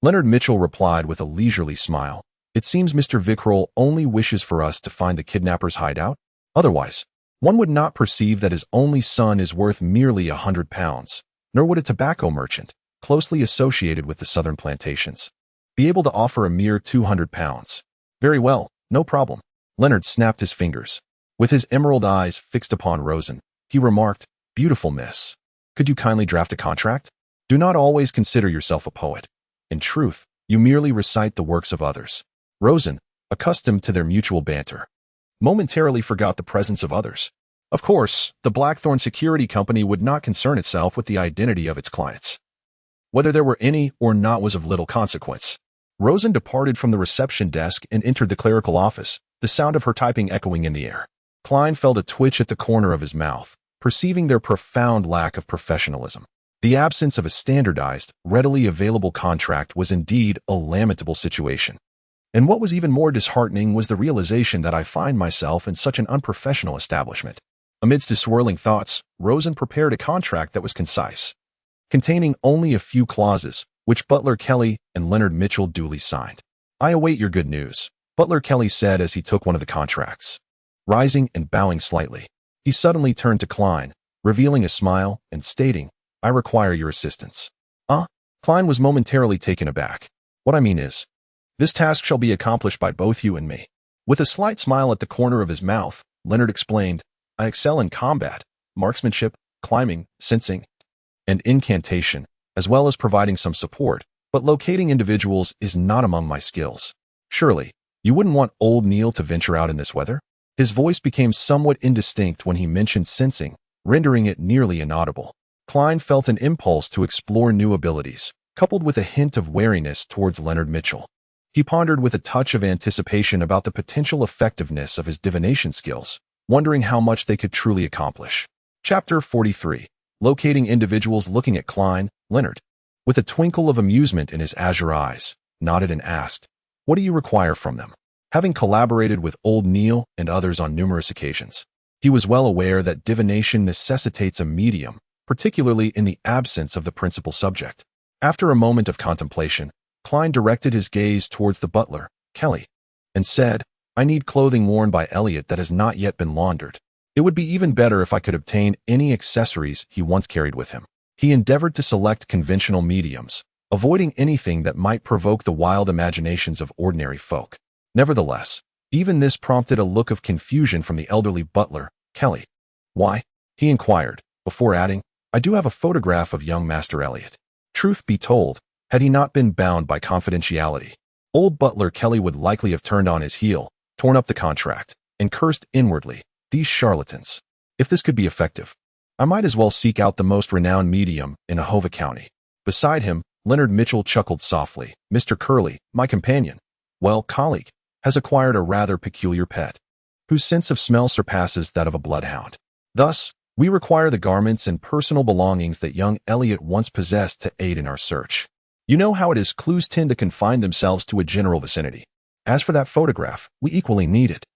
Leonard Mitchell replied with a leisurely smile, "It seems Mr. Vickrell only wishes for us to find the kidnappers' hideout. Otherwise, one would not perceive that his only son is worth merely 100 pounds, nor would a tobacco merchant, closely associated with the southern plantations, be able to offer a mere 200 pounds. Very well, no problem." Leonard snapped his fingers. With his emerald eyes fixed upon Rosen, he remarked, "Beautiful miss. Could you kindly draft a contract? Do not always consider yourself a poet. In truth, you merely recite the works of others." Rosen, accustomed to their mutual banter, momentarily forgot the presence of others. Of course, the Blackthorn Security Company would not concern itself with the identity of its clients. Whether there were any or not was of little consequence. Rosen departed from the reception desk and entered the clerical office, the sound of her typing echoing in the air. Klein felt a twitch at the corner of his mouth, perceiving their profound lack of professionalism. The absence of a standardized, readily available contract was indeed a lamentable situation. And what was even more disheartening was the realization that I find myself in such an unprofessional establishment. Amidst his swirling thoughts, Rosen prepared a contract that was concise, containing only a few clauses, which Butler Kelly and Leonard Mitchell duly signed. "I await your good news," Butler Kelly said as he took one of the contracts. Rising and bowing slightly, he suddenly turned to Klein, revealing a smile and stating, "I require your assistance." Klein was momentarily taken aback. "What I mean is, this task shall be accomplished by both you and me." With a slight smile at the corner of his mouth, Leonard explained, "I excel in combat, marksmanship, climbing, sensing, and incantation, as well as providing some support, but locating individuals is not among my skills. Surely, you wouldn't want old Neil to venture out in this weather?" His voice became somewhat indistinct when he mentioned sensing, rendering it nearly inaudible. Klein felt an impulse to explore new abilities, coupled with a hint of wariness towards Leonard Mitchell. He pondered with a touch of anticipation about the potential effectiveness of his divination skills, wondering how much they could truly accomplish. Chapter 43. Locating individuals. Looking at Klein, Leonard, with a twinkle of amusement in his azure eyes, nodded and asked, "What do you require from them?" Having collaborated with old Neil and others on numerous occasions, He was well aware that divination necessitates a medium, particularly in the absence of the principal subject. After a moment of contemplation, Klein directed his gaze towards the butler, Kelly, and said, "I need clothing worn by Elliot that has not yet been laundered. It would be even better if I could obtain any accessories he once carried with him." He endeavored to select conventional mediums, avoiding anything that might provoke the wild imaginations of ordinary folk. Nevertheless, even this prompted a look of confusion from the elderly butler, Kelly. "Why?" he inquired, before adding, "I do have a photograph of young Master Elliot." Truth be told, had he not been bound by confidentiality, old butler Kelly would likely have turned on his heel, torn up the contract, and cursed inwardly, "These charlatans. If this could be effective, I might as well seek out the most renowned medium in Ahova County." Beside him, Leonard Mitchell chuckled softly. "Mr. Curley, my companion, colleague, has acquired a rather peculiar pet, whose sense of smell surpasses that of a bloodhound. Thus, we require the garments and personal belongings that young Elliot once possessed to aid in our search. You know how it is, clues tend to confine themselves to a general vicinity. As for that photograph, we equally need it.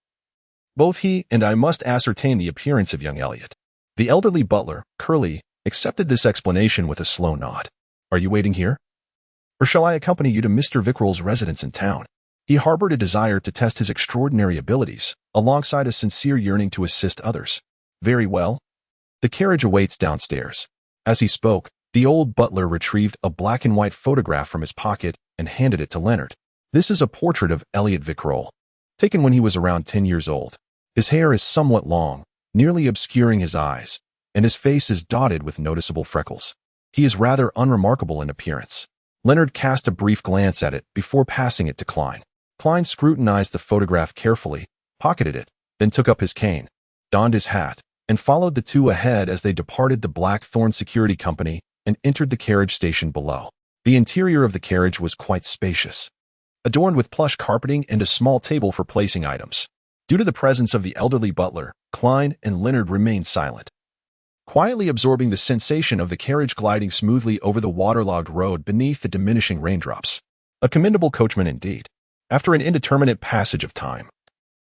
Both he and I must ascertain the appearance of young Elliot." The elderly butler, Curley, accepted this explanation with a slow nod. "Are you waiting here? Or shall I accompany you to Mr. Vickrell's residence in town?" He harbored a desire to test his extraordinary abilities, alongside a sincere yearning to assist others. "Very well. The carriage awaits downstairs." As he spoke, the old butler retrieved a black and white photograph from his pocket and handed it to Leonard. "This is a portrait of Elliot Vickrell, taken when he was around 10 years old. His hair is somewhat long, nearly obscuring his eyes, and his face is dotted with noticeable freckles. He is rather unremarkable in appearance." Leonard cast a brief glance at it before passing it to Klein. Klein scrutinized the photograph carefully, pocketed it, then took up his cane, donned his hat, and followed the two ahead as they departed the Blackthorn Security Company and entered the carriage station below. The interior of the carriage was quite spacious, adorned with plush carpeting and a small table for placing items. Due to the presence of the elderly butler, Klein and Leonard remained silent, quietly absorbing the sensation of the carriage gliding smoothly over the waterlogged road beneath the diminishing raindrops. A commendable coachman indeed. After an indeterminate passage of time,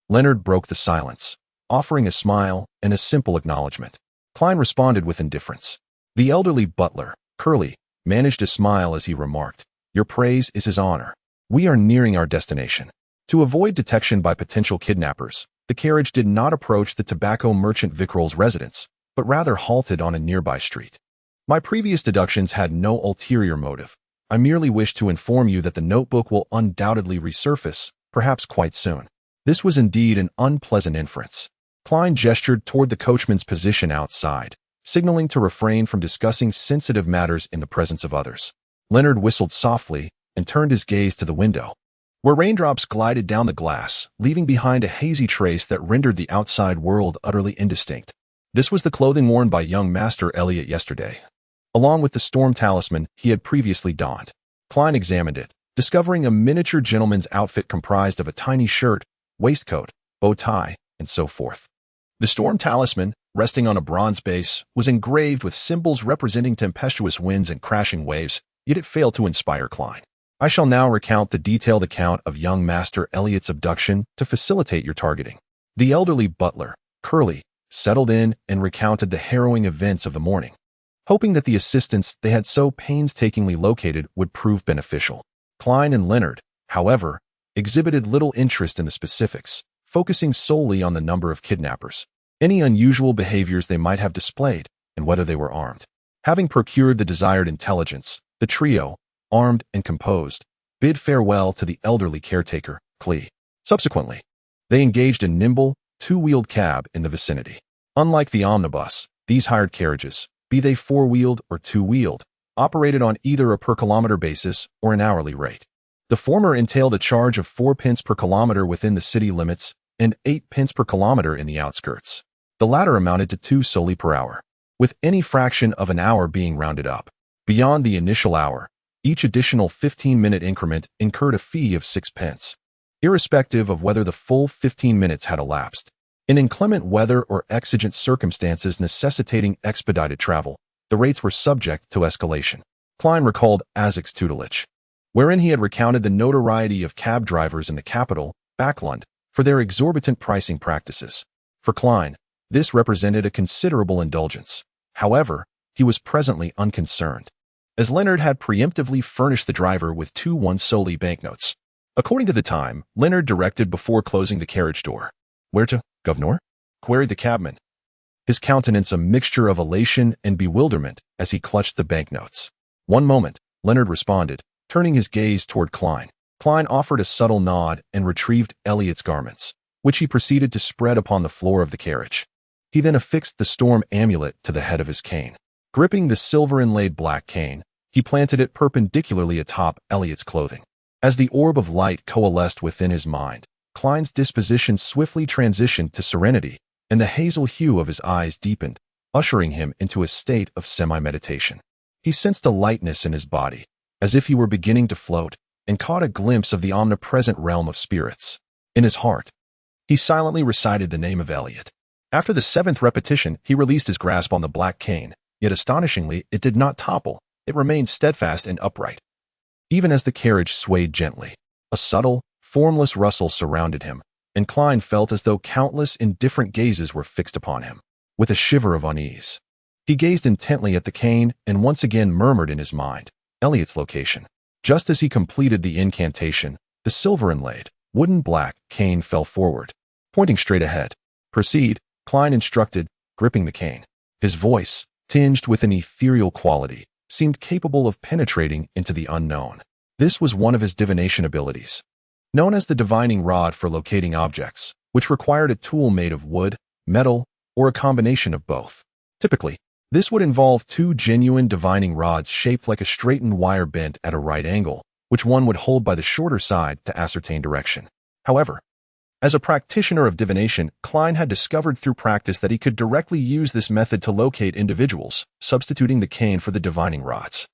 Leonard broke the silence, offering a smile and a simple acknowledgement. Klein responded with indifference. The elderly butler, Curley, managed a smile as he remarked, "Your praise is his honor. We are nearing our destination." To avoid detection by potential kidnappers, the carriage did not approach the tobacco merchant Vickrell's residence, but rather halted on a nearby street. "My previous deductions had no ulterior motive. I merely wish to inform you that the notebook will undoubtedly resurface, perhaps quite soon." This was indeed an unpleasant inference. Klein gestured toward the coachman's position outside, signaling to refrain from discussing sensitive matters in the presence of others. Leonard whistled softly and turned his gaze to the window, where raindrops glided down the glass, leaving behind a hazy trace that rendered the outside world utterly indistinct. This was the clothing worn by young Master Elliot yesterday, along with the storm talisman he had previously donned. Klein examined it, discovering a miniature gentleman's outfit comprised of a tiny shirt, waistcoat, bow tie, and so forth. The storm talisman, resting on a bronze base, was engraved with symbols representing tempestuous winds and crashing waves, yet it failed to inspire Klein. "I shall now recount the detailed account of young Master Elliot's abduction to facilitate your targeting." The elderly butler, Curley, settled in and recounted the harrowing events of the morning, hoping that the assistance they had so painstakingly located would prove beneficial. Klein and Leonard, however, exhibited little interest in the specifics, focusing solely on the number of kidnappers, any unusual behaviors they might have displayed, and whether they were armed. Having procured the desired intelligence, the trio, armed and composed, bid farewell to the elderly caretaker, Klee. Subsequently, they engaged a nimble, two-wheeled cab in the vicinity. Unlike the omnibus, these hired carriages, be they four-wheeled or two-wheeled, operated on either a per-kilometer basis or an hourly rate. The former entailed a charge of 4 pence per kilometer within the city limits and 8 pence per kilometer in the outskirts. The latter amounted to 2 solely per hour, with any fraction of an hour being rounded up. Beyond the initial hour, each additional 15-minute increment incurred a fee of 6 pence, irrespective of whether the full 15 minutes had elapsed. In inclement weather or exigent circumstances necessitating expedited travel, the rates were subject to escalation. Klein recalled Isaac's tutelage, wherein he had recounted the notoriety of cab drivers in the capital, Backlund, for their exorbitant pricing practices. For Klein, This represented a considerable indulgence. However, he was presently unconcerned, as Leonard had preemptively furnished the driver with 2 one-solely banknotes. According to the time, Leonard directed before closing the carriage door. "Where to, governor?" queried the cabman, his countenance a mixture of elation and bewilderment as he clutched the banknotes. "One moment," Leonard responded, turning his gaze toward Klein. Klein offered a subtle nod and retrieved Elliot's garments, which he proceeded to spread upon the floor of the carriage. He then affixed the storm amulet to the head of his cane. Gripping the silver-inlaid black cane, he planted it perpendicularly atop Elliot's clothing. As the orb of light coalesced within his mind, Klein's disposition swiftly transitioned to serenity, and the hazel hue of his eyes deepened, ushering him into a state of semi-meditation. He sensed a lightness in his body, as if he were beginning to float, and caught a glimpse of the omnipresent realm of spirits. In his heart, he silently recited the name of Elliot. After the 7th repetition, he released his grasp on the black cane, yet astonishingly, it did not topple. It remained steadfast and upright. Even as the carriage swayed gently, a subtle, formless rustle surrounded him, and Klein felt as though countless indifferent gazes were fixed upon him. With a shiver of unease, he gazed intently at the cane and once again murmured in his mind, Elliot's location. Just as he completed the incantation, the silver-inlaid, wooden black cane fell forward, pointing straight ahead. "Proceed," Klein instructed, gripping the cane. His voice, tinged with an ethereal quality, seemed capable of penetrating into the unknown. This was one of his divination abilities, known as the divining rod for locating objects, which required a tool made of wood, metal, or a combination of both. Typically, this would involve 2 genuine divining rods shaped like a straightened wire bent at a right angle, which one would hold by the shorter side to ascertain direction. However, as a practitioner of divination, Klein had discovered through practice that he could directly use this method to locate individuals, substituting the cane for the divining rods.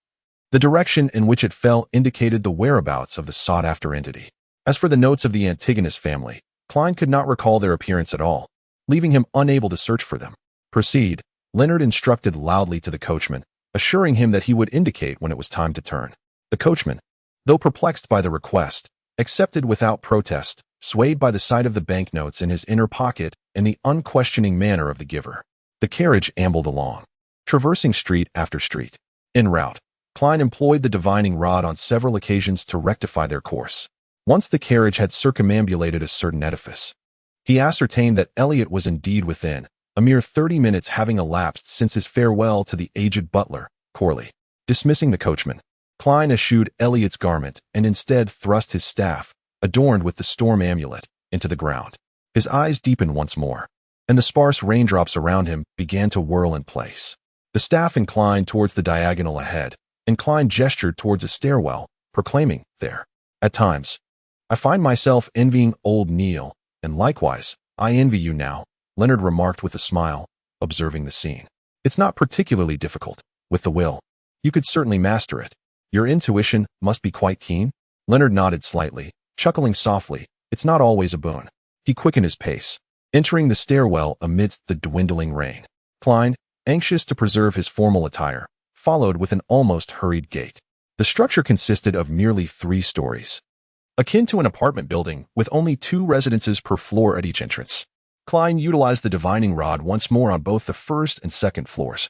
The direction in which it fell indicated the whereabouts of the sought-after entity. As for the notes of the Antigonus family, Klein could not recall their appearance at all, leaving him unable to search for them. "Proceed," Leonard instructed loudly to the coachman, assuring him that he would indicate when it was time to turn. The coachman, though perplexed by the request, accepted without protest, swayed by the sight of the banknotes in his inner pocket and the unquestioning manner of the giver. The carriage ambled along, traversing street after street. En route, Klein employed the divining rod on several occasions to rectify their course. Once the carriage had circumambulated a certain edifice, he ascertained that Elliot was indeed within, a mere 30 minutes having elapsed since his farewell to the aged butler, Corley. Dismissing the coachman, Klein eschewed Elliot's garment and instead thrust his staff, adorned with the storm amulet, into the ground. His eyes deepened once more, and the sparse raindrops around him began to whirl in place. The staff inclined towards the diagonal ahead, and Klein gestured towards a stairwell, proclaiming, "There." At times, "I find myself envying old Neil, and likewise, I envy you now," Leonard remarked with a smile, observing the scene. "It's not particularly difficult. With the will, you could certainly master it. Your intuition must be quite keen?" Leonard nodded slightly, chuckling softly. "It's not always a boon." He quickened his pace, entering the stairwell amidst the dwindling rain. Klein, anxious to preserve his formal attire, followed with an almost hurried gait. The structure consisted of merely 3 stories, akin to an apartment building with only 2 residences per floor at each entrance. Klein utilized the divining rod once more on both the 1st and 2nd floors.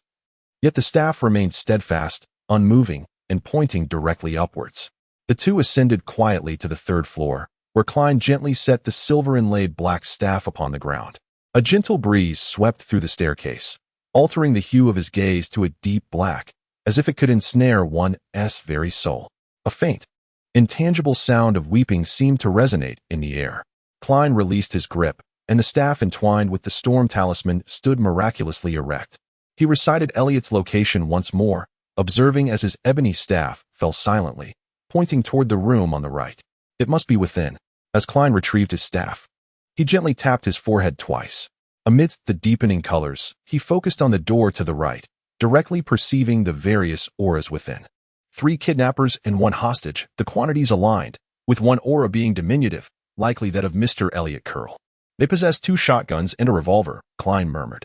Yet the staff remained steadfast, unmoving, and pointing directly upwards. The 2 ascended quietly to the 3rd floor, where Klein gently set the silver-inlaid black staff upon the ground. A gentle breeze swept through the staircase, altering the hue of his gaze to a deep black, as if it could ensnare one's very soul. A faint, intangible sound of weeping seemed to resonate in the air. Klein released his grip, and the staff entwined with the storm talisman stood miraculously erect. He recited Elliot's location once more, observing as his ebony staff fell silently, pointing toward the room on the right. It must be within. As Klein retrieved his staff, he gently tapped his forehead twice. Amidst the deepening colors, he focused on the door to the right, directly perceiving the various auras within. 3 kidnappers and 1 hostage, the quantities aligned, with 1 aura being diminutive, likely that of Mr. Elliot Curl. "They possess 2 shotguns and a revolver," Klein murmured.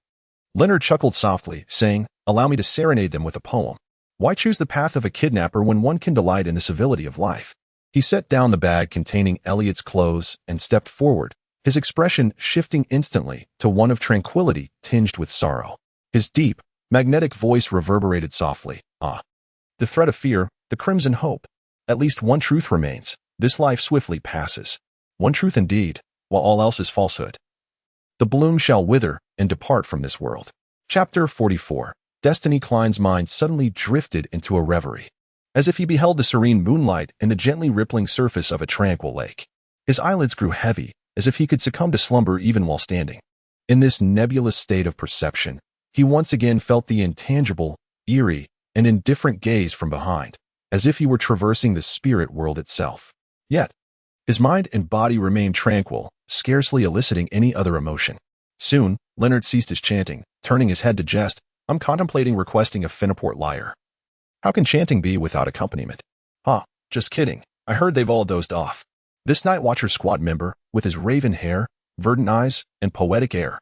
Leonard chuckled softly, saying, "Allow me to serenade them with a poem. Why choose the path of a kidnapper when one can delight in the civility of life?" He set down the bag containing Elliot's clothes and stepped forward, his expression shifting instantly to one of tranquility tinged with sorrow. His deep, magnetic voice reverberated softly. Ah. The threat of fear, the crimson hope. At least one truth remains. This life swiftly passes. One truth indeed, while all else is falsehood. The bloom shall wither and depart from this world. Chapter 44. Destiny. Klein's mind suddenly drifted into a reverie, as if he beheld the serene moonlight and the gently rippling surface of a tranquil lake. His eyelids grew heavy, as if he could succumb to slumber even while standing. In this nebulous state of perception, he once again felt the intangible, eerie, and indifferent gaze from behind, as if he were traversing the spirit world itself. Yet, his mind and body remained tranquil, scarcely eliciting any other emotion. Soon, Leonard ceased his chanting, turning his head to jest. I'm contemplating requesting a Finiport lyre. How can chanting be without accompaniment? Just kidding. I heard they've all dozed off. This Night Watcher squad member, with his raven hair, verdant eyes, and poetic air,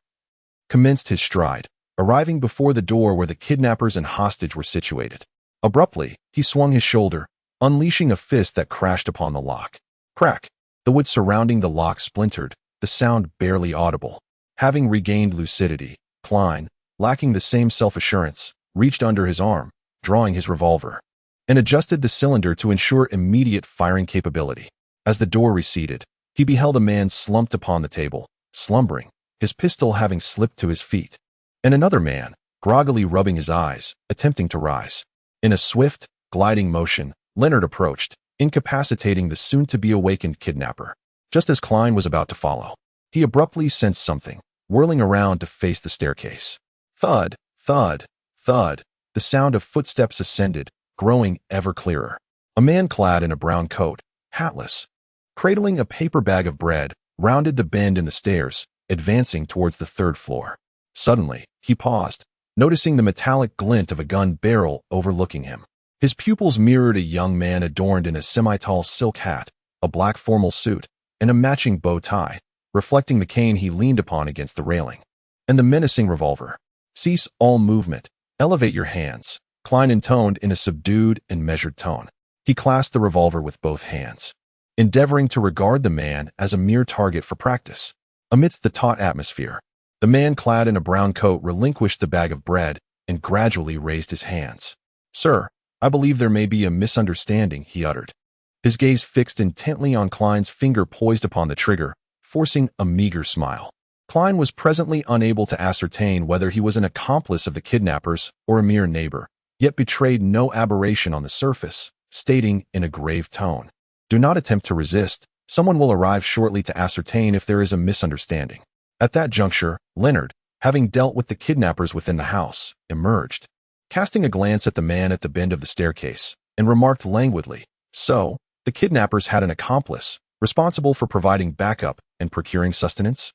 commenced his stride, arriving before the door where the kidnappers and hostage were situated. Abruptly, he swung his shoulder, unleashing a fist that crashed upon the lock. Crack! The wood surrounding the lock splintered, the sound barely audible. Having regained lucidity, Klein, lacking the same self-assurance, reached under his arm, drawing his revolver, and adjusted the cylinder to ensure immediate firing capability. As the door receded, he beheld a man slumped upon the table, slumbering, his pistol having slipped to his feet, and another man, groggily rubbing his eyes, attempting to rise. In a swift, gliding motion, Leonard approached, incapacitating the soon-to-be-awakened kidnapper. Just as Klein was about to follow, he abruptly sensed something, whirling around to face the staircase. Thud, thud, thud. The sound of footsteps ascended, growing ever clearer. A man clad in a brown coat, hatless, cradling a paper bag of bread, rounded the bend in the stairs, advancing towards the third floor. Suddenly, he paused, noticing the metallic glint of a gun barrel overlooking him. His pupils mirrored a young man adorned in a semi-tall silk hat, a black formal suit, and a matching bow tie, reflecting the cane he leaned upon against the railing, and the menacing revolver. Cease all movement. Elevate your hands, Klein intoned in a subdued and measured tone. He clasped the revolver with both hands, endeavoring to regard the man as a mere target for practice. Amidst the taut atmosphere, the man clad in a brown coat relinquished the bag of bread and gradually raised his hands. Sir, I believe there may be a misunderstanding, he uttered, his gaze fixed intently on Klein's finger poised upon the trigger, forcing a meager smile. Klein was presently unable to ascertain whether he was an accomplice of the kidnappers or a mere neighbor, yet betrayed no aberration on the surface, stating in a grave tone, "Do not attempt to resist. Someone will arrive shortly to ascertain if there is a misunderstanding." At that juncture, Leonard, having dealt with the kidnappers within the house, emerged, casting a glance at the man at the bend of the staircase, and remarked languidly, "So, the kidnappers had an accomplice, responsible for providing backup and procuring sustenance?"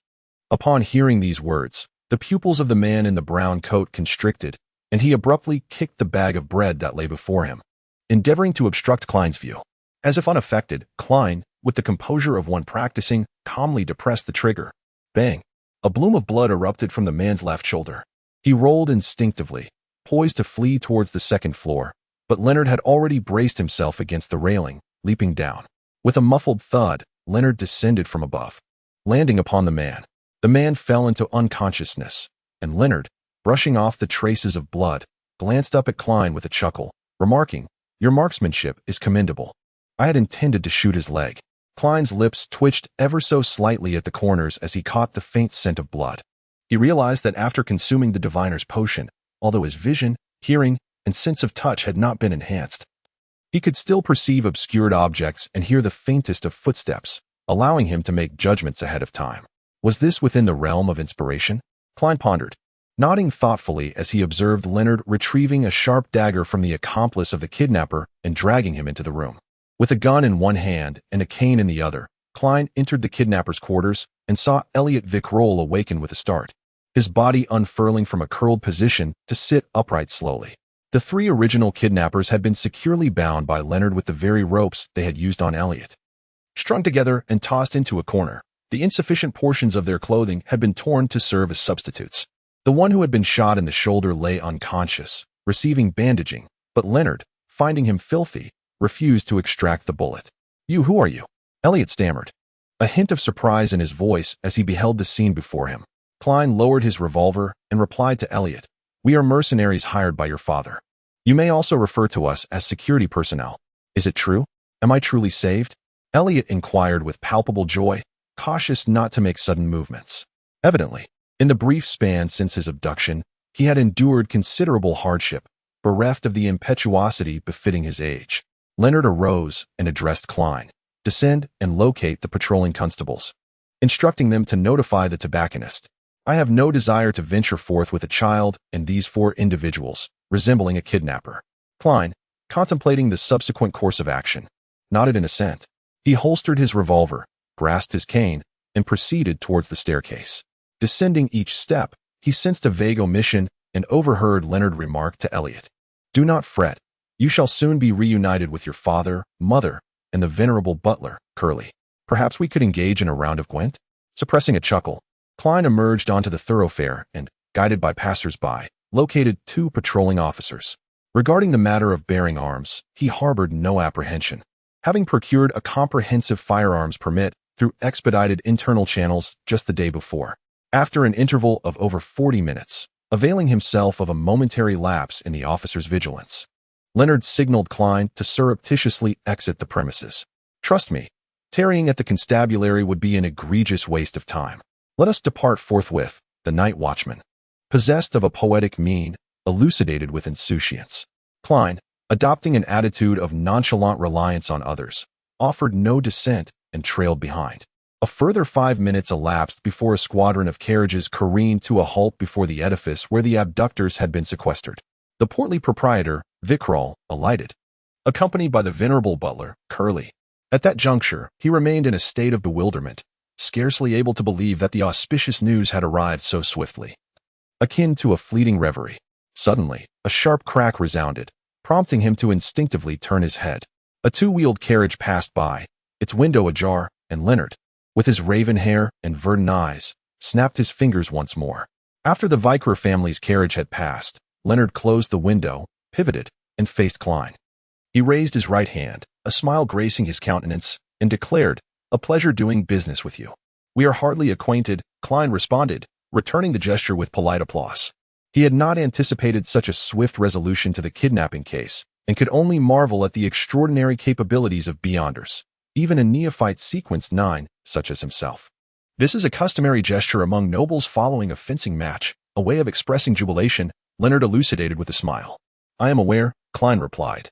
Upon hearing these words, the pupils of the man in the brown coat constricted, and he abruptly kicked the bag of bread that lay before him, endeavoring to obstruct Klein's view. As if unaffected, Klein, with the composure of one practicing, calmly depressed the trigger. Bang! A bloom of blood erupted from the man's left shoulder. He rolled instinctively, poised to flee towards the second floor, but Leonard had already braced himself against the railing, leaping down. With a muffled thud, Leonard descended from above, landing upon the man. The man fell into unconsciousness, and Leonard, brushing off the traces of blood, glanced up at Klein with a chuckle, remarking, "Your marksmanship is commendable. I had intended to shoot his leg." Klein's lips twitched ever so slightly at the corners as he caught the faint scent of blood. He realized that after consuming the diviner's potion, although his vision, hearing, and sense of touch had not been enhanced, he could still perceive obscured objects and hear the faintest of footsteps, allowing him to make judgments ahead of time. Was this within the realm of inspiration? Klein pondered, nodding thoughtfully as he observed Leonard retrieving a sharp dagger from the accomplice of the kidnapper and dragging him into the room. With a gun in one hand and a cane in the other, Klein entered the kidnapper's quarters and saw Elliot Vickroll awaken with a start, his body unfurling from a curled position to sit upright slowly. The three original kidnappers had been securely bound by Leonard with the very ropes they had used on Elliot. Strung together and tossed into a corner, the insufficient portions of their clothing had been torn to serve as substitutes. The one who had been shot in the shoulder lay unconscious, receiving bandaging, but Leonard, finding him filthy, refused to extract the bullet. "You, who are you?" Elliot stammered. a hint of surprise in his voice as he beheld the scene before him. Klein lowered his revolver and replied to Elliot, "We are mercenaries hired by your father. You may also refer to us as security personnel. Is it true? Am I truly saved?" Elliot inquired with palpable joy, cautious not to make sudden movements. Evidently, in the brief span since his abduction, he had endured considerable hardship, bereft of the impetuosity befitting his age. Leonard arose and addressed Klein. "Descend and locate the patrolling constables," instructing them to notify the tobacconist. "I have no desire to venture forth with a child and these 4 individuals, resembling a kidnapper." Klein, contemplating the subsequent course of action, nodded in assent. He holstered his revolver, grasped his cane, and proceeded towards the staircase. Descending each step, he sensed a vague omission and overheard Leonard remark to Elliot, "Do not fret. You shall soon be reunited with your father, mother, and the venerable butler, Curly. Perhaps we could engage in a round of Gwent?" Suppressing a chuckle, Klein emerged onto the thoroughfare and, guided by passers-by, located 2 patrolling officers. Regarding the matter of bearing arms, he harbored no apprehension, having procured a comprehensive firearms permit through expedited internal channels just the day before. After an interval of over 40 minutes, availing himself of a momentary lapse in the officer's vigilance, Leonard signaled Klein to surreptitiously exit the premises. "Trust me, tarrying at the constabulary would be an egregious waste of time. Let us depart forthwith." The night watchman, possessed of a poetic mien, elucidated with insouciance. Klein, adopting an attitude of nonchalant reliance on others, offered no dissent and trailed behind. A further 5 minutes elapsed before a squadron of carriages careened to a halt before the edifice where the abductors had been sequestered. The portly proprietor, Vikrol, alighted, accompanied by the venerable butler, Curly. At that juncture, he remained in a state of bewilderment, scarcely able to believe that the auspicious news had arrived so swiftly. Akin to a fleeting reverie, suddenly, a sharp crack resounded, prompting him to instinctively turn his head. A 2-wheeled carriage passed by, its window ajar, and Leonard, with his raven hair and verdant eyes, snapped his fingers once more. After the Viker family's carriage had passed, Leonard closed the window, pivoted, and faced Klein. He raised his right hand, a smile gracing his countenance, and declared, "A pleasure doing business with you." "We are hardly acquainted," Klein responded, returning the gesture with polite applause. He had not anticipated such a swift resolution to the kidnapping case, and could only marvel at the extraordinary capabilities of beyonders, even a neophyte sequence 9, such as himself. "This is a customary gesture among nobles following a fencing match, a way of expressing jubilation," Leonard elucidated with a smile. "I am aware," Klein replied,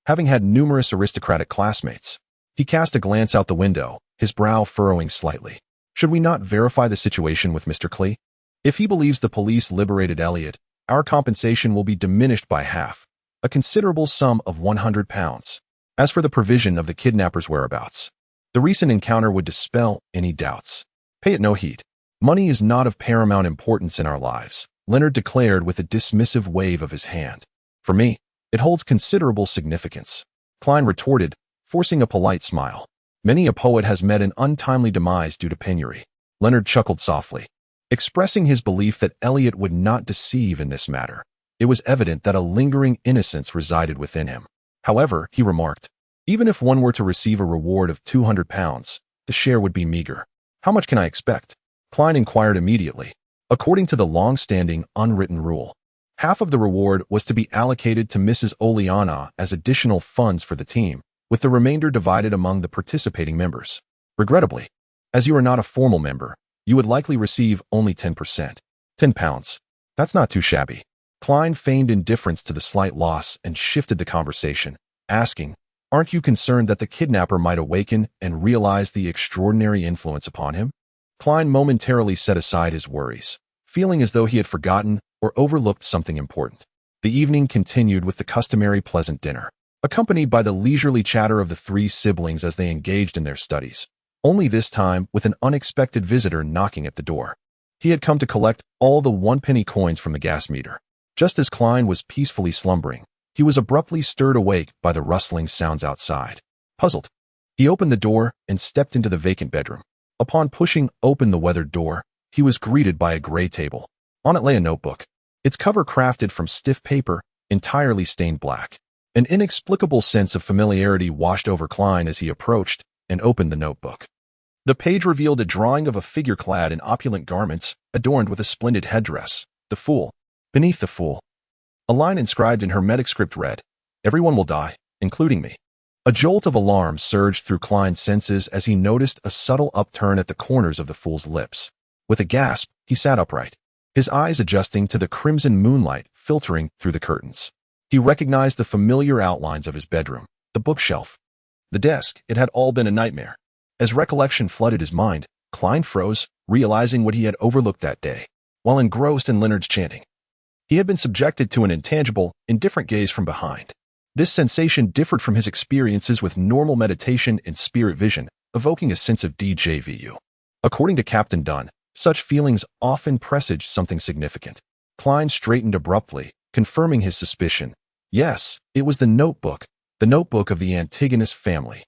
having had numerous aristocratic classmates. He cast a glance out the window, his brow furrowing slightly. "Should we not verify the situation with Mr. Klee? If he believes the police liberated Elliot, our compensation will be diminished by half, a considerable sum of £100. As for the provision of the kidnapper's whereabouts, the recent encounter would dispel any doubts. Pay it no heed. Money is not of paramount importance in our lives," Leonard declared with a dismissive wave of his hand. "For me, it holds considerable significance," Klein retorted, forcing a polite smile. "Many a poet has met an untimely demise due to penury." Leonard chuckled softly, expressing his belief that Elliot would not deceive in this matter. It was evident that a lingering innocence resided within him. However, he remarked, "Even if one were to receive a reward of £200, the share would be meager." "How much can I expect?" Klein inquired immediately. According to the long-standing, unwritten rule, half of the reward was to be allocated to Mrs. Oleana as additional funds for the team, with the remainder divided among the participating members. Regrettably, as you are not a formal member, you would likely receive only 10%. £10. That's not too shabby. Klein feigned indifference to the slight loss and shifted the conversation, asking, "Aren't you concerned that the kidnapper might awaken and realize the extraordinary influence upon him?" Klein momentarily set aside his worries, feeling as though he had forgotten or overlooked something important. The evening continued with the customary pleasant dinner, accompanied by the leisurely chatter of the 3 siblings as they engaged in their studies, only this time with an unexpected visitor knocking at the door. He had come to collect all the 1-penny coins from the gas meter. Just as Klein was peacefully slumbering, he was abruptly stirred awake by the rustling sounds outside. Puzzled, he opened the door and stepped into the vacant bedroom. Upon pushing open the weathered door, he was greeted by a gray table. On it lay a notebook, its cover crafted from stiff paper, entirely stained black. An inexplicable sense of familiarity washed over Klein as he approached and opened the notebook. The page revealed a drawing of a figure clad in opulent garments, adorned with a splendid headdress. The fool. Beneath the fool, a line inscribed in Hermetic script read, "Everyone will die, including me." A jolt of alarm surged through Klein's senses as he noticed a subtle upturn at the corners of the fool's lips. With a gasp, he sat upright, his eyes adjusting to the crimson moonlight filtering through the curtains. He recognized the familiar outlines of his bedroom, the bookshelf, the desk. It had all been a nightmare. As recollection flooded his mind, Klein froze, realizing what he had overlooked that day. While engrossed in Leonard's chanting, he had been subjected to an intangible, indifferent gaze from behind. This sensation differed from his experiences with normal meditation and spirit vision, evoking a sense of déjà vu. According to Captain Dunn, such feelings often presaged something significant. Klein straightened abruptly, confirming his suspicion. Yes, it was the notebook of the Antigonus family.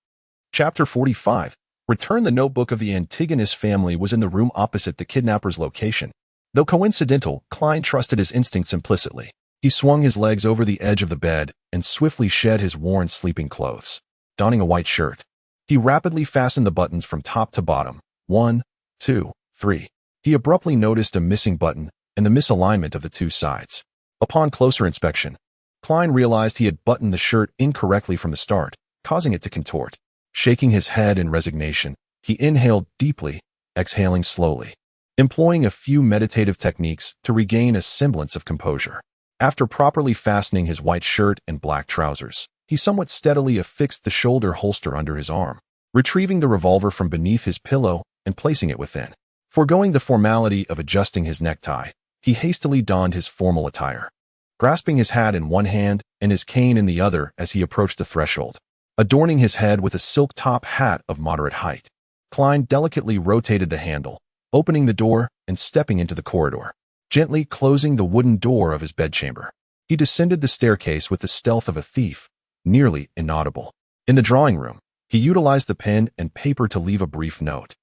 Chapter 45. Return. The notebook of the Antigonus family was in the room opposite the kidnapper's location. Though coincidental, Klein trusted his instincts implicitly. He swung his legs over the edge of the bed and swiftly shed his worn sleeping clothes. Donning a white shirt, he rapidly fastened the buttons from top to bottom. 1, 2, 3. He abruptly noticed a missing button and the misalignment of the two sides. Upon closer inspection, Klein realized he had buttoned the shirt incorrectly from the start, causing it to contort. Shaking his head in resignation, he inhaled deeply, exhaling slowly, employing a few meditative techniques to regain a semblance of composure. After properly fastening his white shirt and black trousers, he somewhat steadily affixed the shoulder holster under his arm, retrieving the revolver from beneath his pillow and placing it within. Foregoing the formality of adjusting his necktie, he hastily donned his formal attire, grasping his hat in one hand and his cane in the other as he approached the threshold. Adorning his head with a silk top hat of moderate height, Klein delicately rotated the handle, opening the door and stepping into the corridor. Gently closing the wooden door of his bedchamber, he descended the staircase with the stealth of a thief, nearly inaudible. In the drawing room, he utilized the pen and paper to leave a brief note,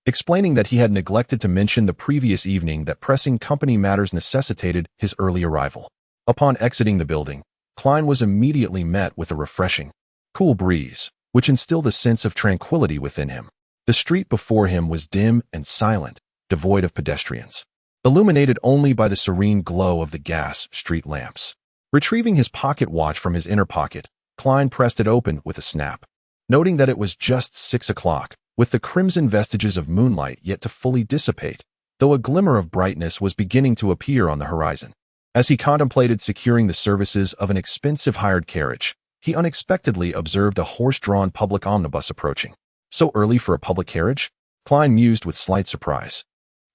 explaining that he had neglected to mention the previous evening that pressing company matters necessitated his early arrival. Upon exiting the building, Klein was immediately met with a refreshing, cool breeze, which instilled a sense of tranquility within him. The street before him was dim and silent, devoid of pedestrians, illuminated only by the serene glow of the gas street lamps. Retrieving his pocket watch from his inner pocket, Klein pressed it open with a snap, noting that it was just 6 o'clock, with the crimson vestiges of moonlight yet to fully dissipate, though a glimmer of brightness was beginning to appear on the horizon. As he contemplated securing the services of an expensive hired carriage, he unexpectedly observed a horse-drawn public omnibus approaching. So early for a public carriage? Klein mused with slight surprise,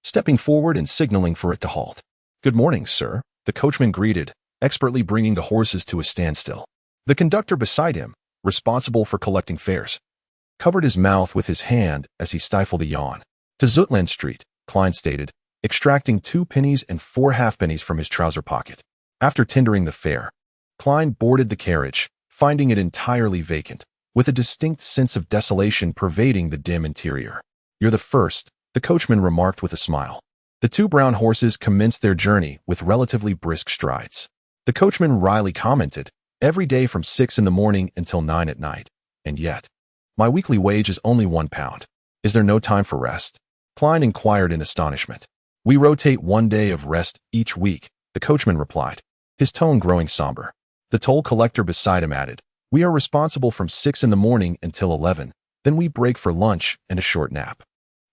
stepping forward and signaling for it to halt. "Good morning, sir," the coachman greeted, expertly bringing the horses to a standstill. The conductor beside him, responsible for collecting fares, covered his mouth with his hand as he stifled a yawn. "To Zutland Street," Klein stated, extracting 2 pennies and 4 halfpennies from his trouser pocket. After tendering the fare, Klein boarded the carriage, finding it entirely vacant, with a distinct sense of desolation pervading the dim interior. "You're the first," the coachman remarked with a smile. The 2 brown horses commenced their journey with relatively brisk strides. The coachman wryly commented, "Every day from 6 in the morning until 9 at night. And yet, my weekly wage is only £1. Is there no time for rest?" Klein inquired in astonishment. "We rotate 1 day of rest each week," the coachman replied, his tone growing somber. The toll collector beside him added, "We are responsible from 6 in the morning until 11, then we break for lunch and a short nap.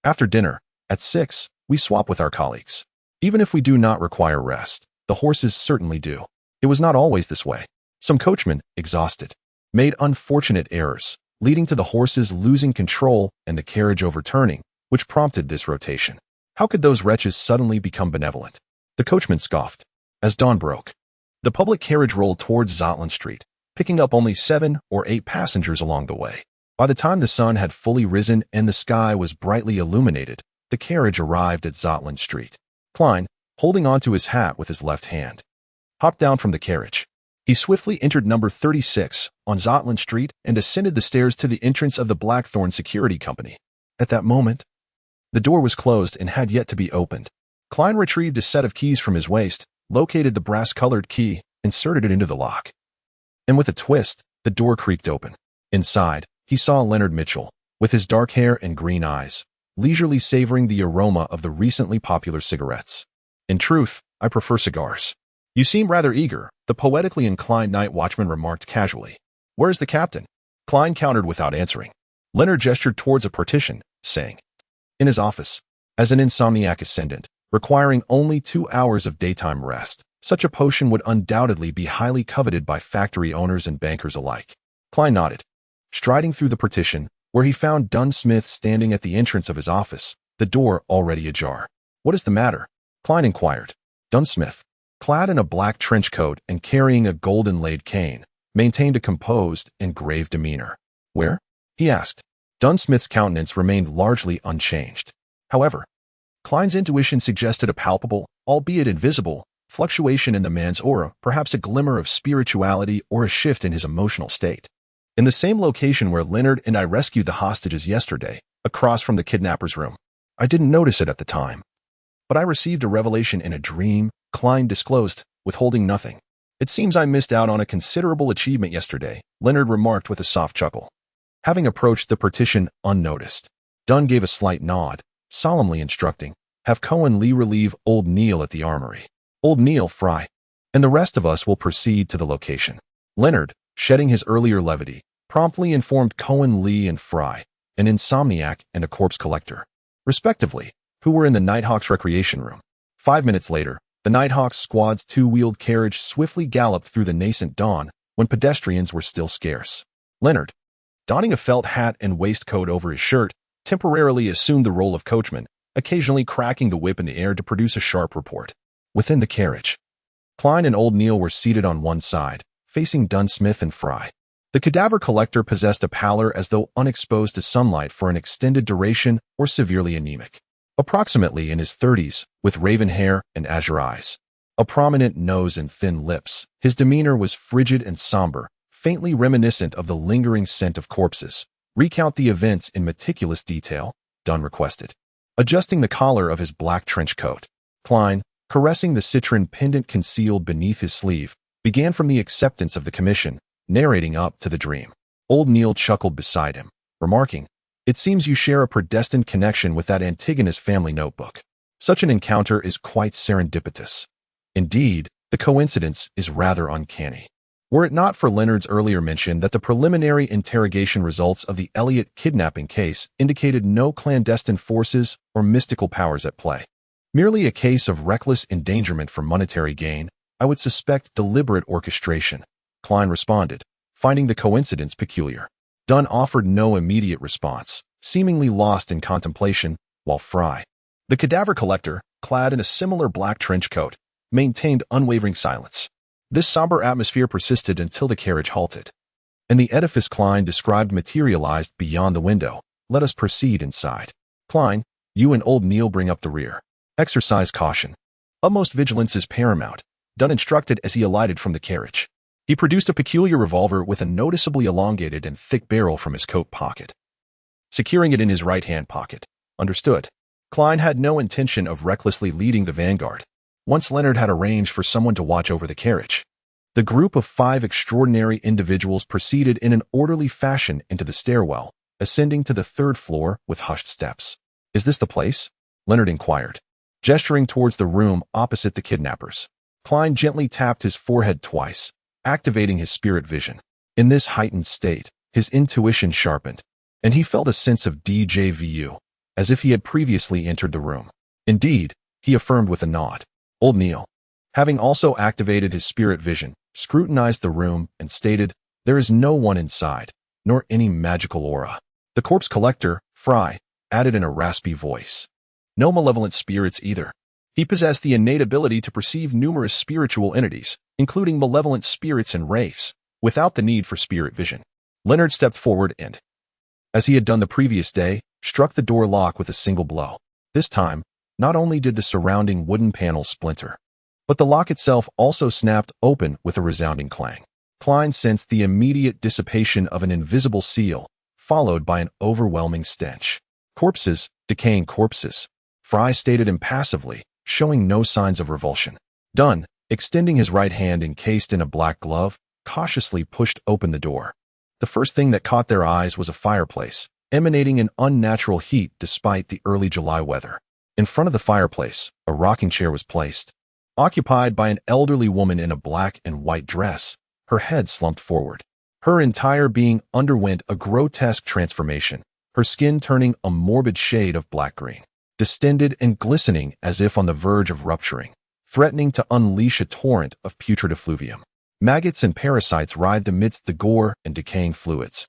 After dinner, at 6, we swap with our colleagues. Even if we do not require rest, the horses certainly do." It was not always this way. Some coachmen, exhausted, made unfortunate errors, leading to the horses losing control and the carriage overturning, which prompted this rotation. How could those wretches suddenly become benevolent? The coachman scoffed. As dawn broke, the public carriage rolled towards Zotland Street, picking up only 7 or 8 passengers along the way. By the time the sun had fully risen and the sky was brightly illuminated, the carriage arrived at Zotland Street. Klein, holding onto his hat with his left hand, hopped down from the carriage. He swiftly entered number 36 on Zotland Street and ascended the stairs to the entrance of the Blackthorn Security Company. At that moment, the door was closed and had yet to be opened. Klein retrieved a set of keys from his waist, located the brass-colored key, inserted it into the lock, and with a twist, the door creaked open. Inside, he saw Leonard Mitchell, with his dark hair and green eyes, leisurely savoring the aroma of the recently popular cigarettes. In truth, I prefer cigars. You seem rather eager, the poetically inclined night watchman remarked casually. Where's the captain? Klein countered without answering. Leonard gestured towards a partition, saying, in his office. As an insomniac ascendant, requiring only 2 hours of daytime rest, such a potion would undoubtedly be highly coveted by factory owners and bankers alike. Klein nodded. Striding through the partition, where he found Dunn Smith standing at the entrance of his office, the door already ajar. What is the matter? Klein inquired. Dunn Smith, clad in a black trench coat and carrying a gold-inlaid cane, maintained a composed and grave demeanor. Where? He asked. Dunn Smith's countenance remained largely unchanged. However, Klein's intuition suggested a palpable, albeit invisible, fluctuation in the man's aura, perhaps a glimmer of spirituality or a shift in his emotional state. In the same location where Leonard and I rescued the hostages yesterday, across from the kidnapper's room. I didn't notice it at the time. But I received a revelation in a dream, Klein disclosed, withholding nothing. It seems I missed out on a considerable achievement yesterday, Leonard remarked with a soft chuckle. Having approached the partition unnoticed, Dunn gave a slight nod, solemnly instructing, have Cohen Lee relieve Old Neil at the armory. Old Neil, Fry, and the rest of us will proceed to the location. Leonard, shedding his earlier levity, promptly informed Cohen Lee and Fry, an insomniac and a corpse collector, respectively, who were in the Nighthawk's recreation room. 5 minutes later, the Nighthawk's squad's 2-wheeled carriage swiftly galloped through the nascent dawn when pedestrians were still scarce. Leonard, donning a felt hat and waistcoat over his shirt, temporarily assumed the role of coachman, occasionally cracking the whip in the air to produce a sharp report. Within the carriage, Klein and Old Neil were seated on one side, facing Dunn Smith and Fry. The cadaver collector possessed a pallor as though unexposed to sunlight for an extended duration or severely anemic. Approximately in his 30s, with raven hair and azure eyes, a prominent nose and thin lips, his demeanor was frigid and somber, faintly reminiscent of the lingering scent of corpses. Recount the events in meticulous detail, Dunn requested. Adjusting the collar of his black trench coat, Klein, caressing the citron pendant concealed beneath his sleeve, began from the acceptance of the commission, narrating up to the dream. Old Neil chuckled beside him, remarking, it seems you share a predestined connection with that Antigonus family notebook. Such an encounter is quite serendipitous. Indeed, the coincidence is rather uncanny. Were it not for Leonard's earlier mention that the preliminary interrogation results of the Elliot kidnapping case indicated no clandestine forces or mystical powers at play, merely a case of reckless endangerment for monetary gain, I would suspect deliberate orchestration, Klein responded, finding the coincidence peculiar. Dunn offered no immediate response, seemingly lost in contemplation, while Fry, the cadaver collector, clad in a similar black trench coat, maintained unwavering silence. This somber atmosphere persisted until the carriage halted, and the edifice Klein described materialized beyond the window. Let us proceed inside. Klein, you and Old Neil bring up the rear. Exercise caution. Utmost vigilance is paramount, Dunn instructed as he alighted from the carriage. He produced a peculiar revolver with a noticeably elongated and thick barrel from his coat pocket, securing it in his right-hand pocket. Understood. Klein had no intention of recklessly leading the vanguard. Once Leonard had arranged for someone to watch over the carriage, the group of 5 extraordinary individuals proceeded in an orderly fashion into the stairwell, ascending to the 3rd floor with hushed steps. Is this the place? Leonard inquired, gesturing towards the room opposite the kidnappers. Klein gently tapped his forehead twice, activating his spirit vision. In this heightened state, his intuition sharpened, and he felt a sense of déjà vu, as if he had previously entered the room. Indeed, he affirmed with a nod. Old Neil, having also activated his spirit vision, scrutinized the room and stated, there is no one inside, nor any magical aura. The corpse collector, Fry, added in a raspy voice. No malevolent spirits either. He possessed the innate ability to perceive numerous spiritual entities, including malevolent spirits and wraiths, without the need for spirit vision. Leonard stepped forward and, as he had done the previous day, struck the door lock with a single blow. This time, not only did the surrounding wooden panels splinter, but the lock itself also snapped open with a resounding clang. Klein sensed the immediate dissipation of an invisible seal, followed by an overwhelming stench. Corpses, decaying corpses, Fry stated impassively, showing no signs of revulsion. Dunn, extending his right hand encased in a black glove, cautiously pushed open the door. The first thing that caught their eyes was a fireplace, emanating an unnatural heat despite the early July weather. In front of the fireplace, a rocking chair was placed, occupied by an elderly woman in a black and white dress, her head slumped forward. Her entire being underwent a grotesque transformation, her skin turning a morbid shade of black-green, distended and glistening as if on the verge of rupturing, threatening to unleash a torrent of putrid effluvium. Maggots and parasites writhed amidst the gore and decaying fluids,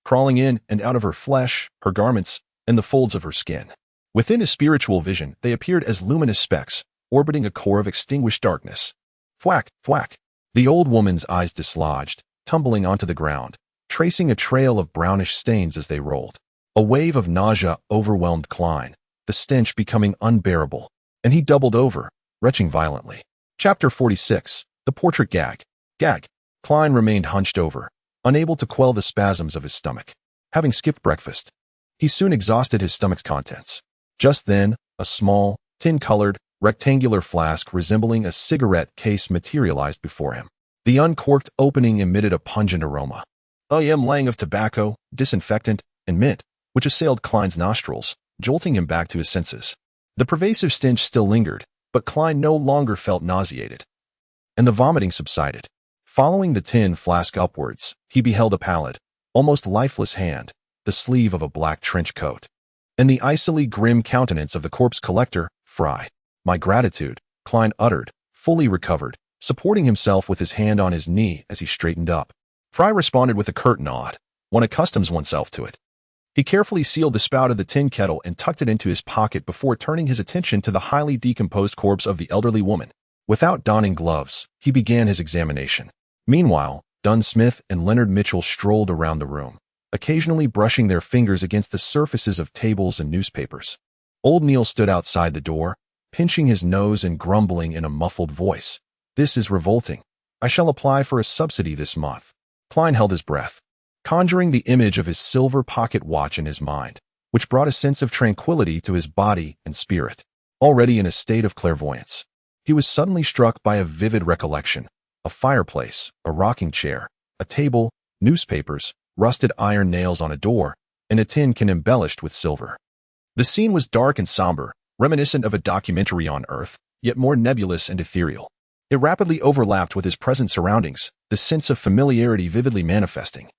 crawling in and out of her flesh, her garments, and the folds of her skin. Within his spiritual vision, they appeared as luminous specks, orbiting a core of extinguished darkness. Thwack, thwack. The old woman's eyes dislodged, tumbling onto the ground, tracing a trail of brownish stains as they rolled. A wave of nausea overwhelmed Klein, the stench becoming unbearable, and he doubled over, retching violently. Chapter 46. The Portrait Gag. Gag. Klein remained hunched over, unable to quell the spasms of his stomach. Having skipped breakfast, he soon exhausted his stomach's contents. Just then, a small, tin-colored, rectangular flask resembling a cigarette case materialized before him. The uncorked opening emitted a pungent aroma. A ylang of tobacco, disinfectant, and mint, which assailed Klein's nostrils, jolting him back to his senses. The pervasive stench still lingered, but Klein no longer felt nauseated, and the vomiting subsided. Following the tin flask upwards, he beheld a pallid, almost lifeless hand, the sleeve of a black trench coat, and the icily grim countenance of the corpse collector, Fry. "My gratitude," Klein uttered, fully recovered, supporting himself with his hand on his knee as he straightened up. Fry responded with a curt nod. One accustoms oneself to it. He carefully sealed the spout of the tin kettle and tucked it into his pocket before turning his attention to the highly decomposed corpse of the elderly woman. Without donning gloves, he began his examination. Meanwhile, Dunn Smith and Leonard Mitchell strolled around the room, occasionally brushing their fingers against the surfaces of tables and newspapers. Old Neil stood outside the door, pinching his nose and grumbling in a muffled voice. "This is revolting. I shall apply for a subsidy this month." Klein held his breath, conjuring the image of his silver pocket watch in his mind, which brought a sense of tranquility to his body and spirit. Already in a state of clairvoyance, he was suddenly struck by a vivid recollection: a fireplace, a rocking chair, a table, newspapers, rusted iron nails on a door, and a tin can embellished with silver. The scene was dark and somber, reminiscent of a documentary on Earth, yet more nebulous and ethereal. It rapidly overlapped with his present surroundings, the sense of familiarity vividly manifesting.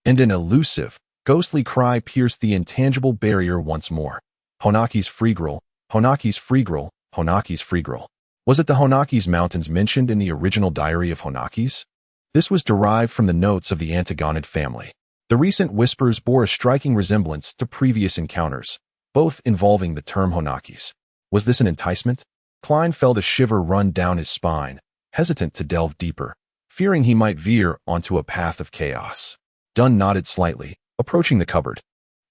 And an elusive, ghostly cry pierced the intangible barrier once more. Honaki's Freegril, Honaki's Freegril, Honaki's Freegril. Was it the Honaki's Mountains mentioned in the original diary of Honaki's? This was derived from the notes of the Antigonid family. The recent whispers bore a striking resemblance to previous encounters, both involving the term Honaki's. Was this an enticement? Klein felt a shiver run down his spine, hesitant to delve deeper, fearing he might veer onto a path of chaos. Dunn nodded slightly, approaching the cupboard,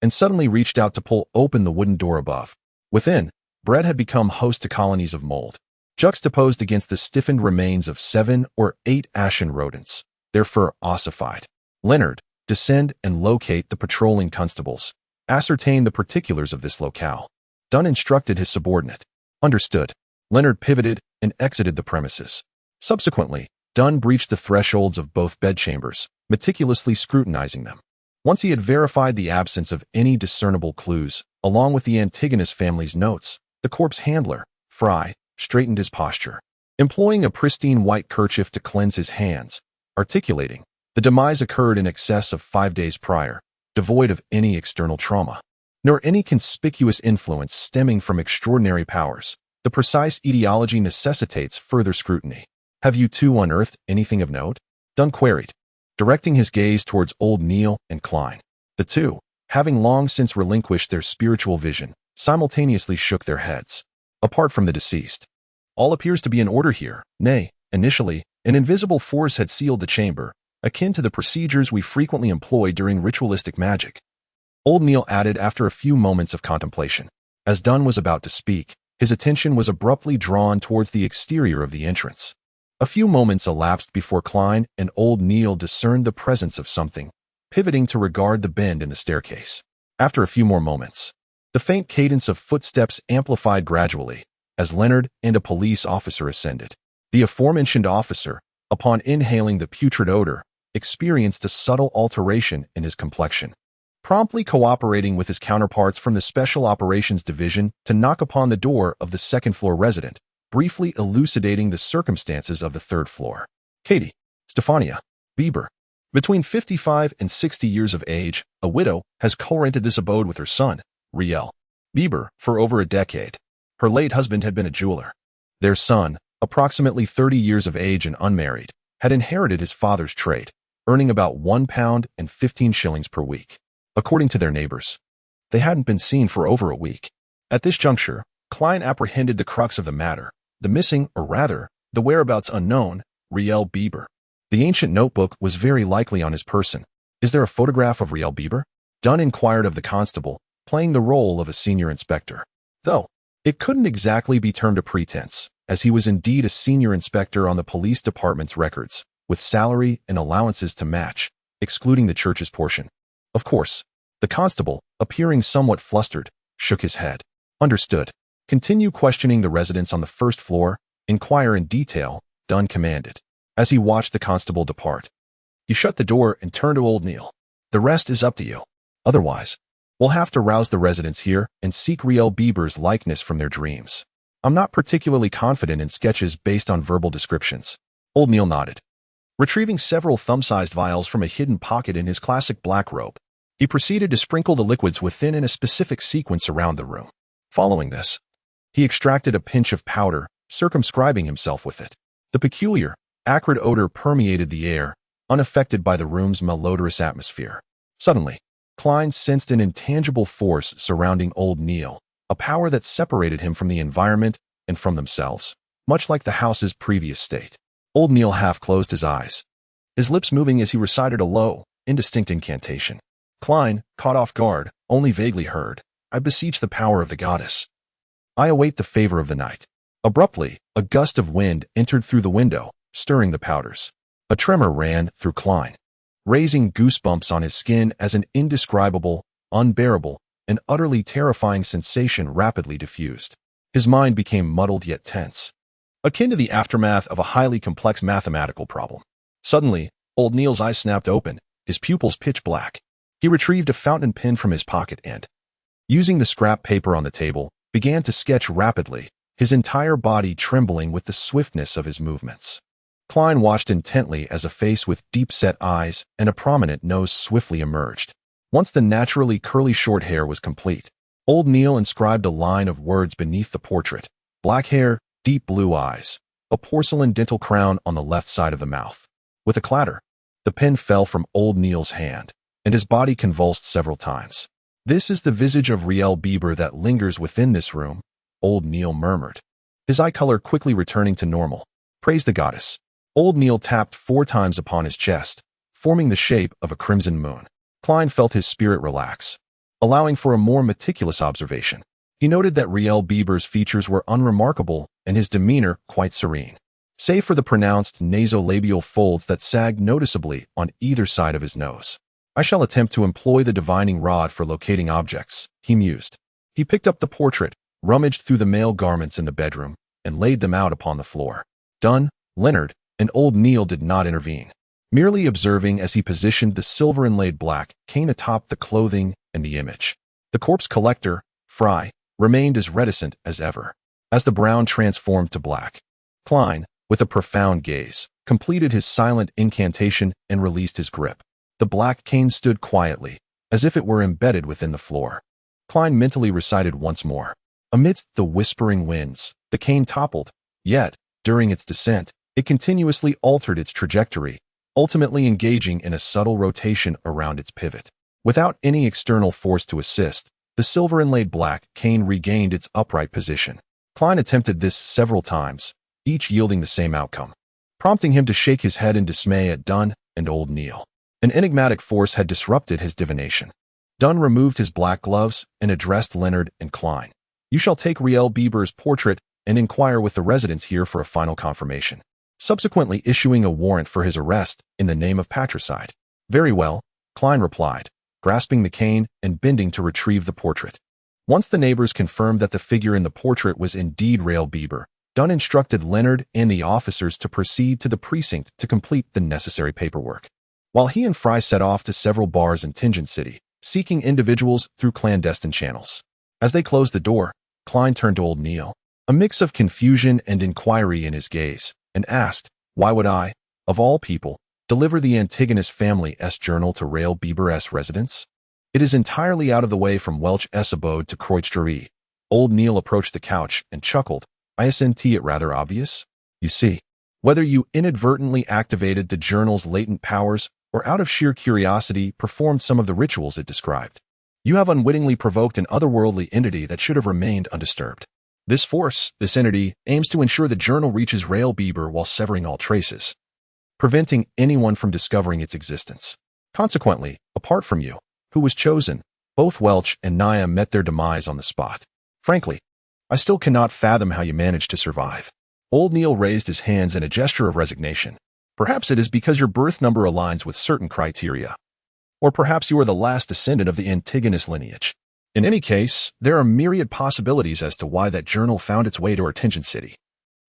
and suddenly reached out to pull open the wooden door above. Within, bread had become host to colonies of mold, juxtaposed against the stiffened remains of 7 or 8 ashen rodents, their fur ossified. Leonard, descend and locate the patrolling constables. Ascertain the particulars of this locale. Dunn instructed his subordinate. Understood. Leonard pivoted and exited the premises. Subsequently, Dunn breached the thresholds of both bedchambers, meticulously scrutinizing them. Once he had verified the absence of any discernible clues, along with the Antigonus family's notes, the corpse handler, Fry, straightened his posture, employing a pristine white kerchief to cleanse his hands, articulating, "The demise occurred in excess of 5 days prior, devoid of any external trauma, nor any conspicuous influence stemming from extraordinary powers. The precise etiology necessitates further scrutiny." "Have you two unearthed anything of note?" Dunn queried, directing his gaze towards old Neil and Klein. The two, having long since relinquished their spiritual vision, simultaneously shook their heads. "Apart from the deceased, all appears to be in order here. Nay, initially, an invisible force had sealed the chamber, akin to the procedures we frequently employ during ritualistic magic." Old Neil added after a few moments of contemplation. As Dunn was about to speak, his attention was abruptly drawn towards the exterior of the entrance. A few moments elapsed before Klein and old Neil discerned the presence of something, pivoting to regard the bend in the staircase. After a few more moments, the faint cadence of footsteps amplified gradually, as Leonard and a police officer ascended. The aforementioned officer, upon inhaling the putrid odor, experienced a subtle alteration in his complexion. promptly cooperating with his counterparts from the Special Operations Division to knock upon the door of the second-floor resident, briefly elucidating the circumstances of the third floor. Katie, Stefania, Bieber, between 55 and 60 years of age, a widow, has co-rented this abode with her son, Riel Bieber, for over a decade. Her late husband had been a jeweler. Their son, approximately 30 years of age and unmarried, had inherited his father's trade, earning about £1.15 per week. According to their neighbors, they hadn't been seen for over a week. At this juncture, Klein apprehended the crux of the matter, the missing, or rather, the whereabouts unknown, Riel Bieber. The ancient notebook was very likely on his person. Is there a photograph of Riel Bieber? Dunn inquired of the constable, playing the role of a senior inspector. Though, it couldn't exactly be termed a pretense, as he was indeed a senior inspector on the police department's records, with salary and allowances to match, excluding the church's portion. Of course, the constable, appearing somewhat flustered, shook his head. Understood. Continue questioning the residents on the first floor, inquire in detail, Dunn commanded. As he watched the constable depart, he shut the door and turned to old Neil. The rest is up to you. Otherwise, we'll have to rouse the residents here and seek Riel Bieber's likeness from their dreams. I'm not particularly confident in sketches based on verbal descriptions. Old Neil nodded. Retrieving several thumb-sized vials from a hidden pocket in his classic black robe, he proceeded to sprinkle the liquids within in a specific sequence around the room. Following this, he extracted a pinch of powder, circumscribing himself with it. The peculiar, acrid odor permeated the air, unaffected by the room's malodorous atmosphere. Suddenly, Klein sensed an intangible force surrounding old Neil, a power that separated him from the environment and from themselves, much like the house's previous state. Old Neil half closed his eyes, his lips moving as he recited a low, indistinct incantation. Klein, caught off guard, only vaguely heard, "I beseech the power of the goddess. I await the favor of the night." Abruptly, a gust of wind entered through the window, stirring the powders. A tremor ran through Klein, raising goosebumps on his skin as an indescribable, unbearable, and utterly terrifying sensation rapidly diffused. His mind became muddled yet tense, akin to the aftermath of a highly complex mathematical problem. Suddenly, old Neil's eyes snapped open, his pupils pitch black. He retrieved a fountain pen from his pocket and, using the scrap paper on the table, began to sketch rapidly, his entire body trembling with the swiftness of his movements. Klein watched intently as a face with deep-set eyes and a prominent nose swiftly emerged. Once the naturally curly short hair was complete, old Neil inscribed a line of words beneath the portrait. Black hair, deep blue eyes, a porcelain dental crown on the left side of the mouth. With a clatter, the pen fell from old Neil's hand, and his body convulsed several times. "This is the visage of Riel Bieber that lingers within this room," old Neil murmured, his eye color quickly returning to normal. "Praise the goddess." Old Neil tapped 4 times upon his chest, forming the shape of a crimson moon. Klein felt his spirit relax, allowing for a more meticulous observation. He noted that Riel Bieber's features were unremarkable and his demeanor quite serene, save for the pronounced nasolabial folds that sagged noticeably on either side of his nose. "I shall attempt to employ the divining rod for locating objects," he mused. He picked up the portrait, rummaged through the male garments in the bedroom, and laid them out upon the floor. Dunn, Leonard, and old Neil did not intervene, merely observing as he positioned the silver-inlaid black cane atop the clothing and the image. The corpse collector, Fry, remained as reticent as ever. As the brown transformed to black, Klein, with a profound gaze, completed his silent incantation and released his grip. The black cane stood quietly, as if it were embedded within the floor. Klein mentally recited once more. Amidst the whispering winds, the cane toppled, yet, during its descent, it continuously altered its trajectory, ultimately engaging in a subtle rotation around its pivot. Without any external force to assist, the silver-inlaid black cane regained its upright position. Klein attempted this several times, each yielding the same outcome, prompting him to shake his head in dismay at Dunn and old Neil. An enigmatic force had disrupted his divination. Dunn removed his black gloves and addressed Leonard and Klein. "You shall take Riel Bieber's portrait and inquire with the residents here for a final confirmation," subsequently issuing a warrant for his arrest in the name of patricide. "Very well," Klein replied, grasping the cane and bending to retrieve the portrait. Once the neighbors confirmed that the figure in the portrait was indeed Riel Bieber, Dunn instructed Leonard and the officers to proceed to the precinct to complete the necessary paperwork. While he and Fry set off to several bars in Tingen City, seeking individuals through clandestine channels. As they closed the door, Klein turned to old Neil, a mix of confusion and inquiry in his gaze, and asked, "Why would I, of all people, deliver the Antigonus family's journal to Rail Bieber's residence? It is entirely out of the way from Welch's abode to Kreuzstree." Old Neil approached the couch and chuckled. "Isn't it rather obvious? You see, whether you inadvertently activated the journal's latent powers or out of sheer curiosity performed some of the rituals it described, you have unwittingly provoked an otherworldly entity that should have remained undisturbed. This force, this entity, aims to ensure the journal reaches Rail Bieber while severing all traces, preventing anyone from discovering its existence. Consequently, apart from you, who was chosen, both Welch and Nia met their demise on the spot. Frankly, I still cannot fathom how you managed to survive." Old Neil raised his hands in a gesture of resignation. "Perhaps it is because your birth number aligns with certain criteria. Or perhaps you are the last descendant of the Antigonus lineage. In any case, there are myriad possibilities as to why that journal found its way to Artingen City.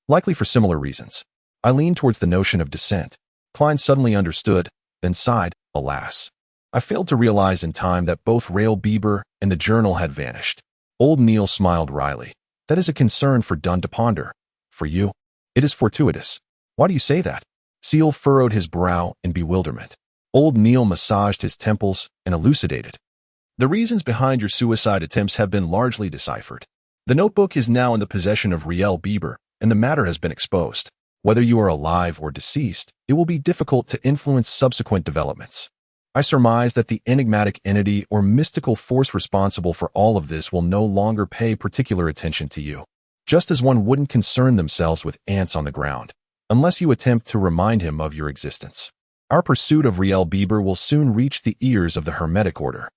Likely for similar reasons." I leaned towards the notion of descent. Klein suddenly understood, then sighed, "Alas. I failed to realize in time that both Rail Bieber and the journal had vanished." Old Neil smiled wryly. "That is a concern for Dunn to ponder. For you, it is fortuitous." "Why do you say that?" Seal furrowed his brow in bewilderment. Old Neil massaged his temples and elucidated. "The reasons behind your suicide attempts have been largely deciphered. The notebook is now in the possession of Rail Bieber, and the matter has been exposed. Whether you are alive or deceased, it will be difficult to influence subsequent developments. I surmise that the enigmatic entity or mystical force responsible for all of this will no longer pay particular attention to you, just as one wouldn't concern themselves with ants on the ground, unless you attempt to remind him of your existence. Our pursuit of Rail Bieber will soon reach the ears of the Hermetic Order.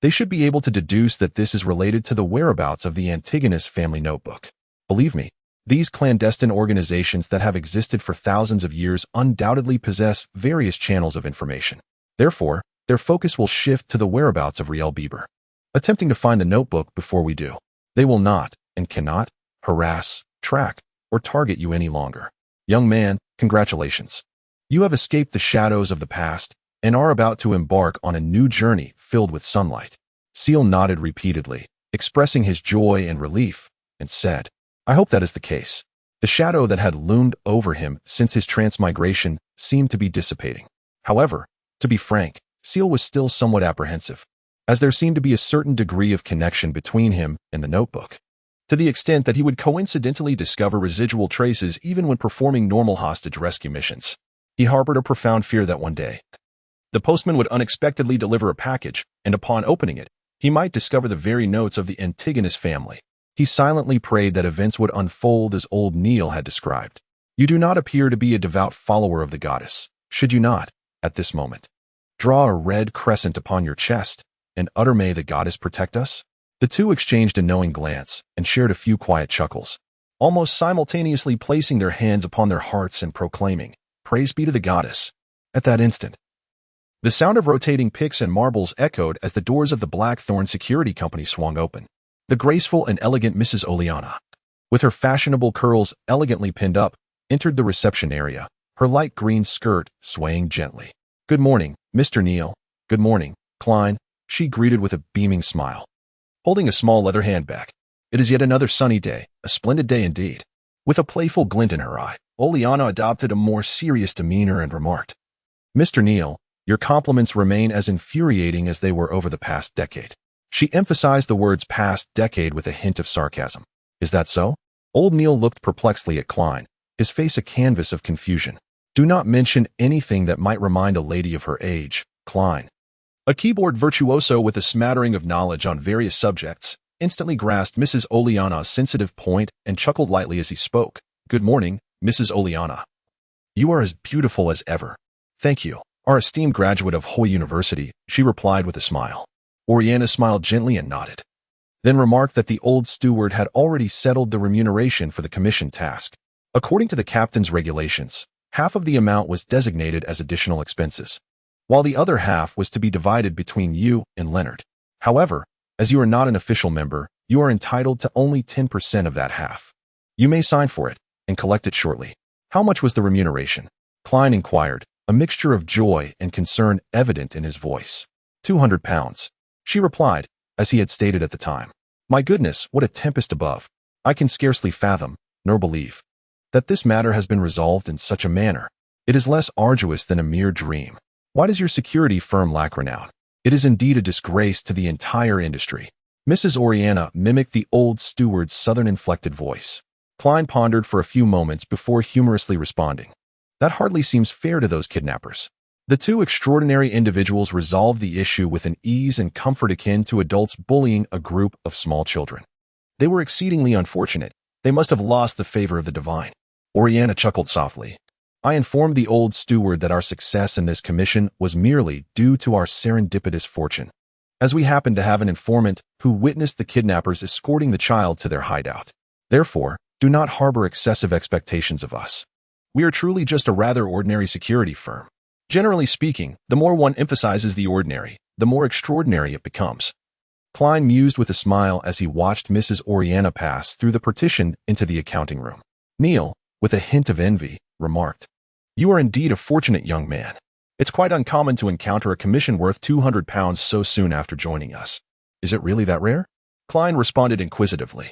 They should be able to deduce that this is related to the whereabouts of the Antigonus family notebook. Believe me, these clandestine organizations that have existed for thousands of years undoubtedly possess various channels of information. Therefore, their focus will shift to the whereabouts of Rail Bieber, attempting to find the notebook before we do. They will not, and cannot, harass, track, or target you any longer. Young man, congratulations. You have escaped the shadows of the past and are about to embark on a new journey filled with sunlight." Seal nodded repeatedly, expressing his joy and relief, and said, "I hope that is the case." The shadow that had loomed over him since his transmigration seemed to be dissipating. However, to be frank, Seal was still somewhat apprehensive, as there seemed to be a certain degree of connection between him and the notebook, to the extent that he would coincidentally discover residual traces even when performing normal hostage rescue missions. He harbored a profound fear that one day, the postman would unexpectedly deliver a package, and upon opening it, he might discover the very notes of the Antigonus family. He silently prayed that events would unfold as old Neil had described. "You do not appear to be a devout follower of the goddess. Should you not, at this moment, draw a red crescent upon your chest, and utter 'May the goddess protect us'?" The two exchanged a knowing glance and shared a few quiet chuckles, almost simultaneously placing their hands upon their hearts and proclaiming, "Praise be to the goddess." At that instant, the sound of rotating picks and marbles echoed as the doors of the Blackthorn Security Company swung open. The graceful and elegant Mrs. Oleana, with her fashionable curls elegantly pinned up, entered the reception area, her light green skirt swaying gently. "Good morning, Mr. Neil." "Good morning, Klein," she greeted with a beaming smile, holding a small leather handbag. "It is yet another sunny day, a splendid day indeed." With a playful glint in her eye, Oleana adopted a more serious demeanor and remarked, "Mr. Neil, your compliments remain as infuriating as they were over the past decade." She emphasized the words "past decade" with a hint of sarcasm. "Is that so?" Old Neil looked perplexedly at Klein, his face a canvas of confusion. "Do not mention anything that might remind a lady of her age, Klein." A keyboard virtuoso with a smattering of knowledge on various subjects instantly grasped Mrs. Oleana's sensitive point and chuckled lightly as he spoke. "Good morning, Mrs. Oleana. You are as beautiful as ever." "Thank you, our esteemed graduate of Hoy University," she replied with a smile. Oriana smiled gently and nodded, then remarked that the old steward had already settled the remuneration for the commission task. According to the captain's regulations, half of the amount was designated as additional expenses, while the other half was to be divided between you and Leonard. However, as you are not an official member, you are entitled to only 10% of that half. You may sign for it and collect it shortly. How much was the remuneration? Klein inquired, a mixture of joy and concern evident in his voice. 200 pounds. She replied, as he had stated at the time. My goodness, what a tempest above. I can scarcely fathom, nor believe, that this matter has been resolved in such a manner. It is less arduous than a mere dream. Why does your security firm lack renown? It is indeed a disgrace to the entire industry. Mrs. Oriana mimicked the old steward's southern-inflected voice. Klein pondered for a few moments before humorously responding. That hardly seems fair to those kidnappers. The two extraordinary individuals resolved the issue with an ease and comfort akin to adults bullying a group of small children. They were exceedingly unfortunate. They must have lost the favor of the divine. Oriana chuckled softly. I informed the old steward that our success in this commission was merely due to our serendipitous fortune, as we happened to have an informant who witnessed the kidnappers escorting the child to their hideout. Therefore, do not harbor excessive expectations of us. We are truly just a rather ordinary security firm. Generally speaking, the more one emphasizes the ordinary, the more extraordinary it becomes. Klein mused with a smile as he watched Mrs. Oriana pass through the partition into the accounting room. Neil, with a hint of envy, remarked, You are indeed a fortunate young man. It's quite uncommon to encounter a commission worth £200 so soon after joining us. Is it really that rare? Klein responded inquisitively.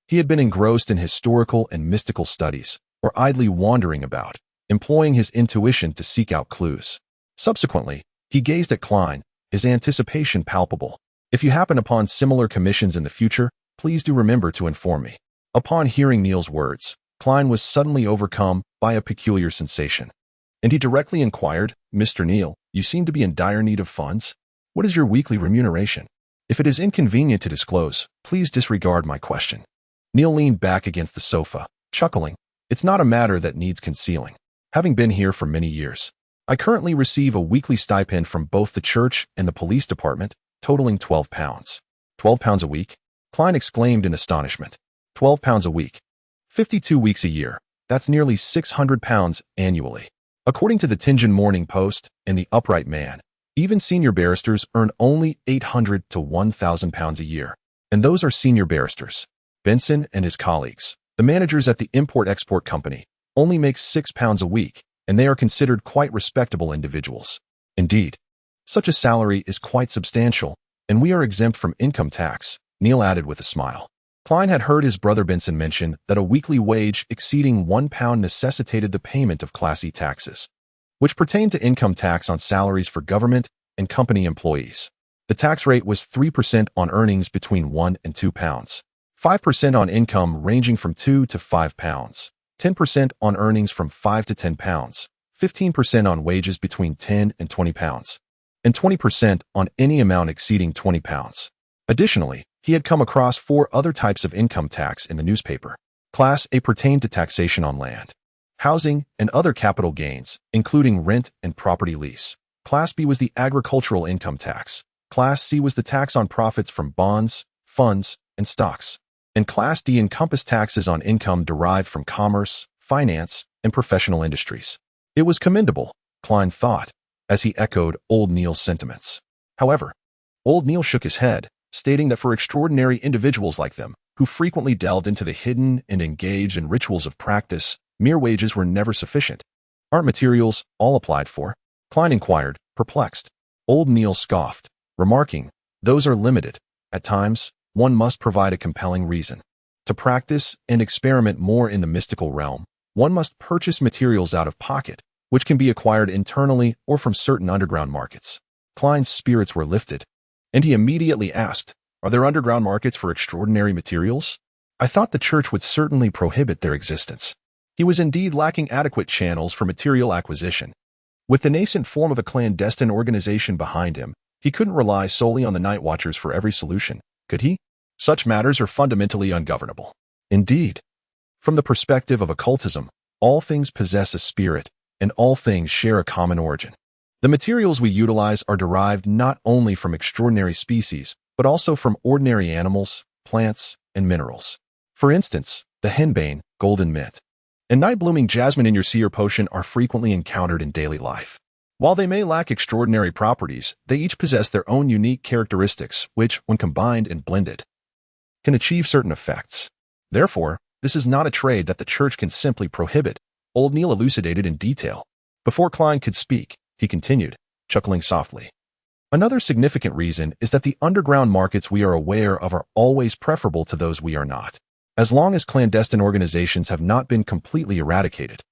He had been engrossed in historical and mystical studies, or idly wandering about, employing his intuition to seek out clues. Subsequently, he gazed at Klein, his anticipation palpable. If you happen upon similar commissions in the future, please do remember to inform me. Upon hearing Neil's words, Klein was suddenly overcome by a peculiar sensation. And he directly inquired, Mr. Neil, you seem to be in dire need of funds. What is your weekly remuneration? If it is inconvenient to disclose, please disregard my question. Neil leaned back against the sofa, chuckling. It's not a matter that needs concealing. Having been here for many years, I currently receive a weekly stipend from both the church and the police department, totaling £12. £12 a week? Klein exclaimed in astonishment. £12 a week. 52 weeks a year. That's nearly £600 annually. According to the Tianjin Morning Post and the Upright Man, even senior barristers earn only £800 to £1,000 a year. And those are senior barristers. Benson and his colleagues, the managers at the Import-Export Company, only make £6 a week, and they are considered quite respectable individuals. Indeed, such a salary is quite substantial, and we are exempt from income tax, Neil added with a smile. Klein had heard his brother Benson mention that a weekly wage exceeding £1 necessitated the payment of Class E taxes, which pertained to income tax on salaries for government and company employees. The tax rate was 3% on earnings between £1 and £2, 5% on income ranging from £2 to £5, 10% on earnings from £5 to £10, 15% on wages between £10 and £20, and 20% on any amount exceeding £20. Additionally, he had come across 4 other types of income tax in the newspaper. Class A pertained to taxation on land, housing, and other capital gains, including rent and property lease. Class B was the agricultural income tax. Class C was the tax on profits from bonds, funds, and stocks. And Class D encompassed taxes on income derived from commerce, finance, and professional industries. It was commendable, Klein thought, as he echoed old Neil's sentiments. However, old Neil shook his head, stating that for extraordinary individuals like them, who frequently delved into the hidden and engaged in rituals of practice, mere wages were never sufficient. Aren't materials all applied for? Klein inquired, perplexed. Old Neil scoffed, remarking, those are limited. At times, one must provide a compelling reason. To practice and experiment more in the mystical realm, one must purchase materials out of pocket, which can be acquired internally or from certain underground markets. Klein's spirits were lifted, and he immediately asked, are there underground markets for extraordinary materials? I thought the church would certainly prohibit their existence. He was indeed lacking adequate channels for material acquisition. With the nascent form of a clandestine organization behind him, he couldn't rely solely on the night watchers for every solution, could he? Such matters are fundamentally ungovernable. Indeed, from the perspective of occultism, all things possess a spirit, and all things share a common origin. The materials we utilize are derived not only from extraordinary species, but also from ordinary animals, plants, and minerals. For instance, the henbane, golden mint, and night-blooming jasmine in your seer potion are frequently encountered in daily life. While they may lack extraordinary properties, they each possess their own unique characteristics, which, when combined and blended, can achieve certain effects. Therefore, this is not a trade that the church can simply prohibit, old Neil elucidated in detail. Before Klein could speak, he continued, chuckling softly. Another significant reason is that the underground markets we are aware of are always preferable to those we are not, as long as clandestine organizations have not been completely eradicated.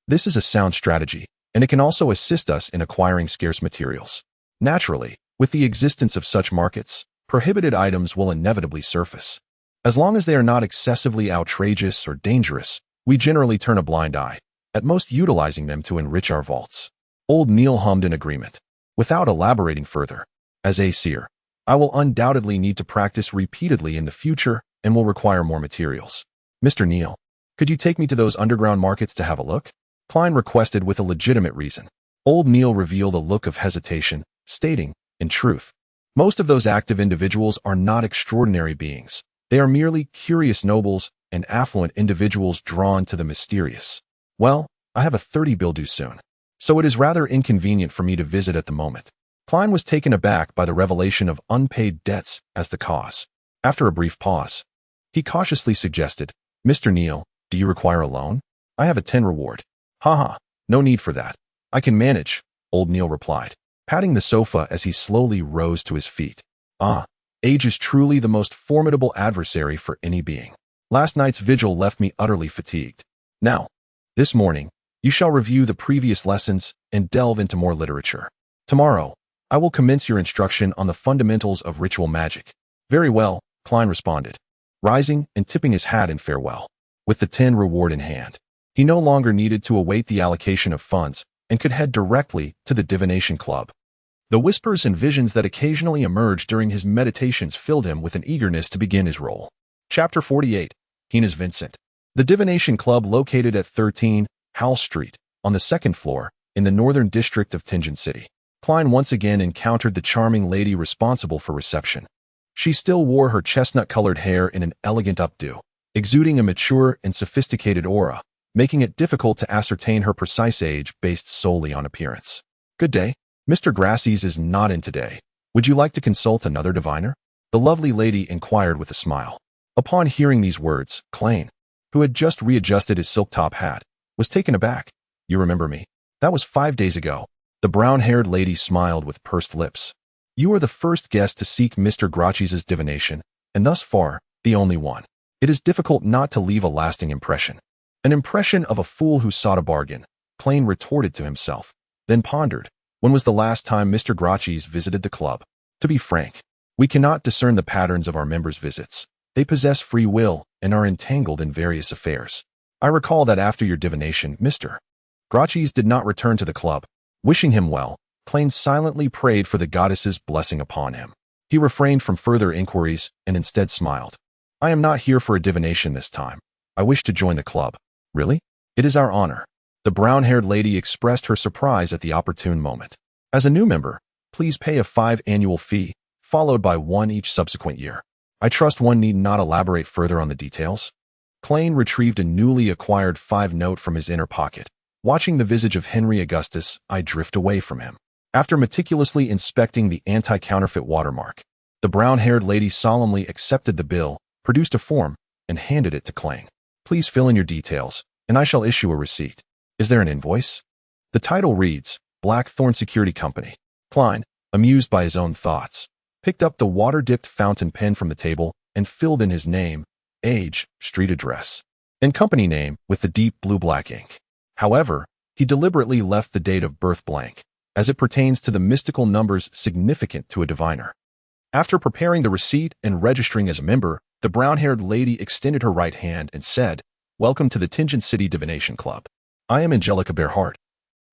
This is a sound strategy, and it can also assist us in acquiring scarce materials. Naturally, with the existence of such markets, prohibited items will inevitably surface. As long as they are not excessively outrageous or dangerous, we generally turn a blind eye, at most utilizing them to enrich our vaults. Old Neil hummed in agreement. Without elaborating further, as a seer, I will undoubtedly need to practice repeatedly in the future and will require more materials. Mr. Neil, could you take me to those underground markets to have a look? Klein requested with a legitimate reason. Old Neil revealed a look of hesitation, stating, in truth, most of those active individuals are not extraordinary beings. They are merely curious nobles and affluent individuals drawn to the mysterious. Well, I have a 30 bill due soon, so it is rather inconvenient for me to visit at the moment. Klein was taken aback by the revelation of unpaid debts as the cause. After a brief pause, he cautiously suggested, Mr. Neil, do you require a loan? I have a 10 reward. Haha, no need for that. I can manage, old Neil replied, patting the sofa as he slowly rose to his feet. Ah, age is truly the most formidable adversary for any being. Last night's vigil left me utterly fatigued. Now, this morning, you shall review the previous lessons and delve into more literature. Tomorrow, I will commence your instruction on the fundamentals of ritual magic. Very well, Klein responded, rising and tipping his hat in farewell. With the 10 reward in hand, he no longer needed to await the allocation of funds and could head directly to the divination club. The whispers and visions that occasionally emerged during his meditations filled him with an eagerness to begin his role. Chapter 48. Hina's Vincent. The divination club, located at 13 Howell Street, on the second floor, in the northern district of Tianjin City. Klein once again encountered the charming lady responsible for reception. She still wore her chestnut-colored hair in an elegant updo, exuding a mature and sophisticated aura, making it difficult to ascertain her precise age based solely on appearance. Good day. Mr. Grassies is not in today. Would you like to consult another diviner? The lovely lady inquired with a smile. Upon hearing these words, Klein, who had just readjusted his silk top hat, was taken aback. You remember me? That was 5 days ago. The brown-haired lady smiled with pursed lips. You are the first guest to seek Mr. Grassies' divination, and thus far, the only one. It is difficult not to leave a lasting impression. An impression of a fool who sought a bargain, Klein retorted to himself, then pondered. When was the last time Mr. Grassies visited the club? To be frank, we cannot discern the patterns of our members' visits. They possess free will and are entangled in various affairs. I recall that after your divination, Mr. Grassies did not return to the club. Wishing him well, Klein silently prayed for the goddess's blessing upon him. He refrained from further inquiries and instead smiled. I am not here for a divination this time. I wish to join the club. Really? It is our honor. The brown-haired lady expressed her surprise at the opportune moment. As a new member, please pay a 5 annual fee, followed by 1 each subsequent year. I trust one need not elaborate further on the details. Klein retrieved a newly acquired 5 note from his inner pocket. Watching the visage of Henry Augustus, I drift away from him. After meticulously inspecting the anti-counterfeit watermark, the brown-haired lady solemnly accepted the bill, produced a form, and handed it to Klein. Please fill in your details, and I shall issue a receipt. Is there an invoice? The title reads, Blackthorn Security Company. Klein, amused by his own thoughts, picked up the water-dipped fountain pen from the table and filled in his name, age, street address, and company name with the deep blue-black ink. However, he deliberately left the date of birth blank, as it pertains to the mystical numbers significant to a diviner. After preparing the receipt and registering as a member, the brown-haired lady extended her right hand and said, Welcome to the Tianjin City Divination Club. I am Angelica Bearhart,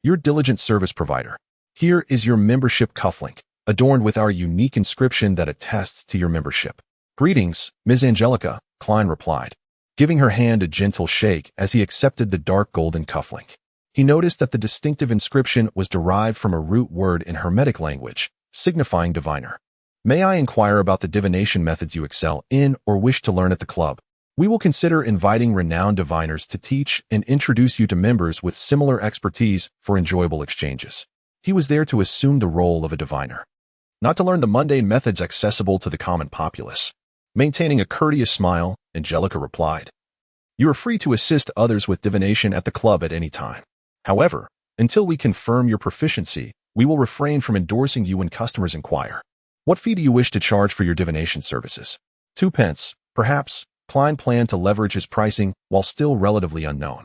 your diligent service provider. Here is your membership cufflink, adorned with our unique inscription that attests to your membership. Greetings, Ms. Angelica, Klein replied, giving her hand a gentle shake as he accepted the dark golden cufflink. He noticed that the distinctive inscription was derived from a root word in Hermetic language, signifying diviner. May I inquire about the divination methods you excel in or wish to learn at the club? We will consider inviting renowned diviners to teach and introduce you to members with similar expertise for enjoyable exchanges. He was there to assume the role of a diviner, not to learn the mundane methods accessible to the common populace. Maintaining a courteous smile, Angelica replied, You are free to assist others with divination at the club at any time. However, until we confirm your proficiency, We will refrain from endorsing you when customers inquire. What fee do you wish to charge for your divination services? 2 pence, perhaps. Klein planned to leverage his pricing while still relatively unknown.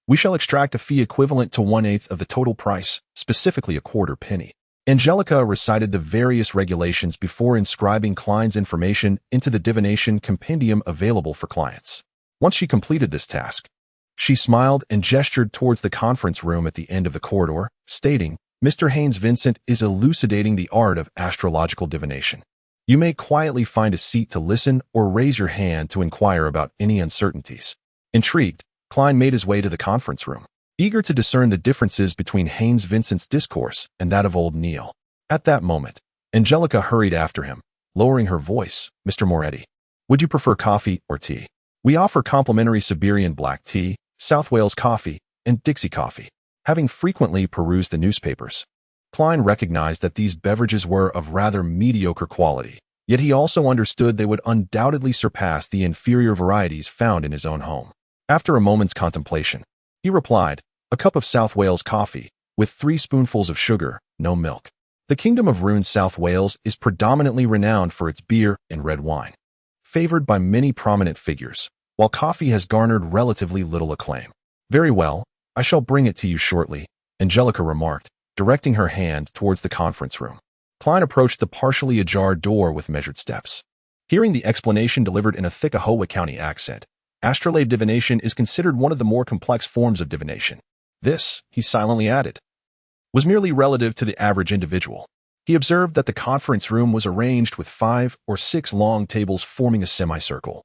We shall extract a fee equivalent to 1/8 of the total price, specifically a quarter penny. Angelica recited the various regulations before inscribing Klein's information into the divination compendium available for clients. Once she completed this task, she smiled and gestured towards the conference room at the end of the corridor, stating, Mr. Haynes Vincent is elucidating the art of astrological divination. You may quietly find a seat to listen or raise your hand to inquire about any uncertainties. Intrigued, Klein made his way to the conference room, eager to discern the differences between Haynes Vincent's discourse and that of old Neil. At that moment, Angelica hurried after him, lowering her voice. Mr. Moretti, would you prefer coffee or tea? We offer complimentary Siberian black tea, South Wales coffee, and Dixie coffee. Having frequently perused the newspapers, Klein recognized that these beverages were of rather mediocre quality, yet he also understood they would undoubtedly surpass the inferior varieties found in his own home. After a moment's contemplation, he replied, a cup of South Wales coffee, with 3 spoonfuls of sugar, no milk. The Kingdom of Runes South Wales is predominantly renowned for its beer and red wine, favored by many prominent figures, while coffee has garnered relatively little acclaim. Very well, I shall bring it to you shortly, Angelica remarked, directing her hand towards the conference room. Klein approached the partially ajar door with measured steps. Hearing the explanation delivered in a thick Ahowa County accent, astrolabe divination is considered one of the more complex forms of divination. This, he silently added, was merely relative to the average individual. He observed that the conference room was arranged with 5 or 6 long tables forming a semicircle,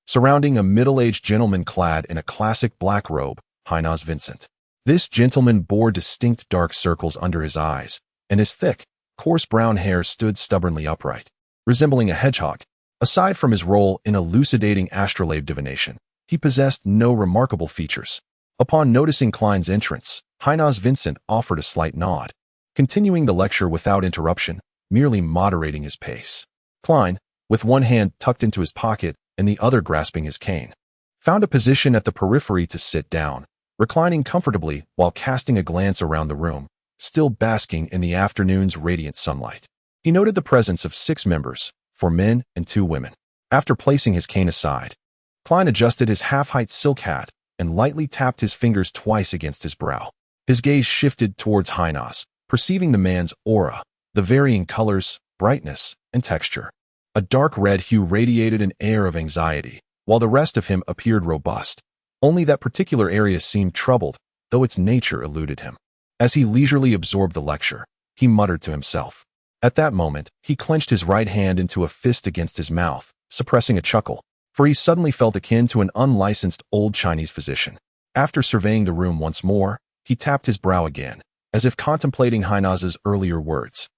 surrounding a middle-aged gentleman clad in a classic black robe, Haynes Vincent. This gentleman bore distinct dark circles under his eyes, and his thick, coarse brown hair stood stubbornly upright, resembling a hedgehog. Aside from his role in elucidating astrolabe divination, he possessed no remarkable features. Upon noticing Klein's entrance, Haynes Vincent offered a slight nod, continuing the lecture without interruption, merely moderating his pace. Klein, with one hand tucked into his pocket and the other grasping his cane, found a position at the periphery to sit down, reclining comfortably while casting a glance around the room, still basking in the afternoon's radiant sunlight. He noted the presence of 6 members, 4 men and 2 women. After placing his cane aside, Klein adjusted his half-height silk hat and lightly tapped his fingers twice against his brow. His gaze shifted towards Haynes, perceiving the man's aura, the varying colors, brightness, and texture. A dark red hue radiated an air of anxiety, while the rest of him appeared robust. Only that particular area seemed troubled, though its nature eluded him. As he leisurely absorbed the lecture, he muttered to himself. At that moment, he clenched his right hand into a fist against his mouth, suppressing a chuckle, for he suddenly felt akin to an unlicensed old Chinese physician. After surveying the room once more, he tapped his brow again, as if contemplating Haynes's earlier words.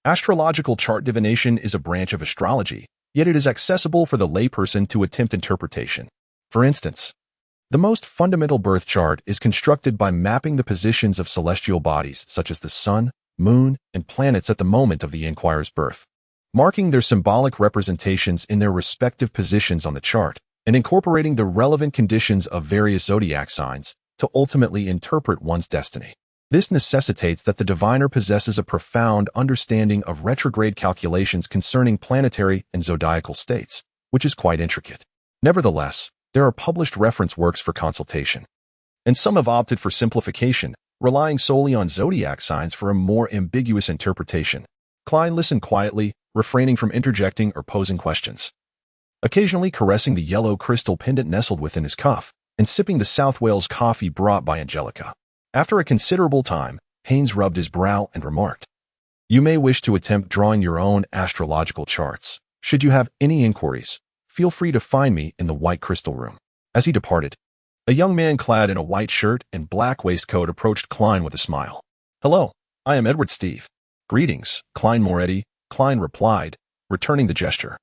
Astrological chart divination is a branch of astrology, yet it is accessible for the layperson to attempt interpretation. For instance, the most fundamental birth chart is constructed by mapping the positions of celestial bodies such as the sun, moon, and planets at the moment of the inquirer's birth, marking their symbolic representations in their respective positions on the chart, and incorporating the relevant conditions of various zodiac signs to ultimately interpret one's destiny. This necessitates that the diviner possesses a profound understanding of retrograde calculations concerning planetary and zodiacal states, which is quite intricate. Nevertheless, there are published reference works for consultation, and some have opted for simplification, relying solely on zodiac signs for a more ambiguous interpretation. Klein listened quietly, refraining from interjecting or posing questions, occasionally caressing the yellow crystal pendant nestled within his cuff, and sipping the South Wales coffee brought by Angelica. After a considerable time, Haynes rubbed his brow and remarked, "You may wish to attempt drawing your own astrological charts. Should you have any inquiries, feel free to find me in the White Crystal Room." As he departed, a young man clad in a white shirt and black waistcoat approached Klein with a smile. "Hello, I am Edward Steve." "Greetings, Klein Moretti," Klein replied, returning the gesture.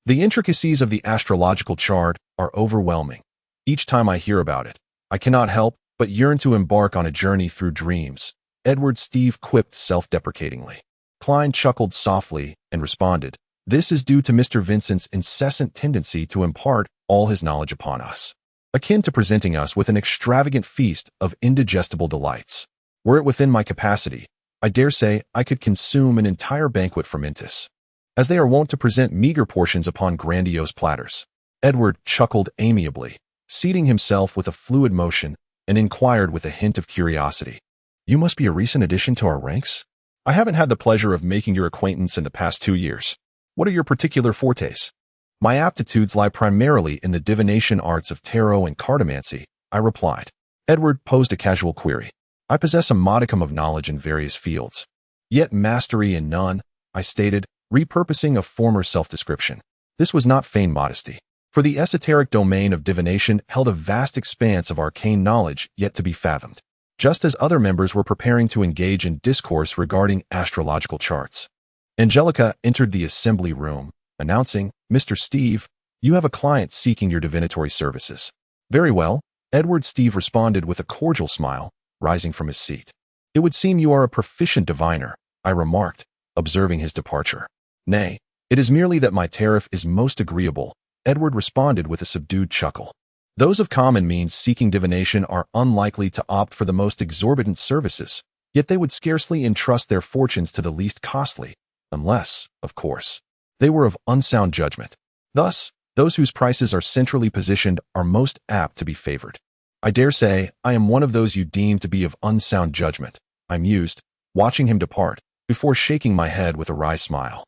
"The intricacies of the astrological chart are overwhelming. Each time I hear about it, I cannot help but yearn to embark on a journey through dreams," Edward Steve quipped self-deprecatingly. Klein chuckled softly and responded, "This is due to Mr. Vincent's incessant tendency to impart all his knowledge upon us, akin to presenting us with an extravagant feast of indigestible delights. Were it within my capacity, I dare say I could consume an entire banquet from Intis, as they are wont to present meager portions upon grandiose platters. Edward chuckled amiably, seating himself with a fluid motion, and inquired with a hint of curiosity. You must be a recent addition to our ranks? I haven't had the pleasure of making your acquaintance in the past 2 years. What are your particular fortes? My aptitudes lie primarily in the divination arts of tarot and cartomancy, I replied. Edward posed a casual query. I possess a modicum of knowledge in various fields, yet mastery in none, I stated, repurposing a former self-description. This was not feigned modesty, for the esoteric domain of divination held a vast expanse of arcane knowledge yet to be fathomed, just as other members were preparing to engage in discourse regarding astrological charts. Angelica entered the assembly room, announcing, Mr. Steve, you have a client seeking your divinatory services. Very well, Edward Steve responded with a cordial smile, rising from his seat. It would seem you are a proficient diviner, I remarked, observing his departure. Nay, it is merely that my tariff is most agreeable, Edward responded with a subdued chuckle. Those of common means seeking divination are unlikely to opt for the most exorbitant services, yet they would scarcely entrust their fortunes to the least costly, unless, of course, they were of unsound judgment. Thus, those whose prices are centrally positioned are most apt to be favored. I dare say I am one of those you deem to be of unsound judgment, I mused, watching him depart, before shaking my head with a wry smile.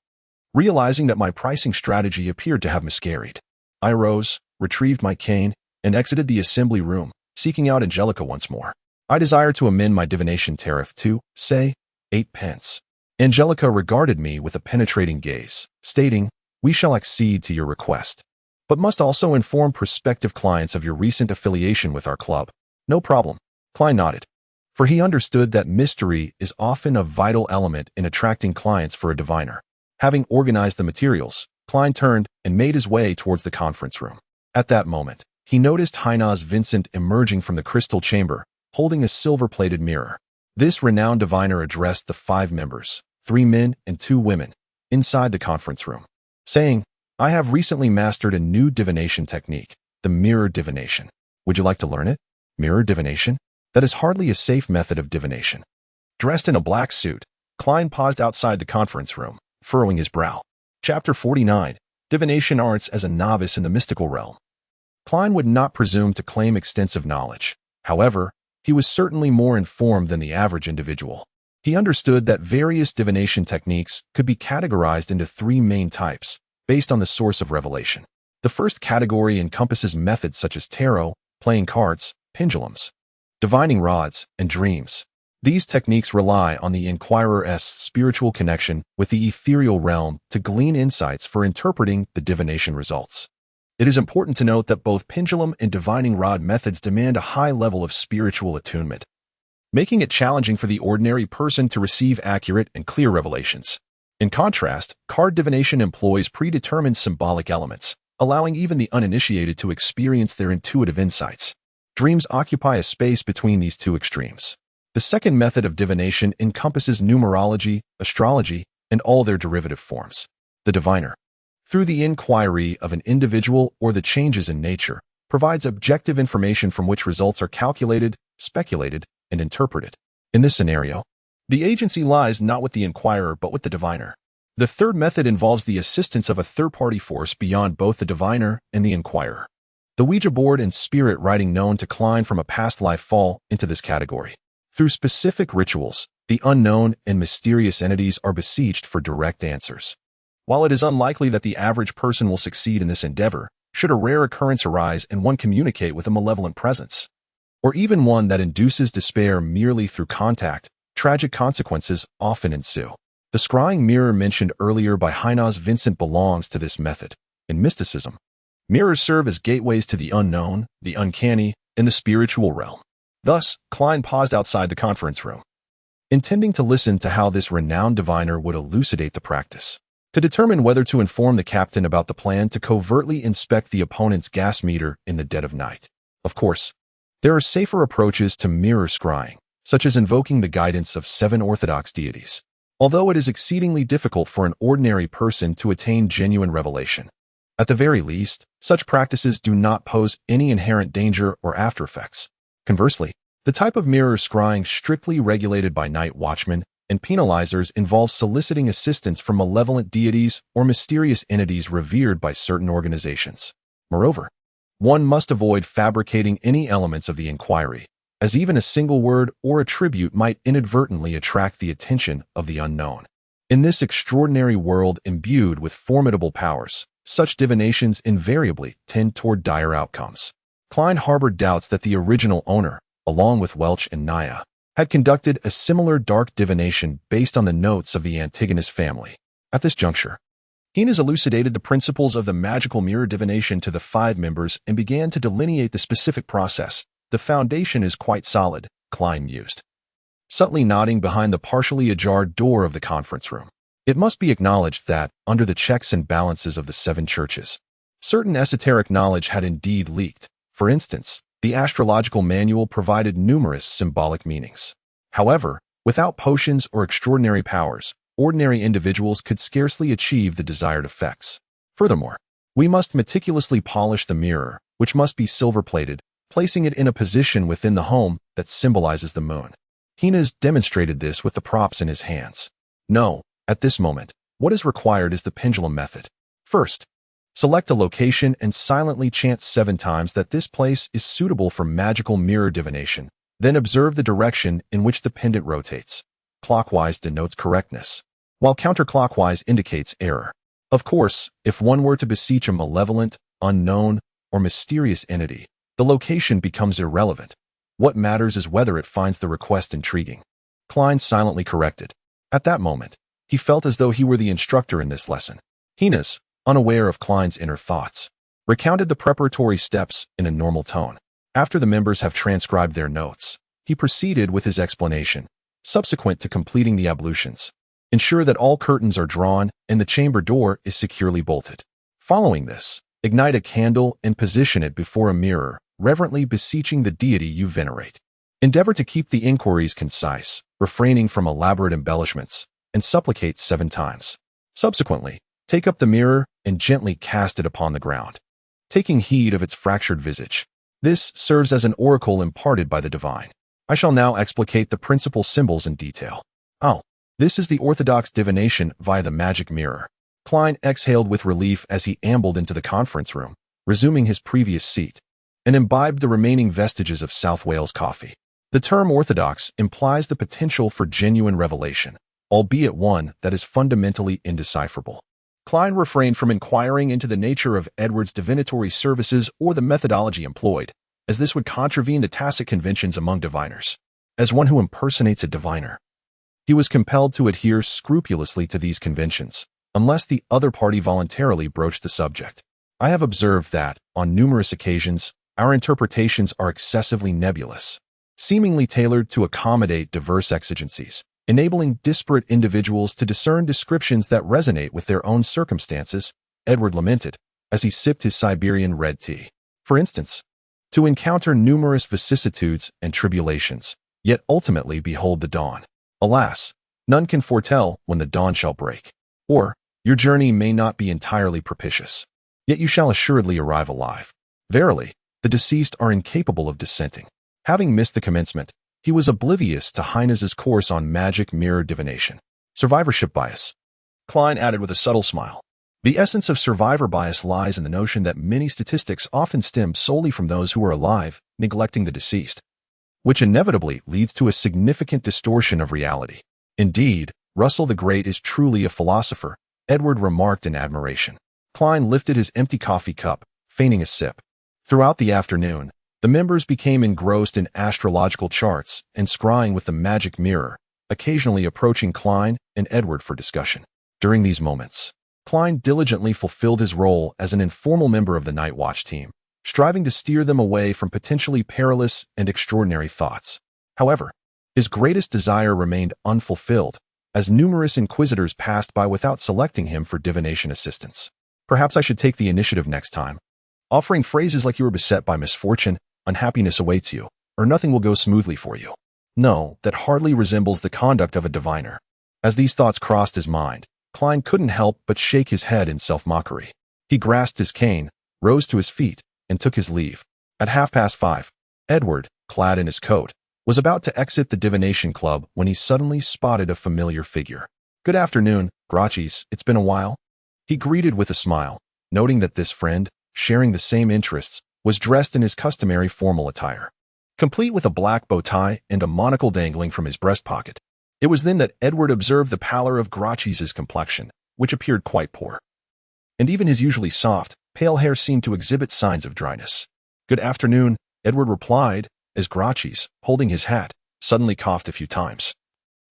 Realizing that my pricing strategy appeared to have miscarried, I rose, retrieved my cane, and exited the assembly room, seeking out Angelica once more. I desire to amend my divination tariff to, say, 8 pence. Angelica regarded me with a penetrating gaze, stating, We shall accede to your request, but must also inform prospective clients of your recent affiliation with our club. No problem. Klein nodded, for he understood that mystery is often a vital element in attracting clients for a diviner. Having organized the materials, Klein turned and made his way towards the conference room. At that moment, he noticed Heinaz Vincent emerging from the crystal chamber, holding a silver-plated mirror. This renowned diviner addressed the 5 members, 3 men and 2 women, inside the conference room, saying, I have recently mastered a new divination technique, the mirror divination. Would you like to learn it? Mirror divination? That is hardly a safe method of divination. Dressed in a black suit, Klein paused outside the conference room, furrowing his brow. Chapter 49, Divination Arts as a Novice in the Mystical Realm. Klein would not presume to claim extensive knowledge. However, he was certainly more informed than the average individual. He understood that various divination techniques could be categorized into 3 main types, based on the source of revelation. The first category encompasses methods such as tarot, playing cards, pendulums, divining rods, and dreams. These techniques rely on the inquirer's spiritual connection with the ethereal realm to glean insights for interpreting the divination results. It is important to note that both pendulum and divining rod methods demand a high level of spiritual attunement, making it challenging for the ordinary person to receive accurate and clear revelations. In contrast, card divination employs predetermined symbolic elements, allowing even the uninitiated to experience their intuitive insights. Dreams occupy a space between these 2 extremes. The second method of divination encompasses numerology, astrology, and all their derivative forms. The diviner, through the inquiry of an individual or the changes in nature, provides objective information from which results are calculated, speculated, and interpreted. In this scenario, the agency lies not with the inquirer but with the diviner. The third method involves the assistance of a third-party force beyond both the diviner and the inquirer. The Ouija board and spirit writing known to Klein from a past life fall into this category. Through specific rituals, the unknown and mysterious entities are besieged for direct answers. While it is unlikely that the average person will succeed in this endeavor, should a rare occurrence arise and one communicate with a malevolent presence, or even one that induces despair merely through contact, tragic consequences often ensue. The scrying mirror mentioned earlier by Heinaz Vincent belongs to this method. In mysticism, mirrors serve as gateways to the unknown, the uncanny, and the spiritual realm. Thus, Klein paused outside the conference room, intending to listen to how this renowned diviner would elucidate the practice. To determine whether to inform the captain about the plan to covertly inspect the opponent's gas meter in the dead of night. Of course, there are safer approaches to mirror scrying, such as invoking the guidance of 7 orthodox deities, although it is exceedingly difficult for an ordinary person to attain genuine revelation. At the very least, such practices do not pose any inherent danger or aftereffects. Conversely, the type of mirror scrying strictly regulated by night watchmen and penalizers involve soliciting assistance from malevolent deities or mysterious entities revered by certain organizations. Moreover, one must avoid fabricating any elements of the inquiry, as even a single word or attribute might inadvertently attract the attention of the unknown. In this extraordinary world imbued with formidable powers, such divinations invariably tend toward dire outcomes. Klein harbored doubts that the original owner, along with Welch and Naya, had conducted a similar dark divination based on the notes of the Antigonus family. At this juncture, Hines elucidated the principles of the magical mirror divination to the 5 members and began to delineate the specific process. The foundation is quite solid, Klein mused, subtly nodding behind the partially ajar door of the conference room. It must be acknowledged that, under the checks and balances of the 7 churches, certain esoteric knowledge had indeed leaked. For instance, the astrological manual provided numerous symbolic meanings. However, without potions or extraordinary powers, ordinary individuals could scarcely achieve the desired effects. Furthermore, we must meticulously polish the mirror, which must be silver-plated, placing it in a position within the home that symbolizes the moon. Hines demonstrated this with the props in his hands. No, at this moment, what is required is the pendulum method. First, select a location and silently chant 7 times that this place is suitable for magical mirror divination. Then observe the direction in which the pendant rotates. Clockwise denotes correctness, while counterclockwise indicates error. Of course, if one were to beseech a malevolent, unknown, or mysterious entity, the location becomes irrelevant. What matters is whether it finds the request intriguing. Klein silently corrected. At that moment, he felt as though he were the instructor in this lesson. Hines, unaware of Klein's inner thoughts, recounted the preparatory steps in a normal tone. After the members have transcribed their notes, he proceeded with his explanation. Subsequent to completing the ablutions, ensure that all curtains are drawn and the chamber door is securely bolted. Following this, ignite a candle and position it before a mirror, reverently beseeching the deity you venerate. Endeavor to keep the inquiries concise, refraining from elaborate embellishments, and supplicate 7 times. Subsequently, take up the mirror and gently cast it upon the ground, taking heed of its fractured visage. This serves as an oracle imparted by the divine. I shall now explicate the principal symbols in detail. Oh, this is the orthodox divination via the magic mirror. Klein exhaled with relief as he ambled into the conference room, resuming his previous seat, and imbibed the remaining vestiges of South Wales coffee. The term orthodox implies the potential for genuine revelation, albeit one that is fundamentally indecipherable. Klein refrained from inquiring into the nature of Edward's divinatory services or the methodology employed, as this would contravene the tacit conventions among diviners. As one who impersonates a diviner, he was compelled to adhere scrupulously to these conventions, unless the other party voluntarily broached the subject. I have observed that, on numerous occasions, our interpretations are excessively nebulous, seemingly tailored to accommodate diverse exigencies, enabling disparate individuals to discern descriptions that resonate with their own circumstances, Edward lamented, as he sipped his Siberian red tea. For instance, to encounter numerous vicissitudes and tribulations, yet ultimately behold the dawn. Alas, none can foretell when the dawn shall break. Or, your journey may not be entirely propitious, yet you shall assuredly arrive alive. Verily, the deceased are incapable of dissenting. Having missed the commencement, he was oblivious to Hines's course on magic mirror divination. Survivorship bias, Klein added with a subtle smile. The essence of survivor bias lies in the notion that many statistics often stem solely from those who are alive, neglecting the deceased, which inevitably leads to a significant distortion of reality. Indeed, Russell the Great is truly a philosopher, Edward remarked in admiration. Klein lifted his empty coffee cup, feigning a sip. Throughout the afternoon, the members became engrossed in astrological charts and scrying with the magic mirror, occasionally approaching Klein and Edward for discussion. During these moments, Klein diligently fulfilled his role as an informal member of the Night Watch team, striving to steer them away from potentially perilous and extraordinary thoughts. However, his greatest desire remained unfulfilled, as numerous inquisitors passed by without selecting him for divination assistance. Perhaps I should take the initiative next time, offering phrases like you are beset by misfortune, unhappiness awaits you, or nothing will go smoothly for you. No, that hardly resembles the conduct of a diviner. As these thoughts crossed his mind, Klein couldn't help but shake his head in self-mockery. He grasped his cane, rose to his feet, and took his leave. At 5:30, Edward, clad in his coat, was about to exit the divination club when he suddenly spotted a familiar figure. "Good afternoon, Gracies, it's been a while," he greeted with a smile, noting that this friend, sharing the same interests, was dressed in his customary formal attire, complete with a black bow tie and a monocle dangling from his breast pocket. It was then that Edward observed the pallor of Gracies' complexion, which appeared quite poor. And even his usually soft, pale hair seemed to exhibit signs of dryness. "Good afternoon," Edward replied, as Gracies, holding his hat, suddenly coughed a few times.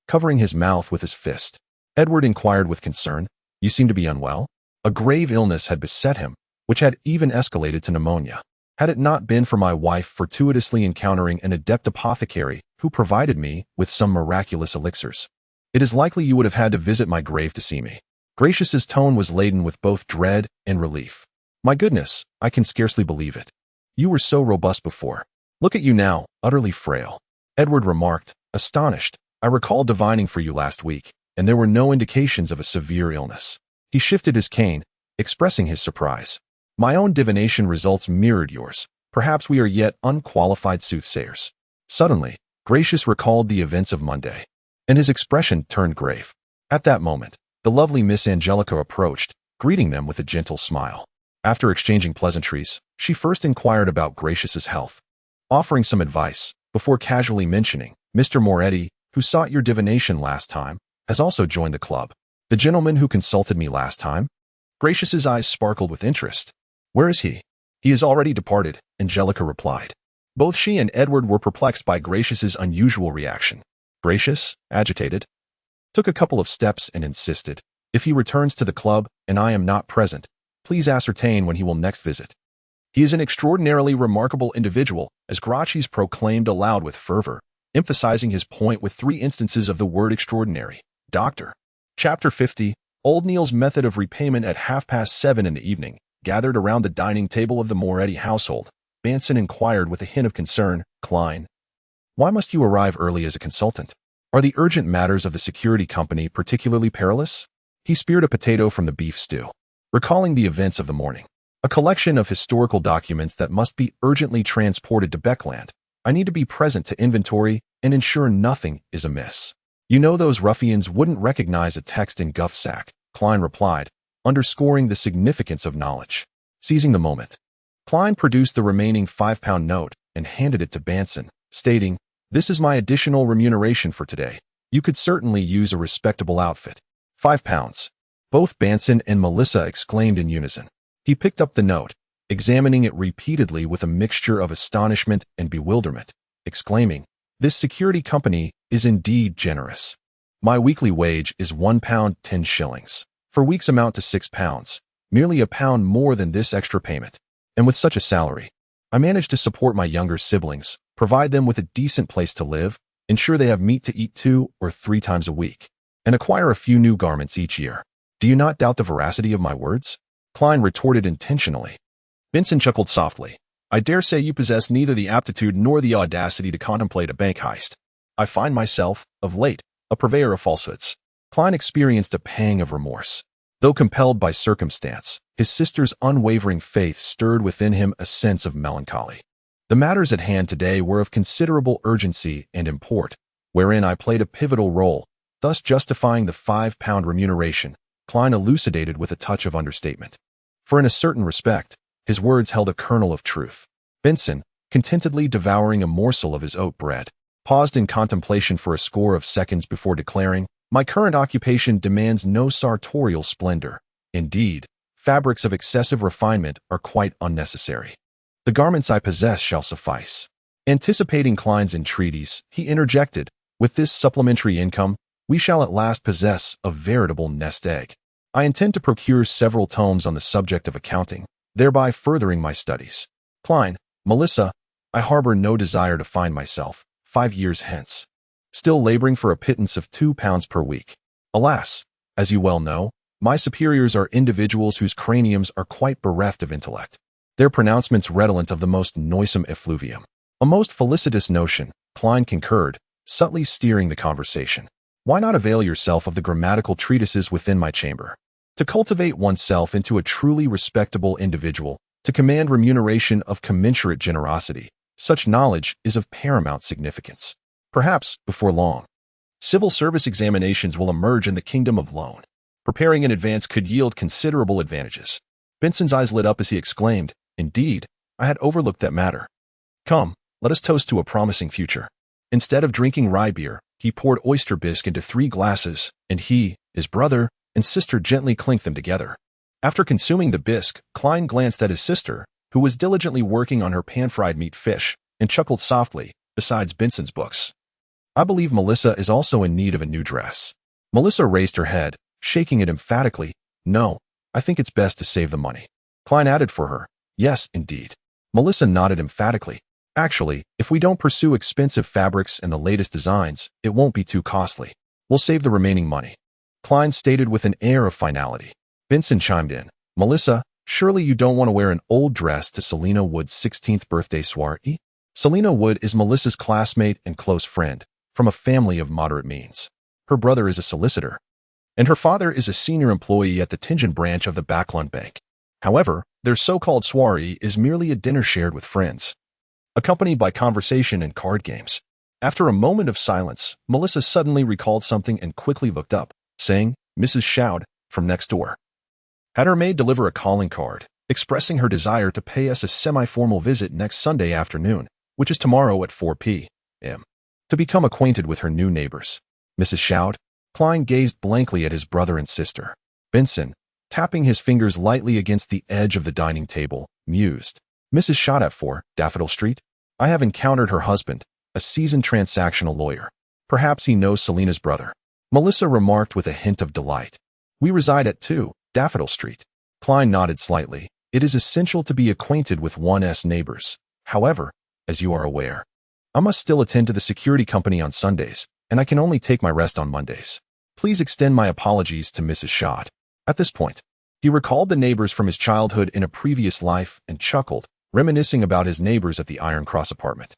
Covering his mouth with his fist, Edward inquired with concern, "You seem to be unwell?" A grave illness had beset him, which had even escalated to pneumonia. Had it not been for my wife fortuitously encountering an adept apothecary who provided me with some miraculous elixirs, it is likely you would have had to visit my grave to see me. Gracious's tone was laden with both dread and relief. "My goodness, I can scarcely believe it. You were so robust before. Look at you now, utterly frail." Edward remarked, astonished. "I recall divining for you last week, and there were no indications of a severe illness." He shifted his cane, expressing his surprise. "My own divination results mirrored yours. Perhaps we are yet unqualified soothsayers." Suddenly, Gracious recalled the events of Monday, and his expression turned grave. At that moment, the lovely Miss Angelica approached, greeting them with a gentle smile. After exchanging pleasantries, she first inquired about Gracious's health, offering some advice, before casually mentioning, "Mr. Moretti, who sought your divination last time, has also joined the club." "The gentleman who consulted me last time?" Gracious's eyes sparkled with interest. "Where is he?" "He is already departed," Angelica replied. Both she and Edward were perplexed by Gracious's unusual reaction. Gracious, agitated, took a couple of steps and insisted, "If he returns to the club and I am not present, please ascertain when he will next visit." "He is an extraordinarily remarkable individual," as Gracies proclaimed aloud with fervor, emphasizing his point with 3 instances of the word extraordinary. "Doctor." Chapter 50, Old Neil's method of repayment. At 7:30 in the evening, gathered around the dining table of the Moretti household, Benson inquired with a hint of concern, "Klein, why must you arrive early as a consultant? Are the urgent matters of the security company particularly perilous?" He speared a potato from the beef stew, recalling the events of the morning. "A collection of historical documents that must be urgently transported to Beckland. I need to be present to inventory and ensure nothing is amiss." "You know those ruffians wouldn't recognize a text in guff sack," Klein replied, underscoring the significance of knowledge. Seizing the moment, Klein produced the remaining £5 note and handed it to Benson, stating, "This is my additional remuneration for today. You could certainly use a respectable outfit." £5. Both Benson and Melissa exclaimed in unison. He picked up the note, examining it repeatedly with a mixture of astonishment and bewilderment, exclaiming, "This security company is indeed generous. My weekly wage is £1 10s. For weeks amount to £6, merely £1 more than this extra payment. And with such a salary, I manage to support my younger siblings, provide them with a decent place to live, ensure they have meat to eat 2 or 3 times a week, and acquire a few new garments each year. Do you not doubt the veracity of my words?" Klein retorted intentionally. Benson chuckled softly. "I dare say you possess neither the aptitude nor the audacity to contemplate a bank heist. I find myself, of late, a purveyor of falsehoods." Klein experienced a pang of remorse. Though compelled by circumstance, his sister's unwavering faith stirred within him a sense of melancholy. The matters at hand today were of considerable urgency and import, wherein I played a pivotal role, thus justifying the £5 remuneration, Klein elucidated with a touch of understatement. For in a certain respect, his words held a kernel of truth. Benson, contentedly devouring a morsel of his oat bread, paused in contemplation for a score of seconds before declaring, "My current occupation demands no sartorial splendor. Indeed, fabrics of excessive refinement are quite unnecessary. The garments I possess shall suffice." Anticipating Klein's entreaties, he interjected, "With this supplementary income, we shall at last possess a veritable nest egg. I intend to procure several tomes on the subject of accounting, thereby furthering my studies. Klein, Melissa, I harbor no desire to find myself, 5 years hence, still laboring for a pittance of £2 per week. Alas, as you well know, my superiors are individuals whose craniums are quite bereft of intellect, their pronouncements redolent of the most noisome effluvium." A most felicitous notion, Klein concurred, subtly steering the conversation. "Why not avail yourself of the grammatical treatises within my chamber? To cultivate oneself into a truly respectable individual, to command remuneration of commensurate generosity, such knowledge is of paramount significance. Perhaps before long. Civil service examinations will emerge in the Kingdom of Loan. Preparing in advance could yield considerable advantages. Benson's eyes lit up as he exclaimed, "Indeed, I had overlooked that matter. Come, let us toast to a promising future." Instead of drinking rye beer, he poured oyster bisque into 3 glasses, and he, his brother, and sister gently clinked them together. After consuming the bisque, Klein glanced at his sister, who was diligently working on her pan-fried meat fish, and chuckled softly, besides Benson's books. "I believe Melissa is also in need of a new dress." Melissa raised her head, shaking it emphatically. "No, I think it's best to save the money." Klein added for her, "Yes, indeed." Melissa nodded emphatically. "Actually, if we don't pursue expensive fabrics and the latest designs, it won't be too costly. We'll save the remaining money," Klein stated with an air of finality. Benson chimed in, "Melissa, surely you don't want to wear an old dress to Selina Wood's 16th birthday soiree?" Selina Wood is Melissa's classmate and close friend, from a family of moderate means. Her brother is a solicitor, and her father is a senior employee at the Tingen branch of the Backlund Bank. However, their so-called soiree is merely a dinner shared with friends, accompanied by conversation and card games. After a moment of silence, Melissa suddenly recalled something and quickly looked up, saying, "Mrs. Shoud, from next door, had her maid deliver a calling card, expressing her desire to pay us a semi-formal visit next Sunday afternoon, which is tomorrow at 4 p.m., to become acquainted with her new neighbors." Mrs. Shoud? Klein gazed blankly at his brother and sister. Benson, tapping his fingers lightly against the edge of the dining table, mused, "Mrs. Shoud at 4, Daffodil Street? I have encountered her husband, a seasoned transactional lawyer. Perhaps he knows Selina's brother." Melissa remarked with a hint of delight. "We reside at 2, Daffodil Street." Klein nodded slightly. "It is essential to be acquainted with one's neighbors. However, as you are aware, I must still attend to the security company on Sundays, and I can only take my rest on Mondays. Please extend my apologies to Mrs. Shoud." At this point, he recalled the neighbors from his childhood in a previous life and chuckled, reminiscing about his neighbors at the Iron Cross apartment.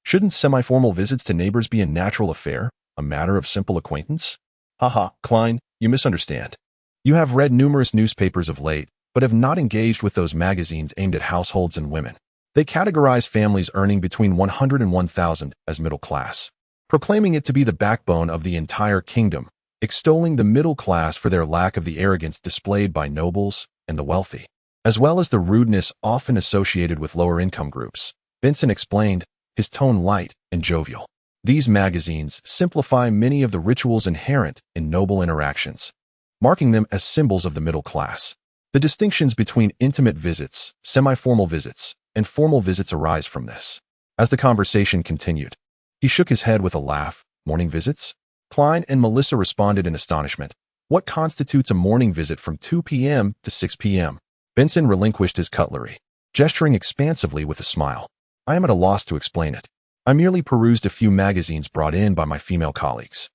Shouldn't semi-formal visits to neighbors be a natural affair, a matter of simple acquaintance? Haha, Klein, you misunderstand. You have read numerous newspapers of late, but have not engaged with those magazines aimed at households and women. They categorize families earning between 100 and 1,000 as middle class, proclaiming it to be the backbone of the entire kingdom, extolling the middle class for their lack of the arrogance displayed by nobles and the wealthy, as well as the rudeness often associated with lower income groups. Benson explained, his tone light and jovial. These magazines simplify many of the rituals inherent in noble interactions, marking them as symbols of the middle class. The distinctions between intimate visits, semi-formal visits, and formal visits arise from this. As the conversation continued, he shook his head with a laugh. "Morning visits?" Klein and Melissa responded in astonishment. "What constitutes a morning visit from 2 p.m. to 6 p.m.? Benson relinquished his cutlery, gesturing expansively with a smile. "I am at a loss to explain it. I merely perused a few magazines brought in by my female colleagues.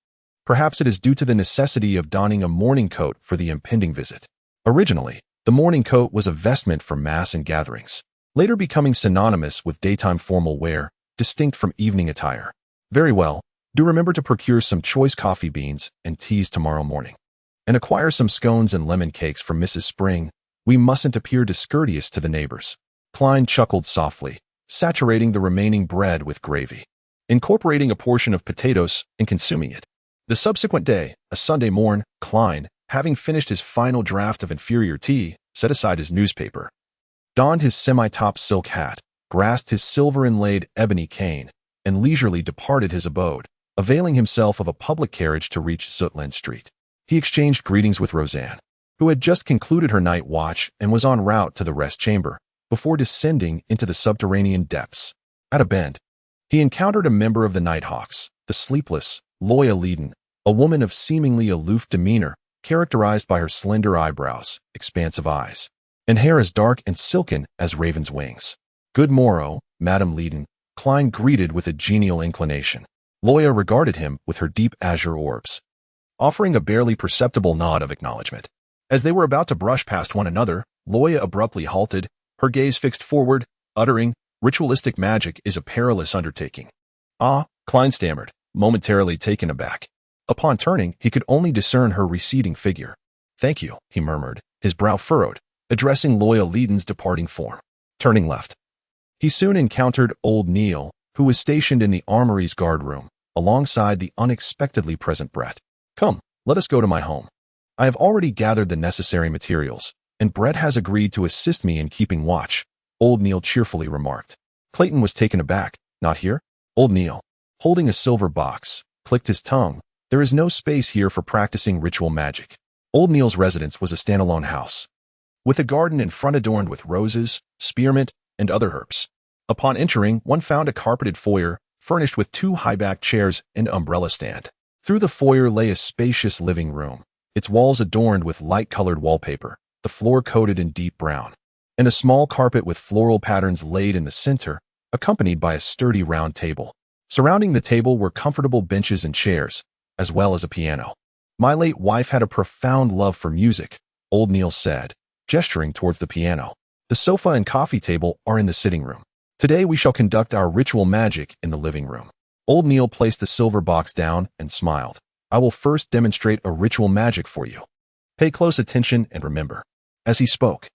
Perhaps it is due to the necessity of donning a morning coat for the impending visit. Originally, the morning coat was a vestment for mass and gatherings, later becoming synonymous with daytime formal wear, distinct from evening attire. Very well, do remember to procure some choice coffee beans and teas tomorrow morning, and acquire some scones and lemon cakes from Mrs. Spring. We mustn't appear discourteous to the neighbors." Klein chuckled softly, saturating the remaining bread with gravy, incorporating a portion of potatoes and consuming it. The subsequent day, a Sunday morn, Klein, having finished his final draft of inferior tea, set aside his newspaper, donned his semi-top silk hat, grasped his silver-inlaid ebony cane, and leisurely departed his abode, availing himself of a public carriage to reach Zutland Street. He exchanged greetings with Roseanne, who had just concluded her night watch and was en route to the rest chamber, before descending into the subterranean depths. At a bend, he encountered a member of the Nighthawks, the sleepless Loya Leiden, a woman of seemingly aloof demeanor, characterized by her slender eyebrows, expansive eyes, and hair as dark and silken as raven's wings. "Good morrow, Madame Leiden," Klein greeted with a genial inclination. Loya regarded him with her deep azure orbs, offering a barely perceptible nod of acknowledgement. As they were about to brush past one another, Loya abruptly halted, her gaze fixed forward, uttering, "Ritualistic magic is a perilous undertaking." "Ah," Klein stammered, momentarily taken aback. Upon turning, he could only discern her receding figure. "Thank you," he murmured, his brow furrowed, addressing Loya Leiden's departing form. Turning left, he soon encountered old Neil, who was stationed in the armory's guard room, alongside the unexpectedly present Brett. Come, let us go to my home. I have already gathered the necessary materials, and Brett has agreed to assist me in keeping watch, old Neil cheerfully remarked. Clayton was taken aback. Not here? Old Neil, holding a silver box, clicked his tongue. There is no space here for practicing ritual magic. Old Neil's residence was a standalone house, with a garden in front adorned with roses, spearmint, and other herbs. Upon entering, one found a carpeted foyer, furnished with 2 high-backed chairs and umbrella stand. Through the foyer lay a spacious living room, its walls adorned with light-colored wallpaper, the floor coated in deep brown, and a small carpet with floral patterns laid in the center, accompanied by a sturdy round table. Surrounding the table were comfortable benches and chairs, as well as a piano. My late wife had a profound love for music, old Neil said, gesturing towards the piano. The sofa and coffee table are in the sitting room. Today we shall conduct our ritual magic in the living room. Old Neil placed the silver box down and smiled. I will first demonstrate a ritual magic for you. Pay close attention and remember. As he spoke,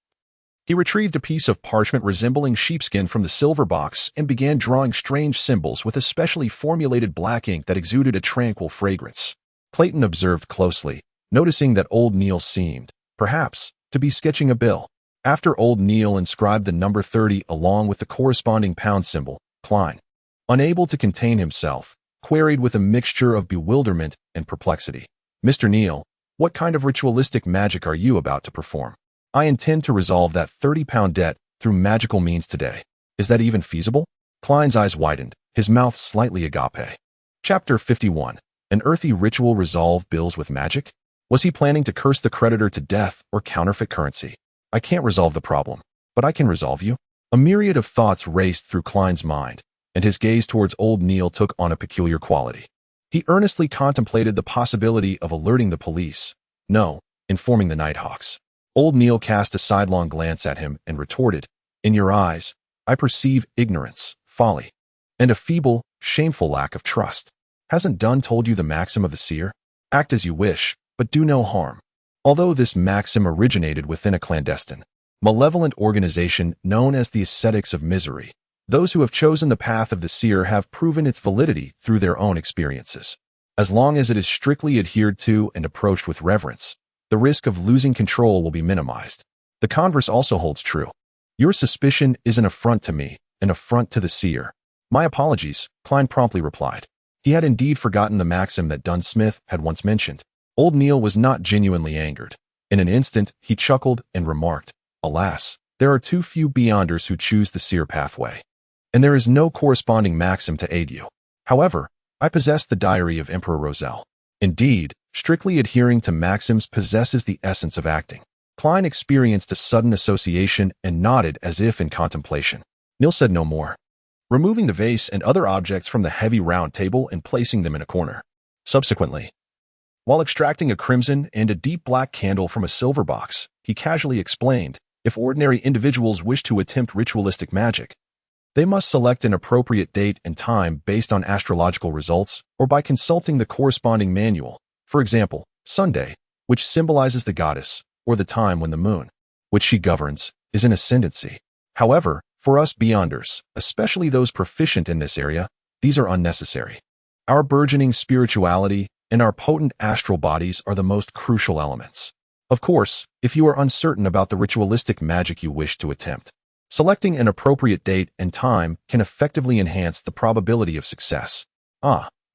he retrieved a piece of parchment resembling sheepskin from the silver box and began drawing strange symbols with a specially formulated black ink that exuded a tranquil fragrance. Clayton observed closely, noticing that old Neil seemed, perhaps, to be sketching a bill. After old Neil inscribed the number 30 along with the corresponding pound symbol, Klein, unable to contain himself, queried with a mixture of bewilderment and perplexity. Mr. Neil, what kind of ritualistic magic are you about to perform? I intend to resolve that 30-pound debt through magical means today. Is that even feasible? Klein's eyes widened, his mouth slightly agape. Chapter 51. An earthy ritual resolve bills with magic? Was he planning to curse the creditor to death or counterfeit currency? I can't resolve the problem, but I can resolve you. A myriad of thoughts raced through Klein's mind, and his gaze towards old Neil took on a peculiar quality. He earnestly contemplated the possibility of alerting the police. No, informing the Nighthawks. Old Neil cast a sidelong glance at him and retorted, In your eyes, I perceive ignorance, folly, and a feeble, shameful lack of trust. Hasn't Dunn told you the maxim of the seer? Act as you wish, but do no harm. Although this maxim originated within a clandestine, malevolent organization known as the Ascetics of Misery, those who have chosen the path of the seer have proven its validity through their own experiences. As long as it is strictly adhered to and approached with reverence, the risk of losing control will be minimized. The converse also holds true. Your suspicion is an affront to me, an affront to the seer. My apologies, Klein promptly replied. He had indeed forgotten the maxim that Dunn Smith had once mentioned. Old Neil was not genuinely angered. In an instant, he chuckled and remarked, Alas, there are too few beyonders who choose the seer pathway, and there is no corresponding maxim to aid you. However, I possess the diary of Emperor Roselle. Indeed, strictly adhering to maxims possesses the essence of acting. Klein experienced a sudden association and nodded as if in contemplation. Neil said no more, removing the vase and other objects from the heavy round table and placing them in a corner. Subsequently, while extracting a crimson and a deep black candle from a silver box, he casually explained, if ordinary individuals wish to attempt ritualistic magic, they must select an appropriate date and time based on astrological results or by consulting the corresponding manual, for example, Sunday, which symbolizes the goddess, or the time when the moon, which she governs, is in ascendancy. However, for us beyonders, especially those proficient in this area, these are unnecessary. Our burgeoning spirituality and our potent astral bodies are the most crucial elements. Of course, if you are uncertain about the ritualistic magic you wish to attempt, selecting an appropriate date and time can effectively enhance the probability of success.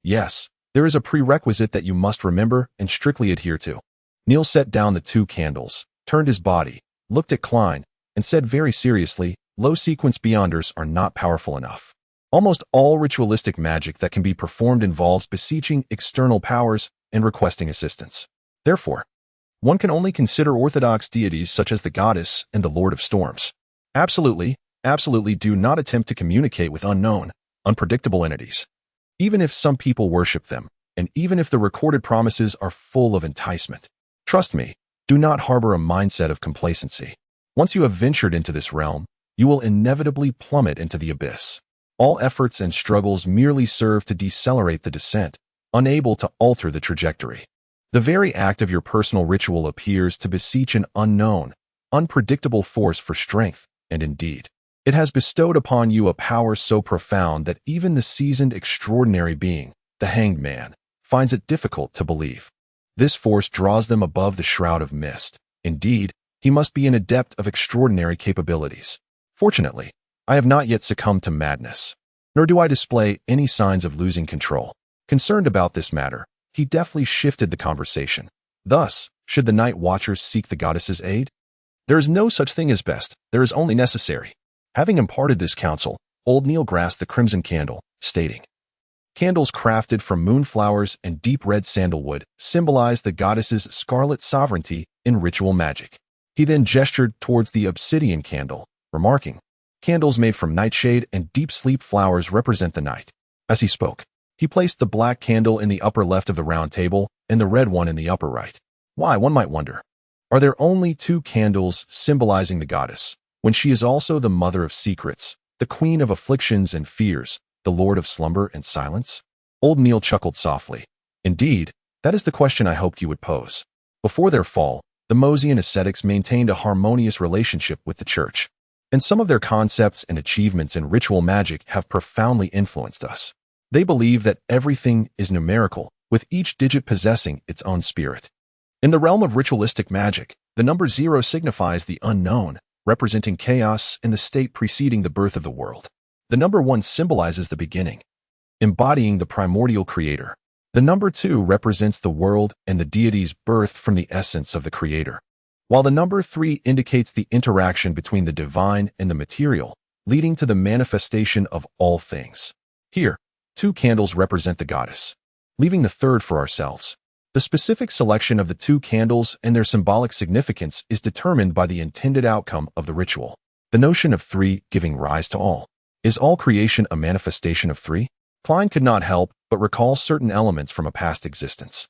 Yes, there is a prerequisite that you must remember and strictly adhere to. Neil set down the 2 candles, turned his body, looked at Klein, and said very seriously, Low-sequence beyonders are not powerful enough. Almost all ritualistic magic that can be performed involves beseeching external powers and requesting assistance. Therefore, one can only consider orthodox deities such as the goddess and the Lord of Storms. Absolutely do not attempt to communicate with unknown, unpredictable entities. Even if some people worship them, and even if the recorded promises are full of enticement. Trust me, do not harbor a mindset of complacency. Once you have ventured into this realm, you will inevitably plummet into the abyss. All efforts and struggles merely serve to decelerate the descent, unable to alter the trajectory. The very act of your personal ritual appears to beseech an unknown, unpredictable force for strength, and indeed, it has bestowed upon you a power so profound that even the seasoned extraordinary being, the hanged man, finds it difficult to believe. This force draws them above the shroud of mist. Indeed, he must be an adept of extraordinary capabilities. Fortunately, I have not yet succumbed to madness, nor do I display any signs of losing control. Concerned about this matter, he deftly shifted the conversation. Thus, should the night watchers seek the goddess's aid? There is no such thing as best, there is only necessary. Having imparted this counsel, old Neil grasped the crimson candle, stating, "Candles crafted from moonflowers and deep red sandalwood symbolize the goddess's scarlet sovereignty in ritual magic." He then gestured towards the obsidian candle, remarking, "Candles made from nightshade and deep sleep flowers represent the night." As he spoke, he placed the black candle in the upper left of the round table and the red one in the upper right. Why, one might wonder, are there only two candles symbolizing the goddess, when she is also the mother of secrets, the queen of afflictions and fears, the lord of slumber and silence? Old Neil chuckled softly. Indeed, that is the question I hoped you would pose. Before their fall, the Mosian ascetics maintained a harmonious relationship with the church, and some of their concepts and achievements in ritual magic have profoundly influenced us. They believe that everything is numerical, with each digit possessing its own spirit. In the realm of ritualistic magic, the number 0 signifies the unknown, representing chaos and the state preceding the birth of the world. The number 1 symbolizes the beginning, embodying the primordial creator. The number 2 represents the world and the deity's birth from the essence of the creator, while the number 3 indicates the interaction between the divine and the material, leading to the manifestation of all things. Here, 2 candles represent the goddess, leaving the third for ourselves. The specific selection of the 2 candles and their symbolic significance is determined by the intended outcome of the ritual. The notion of 3 giving rise to all. Is all creation a manifestation of 3? Klein could not help but recall certain elements from a past existence.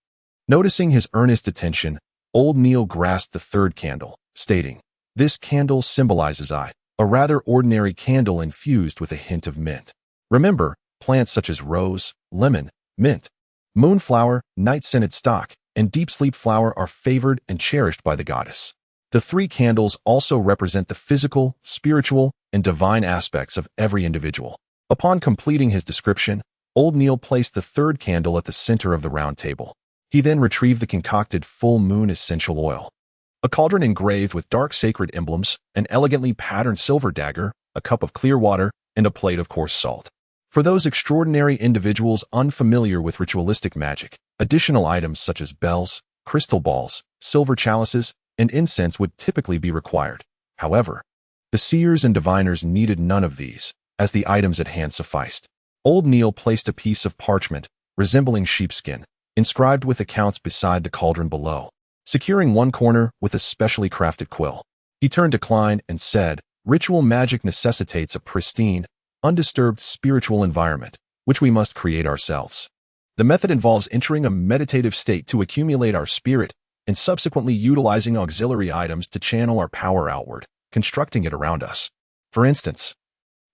Noticing his earnest attention, old Neil grasped the 3rd candle, stating, "This candle symbolizes I, a rather ordinary candle infused with a hint of mint." Remember, plants such as rose, lemon, mint, moonflower, night-scented stock, and deep sleep flower are favored and cherished by the goddess. The 3 candles also represent the physical, spiritual, and divine aspects of every individual. Upon completing his description, old Neil placed the 3rd candle at the center of the round table. He then retrieved the concocted full moon essential oil, a cauldron engraved with dark sacred emblems, an elegantly patterned silver dagger, a cup of clear water, and a plate of coarse salt. For those extraordinary individuals unfamiliar with ritualistic magic, additional items such as bells, crystal balls, silver chalices, and incense would typically be required. However, the seers and diviners needed none of these, as the items at hand sufficed. Old Neil placed a piece of parchment, resembling sheepskin, inscribed with accounts beside the cauldron below, securing one corner with a specially crafted quill. He turned to Klein and said, "Ritual magic necessitates a pristine, undisturbed spiritual environment, which we must create ourselves. The method involves entering a meditative state to accumulate our spirit and subsequently utilizing auxiliary items to channel our power outward, constructing it around us. For instance,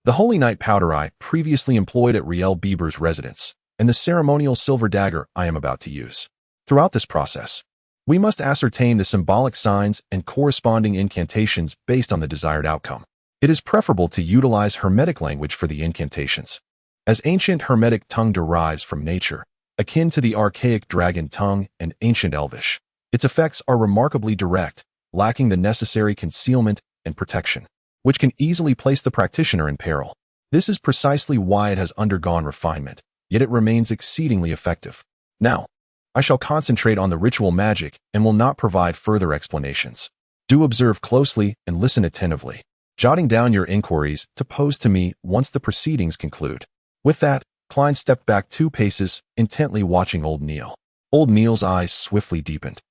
the Holy Night powder I previously employed at Riel Bieber's residence, and the ceremonial silver dagger I am about to use. Throughout this process, we must ascertain the symbolic signs and corresponding incantations based on the desired outcome. It is preferable to utilize Hermetic language for the incantations, as ancient Hermetic tongue derives from nature, akin to the archaic dragon tongue and ancient Elvish. Its effects are remarkably direct, lacking the necessary concealment and protection, which can easily place the practitioner in peril. This is precisely why it has undergone refinement, yet it remains exceedingly effective. Now, I shall concentrate on the ritual magic and will not provide further explanations. Do observe closely and listen attentively, jotting down your inquiries to pose to me once the proceedings conclude." With that, Klein stepped back 2 paces, intently watching old Neil. Old Neil's eyes swiftly deepened,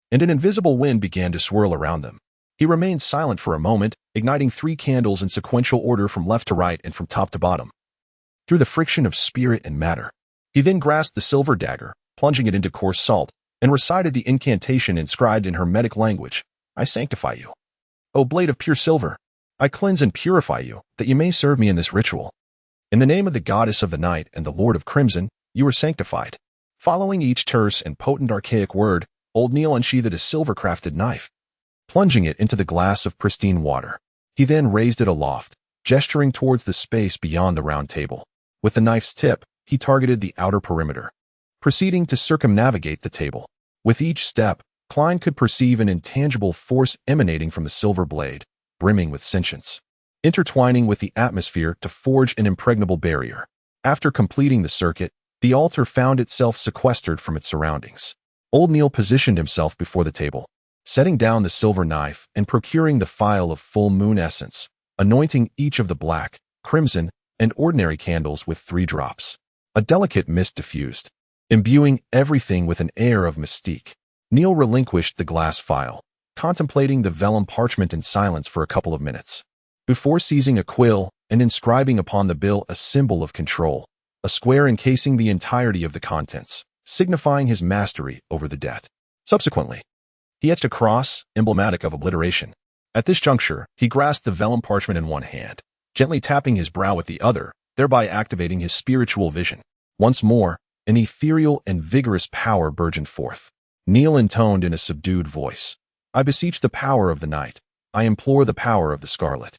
and an invisible wind began to swirl around them. He remained silent for a moment, igniting 3 candles in sequential order from left to right and from top to bottom, through the friction of spirit and matter. He then grasped the silver dagger, plunging it into coarse salt, and recited the incantation inscribed in Hermetic language, "I sanctify you. O blade of pure silver, I cleanse and purify you, that you may serve me in this ritual. In the name of the goddess of the night and the lord of crimson, you are sanctified." Following each terse and potent archaic word, old Neil unsheathed a silver-crafted knife, plunging it into the glass of pristine water. He then raised it aloft, gesturing towards the space beyond the round table. With the knife's tip, he targeted the outer perimeter, proceeding to circumnavigate the table. With each step, Klein could perceive an intangible force emanating from the silver blade, brimming with sentience, intertwining with the atmosphere to forge an impregnable barrier. After completing the circuit, the altar found itself sequestered from its surroundings. Old Neil positioned himself before the table, setting down the silver knife and procuring the phial of full moon essence, anointing each of the black, crimson, and ordinary candles with 3 drops. A delicate mist diffused, imbuing everything with an air of mystique. Neil relinquished the glass phial, contemplating the vellum parchment in silence for a couple of minutes, before seizing a quill and inscribing upon the bill a symbol of control, a square encasing the entirety of the contents, signifying his mastery over the debt. Subsequently, he etched a cross, emblematic of obliteration. At this juncture, he grasped the vellum parchment in one hand, gently tapping his brow with the other, thereby activating his spiritual vision. Once more, an ethereal and vigorous power burgeoned forth. Neil intoned in a subdued voice, "I beseech the power of the night. I implore the power of the scarlet.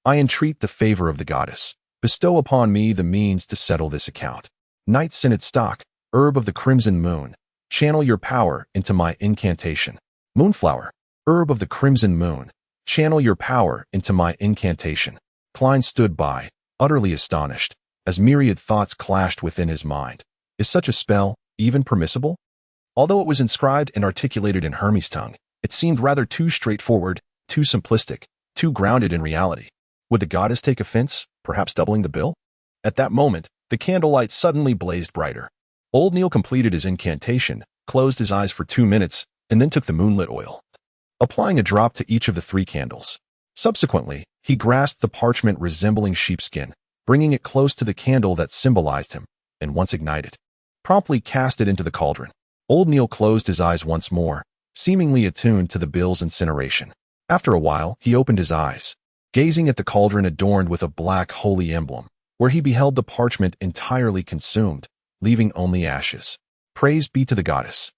I entreat the favor of the goddess. Bestow upon me the means to settle this account. Night scented stock, herb of the crimson moon, channel your power into my incantation. Moonflower, herb of the crimson moon, channel your power into my incantation." Klein stood by, utterly astonished, as myriad thoughts clashed within his mind. Is such a spell even permissible? Although it was inscribed and articulated in Hermes' tongue, it seemed rather too straightforward, too simplistic, too grounded in reality. Would the goddess take offense, perhaps doubling the bill? At that moment, the candlelight suddenly blazed brighter. Old Neil completed his incantation, closed his eyes for 2 minutes, and then took the moonlit oil, applying a drop to each of the 3 candles. Subsequently, he grasped the parchment resembling sheepskin, bringing it close to the candle that symbolized him, and once ignited, promptly cast it into the cauldron. Old Neil closed his eyes once more, seemingly attuned to the bill's incineration. After a while, he opened his eyes, gazing at the cauldron adorned with a black holy emblem, where he beheld the parchment entirely consumed, leaving only ashes. Praise be to the goddess.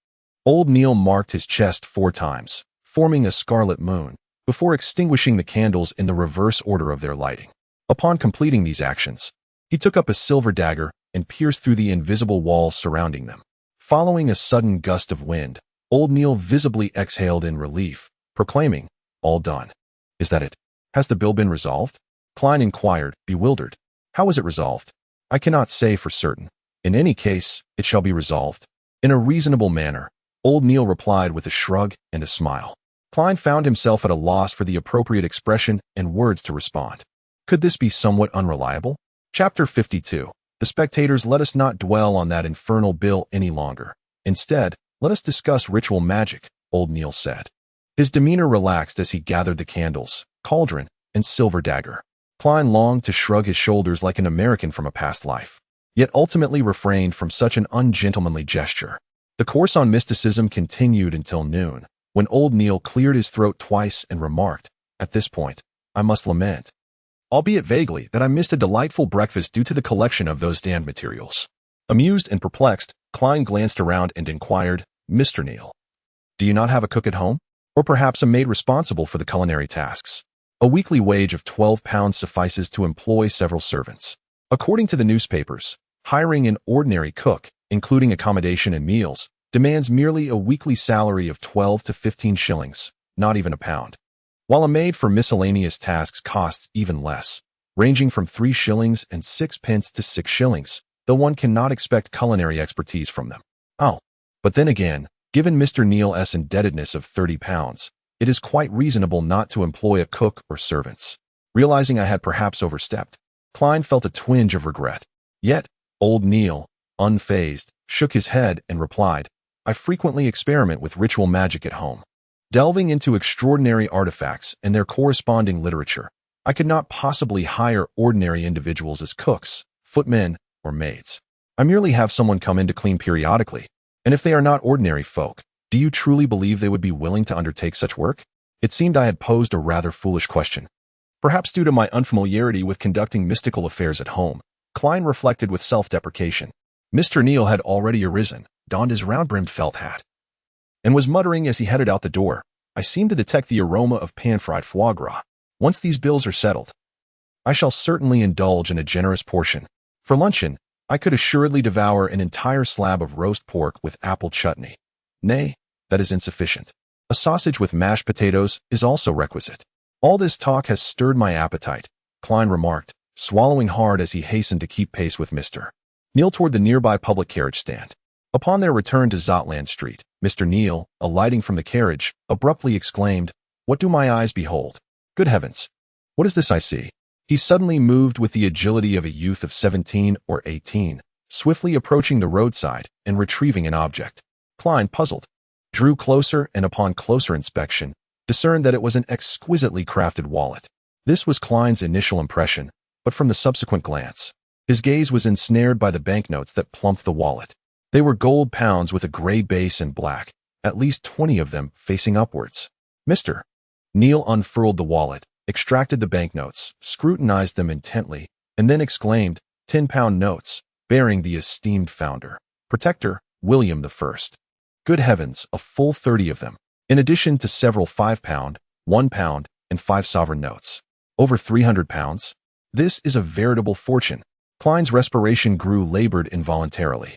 Old Neil marked his chest 4 times, forming a scarlet moon, before extinguishing the candles in the reverse order of their lighting. Upon completing these actions, he took up a silver dagger and pierced through the invisible walls surrounding them. Following a sudden gust of wind, Old Neil visibly exhaled in relief, proclaiming, "All done." "Is that it? Has the bill been resolved?" Klein inquired, bewildered. "How was it resolved?" "I cannot say for certain. In any case, it shall be resolved in a reasonable manner," Old Neil replied with a shrug and a smile. Klein found himself at a loss for the appropriate expression and words to respond. Could this be somewhat unreliable? Chapter 52. The spectators, let us not dwell on that infernal bill any longer. Instead, let us discuss ritual magic, Old Neil said. His demeanor relaxed as he gathered the candles, cauldron, and silver dagger. Klein longed to shrug his shoulders like an American from a past life, yet ultimately refrained from such an ungentlemanly gesture. The course on mysticism continued until noon, when Old Neil cleared his throat twice and remarked, "At this point, I must lament, albeit vaguely, that I missed a delightful breakfast due to the collection of those damned materials." Amused and perplexed, Klein glanced around and inquired, "Mr. Neil, do you not have a cook at home? Or perhaps a maid responsible for the culinary tasks? A weekly wage of £12 suffices to employ several servants. According to the newspapers, hiring an ordinary cook, including accommodation and meals, demands merely a weekly salary of 12 to 15 shillings, not even £1, while a maid for miscellaneous tasks costs even less, ranging from 3 shillings and 6 pence to 6 shillings, though one cannot expect culinary expertise from them. Oh, but then again, given Mr. Neil's indebtedness of £30, it is quite reasonable not to employ a cook or servants. Realizing I had perhaps overstepped, Klein felt a twinge of regret. Yet, Old Neil, unfazed, shook his head and replied, "I frequently experiment with ritual magic at home, delving into extraordinary artifacts and their corresponding literature. I could not possibly hire ordinary individuals as cooks, footmen, or maids. I merely have someone come in to clean periodically. And if they are not ordinary folk, do you truly believe they would be willing to undertake such work?" It seemed I had posed a rather foolish question. Perhaps due to my unfamiliarity with conducting mystical affairs at home, Klein reflected with self-deprecation. Mr. Neil had already arisen, donned his round-brimmed felt hat, and was muttering as he headed out the door, "I seem to detect the aroma of pan-fried foie gras. Once these bills are settled, I shall certainly indulge in a generous portion. For luncheon, I could assuredly devour an entire slab of roast pork with apple chutney. Nay, that is insufficient. A sausage with mashed potatoes is also requisite. All this talk has stirred my appetite, Klein remarked, swallowing hard as he hastened to keep pace with Mr. Neal toward the nearby public carriage stand. Upon their return to Zotland Street, Mr. Neal, alighting from the carriage, abruptly exclaimed, "What do my eyes behold? Good heavens! What is this I see?" He suddenly moved with the agility of a youth of 17 or 18, swiftly approaching the roadside and retrieving an object. Klein, puzzled, drew closer and upon closer inspection, discerned that it was an exquisitely crafted wallet. This was Klein's initial impression, but from the subsequent glance, his gaze was ensnared by the banknotes that plumped the wallet. They were gold pounds with a gray base and black, at least 20 of them facing upwards. Mr. Neal unfurled the wallet, extracted the banknotes, scrutinized them intently, and then exclaimed, "10-pound notes, bearing the esteemed founder, Protector, William the First. Good heavens, a full 30 of them, in addition to several 5-pound, 1-pound, and 5-sovereign notes. Over 300 pounds? This is a veritable fortune." Klein's respiration grew labored involuntarily.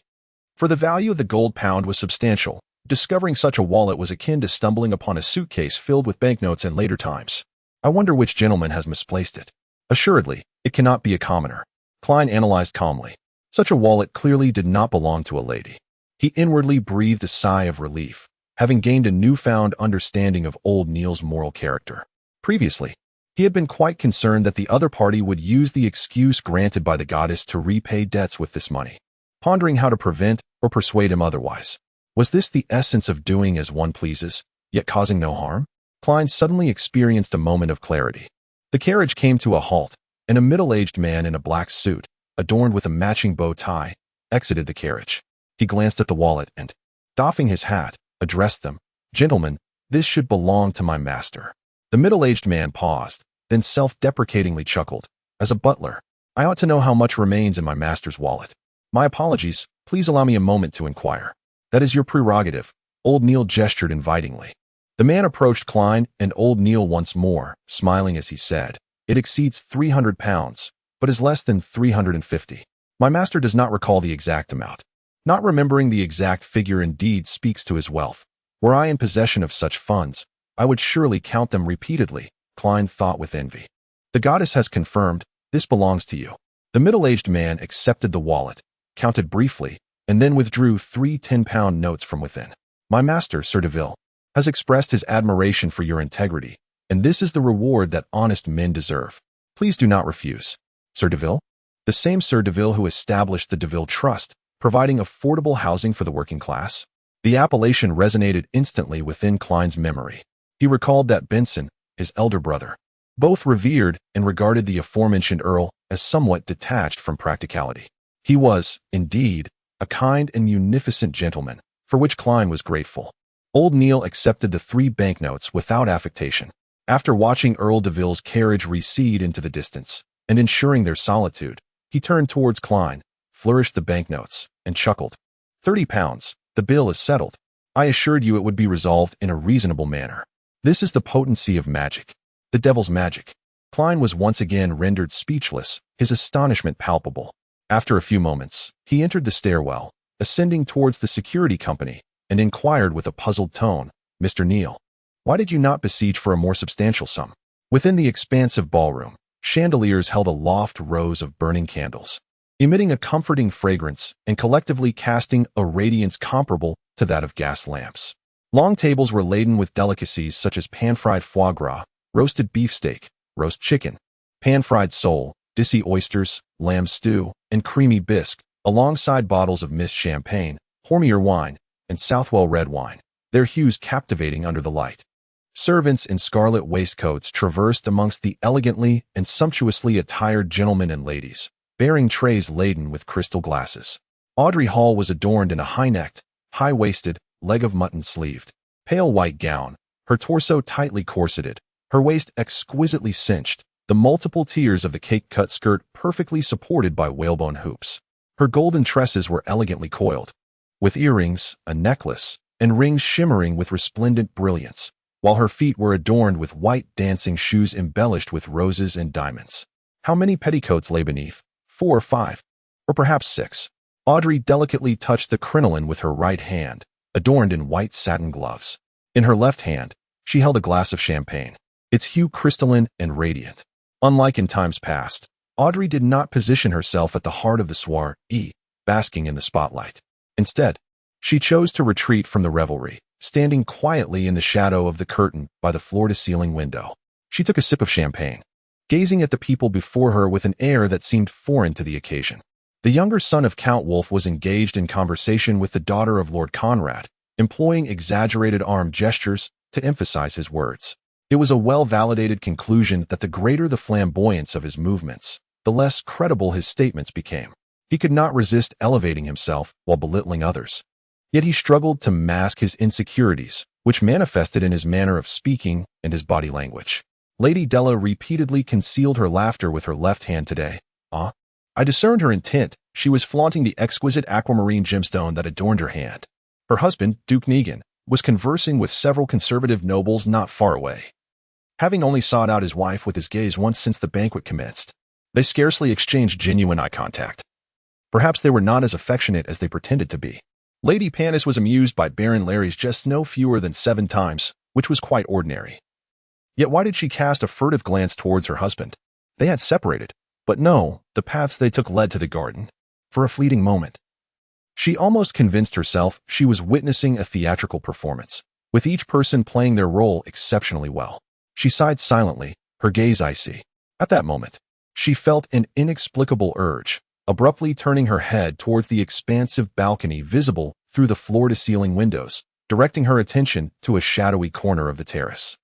For the value of the gold pound was substantial. Discovering such a wallet was akin to stumbling upon a suitcase filled with banknotes in later times. I wonder which gentleman has misplaced it. Assuredly, it cannot be a commoner. Klein analyzed calmly. Such a wallet clearly did not belong to a lady. He inwardly breathed a sigh of relief, having gained a newfound understanding of old Neal's moral character. Previously, he had been quite concerned that the other party would use the excuse granted by the goddess to repay debts with this money, pondering how to prevent or persuade him otherwise. Was this the essence of doing as one pleases, yet causing no harm? Klein suddenly experienced a moment of clarity. The carriage came to a halt, and a middle-aged man in a black suit, adorned with a matching bow tie, exited the carriage. He glanced at the wallet and, doffing his hat, addressed them. "Gentlemen, this should belong to my master." The middle-aged man paused, then self-deprecatingly chuckled. "As a butler, I ought to know how much remains in my master's wallet. My apologies, please allow me a moment to inquire." "That is your prerogative." Old Neal gestured invitingly. The man approached Klein and old Neal once more, smiling as he said, "It exceeds 300 pounds, but is less than 350. My master does not recall the exact amount. Not remembering the exact figure indeed speaks to his wealth. Were I in possession of such funds, I would surely count them repeatedly," Klein thought with envy. "The goddess has confirmed, this belongs to you." The middle-aged man accepted the wallet, counted briefly, and then withdrew 3 10-pound notes from within. "My master, Sir Deville, has expressed his admiration for your integrity, and this is the reward that honest men deserve. Please do not refuse." "Sir Deville?" "The same Sir Deville who established the Deville Trust, providing affordable housing for the working class." The appellation resonated instantly within Klein's memory. He recalled that Benson, his elder brother, both revered and regarded the aforementioned Earl as somewhat detached from practicality. He was, indeed, a kind and munificent gentleman, for which Klein was grateful. Old Neal accepted the 3 banknotes without affectation. After watching Earl Deville's carriage recede into the distance, and ensuring their solitude, he turned towards Klein, flourished the banknotes, and chuckled. 30 pounds, the bill is settled. I assured you it would be resolved in a reasonable manner. This is the potency of magic. The devil's magic." Klein was once again rendered speechless, his astonishment palpable. After a few moments, he entered the stairwell, ascending towards the security company, and inquired with a puzzled tone, "Mr. Neal, why did you not besiege for a more substantial sum?" Within the expansive ballroom, chandeliers held aloft rows of burning candles, emitting a comforting fragrance and collectively casting a radiance comparable to that of gas lamps. Long tables were laden with delicacies such as pan-fried foie gras, roasted beefsteak, roast chicken, pan-fried sole, dissy oysters, lamb stew, and creamy bisque, alongside bottles of mist champagne, Hormier wine, and Southwell red wine, their hues captivating under the light. Servants in scarlet waistcoats traversed amongst the elegantly and sumptuously attired gentlemen and ladies, bearing trays laden with crystal glasses. Audrey Hall was adorned in a high-necked, high-waisted, leg-of-mutton sleeved, pale white gown, her torso tightly corseted, her waist exquisitely cinched, the multiple tiers of the cake-cut skirt perfectly supported by whalebone hoops. Her golden tresses were elegantly coiled, with earrings, a necklace, and rings shimmering with resplendent brilliance, while her feet were adorned with white dancing shoes embellished with roses and diamonds. How many petticoats lay beneath? 4 or 5. or perhaps 6. Audrey delicately touched the crinoline with her right hand, adorned in white satin gloves. In her left hand, she held a glass of champagne, its hue crystalline and radiant. Unlike in times past, Audrey did not position herself at the heart of the soiree, basking in the spotlight. Instead, she chose to retreat from the revelry, standing quietly in the shadow of the curtain by the floor-to-ceiling window. She took a sip of champagne, gazing at the people before her with an air that seemed foreign to the occasion. The younger son of Count Wolf was engaged in conversation with the daughter of Lord Conrad, employing exaggerated arm gestures to emphasize his words. It was a well-validated conclusion that the greater the flamboyance of his movements, the less credible his statements became. He could not resist elevating himself while belittling others. Yet he struggled to mask his insecurities, which manifested in his manner of speaking and his body language. Lady Della repeatedly concealed her laughter with her left hand today. I discerned her intent. She was flaunting the exquisite aquamarine gemstone that adorned her hand. Her husband, Duke Negan, was conversing with several conservative nobles not far away. Having only sought out his wife with his gaze once since the banquet commenced, they scarcely exchanged genuine eye contact. Perhaps they were not as affectionate as they pretended to be. Lady Panis was amused by Baron Larry's jest no fewer than 7 times, which was quite ordinary. Yet why did she cast a furtive glance towards her husband? They had separated, but no, the paths they took led to the garden. For a fleeting moment, she almost convinced herself she was witnessing a theatrical performance, with each person playing their role exceptionally well. She sighed silently, her gaze icy. At that moment, she felt an inexplicable urge, abruptly turning her head towards the expansive balcony visible through the floor-to-ceiling windows, directing her attention to a shadowy corner of the terrace.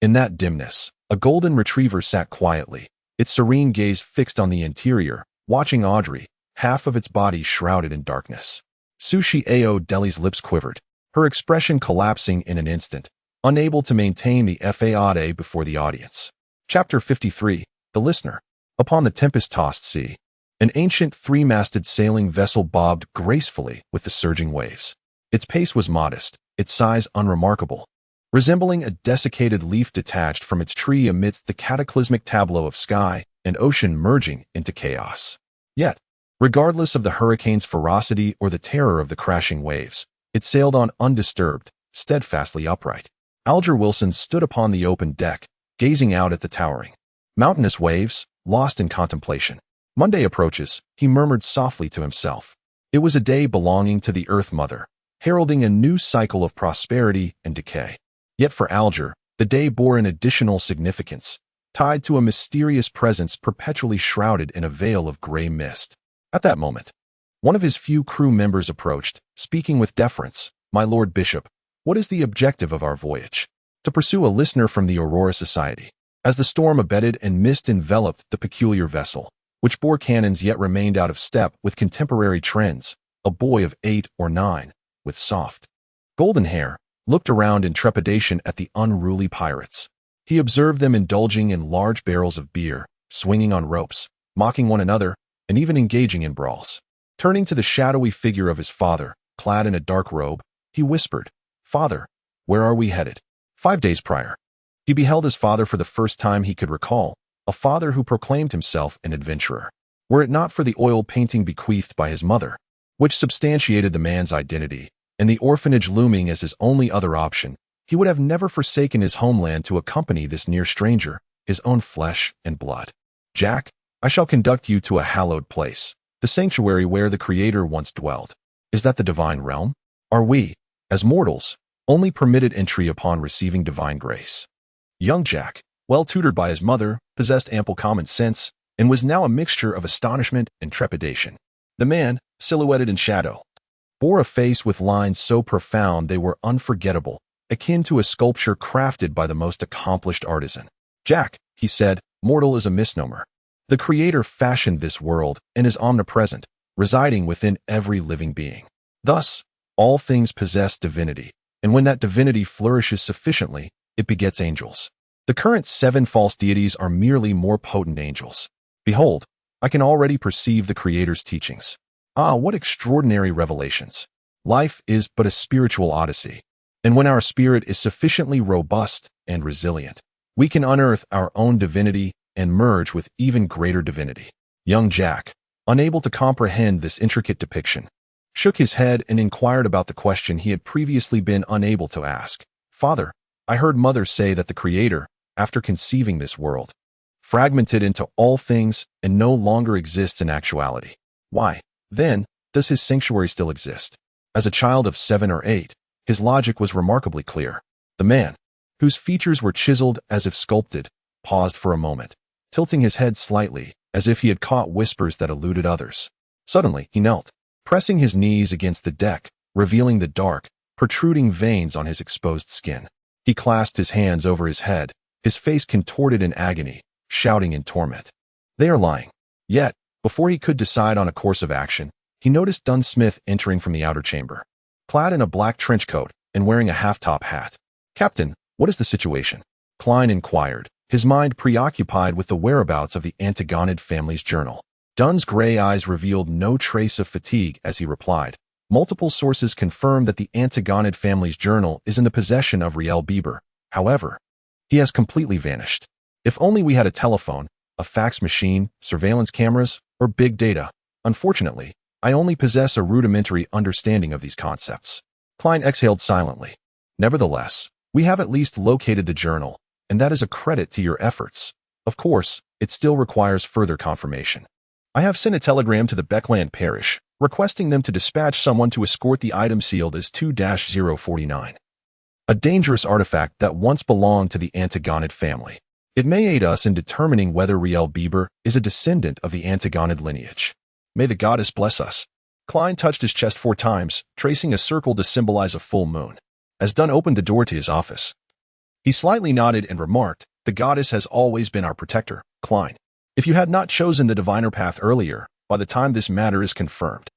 In that dimness, a golden retriever sat quietly, its serene gaze fixed on the interior, watching Audrey, half of its body shrouded in darkness. Sushi Ao Deli's lips quivered, her expression collapsing in an instant, unable to maintain the faade before the audience. Chapter 53, The Listener. Upon the tempest-tossed sea, an ancient 3-masted sailing vessel bobbed gracefully with the surging waves. Its pace was modest, its size unremarkable, resembling a desiccated leaf detached from its tree amidst the cataclysmic tableau of sky and ocean merging into chaos. Yet, regardless of the hurricane's ferocity or the terror of the crashing waves, it sailed on undisturbed, steadfastly upright. Alger Wilson stood upon the open deck, gazing out at the towering, mountainous waves, lost in contemplation. Monday approaches, he murmured softly to himself. It was a day belonging to the Earth Mother, heralding a new cycle of prosperity and decay. Yet for Alger, the day bore an additional significance, tied to a mysterious presence perpetually shrouded in a veil of gray mist. At that moment, one of his few crew members approached, speaking with deference. "My Lord Bishop, what is the objective of our voyage?" To pursue a listener from the Aurora Society. As the storm abated and mist enveloped the peculiar vessel, which bore cannons yet remained out of step with contemporary trends, a boy of 8 or 9, with soft, golden hair, looked around in trepidation at the unruly pirates. He observed them indulging in large barrels of beer, swinging on ropes, mocking one another, and even engaging in brawls. Turning to the shadowy figure of his father, clad in a dark robe, he whispered, "Father, where are we headed?" 5 days prior, he beheld his father for the first time he could recall, a father who proclaimed himself an adventurer. Were it not for the oil painting bequeathed by his mother, which substantiated the man's identity, and the orphanage looming as his only other option, he would have never forsaken his homeland to accompany this near stranger, his own flesh and blood. "Jack, I shall conduct you to a hallowed place, the sanctuary where the Creator once dwelled. Is that the divine realm? Are we, as mortals, only permitted entry upon receiving divine grace?" Young Jack, well tutored by his mother, possessed ample common sense, and was now a mixture of astonishment and trepidation. The man, silhouetted in shadow, bore a face with lines so profound they were unforgettable, akin to a sculpture crafted by the most accomplished artisan. "Jack," he said, "mortal is a misnomer. The Creator fashioned this world and is omnipresent, residing within every living being. Thus, all things possess divinity, and when that divinity flourishes sufficiently, it begets angels. The current 7 false deities are merely more potent angels. Behold, I can already perceive the Creator's teachings. Ah, what extraordinary revelations! Life is but a spiritual odyssey, and when our spirit is sufficiently robust and resilient, we can unearth our own divinity and merge with even greater divinity." Young Jack, unable to comprehend this intricate depiction, shook his head and inquired about the question he had previously been unable to ask. Father, I heard Mother say that the Creator, after conceiving this world, fragmented into all things and no longer exists in actuality. Why, then, does his sanctuary still exist? As a child of 7 or 8, his logic was remarkably clear. The man, whose features were chiseled as if sculpted, paused for a moment, tilting his head slightly, as if he had caught whispers that eluded others. Suddenly, he knelt, pressing his knees against the deck, revealing the dark, protruding veins on his exposed skin. He clasped his hands over his head, his face contorted in agony, shouting in torment. They are lying. Yet, before he could decide on a course of action, he noticed Dunn Smith entering from the outer chamber, clad in a black trench coat and wearing a half-top hat. Captain, what is the situation? Klein inquired, his mind preoccupied with the whereabouts of the Antigonid family's journal. Dunn's gray eyes revealed no trace of fatigue as he replied. Multiple sources confirm that the Antigonid family's journal is in the possession of Riel Bieber. However, he has completely vanished. If only we had a telephone, a fax machine, surveillance cameras, or big data. Unfortunately, I only possess a rudimentary understanding of these concepts. Klein exhaled silently. Nevertheless, we have at least located the journal, and that is a credit to your efforts. Of course, it still requires further confirmation. I have sent a telegram to the Beckland parish, requesting them to dispatch someone to escort the item sealed as 2-049. A dangerous artifact that once belonged to the Antigonid family. It may aid us in determining whether Riel Bieber is a descendant of the Antigonid lineage. May the goddess bless us. Klein touched his chest 4 times, tracing a circle to symbolize a full moon. As Dunn opened the door to his office, he slightly nodded and remarked, "The goddess has always been our protector, Klein. If you had not chosen the diviner path earlier, by the time this matter is confirmed,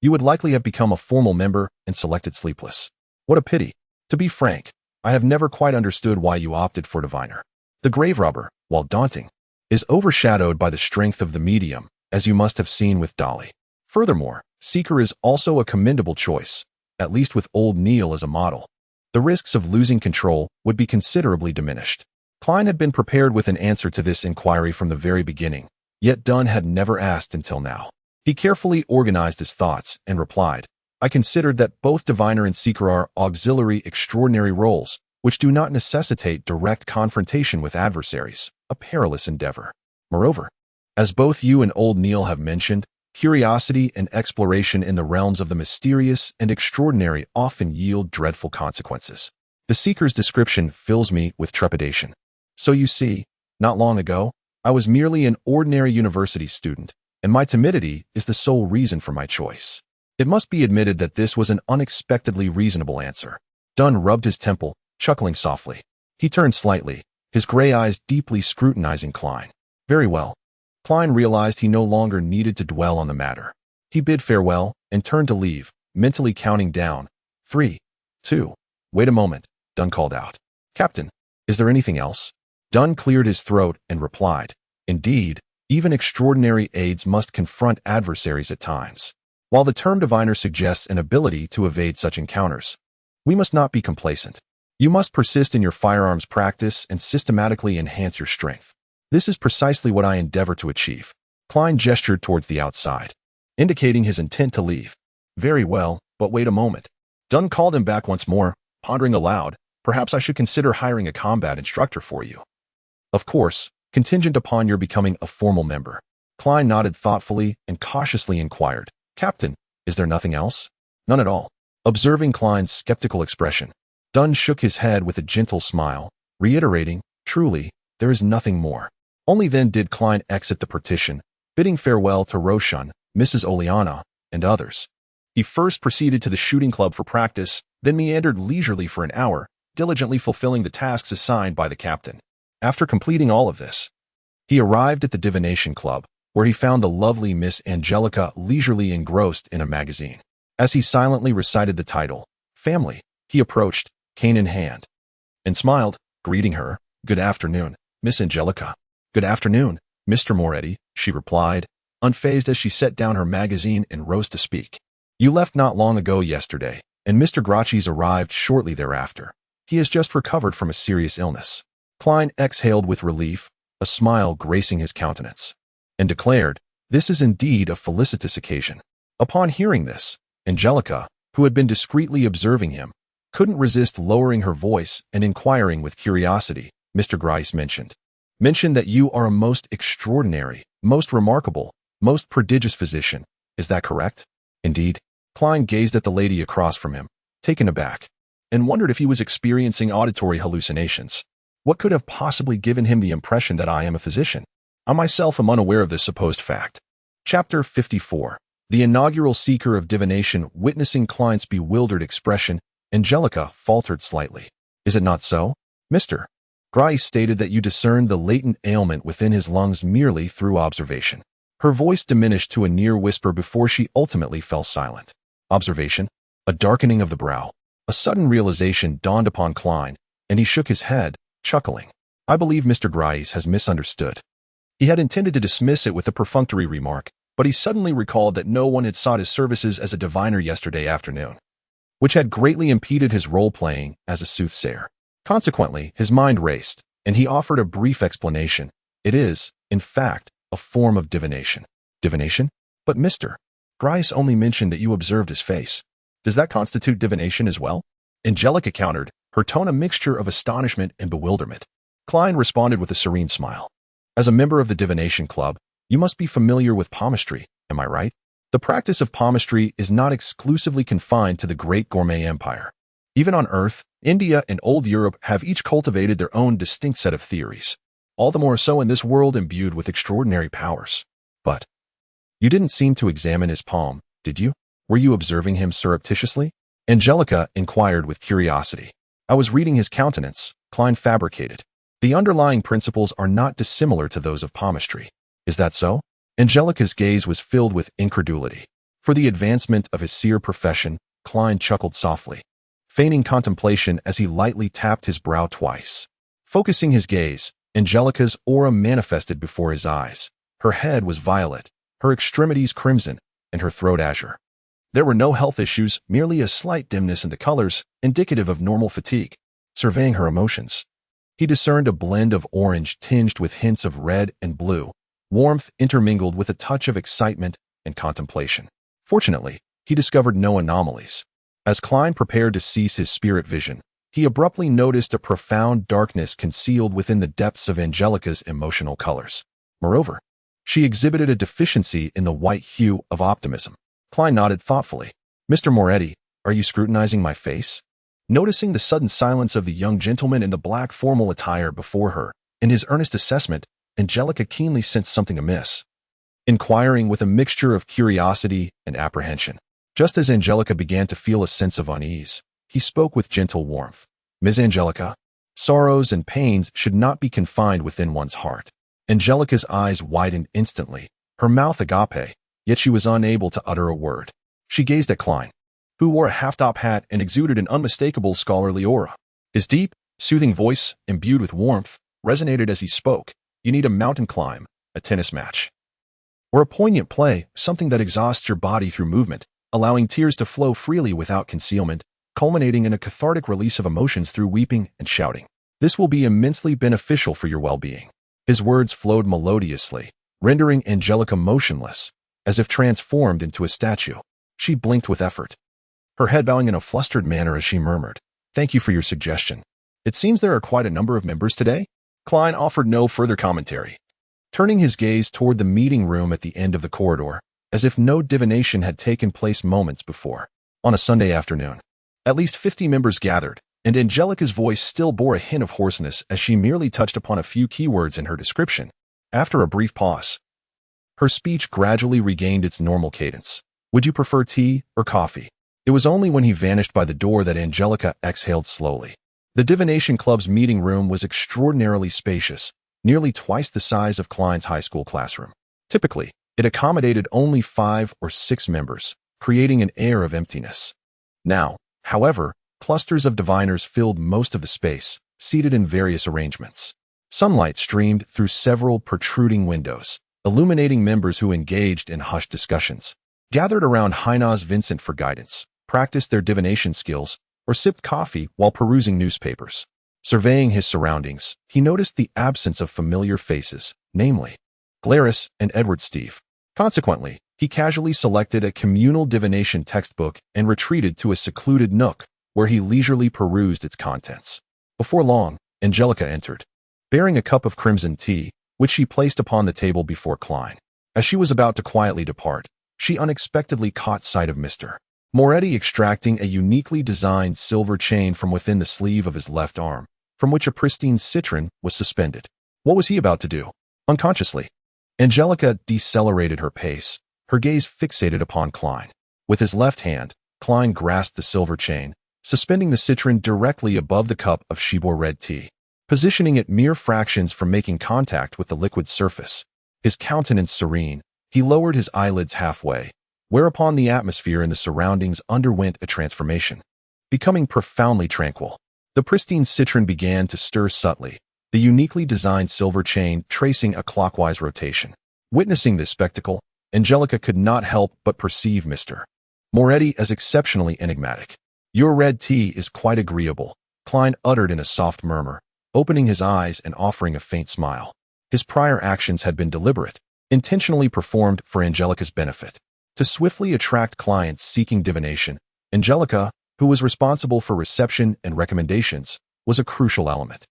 you would likely have become a formal member and selected Sleepless. What a pity. To be frank, I have never quite understood why you opted for diviner. The grave robber, while daunting, is overshadowed by the strength of the medium, as you must have seen with Dolly. Furthermore, Seeker is also a commendable choice, at least with old Neil as a model. The risks of losing control would be considerably diminished." Klein had been prepared with an answer to this inquiry from the very beginning, yet Dunn had never asked until now. He carefully organized his thoughts and replied, "I considered that both diviner and seeker are auxiliary extraordinary roles, which do not necessitate direct confrontation with adversaries, a perilous endeavor. Moreover, as both you and old Neil have mentioned, curiosity and exploration in the realms of the mysterious and extraordinary often yield dreadful consequences. The seeker's description fills me with trepidation. So you see, not long ago, I was merely an ordinary university student, and my timidity is the sole reason for my choice." It must be admitted that this was an unexpectedly reasonable answer. Dunn rubbed his temple, chuckling softly. He turned slightly, his gray eyes deeply scrutinizing Klein. Very well. Klein realized he no longer needed to dwell on the matter. He bid farewell and turned to leave, mentally counting down. 3, 2. Wait a moment, Dunn called out. "Captain, is there anything else?" Dunn cleared his throat and replied, "Indeed, even extraordinary aides must confront adversaries at times. While the term diviner suggests an ability to evade such encounters, we must not be complacent. You must persist in your firearms practice and systematically enhance your strength. This is precisely what I endeavor to achieve." Klein gestured towards the outside, indicating his intent to leave. "Very well, but wait a moment." Dunn called him back once more, pondering aloud, "Perhaps I should consider hiring a combat instructor for you. Of course, contingent upon your becoming a formal member." Klein nodded thoughtfully and cautiously inquired, "Captain, is there nothing else?" "None at all." Observing Klein's skeptical expression, Dunn shook his head with a gentle smile, reiterating, "Truly, there is nothing more." Only then did Klein exit the partition, bidding farewell to Roshan, Mrs. Oleana, and others. He first proceeded to the shooting club for practice, then meandered leisurely for an hour, diligently fulfilling the tasks assigned by the captain. After completing all of this, he arrived at the divination club, where he found the lovely Miss Angelica leisurely engrossed in a magazine. As he silently recited the title, "Family," he approached, cane in hand, and smiled, greeting her. "Good afternoon, Miss Angelica." "Good afternoon, Mr. Moretti," she replied, unfazed as she set down her magazine and rose to speak. "You left not long ago yesterday, and Mr. Grachis arrived shortly thereafter. He has just recovered from a serious illness." Klein exhaled with relief, a smile gracing his countenance, and declared, This is indeed a felicitous occasion. Upon hearing this, Angelica, who had been discreetly observing him, couldn't resist lowering her voice and inquiring with curiosity. Mr. Gryce mentioned that you are a most extraordinary, most remarkable, most prodigious physician. Is that correct? Indeed. Klein gazed at the lady across from him, taken aback, and wondered if he was experiencing auditory hallucinations. What could have possibly given him the impression that I am a physician? I myself am unaware of this supposed fact. Chapter 54. The inaugural seeker of divination. Witnessing Klein's bewildered expression, Angelica faltered slightly. Is it not so? Mr. Gryce stated that you discerned the latent ailment within his lungs merely through observation. Her voice diminished to a near whisper before she ultimately fell silent. Observation? A darkening of the brow. A sudden realization dawned upon Klein, and he shook his head, chuckling. I believe Mr. Gryce has misunderstood. He had intended to dismiss it with a perfunctory remark, but he suddenly recalled that no one had sought his services as a diviner yesterday afternoon, which had greatly impeded his role-playing as a soothsayer. Consequently, his mind raced, and he offered a brief explanation. It is, in fact, a form of divination. Divination? But Mr. Gryce only mentioned that you observed his face. Does that constitute divination as well? Angelica countered, her tone a mixture of astonishment and bewilderment. Klein responded with a serene smile. As a member of the Divination Club, you must be familiar with palmistry, am I right? The practice of palmistry is not exclusively confined to the great gourmet empire. Even on Earth, India and Old Europe have each cultivated their own distinct set of theories, all the more so in this world imbued with extraordinary powers. But you didn't seem to examine his palm, did you? Were you observing him surreptitiously? Angelica inquired with curiosity. I was reading his countenance, Klein fabricated. The underlying principles are not dissimilar to those of palmistry. Is that so? Angelica's gaze was filled with incredulity. For the advancement of his seer profession, Klein chuckled softly, feigning contemplation as he lightly tapped his brow twice. Focusing his gaze, Angelica's aura manifested before his eyes. Her head was violet, her extremities crimson, and her throat azure. There were no health issues, merely a slight dimness in the colors, indicative of normal fatigue. Surveying her emotions, he discerned a blend of orange tinged with hints of red and blue, warmth intermingled with a touch of excitement and contemplation. Fortunately, he discovered no anomalies. As Klein prepared to cease his spirit vision, he abruptly noticed a profound darkness concealed within the depths of Angelica's emotional colors. Moreover, she exhibited a deficiency in the white hue of optimism. Klein nodded thoughtfully. Mr. Moretti, are you scrutinizing my face? Noticing the sudden silence of the young gentleman in the black formal attire before her, in his earnest assessment, Angelica keenly sensed something amiss, inquiring with a mixture of curiosity and apprehension. Just as Angelica began to feel a sense of unease, he spoke with gentle warmth. Ms. Angelica, sorrows and pains should not be confined within one's heart. Angelica's eyes widened instantly, her mouth agape, yet she was unable to utter a word. She gazed at Klein, who wore a half-top hat and exuded an unmistakable scholarly aura. His deep, soothing voice, imbued with warmth, resonated as he spoke. You need a mountain climb, a tennis match, or a poignant play, something that exhausts your body through movement, allowing tears to flow freely without concealment, culminating in a cathartic release of emotions through weeping and shouting. This will be immensely beneficial for your well-being. His words flowed melodiously, rendering Angelica motionless, as if transformed into a statue. She blinked with effort, her head bowing in a flustered manner as she murmured, "Thank you for your suggestion. It seems there are quite a number of members today." Klein offered no further commentary, turning his gaze toward the meeting room at the end of the corridor, as if no divination had taken place moments before. On a Sunday afternoon, at least 50 members gathered, and Angelica's voice still bore a hint of hoarseness as she merely touched upon a few keywords in her description. After a brief pause, her speech gradually regained its normal cadence. Would you prefer tea or coffee? It was only when he vanished by the door that Angelica exhaled slowly. The Divination Club's meeting room was extraordinarily spacious, nearly twice the size of Klein's high school classroom. Typically, it accommodated only 5 or 6 members, creating an air of emptiness. Now, however, clusters of diviners filled most of the space, seated in various arrangements. Sunlight streamed through several protruding windows, illuminating members who engaged in hushed discussions, gathered around Heinaz Vincent for guidance, practiced their divination skills, or sipped coffee while perusing newspapers. Surveying his surroundings, he noticed the absence of familiar faces, namely, Glarus and Edward Steve. Consequently, he casually selected a communal divination textbook and retreated to a secluded nook where he leisurely perused its contents. Before long, Angelica entered, bearing a cup of crimson tea, which she placed upon the table before Klein. As she was about to quietly depart, she unexpectedly caught sight of Mr. Moretti extracting a uniquely designed silver chain from within the sleeve of his left arm, from which a pristine citron was suspended. What was he about to do? Unconsciously, Angelica decelerated her pace, her gaze fixated upon Klein. With his left hand, Klein grasped the silver chain, suspending the citron directly above the cup of Shibor red tea, positioning it mere fractions from making contact with the liquid surface. His countenance serene, he lowered his eyelids halfway, whereupon the atmosphere in the surroundings underwent a transformation. Becoming profoundly tranquil, the pristine citron began to stir subtly, the uniquely designed silver chain tracing a clockwise rotation. Witnessing this spectacle, Angelica could not help but perceive Mr. Moretti as exceptionally enigmatic. "Your red tea is quite agreeable," Klein uttered in a soft murmur, opening his eyes and offering a faint smile. His prior actions had been deliberate, intentionally performed for Angelica's benefit. To swiftly attract clients seeking divination, Angelica, who was responsible for reception and recommendations, was a crucial element.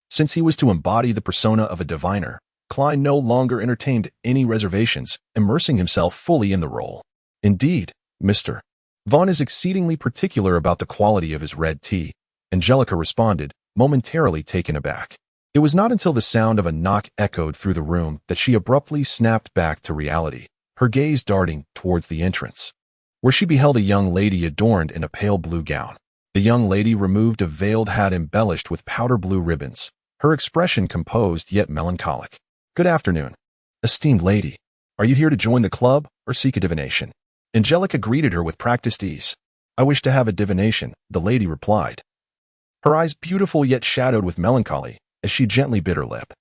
Since he was to embody the persona of a diviner, Klein no longer entertained any reservations, immersing himself fully in the role. "Indeed, Mr. Vaughn is exceedingly particular about the quality of his red tea," Angelica responded, momentarily taken aback. It was not until the sound of a knock echoed through the room that she abruptly snapped back to reality, her gaze darting towards the entrance, where she beheld a young lady adorned in a pale blue gown. The young lady removed a veiled hat embellished with powder blue ribbons, her expression composed yet melancholic. "Good afternoon, esteemed lady. Are you here to join the club or seek a divination?" Angelica greeted her with practiced ease. "I wish to have a divination," the lady replied, her eyes beautiful yet shadowed with melancholy, as she gently bit her lip.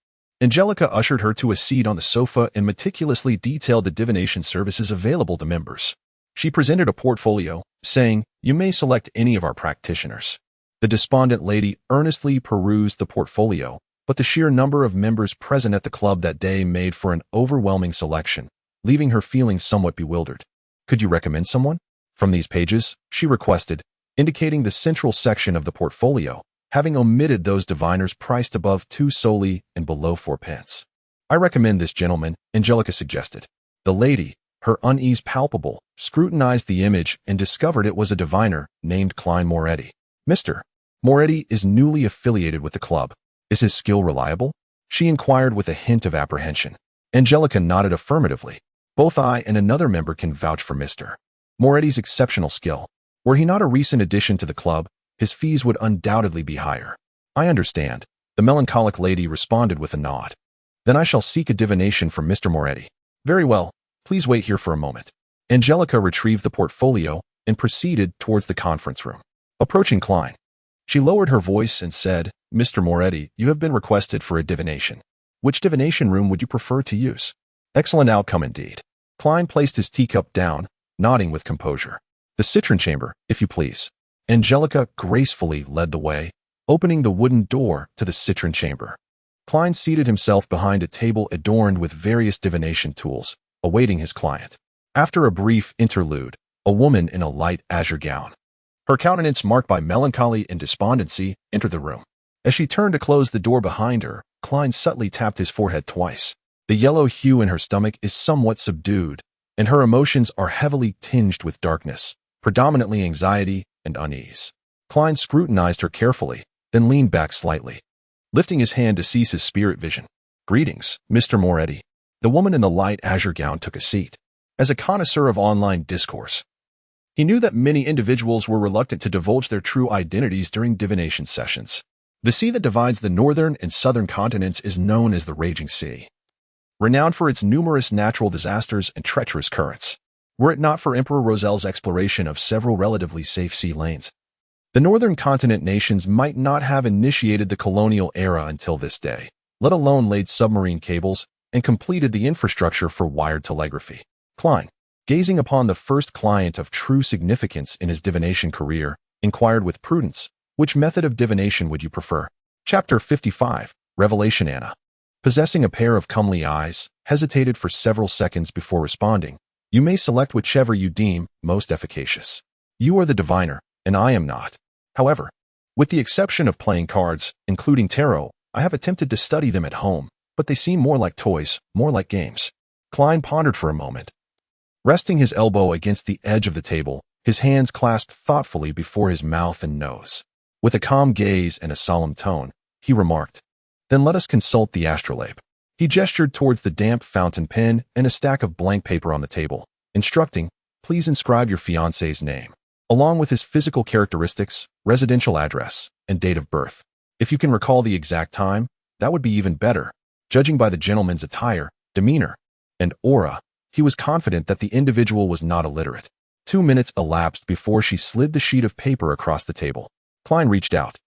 Angelica ushered her to a seat on the sofa and meticulously detailed the divination services available to members. She presented a portfolio, saying, "You may select any of our practitioners." The despondent lady earnestly perused the portfolio, but the sheer number of members present at the club that day made for an overwhelming selection, leaving her feeling somewhat bewildered. "Could you recommend someone from these pages?" she requested, indicating the central section of the portfolio, having omitted those diviners priced above 2 soldi and below 4 pence. "I recommend this gentleman," Angelica suggested. The lady, her unease palpable, scrutinized the image and discovered it was a diviner named Klein Moretti. "Mr. Moretti is newly affiliated with the club. Is his skill reliable?" she inquired with a hint of apprehension. Angelica nodded affirmatively. "Both I and another member can vouch for Mr. Moretti's exceptional skill. Were he not a recent addition to the club, his fees would undoubtedly be higher." "I understand," the melancholic lady responded with a nod. "Then I shall seek a divination from Mr. Moretti." "Very well, please wait here for a moment." Angelica retrieved the portfolio and proceeded towards the conference room. Approaching Klein, she lowered her voice and said, "Mr. Moretti, you have been requested for a divination. Which divination room would you prefer to use?" "Excellent outcome indeed." Klein placed his teacup down, nodding with composure. "The citron chamber, if you please." Angelica gracefully led the way, opening the wooden door to the citron chamber. Klein seated himself behind a table adorned with various divination tools, awaiting his client. After a brief interlude, a woman in a light azure gown, her countenance marked by melancholy and despondency, entered the room. As she turned to close the door behind her, Klein subtly tapped his forehead twice. The yellow hue in her stomach is somewhat subdued, and her emotions are heavily tinged with darkness, predominantly anxiety and unease. Klein scrutinized her carefully, then leaned back slightly, lifting his hand to seize his spirit vision. "Greetings, Mr. Moretti." The woman in the light azure gown took a seat. As a connoisseur of online discourse, he knew that many individuals were reluctant to divulge their true identities during divination sessions. The sea that divides the northern and southern continents is known as the Raging Sea, renowned for its numerous natural disasters and treacherous currents. Were it not for Emperor Rosel's exploration of several relatively safe sea lanes, the northern continent nations might not have initiated the colonial era until this day, let alone laid submarine cables and completed the infrastructure for wired telegraphy. Klein, gazing upon the first client of true significance in his divination career, inquired with prudence, "Which method of divination would you prefer?" Chapter 55, Revelation Anna. Possessing a pair of comely eyes, hesitated for several seconds before responding. You may select whichever you deem most efficacious. You are the diviner, and I am not. However, with the exception of playing cards, including tarot, I have attempted to study them at home, but they seem more like toys, more like games. Klein pondered for a moment. Resting his elbow against the edge of the table, his hands clasped thoughtfully before his mouth and nose. With a calm gaze and a solemn tone, he remarked, "Then let us consult the astrolabe." He gestured towards the damp fountain pen and a stack of blank paper on the table, instructing, "Please inscribe your fiancé's name, along with his physical characteristics, residential address, and date of birth. If you can recall the exact time, that would be even better." Judging by the gentleman's attire, demeanor, and aura, he was confident that the individual was not illiterate. 2 minutes elapsed before she slid the sheet of paper across the table. Klein reached out,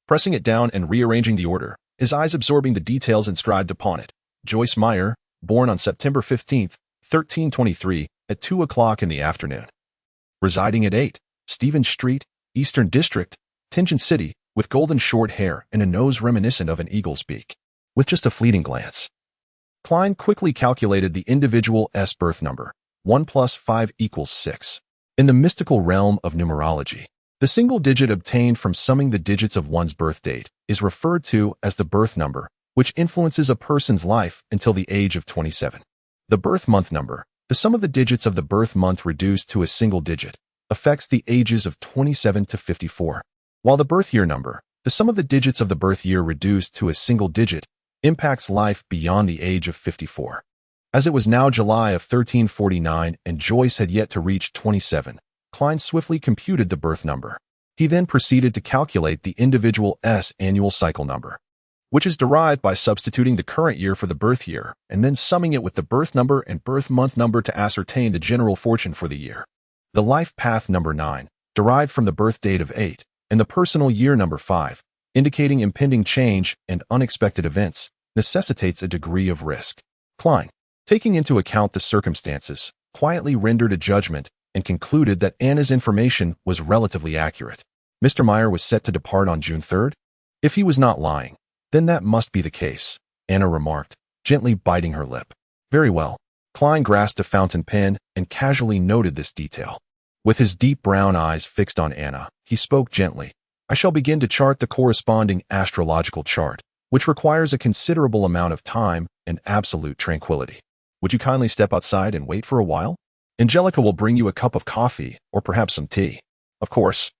pressing it down and rearranging the order, his eyes absorbing the details inscribed upon it. Joyce Meyer, born on September 15, 1323, at 2 o'clock in the afternoon. Residing at 8, Stevens Street, Eastern District, Tingen City, with golden short hair and a nose reminiscent of an eagle's beak. With just a fleeting glance, Klein quickly calculated the individual's birth number. 1 plus 5 equals 6. In the mystical realm of numerology, the single digit obtained from summing the digits of one's birth date is referred to as the birth number, which influences a person's life until the age of 27. The birth month number, the sum of the digits of the birth month reduced to a single digit, affects the ages of 27 to 54. While the birth year number, the sum of the digits of the birth year reduced to a single digit, impacts life beyond the age of 54. As it was now July of 1349 and Joyce had yet to reach 27, Klein swiftly computed the birth number. He then proceeded to calculate the individual's annual cycle number, which is derived by substituting the current year for the birth year and then summing it with the birth number and birth month number to ascertain the general fortune for the year. The life path number 9, derived from the birth date of 8, and the personal year number 5, indicating impending change and unexpected events, necessitates a degree of risk. Klein, taking into account the circumstances, quietly rendered a judgment and concluded that Anna's information was relatively accurate. Mr. Meyer was set to depart on June 3rd? If he was not lying, then that must be the case, Anna remarked, gently biting her lip. Very well. Klein grasped a fountain pen and casually noted this detail. With his deep brown eyes fixed on Anna, he spoke gently. I shall begin to chart the corresponding astrological chart, which requires a considerable amount of time and absolute tranquility. Would you kindly step outside and wait for a while? Angelica will bring you a cup of coffee or perhaps some tea. Of course.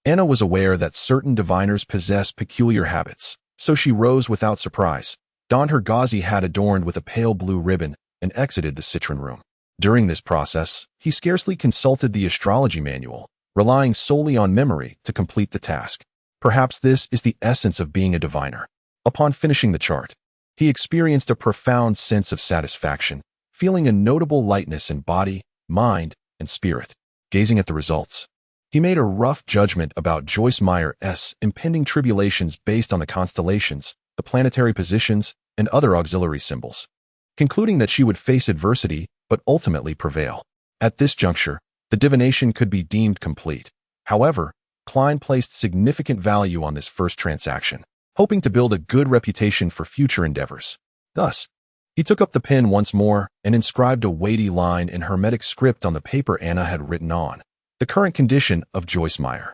Anna was aware that certain diviners possess peculiar habits, so she rose without surprise, donned her gauzy hat adorned with a pale blue ribbon, and exited the citron room. During this process, he scarcely consulted the astrology manual, relying solely on memory to complete the task. Perhaps this is the essence of being a diviner. Upon finishing the chart, he experienced a profound sense of satisfaction, feeling a notable lightness in body, mind, and spirit. Gazing at the results, he made a rough judgment about Joyce Meyer's impending tribulations based on the constellations, the planetary positions, and other auxiliary symbols, concluding that she would face adversity but ultimately prevail. At this juncture, the divination could be deemed complete. However, Klein placed significant value on this first transaction, hoping to build a good reputation for future endeavors. Thus, he took up the pen once more and inscribed a weighty line in Hermetic script on the paper Anna had written on the current condition of Joyce Meyer.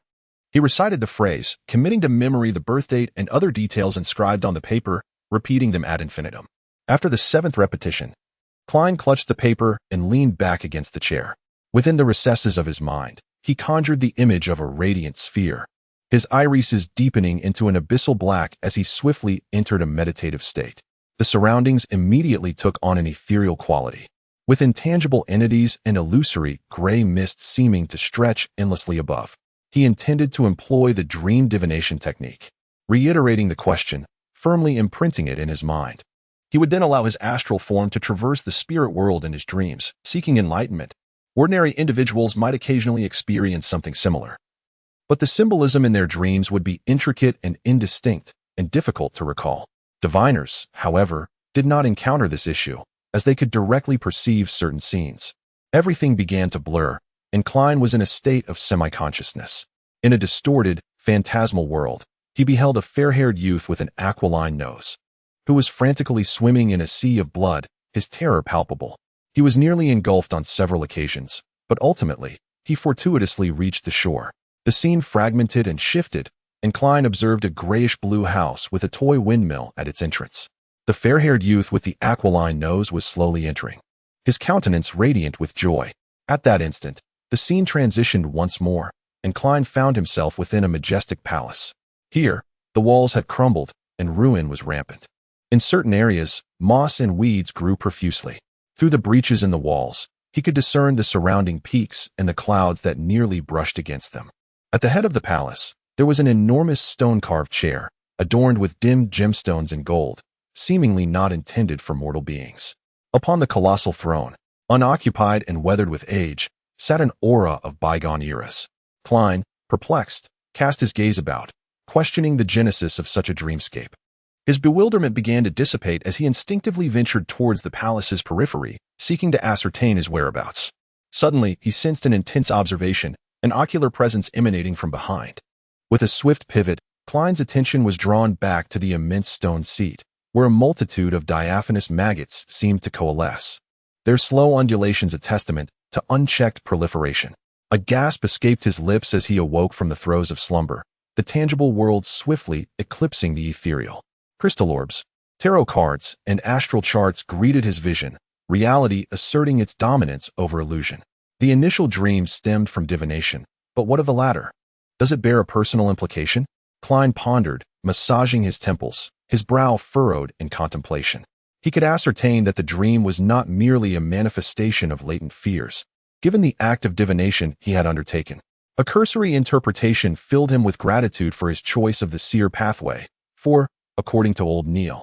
He recited the phrase, committing to memory the birth date and other details inscribed on the paper, repeating them ad infinitum. After the 7th repetition, Klein clutched the paper and leaned back against the chair. Within the recesses of his mind, he conjured the image of a radiant sphere, his irises deepening into an abyssal black as he swiftly entered a meditative state. The surroundings immediately took on an ethereal quality, with intangible entities and illusory gray mist seeming to stretch endlessly above. He intended to employ the dream divination technique, reiterating the question, firmly imprinting it in his mind. He would then allow his astral form to traverse the spirit world in his dreams, seeking enlightenment. Ordinary individuals might occasionally experience something similar, but the symbolism in their dreams would be intricate and indistinct and difficult to recall. Diviners, however, did not encounter this issue, as they could directly perceive certain scenes. Everything began to blur, and Klein was in a state of semi-consciousness. In a distorted, phantasmal world, he beheld a fair-haired youth with an aquiline nose, who was frantically swimming in a sea of blood, his terror palpable. He was nearly engulfed on several occasions, but ultimately, he fortuitously reached the shore. The scene fragmented and shifted, and Klein observed a grayish-blue house with a toy windmill at its entrance. The fair-haired youth with the aquiline nose was slowly entering, his countenance radiant with joy. At that instant, the scene transitioned once more, and Klein found himself within a majestic palace. Here, the walls had crumbled, and ruin was rampant. In certain areas, moss and weeds grew profusely. Through the breaches in the walls, he could discern the surrounding peaks and the clouds that nearly brushed against them. At the head of the palace, there was an enormous stone-carved chair, adorned with dim gemstones and gold, seemingly not intended for mortal beings. Upon the colossal throne, unoccupied and weathered with age, sat an aura of bygone eras. Klein, perplexed, cast his gaze about, questioning the genesis of such a dreamscape. His bewilderment began to dissipate as he instinctively ventured towards the palace's periphery, seeking to ascertain his whereabouts. Suddenly, he sensed an intense observation, an ocular presence emanating from behind. With a swift pivot, Klein's attention was drawn back to the immense stone seat, where a multitude of diaphanous maggots seemed to coalesce, their slow undulations a testament to unchecked proliferation. A gasp escaped his lips as he awoke from the throes of slumber, the tangible world swiftly eclipsing the ethereal. Crystal orbs, tarot cards, and astral charts greeted his vision, reality asserting its dominance over illusion. The initial dream stemmed from divination, but what of the latter? Does it bear a personal implication? Klein pondered, massaging his temples, his brow furrowed in contemplation. He could ascertain that the dream was not merely a manifestation of latent fears, given the act of divination he had undertaken. A cursory interpretation filled him with gratitude for his choice of the seer pathway, for, according to old Neil,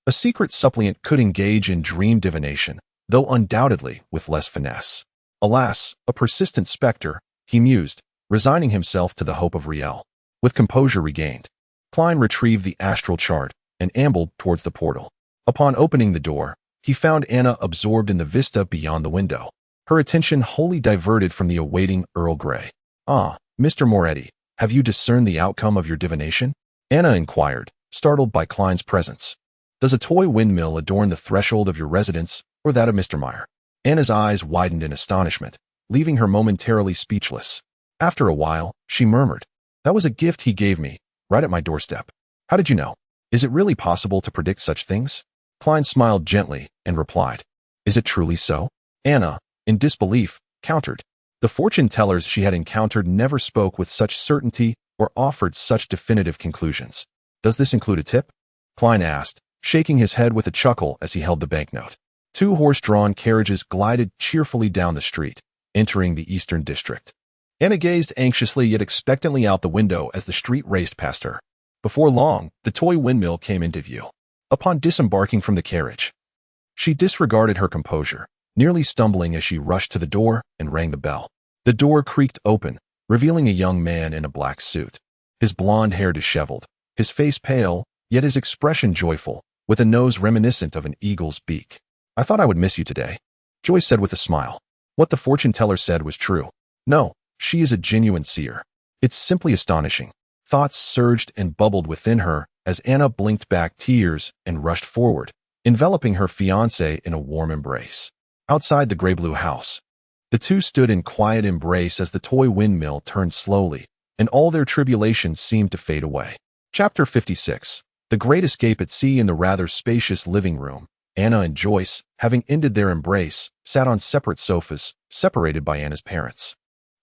a secret suppliant could engage in dream divination, though undoubtedly with less finesse. Alas, a persistent specter, he mused, resigning himself to the hope of Riel. With composure regained, Klein retrieved the astral chart and ambled towards the portal. Upon opening the door, he found Anna absorbed in the vista beyond the window, her attention wholly diverted from the awaiting Earl Grey. "Ah, Mr. Moretti, have you discerned the outcome of your divination?" Anna inquired, startled by Klein's presence. "Does a toy windmill adorn the threshold of your residence, or that of Mr. Meyer?" Anna's eyes widened in astonishment, leaving her momentarily speechless. After a while, she murmured, "That was a gift he gave me, right at my doorstep." "How did you know? Is it really possible to predict such things?" Klein smiled gently and replied, "Is it truly so?" Anna, in disbelief, countered. The fortune-tellers she had encountered never spoke with such certainty or offered such definitive conclusions. "Does this include a tip?" Klein asked, shaking his head with a chuckle as he held the banknote. Two horse-drawn carriages glided cheerfully down the street, entering the Eastern District. Anna gazed anxiously yet expectantly out the window as the street raced past her. Before long, the toy windmill came into view. Upon disembarking from the carriage, she disregarded her composure, nearly stumbling as she rushed to the door and rang the bell. The door creaked open, revealing a young man in a black suit. His blonde hair disheveled, his face pale, yet his expression joyful, with a nose reminiscent of an eagle's beak. "I thought I would miss you today," Joyce said with a smile. What the fortune-teller said was true. No, she is a genuine seer. It's simply astonishing. Thoughts surged and bubbled within her as Anna blinked back tears and rushed forward, enveloping her fiancé in a warm embrace. Outside the gray-blue house, the two stood in quiet embrace as the toy windmill turned slowly, and all their tribulations seemed to fade away. Chapter 56. The Great Escape at Sea. In the rather spacious living room, Anna and Joyce, having ended their embrace, sat on separate sofas, separated by Anna's parents.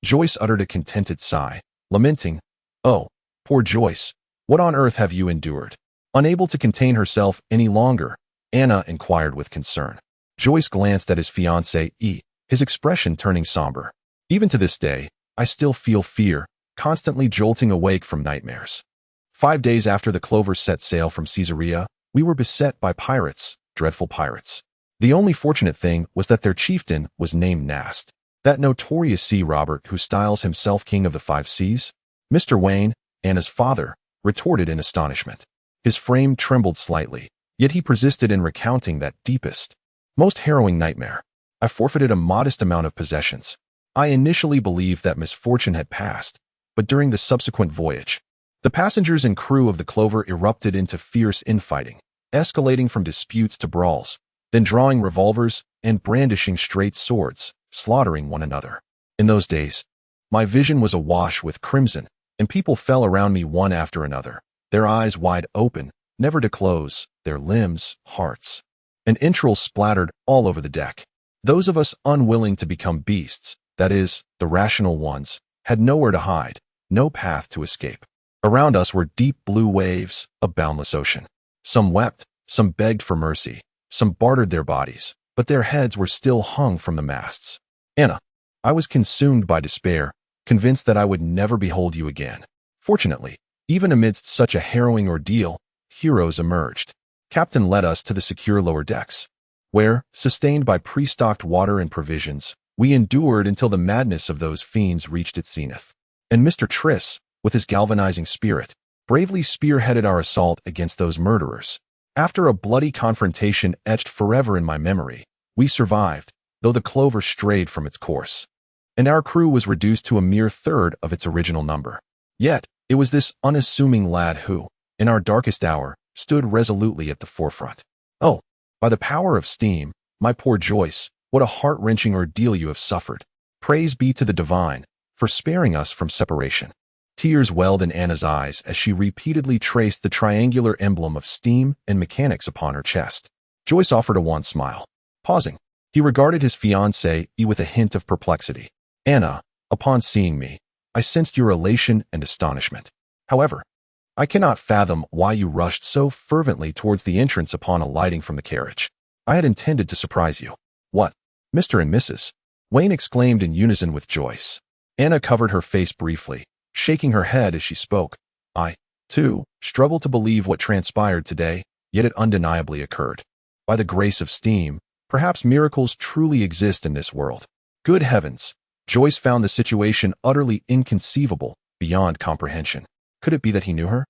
Joyce uttered a contented sigh, lamenting, "Oh, poor Joyce, what on earth have you endured?" Unable to contain herself any longer, Anna inquired with concern. Joyce glanced at his fiancée, his expression turning somber. "Even to this day, I still feel fear, constantly jolting awake from nightmares. 5 days after the Clover set sail from Caesarea, we were beset by pirates, dreadful pirates. The only fortunate thing was that their chieftain was named Nast, that notorious sea robber who styles himself King of the Five Seas." Mr. Wayne, Anna's father, retorted in astonishment. His frame trembled slightly, yet he persisted in recounting that deepest, most harrowing nightmare. "I forfeited a modest amount of possessions. I initially believed that misfortune had passed, but during the subsequent voyage, the passengers and crew of the Clover erupted into fierce infighting, escalating from disputes to brawls, then drawing revolvers and brandishing straight swords, slaughtering one another. In those days, my vision was awash with crimson, and people fell around me one after another, their eyes wide open, never to close, their limbs, hearts, and entrails splattered all over the deck. Those of us unwilling to become beasts, that is, the rational ones, had nowhere to hide, no path to escape. Around us were deep blue waves, a boundless ocean. Some wept, some begged for mercy, some bartered their bodies, but their heads were still hung from the masts. Anna, I was consumed by despair, convinced that I would never behold you again. Fortunately, even amidst such a harrowing ordeal, heroes emerged. Captain led us to the secure lower decks, where, sustained by pre-stocked water and provisions, we endured until the madness of those fiends reached its zenith. And Mr. Triss, with his galvanizing spirit, bravely spearheaded our assault against those murderers. After a bloody confrontation etched forever in my memory, we survived, though the Clover strayed from its course, and our crew was reduced to a mere third of its original number. Yet, it was this unassuming lad who, in our darkest hour, stood resolutely at the forefront. Oh, by the power of steam, my poor Joyce, what a heart-wrenching ordeal you have suffered. Praise be to the divine, for sparing us from separation. Tears welled in Anna's eyes as she repeatedly traced the triangular emblem of steam and mechanics upon her chest. Joyce offered a wan smile. Pausing, he regarded his fiancée with a hint of perplexity. Anna, upon seeing me, I sensed your elation and astonishment. However, I cannot fathom why you rushed so fervently towards the entrance upon alighting from the carriage. I had intended to surprise you. What? Mr. and Mrs. Wayne exclaimed in unison with Joyce. Anna covered her face briefly, shaking her head as she spoke. I, too, struggle to believe what transpired today, yet it undeniably occurred. By the grace of steam, perhaps miracles truly exist in this world. Good heavens! Joyce found the situation utterly inconceivable, beyond comprehension. Could it be that he knew her?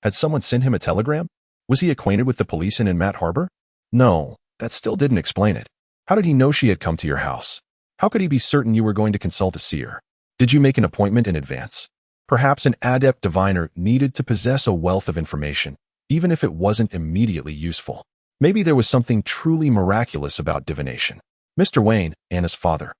Had someone sent him a telegram? Was he acquainted with the police in Mat Harbor? No, that still didn't explain it. How did he know she had come to your house? How could he be certain you were going to consult a seer? Did you make an appointment in advance? Perhaps an adept diviner needed to possess a wealth of information, even if it wasn't immediately useful. Maybe there was something truly miraculous about divination. Mr. Wayne, Anna's father,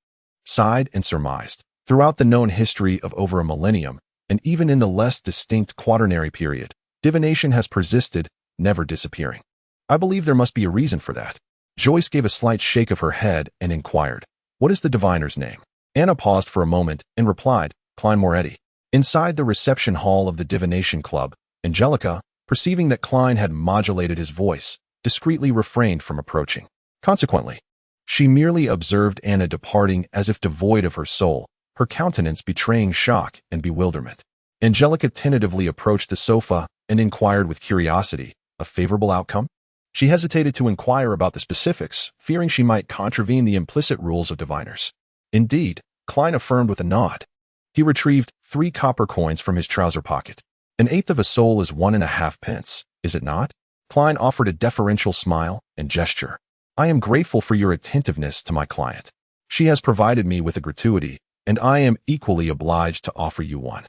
sighed and surmised. Throughout the known history of over a millennium, and even in the less distinct quaternary period, divination has persisted, never disappearing. I believe there must be a reason for that. Joyce gave a slight shake of her head and inquired, what is the diviner's name? Anna paused for a moment and replied, Klein Moretti. Inside the reception hall of the Divination Club, Angelica, perceiving that Klein had modulated his voice, discreetly refrained from approaching. Consequently, she merely observed Anna departing as if devoid of her soul, her countenance betraying shock and bewilderment. Angelica tentatively approached the sofa and inquired with curiosity, a favorable outcome? She hesitated to inquire about the specifics, fearing she might contravene the implicit rules of diviners. Indeed, Klein affirmed with a nod. He retrieved 3 copper coins from his trouser pocket. An eighth of a soul is 1.5 pence, is it not? Klein offered a deferential smile and gesture. I am grateful for your attentiveness to my client. She has provided me with a gratuity, and I am equally obliged to offer you one.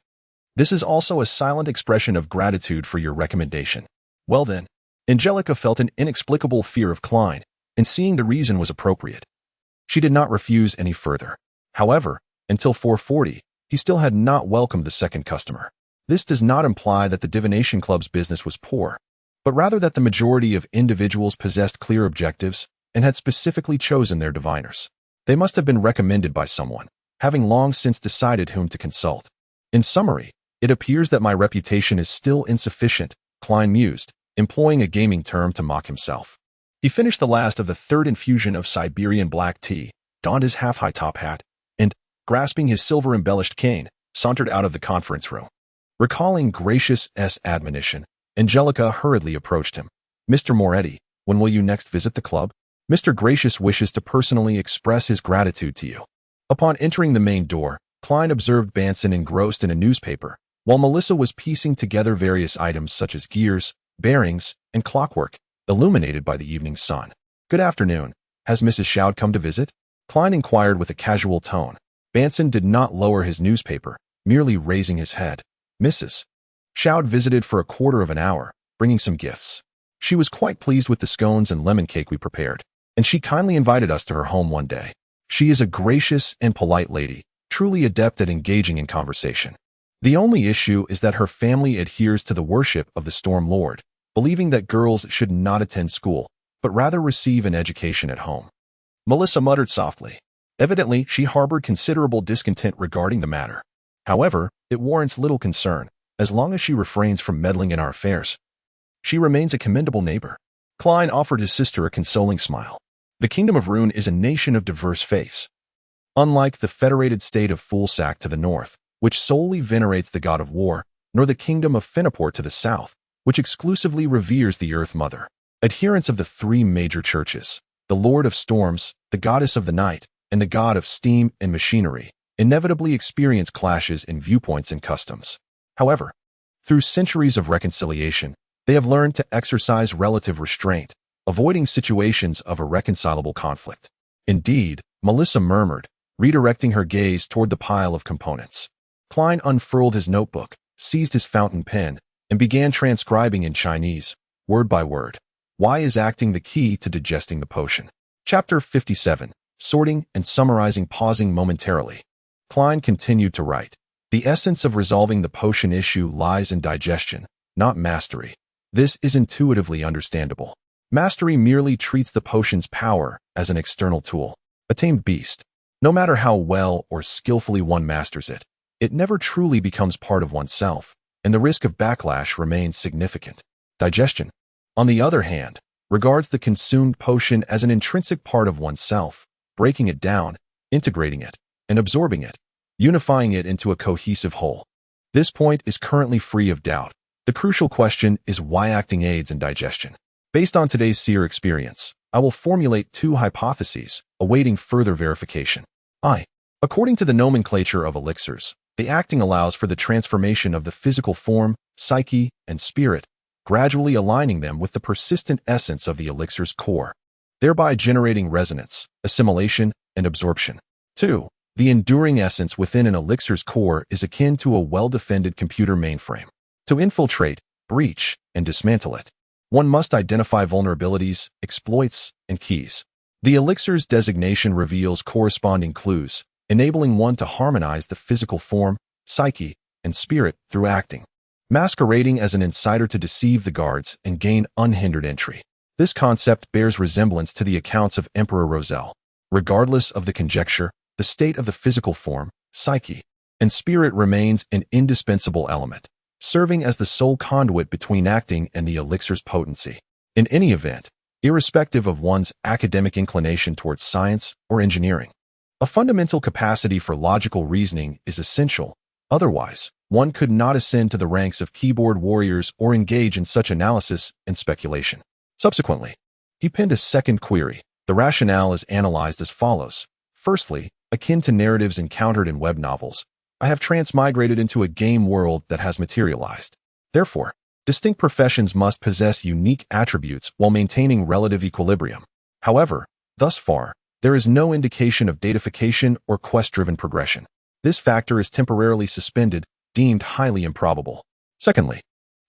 This is also a silent expression of gratitude for your recommendation. Well then, Angelica felt an inexplicable fear of Klein, and seeing the reason was appropriate. She did not refuse any further. However, until 4:40, he still had not welcomed the second customer. This does not imply that the Divination Club's business was poor, but rather that the majority of individuals possessed clear objectives and had specifically chosen their diviners. They must have been recommended by someone, having long since decided whom to consult. In summary, it appears that my reputation is still insufficient, Klein mused, employing a gaming term to mock himself. He finished the last of the third infusion of Siberian black tea, donned his half-high top hat, and, grasping his silver-embellished cane, sauntered out of the conference room. Recalling Gracious' admonition, Angelica hurriedly approached him. Mr. Moretti, when will you next visit the club? Mr. Gracious wishes to personally express his gratitude to you. Upon entering the main door, Klein observed Banson engrossed in a newspaper, while Melissa was piecing together various items such as gears, bearings, and clockwork, illuminated by the evening sun. Good afternoon. Has Mrs. Shoud come to visit? Klein inquired with a casual tone. Banson did not lower his newspaper, merely raising his head. Mrs. Shoud visited for a quarter of an hour, bringing some gifts. She was quite pleased with the scones and lemon cake we prepared, and she kindly invited us to her home one day. She is a gracious and polite lady, truly adept at engaging in conversation. The only issue is that her family adheres to the worship of the Storm Lord, believing that girls should not attend school, but rather receive an education at home. Melissa muttered softly. Evidently, she harbored considerable discontent regarding the matter. However, it warrants little concern, as long as she refrains from meddling in our affairs. She remains a commendable neighbor. Klein offered his sister a consoling smile. The Kingdom of Rune is a nation of diverse faiths. Unlike the federated state of Fulsac to the north, which solely venerates the god of war, nor the Kingdom of Finaport to the south, which exclusively reveres the Earth Mother. Adherents of the three major churches, the Lord of Storms, the Goddess of the Night, and the God of Steam and Machinery, inevitably experience clashes in viewpoints and customs. However, through centuries of reconciliation, they have learned to exercise relative restraint, avoiding situations of irreconcilable conflict. Indeed, Melissa murmured, redirecting her gaze toward the pile of components. Klein unfurled his notebook, seized his fountain pen, and began transcribing in Chinese, word by word. Why is acting the key to digesting the potion? Chapter 57. Sorting and summarizing. Pausing momentarily, Klein continued to write. The essence of resolving the potion issue lies in digestion, not mastery. This is intuitively understandable. Mastery merely treats the potion's power as an external tool, a tamed beast. No matter how well or skillfully one masters it, it never truly becomes part of oneself, and the risk of backlash remains significant. Digestion, on the other hand, regards the consumed potion as an intrinsic part of oneself, breaking it down, integrating it, and absorbing it, unifying it into a cohesive whole. This point is currently free of doubt. The crucial question is why acting aids in digestion. Based on today's seer experience, I will formulate two hypotheses, awaiting further verification. According to the nomenclature of elixirs, the acting allows for the transformation of the physical form, psyche, and spirit, gradually aligning them with the persistent essence of the elixir's core, thereby generating resonance, assimilation, and absorption. 2. The enduring essence within an elixir's core is akin to a well-defended computer mainframe. To infiltrate, breach, and dismantle it, one must identify vulnerabilities, exploits, and keys. The elixir's designation reveals corresponding clues, enabling one to harmonize the physical form, psyche, and spirit through acting, masquerading as an insider to deceive the guards and gain unhindered entry. This concept bears resemblance to the accounts of Emperor Roselle. Regardless of the conjecture, the state of the physical form, psyche, and spirit remains an indispensable element, serving as the sole conduit between acting and the elixir's potency. In any event, irrespective of one's academic inclination towards science or engineering, a fundamental capacity for logical reasoning is essential. Otherwise, one could not ascend to the ranks of keyboard warriors or engage in such analysis and speculation. Subsequently, he penned a second query. The rationale is analyzed as follows. Firstly, akin to narratives encountered in web novels, I have transmigrated into a game world that has materialized. Therefore, distinct professions must possess unique attributes while maintaining relative equilibrium. However, thus far, there is no indication of datafication or quest-driven progression. This factor is temporarily suspended, deemed highly improbable. Secondly,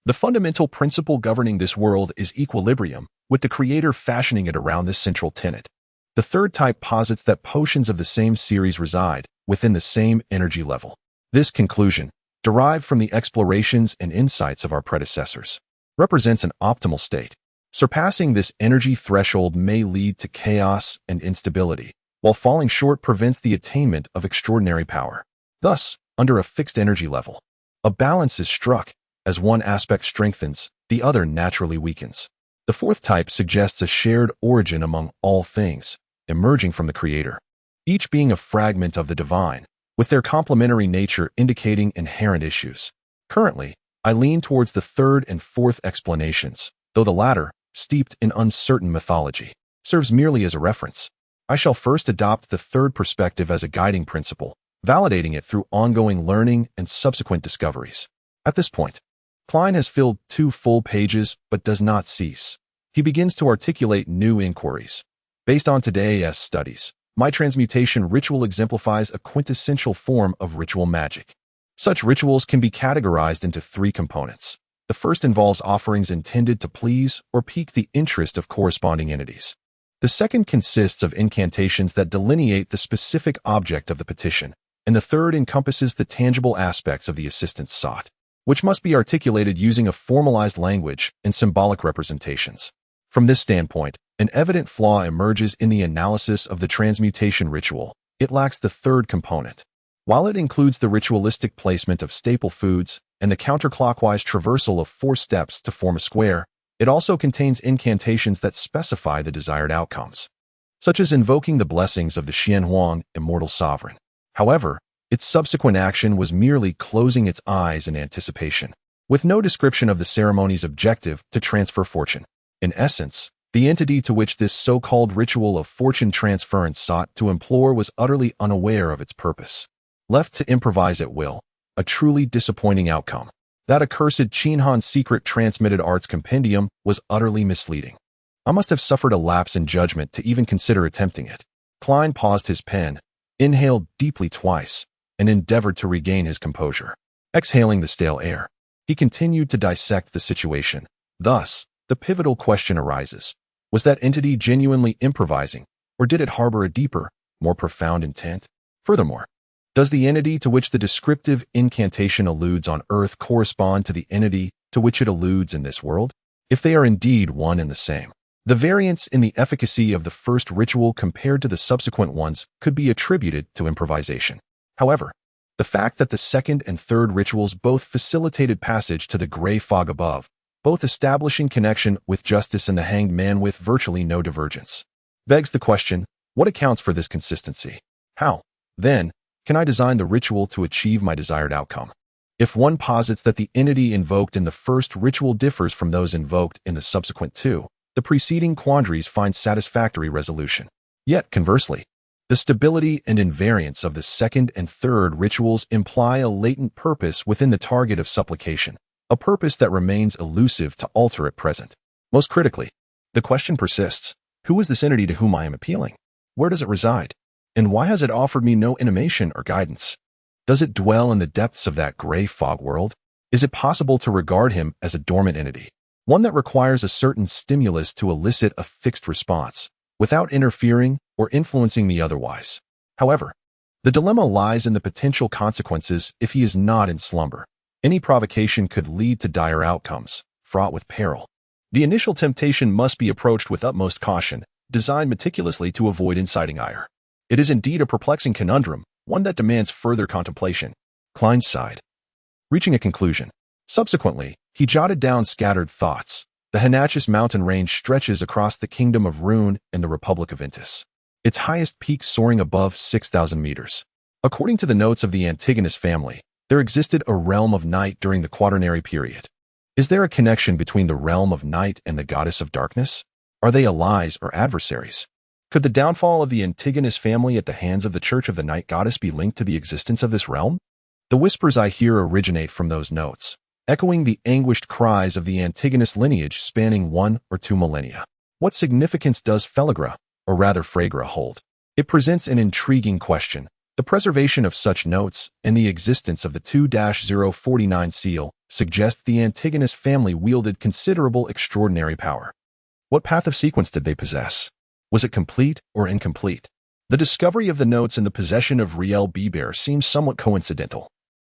the fundamental principle governing this world is equilibrium, with the creator fashioning it around this central tenet. The third type posits that potions of the same series reside within the same energy level. This conclusion, derived from the explorations and insights of our predecessors, represents an optimal state. Surpassing this energy threshold may lead to chaos and instability, while falling short prevents the attainment of extraordinary power. Thus, under a fixed energy level, a balance is struck. As one aspect strengthens, the other naturally weakens. The fourth type suggests a shared origin among all things, emerging from the creator, each being a fragment of the divine, with their complementary nature indicating inherent issues. Currently, I lean towards the third and fourth explanations, though the latter, steeped in uncertain mythology, serves merely as a reference. I shall first adopt the third perspective as a guiding principle, validating it through ongoing learning and subsequent discoveries. At this point, Klein has filled 2 full pages but does not cease. He begins to articulate new inquiries. Based on today's studies, my transmutation ritual exemplifies a quintessential form of ritual magic. Such rituals can be categorized into 3 components. The first involves offerings intended to please or pique the interest of corresponding entities. The second consists of incantations that delineate the specific object of the petition, and the third encompasses the tangible aspects of the assistance sought, which must be articulated using a formalized language and symbolic representations. From this standpoint, an evident flaw emerges in the analysis of the transmutation ritual. It lacks the third component. While it includes the ritualistic placement of staple foods and the counterclockwise traversal of 4 steps to form a square, it also contains incantations that specify the desired outcomes, such as invoking the blessings of the Xianhuang, immortal sovereign. However, its subsequent action was merely closing its eyes in anticipation, with no description of the ceremony's objective to transfer fortune. In essence, the entity to which this so-called ritual of fortune transference sought to implore was utterly unaware of its purpose. Left to improvise at will, a truly disappointing outcome. That accursed Qinhan's secret transmitted arts compendium was utterly misleading. I must have suffered a lapse in judgment to even consider attempting it. Klein paused his pen, inhaled deeply twice, and endeavored to regain his composure. Exhaling the stale air, he continued to dissect the situation. Thus, the pivotal question arises: was that entity genuinely improvising, or did it harbor a deeper, more profound intent? Furthermore, does the entity to which the descriptive incantation alludes on Earth correspond to the entity to which it alludes in this world? If they are indeed one and the same, the variance in the efficacy of the first ritual compared to the subsequent ones could be attributed to improvisation. However, the fact that the second and third rituals both facilitated passage to the gray fog above, both establishing connection with justice and the hanged man with virtually no divergence, begs the question: what accounts for this consistency? How, then, can I design the ritual to achieve my desired outcome? If one posits that the entity invoked in the first ritual differs from those invoked in the subsequent 2, the preceding quandaries find satisfactory resolution. Yet, conversely, the stability and invariance of the second and third rituals imply a latent purpose within the target of supplication, a purpose that remains elusive to alter at present. Most critically, the question persists: who is this entity to whom I am appealing? Where does it reside? And why has it offered me no intimation or guidance? Does it dwell in the depths of that gray fog world? Is it possible to regard him as a dormant entity, one that requires a certain stimulus to elicit a fixed response, without interfering or influencing me otherwise? However, the dilemma lies in the potential consequences if he is not in slumber. Any provocation could lead to dire outcomes, fraught with peril. The initial temptation must be approached with utmost caution, designed meticulously to avoid inciting ire. It is indeed a perplexing conundrum, one that demands further contemplation. Klein sighed, reaching a conclusion. Subsequently, he jotted down scattered thoughts. The Hanachis mountain range stretches across the kingdom of Rune and the Republic of Intis, its highest peak soaring above 6,000 meters. According to the notes of the Antigonus family, there existed a realm of night during the Quaternary period. Is there a connection between the realm of night and the goddess of darkness? Are they allies or adversaries? Could the downfall of the Antigonus family at the hands of the Church of the Night Goddess be linked to the existence of this realm? The whispers I hear originate from those notes, echoing the anguished cries of the Antigonus lineage spanning 1 or 2 millennia. What significance does Felagra, or rather Fragra, hold? It presents an intriguing question. The preservation of such notes and the existence of the 2-049 seal suggest the Antigonus family wielded considerable extraordinary power. What path of sequence did they possess? Was it complete or incomplete? The discovery of the notes in the possession of Riel Biber seems somewhat coincidental,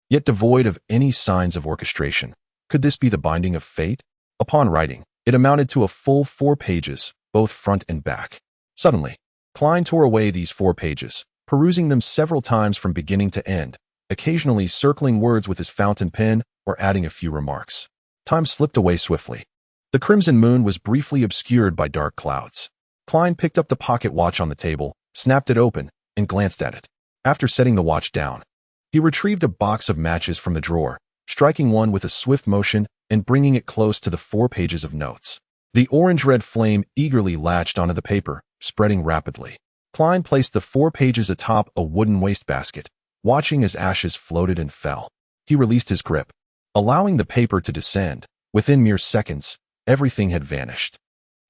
yet devoid of any signs of orchestration. Could this be the binding of fate? Upon writing, it amounted to a full 4 pages, both front and back. Suddenly, Klein tore away these 4 pages, perusing them several times from beginning to end, occasionally circling words with his fountain pen or adding a few remarks. Time slipped away swiftly. The crimson moon was briefly obscured by dark clouds. Klein picked up the pocket watch on the table, snapped it open, and glanced at it. After setting the watch down, he retrieved a box of matches from the drawer, striking one with a swift motion and bringing it close to the 4 pages of notes. The orange-red flame eagerly latched onto the paper, spreading rapidly. Klein placed the 4 pages atop a wooden wastebasket, watching as ashes floated and fell. He released his grip, allowing the paper to descend. Within mere seconds, everything had vanished,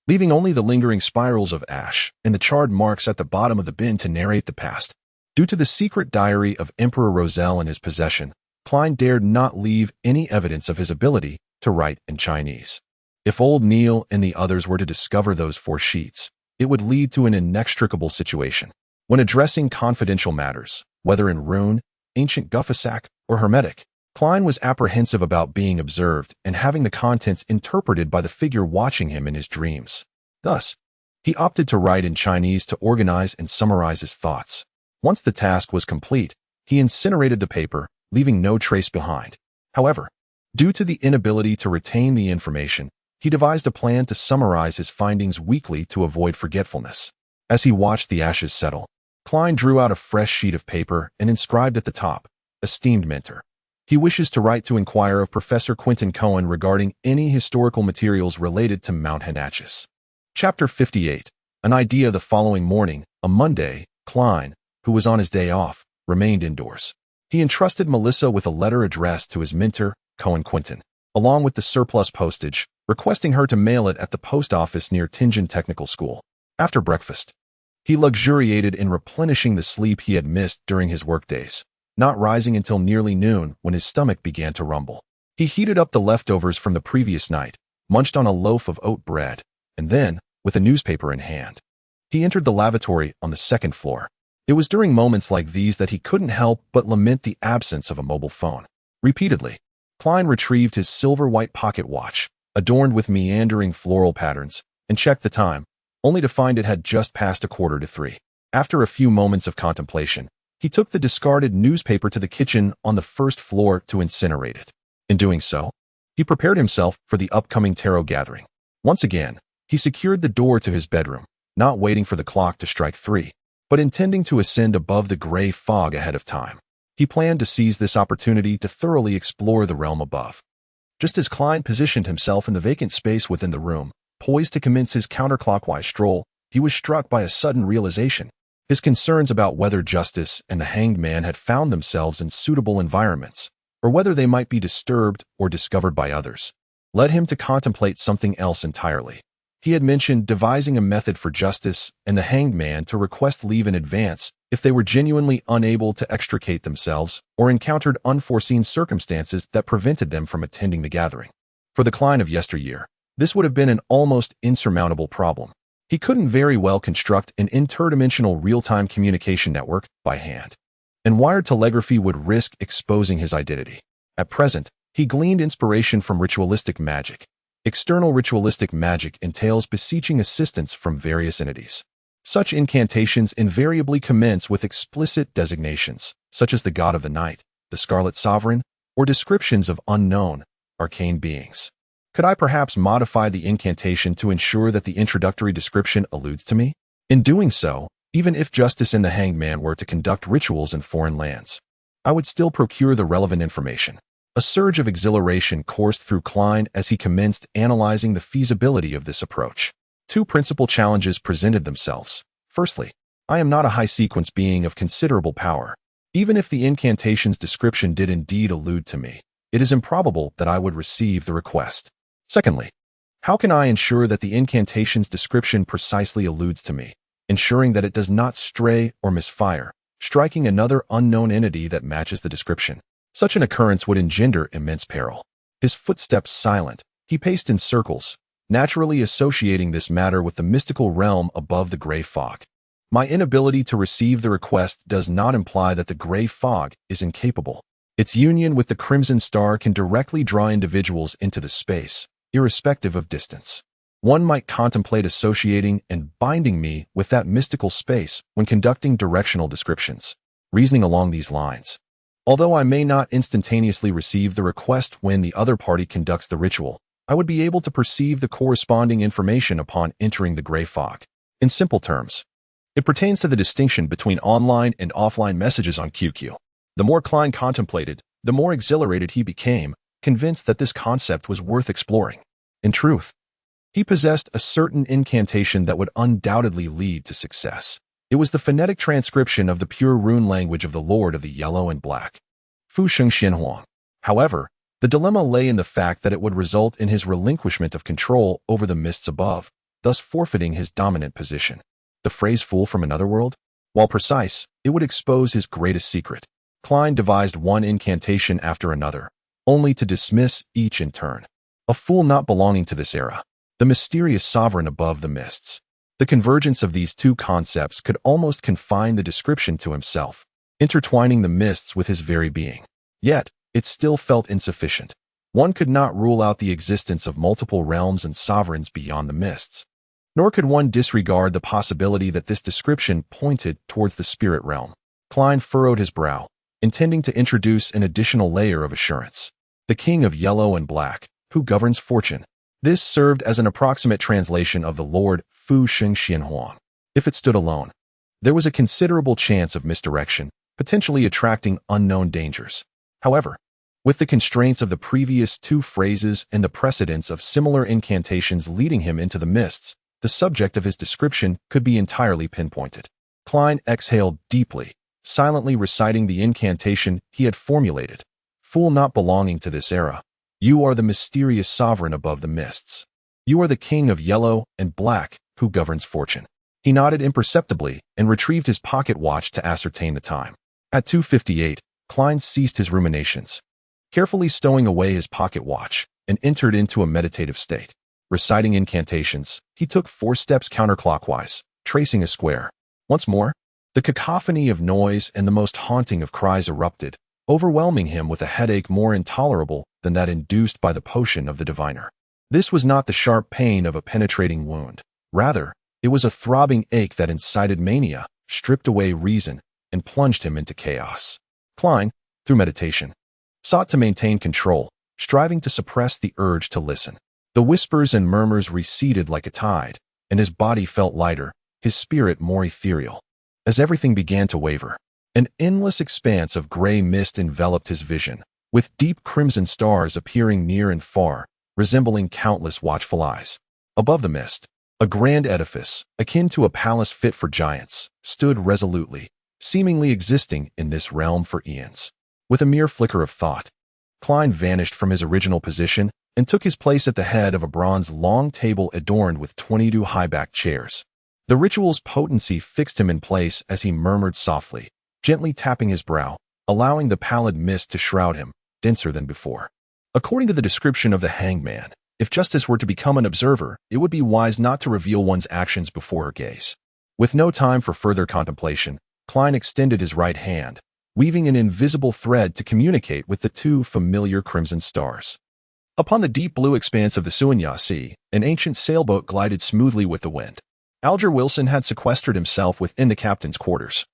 leaving only the lingering spirals of ash and the charred marks at the bottom of the bin to narrate the past. Due to the secret diary of Emperor Roselle in his possession, Klein dared not leave any evidence of his ability to write in Chinese. If old Neil and the others were to discover those 4 sheets, it would lead to an inextricable situation. When addressing confidential matters, whether in rune, ancient Guffasac, or hermetic, Klein was apprehensive about being observed and having the contents interpreted by the figure watching him in his dreams. Thus, he opted to write in Chinese to organize and summarize his thoughts. Once the task was complete, he incinerated the paper, leaving no trace behind. However, due to the inability to retain the information, he devised a plan to summarize his findings weekly to avoid forgetfulness. As he watched the ashes settle, Klein drew out a fresh sheet of paper and inscribed at the top, "Esteemed Mentor. He wishes to write to inquire of Professor Quentin Cohen regarding any historical materials related to Mount Henachus." Chapter 58. An idea. The following morning, a Monday, Klein, who was on his day off, remained indoors. He entrusted Melissa with a letter addressed to his mentor, Cohen Quentin, along with the surplus postage, requesting her to mail it at the post office near Tianjin Technical School. After breakfast, he luxuriated in replenishing the sleep he had missed during his workdays, not rising until nearly noon when his stomach began to rumble. He heated up the leftovers from the previous night, munched on a loaf of oat bread, and then, with a newspaper in hand, he entered the lavatory on the 2nd floor. It was during moments like these that he couldn't help but lament the absence of a mobile phone. Repeatedly, Klein retrieved his silver-white pocket watch, adorned with meandering floral patterns, and checked the time, only to find it had just passed 2:45. After a few moments of contemplation, he took the discarded newspaper to the kitchen on the 1st floor to incinerate it. In doing so, he prepared himself for the upcoming tarot gathering. Once again, he secured the door to his bedroom, not waiting for the clock to strike 3, but intending to ascend above the gray fog ahead of time. He planned to seize this opportunity to thoroughly explore the realm above. Just as Klein positioned himself in the vacant space within the room, poised to commence his counterclockwise stroll, he was struck by a sudden realization. His concerns about whether Justice and the Hanged Man had found themselves in suitable environments, or whether they might be disturbed or discovered by others, led him to contemplate something else entirely. He had mentioned devising a method for Justice and the Hanged Man to request leave in advance if they were genuinely unable to extricate themselves or encountered unforeseen circumstances that prevented them from attending the gathering. For the Klein of yesteryear, this would have been an almost insurmountable problem. He couldn't very well construct an interdimensional real-time communication network by hand, and wired telegraphy would risk exposing his identity. At present, he gleaned inspiration from ritualistic magic. External ritualistic magic entails beseeching assistance from various entities. Such incantations invariably commence with explicit designations, such as the God of the Night, the Scarlet Sovereign, or descriptions of unknown, arcane beings. Could I perhaps modify the incantation to ensure that the introductory description alludes to me? In doing so, even if Justice and the Hanged Man were to conduct rituals in foreign lands, I would still procure the relevant information. A surge of exhilaration coursed through Klein as he commenced analyzing the feasibility of this approach. 2 principal challenges presented themselves. Firstly, I am not a high-sequence being of considerable power. Even if the incantation's description did indeed allude to me, it is improbable that I would receive the request. Secondly, how can I ensure that the incantation's description precisely alludes to me, ensuring that it does not stray or misfire, striking another unknown entity that matches the description? Such an occurrence would engender immense peril. His footsteps silent, he paced in circles, naturally associating this matter with the mystical realm above the gray fog. My inability to receive the request does not imply that the gray fog is incapable. Its union with the crimson star can directly draw individuals into the space, irrespective of distance. One might contemplate associating and binding me with that mystical space when conducting directional descriptions. Reasoning along these lines, although I may not instantaneously receive the request when the other party conducts the ritual, I would be able to perceive the corresponding information upon entering the gray fog. In simple terms, it pertains to the distinction between online and offline messages on QQ. The more Klein contemplated, the more exhilarated he became, convinced that this concept was worth exploring. In truth, he possessed a certain incantation that would undoubtedly lead to success. It was the phonetic transcription of the pure rune language of the Lord of the Yellow and Black, Fu Sheng Xianhuang. However, the dilemma lay in the fact that it would result in his relinquishment of control over the mists above, thus forfeiting his dominant position. The phrase "fool from another world"? While precise, it would expose his greatest secret. Klein devised one incantation after another, only to dismiss each in turn. A fool not belonging to this era. The mysterious sovereign above the mists. The convergence of these two concepts could almost confine the description to himself, intertwining the mists with his very being. Yet, it still felt insufficient. One could not rule out the existence of multiple realms and sovereigns beyond the mists. Nor could one disregard the possibility that this description pointed towards the spirit realm. Klein furrowed his brow, intending to introduce an additional layer of assurance. The king of yellow and black, who governs fortune. This served as an approximate translation of the Lord Fu Sheng Xian Huang. If it stood alone, there was a considerable chance of misdirection, potentially attracting unknown dangers. However, with the constraints of the previous two phrases and the precedence of similar incantations leading him into the mists, the subject of his description could be entirely pinpointed. Klein exhaled deeply, silently reciting the incantation he had formulated. Fool not belonging to this era. You are the mysterious sovereign above the mists. You are the king of yellow and black, who governs fortune. He nodded imperceptibly and retrieved his pocket watch to ascertain the time. At 2:58, Klein ceased his ruminations, carefully stowing away his pocket watch, and entered into a meditative state. Reciting incantations, he took 4 steps counterclockwise, tracing a square. Once more, the cacophony of noise and the most haunting of cries erupted, overwhelming him with a headache more intolerable than that induced by the potion of the diviner. This was not the sharp pain of a penetrating wound. Rather, it was a throbbing ache that incited mania, stripped away reason, and plunged him into chaos. Klein, through meditation, sought to maintain control, striving to suppress the urge to listen. The whispers and murmurs receded like a tide, and his body felt lighter, his spirit more ethereal. As everything began to waver, an endless expanse of gray mist enveloped his vision, with deep crimson stars appearing near and far, resembling countless watchful eyes. Above the mist, a grand edifice, akin to a palace fit for giants, stood resolutely, seemingly existing in this realm for eons. With a mere flicker of thought, Klein vanished from his original position and took his place at the head of a bronze long table adorned with 22 high-backed chairs. The ritual's potency fixed him in place as he murmured softly, gently tapping his brow, allowing the pallid mist to shroud him, denser than before. According to the description of the hangman, if justice were to become an observer, it would be wise not to reveal one's actions before her gaze. With no time for further contemplation, Klein extended his right hand, weaving an invisible thread to communicate with the 2 familiar crimson stars. Upon the deep blue expanse of the Suanya Sea, an ancient sailboat glided smoothly with the wind. Alger Wilson had sequestered himself within the captain's quarters,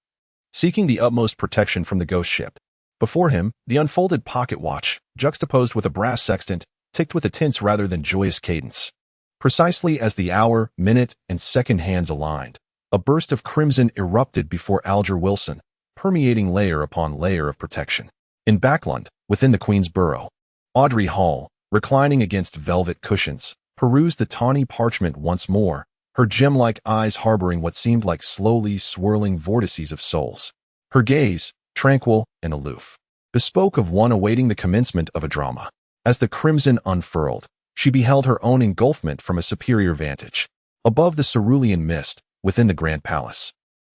seeking the utmost protection from the ghost ship. Before him, the unfolded pocket watch, juxtaposed with a brass sextant, ticked with a tense rather than joyous cadence. Precisely as the hour, minute, and second hands aligned, a burst of crimson erupted before Alger Wilson, permeating layer upon layer of protection. In Backland, within the Queen's Burrow, Audrey Hall, reclining against velvet cushions, perused the tawny parchment once more, her gem-like eyes harboring what seemed like slowly swirling vortices of souls. Her gaze, tranquil and aloof, bespoke of one awaiting the commencement of a drama. As the crimson unfurled, she beheld her own engulfment from a superior vantage. Above the cerulean mist, within the grand palace,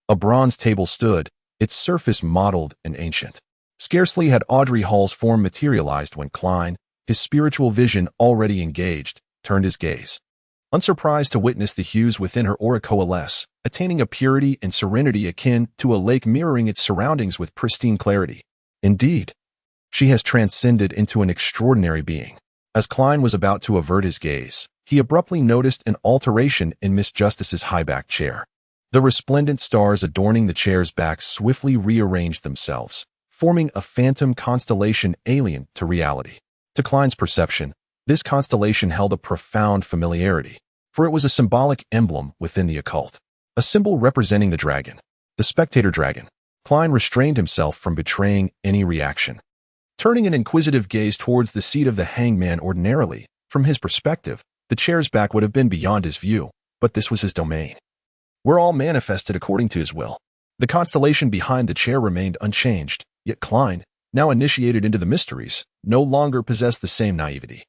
a bronze table stood, its surface mottled and ancient. Scarcely had Audrey Hall's form materialized when Klein, his spiritual vision already engaged, turned his gaze. Unsurprised to witness the hues within her aura coalesce, attaining a purity and serenity akin to a lake mirroring its surroundings with pristine clarity. Indeed, she has transcended into an extraordinary being. As Klein was about to avert his gaze, he abruptly noticed an alteration in Miss Justice's high-backed chair. The resplendent stars adorning the chair's back swiftly rearranged themselves, forming a phantom constellation alien to reality. To Klein's perception, this constellation held a profound familiarity, for it was a symbolic emblem within the occult, a symbol representing the dragon, the spectator dragon. Klein restrained himself from betraying any reaction. Turning an inquisitive gaze towards the seat of the hangman ordinarily, from his perspective, the chair's back would have been beyond his view, but this was his domain, where all manifested according to his will. The constellation behind the chair remained unchanged, yet Klein, now initiated into the mysteries, no longer possessed the same naivety.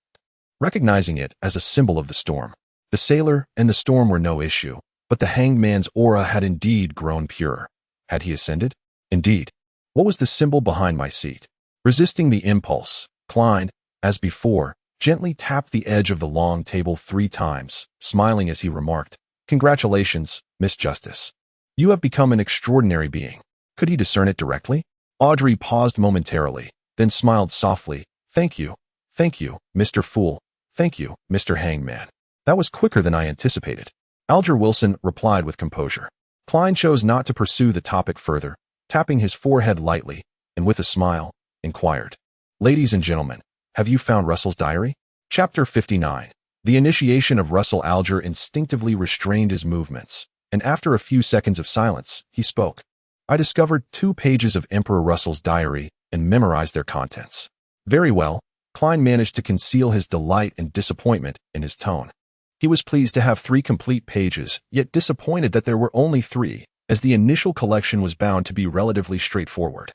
Recognizing it as a symbol of the storm, the sailor and the storm were no issue, but the hangman's aura had indeed grown purer. Had he ascended? Indeed. What was the symbol behind my seat? Resisting the impulse, Klein, as before, gently tapped the edge of the long table 3 times, smiling as he remarked, "Congratulations, Miss Justice. You have become an extraordinary being." Could he discern it directly? Audrey paused momentarily, then smiled softly. Thank you, Mr. Fool. Thank you, Mr. Hangman. That was quicker than I anticipated." Alger Wilson replied with composure. Klein chose not to pursue the topic further, tapping his forehead lightly, and with a smile, inquired, "Ladies and gentlemen, have you found Russell's diary?" Chapter 59. The initiation of Russell. Alger instinctively restrained his movements, and after a few seconds of silence, he spoke. "I discovered 2 pages of Emperor Russell's diary and memorized their contents." "Very well." Klein managed to conceal his delight and disappointment in his tone. He was pleased to have 3 complete pages, yet disappointed that there were only 3, as the initial collection was bound to be relatively straightforward,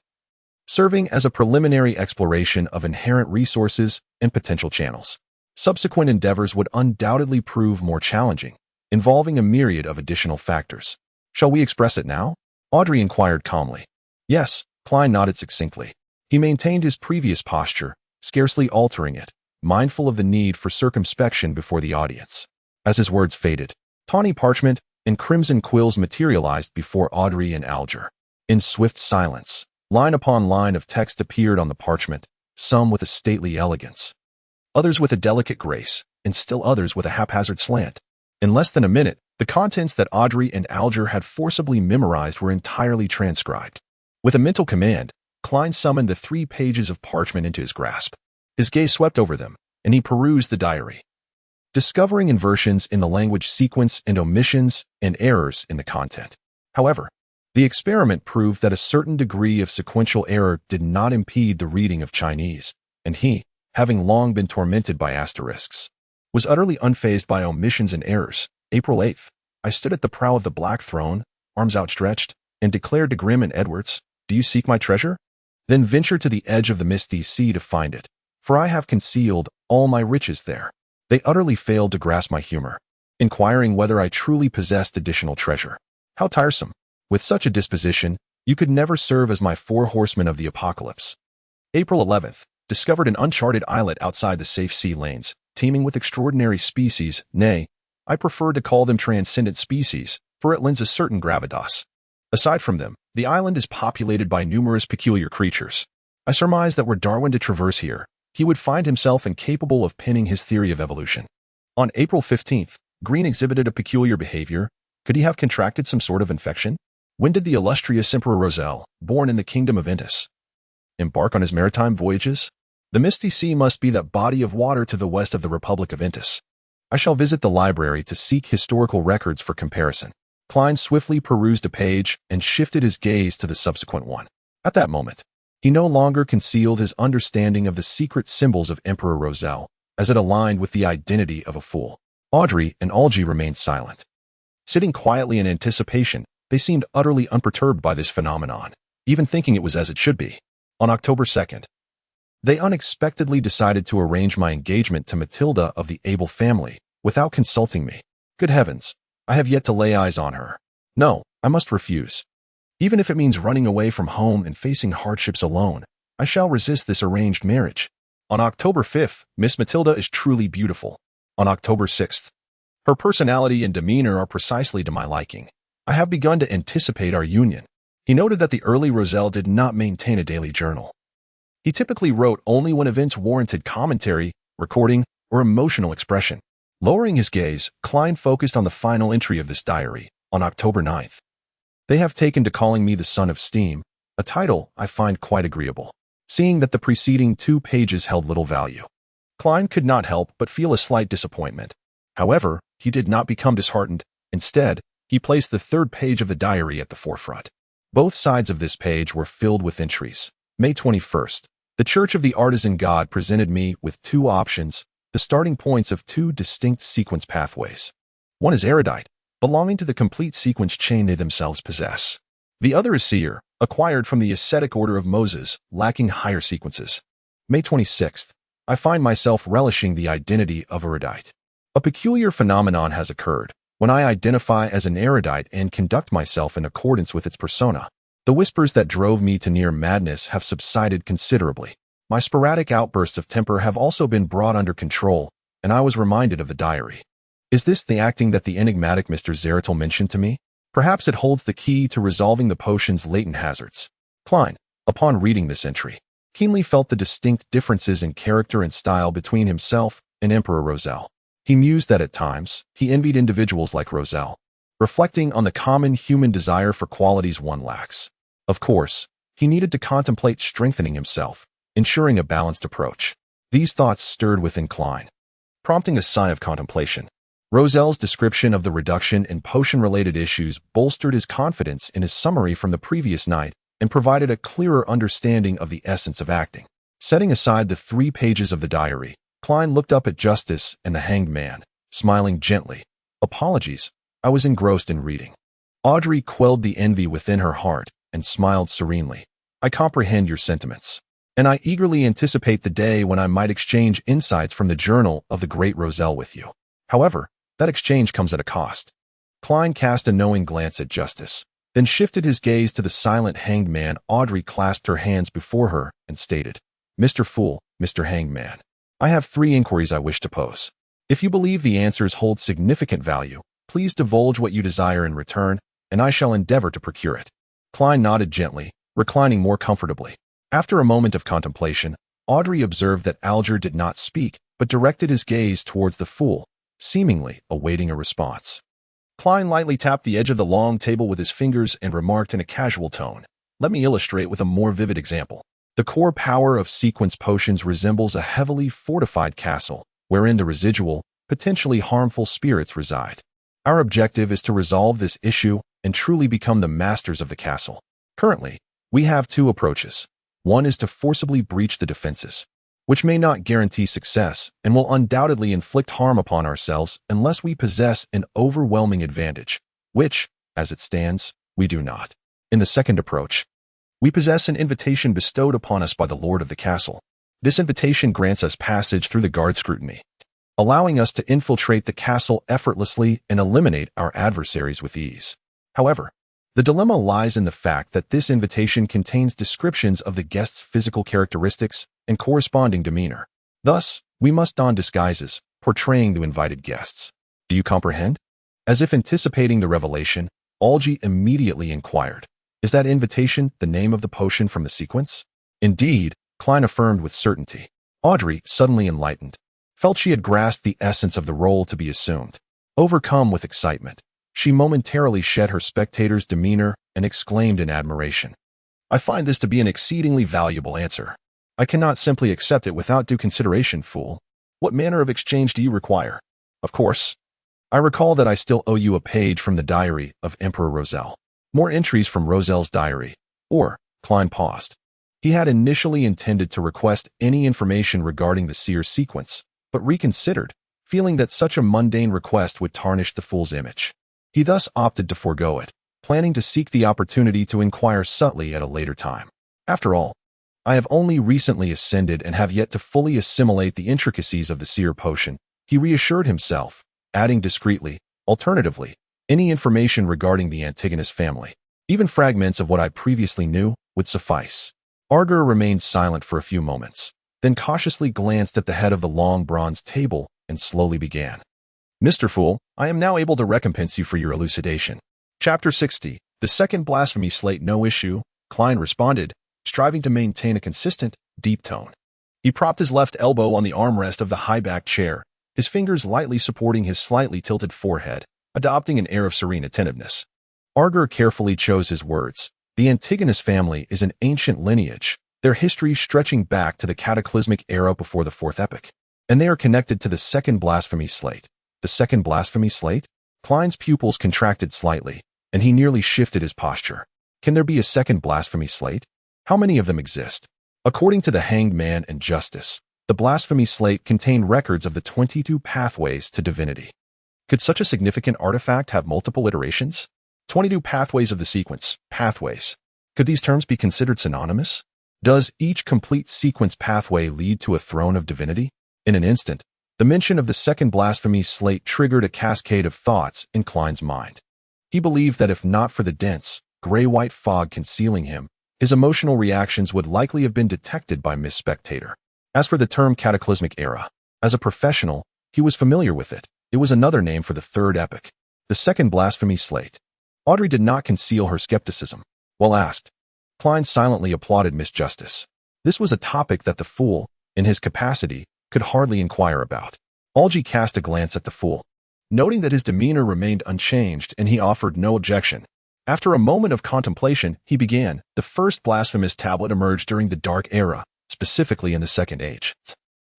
serving as a preliminary exploration of inherent resources and potential channels. Subsequent endeavors would undoubtedly prove more challenging, involving a myriad of additional factors. "Shall we express it now?" Audrey inquired calmly. "Yes," Klein nodded succinctly. He maintained his previous posture, scarcely altering it, mindful of the need for circumspection before the audience. As his words faded, tawny parchment and crimson quills materialized before Audrey and Alger. In swift silence, line upon line of text appeared on the parchment, some with a stately elegance, others with a delicate grace, and still others with a haphazard slant. In less than a minute, the contents that Audrey and Alger had forcibly memorized were entirely transcribed. With a mental command, Klein summoned the 3 pages of parchment into his grasp. His gaze swept over them, and he perused the diary, discovering inversions in the language sequence and omissions and errors in the content. However, the experiment proved that a certain degree of sequential error did not impede the reading of Chinese, and he, having long been tormented by asterisks, was utterly unfazed by omissions and errors. April 8th, I stood at the prow of the Black Throne, arms outstretched, and declared to Grimm and Edwards, "Do you seek my treasure? Then venture to the edge of the misty sea to find it, for I have concealed all my riches there." They utterly failed to grasp my humor, inquiring whether I truly possessed additional treasure. How tiresome! With such a disposition, you could never serve as my 4 horsemen of the apocalypse. April 11th, discovered an uncharted islet outside the safe sea lanes, teeming with extraordinary species. Nay, I prefer to call them transcendent species, for it lends a certain gravitas. Aside from them, the island is populated by numerous peculiar creatures. I surmise that were Darwin to traverse here, he would find himself incapable of pinning his theory of evolution. On April 15th, Green exhibited a peculiar behavior. Could he have contracted some sort of infection? When did the illustrious Emperor Roselle, born in the Kingdom of Indus, embark on his maritime voyages? The misty sea must be that body of water to the west of the Republic of Indus. I shall visit the library to seek historical records for comparison. Klein swiftly perused a page and shifted his gaze to the subsequent one. At that moment, he no longer concealed his understanding of the secret symbols of Emperor Roselle, as it aligned with the identity of a fool. Audrey and Algie remained silent. Sitting quietly in anticipation, they seemed utterly unperturbed by this phenomenon, even thinking it was as it should be. On October 2nd, they unexpectedly decided to arrange my engagement to Matilda of the Abel family, without consulting me. Good heavens, I have yet to lay eyes on her. No, I must refuse. Even if it means running away from home and facing hardships alone, I shall resist this arranged marriage. On October 5th, Miss Matilda is truly beautiful. On October 6th, her personality and demeanor are precisely to my liking. I have begun to anticipate our union. He noted that the early Roselle did not maintain a daily journal. He typically wrote only when events warranted commentary, recording, or emotional expression. Lowering his gaze, Klein focused on the final entry of this diary, on October 9th. They have taken to calling me the Son of Steam, a title I find quite agreeable, seeing that the preceding 2 pages held little value. Klein could not help but feel a slight disappointment. However, he did not become disheartened. Instead, he placed the 3rd page of the diary at the forefront. Both sides of this page were filled with entries. May 21st, the Church of the Artisan God presented me with 2 options, the starting points of 2 distinct sequence pathways. One is erudite, belonging to the complete sequence chain they themselves possess. The other is seer, acquired from the ascetic order of Moses, lacking higher sequences. May 26th, I find myself relishing the identity of erudite. A peculiar phenomenon has occurred. When I identify as an erudite and conduct myself in accordance with its persona, the whispers that drove me to near madness have subsided considerably. My sporadic outbursts of temper have also been brought under control, and I was reminded of the diary. Is this the acting that the enigmatic Mr. Zeratil mentioned to me? Perhaps it holds the key to resolving the potion's latent hazards. Klein, upon reading this entry, keenly felt the distinct differences in character and style between himself and Emperor Roselle. He mused that at times, he envied individuals like Roselle, reflecting on the common human desire for qualities one lacks. Of course, he needed to contemplate strengthening himself, ensuring a balanced approach. These thoughts stirred within Klein, prompting a sigh of contemplation. Roselle's description of the reduction in potion-related issues bolstered his confidence in his summary from the previous night and provided a clearer understanding of the essence of acting. Setting aside the 3 pages of the diary, Klein looked up at Justice and the hanged man, smiling gently. Apologies, I was engrossed in reading. Audrey quelled the envy within her heart and smiled serenely. I comprehend your sentiments, and I eagerly anticipate the day when I might exchange insights from the journal of the great Roselle with you. However, that exchange comes at a cost. Klein cast a knowing glance at Justice, then shifted his gaze to the silent hanged man. Audrey clasped her hands before her and stated, Mr. Fool, Mr. Hanged Man, I have 3 inquiries I wish to pose. If you believe the answers hold significant value, please divulge what you desire in return, and I shall endeavor to procure it. Klein nodded gently, reclining more comfortably. After a moment of contemplation, Audrey observed that Alger did not speak, but directed his gaze towards the fool, seemingly awaiting a response. Klein lightly tapped the edge of the long table with his fingers and remarked in a casual tone, Let me illustrate with a more vivid example. The core power of sequence potions resembles a heavily fortified castle, wherein the residual, potentially harmful spirits reside. Our objective is to resolve this issue and truly become the masters of the castle. Currently, we have 2 approaches. One is to forcibly breach the defenses, which may not guarantee success and will undoubtedly inflict harm upon ourselves unless we possess an overwhelming advantage, which, as it stands, we do not. In the second approach, we possess an invitation bestowed upon us by the lord of the castle. This invitation grants us passage through the guard scrutiny, allowing us to infiltrate the castle effortlessly and eliminate our adversaries with ease. However, the dilemma lies in the fact that this invitation contains descriptions of the guest's physical characteristics and corresponding demeanor. Thus, we must don disguises, portraying the invited guests. Do you comprehend? As if anticipating the revelation, Algie immediately inquired, Is that invitation the name of the potion from the sequence? Indeed, Klein affirmed with certainty. Audrey, suddenly enlightened, felt she had grasped the essence of the role to be assumed. Overcome with excitement, she momentarily shed her spectator's demeanor and exclaimed in admiration, I find this to be an exceedingly valuable answer. I cannot simply accept it without due consideration, fool. What manner of exchange do you require? Of course, I recall that I still owe you a page from the diary of Emperor Roselle. More entries from Roselle's diary, or, Klein paused. He had initially intended to request any information regarding the seer sequence, but reconsidered, feeling that such a mundane request would tarnish the fool's image. He thus opted to forego it, planning to seek the opportunity to inquire subtly at a later time. After all, I have only recently ascended and have yet to fully assimilate the intricacies of the seer potion, he reassured himself, adding discreetly, alternatively, any information regarding the Antigonus family, even fragments of what I previously knew, would suffice. Arger remained silent for a few moments, then cautiously glanced at the head of the long bronze table and slowly began. Mr. Fool, I am now able to recompense you for your elucidation. Chapter 60, The Second Blasphemy Slate. No issue, Klein responded, striving to maintain a consistent, deep tone. He propped his left elbow on the armrest of the high-backed chair, his fingers lightly supporting his slightly tilted forehead, adopting an air of serene attentiveness. Arger carefully chose his words. The Antigonus family is an ancient lineage, their history stretching back to the cataclysmic era before the Fourth Epoch, and they are connected to the Second Blasphemy Slate. The Second Blasphemy Slate? Klein's pupils contracted slightly, and he nearly shifted his posture. Can there be a Second Blasphemy Slate? How many of them exist? According to the Hanged Man and Justice, the Blasphemy Slate contained records of the 22 pathways to divinity. Could such a significant artifact have multiple iterations? 22 pathways of the sequence, pathways. Could these terms be considered synonymous? Does each complete sequence pathway lead to a throne of divinity? In an instant, the mention of the Second Blasphemy Slate triggered a cascade of thoughts in Klein's mind. He believed that if not for the dense, gray-white fog concealing him, His emotional reactions would likely have been detected by Miss Spectator. As for the term cataclysmic era, as a professional, he was familiar with it. It was another name for the third epoch, the second blasphemy slate. Audrey did not conceal her skepticism. While asked, Klein silently applauded Miss Justice. This was a topic that the fool, in his capacity, could hardly inquire about. Algy cast a glance at the fool, noting that his demeanor remained unchanged and he offered no objection. After a moment of contemplation, he began. The first blasphemous tablet emerged during the Dark Era, specifically in the Second Age,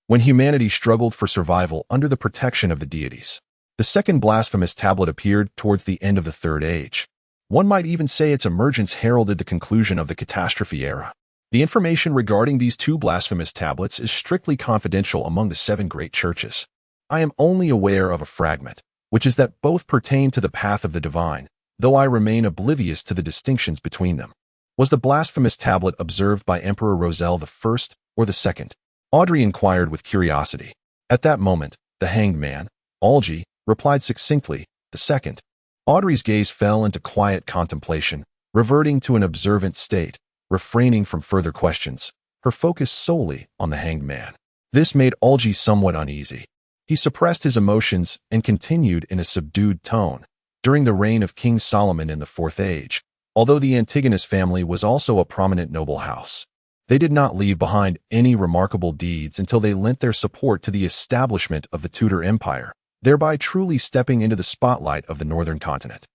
when humanity struggled for survival under the protection of the deities. The second blasphemous tablet appeared towards the end of the Third Age. One might even say its emergence heralded the conclusion of the catastrophe era. The information regarding these two blasphemous tablets is strictly confidential among the seven great churches. I am only aware of a fragment, which is that both pertain to the path of the divine, though I remain oblivious to the distinctions between them. Was the blasphemous tablet observed by Emperor Roselle I or the second? Audrey inquired with curiosity. At that moment, the hanged man, Algy, replied succinctly, the second. Audrey's gaze fell into quiet contemplation, reverting to an observant state, refraining from further questions, her focus solely on the hanged man. This made Algy somewhat uneasy. He suppressed his emotions and continued in a subdued tone. During the reign of King Solomon in the Fourth Age, although the Antigonus family was also a prominent noble house, they did not leave behind any remarkable deeds until they lent their support to the establishment of the Tudor Empire, thereby truly stepping into the spotlight of the northern continent.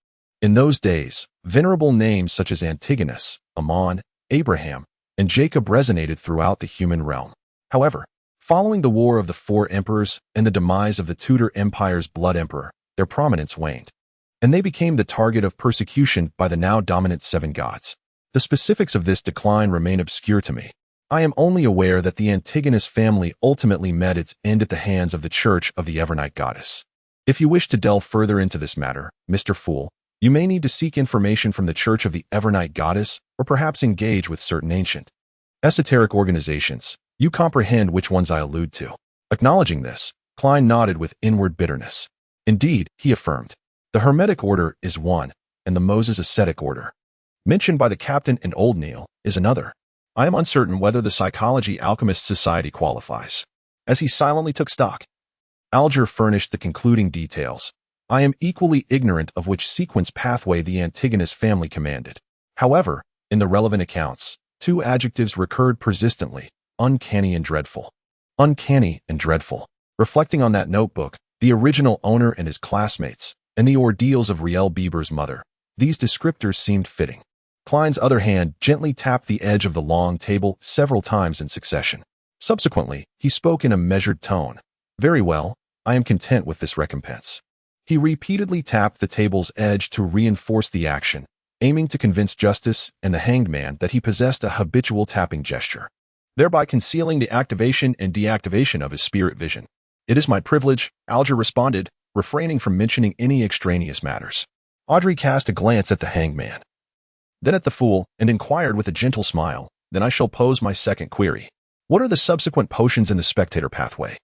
In those days, venerable names such as Antigonus, Ammon, Abraham, and Jacob resonated throughout the human realm. However, following the War of the Four Emperors and the demise of the Tudor Empire's Blood Emperor, their prominence waned, and they became the target of persecution by the now dominant seven gods. The specifics of this decline remain obscure to me. I am only aware that the Antigonus family ultimately met its end at the hands of the Church of the Evernight Goddess. If you wish to delve further into this matter, Mr. Fool, you may need to seek information from the Church of the Evernight Goddess or perhaps engage with certain ancient, esoteric organizations. You comprehend which ones I allude to. Acknowledging this, Klein nodded with inward bitterness. Indeed, he affirmed, the Hermetic Order is one, and the Moses Ascetic Order, mentioned by the captain in Old Neil, is another. I am uncertain whether the Psychology Alchemist Society qualifies. As he silently took stock, Alger furnished the concluding details. I am equally ignorant of which sequence pathway the Antigonus family commanded. However, in the relevant accounts, two adjectives recurred persistently: uncanny and dreadful. Uncanny and dreadful. Reflecting on that notebook, the original owner and his classmates, and the ordeals of Riel Bieber's mother, these descriptors seemed fitting. Klein's other hand gently tapped the edge of the long table several times in succession. Subsequently, he spoke in a measured tone. Very well, I am content with this recompense. He repeatedly tapped the table's edge to reinforce the action, aiming to convince Justice and the hanged man that he possessed a habitual tapping gesture, thereby concealing the activation and deactivation of his spirit vision. It is my privilege, Alger responded, refraining from mentioning any extraneous matters. Audrey cast a glance at the hanged man, then at the fool, and inquired with a gentle smile, then I shall pose my second query. What are the subsequent potions in the spectator pathway?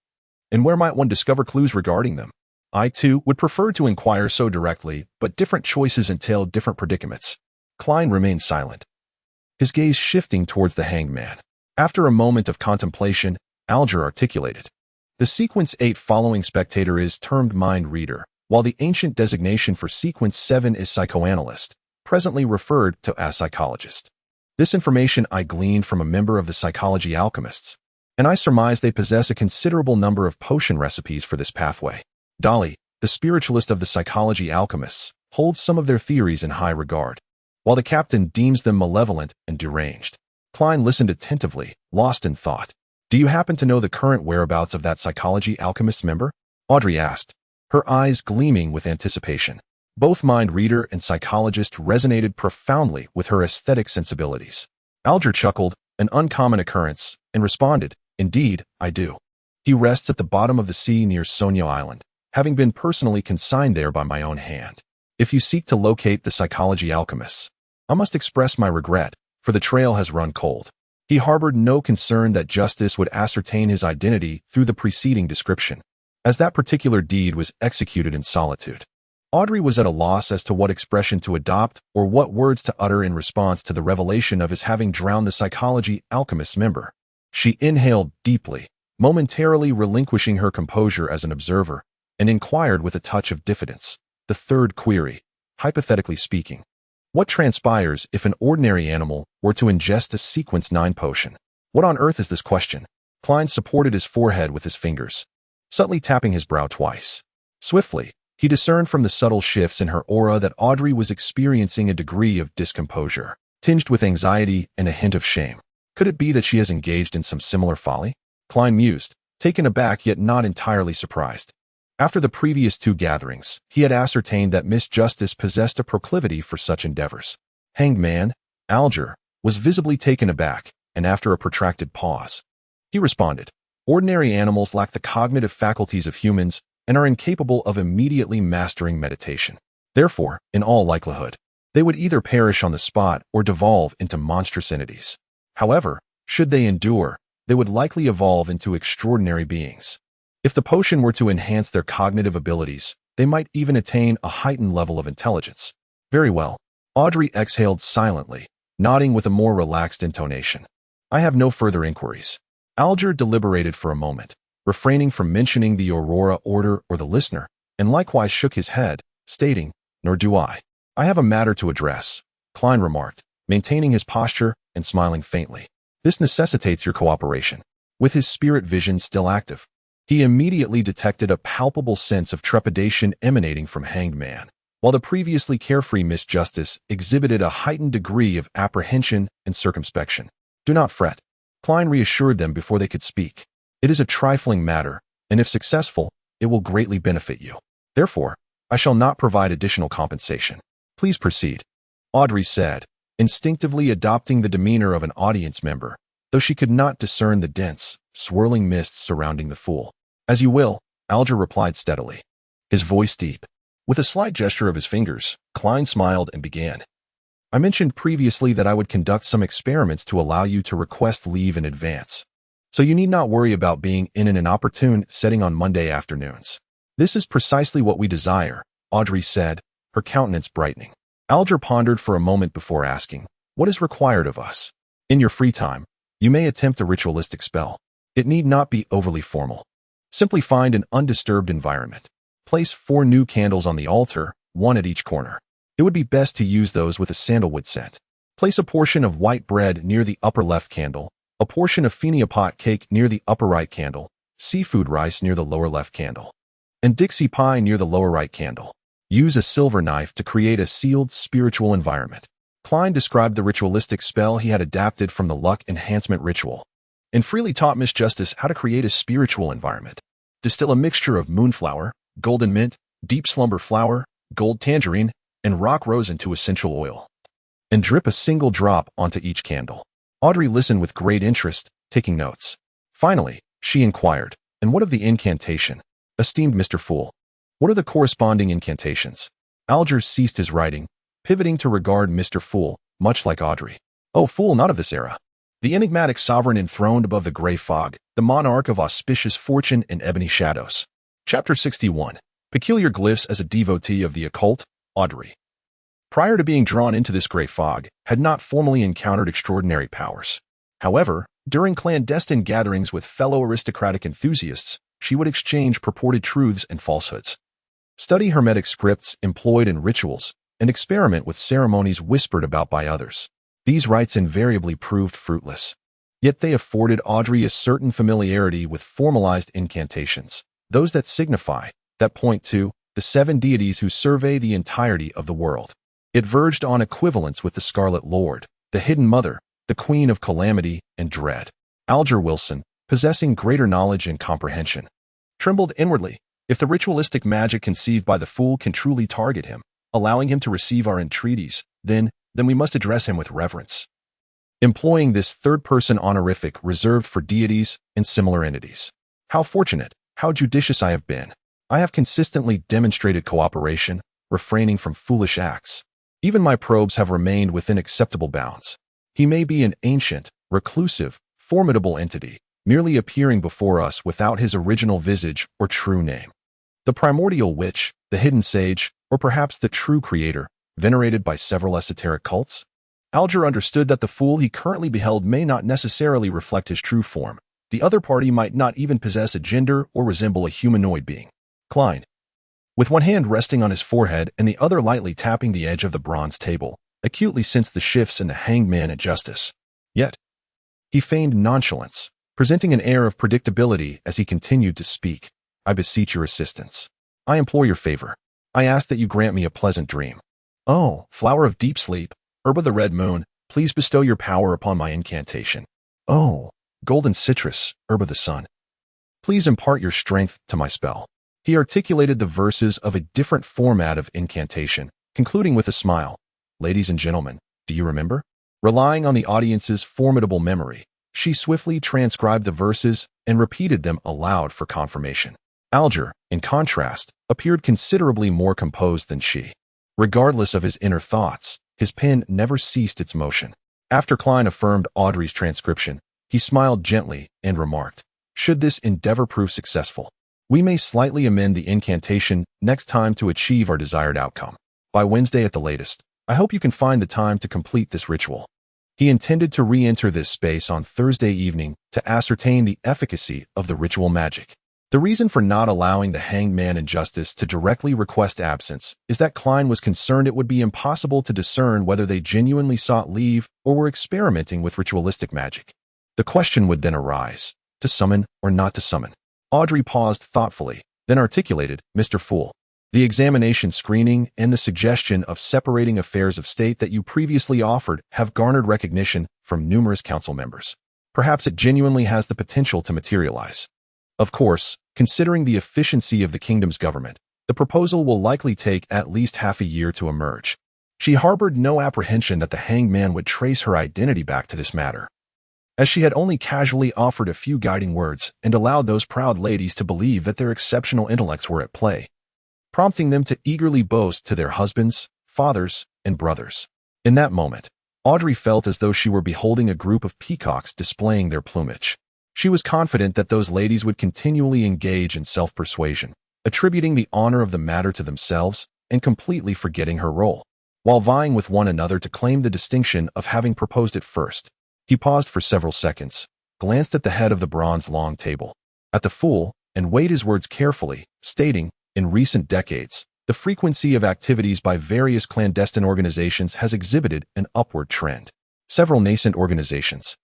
And where might one discover clues regarding them? I, too, would prefer to inquire so directly, but different choices entail different predicaments. Klein remained silent, his gaze shifting towards the hanged man. After a moment of contemplation, Alger articulated. The sequence 8 following spectator is termed mind reader, while the ancient designation for sequence 7 is psychoanalyst, presently referred to as psychologist. This information I gleaned from a member of the Psychology Alchemists, and I surmise they possess a considerable number of potion recipes for this pathway. Dolly, the spiritualist of the Psychology Alchemists, holds some of their theories in high regard, while the captain deems them malevolent and deranged. Klein listened attentively, lost in thought. Do you happen to know the current whereabouts of that Psychology Alchemist member? Audrey asked, her eyes gleaming with anticipation. Both mind reader and psychologist resonated profoundly with her aesthetic sensibilities. Alger chuckled, an uncommon occurrence, and responded, Indeed, I do. He rests at the bottom of the sea near Sonia Island, having been personally consigned there by my own hand. If you seek to locate the Psychology Alchemists, I must express my regret, for the trail has run cold. He harbored no concern that Justice would ascertain his identity through the preceding description, as that particular deed was executed in solitude. Audrey was at a loss as to what expression to adopt or what words to utter in response to the revelation of his having drowned the psychology alchemist's member. She inhaled deeply, momentarily relinquishing her composure as an observer, and inquired with a touch of diffidence. The third query, hypothetically speaking. What transpires if an ordinary animal were to ingest a Sequence 9 potion? What on earth is this question? Klein supported his forehead with his fingers, subtly tapping his brow twice. Swiftly, he discerned from the subtle shifts in her aura that Audrey was experiencing a degree of discomposure, tinged with anxiety and a hint of shame. Could it be that she has engaged in some similar folly? Klein mused, taken aback yet not entirely surprised. After the previous 2 gatherings, he had ascertained that Miss Justice possessed a proclivity for such endeavors. Hanged man, Alger, was visibly taken aback, and after a protracted pause, he responded, ordinary animals lack the cognitive faculties of humans and are incapable of immediately mastering meditation. Therefore, in all likelihood, they would either perish on the spot or devolve into monstrous entities. However, should they endure, they would likely evolve into extraordinary beings. If the potion were to enhance their cognitive abilities, they might even attain a heightened level of intelligence. Very well. Audrey exhaled silently, nodding with a more relaxed intonation. I have no further inquiries. Alger deliberated for a moment, refraining from mentioning the Aurora Order or the listener, and likewise shook his head, stating, nor do I. I have a matter to address, Klein remarked, maintaining his posture and smiling faintly. This necessitates your cooperation. With his spirit vision still active, he immediately detected a palpable sense of trepidation emanating from Hanged Man, while the previously carefree Miss Justice exhibited a heightened degree of apprehension and circumspection. Do not fret, Klein reassured them before they could speak. It is a trifling matter, and if successful, it will greatly benefit you. Therefore, I shall not provide additional compensation. Please proceed, Audrey said, instinctively adopting the demeanor of an audience member, though she could not discern the dense, swirling mists surrounding the fool. As you will, Alger replied steadily, his voice deep. With a slight gesture of his fingers, Klein smiled and began. I mentioned previously that I would conduct some experiments to allow you to request leave in advance. So you need not worry about being in an inopportune setting on Monday afternoons. This is precisely what we desire, Audrey said, her countenance brightening. Alger pondered for a moment before asking, what is required of us? In your free time, you may attempt a ritualistic spell. It need not be overly formal. Simply find an undisturbed environment. Place 4 new candles on the altar, 1 at each corner. It would be best to use those with a sandalwood scent. Place a portion of white bread near the upper left candle, a portion of phenia pot cake near the upper right candle, seafood rice near the lower left candle, and Dixie pie near the lower right candle. Use a silver knife to create a sealed spiritual environment. Klein described the ritualistic spell he had adapted from the luck enhancement ritual, and freely taught Miss Justice how to create a spiritual environment. Distill a mixture of moonflower, golden mint, deep slumber flower, gold tangerine, and rock rose into essential oil, and drip a single drop onto each candle. Audrey listened with great interest, taking notes. Finally, she inquired, and what of the incantation? Esteemed Mr. Fool, what are the corresponding incantations? Alger ceased his writing, pivoting to regard Mr. Fool, much like Audrey. Oh, fool not of this era. The enigmatic sovereign enthroned above the gray fog, the monarch of auspicious fortune and ebony shadows. Chapter 61. Peculiar Glyphs as a Devotee of the Occult, Audrey, prior to being drawn into this gray fog, had not formally encountered extraordinary powers. However, during clandestine gatherings with fellow aristocratic enthusiasts, she would exchange purported truths and falsehoods, study hermetic scripts employed in rituals, and experiment with ceremonies whispered about by others. These rites invariably proved fruitless. Yet they afforded Audrey a certain familiarity with formalized incantations, those that signify, that point to, the 7 deities who survey the entirety of the world. It verged on equivalence with the Scarlet Lord, the Hidden Mother, the Queen of Calamity and Dread. Alger Wilson, possessing greater knowledge and comprehension, trembled inwardly. If the ritualistic magic conceived by the fool can truly target him, allowing him to receive our entreaties, then we must address him with reverence, employing this third-person honorific reserved for deities and similar entities. How fortunate, how judicious I have been. I have consistently demonstrated cooperation, refraining from foolish acts. Even my probes have remained within acceptable bounds. He may be an ancient, reclusive, formidable entity, merely appearing before us without his original visage or true name. The primordial witch, the hidden sage, or perhaps the true creator, venerated by several esoteric cults? Alger understood that the fool he currently beheld may not necessarily reflect his true form. The other party might not even possess a gender or resemble a humanoid being. Klein, with one hand resting on his forehead and the other lightly tapping the edge of the bronze table, acutely sensed the shifts in the hanged man at justice. Yet, he feigned nonchalance, presenting an air of predictability as he continued to speak. I beseech your assistance. I implore your favor. I ask that you grant me a pleasant dream. Oh, flower of deep sleep, herb of the red moon, please bestow your power upon my incantation. Oh, golden citrus, herb of the sun, please impart your strength to my spell. He articulated the verses of a different format of incantation, concluding with a smile. Ladies and gentlemen, do you remember? Relying on the audience's formidable memory, she swiftly transcribed the verses and repeated them aloud for confirmation. Alger, in contrast, appeared considerably more composed than she. Regardless of his inner thoughts, his pen never ceased its motion. After Klein affirmed Audrey's transcription, he smiled gently and remarked, should this endeavor prove successful, we may slightly amend the incantation next time to achieve our desired outcome. By Wednesday at the latest, I hope you can find the time to complete this ritual. He intended to re-enter this space on Thursday evening to ascertain the efficacy of the ritual magic. The reason for not allowing the hanged man in justice to directly request absence is that Klein was concerned it would be impossible to discern whether they genuinely sought leave or were experimenting with ritualistic magic. The question would then arise, to summon or not to summon. Audrey paused thoughtfully, then articulated, Mr. Fool, the examination screening and the suggestion of separating affairs of state that you previously offered have garnered recognition from numerous council members. Perhaps it genuinely has the potential to materialize. Of course, considering the efficiency of the kingdom's government, the proposal will likely take at least half a year to emerge. She harbored no apprehension that the hanged man would trace her identity back to this matter, as she had only casually offered a few guiding words and allowed those proud ladies to believe that their exceptional intellects were at play, prompting them to eagerly boast to their husbands, fathers, and brothers. In that moment, Audrey felt as though she were beholding a group of peacocks displaying their plumage. She was confident that those ladies would continually engage in self-persuasion, attributing the honor of the matter to themselves and completely forgetting her role, while vying with one another to claim the distinction of having proposed it first. He paused for several seconds, glanced at the head of the bronze long table, at the fool, and weighed his words carefully, stating, in recent decades, the frequency of activities by various clandestine organizations has exhibited an upward trend. Several nascent organizations,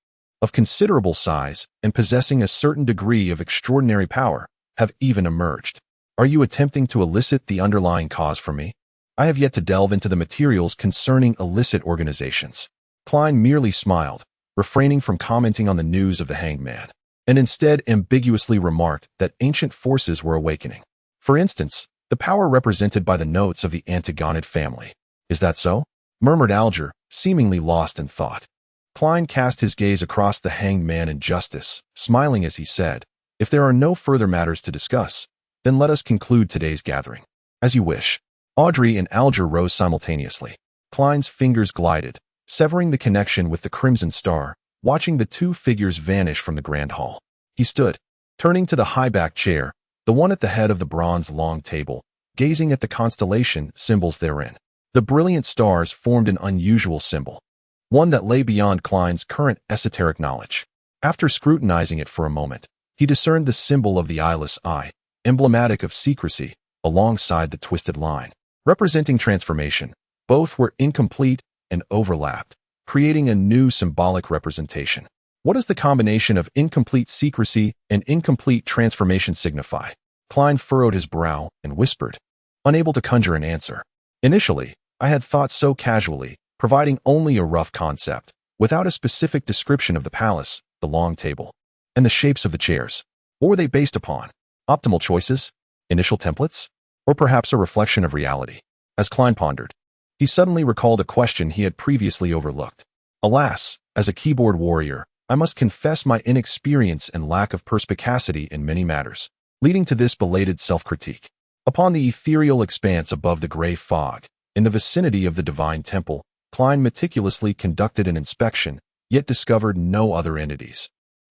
of considerable size and possessing a certain degree of extraordinary power, have even emerged. Are you attempting to elicit the underlying cause from me? I have yet to delve into the materials concerning illicit organizations. Klein merely smiled, refraining from commenting on the news of the hanged man, and instead ambiguously remarked that ancient forces were awakening. For instance, the power represented by the notes of the Antigonid family. Is that so? Murmured Alger, seemingly lost in thought. Klein cast his gaze across the hanged man in justice, smiling as he said, if there are no further matters to discuss, then let us conclude today's gathering. As you wish. Audrey and Alger rose simultaneously. Klein's fingers glided, severing the connection with the Crimson Star, watching the two figures vanish from the grand hall. He stood, turning to the high-backed chair, the one at the head of the bronze long table, gazing at the constellation symbols therein. The brilliant stars formed an unusual symbol, one that lay beyond Klein's current esoteric knowledge. After scrutinizing it for a moment, he discerned the symbol of the eyeless eye, emblematic of secrecy, alongside the twisted line, representing transformation. Both were incomplete and overlapped, creating a new symbolic representation. What does the combination of incomplete secrecy and incomplete transformation signify? Klein furrowed his brow and whispered, unable to conjure an answer. Initially, I had thought so casually, providing only a rough concept, without a specific description of the palace, the long table, and the shapes of the chairs. What were they based upon? Optimal choices? Initial templates? Or perhaps a reflection of reality? As Klein pondered, he suddenly recalled a question he had previously overlooked. Alas, as a keyboard warrior, I must confess my inexperience and lack of perspicacity in many matters, leading to this belated self-critique. Upon the ethereal expanse above the gray fog, in the vicinity of the divine temple, Klein meticulously conducted an inspection, yet discovered no other entities,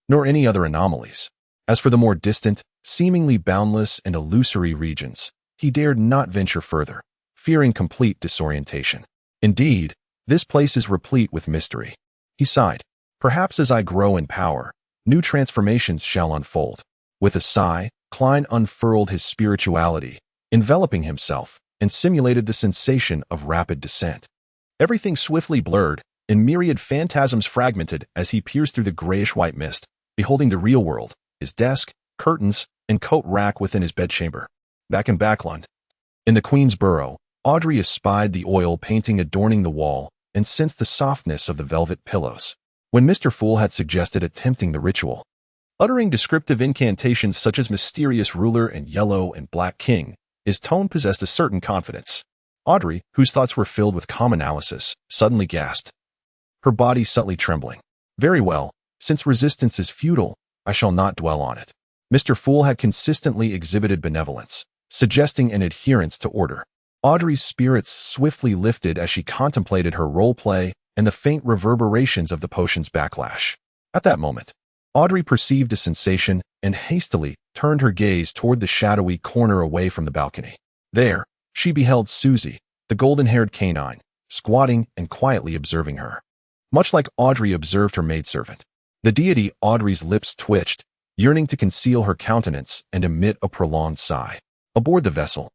nor any other anomalies. As for the more distant, seemingly boundless and illusory regions, he dared not venture further, fearing complete disorientation. Indeed, this place is replete with mystery. He sighed. Perhaps as I grow in power, new transformations shall unfold. With a sigh, Klein unfurled his spirituality, enveloping himself, and simulated the sensation of rapid descent. Everything swiftly blurred, and myriad phantasms fragmented as he pierced through the grayish-white mist, beholding the real world, his desk, curtains, and coat rack within his bedchamber. Back in Backland. In the Queen's Burrow, Audrey espied the oil painting adorning the wall and sensed the softness of the velvet pillows. When Mr. Fool had suggested attempting the ritual, uttering descriptive incantations such as mysterious ruler and yellow and black king, his tone possessed a certain confidence. Audrey, whose thoughts were filled with calm analysis, suddenly gasped, her body subtly trembling. Very well, since resistance is futile, I shall not dwell on it. Mr. Fool had consistently exhibited benevolence, suggesting an adherence to order. Audrey's spirits swiftly lifted as she contemplated her role play and the faint reverberations of the potion's backlash. At that moment, Audrey perceived a sensation and hastily turned her gaze toward the shadowy corner away from the balcony. There, she beheld Susie, the golden-haired canine, squatting and quietly observing her. Much like Audrey observed her maidservant, the deity Audrey's lips twitched, yearning to conceal her countenance and emit a prolonged sigh. Aboard the vessel,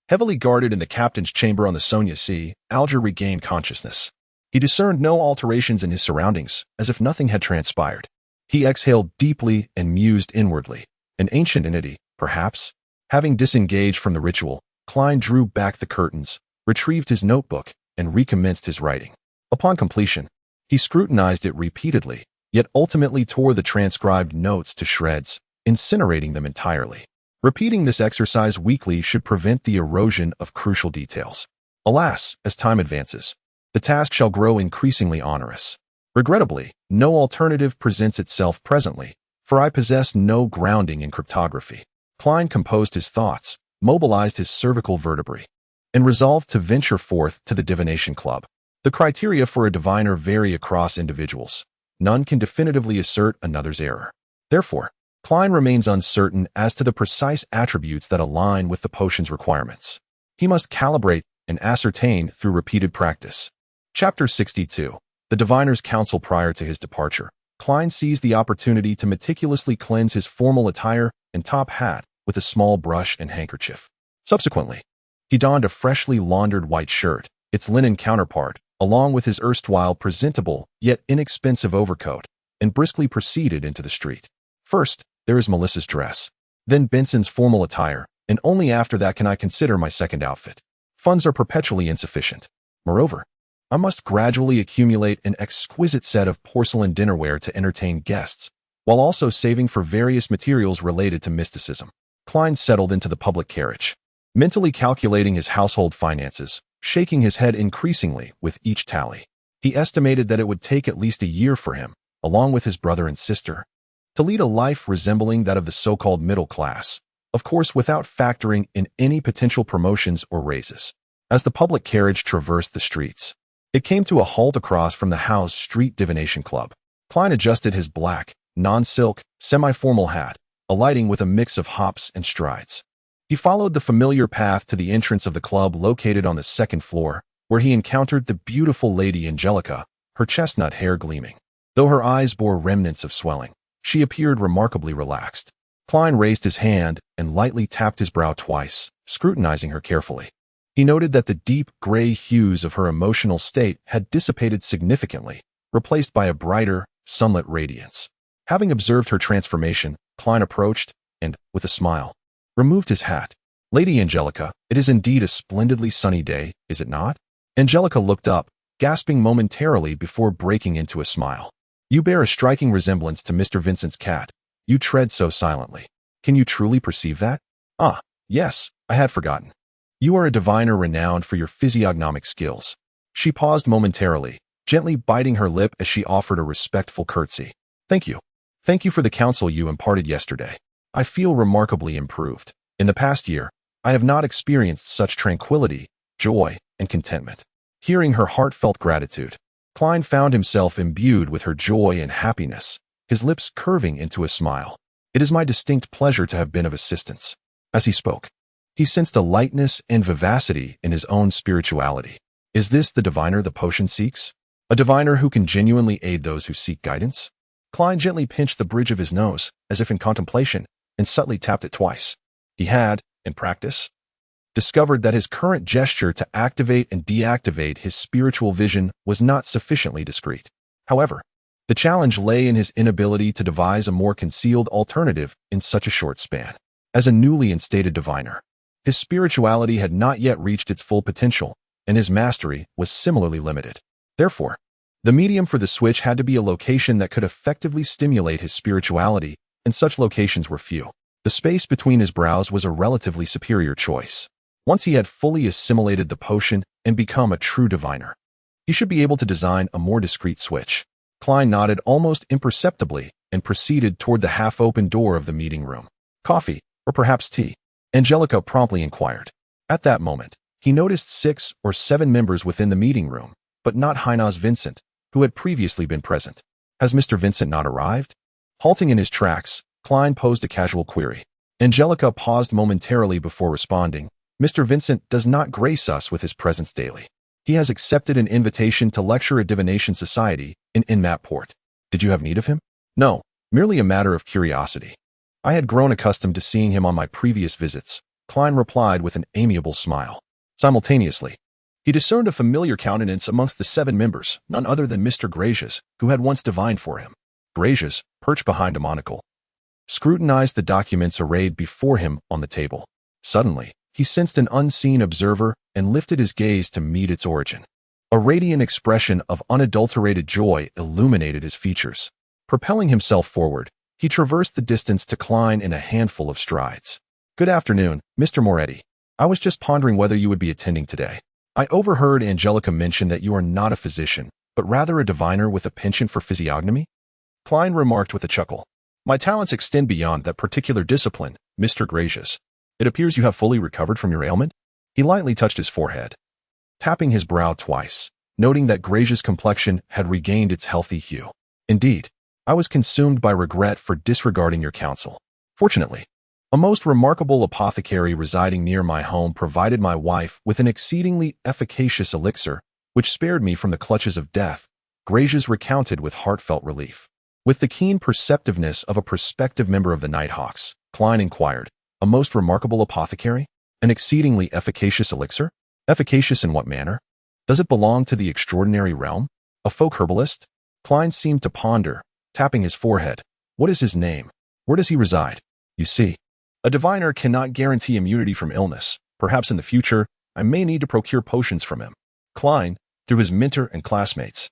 heavily guarded in the captain's chamber on the Sonia Sea, Alger regained consciousness. He discerned no alterations in his surroundings, as if nothing had transpired. He exhaled deeply and mused inwardly. An ancient entity, perhaps? Having disengaged from the ritual, Klein drew back the curtains, retrieved his notebook, and recommenced his writing. Upon completion, he scrutinized it repeatedly, yet ultimately tore the transcribed notes to shreds, incinerating them entirely. Repeating this exercise weekly should prevent the erosion of crucial details. Alas, as time advances, the task shall grow increasingly onerous. Regrettably, no alternative presents itself presently, for I possess no grounding in cryptography. Klein composed his thoughts, mobilized his cervical vertebrae, and resolved to venture forth to the divination club. The criteria for a diviner vary across individuals. None can definitively assert another's error. Therefore, Klein remains uncertain as to the precise attributes that align with the potion's requirements. He must calibrate and ascertain through repeated practice. Chapter 62. The Diviner's Counsel. Prior to his departure, Klein seized the opportunity to meticulously cleanse his formal attire and top hat with a small brush and handkerchief. Subsequently, he donned a freshly laundered white shirt, its linen counterpart, along with his erstwhile presentable yet inexpensive overcoat, and briskly proceeded into the street. First, there is Melissa's dress, then Benson's formal attire, and only after that can I consider my second outfit. Funds are perpetually insufficient. Moreover, I must gradually accumulate an exquisite set of porcelain dinnerware to entertain guests, while also saving for various materials related to mysticism. Klein settled into the public carriage, mentally calculating his household finances, shaking his head increasingly with each tally. He estimated that it would take at least a year for him, along with his brother and sister, to lead a life resembling that of the so-called middle class, of course without factoring in any potential promotions or raises. As the public carriage traversed the streets, it came to a halt across from the House Street Divination Club. Klein adjusted his black, non-silk, semi-formal hat, alighting with a mix of hops and strides. He followed the familiar path to the entrance of the club located on the second floor, where he encountered the beautiful Lady Angelica, her chestnut hair gleaming. Though her eyes bore remnants of swelling, she appeared remarkably relaxed. Klein raised his hand and lightly tapped his brow twice, scrutinizing her carefully. He noted that the deep gray hues of her emotional state had dissipated significantly, replaced by a brighter, sunlit radiance. Having observed her transformation, Klein approached and, with a smile, removed his hat. Lady Angelica, it is indeed a splendidly sunny day, is it not? Angelica looked up, gasping momentarily before breaking into a smile. You bear a striking resemblance to Mr. Vincent's cat. You tread so silently. Can you truly perceive that? Ah, yes, I had forgotten. You are a diviner renowned for your physiognomic skills. She paused momentarily, gently biting her lip as she offered a respectful curtsy. Thank you. Thank you for the counsel you imparted yesterday. I feel remarkably improved. In the past year, I have not experienced such tranquility, joy, and contentment. Hearing her heartfelt gratitude, Klein found himself imbued with her joy and happiness, his lips curving into a smile. It is my distinct pleasure to have been of assistance." As he spoke, he sensed a lightness and vivacity in his own spirituality. Is this the diviner the potion seeks? A diviner who can genuinely aid those who seek guidance? Klein gently pinched the bridge of his nose, as if in contemplation, and subtly tapped it twice. He had, in practice, discovered that his current gesture to activate and deactivate his spiritual vision was not sufficiently discreet. However, the challenge lay in his inability to devise a more concealed alternative in such a short span. As a newly instated diviner, his spirituality had not yet reached its full potential, and his mastery was similarly limited. Therefore, the medium for the switch had to be a location that could effectively stimulate his spirituality, and such locations were few. The space between his brows was a relatively superior choice. Once he had fully assimilated the potion and become a true diviner, he should be able to design a more discreet switch. Klein nodded almost imperceptibly and proceeded toward the half-open door of the meeting room. "Coffee, or perhaps tea?" Angelica promptly inquired. At that moment, he noticed 6 or 7 members within the meeting room, but not Heinaz Vincent, who had previously been present. "Has Mr. Vincent not arrived?" Halting in his tracks, Klein posed a casual query. Angelica paused momentarily before responding. "Mr. Vincent does not grace us with his presence daily. He has accepted an invitation to lecture at Divination Society in Inmatport. Did you have need of him?" "No, merely a matter of curiosity. I had grown accustomed to seeing him on my previous visits," Klein replied with an amiable smile. Simultaneously, he discerned a familiar countenance amongst the 7 members, none other than Mr. Gracious, who had once divined for him. Gracious, perched behind a monocle, scrutinized the documents arrayed before him on the table. Suddenly, he sensed an unseen observer and lifted his gaze to meet its origin. A radiant expression of unadulterated joy illuminated his features. Propelling himself forward, he traversed the distance to Klein in a handful of strides. "Good afternoon, Mr. Moretti. I was just pondering whether you would be attending today. I overheard Angelica mention that you are not a physician, but rather a diviner with a penchant for physiognomy?" Klein remarked with a chuckle. "My talents extend beyond that particular discipline, Mr. Gracious. It appears you have fully recovered from your ailment?" He lightly touched his forehead, tapping his brow twice, noting that Gracious' complexion had regained its healthy hue. "Indeed, I was consumed by regret for disregarding your counsel. Fortunately, a most remarkable apothecary residing near my home provided my wife with an exceedingly efficacious elixir, which spared me from the clutches of death," Gracious recounted with heartfelt relief. With the keen perceptiveness of a prospective member of the Nighthawks, Klein inquired, "A most remarkable apothecary? An exceedingly efficacious elixir? Efficacious in what manner? Does it belong to the extraordinary realm? A folk herbalist?" Klein seemed to ponder, tapping his forehead. "What is his name? Where does he reside?" "You see, a diviner cannot guarantee immunity from illness. Perhaps in the future, I may need to procure potions from him." Klein, through his mentor and classmates,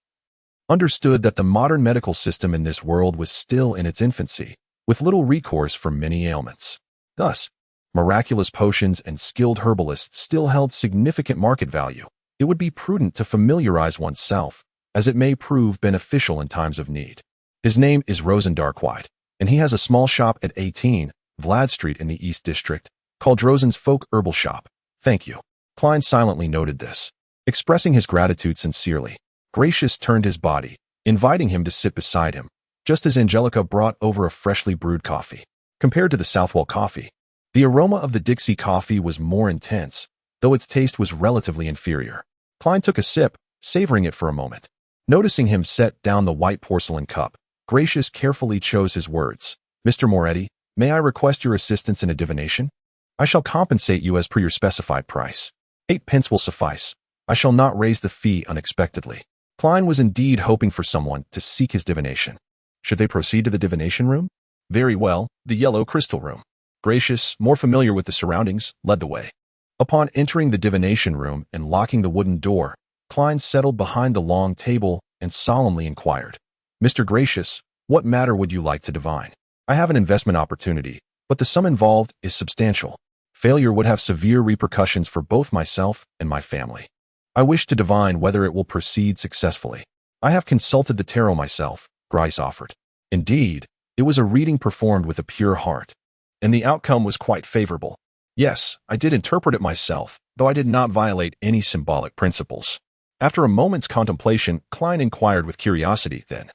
understood that the modern medical system in this world was still in its infancy, with little recourse for many ailments. Thus, miraculous potions and skilled herbalists still held significant market value. It would be prudent to familiarize oneself, as it may prove beneficial in times of need. "His name is Rosen Darkwhite, and he has a small shop at 18 Vlad Street in the East District, called Rosen's Folk Herbal Shop." "Thank you." Klein silently noted this. Expressing his gratitude sincerely, Gracious turned his body, inviting him to sit beside him, just as Angelica brought over a freshly brewed coffee. Compared to the Southwell coffee, the aroma of the Dixie coffee was more intense, though its taste was relatively inferior. Klein took a sip, savoring it for a moment. Noticing him set down the white porcelain cup, Gracious carefully chose his words. "Mr. Moretti, may I request your assistance in a divination? I shall compensate you as per your specified price. 8 pence will suffice. I shall not raise the fee unexpectedly." Klein was indeed hoping for someone to seek his divination. Should they proceed to the divination room? Very well, the yellow crystal room. Gracious, more familiar with the surroundings, led the way. Upon entering the divination room and locking the wooden door, Klein settled behind the long table and solemnly inquired, "Mr. Gracious, what matter would you like to divine? I have an investment opportunity, but the sum involved is substantial. Failure would have severe repercussions for both myself and my family. I wish to divine whether it will proceed successfully." "I have consulted the tarot myself," Grice offered. "Indeed, it was a reading performed with a pure heart, and the outcome was quite favorable. Yes, I did interpret it myself, though I did not violate any symbolic principles." After a moment's contemplation, Klein inquired with curiosity, "Then,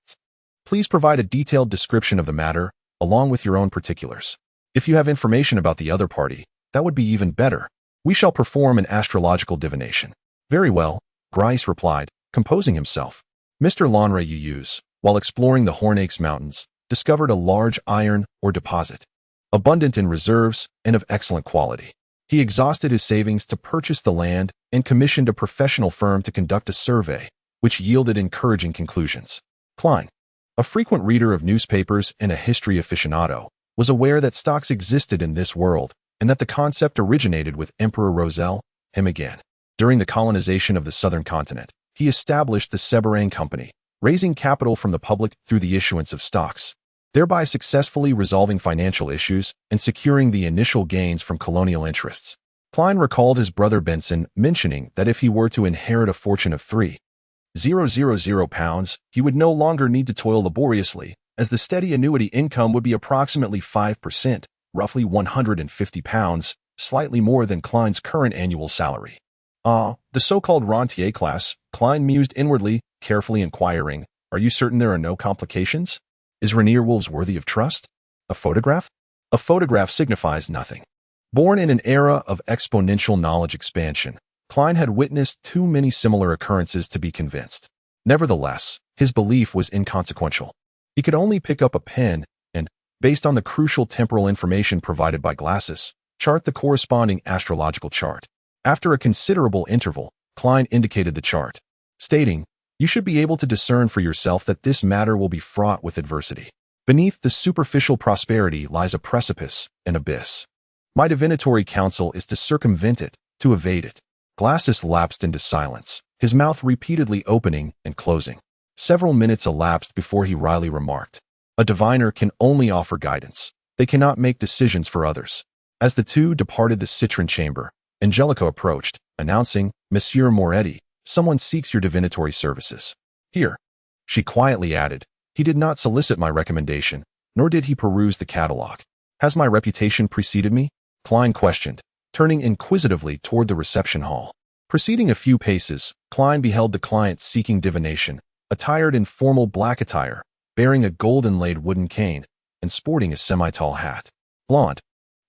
please provide a detailed description of the matter, along with your own particulars. If you have information about the other party, that would be even better. We shall perform an astrological divination. Very well, Grice replied, composing himself. Mr. Lonray you use, while exploring the Hornaches Mountains, discovered a large iron ore deposit, abundant in reserves and of excellent quality. He exhausted his savings to purchase the land and commissioned a professional firm to conduct a survey, which yielded encouraging conclusions. Klein, a frequent reader of newspapers and a history aficionado, was aware that stocks existed in this world and that the concept originated with Emperor Roselle, him again. During the colonization of the southern continent, he established the Seberang Company, raising capital from the public through the issuance of stocks, thereby successfully resolving financial issues and securing the initial gains from colonial interests. Klein recalled his brother Benson mentioning that if he were to inherit a fortune of £3,000, he would no longer need to toil laboriously, as the steady annuity income would be approximately 5%, roughly £150, slightly more than Klein's current annual salary. The so-called rentier class, Klein mused inwardly, carefully inquiring, are you certain there are no complications? Is Rainier Wolves worthy of trust? A photograph? A photograph signifies nothing. Born in an era of exponential knowledge expansion, Klein had witnessed too many similar occurrences to be convinced. Nevertheless, his belief was inconsequential. He could only pick up a pen and, based on the crucial temporal information provided by glasses, chart the corresponding astrological chart. After a considerable interval, Klein indicated the chart, stating, you should be able to discern for yourself that this matter will be fraught with adversity. Beneath the superficial prosperity lies a precipice, an abyss. My divinatory counsel is to circumvent it, to evade it. Glasses lapsed into silence, his mouth repeatedly opening and closing. Several minutes elapsed before he wryly remarked, a diviner can only offer guidance. They cannot make decisions for others. As the two departed the citron chamber, Angelica approached, announcing, Monsieur Moretti, someone seeks your divinatory services. Here. She quietly added, he did not solicit my recommendation, nor did he peruse the catalogue. Has my reputation preceded me? Klein questioned, turning inquisitively toward the reception hall. Proceeding a few paces, Klein beheld the client seeking divination, attired in formal black attire, bearing a gold-inlaid wooden cane, and sporting a semi-tall hat. Blonde,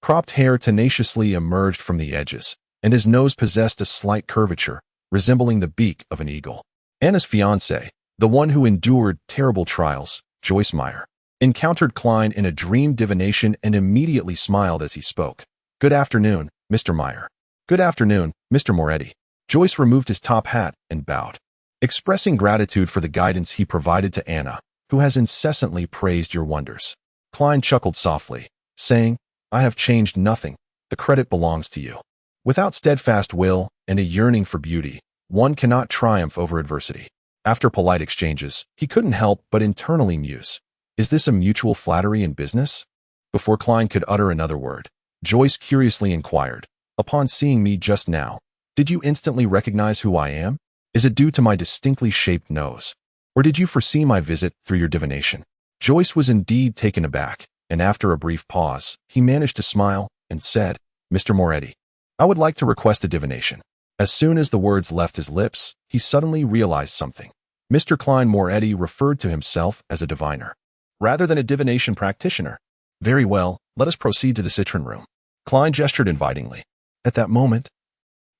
cropped hair tenaciously emerged from the edges, and his nose possessed a slight curvature, resembling the beak of an eagle. Anna's fiancé, the one who endured terrible trials, Joyce Meyer, encountered Klein in a dream divination and immediately smiled as he spoke. Good afternoon, Mr. Meyer. Good afternoon, Mr. Moretti. Joyce removed his top hat and bowed, expressing gratitude for the guidance he provided to Anna, who has incessantly praised your wonders. Klein chuckled softly, saying, I have changed nothing. The credit belongs to you. Without steadfast will and a yearning for beauty, one cannot triumph over adversity. After polite exchanges, he couldn't help but internally muse, is this a mutual flattery in business? Before Klein could utter another word, Joyce curiously inquired, upon seeing me just now, did you instantly recognize who I am? Is it due to my distinctly shaped nose? Or did you foresee my visit through your divination? Joyce was indeed taken aback, and after a brief pause, he managed to smile and said, Mr. Moretti, I would like to request a divination. As soon as the words left his lips, he suddenly realized something. Mr. Klein Moretti referred to himself as a diviner, rather than a divination practitioner. Very well, let us proceed to the citron room. Klein gestured invitingly. At that moment,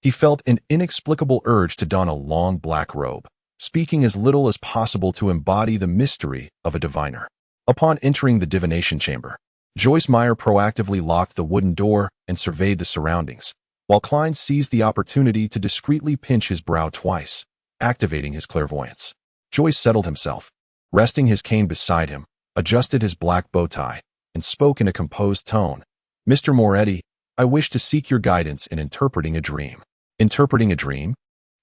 he felt an inexplicable urge to don a long black robe, speaking as little as possible to embody the mystery of a diviner. Upon entering the divination chamber, Joyce Meyer proactively locked the wooden door and surveyed the surroundings, while Klein seized the opportunity to discreetly pinch his brow twice, activating his clairvoyance. Joyce settled himself, resting his cane beside him, adjusted his black bow tie, and spoke in a composed tone. Mr. Moretti, I wish to seek your guidance in interpreting a dream. Interpreting a dream?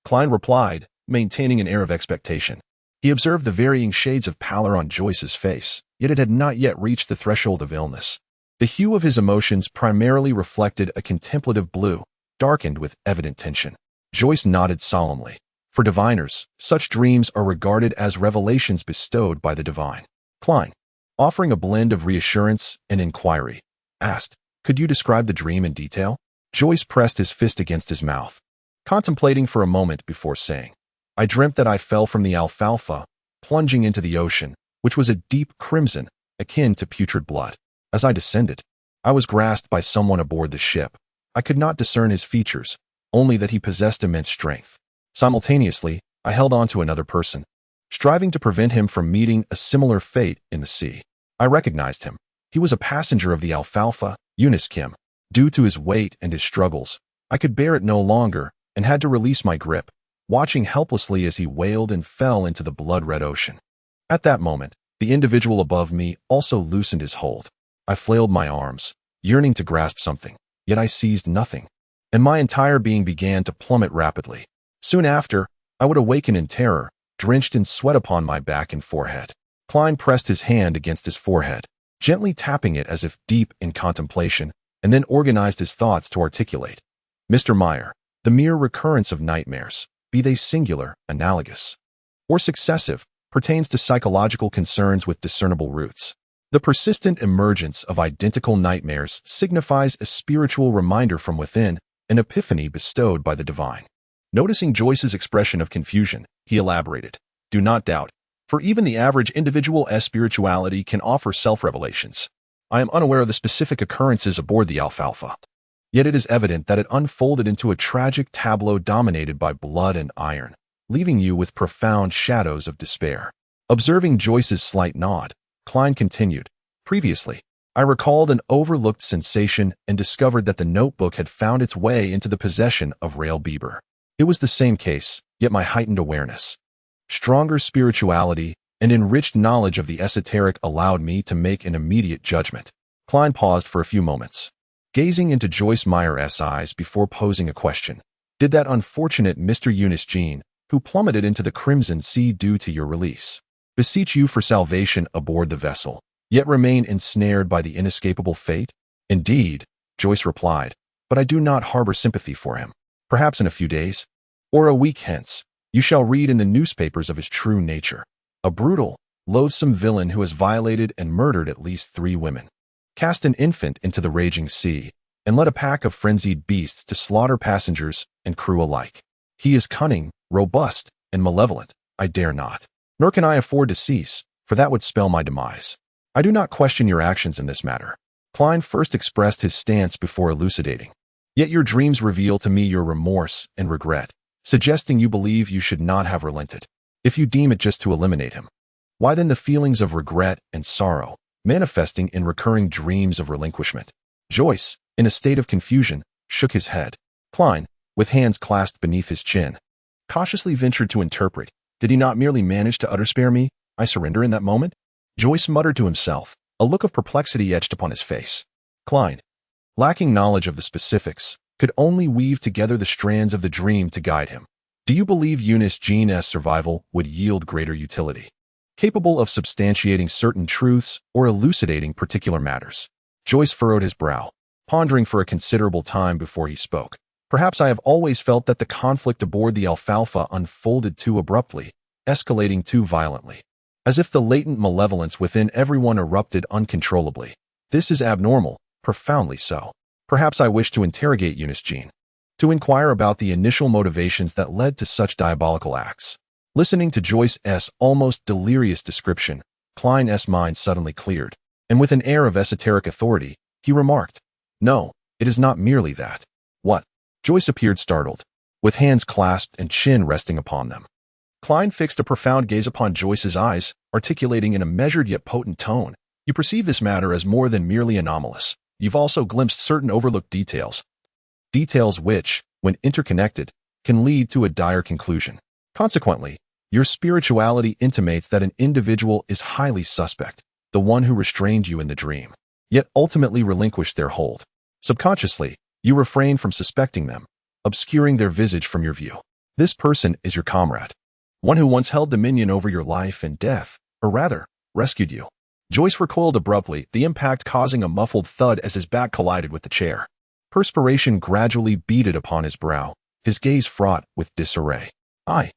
Klein replied, maintaining an air of expectation. He observed the varying shades of pallor on Joyce's face, yet it had not yet reached the threshold of illness. The hue of his emotions primarily reflected a contemplative blue, darkened with evident tension. Joyce nodded solemnly. For diviners, such dreams are regarded as revelations bestowed by the divine. Klein, offering a blend of reassurance and inquiry, asked, could you describe the dream in detail? Joyce pressed his fist against his mouth, contemplating for a moment before saying, I dreamt that I fell from the alfalfa, plunging into the ocean, which was a deep crimson, akin to putrid blood. As I descended, I was grasped by someone aboard the ship. I could not discern his features, only that he possessed immense strength. Simultaneously, I held on to another person, striving to prevent him from meeting a similar fate in the sea. I recognized him. He was a passenger of the Alfalfa, Eunice Kim. Due to his weight and his struggles, I could bear it no longer and had to release my grip, watching helplessly as he wailed and fell into the blood-red ocean. At that moment, the individual above me also loosened his hold. I flailed my arms, yearning to grasp something, yet I seized nothing, and my entire being began to plummet rapidly. Soon after, I would awaken in terror, drenched in sweat upon my back and forehead. Klein pressed his hand against his forehead, gently tapping it as if deep in contemplation, and then organized his thoughts to articulate. Mr. Meyer, the mere recurrence of nightmares, be they singular, analogous, or successive, pertains to psychological concerns with discernible roots. The persistent emergence of identical nightmares signifies a spiritual reminder from within, an epiphany bestowed by the divine. Noticing Joyce's expression of confusion, he elaborated, "Do not doubt, for even the average individual's spirituality can offer self-revelations. I am unaware of the specific occurrences aboard the Alfalfa. Yet it is evident that it unfolded into a tragic tableau dominated by blood and iron, leaving you with profound shadows of despair." Observing Joyce's slight nod, Klein continued, "Previously, I recalled an overlooked sensation and discovered that the notebook had found its way into the possession of Rael Bieber. It was the same case, yet my heightened awareness, stronger spirituality, and enriched knowledge of the esoteric allowed me to make an immediate judgment." Klein paused for a few moments, gazing into Joyce Meyer's eyes before posing a question. "Did that unfortunate Mr. Eunice Jean, who plummeted into the Crimson Sea due to your release, beseech you for salvation aboard the vessel, yet remain ensnared by the inescapable fate?" "Indeed," Joyce replied, "but I do not harbor sympathy for him. Perhaps in a few days, or a week hence, you shall read in the newspapers of his true nature. A brutal, loathsome villain who has violated and murdered at least 3 women, cast an infant into the raging sea, and led a pack of frenzied beasts to slaughter passengers and crew alike. He is cunning, robust, and malevolent. I dare not, nor can I afford to cease, for that would spell my demise. I do not question your actions in this matter." Klein first expressed his stance before elucidating. "Yet your dreams reveal to me your remorse and regret, suggesting you believe you should not have relented. If you deem it just to eliminate him, why then the feelings of regret and sorrow, manifesting in recurring dreams of relinquishment?" Joyce, in a state of confusion, shook his head. Klein, with hands clasped beneath his chin, cautiously ventured to interpret. "Did he not merely manage to utter spare me? I surrender in that moment?" Joyce muttered to himself, a look of perplexity etched upon his face. Klein, lacking knowledge of the specifics, could only weave together the strands of the dream to guide him. "Do you believe Eunice Jean's survival would yield greater utility, capable of substantiating certain truths or elucidating particular matters?" Joyce furrowed his brow, pondering for a considerable time before he spoke. "Perhaps I have always felt that the conflict aboard the Alfalfa unfolded too abruptly, escalating too violently, as if the latent malevolence within everyone erupted uncontrollably. This is abnormal, profoundly so. Perhaps I wish to interrogate Eunice Jean, to inquire about the initial motivations that led to such diabolical acts." Listening to Joyce's almost delirious description, Klein's mind suddenly cleared, and with an air of esoteric authority, he remarked, "No, it is not merely that." "What?" Joyce appeared startled, with hands clasped and chin resting upon them. Klein fixed a profound gaze upon Joyce's eyes, articulating in a measured yet potent tone, "You perceive this matter as more than merely anomalous. You've also glimpsed certain overlooked details. Details which, when interconnected, can lead to a dire conclusion. Consequently, your spirituality intimates that an individual is highly suspect, the one who restrained you in the dream, yet ultimately relinquished their hold. Subconsciously, you refrain from suspecting them, obscuring their visage from your view. This person is your comrade, one who once held dominion over your life and death, or rather, rescued you." Joyce recoiled abruptly, the impact causing a muffled thud as his back collided with the chair. Perspiration gradually beaded upon his brow, his gaze fraught with disarray. I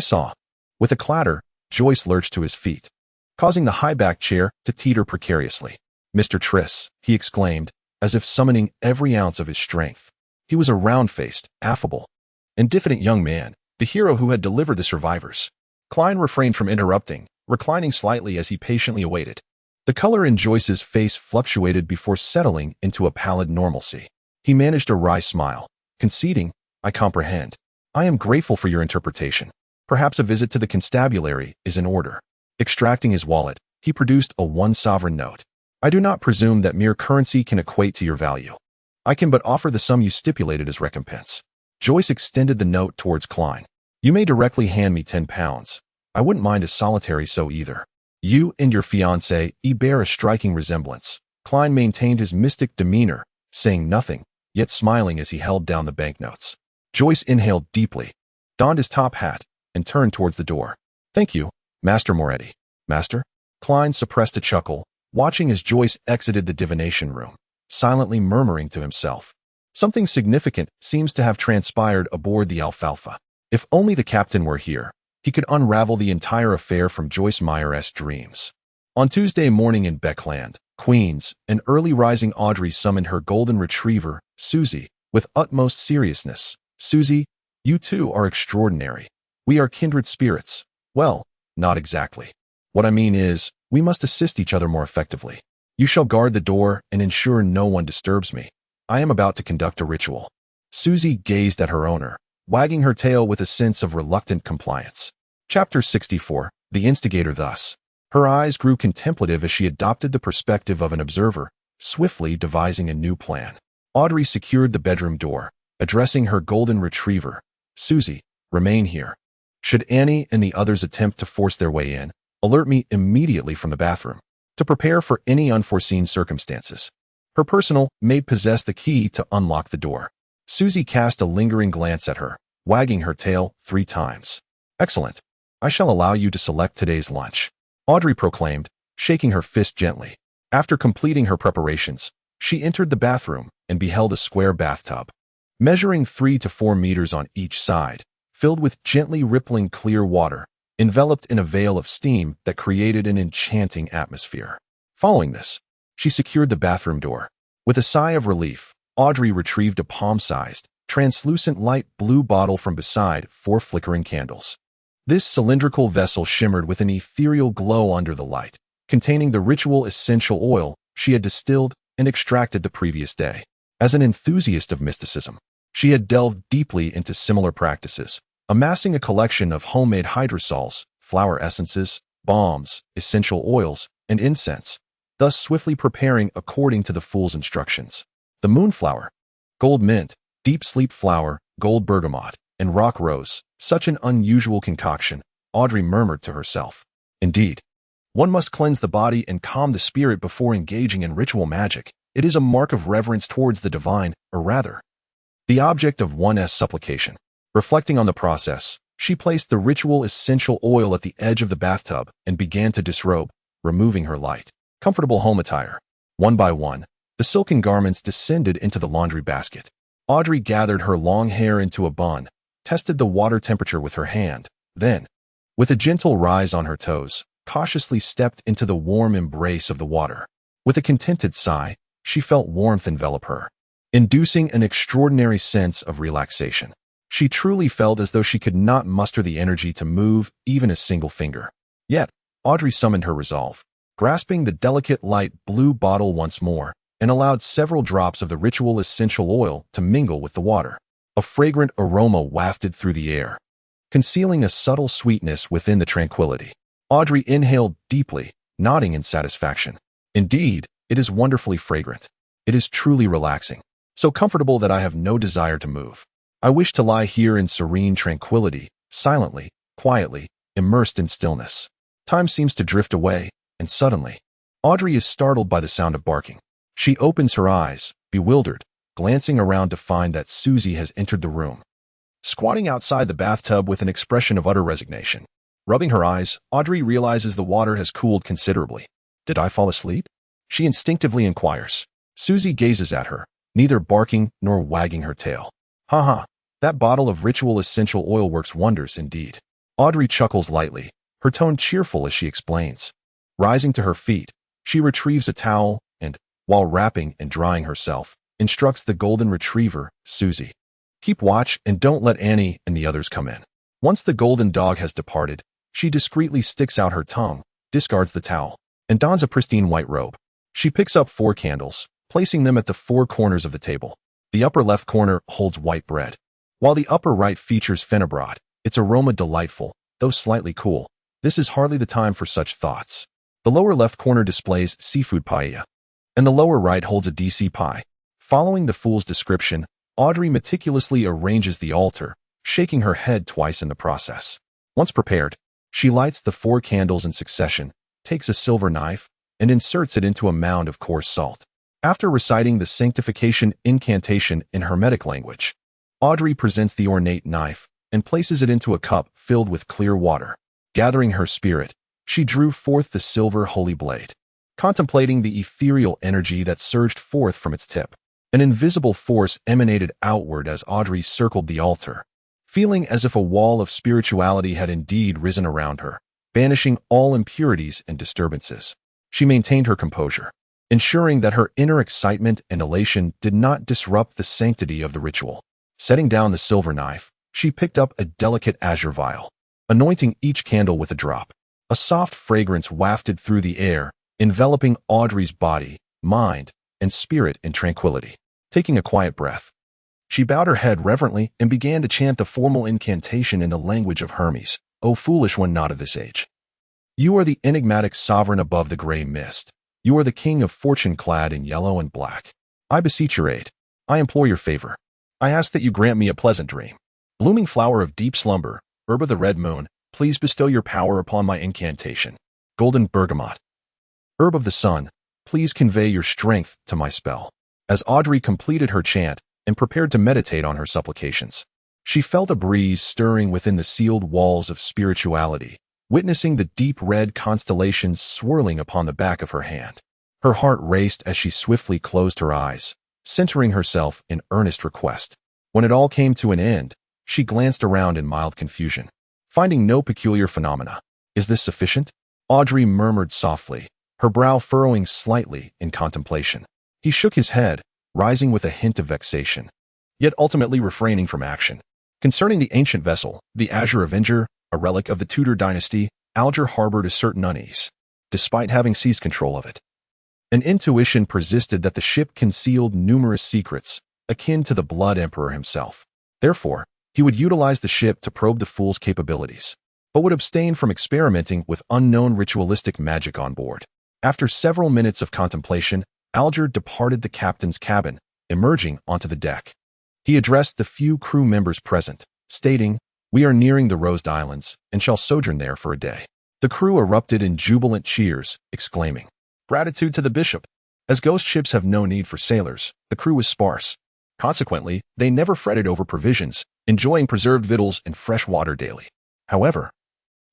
saw." With a clatter, Joyce lurched to his feet, causing the high-backed chair to teeter precariously. "Mr. Triss," he exclaimed, as if summoning every ounce of his strength. He was a round-faced, affable, and diffident young man, the hero who had delivered the survivors. Klein refrained from interrupting, reclining slightly as he patiently awaited. The color in Joyce's face fluctuated before settling into a pallid normalcy. He managed a wry smile, conceding, "I comprehend. I am grateful for your interpretation. Perhaps a visit to the constabulary is in order." Extracting his wallet, he produced a 1 sovereign note. "I do not presume that mere currency can equate to your value. I can but offer the sum you stipulated as recompense." Joyce extended the note towards Klein. "You may directly hand me 10 pounds. I wouldn't mind a solitary so either. You and your fiancée bear a striking resemblance." Klein maintained his mystic demeanor, saying nothing, yet smiling as he held down the banknotes. Joyce inhaled deeply, donned his top hat, and turned towards the door. "Thank you, Master Moretti." "Master?" Klein suppressed a chuckle, watching as Joyce exited the divination room, silently murmuring to himself. Something significant seems to have transpired aboard the Alfalfa. If only the captain were here, he could unravel the entire affair from Joyce Meyer's dreams. On Tuesday morning in Beckland, Queens, an early rising Audrey summoned her golden retriever, Susie, with utmost seriousness. "Susie, you two are extraordinary. We are kindred spirits." "Well, not exactly. What I mean is, we must assist each other more effectively. You shall guard the door and ensure no one disturbs me. I am about to conduct a ritual." Susie gazed at her owner, wagging her tail with a sense of reluctant compliance. Chapter 64, The Instigator thus. Her eyes grew contemplative as she adopted the perspective of an observer, swiftly devising a new plan. Audrey secured the bedroom door, addressing her golden retriever. "Susie, remain here. Should Annie and the others attempt to force their way in, alert me immediately from the bathroom, to prepare for any unforeseen circumstances." Her personal maid possessed the key to unlock the door. Susie cast a lingering glance at her, wagging her tail 3 times. "Excellent. I shall allow you to select today's lunch," Audrey proclaimed, shaking her fist gently. After completing her preparations, she entered the bathroom and beheld a square bathtub, measuring 3 to 4 meters on each side, filled with gently rippling clear water, enveloped in a veil of steam that created an enchanting atmosphere. Following this, she secured the bathroom door. With a sigh of relief, Audrey retrieved a palm-sized, translucent light blue bottle from beside 4 flickering candles. This cylindrical vessel shimmered with an ethereal glow under the light, containing the ritual essential oil she had distilled and extracted the previous day. As an enthusiast of mysticism, she had delved deeply into similar practices, amassing a collection of homemade hydrosols, flower essences, balms, essential oils, and incense, thus swiftly preparing according to the fool's instructions. The moonflower, gold mint, deep sleep flower, gold bergamot, and rock rose, such an unusual concoction, Audrey murmured to herself. Indeed, one must cleanse the body and calm the spirit before engaging in ritual magic. It is a mark of reverence towards the divine, or rather, the object of one's supplication. Reflecting on the process, she placed the ritual essential oil at the edge of the bathtub and began to disrobe, removing her light, comfortable home attire. One by one, the silken garments descended into the laundry basket. Audrey gathered her long hair into a bun, tested the water temperature with her hand, then, with a gentle rise on her toes, cautiously stepped into the warm embrace of the water. With a contented sigh, she felt warmth envelop her, inducing an extraordinary sense of relaxation. She truly felt as though she could not muster the energy to move even a single finger. Yet, Audrey summoned her resolve, grasping the delicate light blue bottle once more, and allowed several drops of the ritual essential oil to mingle with the water. A fragrant aroma wafted through the air, concealing a subtle sweetness within the tranquility. Audrey inhaled deeply, nodding in satisfaction. Indeed, it is wonderfully fragrant. It is truly relaxing, so comfortable that I have no desire to move. I wish to lie here in serene tranquility, silently, quietly, immersed in stillness. Time seems to drift away, and suddenly, Audrey is startled by the sound of barking. She opens her eyes, bewildered, glancing around to find that Susie has entered the room, squatting outside the bathtub with an expression of utter resignation. Rubbing her eyes, Audrey realizes the water has cooled considerably. "Did I fall asleep?" she instinctively inquires. Susie gazes at her, neither barking nor wagging her tail. "Ha, that bottle of ritual essential oil works wonders indeed." Audrey chuckles lightly, her tone cheerful as she explains. Rising to her feet, she retrieves a towel and, while wrapping and drying herself, instructs the golden retriever, Susie, "Keep watch and don't let Annie and the others come in." Once the golden dog has departed, she discreetly sticks out her tongue, discards the towel, and dons a pristine white robe. She picks up 4 candles, placing them at the 4 corners of the table. The upper left corner holds white bread, while the upper right features fennebrod, its aroma delightful, though slightly cool. This is hardly the time for such thoughts. The lower left corner displays seafood paella, and the lower right holds a DC pie. Following the fool's description, Audrey meticulously arranges the altar, shaking her head twice in the process. Once prepared, she lights the 4 candles in succession, takes a silver knife, and inserts it into a mound of coarse salt. After reciting the sanctification incantation in Hermetic language, Audrey presents the ornate knife and places it into a cup filled with clear water. Gathering her spirit, she drew forth the silver holy blade. Contemplating the ethereal energy that surged forth from its tip, an invisible force emanated outward as Audrey circled the altar, feeling as if a wall of spirituality had indeed risen around her, banishing all impurities and disturbances. She maintained her composure, ensuring that her inner excitement and elation did not disrupt the sanctity of the ritual. Setting down the silver knife, she picked up a delicate azure vial, anointing each candle with a drop. A soft fragrance wafted through the air, enveloping Audrey's body, mind, and spirit in tranquility. Taking a quiet breath, she bowed her head reverently and began to chant the formal incantation in the language of Hermes. O foolish one not of this age! You are the enigmatic sovereign above the gray mist. You are the king of fortune clad in yellow and black. I beseech your aid. I implore your favor. I ask that you grant me a pleasant dream. Blooming flower of deep slumber, herb of the red moon, please bestow your power upon my incantation. Golden bergamot, herb of the sun, please convey your strength to my spell. As Audrey completed her chant and prepared to meditate on her supplications, she felt a breeze stirring within the sealed walls of spirituality, witnessing the deep red constellations swirling upon the back of her hand. Her heart raced as she swiftly closed her eyes, centering herself in earnest request. When it all came to an end, she glanced around in mild confusion, finding no peculiar phenomena. Is this sufficient? Audrey murmured softly, her brow furrowing slightly in contemplation. He shook his head, rising with a hint of vexation, yet ultimately refraining from action. Concerning the ancient vessel, the Azure Avenger, a relic of the Tudor dynasty, Alger harbored a certain unease, despite having seized control of it. An intuition persisted that the ship concealed numerous secrets, akin to the Blood Emperor himself. Therefore, he would utilize the ship to probe the fool's capabilities, but would abstain from experimenting with unknown ritualistic magic on board. After several minutes of contemplation, Alger departed the captain's cabin, emerging onto the deck. He addressed the few crew members present, stating, "We are nearing the Rosed Islands and shall sojourn there for a day." The crew erupted in jubilant cheers, exclaiming, "Gratitude to the bishop!" As ghost ships have no need for sailors, the crew was sparse. Consequently, they never fretted over provisions, enjoying preserved victuals and fresh water daily. However,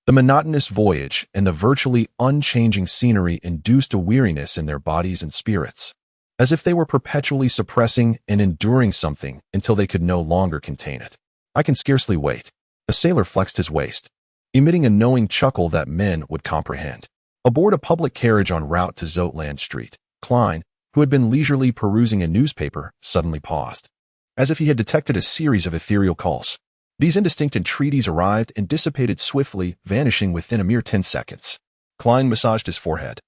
the monotonous voyage and the virtually unchanging scenery induced a weariness in their bodies and spirits, as if they were perpetually suppressing and enduring something until they could no longer contain it. "I can scarcely wait." A sailor flexed his waist, emitting a knowing chuckle that men would comprehend. Aboard a public carriage en route to Zoutland Street, Klein, who had been leisurely perusing a newspaper, suddenly paused, as if he had detected a series of ethereal calls. These indistinct entreaties arrived and dissipated swiftly, vanishing within a mere 10 seconds. Klein massaged his forehead,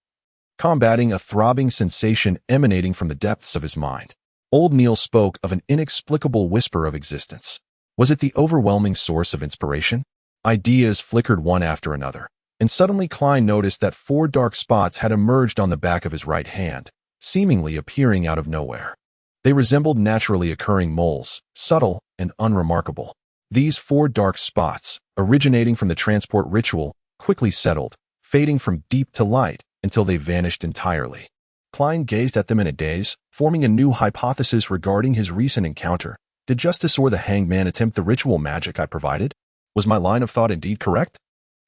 combating a throbbing sensation emanating from the depths of his mind. Old Neil spoke of an inexplicable whisper of existence. Was it the overwhelming source of inspiration? Ideas flickered one after another, and suddenly Klein noticed that 4 dark spots had emerged on the back of his right hand, seemingly appearing out of nowhere. They resembled naturally occurring moles, subtle and unremarkable. These 4 dark spots, originating from the transport ritual, quickly settled, fading from deep to light until they vanished entirely. Klein gazed at them in a daze, forming a new hypothesis regarding his recent encounter. Did Justice or the Hanged Man attempt the ritual magic I provided? Was my line of thought indeed correct?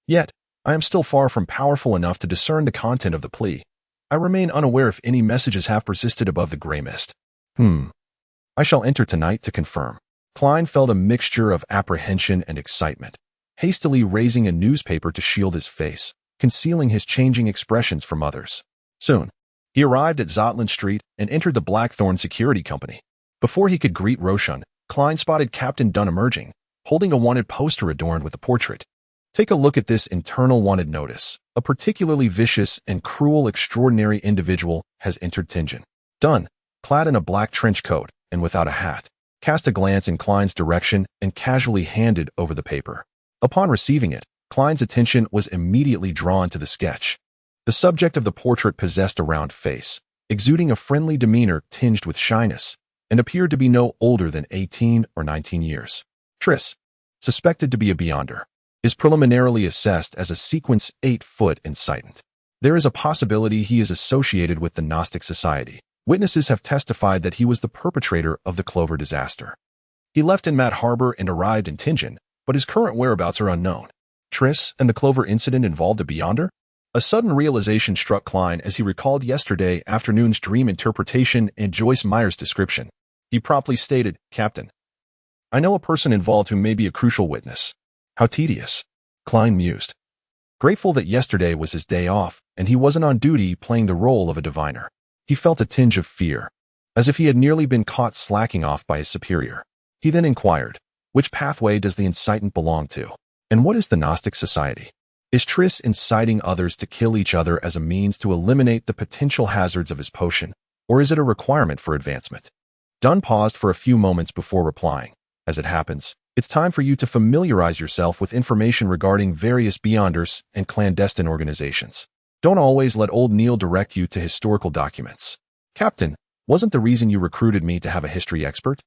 Yet, I am still far from powerful enough to discern the content of the plea. I remain unaware if any messages have persisted above the gray mist. I shall enter tonight to confirm. Klein felt a mixture of apprehension and excitement, hastily raising a newspaper to shield his face, concealing his changing expressions from others. Soon, he arrived at Zoutland Street and entered the Blackthorn Security Company. Before he could greet Roshan, Klein spotted Captain Dunn emerging, holding a wanted poster adorned with a portrait. Take a look at this internal wanted notice. A particularly vicious and cruel extraordinary individual has entered Tingen. Dunn, clad in a black trench coat and without a hat, cast a glance in Klein's direction and casually handed over the paper. Upon receiving it, Klein's attention was immediately drawn to the sketch. The subject of the portrait possessed a round face, exuding a friendly demeanor tinged with shyness, and appeared to be no older than 18 or 19 years. Tris, suspected to be a beyonder, is preliminarily assessed as a sequence 8-foot incitant. There is a possibility he is associated with the Gnostic Society. Witnesses have testified that he was the perpetrator of the Clover disaster. He left in Mat Harbor and arrived in Tingen, but his current whereabouts are unknown. Tris and the Clover incident involved a beyonder? A sudden realization struck Klein as he recalled yesterday afternoon's dream interpretation and Joyce Meyer's description. He promptly stated, "Captain, I know a person involved who may be a crucial witness." How tedious, Klein mused. Grateful that yesterday was his day off and he wasn't on duty playing the role of a diviner. He felt a tinge of fear, as if he had nearly been caught slacking off by his superior. He then inquired, which pathway does the incitant belong to? And what is the Gnostic Society? Is Tris inciting others to kill each other as a means to eliminate the potential hazards of his potion, or is it a requirement for advancement? Dunn paused for a few moments before replying. As it happens, it's time for you to familiarize yourself with information regarding various beyonders and clandestine organizations. Don't always let old Neil direct you to historical documents. Captain, wasn't the reason you recruited me to have a history expert?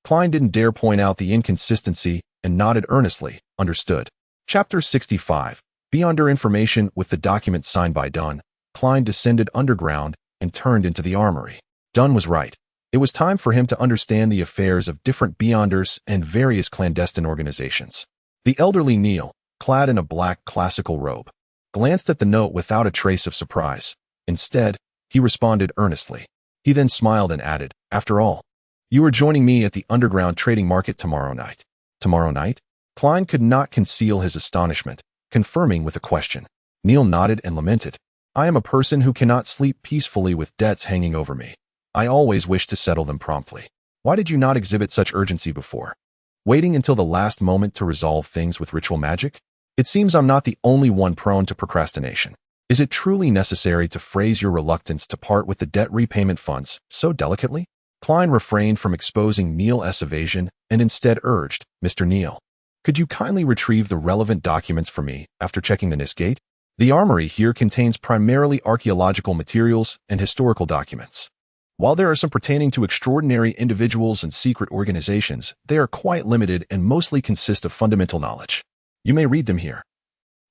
Klein didn't dare point out the inconsistency and nodded earnestly. Understood. Chapter 65. Beyonder information with the document signed by Dunn, Klein descended underground and turned into the armory. Dunn was right. It was time for him to understand the affairs of different beyonders and various clandestine organizations. The elderly Neil, clad in a black classical robe, glanced at the note without a trace of surprise. Instead, he responded earnestly. He then smiled and added, "After all, you are joining me at the underground trading market tomorrow night." Tomorrow night? Klein could not conceal his astonishment, confirming with a question. Neil nodded and lamented. "I am a person who cannot sleep peacefully with debts hanging over me. I always wish to settle them promptly. Why did you not exhibit such urgency before? Waiting until the last moment to resolve things with ritual magic? It seems I'm not the only one prone to procrastination. Is it truly necessary to phrase your reluctance to part with the debt repayment funds so delicately?" Klein refrained from exposing Neil's evasion and instead urged, "Mr. Neil, could you kindly retrieve the relevant documents for me after checking the NIS gate? The armory here contains primarily archaeological materials and historical documents. While there are some pertaining to extraordinary individuals and secret organizations, they are quite limited and mostly consist of fundamental knowledge. You may read them here,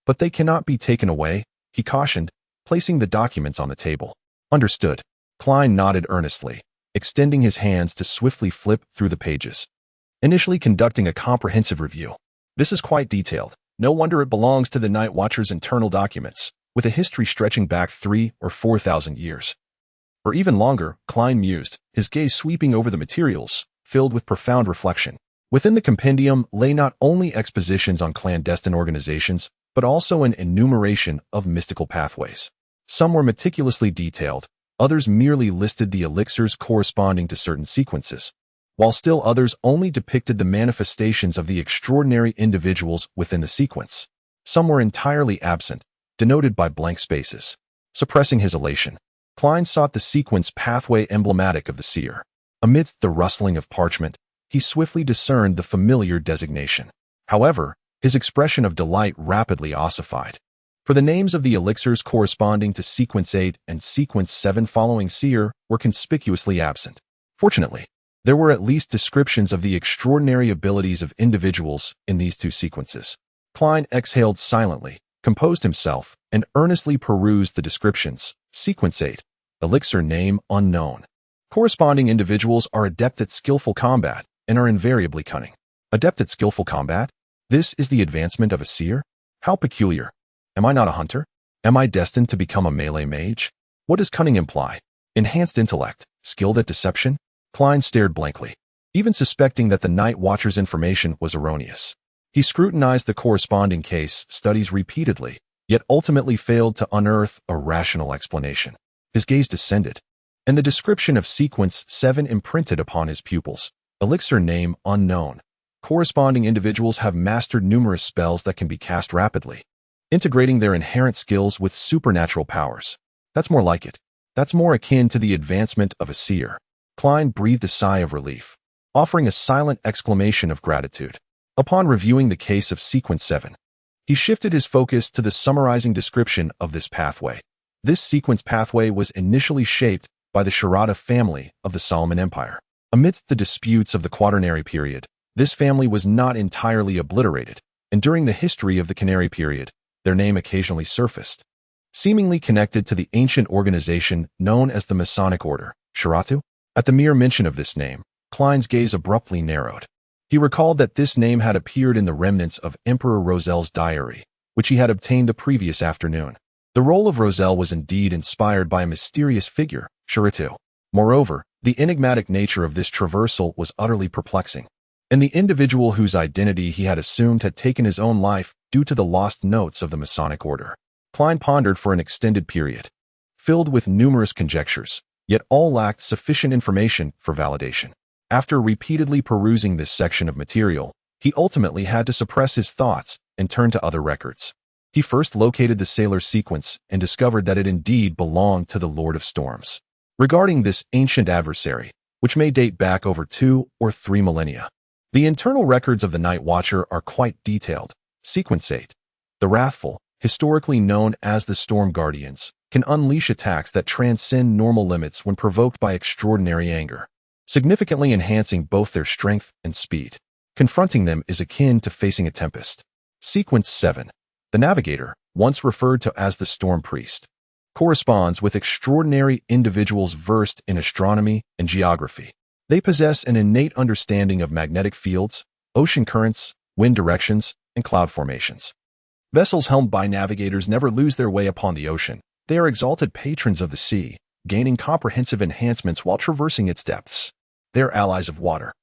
but they cannot be taken away," he cautioned, placing the documents on the table. Understood. Klein nodded earnestly, extending his hands to swiftly flip through the pages, initially conducting a comprehensive review. This is quite detailed. No wonder it belongs to the Night Watcher's internal documents, with a history stretching back 3,000 or 4,000 years. Or even longer, Klein mused, his gaze sweeping over the materials, filled with profound reflection. Within the compendium lay not only expositions on clandestine organizations, but also an enumeration of mystical pathways. Some were meticulously detailed, others merely listed the elixirs corresponding to certain sequences, while still others only depicted the manifestations of the extraordinary individuals within the sequence. Some were entirely absent, denoted by blank spaces. Suppressing his elation, Klein sought the sequence pathway emblematic of the seer. Amidst the rustling of parchment, he swiftly discerned the familiar designation. However, his expression of delight rapidly ossified. For the names of the elixirs corresponding to Sequence 8 and Sequence 7 following seer were conspicuously absent. Fortunately, there were at least descriptions of the extraordinary abilities of individuals in these two sequences. Klein exhaled silently, composed himself, and earnestly perused the descriptions. Sequence 8, elixir name unknown. Corresponding individuals are adept at skillful combat and are invariably cunning. Adept at skillful combat? This is the advancement of a seer? How peculiar. Am I not a hunter? Am I destined to become a melee mage? What does cunning imply? Enhanced intellect, skilled at deception? Klein stared blankly, even suspecting that the Night Watcher's information was erroneous. He scrutinized the corresponding case studies repeatedly, yet ultimately failed to unearth a rational explanation. His gaze descended, and the description of Sequence 7 imprinted upon his pupils. Elixir name unknown. corresponding individuals have mastered numerous spells that can be cast rapidly, integrating their inherent skills with supernatural powers. That's more like it. That's more akin to the advancement of a seer. Klein breathed a sigh of relief, offering a silent exclamation of gratitude. Upon reviewing the case of Sequence 7, he shifted his focus to the summarizing description of this pathway. This sequence pathway was initially shaped by the Sharada family of the Solomon Empire. Amidst the disputes of the Quaternary period, this family was not entirely obliterated, and during the history of the Canary period, their name occasionally surfaced, seemingly connected to the ancient organization known as the Masonic Order, Sharatu. At the mere mention of this name, Klein's gaze abruptly narrowed. He recalled that this name had appeared in the remnants of Emperor Rosel's diary, which he had obtained the previous afternoon. The role of Rosel was indeed inspired by a mysterious figure, Sharatu. Moreover, the enigmatic nature of this traversal was utterly perplexing, and the individual whose identity he had assumed had taken his own life due to the lost notes of the Masonic Order. Klein pondered for an extended period, filled with numerous conjectures, yet all lacked sufficient information for validation. After repeatedly perusing this section of material, he ultimately had to suppress his thoughts and turn to other records. He first located the Sailor sequence and discovered that it indeed belonged to the Lord of Storms. Regarding this ancient adversary, which may date back over 2 or 3 millennia, the internal records of the Night Watcher are quite detailed. Sequence 8. The Wrathful, historically known as the Storm Guardians, can unleash attacks that transcend normal limits when provoked by extraordinary anger, significantly enhancing both their strength and speed. Confronting them is akin to facing a tempest. Sequence 7. The Navigator, once referred to as the Storm Priest, corresponds with extraordinary individuals versed in astronomy and geography. They possess an innate understanding of magnetic fields, ocean currents, wind directions, and cloud formations. Vessels helmed by navigators never lose their way upon the ocean. They are exalted patrons of the sea, gaining comprehensive enhancements while traversing its depths. They are allies of water,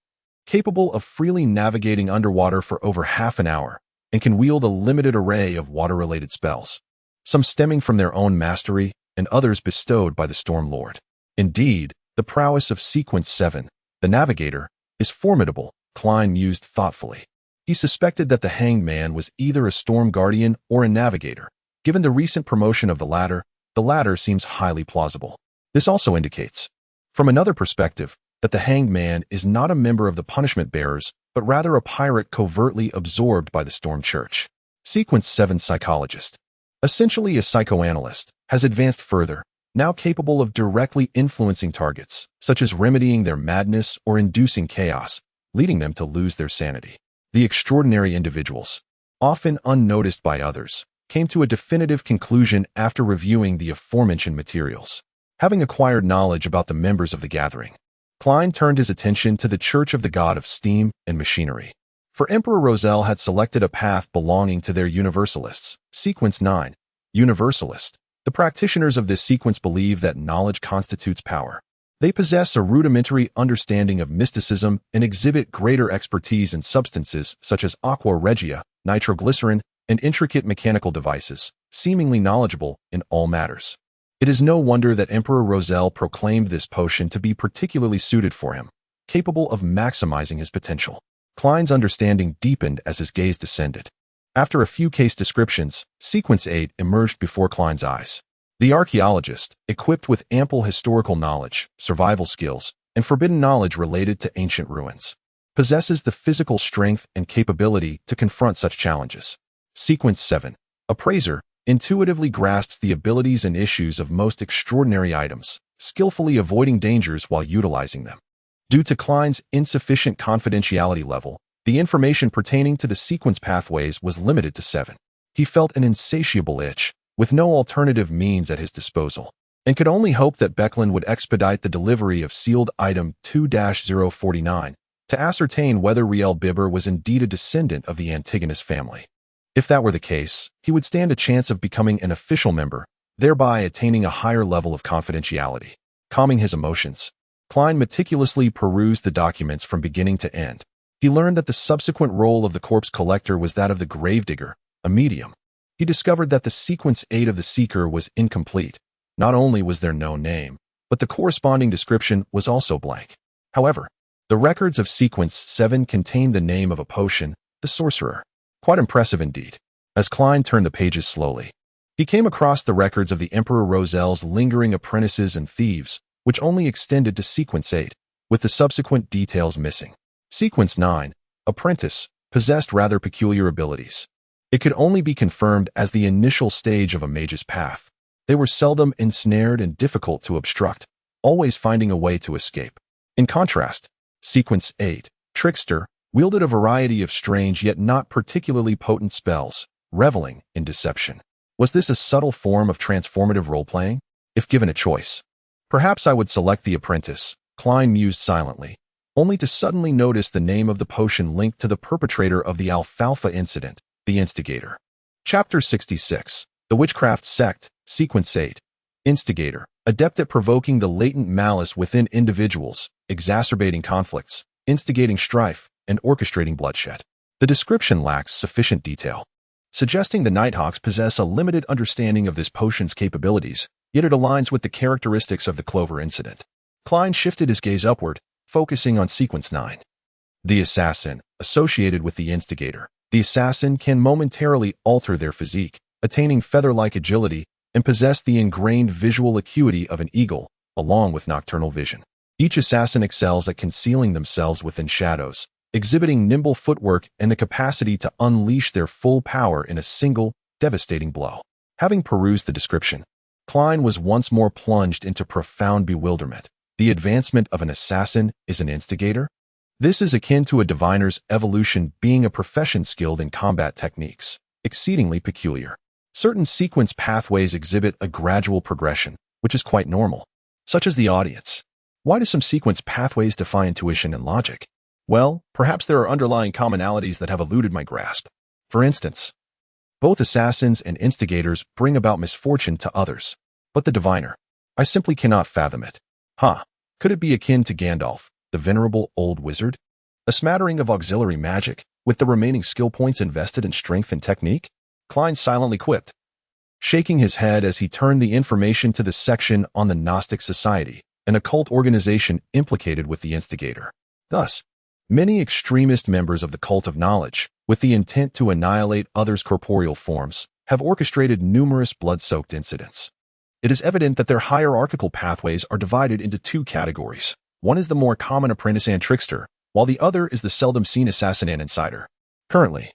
capable of freely navigating underwater for over half an hour, and can wield a limited array of water-related spells, some stemming from their own mastery and others bestowed by the Storm Lord. Indeed, the prowess of Sequence 7, the Navigator, is formidable, Klein mused thoughtfully. He suspected that the Hanged Man was either a Storm Guardian or a Navigator. Given the recent promotion of the latter seems highly plausible. This also indicates, from another perspective, that the Hanged Man is not a member of the Punishment Bearers, but rather a pirate covertly absorbed by the Storm Church. Sequence 7 Psychologist, essentially a psychoanalyst, has advanced further, now capable of directly influencing targets, such as remedying their madness or inducing chaos, leading them to lose their sanity. The extraordinary individuals, often unnoticed by others, came to a definitive conclusion after reviewing the aforementioned materials. Having acquired knowledge about the members of the gathering, Klein turned his attention to the Church of the God of Steam and Machinery. For Emperor Rosel had selected a path belonging to their Universalists. Sequence 9. Universalist. The practitioners of this sequence believe that knowledge constitutes power. They possess a rudimentary understanding of mysticism and exhibit greater expertise in substances such as aqua regia, nitroglycerin, and intricate mechanical devices, seemingly knowledgeable in all matters. It is no wonder that Emperor Rosel proclaimed this potion to be particularly suited for him, capable of maximizing his potential. Klein's understanding deepened as his gaze descended. After a few case descriptions, Sequence 8 emerged before Klein's eyes. The archaeologist, equipped with ample historical knowledge, survival skills, and forbidden knowledge related to ancient ruins, possesses the physical strength and capability to confront such challenges. Sequence 7. Appraiser, intuitively grasps the abilities and issues of most extraordinary items, skillfully avoiding dangers while utilizing them. Due to Klein's insufficient confidentiality level, the information pertaining to the sequence pathways was limited to 7. He felt an insatiable itch, with no alternative means at his disposal, and could only hope that Becklin would expedite the delivery of sealed item 2-049 to ascertain whether Riel Bibber was indeed a descendant of the Antigonus family. If that were the case, he would stand a chance of becoming an official member, thereby attaining a higher level of confidentiality. Calming his emotions, Klein meticulously perused the documents from beginning to end. He learned that the subsequent role of the corpse collector was that of the gravedigger, a medium. He discovered that the Sequence 8 of the Seeker was incomplete. Not only was there no name, but the corresponding description was also blank. However, The records of Sequence 7 contained the name of a potion, the Sorcerer. Quite impressive indeed. As Klein turned the pages slowly, he came across the records of the Emperor Rosel's lingering apprentices and thieves, which only extended to Sequence 8, with the subsequent details missing. Sequence 9, Apprentice, possessed rather peculiar abilities. It could only be confirmed as the initial stage of a mage's path. They were seldom ensnared and difficult to obstruct, always finding a way to escape. In contrast, Sequence 8, Trickster, wielded a variety of strange yet not particularly potent spells, reveling in deception. Was this a subtle form of transformative role-playing? If given a choice, perhaps I would select the Apprentice, Klein mused silently, only to suddenly notice the name of the potion linked to the perpetrator of the Alfalfa incident, the Instigator. Chapter 66, The Witchcraft Sect, Sequence 8. Instigator, adept at provoking the latent malice within individuals, exacerbating conflicts, instigating strife, and orchestrating bloodshed. The description lacks sufficient detail, suggesting the Nighthawks possess a limited understanding of this potion's capabilities, yet it aligns with the characteristics of the Clover incident. Klein shifted his gaze upward, focusing on Sequence 9. The Assassin, associated with the Instigator. The Assassin can momentarily alter their physique, attaining feather-like agility, and possess the ingrained visual acuity of an eagle, along with nocturnal vision. Each assassin excels at concealing themselves within shadows, exhibiting nimble footwork and the capacity to unleash their full power in a single, devastating blow. Having perused the description, Klein was once more plunged into profound bewilderment. The advancement of an assassin is an instigator? This is akin to a diviner's evolution being a profession skilled in combat techniques, exceedingly peculiar. Certain sequence pathways exhibit a gradual progression, which is quite normal, such as the audience. Why do some sequence pathways defy intuition and logic? Well, perhaps there are underlying commonalities that have eluded my grasp. For instance, both assassins and instigators bring about misfortune to others. But the diviner, I simply cannot fathom it. Could it be akin to Gandalf, the venerable old wizard? A smattering of auxiliary magic, with the remaining skill points invested in strength and technique? Klein silently quipped, shaking his head as he turned the information to the section on the Gnostic Society, an occult organization implicated with the instigator. Thus, many extremist members of the cult of knowledge, with the intent to annihilate others' corporeal forms, have orchestrated numerous blood-soaked incidents. It is evident that their hierarchical pathways are divided into two categories. One is the more common apprentice and trickster, while the other is the seldom-seen assassin and insider. Currently,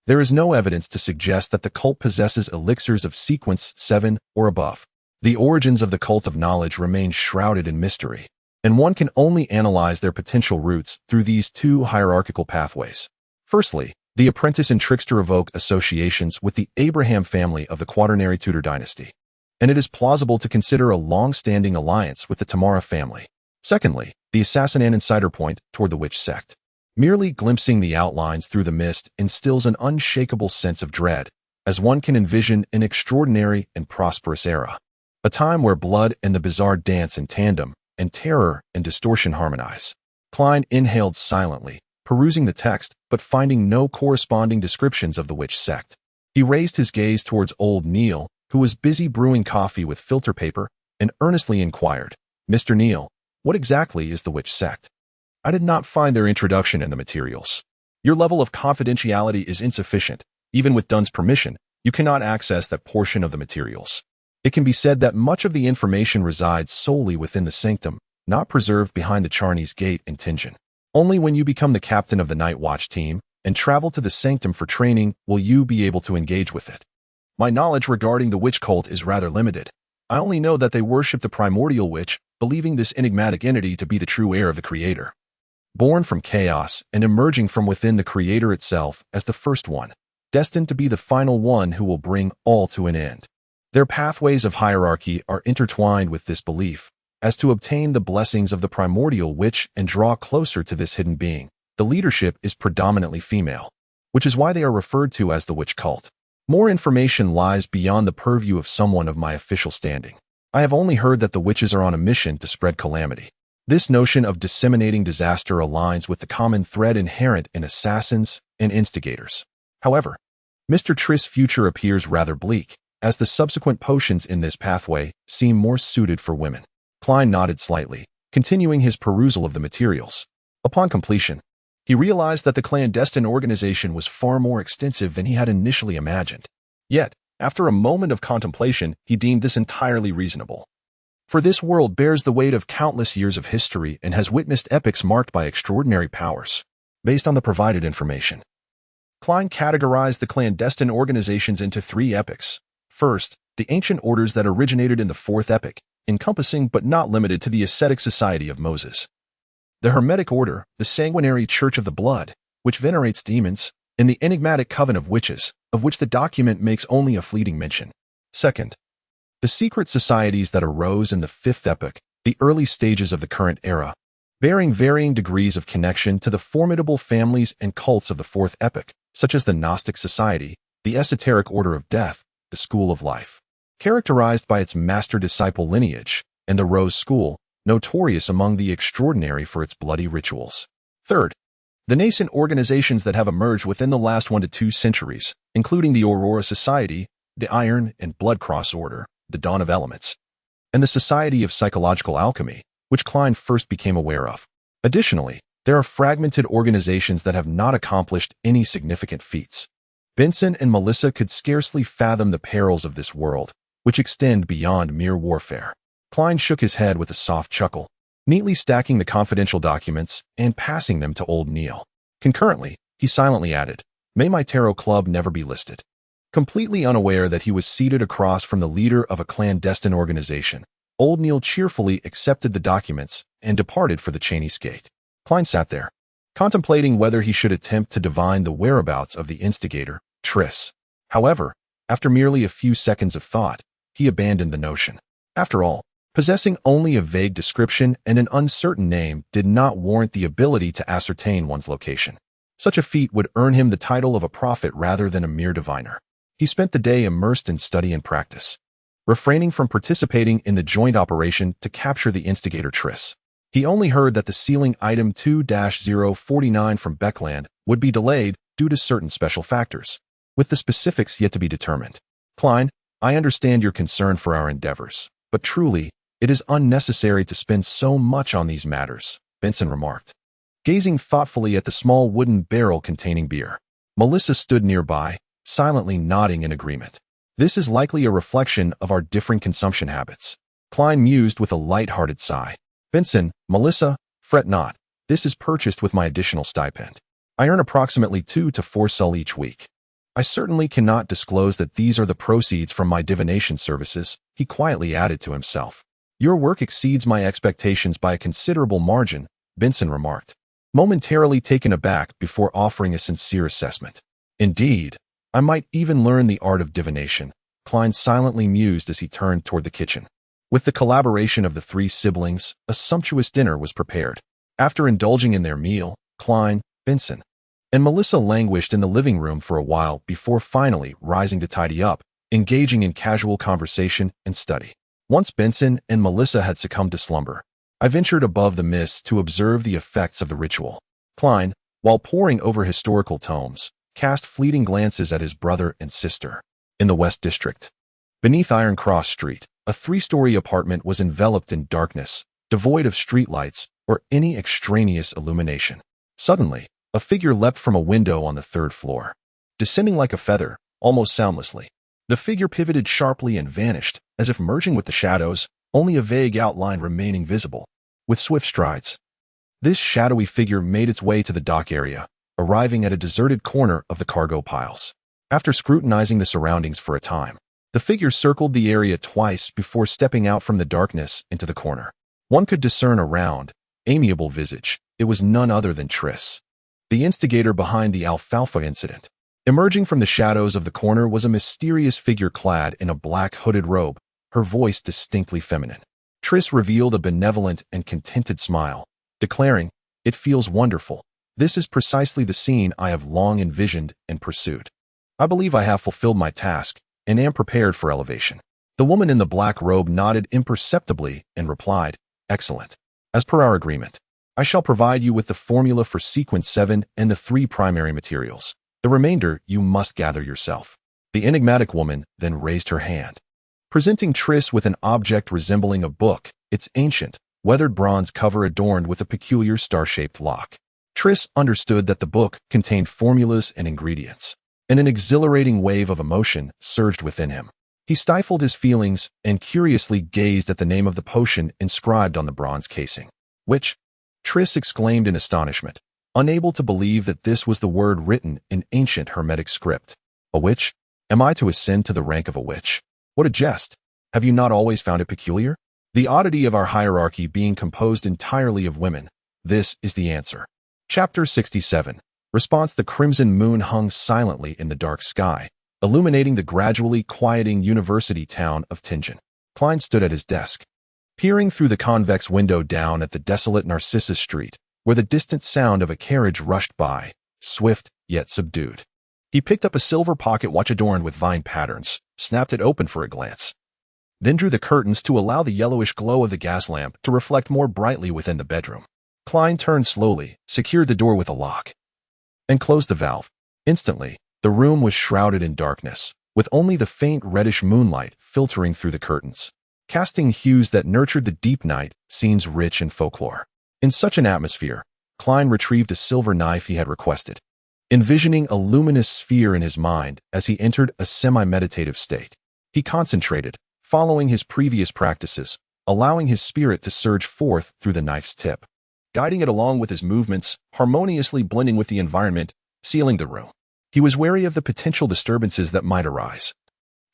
there is no evidence to suggest that the cult possesses elixirs of Sequence 7 or above. The origins of the cult of knowledge remain shrouded in mystery, and one can only analyze their potential roots through these two hierarchical pathways. Firstly, the apprentice and trickster evoke associations with the Abraham family of the Quaternary Tudor dynasty, and it is plausible to consider a long-standing alliance with the Tamara family. Secondly, the assassin and insider point toward the witch sect. Merely glimpsing the outlines through the mist instills an unshakable sense of dread, as one can envision an extraordinary and prosperous era, a time where blood and the bizarre dance in tandem, and terror and distortion harmonize. Klein inhaled silently, perusing the text but finding no corresponding descriptions of the witch sect. He raised his gaze towards old Neil, who was busy brewing coffee with filter paper, and earnestly inquired, "Mr. Neil, what exactly is the witch sect? I did not find their introduction in the materials. Your level of confidentiality is insufficient. Even with Dunn's permission, you cannot access that portion of the materials. It can be said that much of the information resides solely within the sanctum, not preserved behind the Charney's Gate in Tingen. Only when you become the captain of the Night Watch team and travel to the sanctum for training will you be able to engage with it. My knowledge regarding the witch cult is rather limited. I only know that they worship the primordial witch, believing this enigmatic entity to be the true heir of the Creator. Born from chaos and emerging from within the Creator itself as the first one, destined to be the final one who will bring all to an end. Their pathways of hierarchy are intertwined with this belief, as to obtain the blessings of the primordial witch and draw closer to this hidden being. The leadership is predominantly female, which is why they are referred to as the witch cult. More information lies beyond the purview of someone of my official standing. I have only heard that the witches are on a mission to spread calamity. This notion of disseminating disaster aligns with the common thread inherent in assassins and instigators. However, Mr. Triss' future appears rather bleak, as the subsequent potions in this pathway seem more suited for women. Klein nodded slightly, continuing his perusal of the materials. Upon completion, he realized that the clandestine organization was far more extensive than he had initially imagined. Yet, after a moment of contemplation, he deemed this entirely reasonable. For this world bears the weight of countless years of history and has witnessed epochs marked by extraordinary powers. Based on the provided information, Klein categorized the clandestine organizations into 3 epochs. First, the ancient orders that originated in the 4th epoch, encompassing but not limited to the ascetic society of Moses. The Hermetic Order, the sanguinary Church of the Blood, which venerates demons, and the enigmatic Coven of Witches, of which the document makes only a fleeting mention. Second, the secret societies that arose in the 5th epoch, the early stages of the current era, bearing varying degrees of connection to the formidable families and cults of the 4th epoch, such as the Gnostic Society, the Esoteric Order of Death, the School of Life, characterized by its master-disciple lineage, and the Rose School, notorious among the extraordinary for its bloody rituals. Third, the nascent organizations that have emerged within the last 1 to 2 centuries, including the Aurora Society, the Iron and Blood Cross Order, the Dawn of Elements, and the Society of Psychological Alchemy, which Klein first became aware of. Additionally, there are fragmented organizations that have not accomplished any significant feats. Benson and Melissa could scarcely fathom the perils of this world, which extend beyond mere warfare. Klein shook his head with a soft chuckle, neatly stacking the confidential documents and passing them to old Neil. Concurrently, he silently added, "May my tarot club never be listed." Completely unaware that he was seated across from the leader of a clandestine organization, old Neil cheerfully accepted the documents and departed for the Cheney's gate. Klein sat there, contemplating whether he should attempt to divine the whereabouts of the instigator, Triss. However, after merely a few seconds of thought, he abandoned the notion. After all, possessing only a vague description and an uncertain name did not warrant the ability to ascertain one's location. Such a feat would earn him the title of a prophet rather than a mere diviner. He spent the day immersed in study and practice, refraining from participating in the joint operation to capture the instigator Triss. He only heard that the sealing item 2-049 from Beckland would be delayed due to certain special factors, with the specifics yet to be determined. "Klein, I understand your concern for our endeavors, but truly, it is unnecessary to spend so much on these matters," Benson remarked, gazing thoughtfully at the small wooden barrel containing beer. Melissa stood nearby, silently nodding in agreement. "This is likely a reflection of our differing consumption habits," Klein mused with a light-hearted sigh. "Benson, Melissa, fret not. This is purchased with my additional stipend. I earn approximately 2 to 4 sol each week. I certainly cannot disclose that these are the proceeds from my divination services," he quietly added to himself. "Your work exceeds my expectations by a considerable margin," Benson remarked, momentarily taken aback before offering a sincere assessment. "Indeed, I might even learn the art of divination," Klein silently mused as he turned toward the kitchen. With the collaboration of the 3 siblings, a sumptuous dinner was prepared. After indulging in their meal, Klein, Benson, and Melissa languished in the living room for a while before finally rising to tidy up, engaging in casual conversation and study. Once Benson and Melissa had succumbed to slumber, I ventured above the mist to observe the effects of the ritual. Klein, while poring over historical tomes, cast fleeting glances at his brother and sister. In the West District, beneath Iron Cross Street, a 3-story apartment was enveloped in darkness, devoid of streetlights or any extraneous illumination. Suddenly, a figure leapt from a window on the 3rd floor, descending like a feather, almost soundlessly. The figure pivoted sharply and vanished, as if merging with the shadows, only a vague outline remaining visible. With swift strides, this shadowy figure made its way to the dock area, arriving at a deserted corner of the cargo piles. After scrutinizing the surroundings for a time, the figure circled the area twice before stepping out from the darkness into the corner. One could discern a round, amiable visage. It was none other than Triss, the instigator behind the Alfalfa incident. Emerging from the shadows of the corner was a mysterious figure clad in a black hooded robe, her voice distinctly feminine. Triss revealed a benevolent and contented smile, declaring, "It feels wonderful. This is precisely the scene I have long envisioned and pursued. I believe I have fulfilled my task and am prepared for elevation." The woman in the black robe nodded imperceptibly and replied, "Excellent. As per our agreement, I shall provide you with the formula for sequence 7 and the 3 primary materials. The remainder you must gather yourself." The enigmatic woman then raised her hand, presenting Triss with an object resembling a book, its ancient, weathered bronze cover adorned with a peculiar star-shaped lock. Triss understood that the book contained formulas and ingredients, and an exhilarating wave of emotion surged within him. He stifled his feelings and curiously gazed at the name of the potion inscribed on the bronze casing. Which? Triss exclaimed in astonishment, unable to believe that this was the word written in ancient Hermetic script. A witch? Am I to ascend to the rank of a witch? What a jest! Have you not always found it peculiar? The oddity of our hierarchy being composed entirely of women. This is the answer. Chapter 67. Response. The crimson moon hung silently in the dark sky, illuminating the gradually quieting university town of Tingen. Klein stood at his desk, peering through the convex window down at the desolate Narcissus Street, where the distant sound of a carriage rushed by, swift yet subdued. He picked up a silver pocket watch adorned with vine patterns, snapped it open for a glance, then drew the curtains to allow the yellowish glow of the gas lamp to reflect more brightly within the bedroom. Klein turned slowly, secured the door with a lock, and closed the valve. Instantly, the room was shrouded in darkness, with only the faint reddish moonlight filtering through the curtains, casting hues that nurtured the deep night scenes rich in folklore. In such an atmosphere, Klein retrieved a silver knife he had requested, envisioning a luminous sphere in his mind as he entered a semi-meditative state. He concentrated, following his previous practices, allowing his spirit to surge forth through the knife's tip, guiding it along with his movements, harmoniously blending with the environment, sealing the room. He was wary of the potential disturbances that might arise,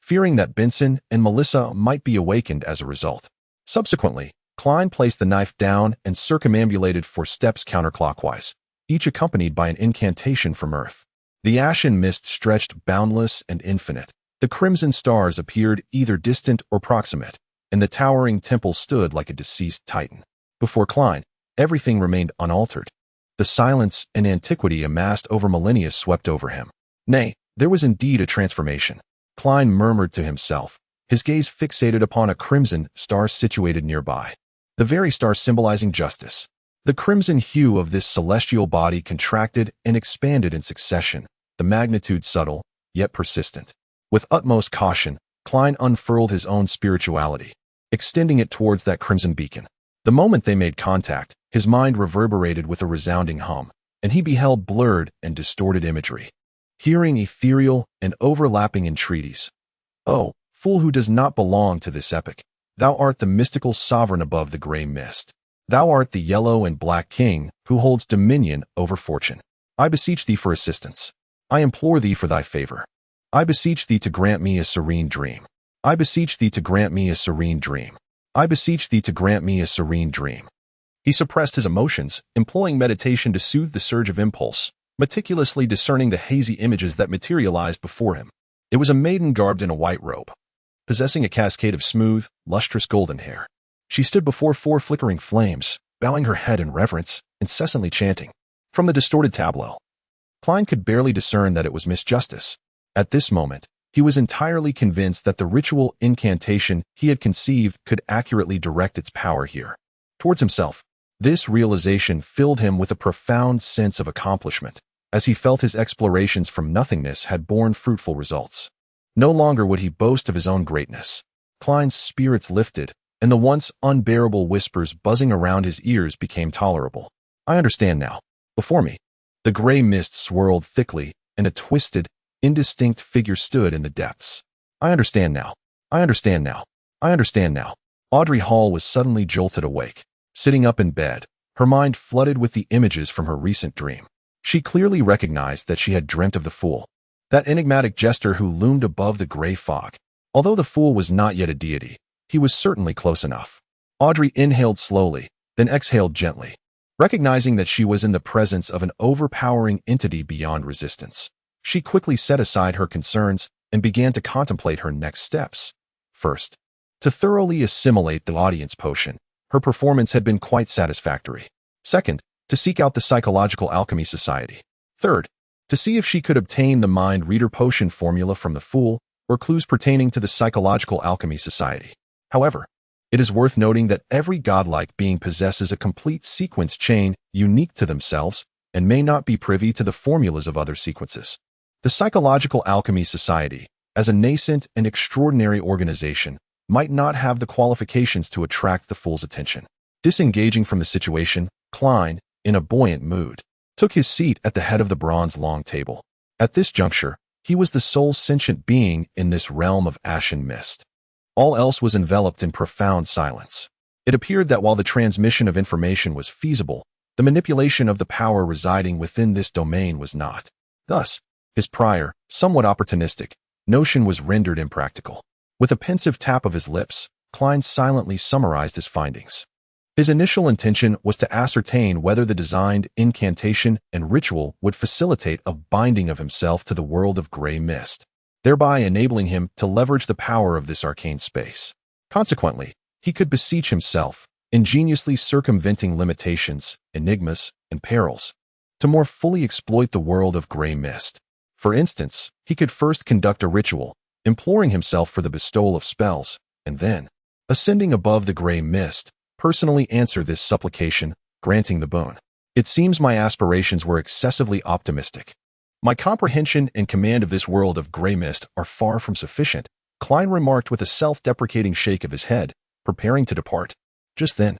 fearing that Benson and Melissa might be awakened as a result. Subsequently, Klein placed the knife down and circumambulated 4 steps counterclockwise, each accompanied by an incantation from Earth. The ashen mist stretched boundless and infinite. The crimson stars appeared either distant or proximate, and the towering temple stood like a deceased titan. Before Klein, everything remained unaltered. The silence and antiquity amassed over millennia swept over him. Nay, there was indeed a transformation. Klein murmured to himself, his gaze fixated upon a crimson star situated nearby, the very star symbolizing justice. The crimson hue of this celestial body contracted and expanded in succession, the magnitude subtle, yet persistent. With utmost caution, Klein unfurled his own spirituality, extending it towards that crimson beacon. The moment they made contact, his mind reverberated with a resounding hum, and he beheld blurred and distorted imagery, hearing ethereal and overlapping entreaties. "Oh, fool who does not belong to this epoch, thou art the mystical sovereign above the gray mist. Thou art the yellow and black king who holds dominion over fortune. I beseech thee for assistance. I implore thee for thy favor. I beseech thee to grant me a serene dream. I beseech thee to grant me a serene dream. I beseech thee to grant me a serene dream." He suppressed his emotions, employing meditation to soothe the surge of impulse, meticulously discerning the hazy images that materialized before him. It was a maiden garbed in a white robe, possessing a cascade of smooth, lustrous golden hair. She stood before 4 flickering flames, bowing her head in reverence, incessantly chanting. From the distorted tableau, Klein could barely discern that it was Miss Justice. At this moment, he was entirely convinced that the ritual incantation he had conceived could accurately direct its power here. Towards himself, this realization filled him with a profound sense of accomplishment, as he felt his explorations from nothingness had borne fruitful results. No longer would he boast of his own greatness. Klein's spirits lifted, and the once unbearable whispers buzzing around his ears became tolerable. "I understand now." Before me, the gray mist swirled thickly, and a twisted, indistinct figure stood in the depths. "I understand now. I understand now. I understand now." Audrey Hall was suddenly jolted awake, sitting up in bed, her mind flooded with the images from her recent dream. She clearly recognized that she had dreamt of the fool, that enigmatic jester who loomed above the gray fog. Although the fool was not yet a deity, he was certainly close enough. Audrey inhaled slowly, then exhaled gently, recognizing that she was in the presence of an overpowering entity beyond resistance. She quickly set aside her concerns and began to contemplate her next steps. First, to thoroughly assimilate the audience potion. Her performance had been quite satisfactory. Second, to seek out the Psychological Alchemy Society. Third, to see if she could obtain the Mind Reader potion formula from the fool or clues pertaining to the Psychological Alchemy Society. However, it is worth noting that every godlike being possesses a complete sequence chain unique to themselves and may not be privy to the formulas of other sequences. The Psychological Alchemy Society, as a nascent and extraordinary organization, might not have the qualifications to attract the fool's attention. Disengaging from the situation, Klein, in a buoyant mood, took his seat at the head of the bronze-long table. At this juncture, he was the sole sentient being in this realm of ashen mist. All else was enveloped in profound silence. It appeared that while the transmission of information was feasible, the manipulation of the power residing within this domain was not. Thus, his prior, somewhat opportunistic, notion was rendered impractical. With a pensive tap of his lips, Klein silently summarized his findings. His initial intention was to ascertain whether the designed incantation and ritual would facilitate a binding of himself to the world of gray mist, thereby enabling him to leverage the power of this arcane space. Consequently, he could beseech himself, ingeniously circumventing limitations, enigmas, and perils, to more fully exploit the world of gray mist. For instance, he could first conduct a ritual, imploring himself for the bestowal of spells, and then, ascending above the gray mist, personally answer this supplication, granting the boon. It seems my aspirations were excessively optimistic. My comprehension and command of this world of gray mist are far from sufficient, Klein remarked with a self-deprecating shake of his head, preparing to depart. Just then,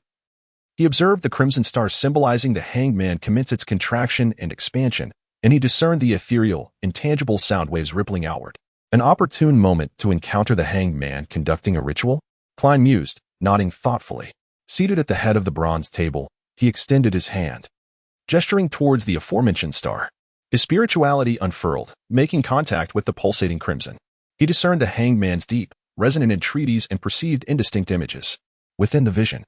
he observed the crimson star symbolizing the hanged man commence its contraction and expansion, and he discerned the ethereal, intangible sound waves rippling outward. An opportune moment to encounter the hanged man conducting a ritual? Klein mused, nodding thoughtfully. Seated at the head of the bronze table, he extended his hand, gesturing towards the aforementioned star. His spirituality unfurled, making contact with the pulsating crimson. He discerned the hanged man's deep, resonant entreaties and perceived indistinct images. Within the vision,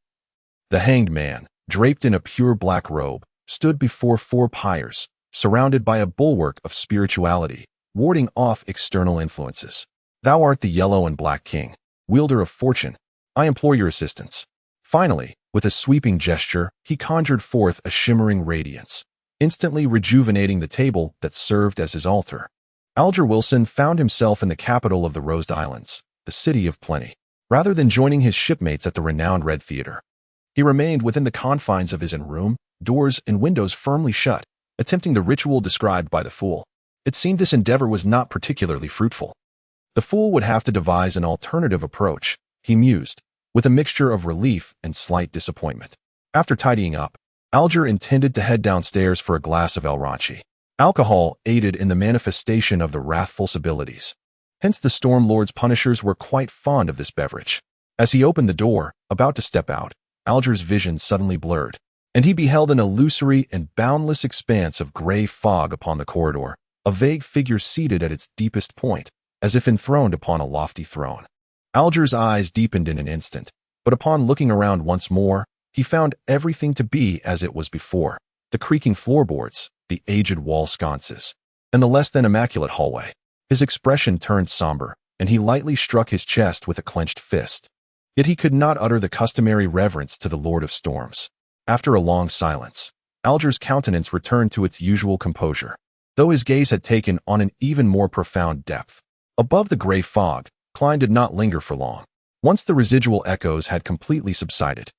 the hanged man, draped in a pure black robe, stood before 4 pyres, surrounded by a bulwark of spirituality, warding off external influences. Thou art the yellow and black king, wielder of fortune. I implore your assistance. Finally, with a sweeping gesture, he conjured forth a shimmering radiance, instantly rejuvenating the table that served as his altar. Alger Wilson found himself in the capital of the Rosed Islands, the city of plenty. Rather than joining his shipmates at the renowned Red Theater, he remained within the confines of his inn room, doors and windows firmly shut, attempting the ritual described by the fool. It seemed this endeavor was not particularly fruitful. The fool would have to devise an alternative approach, he mused, with a mixture of relief and slight disappointment. After tidying up, Alger intended to head downstairs for a glass of El Ranchi. Alcohol aided in the manifestation of the wrathful's abilities. Hence the Storm Lord's punishers were quite fond of this beverage. As he opened the door, about to step out, Alger's vision suddenly blurred, and he beheld an illusory and boundless expanse of gray fog upon the corridor, a vague figure seated at its deepest point, as if enthroned upon a lofty throne. Alger's eyes deepened in an instant, but upon looking around once more, he found everything to be as it was before: the creaking floorboards, the aged wall sconces, and the less than immaculate hallway. His expression turned somber, and he lightly struck his chest with a clenched fist. Yet he could not utter the customary reverence to the Lord of Storms. After a long silence, Alger's countenance returned to its usual composure, though his gaze had taken on an even more profound depth. Above the gray fog, Klein did not linger for long. Once the residual echoes had completely subsided,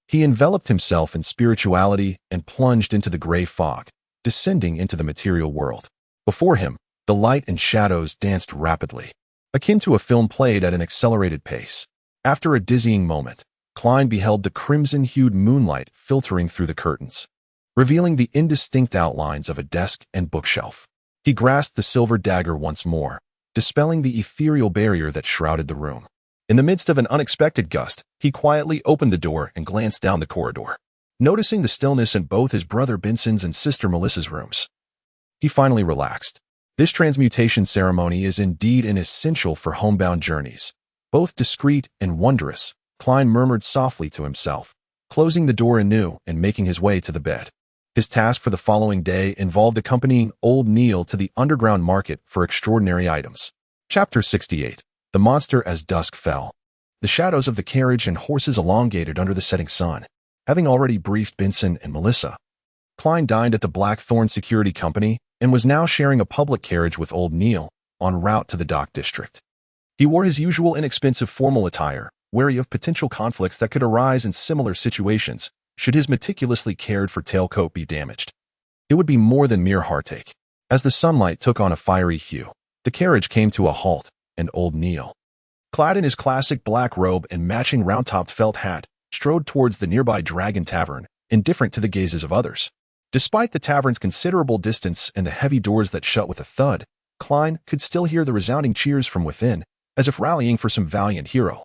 he enveloped himself in spirituality and plunged into the gray fog, descending into the material world. Before him, the light and shadows danced rapidly, akin to a film played at an accelerated pace. After a dizzying moment, Klein beheld the crimson-hued moonlight filtering through the curtains, revealing the indistinct outlines of a desk and bookshelf. He grasped the silver dagger once more, dispelling the ethereal barrier that shrouded the room. In the midst of an unexpected gust, he quietly opened the door and glanced down the corridor, noticing the stillness in both his brother Benson's and sister Melissa's rooms. He finally relaxed. This transmutation ceremony is indeed an essential for homebound journeys. Both discreet and wondrous, Klein murmured softly to himself, closing the door anew and making his way to the bed. His task for the following day involved accompanying old Neil to the underground market for extraordinary items. Chapter 68. The Monster as Dusk Fell. The shadows of the carriage and horses elongated under the setting sun. Having already briefed Benson and Melissa, Klein dined at the Blackthorn Security Company and was now sharing a public carriage with old Neil, en route to the dock district. He wore his usual inexpensive formal attire, wary of potential conflicts that could arise in similar situations should his meticulously cared for tailcoat be damaged. It would be more than mere heartache. As the sunlight took on a fiery hue, the carriage came to a halt, and old Neil, clad in his classic black robe and matching round-topped felt hat, strode towards the nearby Dragon Tavern, indifferent to the gazes of others. Despite the tavern's considerable distance and the heavy doors that shut with a thud, Klein could still hear the resounding cheers from within, as if rallying for some valiant hero.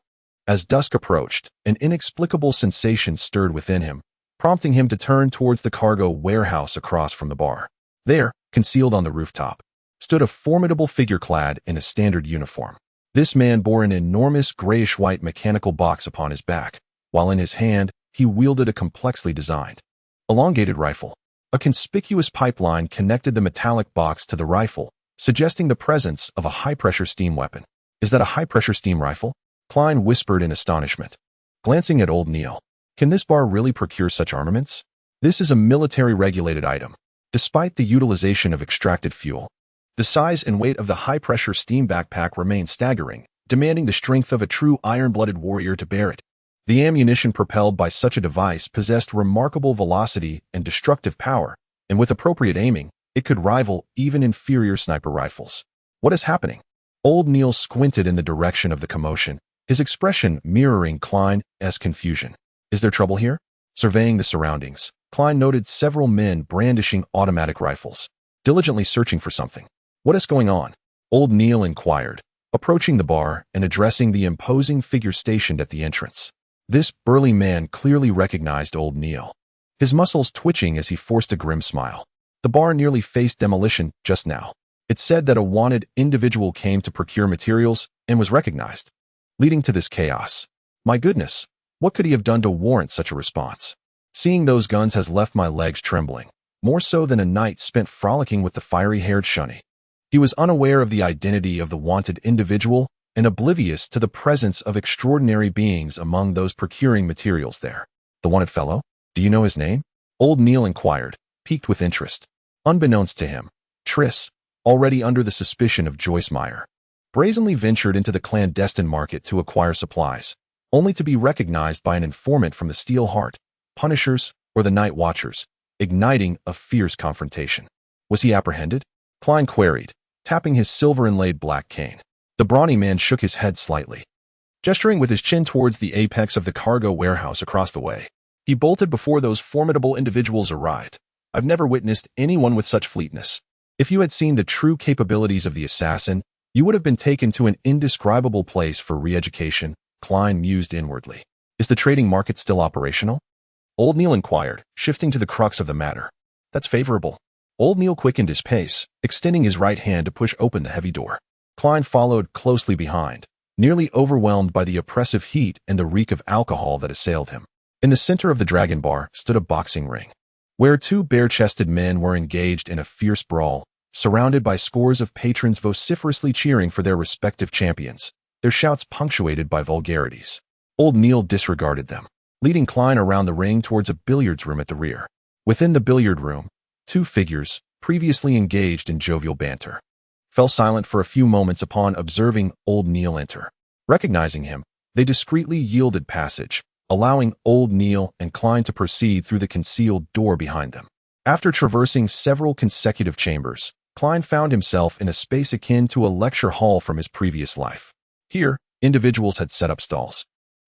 As dusk approached, an inexplicable sensation stirred within him, prompting him to turn towards the cargo warehouse across from the bar. There, concealed on the rooftop, stood a formidable figure clad in a standard uniform. This man bore an enormous grayish-white mechanical box upon his back, while in his hand he wielded a complexly designed, elongated rifle. A conspicuous pipeline connected the metallic box to the rifle, suggesting the presence of a high-pressure steam weapon. "Is that a high-pressure steam rifle?" Klein whispered in astonishment. Glancing at old Neil, "Can this bar really procure such armaments?" "This is a military-regulated item. Despite the utilization of extracted fuel, the size and weight of the high-pressure steam backpack remain staggering, demanding the strength of a true iron-blooded warrior to bear it. The ammunition propelled by such a device possessed remarkable velocity and destructive power, and with appropriate aiming, it could rival even inferior sniper rifles." "What is happening?" Old Neil squinted in the direction of the commotion, his expression mirroring Klein's confusion. "Is there trouble here?" Surveying the surroundings, Klein noted several men brandishing automatic rifles, diligently searching for something. "What is going on?" Old Neil inquired, approaching the bar and addressing the imposing figure stationed at the entrance. This burly man clearly recognized old Neil, his muscles twitching as he forced a grim smile. "The bar nearly faced demolition just now. It said that a wanted individual came to procure materials and was recognized, leading to this chaos. My goodness, what could he have done to warrant such a response? Seeing those guns has left my legs trembling, more so than a night spent frolicking with the fiery-haired shunny." He was unaware of the identity of the wanted individual and oblivious to the presence of extraordinary beings among those procuring materials there. "The wanted fellow? Do you know his name?" Old Neil inquired, piqued with interest. Unbeknownst to him, Triss, already under the suspicion of Joyce Meyer, brazenly ventured into the clandestine market to acquire supplies, only to be recognized by an informant from the Steel Heart, Punishers, or the Night Watchers, igniting a fierce confrontation. "Was he apprehended?" Klein queried, tapping his silver-inlaid black cane. The brawny man shook his head slightly, gesturing with his chin towards the apex of the cargo warehouse across the way. "He bolted before those formidable individuals arrived. I've never witnessed anyone with such fleetness. If you had seen the true capabilities of the assassin, you would have been taken to an indescribable place for re-education," Klein mused inwardly. "Is the trading market still operational?" Old Neil inquired, shifting to the crux of the matter. "That's favorable." Old Neil quickened his pace, extending his right hand to push open the heavy door. Klein followed closely behind, nearly overwhelmed by the oppressive heat and the reek of alcohol that assailed him. In the center of the Dragon Bar stood a boxing ring, where two bare-chested men were engaged in a fierce brawl, surrounded by scores of patrons vociferously cheering for their respective champions, their shouts punctuated by vulgarities. Old Neil disregarded them, leading Klein around the ring towards a billiards room at the rear. Within the billiard room, two figures, previously engaged in jovial banter, fell silent for a few moments upon observing old Neil enter. Recognizing him, they discreetly yielded passage, allowing old Neil and Klein to proceed through the concealed door behind them. After traversing several consecutive chambers, Klein found himself in a space akin to a lecture hall from his previous life. Here, individuals had set up stalls,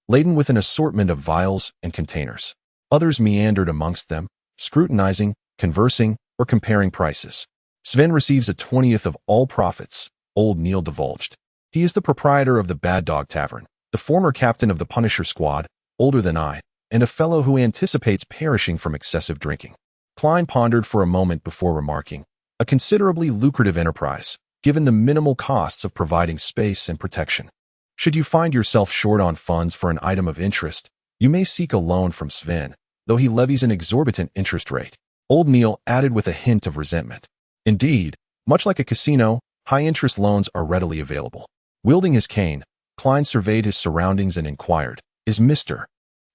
laden with an assortment of vials and containers. Others meandered amongst them, scrutinizing, conversing, or comparing prices. "Sven receives a 20th of all profits," old Neil divulged. "He is the proprietor of the Bad Dog Tavern, the former captain of the Punisher Squad, older than I, and a fellow who anticipates perishing from excessive drinking." Klein pondered for a moment before remarking, "A considerably lucrative enterprise, given the minimal costs of providing space and protection. Should you find yourself short on funds for an item of interest, you may seek a loan from Sven, though he levies an exorbitant interest rate." Old Neil added with a hint of resentment. "Indeed, much like a casino, high-interest loans are readily available." Wielding his cane, Klein surveyed his surroundings and inquired, "Is Mr.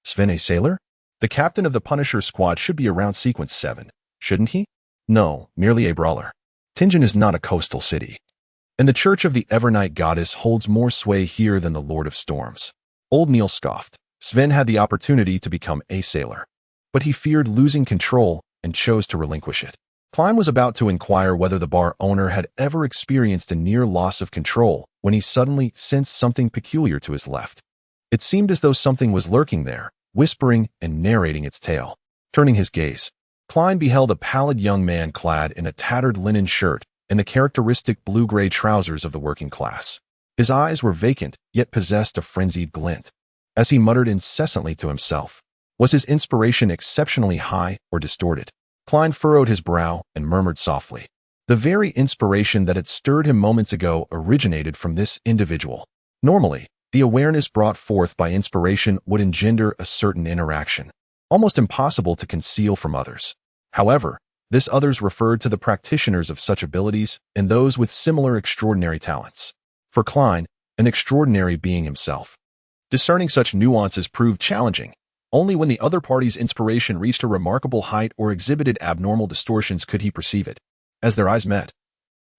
Sven a sailor? The captain of the Punisher Squad should be around Sequence 7, shouldn't he?" "No, merely a brawler. Tingen is not a coastal city, and the Church of the Evernight Goddess holds more sway here than the Lord of Storms." Old Neil scoffed. Sven had the opportunity to become a sailor, but he feared losing control and chose to relinquish it. Klein was about to inquire whether the bar owner had ever experienced a near loss of control when he suddenly sensed something peculiar to his left. It seemed as though something was lurking there, whispering and narrating its tale. Turning his gaze, Klein beheld a pallid young man clad in a tattered linen shirt and the characteristic blue-gray trousers of the working class. His eyes were vacant, yet possessed a frenzied glint. As he muttered incessantly to himself, was his inspiration exceptionally high or distorted? Klein furrowed his brow and murmured softly. The very inspiration that had stirred him moments ago originated from this individual. Normally, the awareness brought forth by inspiration would engender a certain interaction, almost impossible to conceal from others. However, this others referred to the practitioners of such abilities and those with similar extraordinary talents. For Klein, an extraordinary being himself. Discerning such nuances proved challenging. Only when the other party's inspiration reached a remarkable height or exhibited abnormal distortions could he perceive it. As their eyes met,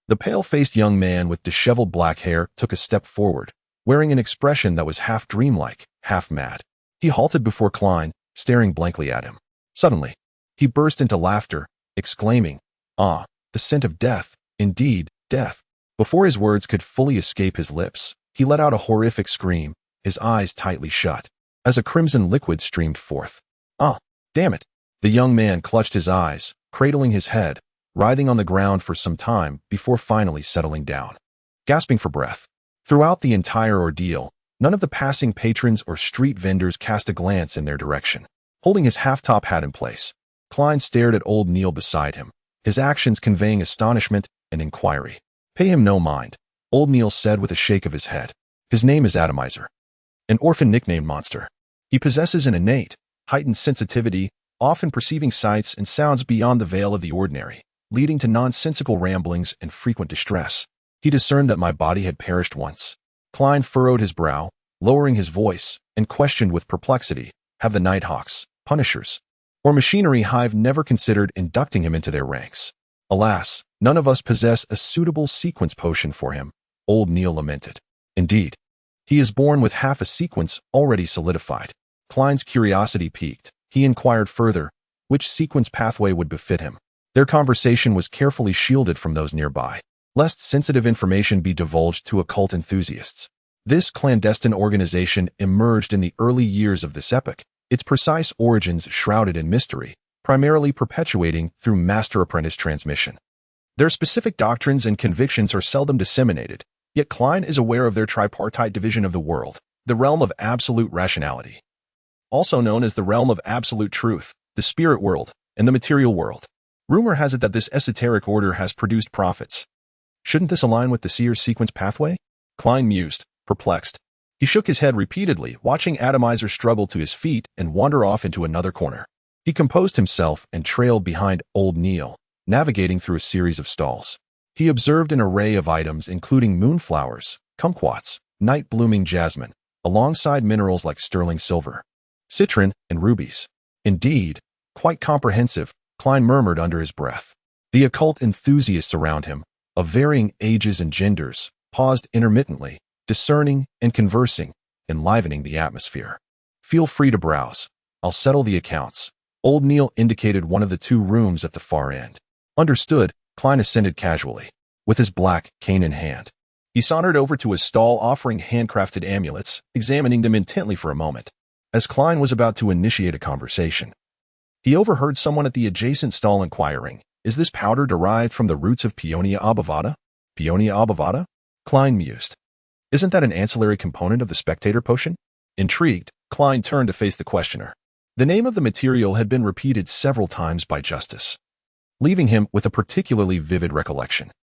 the pale-faced young man with disheveled black hair took a step forward, wearing an expression that was half dreamlike, half mad. He halted before Klein, staring blankly at him. Suddenly, he burst into laughter, exclaiming, "Ah, the scent of death, indeed, death." Before his words could fully escape his lips, he let out a horrific scream, his eyes tightly shut, as a crimson liquid streamed forth. "Ah, damn it!" The young man clutched his eyes, cradling his head, writhing on the ground for some time before finally settling down, gasping for breath. Throughout the entire ordeal, none of the passing patrons or street vendors cast a glance in their direction. Holding his half-top hat in place, Klein stared at old Neil beside him, his actions conveying astonishment and inquiry. "Pay him no mind," old Neil said with a shake of his head. "His name is Atomizer. An orphan nicknamed Monster. He possesses an innate, heightened sensitivity, often perceiving sights and sounds beyond the veil of the ordinary, leading to nonsensical ramblings and frequent distress. He discerned that my body had perished once." Klein furrowed his brow, lowering his voice, and questioned with perplexity, "Have the Nighthawks, Punishers, or Machinery Hive never considered inducting him into their ranks?" "Alas, none of us possess a suitable sequence potion for him," old Neil lamented. "Indeed, he is born with half a sequence already solidified." Klein's curiosity piqued. He inquired further, which sequence pathway would befit him. Their conversation was carefully shielded from those nearby, lest sensitive information be divulged to occult enthusiasts. This clandestine organization emerged in the early years of this epoch, its precise origins shrouded in mystery, primarily perpetuating through master-apprentice transmission. Their specific doctrines and convictions are seldom disseminated, yet Klein is aware of their tripartite division of the world, the realm of absolute rationality, also known as the realm of absolute truth, the spirit world, and the material world. Rumor has it that this esoteric order has produced prophets. Shouldn't this align with the seer's sequence pathway? Klein mused, perplexed. He shook his head repeatedly, watching Atomizer struggle to his feet and wander off into another corner. He composed himself and trailed behind old Neil, navigating through a series of stalls. He observed an array of items including moonflowers, kumquats, night-blooming jasmine, alongside minerals like sterling silver, citron, and rubies. Indeed, quite comprehensive, Klein murmured under his breath. The occult enthusiasts around him, of varying ages and genders, paused intermittently, discerning and conversing, enlivening the atmosphere. "Feel free to browse. I'll settle the accounts." Old Neil indicated one of the two rooms at the far end. "Understood," Klein assented casually, with his black cane in hand. He sauntered over to a stall offering handcrafted amulets, examining them intently for a moment. As Klein was about to initiate a conversation, he overheard someone at the adjacent stall inquiring, "Is this powder derived from the roots of Peonia obovata?" "Peonia obovata?" Klein mused. "Isn't that an ancillary component of the spectator potion?" Intrigued, Klein turned to face the questioner. The name of the material had been repeated several times by Justice, leaving him with a particularly vivid recollection.